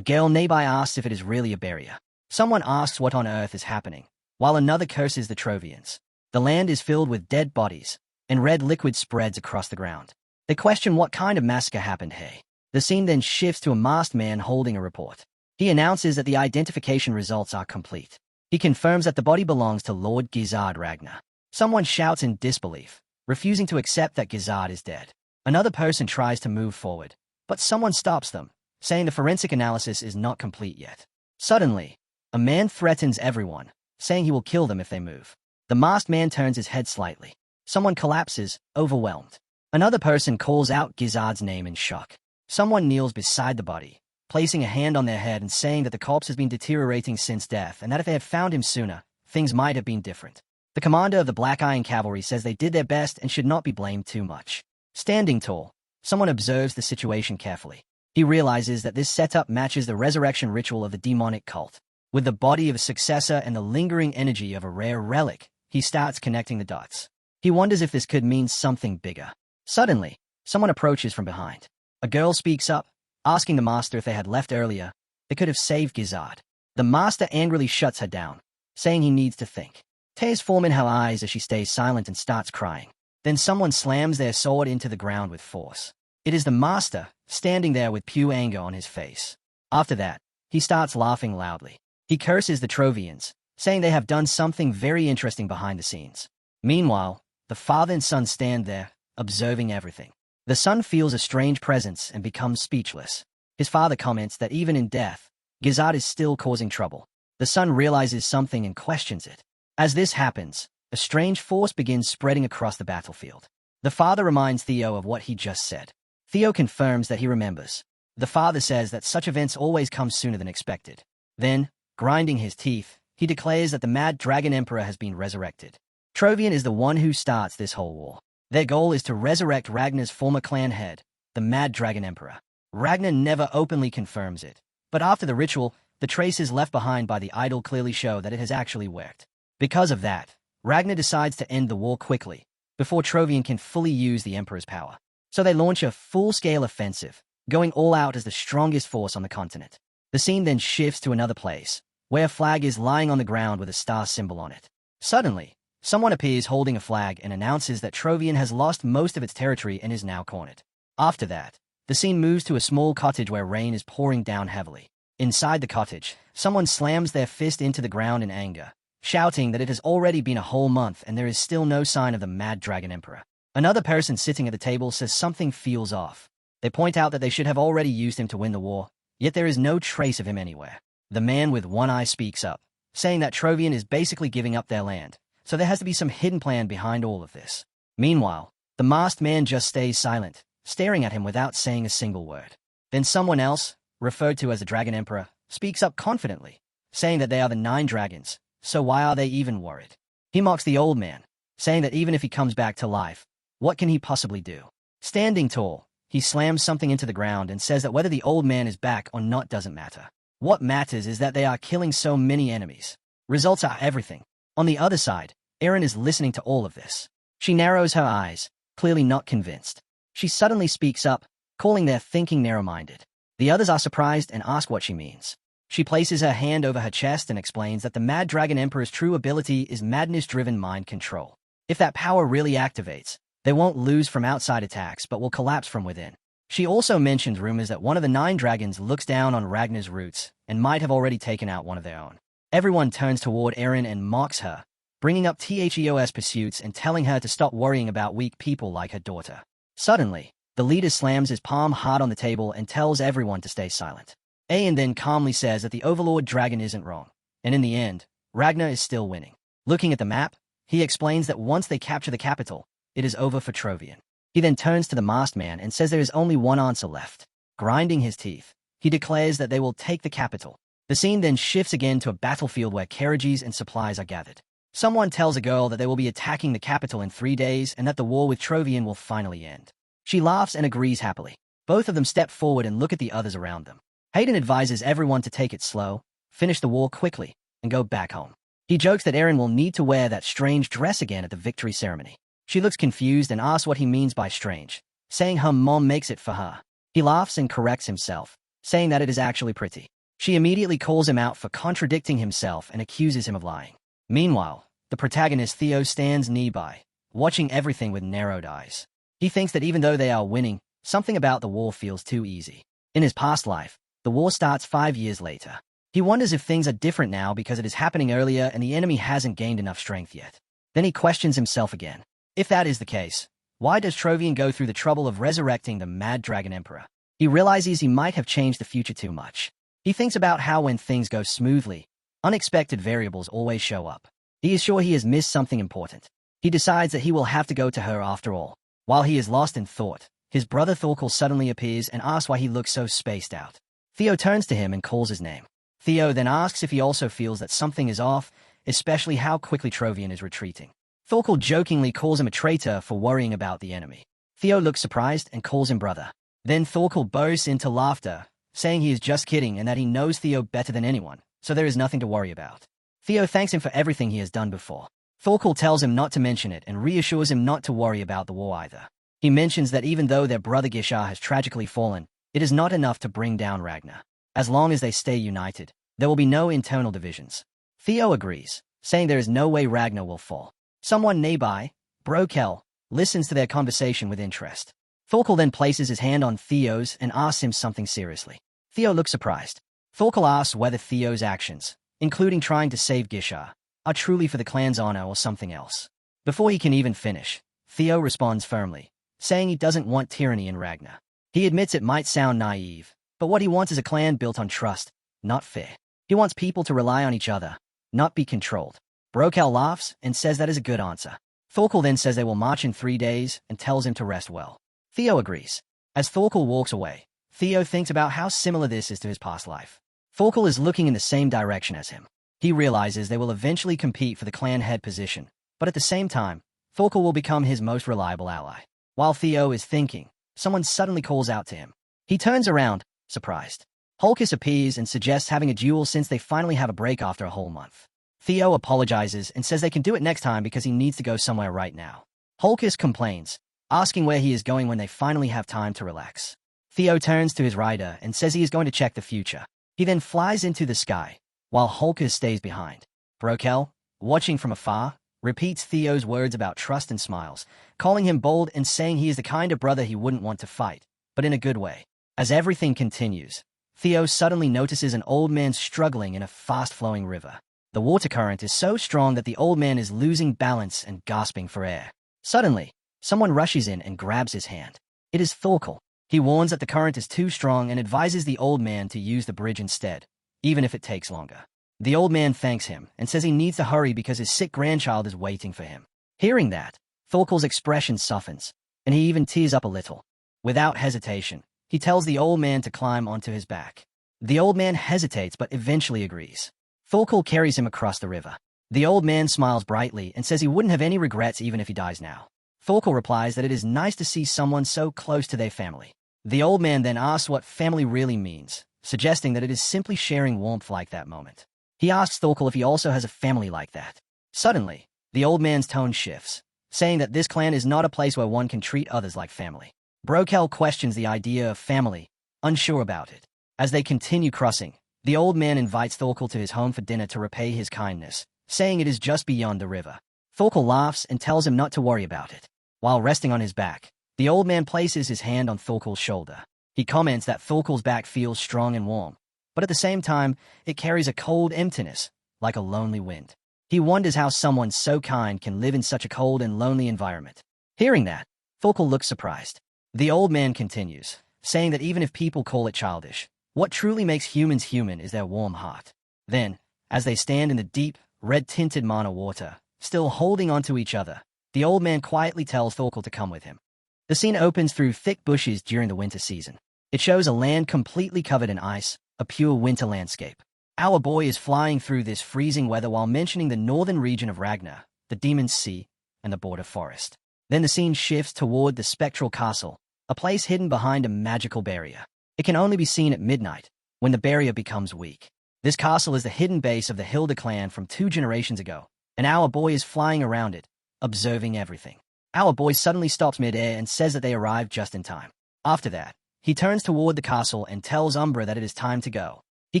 Speaker 1: girl nearby asks if it is really a barrier. Someone asks what on earth is happening, while another curses the Trovians. The land is filled with dead bodies, and red liquid spreads across the ground. They question what kind of massacre happened here. The scene then shifts to a masked man holding a report. He announces that the identification results are complete. He confirms that the body belongs to Lord Gizzard Ragnar. Someone shouts in disbelief, refusing to accept that Gizzard is dead. Another person tries to move forward, but someone stops them, saying the forensic analysis is not complete yet. Suddenly, a man threatens everyone, saying he will kill them if they move. The masked man turns his head slightly. Someone collapses, overwhelmed. Another person calls out Gizzard's name in shock. Someone kneels beside the body, placing a hand on their head and saying that the corpse has been deteriorating since death and that if they had found him sooner, things might have been different. The commander of the Black Iron Cavalry says they did their best and should not be blamed too much. Standing tall, someone observes the situation carefully. He realizes that this setup matches the resurrection ritual of the demonic cult. With the body of a successor and the lingering energy of a rare relic, he starts connecting the dots. He wonders if this could mean something bigger. Suddenly, someone approaches from behind. A girl speaks up, asking the master if they had left earlier, they could have saved Gizzard. The master angrily shuts her down, saying he needs to think. Tears form in her eyes as she stays silent and starts crying. Then someone slams their sword into the ground with force. It is the master, standing there with pure anger on his face. After that, he starts laughing loudly. He curses the Trovians, saying they have done something very interesting behind the scenes. Meanwhile, the father and son stand there, observing everything. The son feels a strange presence and becomes speechless. His father comments that even in death, Gizzard is still causing trouble. The son realizes something and questions it. As this happens, a strange force begins spreading across the battlefield. The father reminds Theo of what he just said. Theo confirms that he remembers. The father says that such events always come sooner than expected. Then, grinding his teeth, he declares that the Mad Dragon Emperor has been resurrected. Trovian is the one who starts this whole war. Their goal is to resurrect Ragnar's former clan head, the Mad Dragon Emperor. Ragnar never openly confirms it, but after the ritual, the traces left behind by the idol clearly show that it has actually worked. Because of that, Ragnar decides to end the war quickly, before Trovian can fully use the Emperor's power. So they launch a full-scale offensive, going all out as the strongest force on the continent. The scene then shifts to another place, where a flag is lying on the ground with a star symbol on it. Suddenly, someone appears holding a flag and announces that Trovian has lost most of its territory and is now cornered. After that, the scene moves to a small cottage where rain is pouring down heavily. Inside the cottage, someone slams their fist into the ground in anger, shouting that it has already been a whole month and there is still no sign of the Mad Dragon Emperor. Another person sitting at the table says something feels off. They point out that they should have already used him to win the war, yet there is no trace of him anywhere. The man with one eye speaks up, saying that Trovian is basically giving up their land, so there has to be some hidden plan behind all of this. Meanwhile, the masked man just stays silent, staring at him without saying a single word. Then someone else, referred to as the Dragon Emperor, speaks up confidently, saying that they are the 9 dragons, so why are they even worried? He mocks the old man, saying that even if he comes back to life, what can he possibly do? Standing tall, he slams something into the ground and says that whether the old man is back or not doesn't matter. What matters is that they are killing so many enemies. Results are everything. On the other side, Erin is listening to all of this. She narrows her eyes, clearly not convinced. She suddenly speaks up, calling their thinking narrow-minded. The others are surprised and ask what she means. She places her hand over her chest and explains that the Mad Dragon Emperor's true ability is madness-driven mind control. If that power really activates, they won't lose from outside attacks but will collapse from within. She also mentions rumors that one of the 9 dragons looks down on Ragnar's roots and might have already taken out one of their own. Everyone turns toward Erin and mocks her, bringing up THEOS pursuits and telling her to stop worrying about weak people like her daughter. Suddenly, the leader slams his palm hard on the table and tells everyone to stay silent. Aeon then calmly says that the Overlord Dragon isn't wrong, and in the end, Ragnar is still winning. Looking at the map, he explains that once they capture the capital, it is over for Trovian. He then turns to the masked man and says there is only one answer left. Grinding his teeth, he declares that they will take the capital. The scene then shifts again to a battlefield where carriages and supplies are gathered. Someone tells a girl that they will be attacking the capital in 3 days and that the war with Trovian will finally end. She laughs and agrees happily. Both of them step forward and look at the others around them. Hayden advises everyone to take it slow, finish the war quickly, and go back home. He jokes that Erin will need to wear that strange dress again at the victory ceremony. She looks confused and asks what he means by strange, saying her mom makes it for her. He laughs and corrects himself, saying that it is actually pretty. She immediately calls him out for contradicting himself and accuses him of lying. Meanwhile, the protagonist Theo stands nearby, watching everything with narrowed eyes. He thinks that even though they are winning, something about the war feels too easy. In his past life, the war starts 5 years later. He wonders if things are different now because it is happening earlier and the enemy hasn't gained enough strength yet. Then he questions himself again. If that is the case, why does Trovian go through the trouble of resurrecting the Mad Dragon Emperor? He realizes he might have changed the future too much. He thinks about how when things go smoothly, unexpected variables always show up. He is sure he has missed something important. He decides that he will have to go to her after all. While he is lost in thought, his brother Thorkel suddenly appears and asks why he looks so spaced out. Theo turns to him and calls his name. Theo then asks if he also feels that something is off, especially how quickly Trovian is retreating. Thorkel jokingly calls him a traitor for worrying about the enemy. Theo looks surprised and calls him brother. Then Thorkel bursts into laughter, saying he is just kidding and that he knows Theo better than anyone, so there is nothing to worry about. Theo thanks him for everything he has done before. Thorkel tells him not to mention it and reassures him not to worry about the war either. He mentions that even though their brother Gishar has tragically fallen, it is not enough to bring down Ragnar. As long as they stay united, there will be no internal divisions. Theo agrees, saying there is no way Ragnar will fall. Someone nearby, Brokel, listens to their conversation with interest. Thorkel then places his hand on Theo's and asks him something seriously. Theo looks surprised. Thorkel asks whether Theo's actions, including trying to save Gishar, are truly for the clan's honor or something else. Before he can even finish, Theo responds firmly, saying he doesn't want tyranny in Ragnar. He admits it might sound naive, but what he wants is a clan built on trust, not fear. He wants people to rely on each other, not be controlled. Brokel laughs and says that is a good answer. Thorkel then says they will march in 3 days and tells him to rest well. Theo agrees. As Thorkel walks away, Theo thinks about how similar this is to his past life. Thorkel is looking in the same direction as him. He realizes they will eventually compete for the clan head position, but at the same time, Thorkel will become his most reliable ally. While Theo is thinking, someone suddenly calls out to him. He turns around, surprised. Holkis appears and suggests having a duel since they finally have a break after a whole month. Theo apologizes and says they can do it next time because he needs to go somewhere right now. Holkis complains, asking where he is going when they finally have time to relax. Theo turns to his rider and says he is going to check the future. He then flies into the sky, while Holkis stays behind. Brokel, watching from afar, repeats Theo's words about trust and smiles, calling him bold and saying he is the kind of brother he wouldn't want to fight, but in a good way. As everything continues, Theo suddenly notices an old man struggling in a fast-flowing river. The water current is so strong that the old man is losing balance and gasping for air. Suddenly, someone rushes in and grabs his hand. It is Thorkel. He warns that the current is too strong and advises the old man to use the bridge instead, even if it takes longer. The old man thanks him and says he needs to hurry because his sick grandchild is waiting for him. Hearing that, Thorkel's expression softens, and he even tears up a little. Without hesitation, he tells the old man to climb onto his back. The old man hesitates but eventually agrees. Thorkel carries him across the river. The old man smiles brightly and says he wouldn't have any regrets even if he dies now. Thorkel replies that it is nice to see someone so close to their family. The old man then asks what family really means, suggesting that it is simply sharing warmth like that moment. He asks Thorkel if he also has a family like that. Suddenly, the old man's tone shifts, saying that this clan is not a place where one can treat others like family. Brokel questions the idea of family, unsure about it. As they continue crossing, the old man invites Thorkel to his home for dinner to repay his kindness, saying it is just beyond the river. Thorkel laughs and tells him not to worry about it. While resting on his back, the old man places his hand on Thorkel's shoulder. He comments that Thorkel's back feels strong and warm, but at the same time, it carries a cold emptiness, like a lonely wind. He wonders how someone so kind can live in such a cold and lonely environment. Hearing that, Thorkel looks surprised. The old man continues, saying that even if people call it childish, what truly makes humans human is their warm heart. Then, as they stand in the deep, red-tinted Manhwa water, still holding onto each other, the old man quietly tells Thorkel to come with him. The scene opens through thick bushes during the winter season. It shows a land completely covered in ice, a pure winter landscape. Our boy is flying through this freezing weather while mentioning the northern region of Ragnar, the Demon's Sea, and the border forest. Then the scene shifts toward the spectral castle, a place hidden behind a magical barrier. It can only be seen at midnight, when the barrier becomes weak. This castle is the hidden base of the Hilda clan from 2 generations ago, and our boy is flying around it, observing everything. Our boy suddenly stops mid-air and says that they arrived just in time. After that, he turns toward the castle and tells Umbra that it is time to go. He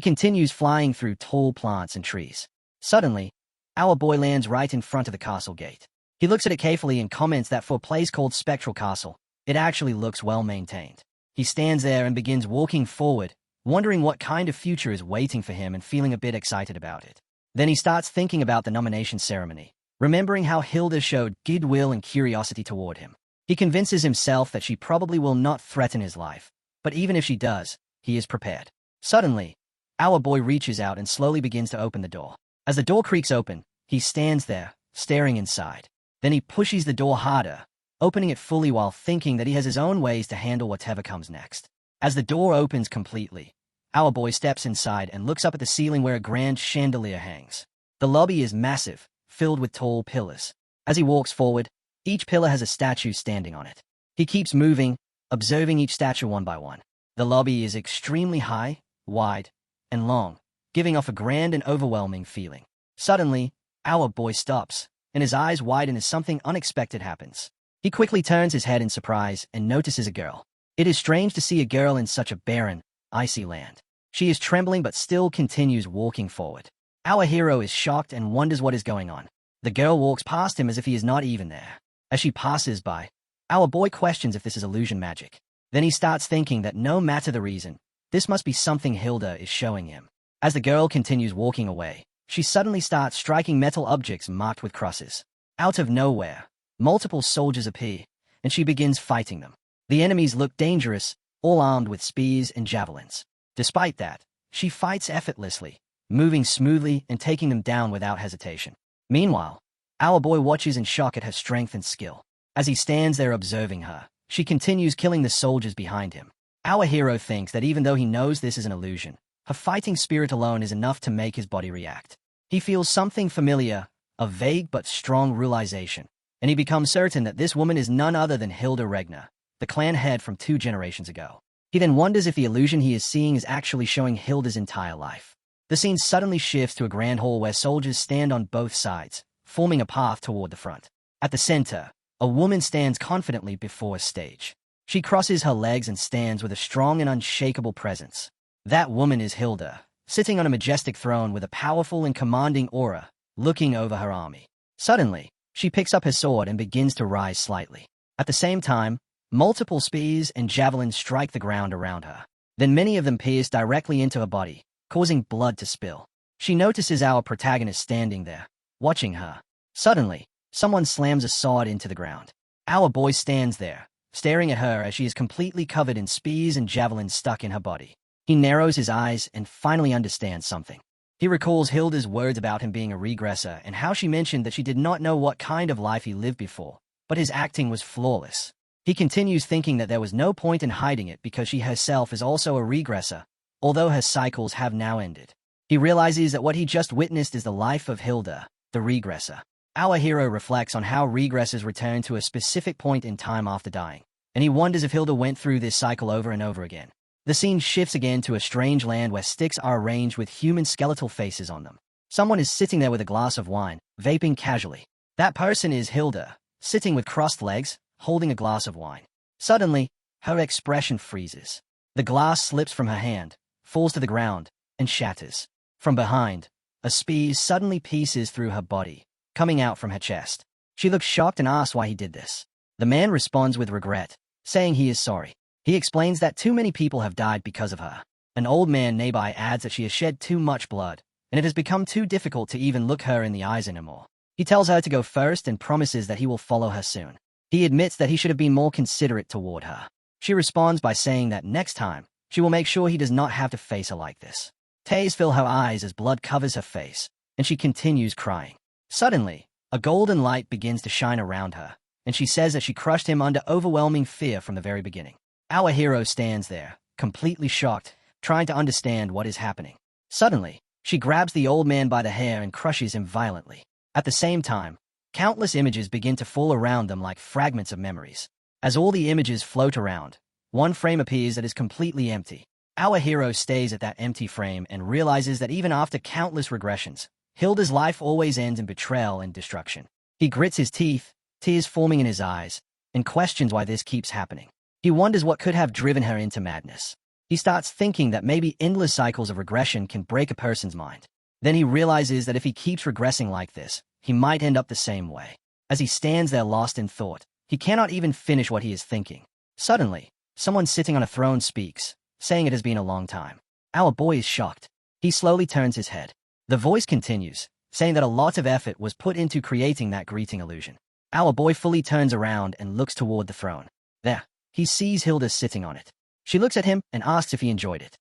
Speaker 1: continues flying through tall plants and trees. Suddenly, our boy lands right in front of the castle gate. He looks at it carefully and comments that for a place called Spectral Castle, it actually looks well maintained. He stands there and begins walking forward, wondering what kind of future is waiting for him and feeling a bit excited about it. Then he starts thinking about the nomination ceremony, remembering how Hilda showed goodwill and curiosity toward him. He convinces himself that she probably will not threaten his life, but even if she does, he is prepared. Suddenly, our boy reaches out and slowly begins to open the door. As the door creaks open, he stands there, staring inside. Then he pushes the door harder, opening it fully while thinking that he has his own ways to handle whatever comes next. As the door opens completely, our boy steps inside and looks up at the ceiling where a grand chandelier hangs. The lobby is massive, filled with tall pillars. As he walks forward, each pillar has a statue standing on it. He keeps moving, observing each statue one by one. The lobby is extremely high, wide, and long, giving off a grand and overwhelming feeling. Suddenly, our boy stops, and his eyes widen as something unexpected happens. He quickly turns his head in surprise and notices a girl. It is strange to see a girl in such a barren, icy land. She is trembling but still continues walking forward. Our hero is shocked and wonders what is going on. The girl walks past him as if he is not even there. As she passes by, our boy questions if this is illusion magic. Then he starts thinking that no matter the reason, this must be something Hilda is showing him. As the girl continues walking away, she suddenly starts striking metal objects marked with crosses. Out of nowhere, multiple soldiers appear, and she begins fighting them. The enemies look dangerous, all armed with spears and javelins. Despite that, she fights effortlessly, moving smoothly and taking them down without hesitation. Meanwhile, our boy watches in shock at her strength and skill. As he stands there observing her, she continues killing the soldiers behind him. Our hero thinks that even though he knows this is an illusion, her fighting spirit alone is enough to make his body react. He feels something familiar, a vague but strong realization, and he becomes certain that this woman is none other than Hilda Ragnar, the clan head from 2 generations ago. He then wonders if the illusion he is seeing is actually showing Hilda's entire life. The scene suddenly shifts to a grand hall where soldiers stand on both sides, forming a path toward the front. At the center, a woman stands confidently before a stage. She crosses her legs and stands with a strong and unshakable presence. That woman is Hilda, sitting on a majestic throne with a powerful and commanding aura, looking over her army. Suddenly, she picks up her sword and begins to rise slightly. At the same time, multiple spears and javelins strike the ground around her. Then many of them pierce directly into her body, causing blood to spill. She notices our protagonist standing there, watching her. Suddenly, someone slams a sword into the ground. Our boy stands there, staring at her as she is completely covered in spears and javelins stuck in her body. He narrows his eyes and finally understands something. He recalls Hilda's words about him being a regresser and how she mentioned that she did not know what kind of life he lived before, but his acting was flawless. He continues thinking that there was no point in hiding it because she herself is also a regressor, although her cycles have now ended. He realizes that what he just witnessed is the life of Hilda, the regressor. Our hero reflects on how regressors return to a specific point in time after dying, and he wonders if Hilda went through this cycle over and over again. The scene shifts again to a strange land where sticks are arranged with human skeletal faces on them. Someone is sitting there with a glass of wine, vaping casually. That person is Hilda, sitting with crossed legs, holding a glass of wine. Suddenly, her expression freezes. The glass slips from her hand, falls to the ground, and shatters. From behind, a spear suddenly pierces through her body, coming out from her chest. She looks shocked and asks why he did this. The man responds with regret, saying he is sorry. He explains that too many people have died because of her. An old man nearby adds that she has shed too much blood, and it has become too difficult to even look her in the eyes anymore. He tells her to go first and promises that he will follow her soon. He admits that he should have been more considerate toward her. She responds by saying that next time, she will make sure he does not have to face her like this. Tears fill her eyes as blood covers her face, and she continues crying. Suddenly, a golden light begins to shine around her, and she says that she crushed him under overwhelming fear from the very beginning. Our hero stands there, completely shocked, trying to understand what is happening. Suddenly, she grabs the old man by the hair and crushes him violently. At the same time, countless images begin to fall around them like fragments of memories. As all the images float around, one frame appears that is completely empty. Our hero stays at that empty frame and realizes that even after countless regressions, Hilda's life always ends in betrayal and destruction. He grits his teeth, tears forming in his eyes, and questions why this keeps happening. He wonders what could have driven her into madness. He starts thinking that maybe endless cycles of regression can break a person's mind. Then he realizes that if he keeps regressing like this, he might end up the same way. As he stands there lost in thought, he cannot even finish what he is thinking. Suddenly, someone sitting on a throne speaks, saying it has been a long time. Our boy is shocked. He slowly turns his head. The voice continues, saying that a lot of effort was put into creating that greeting illusion. Our boy fully turns around and looks toward the throne. There, he sees Hilda sitting on it. She looks at him and asks if he enjoyed it.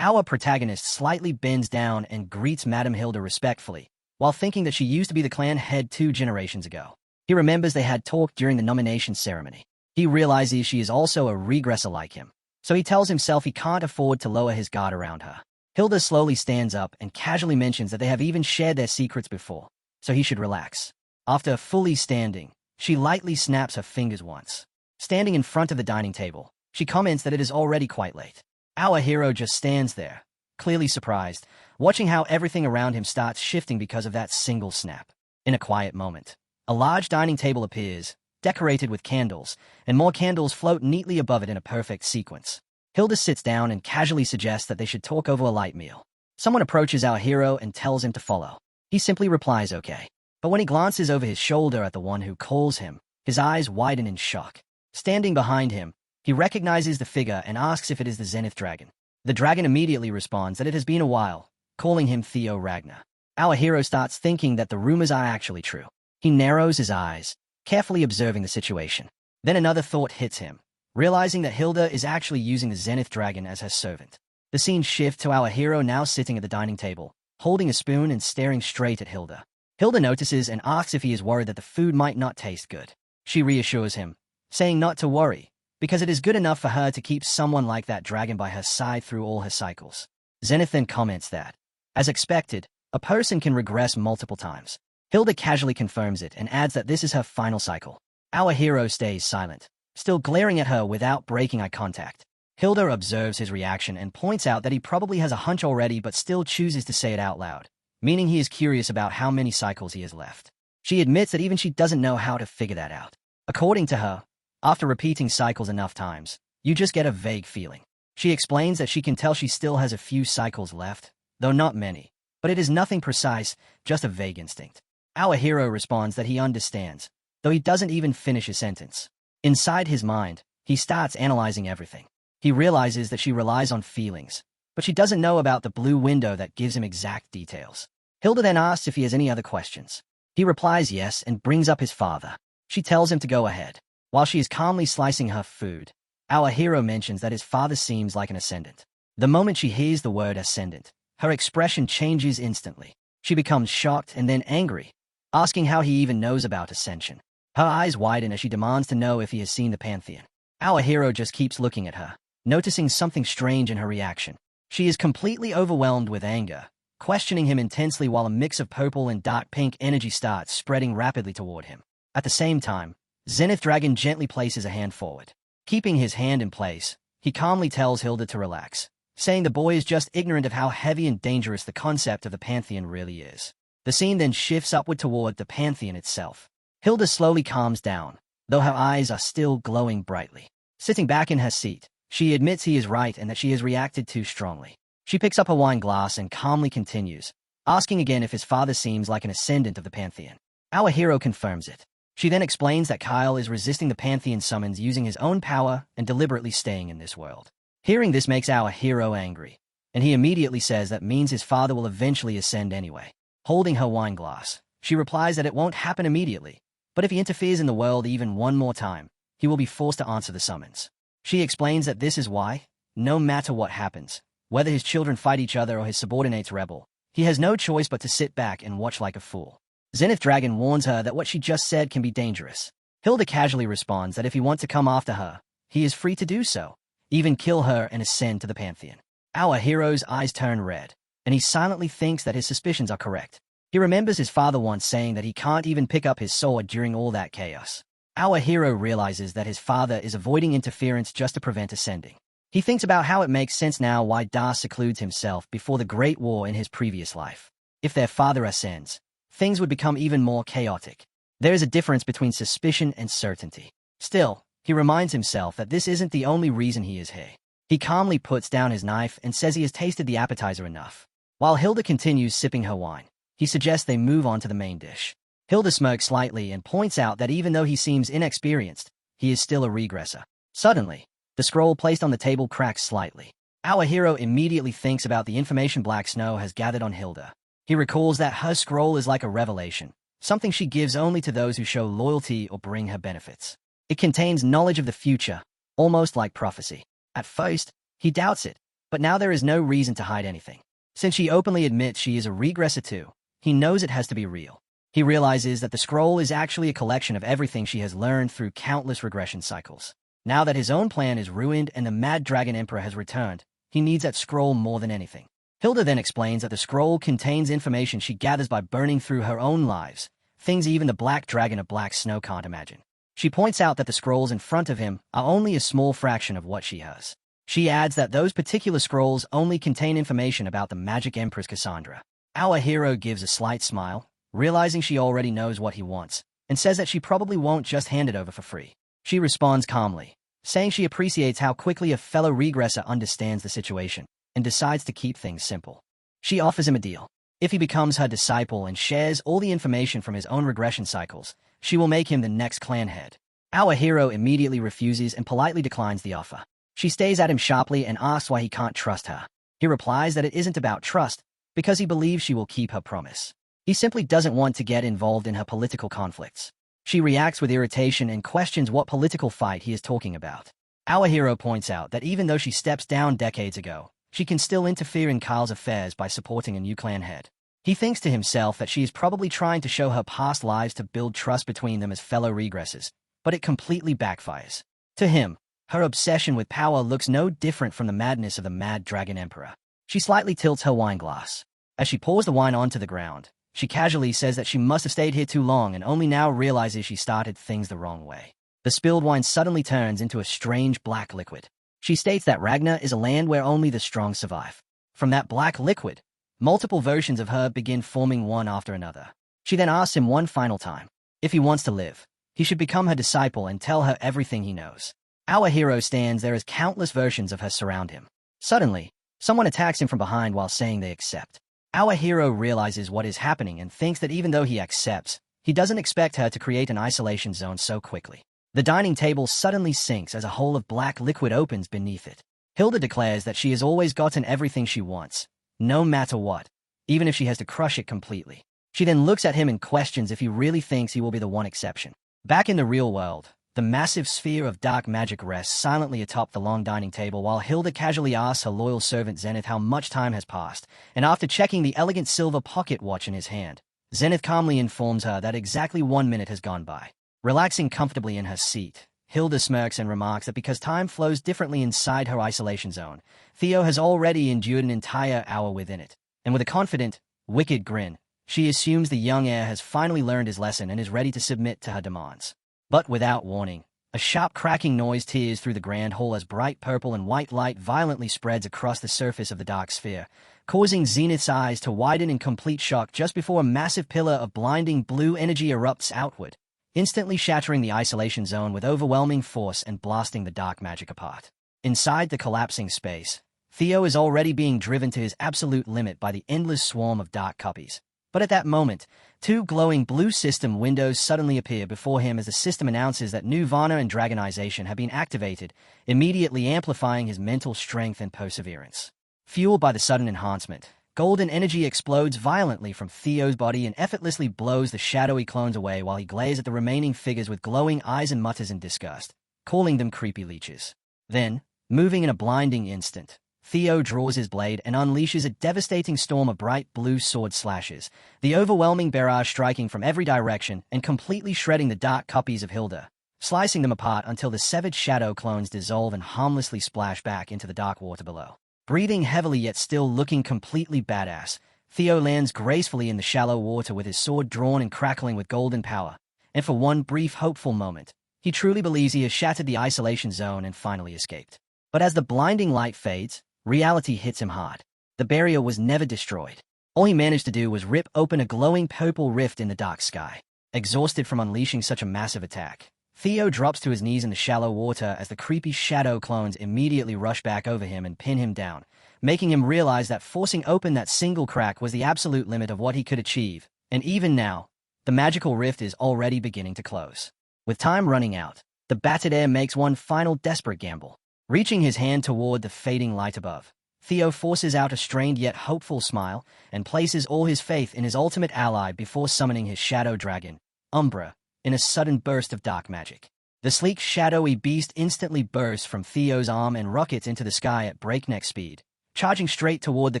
Speaker 1: Our protagonist slightly bends down and greets Madame Hilda respectfully, while thinking that she used to be the clan head 2 generations ago. He remembers they had talked during the nomination ceremony. He realizes she is also a regresser like him, so he tells himself he can't afford to lower his guard around her. Hilda slowly stands up and casually mentions that they have even shared their secrets before, so he should relax. After fully standing, she lightly snaps her fingers once. Standing in front of the dining table, she comments that it is already quite late. Our hero just stands there, clearly surprised, watching how everything around him starts shifting because of that single snap. In a quiet moment, a large dining table appears, decorated with candles, and more candles float neatly above it in a perfect sequence. Hilda sits down and casually suggests that they should talk over a light meal. Someone approaches our hero and tells him to follow. He simply replies okay. But when he glances over his shoulder at the one who calls him, his eyes widen in shock. Standing behind him, he recognizes the figure and asks if it is the Zenith Dragon. The dragon immediately responds that it has been a while, calling him Theo Ragnar. Our hero starts thinking that the rumors are actually true. He narrows his eyes, carefully observing the situation. Then another thought hits him, realizing that Hilda is actually using the Zenith Dragon as her servant. The scene shifts to our hero now sitting at the dining table, holding a spoon and staring straight at Hilda. Hilda notices and asks if he is worried that the food might not taste good. She reassures him, saying not to worry, because it is good enough for her to keep someone like that dragon by her side through all her cycles. Zenith then comments that, as expected, a person can regress multiple times. Hilda casually confirms it and adds that this is her final cycle. Our hero stays silent, still glaring at her without breaking eye contact. Hilda observes his reaction and points out that he probably has a hunch already but still chooses to say it out loud, meaning he is curious about how many cycles he has left. She admits that even she doesn't know how to figure that out. According to her, after repeating cycles enough times, you just get a vague feeling. She explains that she can tell she still has a few cycles left, though not many, but it is nothing precise, just a vague instinct. Our hero responds that he understands, though he doesn't even finish his sentence. Inside his mind, he starts analyzing everything. He realizes that she relies on feelings, but she doesn't know about the blue window that gives him exact details. Hilda then asks if he has any other questions. He replies yes and brings up his father. She tells him to go ahead. While she is calmly slicing her food, our hero mentions that his father seems like an ascendant. The moment she hears the word ascendant, her expression changes instantly. She becomes shocked and then angry, asking how he even knows about Ascension. Her eyes widen as she demands to know if he has seen the Pantheon. Our hero just keeps looking at her, noticing something strange in her reaction. She is completely overwhelmed with anger, questioning him intensely while a mix of purple and dark pink energy starts spreading rapidly toward him. At the same time, Zenith Dragon gently places a hand forward. Keeping his hand in place, he calmly tells Hilda to relax, saying the boy is just ignorant of how heavy and dangerous the concept of the Pantheon really is. The scene then shifts upward toward the Pantheon itself. Hilda slowly calms down, though her eyes are still glowing brightly. Sitting back in her seat, she admits he is right and that she has reacted too strongly. She picks up her wine glass and calmly continues, asking again if his father seems like an ascendant of the Pantheon. Our hero confirms it. She then explains that Kyle is resisting the Pantheon summons using his own power and deliberately staying in this world. Hearing this makes our hero angry, and he immediately says that means his father will eventually ascend anyway. Holding her wine glass, she replies that it won't happen immediately, but if he interferes in the world even one more time, he will be forced to answer the summons. She explains that this is why, no matter what happens, whether his children fight each other or his subordinates rebel, he has no choice but to sit back and watch like a fool. Zenith Dragon warns her that what she just said can be dangerous. Hilda casually responds that if he wants to come after her, he is free to do so, even kill her and ascend to the Pantheon. Our hero's eyes turn red, and he silently thinks that his suspicions are correct. He remembers his father once saying that he can't even pick up his sword during all that chaos. Our hero realizes that his father is avoiding interference just to prevent ascending. He thinks about how it makes sense now why Da secludes himself before the Great War in his previous life. If their father ascends, things would become even more chaotic. There is a difference between suspicion and certainty. Still, he reminds himself that this isn't the only reason he is here. He calmly puts down his knife and says he has tasted the appetizer enough. While Hilda continues sipping her wine, he suggests they move on to the main dish. Hilda smirks slightly and points out that even though he seems inexperienced, he is still a regresser. Suddenly, the scroll placed on the table cracks slightly. Our hero immediately thinks about the information Black Snow has gathered on Hilda. He recalls that her scroll is like a revelation, something she gives only to those who show loyalty or bring her benefits. It contains knowledge of the future, almost like prophecy. At first, he doubts it, but now there is no reason to hide anything. Since she openly admits she is a regresser too, he knows it has to be real. He realizes that the scroll is actually a collection of everything she has learned through countless regression cycles. Now that his own plan is ruined and the Mad Dragon Emperor has returned, he needs that scroll more than anything. Hilda then explains that the scroll contains information she gathers by burning through her own lives, things even the Black Dragon of Black Snow can't imagine. She points out that the scrolls in front of him are only a small fraction of what she has. She adds that those particular scrolls only contain information about the Magic Empress Cassandra. Our hero gives a slight smile, realizing she already knows what he wants, and says that she probably won't just hand it over for free. She responds calmly, saying she appreciates how quickly a fellow regresser understands the situation and decides to keep things simple. She offers him a deal. If he becomes her disciple and shares all the information from his own regression cycles, she will make him the next clan head. Our hero immediately refuses and politely declines the offer. She stares at him sharply and asks why he can't trust her. He replies that it isn't about trust, because he believes she will keep her promise. He simply doesn't want to get involved in her political conflicts. She reacts with irritation and questions what political fight he is talking about. Our hero points out that even though she steps down decades ago, she can still interfere in Carl's affairs by supporting a new clan head. He thinks to himself that she is probably trying to show her past lives to build trust between them as fellow regressors, but it completely backfires. To him, her obsession with power looks no different from the madness of the Mad Dragon Emperor. She slightly tilts her wine glass. As she pours the wine onto the ground, she casually says that she must have stayed here too long and only now realizes she started things the wrong way. The spilled wine suddenly turns into a strange black liquid. She states that Ragnar is a land where only the strong survive. From that black liquid, multiple versions of her begin forming one after another. She then asks him one final time, if he wants to live, he should become her disciple and tell her everything he knows. Our hero stands there as countless versions of her surround him. Suddenly, someone attacks him from behind while saying they accept. Our hero realizes what is happening and thinks that even though he accepts, he doesn't expect her to create an isolation zone so quickly. The dining table suddenly sinks as a hole of black liquid opens beneath it. Hilda declares that she has always gotten everything she wants, no matter what, even if she has to crush it completely. She then looks at him and questions if he really thinks he will be the one exception. Back in the real world, the massive sphere of dark magic rests silently atop the long dining table while Hilda casually asks her loyal servant Zenith how much time has passed, and after checking the elegant silver pocket watch in his hand, Zenith calmly informs her that exactly 1 minute has gone by. Relaxing comfortably in her seat, Hilda smirks and remarks that because time flows differently inside her isolation zone, Theo has already endured an entire hour within it, and with a confident, wicked grin, she assumes the young heir has finally learned his lesson and is ready to submit to her demands. But without warning, a sharp cracking noise tears through the grand hall as bright purple and white light violently spreads across the surface of the dark sphere, causing Zenith's eyes to widen in complete shock just before a massive pillar of blinding blue energy erupts outward, instantly shattering the isolation zone with overwhelming force and blasting the dark magic apart. Inside the collapsing space, Theo is already being driven to his absolute limit by the endless swarm of dark copies. But at that moment, 2 glowing blue system windows suddenly appear before him as the system announces that Nirvana and Dragonization have been activated, immediately amplifying his mental strength and perseverance. Fueled by the sudden enhancement, golden energy explodes violently from Theo's body and effortlessly blows the shadowy clones away while he glares at the remaining figures with glowing eyes and mutters in disgust, calling them creepy leeches. Then, moving in a blinding instant, Theo draws his blade and unleashes a devastating storm of bright blue sword slashes, the overwhelming barrage striking from every direction and completely shredding the dark copies of Hilda, slicing them apart until the severed shadow clones dissolve and harmlessly splash back into the dark water below. Breathing heavily yet still looking completely badass, Theo lands gracefully in the shallow water with his sword drawn and crackling with golden power, and for one brief hopeful moment, he truly believes he has shattered the isolation zone and finally escaped. But as the blinding light fades, reality hits him hard. The barrier was never destroyed. All he managed to do was rip open a glowing purple rift in the dark sky. exhausted from unleashing such a massive attack. Theo drops to his knees in the shallow water as the creepy shadow clones immediately rush back over him and pin him down, making him realize that forcing open that single crack was the absolute limit of what he could achieve, and even now, the magical rift is already beginning to close. With time running out, the battered heir makes one final desperate gamble. Reaching his hand toward the fading light above, Theo forces out a strained yet hopeful smile and places all his faith in his ultimate ally before summoning his shadow dragon, Umbra, in a sudden burst of dark magic. The sleek, shadowy beast instantly bursts from Theo's arm and rockets into the sky at breakneck speed, charging straight toward the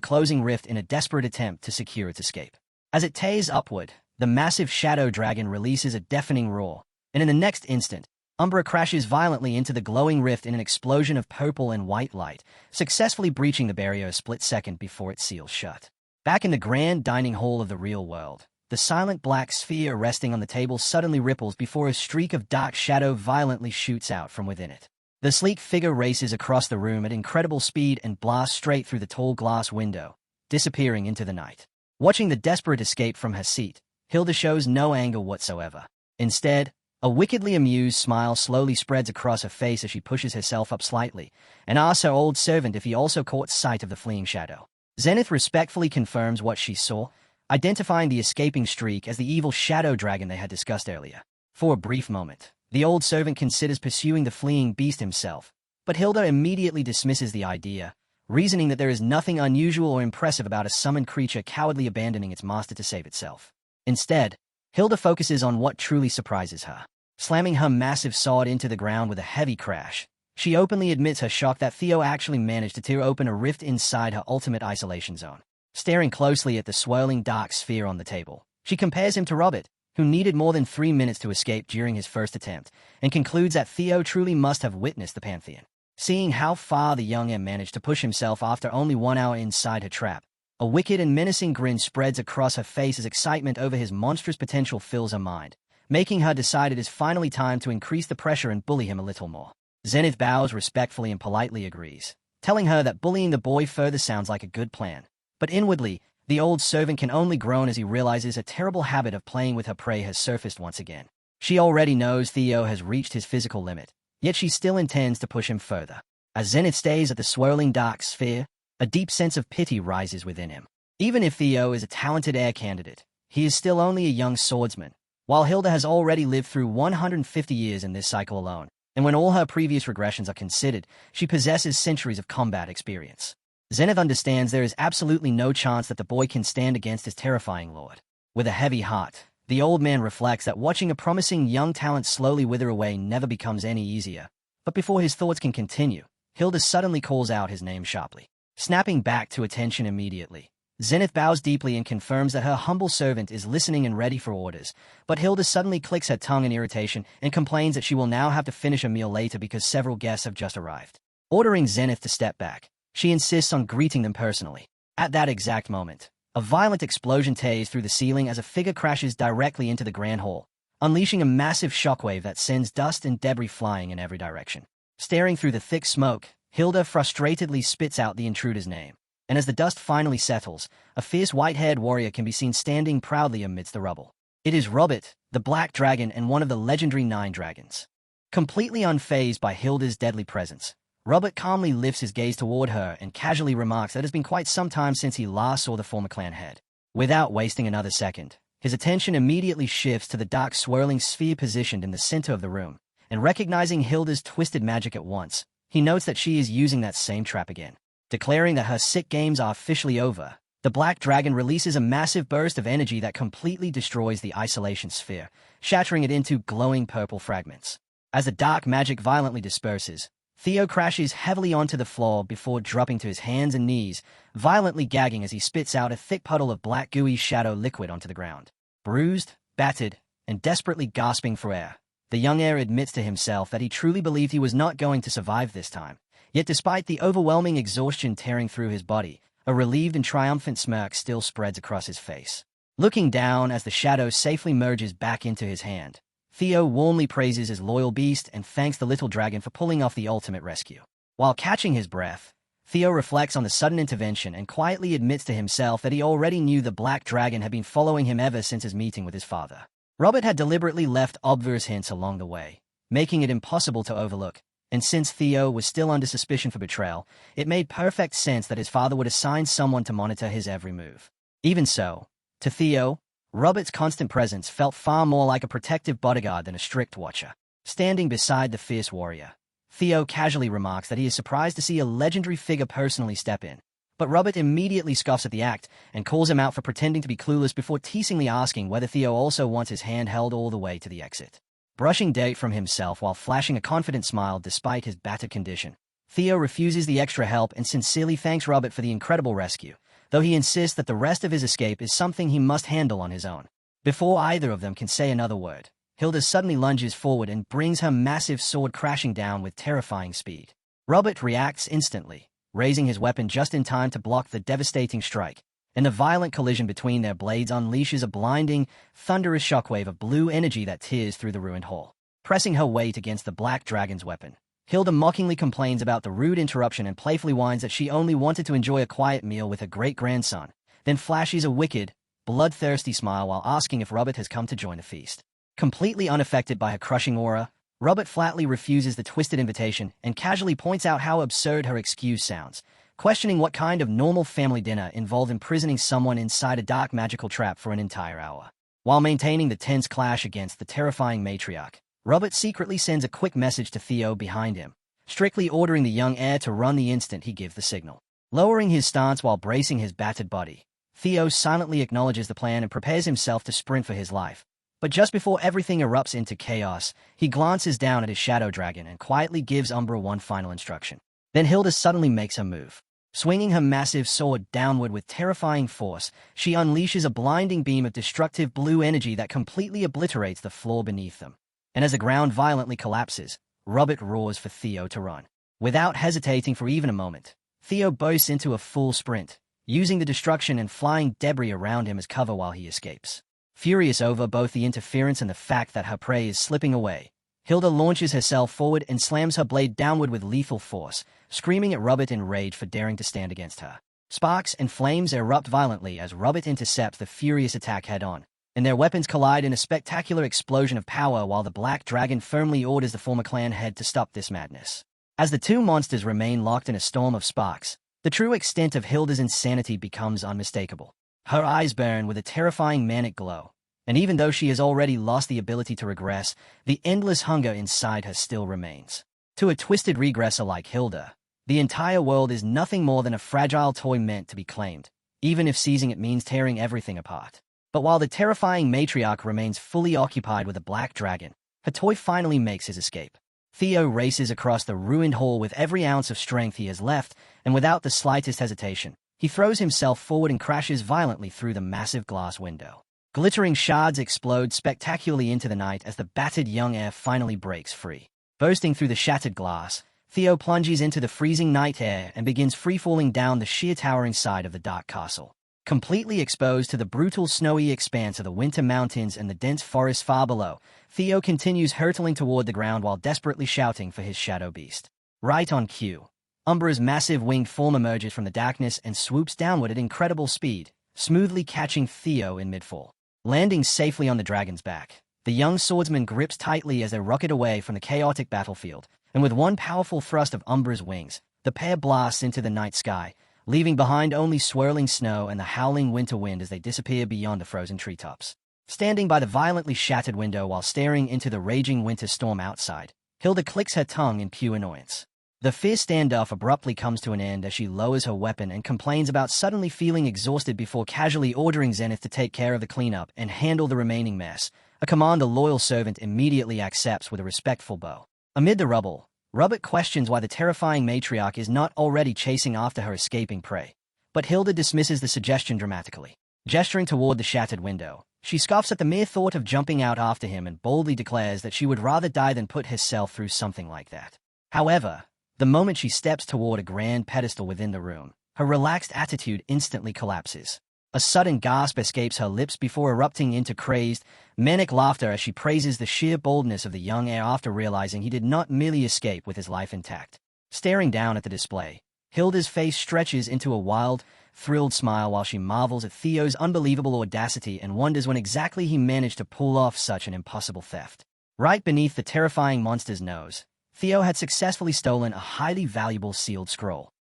Speaker 1: closing rift in a desperate attempt to secure its escape. As it tears upward, the massive shadow dragon releases a deafening roar, and in the next instant, Umbra crashes violently into the glowing rift in an explosion of purple and white light, successfully breaching the barrier a split second before it seals shut. Back in the grand dining hall of the real world, the silent black sphere resting on the table suddenly ripples before a streak of dark shadow violently shoots out from within it. The sleek figure races across the room at incredible speed and blasts straight through the tall glass window, disappearing into the night. Watching the desperate escape from her seat, Hilda shows no anger whatsoever. Instead, a wickedly amused smile slowly spreads across her face as she pushes herself up slightly and asks her old servant if he also caught sight of the fleeing shadow. Zenith respectfully confirms what she saw, identifying the escaping streak as the evil shadow dragon they had discussed earlier. For a brief moment, the old servant considers pursuing the fleeing beast himself, but Hilda immediately dismisses the idea, reasoning that there is nothing unusual or impressive about a summoned creature cowardly abandoning its master to save itself. Instead, Hilda focuses on what truly surprises her. Slamming her massive sword into the ground with a heavy crash, she openly admits her shock that Theo actually managed to tear open a rift inside her ultimate isolation zone. Staring closely at the swirling dark sphere on the table, she compares him to Robert, who needed more than 3 minutes to escape during his first attempt, and concludes that Theo truly must have witnessed the Pantheon. Seeing how far the young heir managed to push himself after only 1 hour inside her trap, a wicked and menacing grin spreads across her face as excitement over his monstrous potential fills her mind, making her decide it is finally time to increase the pressure and bully him a little more. Zenith bows respectfully and politely agrees, telling her that bullying the boy further sounds like a good plan. But inwardly, the old servant can only groan as he realizes a terrible habit of playing with her prey has surfaced once again. She already knows Theo has reached his physical limit, yet she still intends to push him further. As Zenith stays at the swirling dark sphere, a deep sense of pity rises within him. Even if Theo is a talented heir candidate, he is still only a young swordsman, while Hilda has already lived through 150 years in this cycle alone, and when all her previous regressions are considered, she possesses centuries of combat experience. Zenith understands there is absolutely no chance that the boy can stand against his terrifying lord. With a heavy heart, the old man reflects that watching a promising young talent slowly wither away never becomes any easier. But before his thoughts can continue, Hilda suddenly calls out his name sharply. Snapping back to attention immediately, Zenith bows deeply and confirms that her humble servant is listening and ready for orders, but Hilda suddenly clicks her tongue in irritation and complains that she will now have to finish a meal later because several guests have just arrived. Ordering Zenith to step back, she insists on greeting them personally. At that exact moment, a violent explosion tears through the ceiling as a figure crashes directly into the grand hall, unleashing a massive shockwave that sends dust and debris flying in every direction. Staring through the thick smoke, Hilda frustratedly spits out the intruder's name, and as the dust finally settles, a fierce white-haired warrior can be seen standing proudly amidst the rubble. It is Robert, the Black Dragon and one of the legendary 9 dragons. Completely unfazed by Hilda's deadly presence, Robert calmly lifts his gaze toward her and casually remarks that it has been quite some time since he last saw the former clan head. Without wasting another second, his attention immediately shifts to the dark swirling sphere positioned in the center of the room, and recognizing Hilda's twisted magic at once, he notes that she is using that same trap again. Declaring that her sick games are officially over, the Black Dragon releases a massive burst of energy that completely destroys the isolation sphere, shattering it into glowing purple fragments. As the dark magic violently disperses, Theo crashes heavily onto the floor before dropping to his hands and knees, violently gagging as he spits out a thick puddle of black gooey shadow liquid onto the ground. Bruised, battered, and desperately gasping for air, the young heir admits to himself that he truly believed he was not going to survive this time. Yet despite the overwhelming exhaustion tearing through his body, a relieved and triumphant smirk still spreads across his face. Looking down as the shadow safely merges back into his hand, Theo warmly praises his loyal beast and thanks the little dragon for pulling off the ultimate rescue. While catching his breath, Theo reflects on the sudden intervention and quietly admits to himself that he already knew the Black Dragon had been following him ever since his meeting with his father. Robert had deliberately left obvious hints along the way, making it impossible to overlook, and since Theo was still under suspicion for betrayal, it made perfect sense that his father would assign someone to monitor his every move. Even so, to Theo, Robert's constant presence felt far more like a protective bodyguard than a strict watcher. Standing beside the fierce warrior, Theo casually remarks that he is surprised to see a legendary figure personally step in, but Robert immediately scoffs at the act and calls him out for pretending to be clueless before teasingly asking whether Theo also wants his hand held all the way to the exit. Brushing dirt from himself while flashing a confident smile despite his battered condition, Theo refuses the extra help and sincerely thanks Robert for the incredible rescue, though he insists that the rest of his escape is something he must handle on his own. Before either of them can say another word, Hilda suddenly lunges forward and brings her massive sword crashing down with terrifying speed. Robert reacts instantly, raising his weapon just in time to block the devastating strike, and the violent collision between their blades unleashes a blinding, thunderous shockwave of blue energy that tears through the ruined hall. Pressing her weight against the black dragon's weapon, Hilda mockingly complains about the rude interruption and playfully whines that she only wanted to enjoy a quiet meal with her great-grandson, then flashes a wicked, bloodthirsty smile while asking if Robert has come to join the feast. Completely unaffected by her crushing aura, Robert flatly refuses the twisted invitation and casually points out how absurd her excuse sounds, questioning what kind of normal family dinner involved imprisoning someone inside a dark magical trap for an entire hour. While maintaining the tense clash against the terrifying matriarch, Robert secretly sends a quick message to Theo behind him, strictly ordering the young heir to run the instant he gives the signal. Lowering his stance while bracing his battered body, Theo silently acknowledges the plan and prepares himself to sprint for his life. But just before everything erupts into chaos, he glances down at his shadow dragon and quietly gives Umbra one final instruction. Then Hilda suddenly makes her move. Swinging her massive sword downward with terrifying force, she unleashes a blinding beam of destructive blue energy that completely obliterates the floor beneath them. And as the ground violently collapses, Robert roars for Theo to run. Without hesitating for even a moment, Theo bursts into a full sprint, using the destruction and flying debris around him as cover while he escapes. Furious over both the interference and the fact that her prey is slipping away, Hilda launches herself forward and slams her blade downward with lethal force, screaming at Robert in rage for daring to stand against her. Sparks and flames erupt violently as Robert intercepts the furious attack head-on, and their weapons collide in a spectacular explosion of power while the Black Dragon firmly orders the former clan head to stop this madness. As the two monsters remain locked in a storm of sparks, the true extent of Hilda's insanity becomes unmistakable. Her eyes burn with a terrifying manic glow, and even though she has already lost the ability to regress, the endless hunger inside her still remains. To a twisted regresser like Hilda, the entire world is nothing more than a fragile toy meant to be claimed, even if seizing it means tearing everything apart. But while the terrifying matriarch remains fully occupied with a black dragon, her toy finally makes his escape. Theo races across the ruined hall with every ounce of strength he has left, and without the slightest hesitation, he throws himself forward and crashes violently through the massive glass window. Glittering shards explode spectacularly into the night as the battered young heir finally breaks free. Bursting through the shattered glass, Theo plunges into the freezing night air and begins free-falling down the sheer towering side of the dark castle. Completely exposed to the brutal snowy expanse of the winter mountains and the dense forest far below, Theo continues hurtling toward the ground while desperately shouting for his shadow beast. Right on cue, Umbra's massive winged form emerges from the darkness and swoops downward at incredible speed, smoothly catching Theo in midfall. Landing safely on the dragon's back, the young swordsman grips tightly as they rocket away from the chaotic battlefield, and with one powerful thrust of Umbra's wings, the pair blasts into the night sky, leaving behind only swirling snow and the howling winter wind as they disappear beyond the frozen treetops. Standing by the violently shattered window while staring into the raging winter storm outside, Hilda clicks her tongue in pure annoyance. The fierce standoff abruptly comes to an end as she lowers her weapon and complains about suddenly feeling exhausted before casually ordering Zenith to take care of the cleanup and handle the remaining mess, a command the loyal servant immediately accepts with a respectful bow. Amid the rubble, Robert questions why the terrifying matriarch is not already chasing after her escaping prey, but Hilda dismisses the suggestion dramatically. Gesturing toward the shattered window, she scoffs at the mere thought of jumping out after him and boldly declares that she would rather die than put herself through something like that. However, the moment she steps toward a grand pedestal within the room, her relaxed attitude instantly collapses. A sudden gasp escapes her lips before erupting into crazed, manic laughter as she praises the sheer boldness of the young heir after realizing he did not merely escape with his life intact. Staring down at the display, Hilda's face stretches into a wild, thrilled smile while she marvels at Theo's unbelievable audacity and wonders when exactly he managed to pull off such an impossible theft. Right beneath the terrifying monster's nose, Theo had successfully stolen a highly valuable sealed scroll.